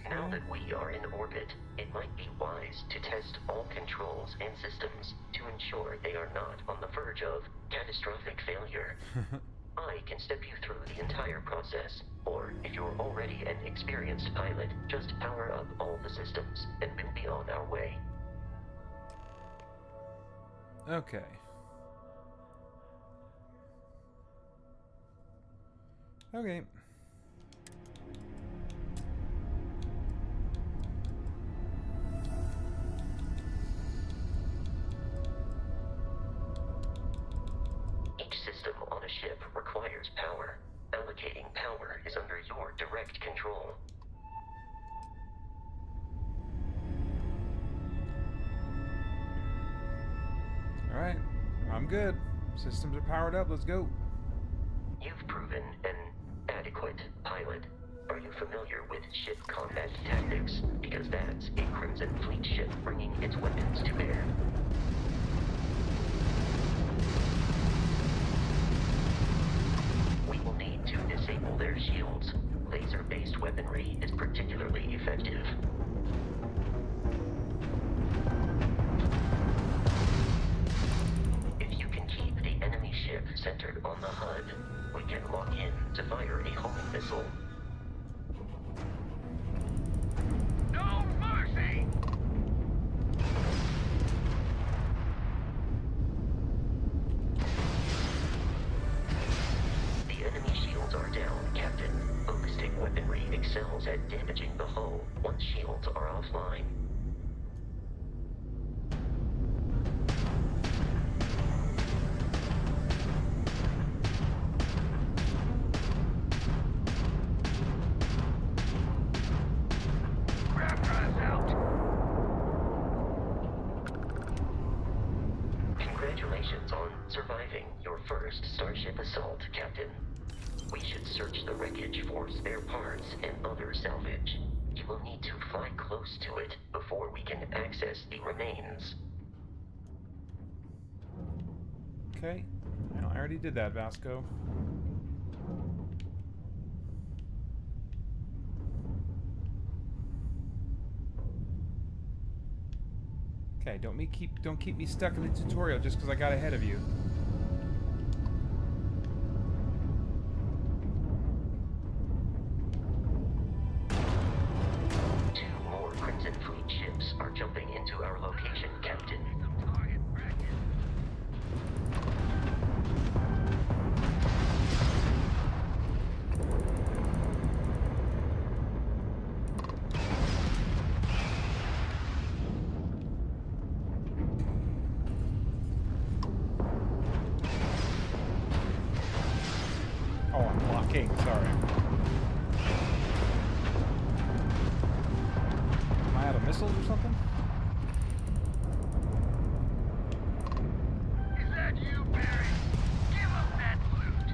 [SPEAKER 20] Now that we are in orbit, it might be wise to test all controls and systems to ensure they are not on the verge of catastrophic failure. I can step you through the entire process, or if you're already an experienced pilot, just power up all the systems and we'll be on our way.
[SPEAKER 1] Okay. Okay.
[SPEAKER 20] Each system on a ship requires power. Allocating power is under your direct control.
[SPEAKER 1] Alright. I'm good. Systems are powered up. Let's go.
[SPEAKER 20] You've proven an adequate pilot. Are you familiar with ship combat tactics? Because that's a Crimson Fleet ship bringing its weapons to bear. We will need to disable their shields. Laser-based weaponry is particularly effective. If you can keep the enemy ship centered on the HUD, we can lock in to fire a homing missile.
[SPEAKER 21] No mercy!
[SPEAKER 20] The enemy shields are down, Captain. Ballistic weaponry excels at damaging the hull once shields are offline. Congratulations on surviving your first Starship assault, Captain. We should search the wreckage for spare parts and other salvage. You will need to fly close to it before we can access the remains.
[SPEAKER 1] Okay. Well, I already did that, Vasco. Okay, don't keep me stuck in the tutorial just because I got ahead of you.
[SPEAKER 20] Two more Crimson Fleet ships are jumping into our location, Captain.
[SPEAKER 1] Oh, I'm blocking. Sorry. Am I out of missiles or something?
[SPEAKER 21] Is that you, Barry? Give up that loot!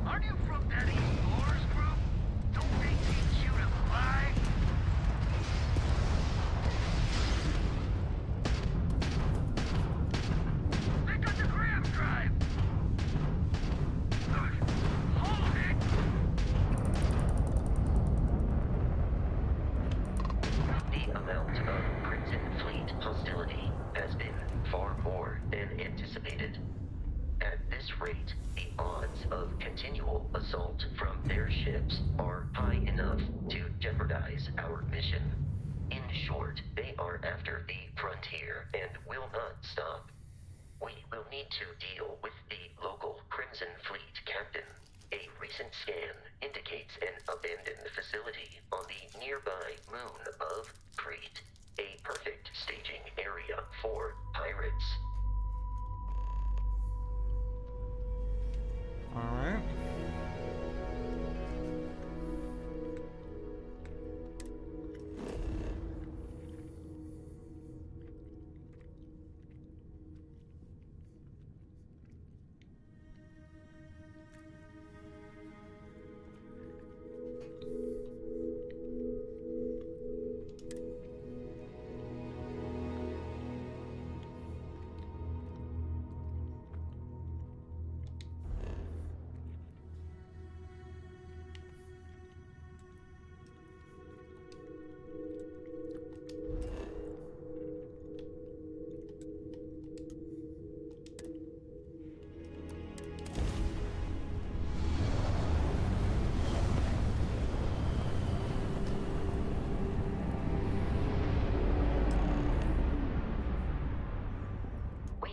[SPEAKER 21] Aren't you from that Explorers group? Don't they teach you to fly? They got the gram drive! Hold it!
[SPEAKER 20] The amount of Crimson Fleet hostility has been far more than anticipated. At this rate, the odds of continual assault from their ships are high enough to jeopardize our mission. In short, they are after the frontier and will not stop. We will need to deal with the local Crimson Fleet captain. A recent scan indicates an abandoned facility on the nearby moon of Crete, a perfect staging area for pirates.
[SPEAKER 1] All right.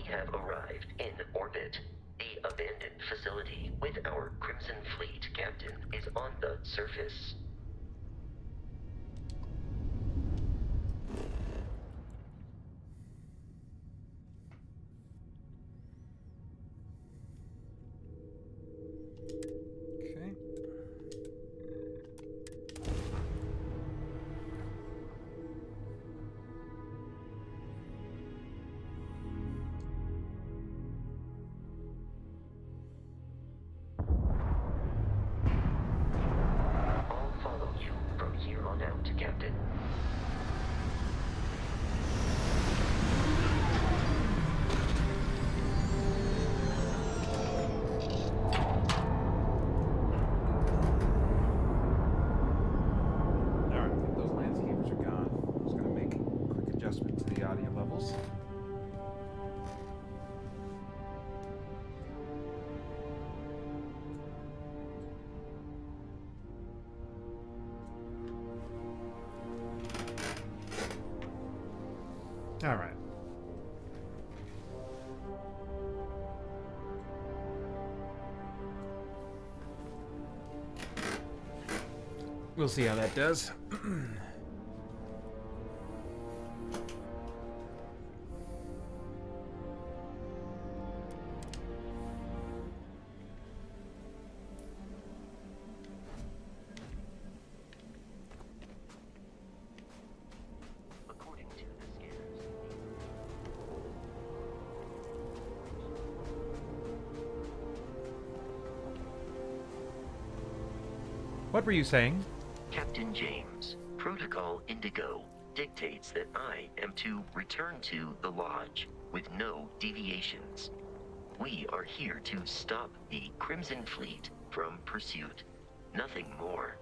[SPEAKER 20] Have arrived in orbit. The abandoned facility with our Crimson Fleet captain is on the surface.
[SPEAKER 1] Okay.
[SPEAKER 20] I'll follow you from here on out, Captain.
[SPEAKER 1] All right, those landscapers are gone. I'm just gonna make a quick adjustment to the audio levels. All right. We'll see how that does. What were you saying?
[SPEAKER 20] Captain James, Protocol Indigo dictates that I am to return to the Lodge with no deviations. We are here to stop the Crimson Fleet from pursuit. Nothing more.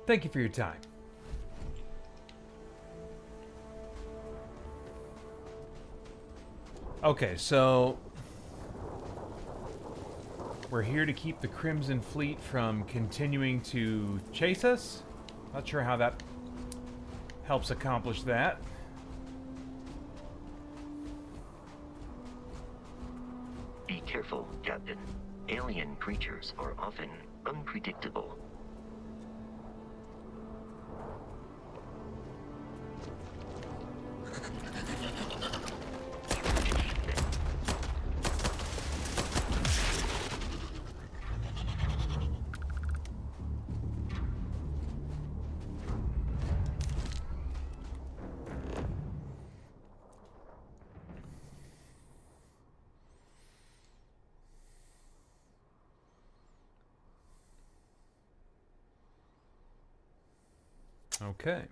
[SPEAKER 1] Thank you for your time. Okay, so we're here to keep the Crimson Fleet from continuing to chase us. Not sure how that helps accomplish that.
[SPEAKER 20] Be careful, Captain. Alien creatures are often unpredictable.
[SPEAKER 1] Okay.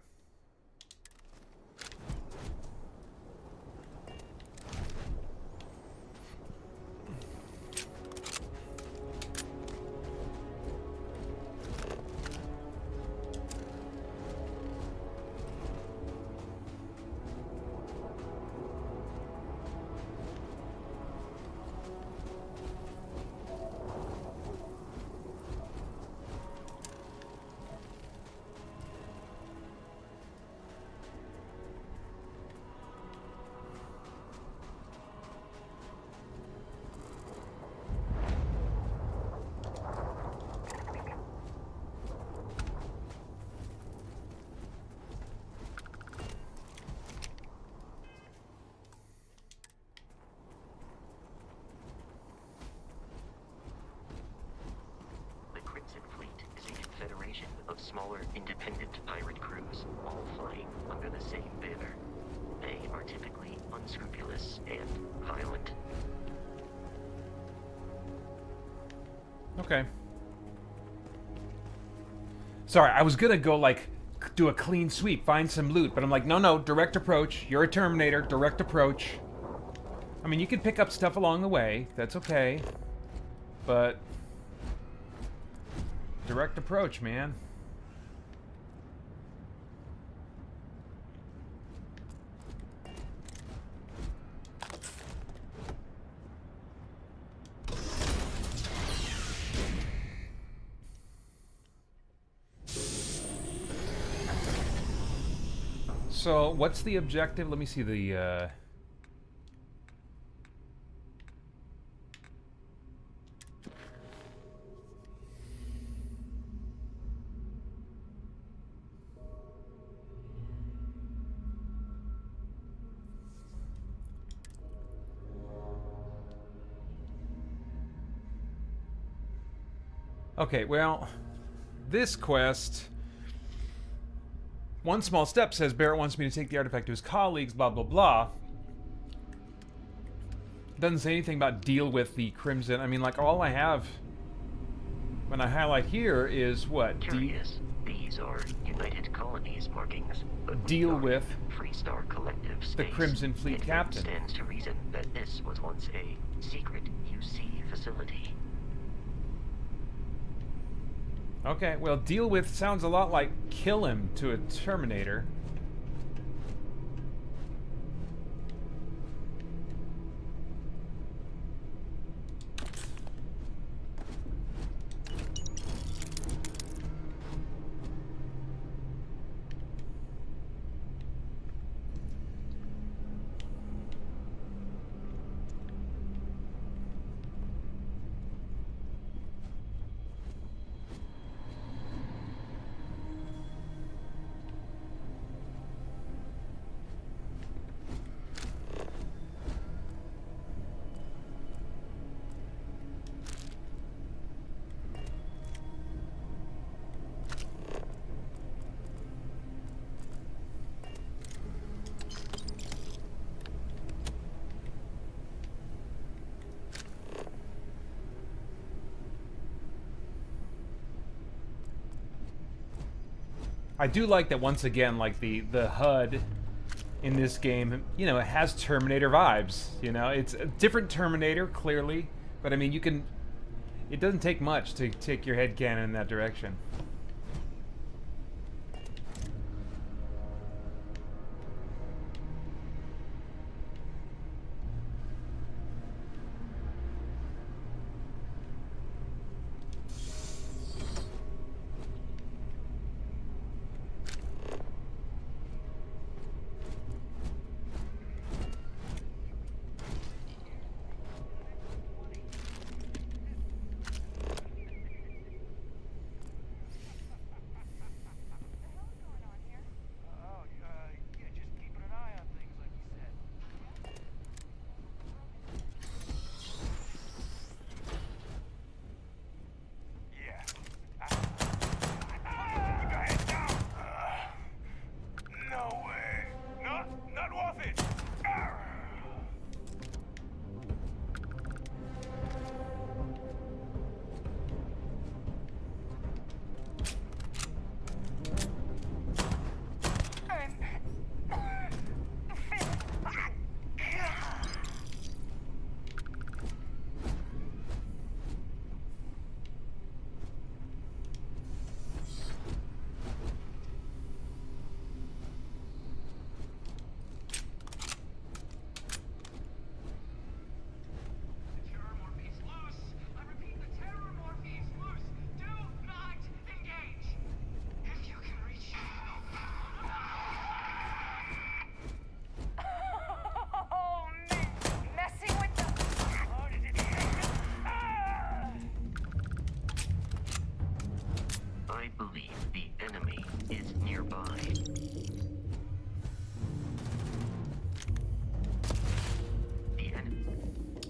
[SPEAKER 1] Of smaller, independent pirate crews, all flying under the same banner. They are typically unscrupulous and violent. Okay. Sorry, I was gonna go, like, do a clean sweep, find some loot, but I'm like, no, direct approach. You're a Terminator, direct approach. I mean, you can pick up stuff along the way, that's okay. But direct approach, man. So, what's the objective? Let me see the, Okay, well, this quest... One small step says Barrett wants me to take the artifact to his colleagues, blah, blah, blah. Doesn't say anything about deal with the Crimson. I mean, like, all I have when I highlight here is what?
[SPEAKER 20] Curious. These are United Colonies markings. But
[SPEAKER 1] deal with
[SPEAKER 20] Freestar Collective space.
[SPEAKER 1] The Crimson Fleet captain.
[SPEAKER 20] It stands to reason that this was once a secret UC facility.
[SPEAKER 1] Okay, well, deal with sounds a lot like kill him to a Terminator. I do like that once again, like the HUD in this game, you know, it has Terminator vibes. You know, it's a different Terminator, clearly, but I mean, you can. It doesn't take much to take your headcanon in that direction.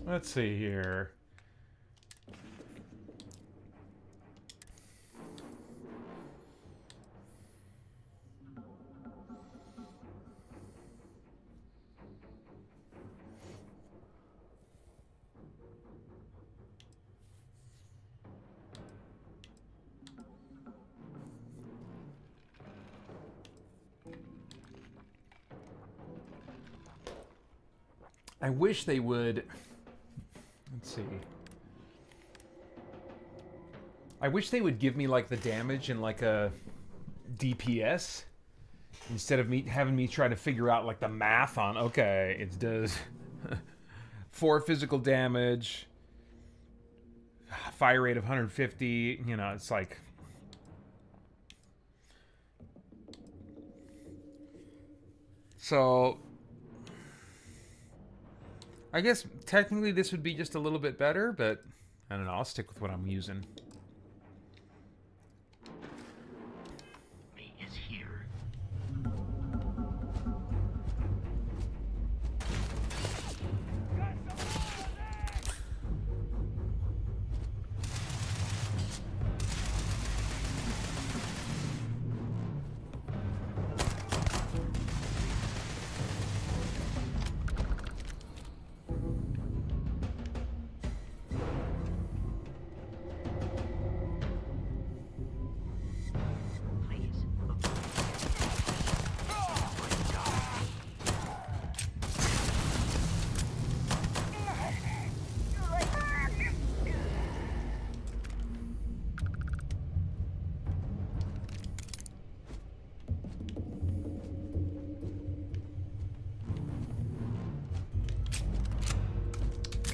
[SPEAKER 1] Let's see here. I wish they would. Let's see. I wish they would give me like the damage in like a DPS instead of having me try to figure out like the math on, okay, it does 4 physical damage, fire rate of 150, you know, it's like so I guess technically this would be just a little bit better, but I don't know. I'll stick with what I'm using.
[SPEAKER 20] Me is here.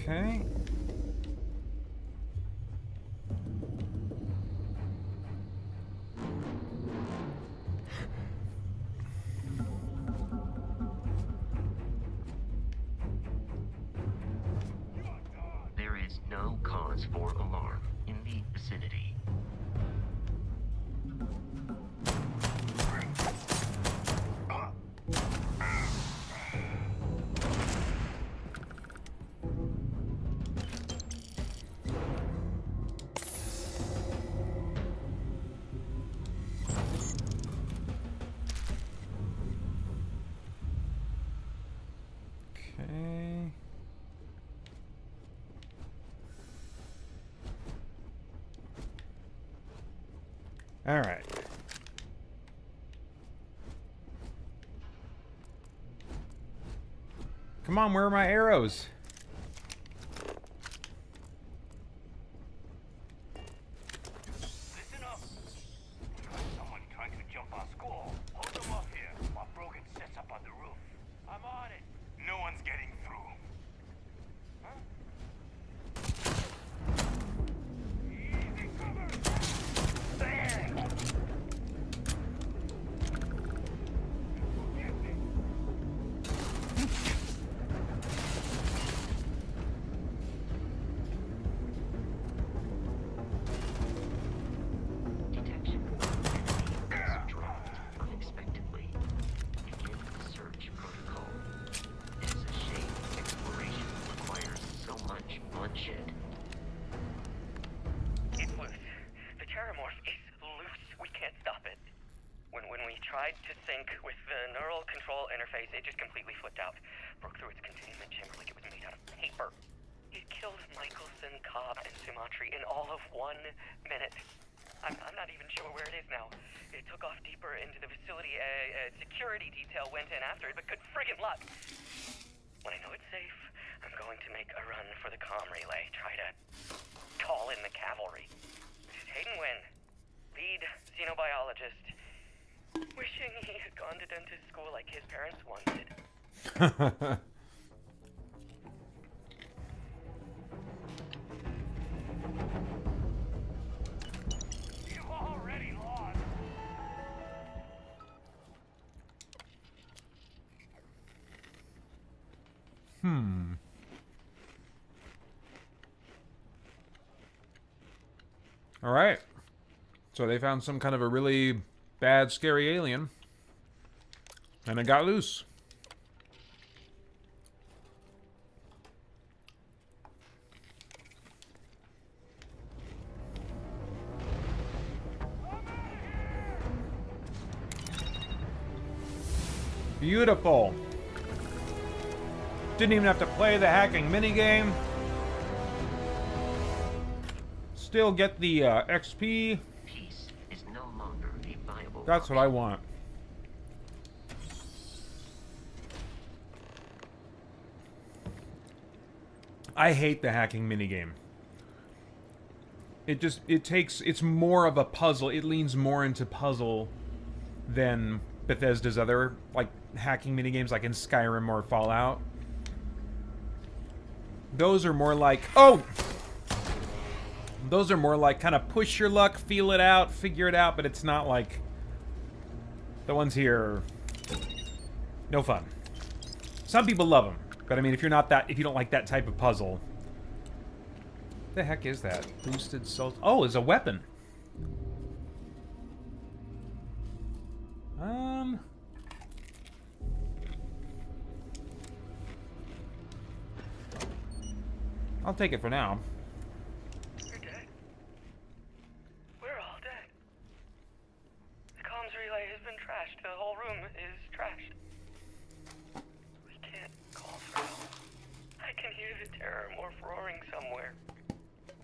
[SPEAKER 1] Okay.
[SPEAKER 20] There is no cause for alarm in the vicinity.
[SPEAKER 1] Okay. All right. Come on, where are my arrows?
[SPEAKER 21] Listen up. Someone trying to jump our school. Hold them off here while Brogan sets up on the roof. I'm on it. No one's getting through. Easy cover. There.
[SPEAKER 20] Detection. Has dropped unexpectedly. Begin the search protocol. It is a shame exploration requires so much bloodshed.
[SPEAKER 2] It's loose. The terramorph is loose. We can't stop it. When we tried to sync with the neural control interface, it just completely flipped out. Broke through its containment chamber like it was made out of paper. It killed Michelson, Cobb, and Sumatri in all of 1 minute. I'm not even sure where it is now. It took off deeper into the facility. A security detail went in after it, but good friggin' luck. When I know it's safe, I'm going to make a run for the comm relay. Try to call in the cavalry. Hayden Wynn, lead xenobiologist. Wishing he had gone to dentist school like his parents wanted.
[SPEAKER 21] You've already lost.
[SPEAKER 1] All right. So they found some kind of a really bad, scary alien. And it got loose. Beautiful. Didn't even have to play the hacking minigame. Still get the XP.
[SPEAKER 20] Peace is no longer a viable.
[SPEAKER 1] That's what I want. I hate the hacking minigame. It's more of a puzzle. It leans more into puzzle than Bethesda's other, like, hacking minigames, like in Skyrim or Fallout. Those are more like, those are more like kind of push your luck, feel it out, figure it out, but it's not like the ones here. No fun. Some people love them, but I mean, if you don't like that type of puzzle, what the heck is that? Boosted soul. Oh, it's a weapon. I'll take it for now.
[SPEAKER 2] You're dead. We're all dead. The comms relay has been trashed. The whole room is trashed. We can't call for help. I can hear the terramorph roaring somewhere.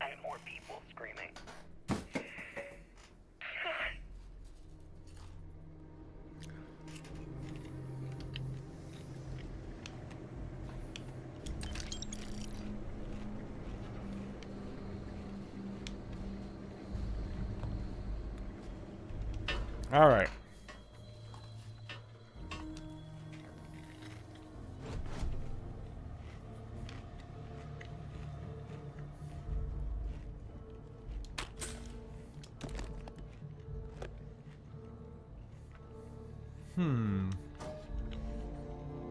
[SPEAKER 2] And more people screaming.
[SPEAKER 1] All right.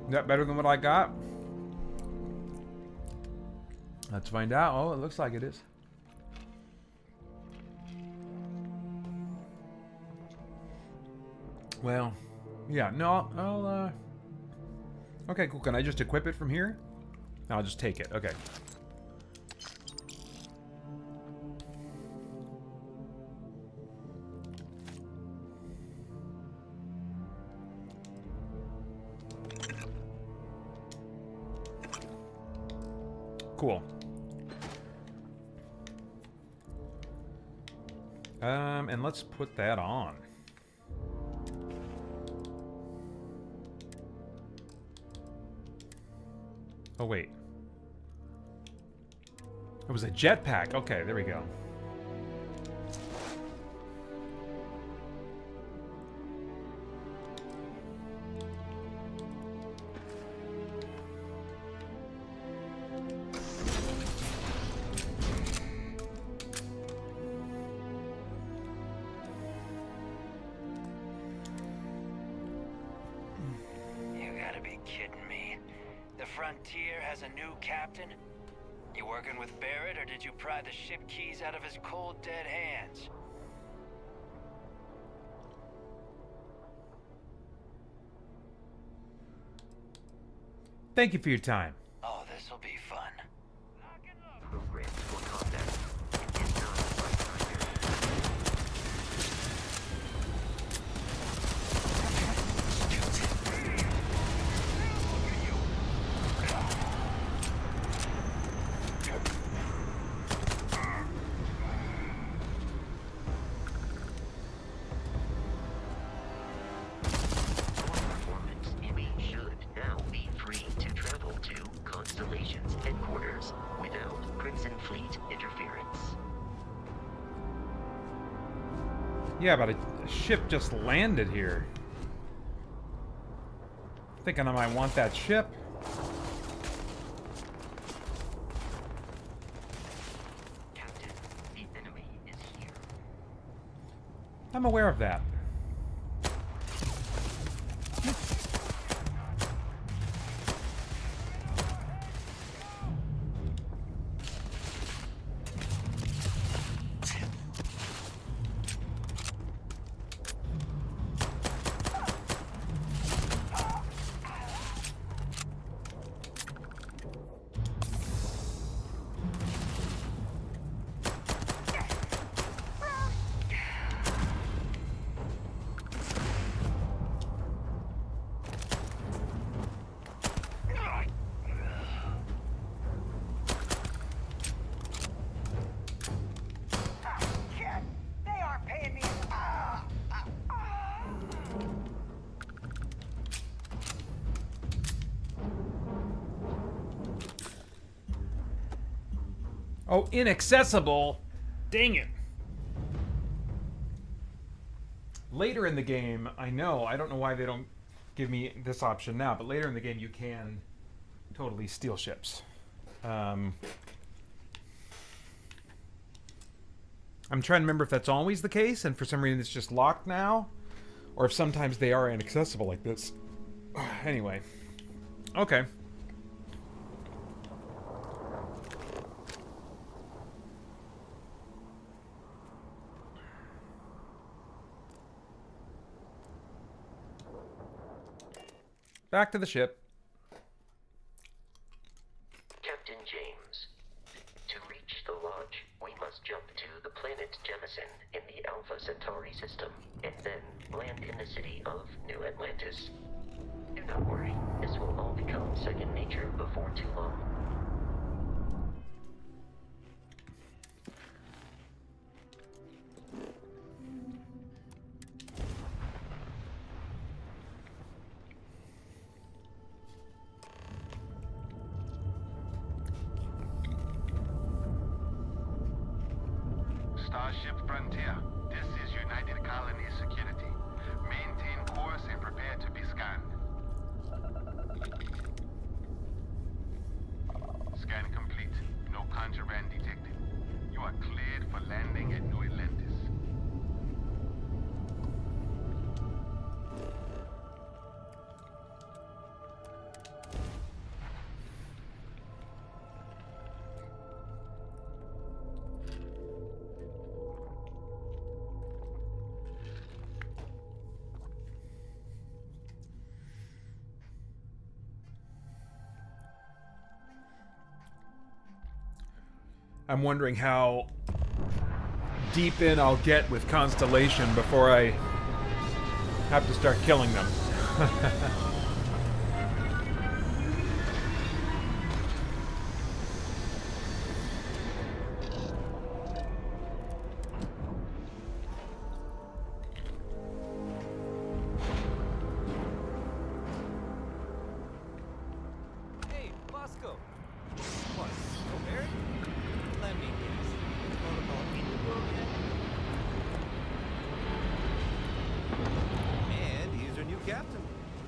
[SPEAKER 1] Is that better than what I got? Let's find out. Oh, it looks like it is. Well, yeah, no, I'll, okay, cool. Can I just equip it from here? I'll just take it. Okay. Cool. And let's put that on. Oh, wait. It was a jetpack. Okay, there we go.
[SPEAKER 15] You gotta be kidding me. The Frontier has a new captain? You working with Barrett, or did you pry the ship keys out of his cold, dead hands?
[SPEAKER 1] Thank you for your time.
[SPEAKER 15] Oh, this'll be fun.
[SPEAKER 20] Programs for combat. It is not
[SPEAKER 1] Yeah, but a ship just landed here. Thinking I might want that ship.
[SPEAKER 20] Captain, the enemy is here.
[SPEAKER 1] I'm aware of that. Oh, inaccessible. Dang it. Later in the game, I don't know why they don't give me this option now, but later in the game you can totally steal ships. I'm trying to remember if that's always the case and for some reason it's just locked now, or if sometimes they are inaccessible like this. Anyway. Okay. Back to the ship.
[SPEAKER 20] Captain James, to reach the lodge, we must jump to the planet Jemison in the Alpha Centauri system, and then land in the city of New Atlantis. Do not worry, this will all become second nature before too long.
[SPEAKER 16] Starship Frontier, this is United Colony Security. Maintain course and prepare to be scanned. Scan complete. No contraband detected. You are cleared for landing at New Atlantis.
[SPEAKER 1] I'm wondering how deep in I'll get with Constellation before I have to start killing them.
[SPEAKER 22] Hey, Bosco!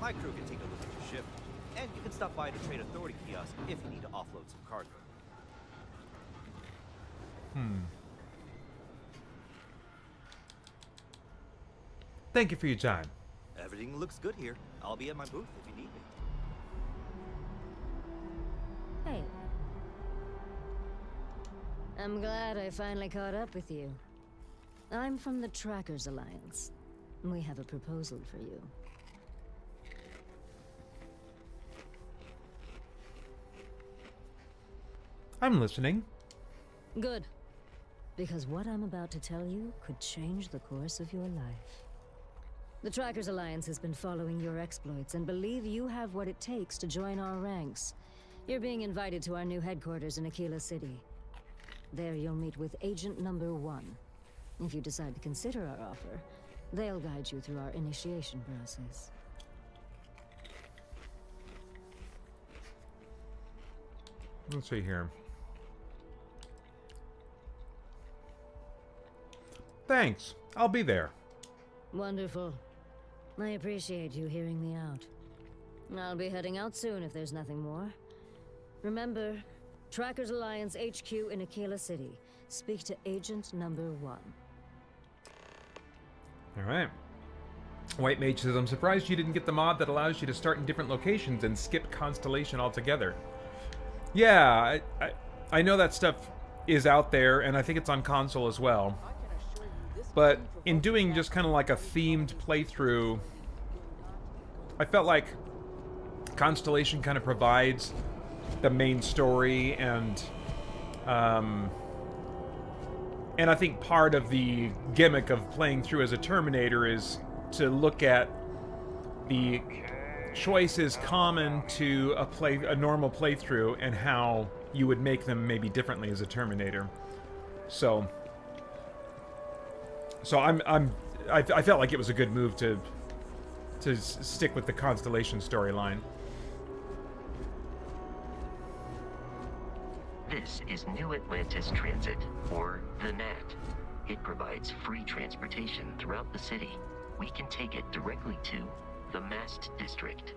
[SPEAKER 6] My crew can take a look at your ship, and you can stop by the Trade Authority kiosk if you need to offload some cargo.
[SPEAKER 1] Thank you for your time.
[SPEAKER 6] Everything looks good here. I'll be at my booth if you need me.
[SPEAKER 11] Hey. I'm glad I finally caught up with you. I'm from the Trackers Alliance. We have a proposal for you.
[SPEAKER 1] I'm listening.
[SPEAKER 11] Good. Because what I'm about to tell you could change the course of your life. The Trackers Alliance has been following your exploits and believe you have what it takes to join our ranks. You're being invited to our new headquarters in Aquila City. There you'll meet with Agent Number 1. If you decide to consider our offer, they'll guide you through our initiation process.
[SPEAKER 1] Let's see here. Thanks. I'll be there.
[SPEAKER 11] Wonderful. I appreciate you hearing me out. I'll be heading out soon if there's nothing more. Remember, Trackers Alliance HQ in Aquila City. Speak to Agent Number 1.
[SPEAKER 1] Alright. White Mage says, I'm surprised you didn't get the mod that allows you to start in different locations and skip Constellation altogether. Yeah, I know that stuff is out there, and I think it's on console as well. But in doing just kind of like a themed playthrough, I felt like Constellation kind of provides the main story, and I think part of the gimmick of playing through as a Terminator is to look at the choices common to a normal playthrough and how you would make them maybe differently as a Terminator. So I felt like it was a good move to stick with the Constellation storyline.
[SPEAKER 20] This is New Atlantis Transit, or the NAT. It provides free transportation throughout the city. We can take it directly to the Mast District.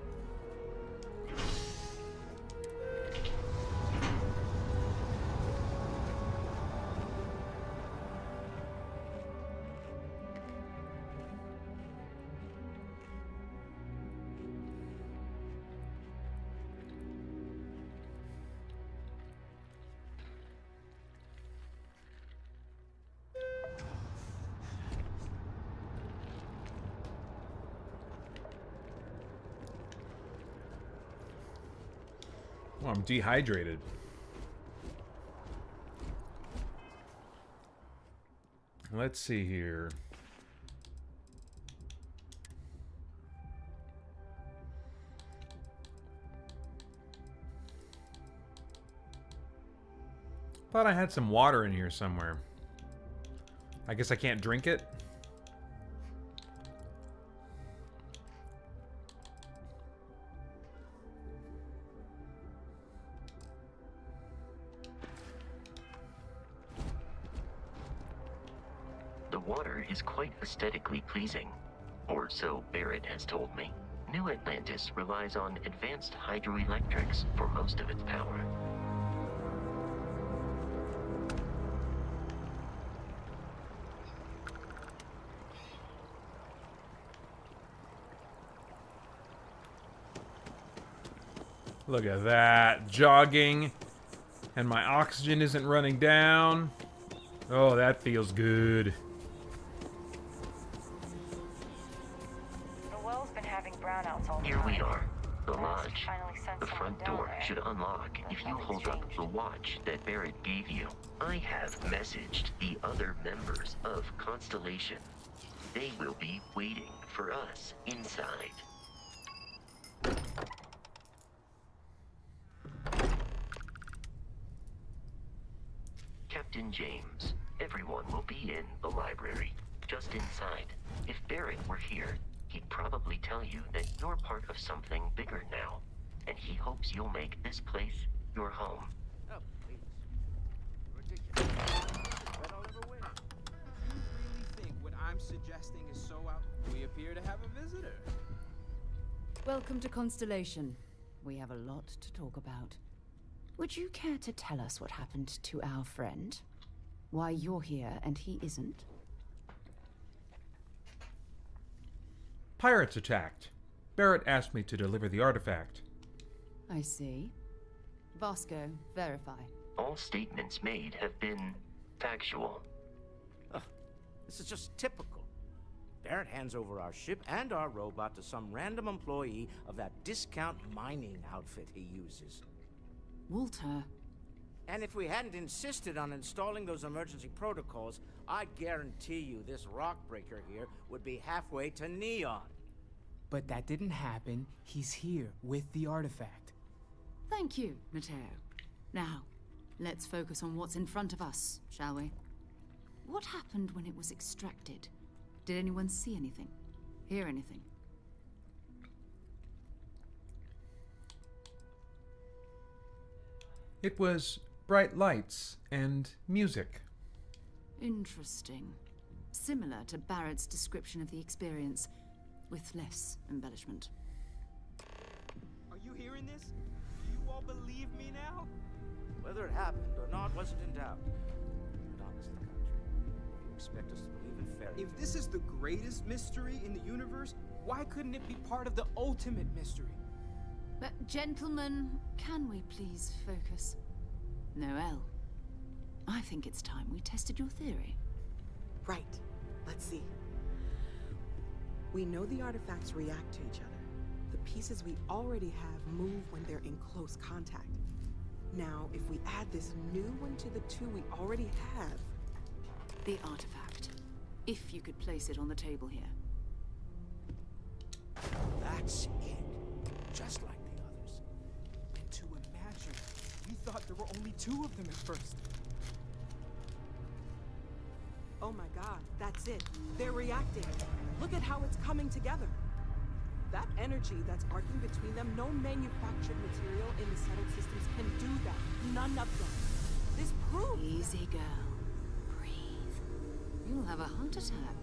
[SPEAKER 1] Oh, I'm dehydrated. Let's see here. Thought I had some water in here somewhere. I guess I can't drink it.
[SPEAKER 20] The water is quite aesthetically pleasing, or so Barrett has told me. New Atlantis relies on advanced hydroelectrics for most of its power.
[SPEAKER 1] Look at that. Jogging. And my oxygen isn't running down. Oh, that feels good.
[SPEAKER 22] The well's been having brownouts all the
[SPEAKER 20] Here
[SPEAKER 22] time.
[SPEAKER 20] we are. The lodge. The front door should unlock if you hold up the watch that Barrett gave you. I have messaged the other members of Constellation. They will be waiting for us inside. Captain James, everyone will be in the library, just inside. If Barrett were here, he'd probably tell you that you're part of something bigger now, and he hopes you'll make this place your home.
[SPEAKER 6] Oh, please. Ridiculous. That I'll ever win. You really think what I'm suggesting is so out? We appear to have a visitor.
[SPEAKER 3] Welcome to Constellation. We have a lot to talk about. Would you care to tell us what happened to our friend? Why you're here and he isn't?
[SPEAKER 1] Pirates attacked. Barrett asked me to deliver the artifact.
[SPEAKER 3] I see. Vasco, verify.
[SPEAKER 20] All statements made have been factual.
[SPEAKER 6] Ugh, this is just typical. Barrett hands over our ship and our robot to some random employee of that discount mining outfit he uses.
[SPEAKER 3] Walter.
[SPEAKER 6] And if we hadn't insisted on installing those emergency protocols, I guarantee you this rock breaker here would be halfway to Neon.
[SPEAKER 4] But that didn't happen. He's here with the artifact.
[SPEAKER 3] Thank you, Matteo. Now, let's focus on what's in front of us, shall we? What happened when it was extracted? Did anyone see anything? Hear anything?
[SPEAKER 1] It was bright lights and music.
[SPEAKER 3] Interesting. Similar to Barrett's description of the experience, with less embellishment.
[SPEAKER 4] Are you hearing this? Do you all believe me now?
[SPEAKER 6] Whether it happened or not wasn't in doubt. But honestly, Country, you expect us to believe in fairy tales?
[SPEAKER 4] If this is the greatest mystery in the universe, why couldn't it be part of the ultimate mystery?
[SPEAKER 3] But gentlemen, can we please focus? Noel, I think it's time we tested your theory.
[SPEAKER 12] Right. Let's see. We know the artifacts react to each other. The pieces we already have move when they're in close contact. Now, if we add this new one to the two we already have...
[SPEAKER 3] The artifact. If you could place it on the table here.
[SPEAKER 4] That's it. Just like the others. And to imagine, we thought there were only two of them at first.
[SPEAKER 12] Oh my god, that's it. They're reacting. Look at how it's coming together. That energy that's arcing between them, no manufactured material in the settled systems can do that. None of them. This proves...
[SPEAKER 3] Easy, girl. Breathe. You'll have a heart attack.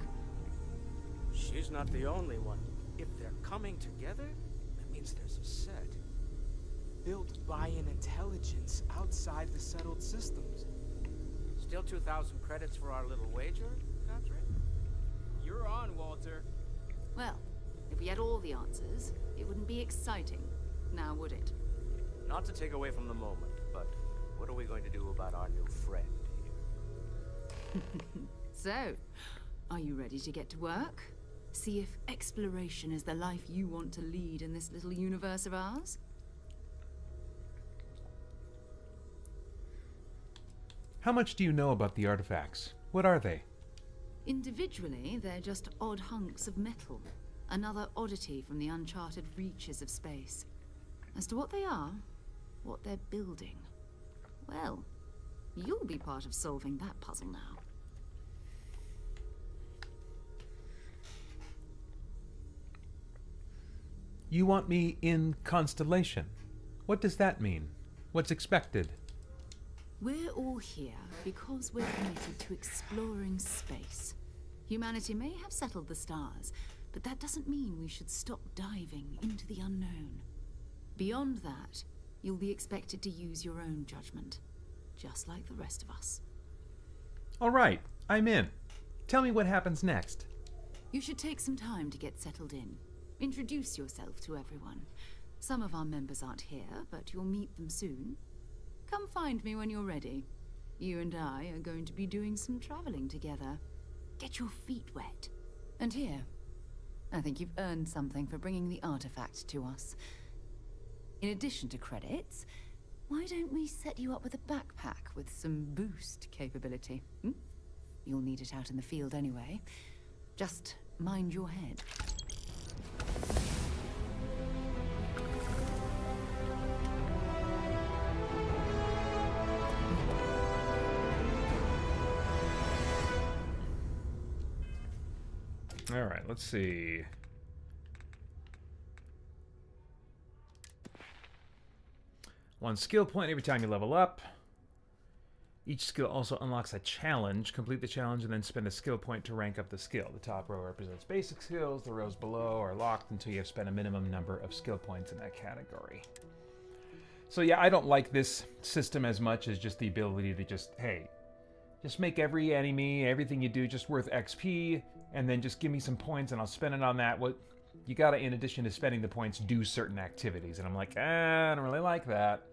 [SPEAKER 6] She's not the only one. If they're coming together, that means there's a set.
[SPEAKER 4] Built by an intelligence outside the settled systems.
[SPEAKER 6] Still 2,000 credits for our little wager, Country?
[SPEAKER 4] You're on, Walter.
[SPEAKER 3] Well, if we had all the answers, it wouldn't be exciting, now would it?
[SPEAKER 6] Not to take away from the moment, but what are we going to do about our new friend here?
[SPEAKER 3] So, are you ready to get to work? See if exploration is the life you want to lead in this little universe of ours?
[SPEAKER 1] How much do you know about the artifacts? What are they?
[SPEAKER 3] Individually, they're just odd hunks of metal. Another oddity from the uncharted reaches of space. As to what they are, what they're building, well, you'll be part of solving that puzzle now.
[SPEAKER 1] You want me in Constellation? What does that mean? What's expected?
[SPEAKER 3] We're all here because we're committed to exploring space. Humanity may have settled the stars, but that doesn't mean we should stop diving into the unknown. Beyond that, you'll be expected to use your own judgment, just like the rest of us.
[SPEAKER 1] All right, I'm in. Tell me what happens next.
[SPEAKER 3] You should take some time to get settled in. Introduce yourself to everyone. Some of our members aren't here, but you'll meet them soon. Come find me when you're ready. You and I are going to be doing some traveling together. Get your feet wet. And here, I think you've earned something for bringing the artifact to us. In addition to credits, why don't we set you up with a backpack with some boost capability? You'll need it out in the field anyway. Just mind your head.
[SPEAKER 1] All right, let's see. One skill point every time you level up. Each skill also unlocks a challenge. Complete the challenge and then spend a skill point to rank up the skill. The top row represents basic skills. The rows below are locked until you have spent a minimum number of skill points in that category. So yeah, I don't like this system as much as just the ability to just, hey, just make every enemy, everything you do just worth XP, and then just give me some points and I'll spend it on that. What you gotta, in addition to spending the points, do certain activities. And I'm like, I don't really like that.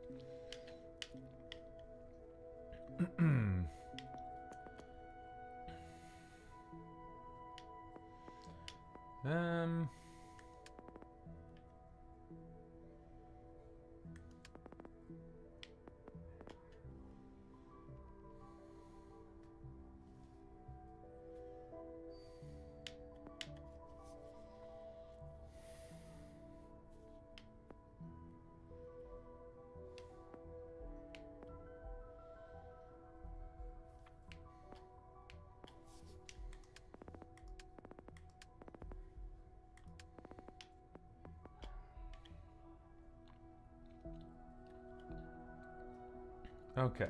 [SPEAKER 1] Okay.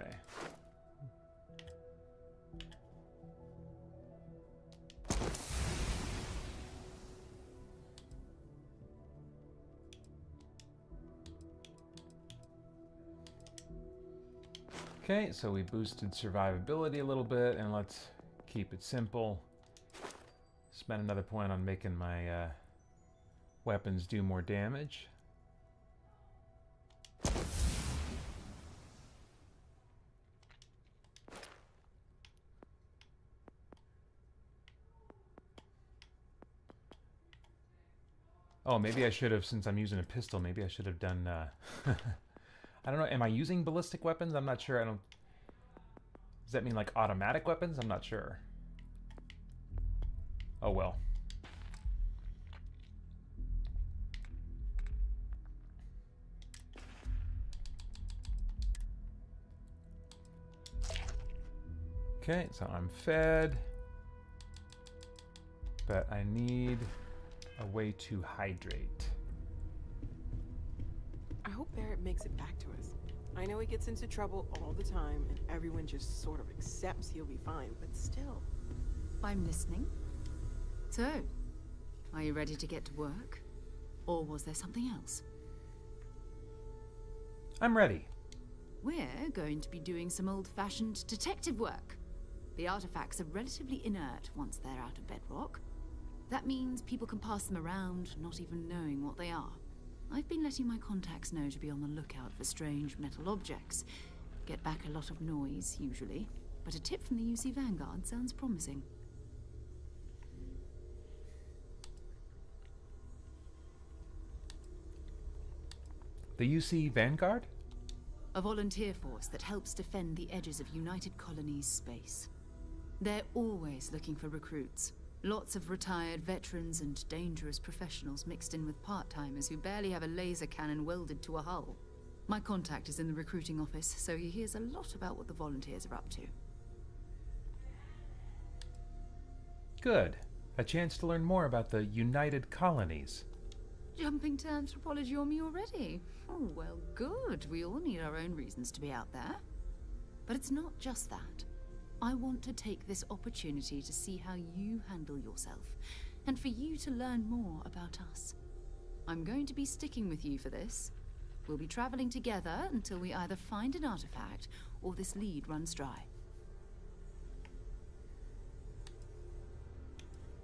[SPEAKER 1] Okay, so we boosted survivability a little bit, and let's keep it simple. Spend another point on making my weapons do more damage. Oh, maybe I should have, since I'm using a pistol, maybe I should have done, I don't know, am I using ballistic weapons? I'm not sure, does that mean like automatic weapons? I'm not sure. Oh well. Okay, so I'm fed, but I need a way to hydrate.
[SPEAKER 12] I hope Barrett makes it back to us. I know he gets into trouble all the time, and everyone just sort of accepts he'll be fine, but still.
[SPEAKER 3] I'm listening. So, are you ready to get to work? Or was there something else?
[SPEAKER 1] I'm ready.
[SPEAKER 3] We're going to be doing some old-fashioned detective work. The artifacts are relatively inert once they're out of bedrock. That means people can pass them around, not even knowing what they are. I've been letting my contacts know to be on the lookout for strange metal objects. Get back a lot of noise, usually, but a tip from the UC Vanguard sounds promising.
[SPEAKER 1] The UC Vanguard?
[SPEAKER 3] A volunteer force that helps defend the edges of United Colonies space. They're always looking for recruits. Lots of retired veterans and dangerous professionals mixed in with part-timers who barely have a laser cannon welded to a hull. My contact is in the recruiting office, so he hears a lot about what the volunteers are up to.
[SPEAKER 1] Good. A chance to learn more about the United Colonies.
[SPEAKER 3] Jumping to anthropology on me already? Oh, well, good. We all need our own reasons to be out there. But it's not just that. I want to take this opportunity to see how you handle yourself, and for you to learn more about us. I'm going to be sticking with you for this. We'll be traveling together until we either find an artifact or this lead runs dry.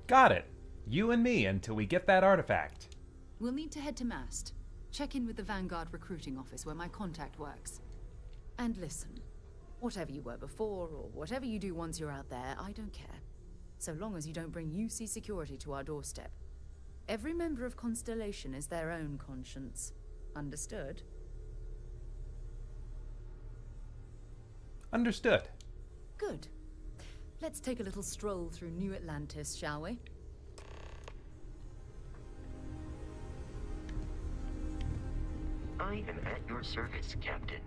[SPEAKER 1] Got it. You and me until we get that artifact.
[SPEAKER 3] We'll need to head to Mast. Check in with the Vanguard recruiting office where my contact works. And listen. Whatever you were before, or whatever you do once you're out there, I don't care. So long as you don't bring UC security to our doorstep. Every member of Constellation is their own conscience. Understood?
[SPEAKER 1] Understood.
[SPEAKER 3] Good. Let's take a little stroll through New Atlantis, shall we?
[SPEAKER 20] I am at your service, Captain.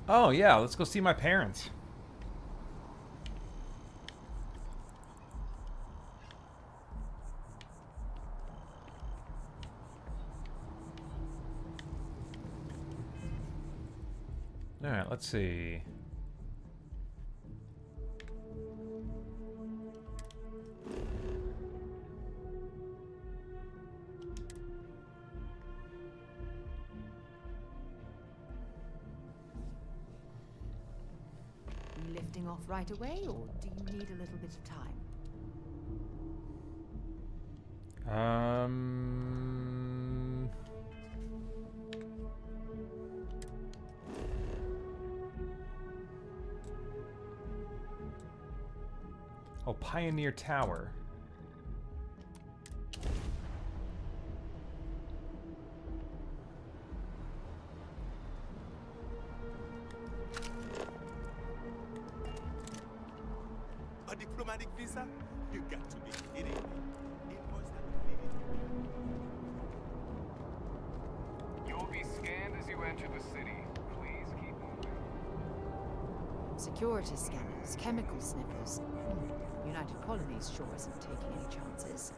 [SPEAKER 1] Oh yeah, let's go see my parents. Alright, let's see.
[SPEAKER 10] Are you lifting off right away, or do you need a little bit of time?
[SPEAKER 1] Oh, Pioneer Tower.
[SPEAKER 4] A diplomatic visa? You got to be kidding me.
[SPEAKER 13] You'll be scanned as you enter the city. Please keep moving.
[SPEAKER 10] Security scanners, chemical sniffers. United Colonies sure isn't taking any chances.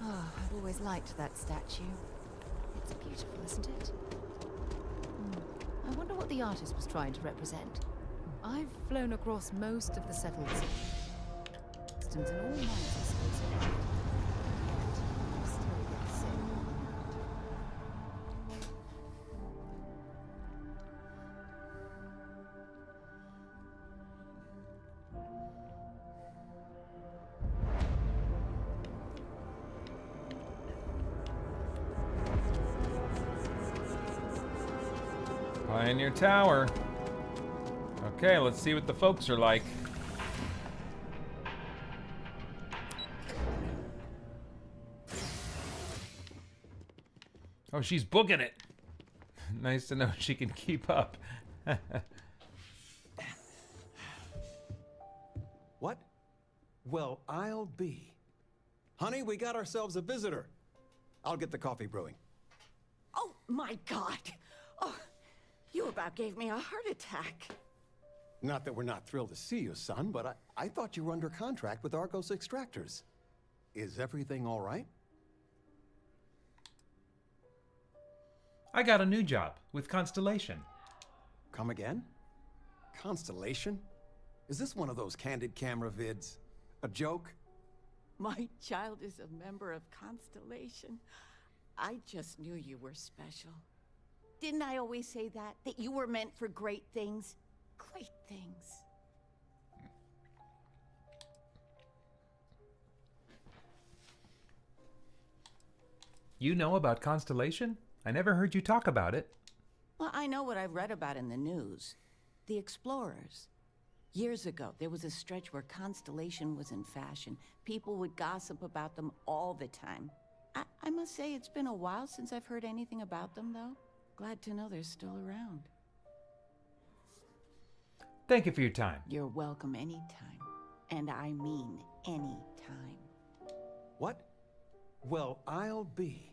[SPEAKER 10] Oh, I've always liked that statue. It's beautiful, isn't it? I wonder what the artist was trying to represent. I've flown across most of the settled systems in all manners of space around. Yet, I still get sick.
[SPEAKER 1] Pioneer Tower. Okay, let's see what the folks are like. Oh, she's booking it. Nice to know she can keep up.
[SPEAKER 18] What? Well, I'll be. Honey, we got ourselves a visitor. I'll get the coffee brewing.
[SPEAKER 24] Oh, my God. Oh, you about gave me a heart attack.
[SPEAKER 18] Not that we're not thrilled to see you, son, but I thought you were under contract with Argos Extractors. Is everything all right?
[SPEAKER 1] I got a new job with Constellation.
[SPEAKER 18] Come again? Constellation? Is this one of those candid camera vids? A joke?
[SPEAKER 24] My child is a member of Constellation. I just knew you were special. Didn't I always say that? That you were meant for great things? Great things.
[SPEAKER 1] You know about Constellation? I never heard you talk about it.
[SPEAKER 24] Well, I know what I've read about in the news. The Explorers. Years ago, there was a stretch where Constellation was in fashion. People would gossip about them all the time. I must say it's been a while since I've heard anything about them, though. Glad to know they're still around.
[SPEAKER 1] Thank you for your time.
[SPEAKER 24] You're welcome anytime. And I mean anytime.
[SPEAKER 18] What? Well, I'll be.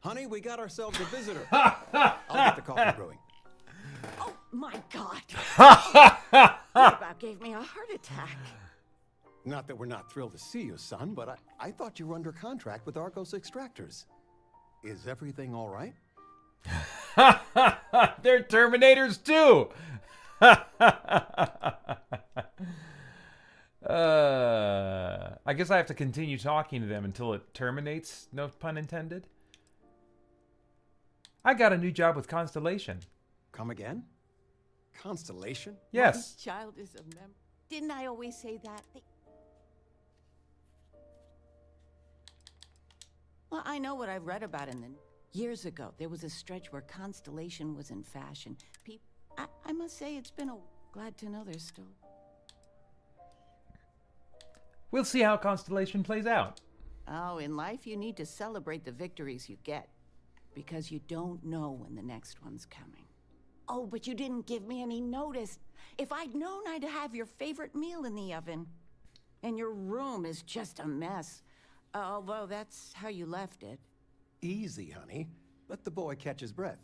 [SPEAKER 18] Honey, we got ourselves a visitor. I'll get the coffee brewing.
[SPEAKER 24] Oh, my God. You about gave me a heart attack.
[SPEAKER 18] Not that we're not thrilled to see you, son, but I thought you were under contract with Argos Extractors. Is everything all right?
[SPEAKER 1] They're Terminators too. I guess I have to continue talking to them until it terminates, no pun intended. I got a new job with Constellation.
[SPEAKER 18] Come again? Constellation?
[SPEAKER 1] Yes.
[SPEAKER 24] My child is a member. Didn't I always say that? Well, I know what I've read about in the... Years ago, there was a stretch where Constellation was in fashion. I must say it's been a... Glad to know they're still...
[SPEAKER 1] We'll see how Constellation plays out.
[SPEAKER 24] Oh, in life you need to celebrate the victories you get. Because you don't know when the next one's coming. Oh, but you didn't give me any notice. If I'd known, I'd have your favorite meal in the oven. And your room is just a mess. Although that's how you left it.
[SPEAKER 18] Easy, honey. Let the boy catch his breath.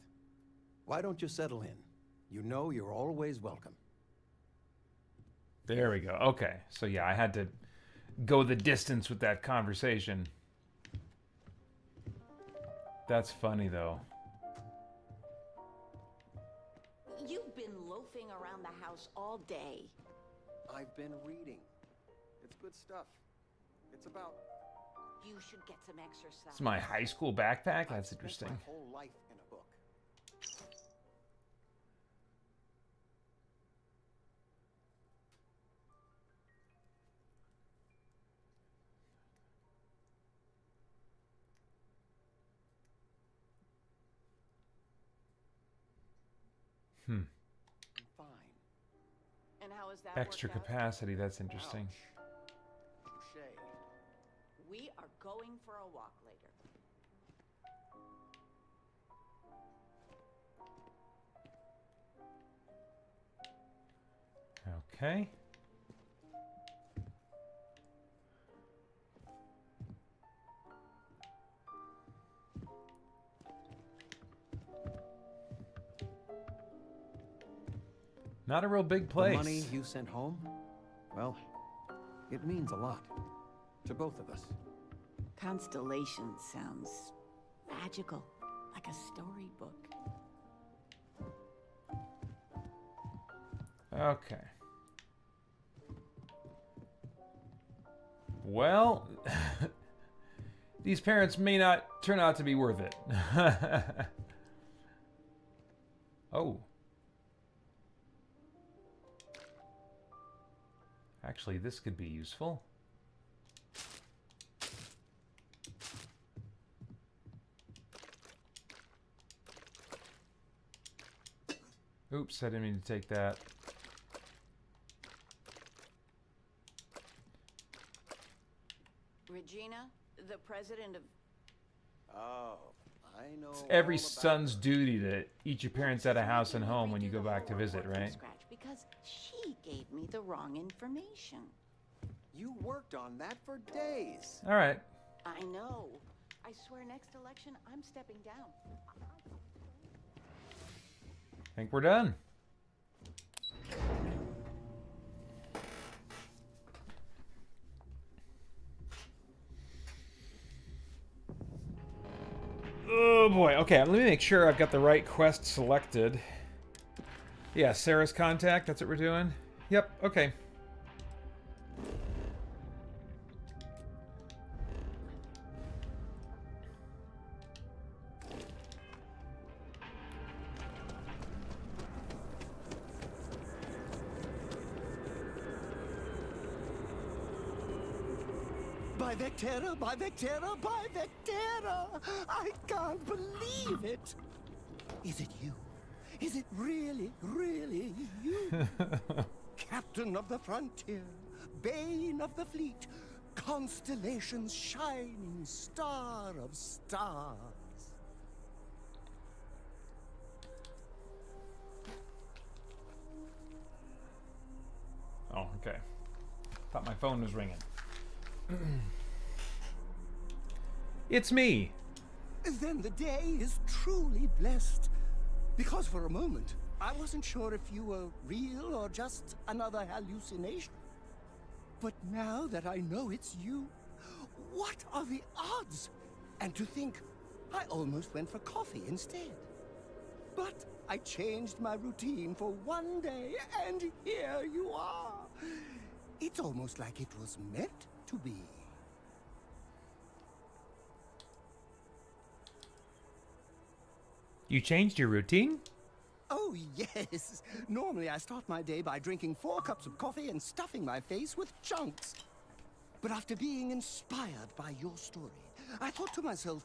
[SPEAKER 18] Why don't you settle in? You know you're always welcome.
[SPEAKER 1] There we go. Okay. So yeah, I had to go the distance with that conversation. That's funny, though.
[SPEAKER 24] You've been loafing around the house all day.
[SPEAKER 18] I've been reading. It's good stuff. It's about...
[SPEAKER 24] You should get some exercise.
[SPEAKER 1] It's my high school backpack? That's
[SPEAKER 18] I've spent
[SPEAKER 1] interesting.
[SPEAKER 18] my whole life in a book.
[SPEAKER 1] Hmm.
[SPEAKER 18] Fine.
[SPEAKER 24] And how is that
[SPEAKER 1] Extra
[SPEAKER 24] worked out?
[SPEAKER 1] capacity, that's interesting.
[SPEAKER 18] Touché.
[SPEAKER 24] We are going for a walk later.
[SPEAKER 1] Okay. Not a real big place.
[SPEAKER 18] The money you sent home? Well, it means a lot. To both of us.
[SPEAKER 24] Constellation sounds magical, like a storybook.
[SPEAKER 1] Okay. Well, these parents may not turn out to be worth it. Oh. Actually, this could be useful. Oops, I didn't mean to take that.
[SPEAKER 24] Regina, the president of...
[SPEAKER 18] Oh, I know.
[SPEAKER 1] It's every son's duty to eat your parents at a house and home when you go back to visit, right?
[SPEAKER 24] Because she gave me the wrong information.
[SPEAKER 18] You worked on that for days.
[SPEAKER 1] All right.
[SPEAKER 24] I know. I swear next election, I'm stepping down.
[SPEAKER 1] Think we're done. Oh boy. Okay, let me make sure I've got the right quest selected. Yeah, Sarah's contact. That's what we're doing. Yep. Okay.
[SPEAKER 18] By Vectera, by Vectera, by Vectera! I can't believe it! Is it you? Is it really, really you? Captain of the frontier, bane of the fleet, constellation's shining star of stars.
[SPEAKER 1] Oh, okay. Thought my phone was ringing. It's me.
[SPEAKER 18] Then the day is truly blessed. Because for a moment, I wasn't sure if you were real or just another hallucination. But now that I know it's you, what are the odds? And to think, I almost went for coffee instead. But I changed my routine for one day, and here you are. It's almost like it was meant to be.
[SPEAKER 1] You changed your routine?
[SPEAKER 18] Oh, yes. Normally I start my day by drinking 4 cups of coffee and stuffing my face with chunks. But after being inspired by your story, I thought to myself,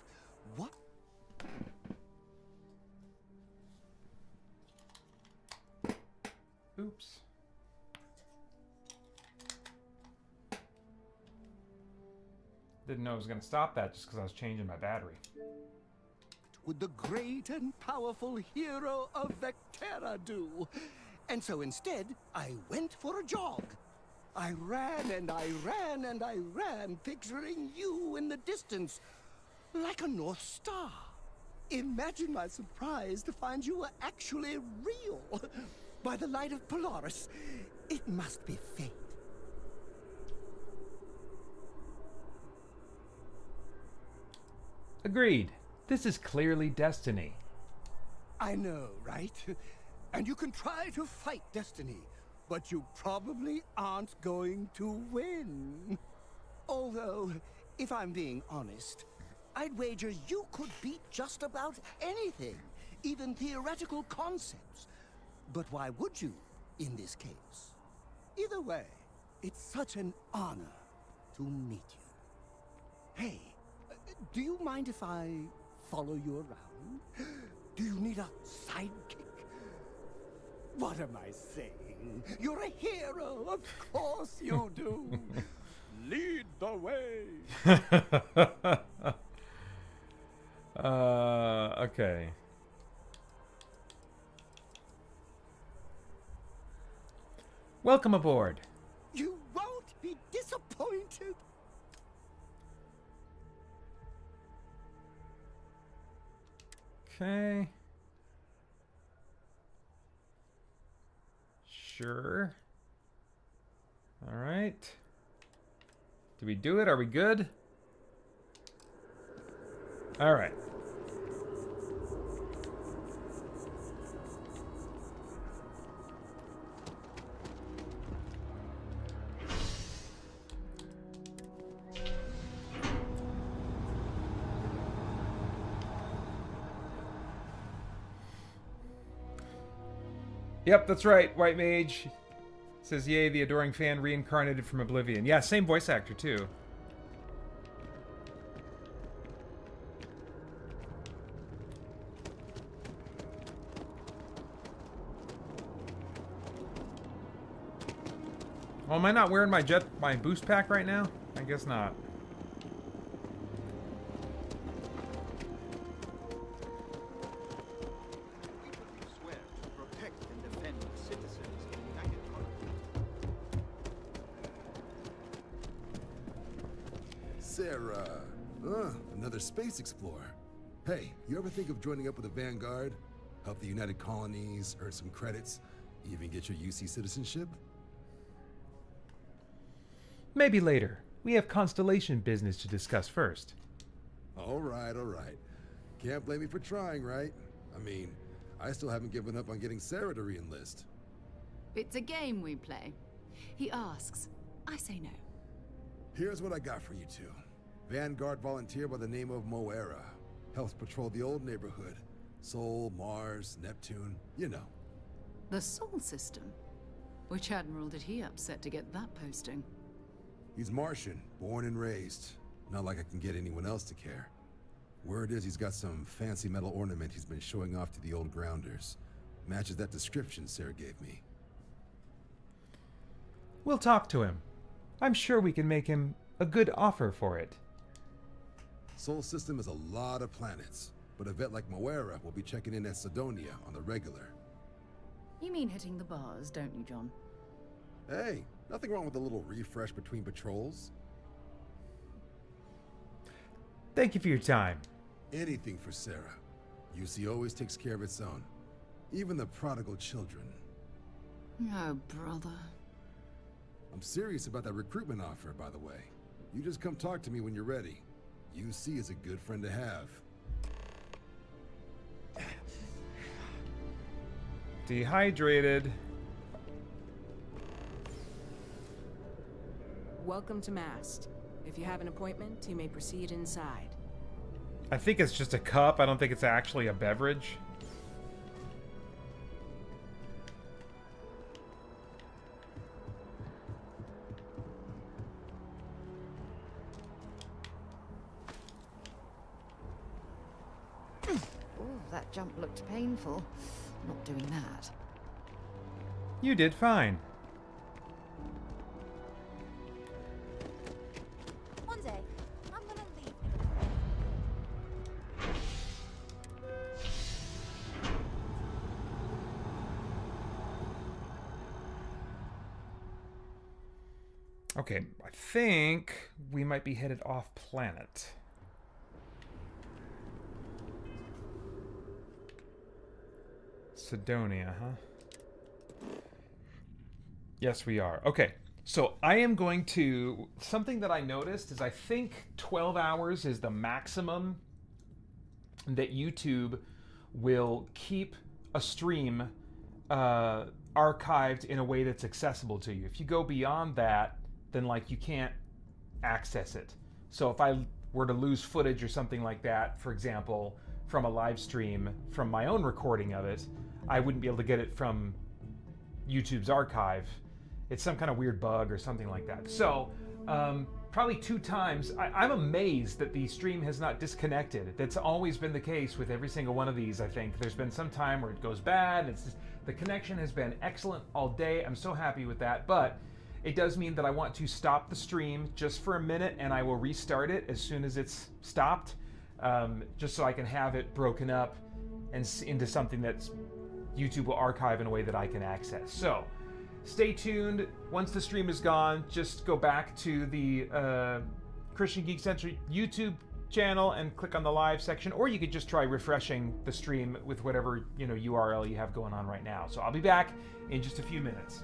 [SPEAKER 18] what?
[SPEAKER 1] Oops. Didn't know it was going to stop that just because I was changing my battery.
[SPEAKER 18] Would the great and powerful hero of Vectera do? And so instead, I went for a jog. I ran and I ran and I ran, picturing you in the distance, like a North Star. Imagine my surprise to find you were actually real. By the light of Polaris, it must be fate.
[SPEAKER 1] Agreed. This is clearly destiny.
[SPEAKER 18] I know, right? And you can try to fight destiny, but you probably aren't going to win. Although, if I'm being honest, I'd wager you could beat just about anything, even theoretical concepts. But why would you, in this case? Either way, it's such an honor to meet you. Hey, do you mind if I follow you around? Do you need a sidekick? What am I saying? You're a hero, of course you do. Lead the way.
[SPEAKER 1] Okay. Welcome aboard.
[SPEAKER 18] You won't be disappointed.
[SPEAKER 1] Okay. Sure. All right. Did we do it? Are we good? All right. Yep, that's right, White Mage. Says, yay, the adoring fan reincarnated from Oblivion. Yeah, same voice actor, too. Oh, am I not wearing my boost pack right now? I guess not.
[SPEAKER 7] Sarah. Another space explorer. Hey, you ever think of joining up with the Vanguard? Help the United Colonies, earn some credits, even get your UC citizenship?
[SPEAKER 1] Maybe later. We have Constellation business to discuss first.
[SPEAKER 7] All right, all right. Can't blame me for trying, right? I mean, I still haven't given up on getting Sarah to re-enlist.
[SPEAKER 3] It's a game we play. He asks. I say no.
[SPEAKER 7] Here's what I got for you two. Vanguard volunteer by the name of Moera. Helps patrol the old neighborhood. Sol, Mars, Neptune, you know.
[SPEAKER 3] The Sol system? Which admiral did he upset to get that posting?
[SPEAKER 7] He's Martian, born and raised. Not like I can get anyone else to care. Word is he's got some fancy metal ornament he's been showing off to the old grounders. Matches that description Sarah gave me.
[SPEAKER 1] We'll talk to him. I'm sure we can make him a good offer for it.
[SPEAKER 7] Sol system is a lot of planets, but a vet like Moera will be checking in at Sidonia on the regular.
[SPEAKER 3] You mean hitting the bars, don't you, John?
[SPEAKER 7] Hey, nothing wrong with a little refresh between patrols.
[SPEAKER 1] Thank you for your time.
[SPEAKER 7] Anything for Sarah. UC always takes care of its own. Even the prodigal children.
[SPEAKER 3] Oh, brother.
[SPEAKER 7] I'm serious about that recruitment offer, by the way. You just come talk to me when you're ready. UC is a good friend to have.
[SPEAKER 1] Dehydrated.
[SPEAKER 12] Welcome to Mast. If you have an appointment, you may proceed inside.
[SPEAKER 1] I think it's just a cup. I don't think it's actually a beverage.
[SPEAKER 10] That jump looked painful. Not doing that.
[SPEAKER 1] You did fine.
[SPEAKER 10] One day, I'm gonna leave.
[SPEAKER 1] Okay, I think we might be headed off planet. Sidonia, huh? Yes, we are. Okay, so I am going to... Something that I noticed is I think 12 hours is the maximum that YouTube will keep a stream archived in a way that's accessible to you. If you go beyond that, then like you can't access it. So if I were to lose footage or something like that, for example, from a live stream from my own recording of it, I wouldn't be able to get it from YouTube's archive. It's some kind of weird bug or something like that. So probably 2 times. I'm amazed that the stream has not disconnected. That's always been the case with every single one of these, I think. There's been some time where it goes bad. It's just, the connection has been excellent all day. I'm so happy with that. But it does mean that I want to stop the stream just for a minute, and I will restart it as soon as it's stopped, just so I can have it broken up and into something that's YouTube will archive in a way that I can access. So stay tuned. Once the stream is gone, just go back to the Christian Geek Central YouTube channel and click on the live section, or you could just try refreshing the stream with whatever URL you have going on right now. So I'll be back in just a few minutes.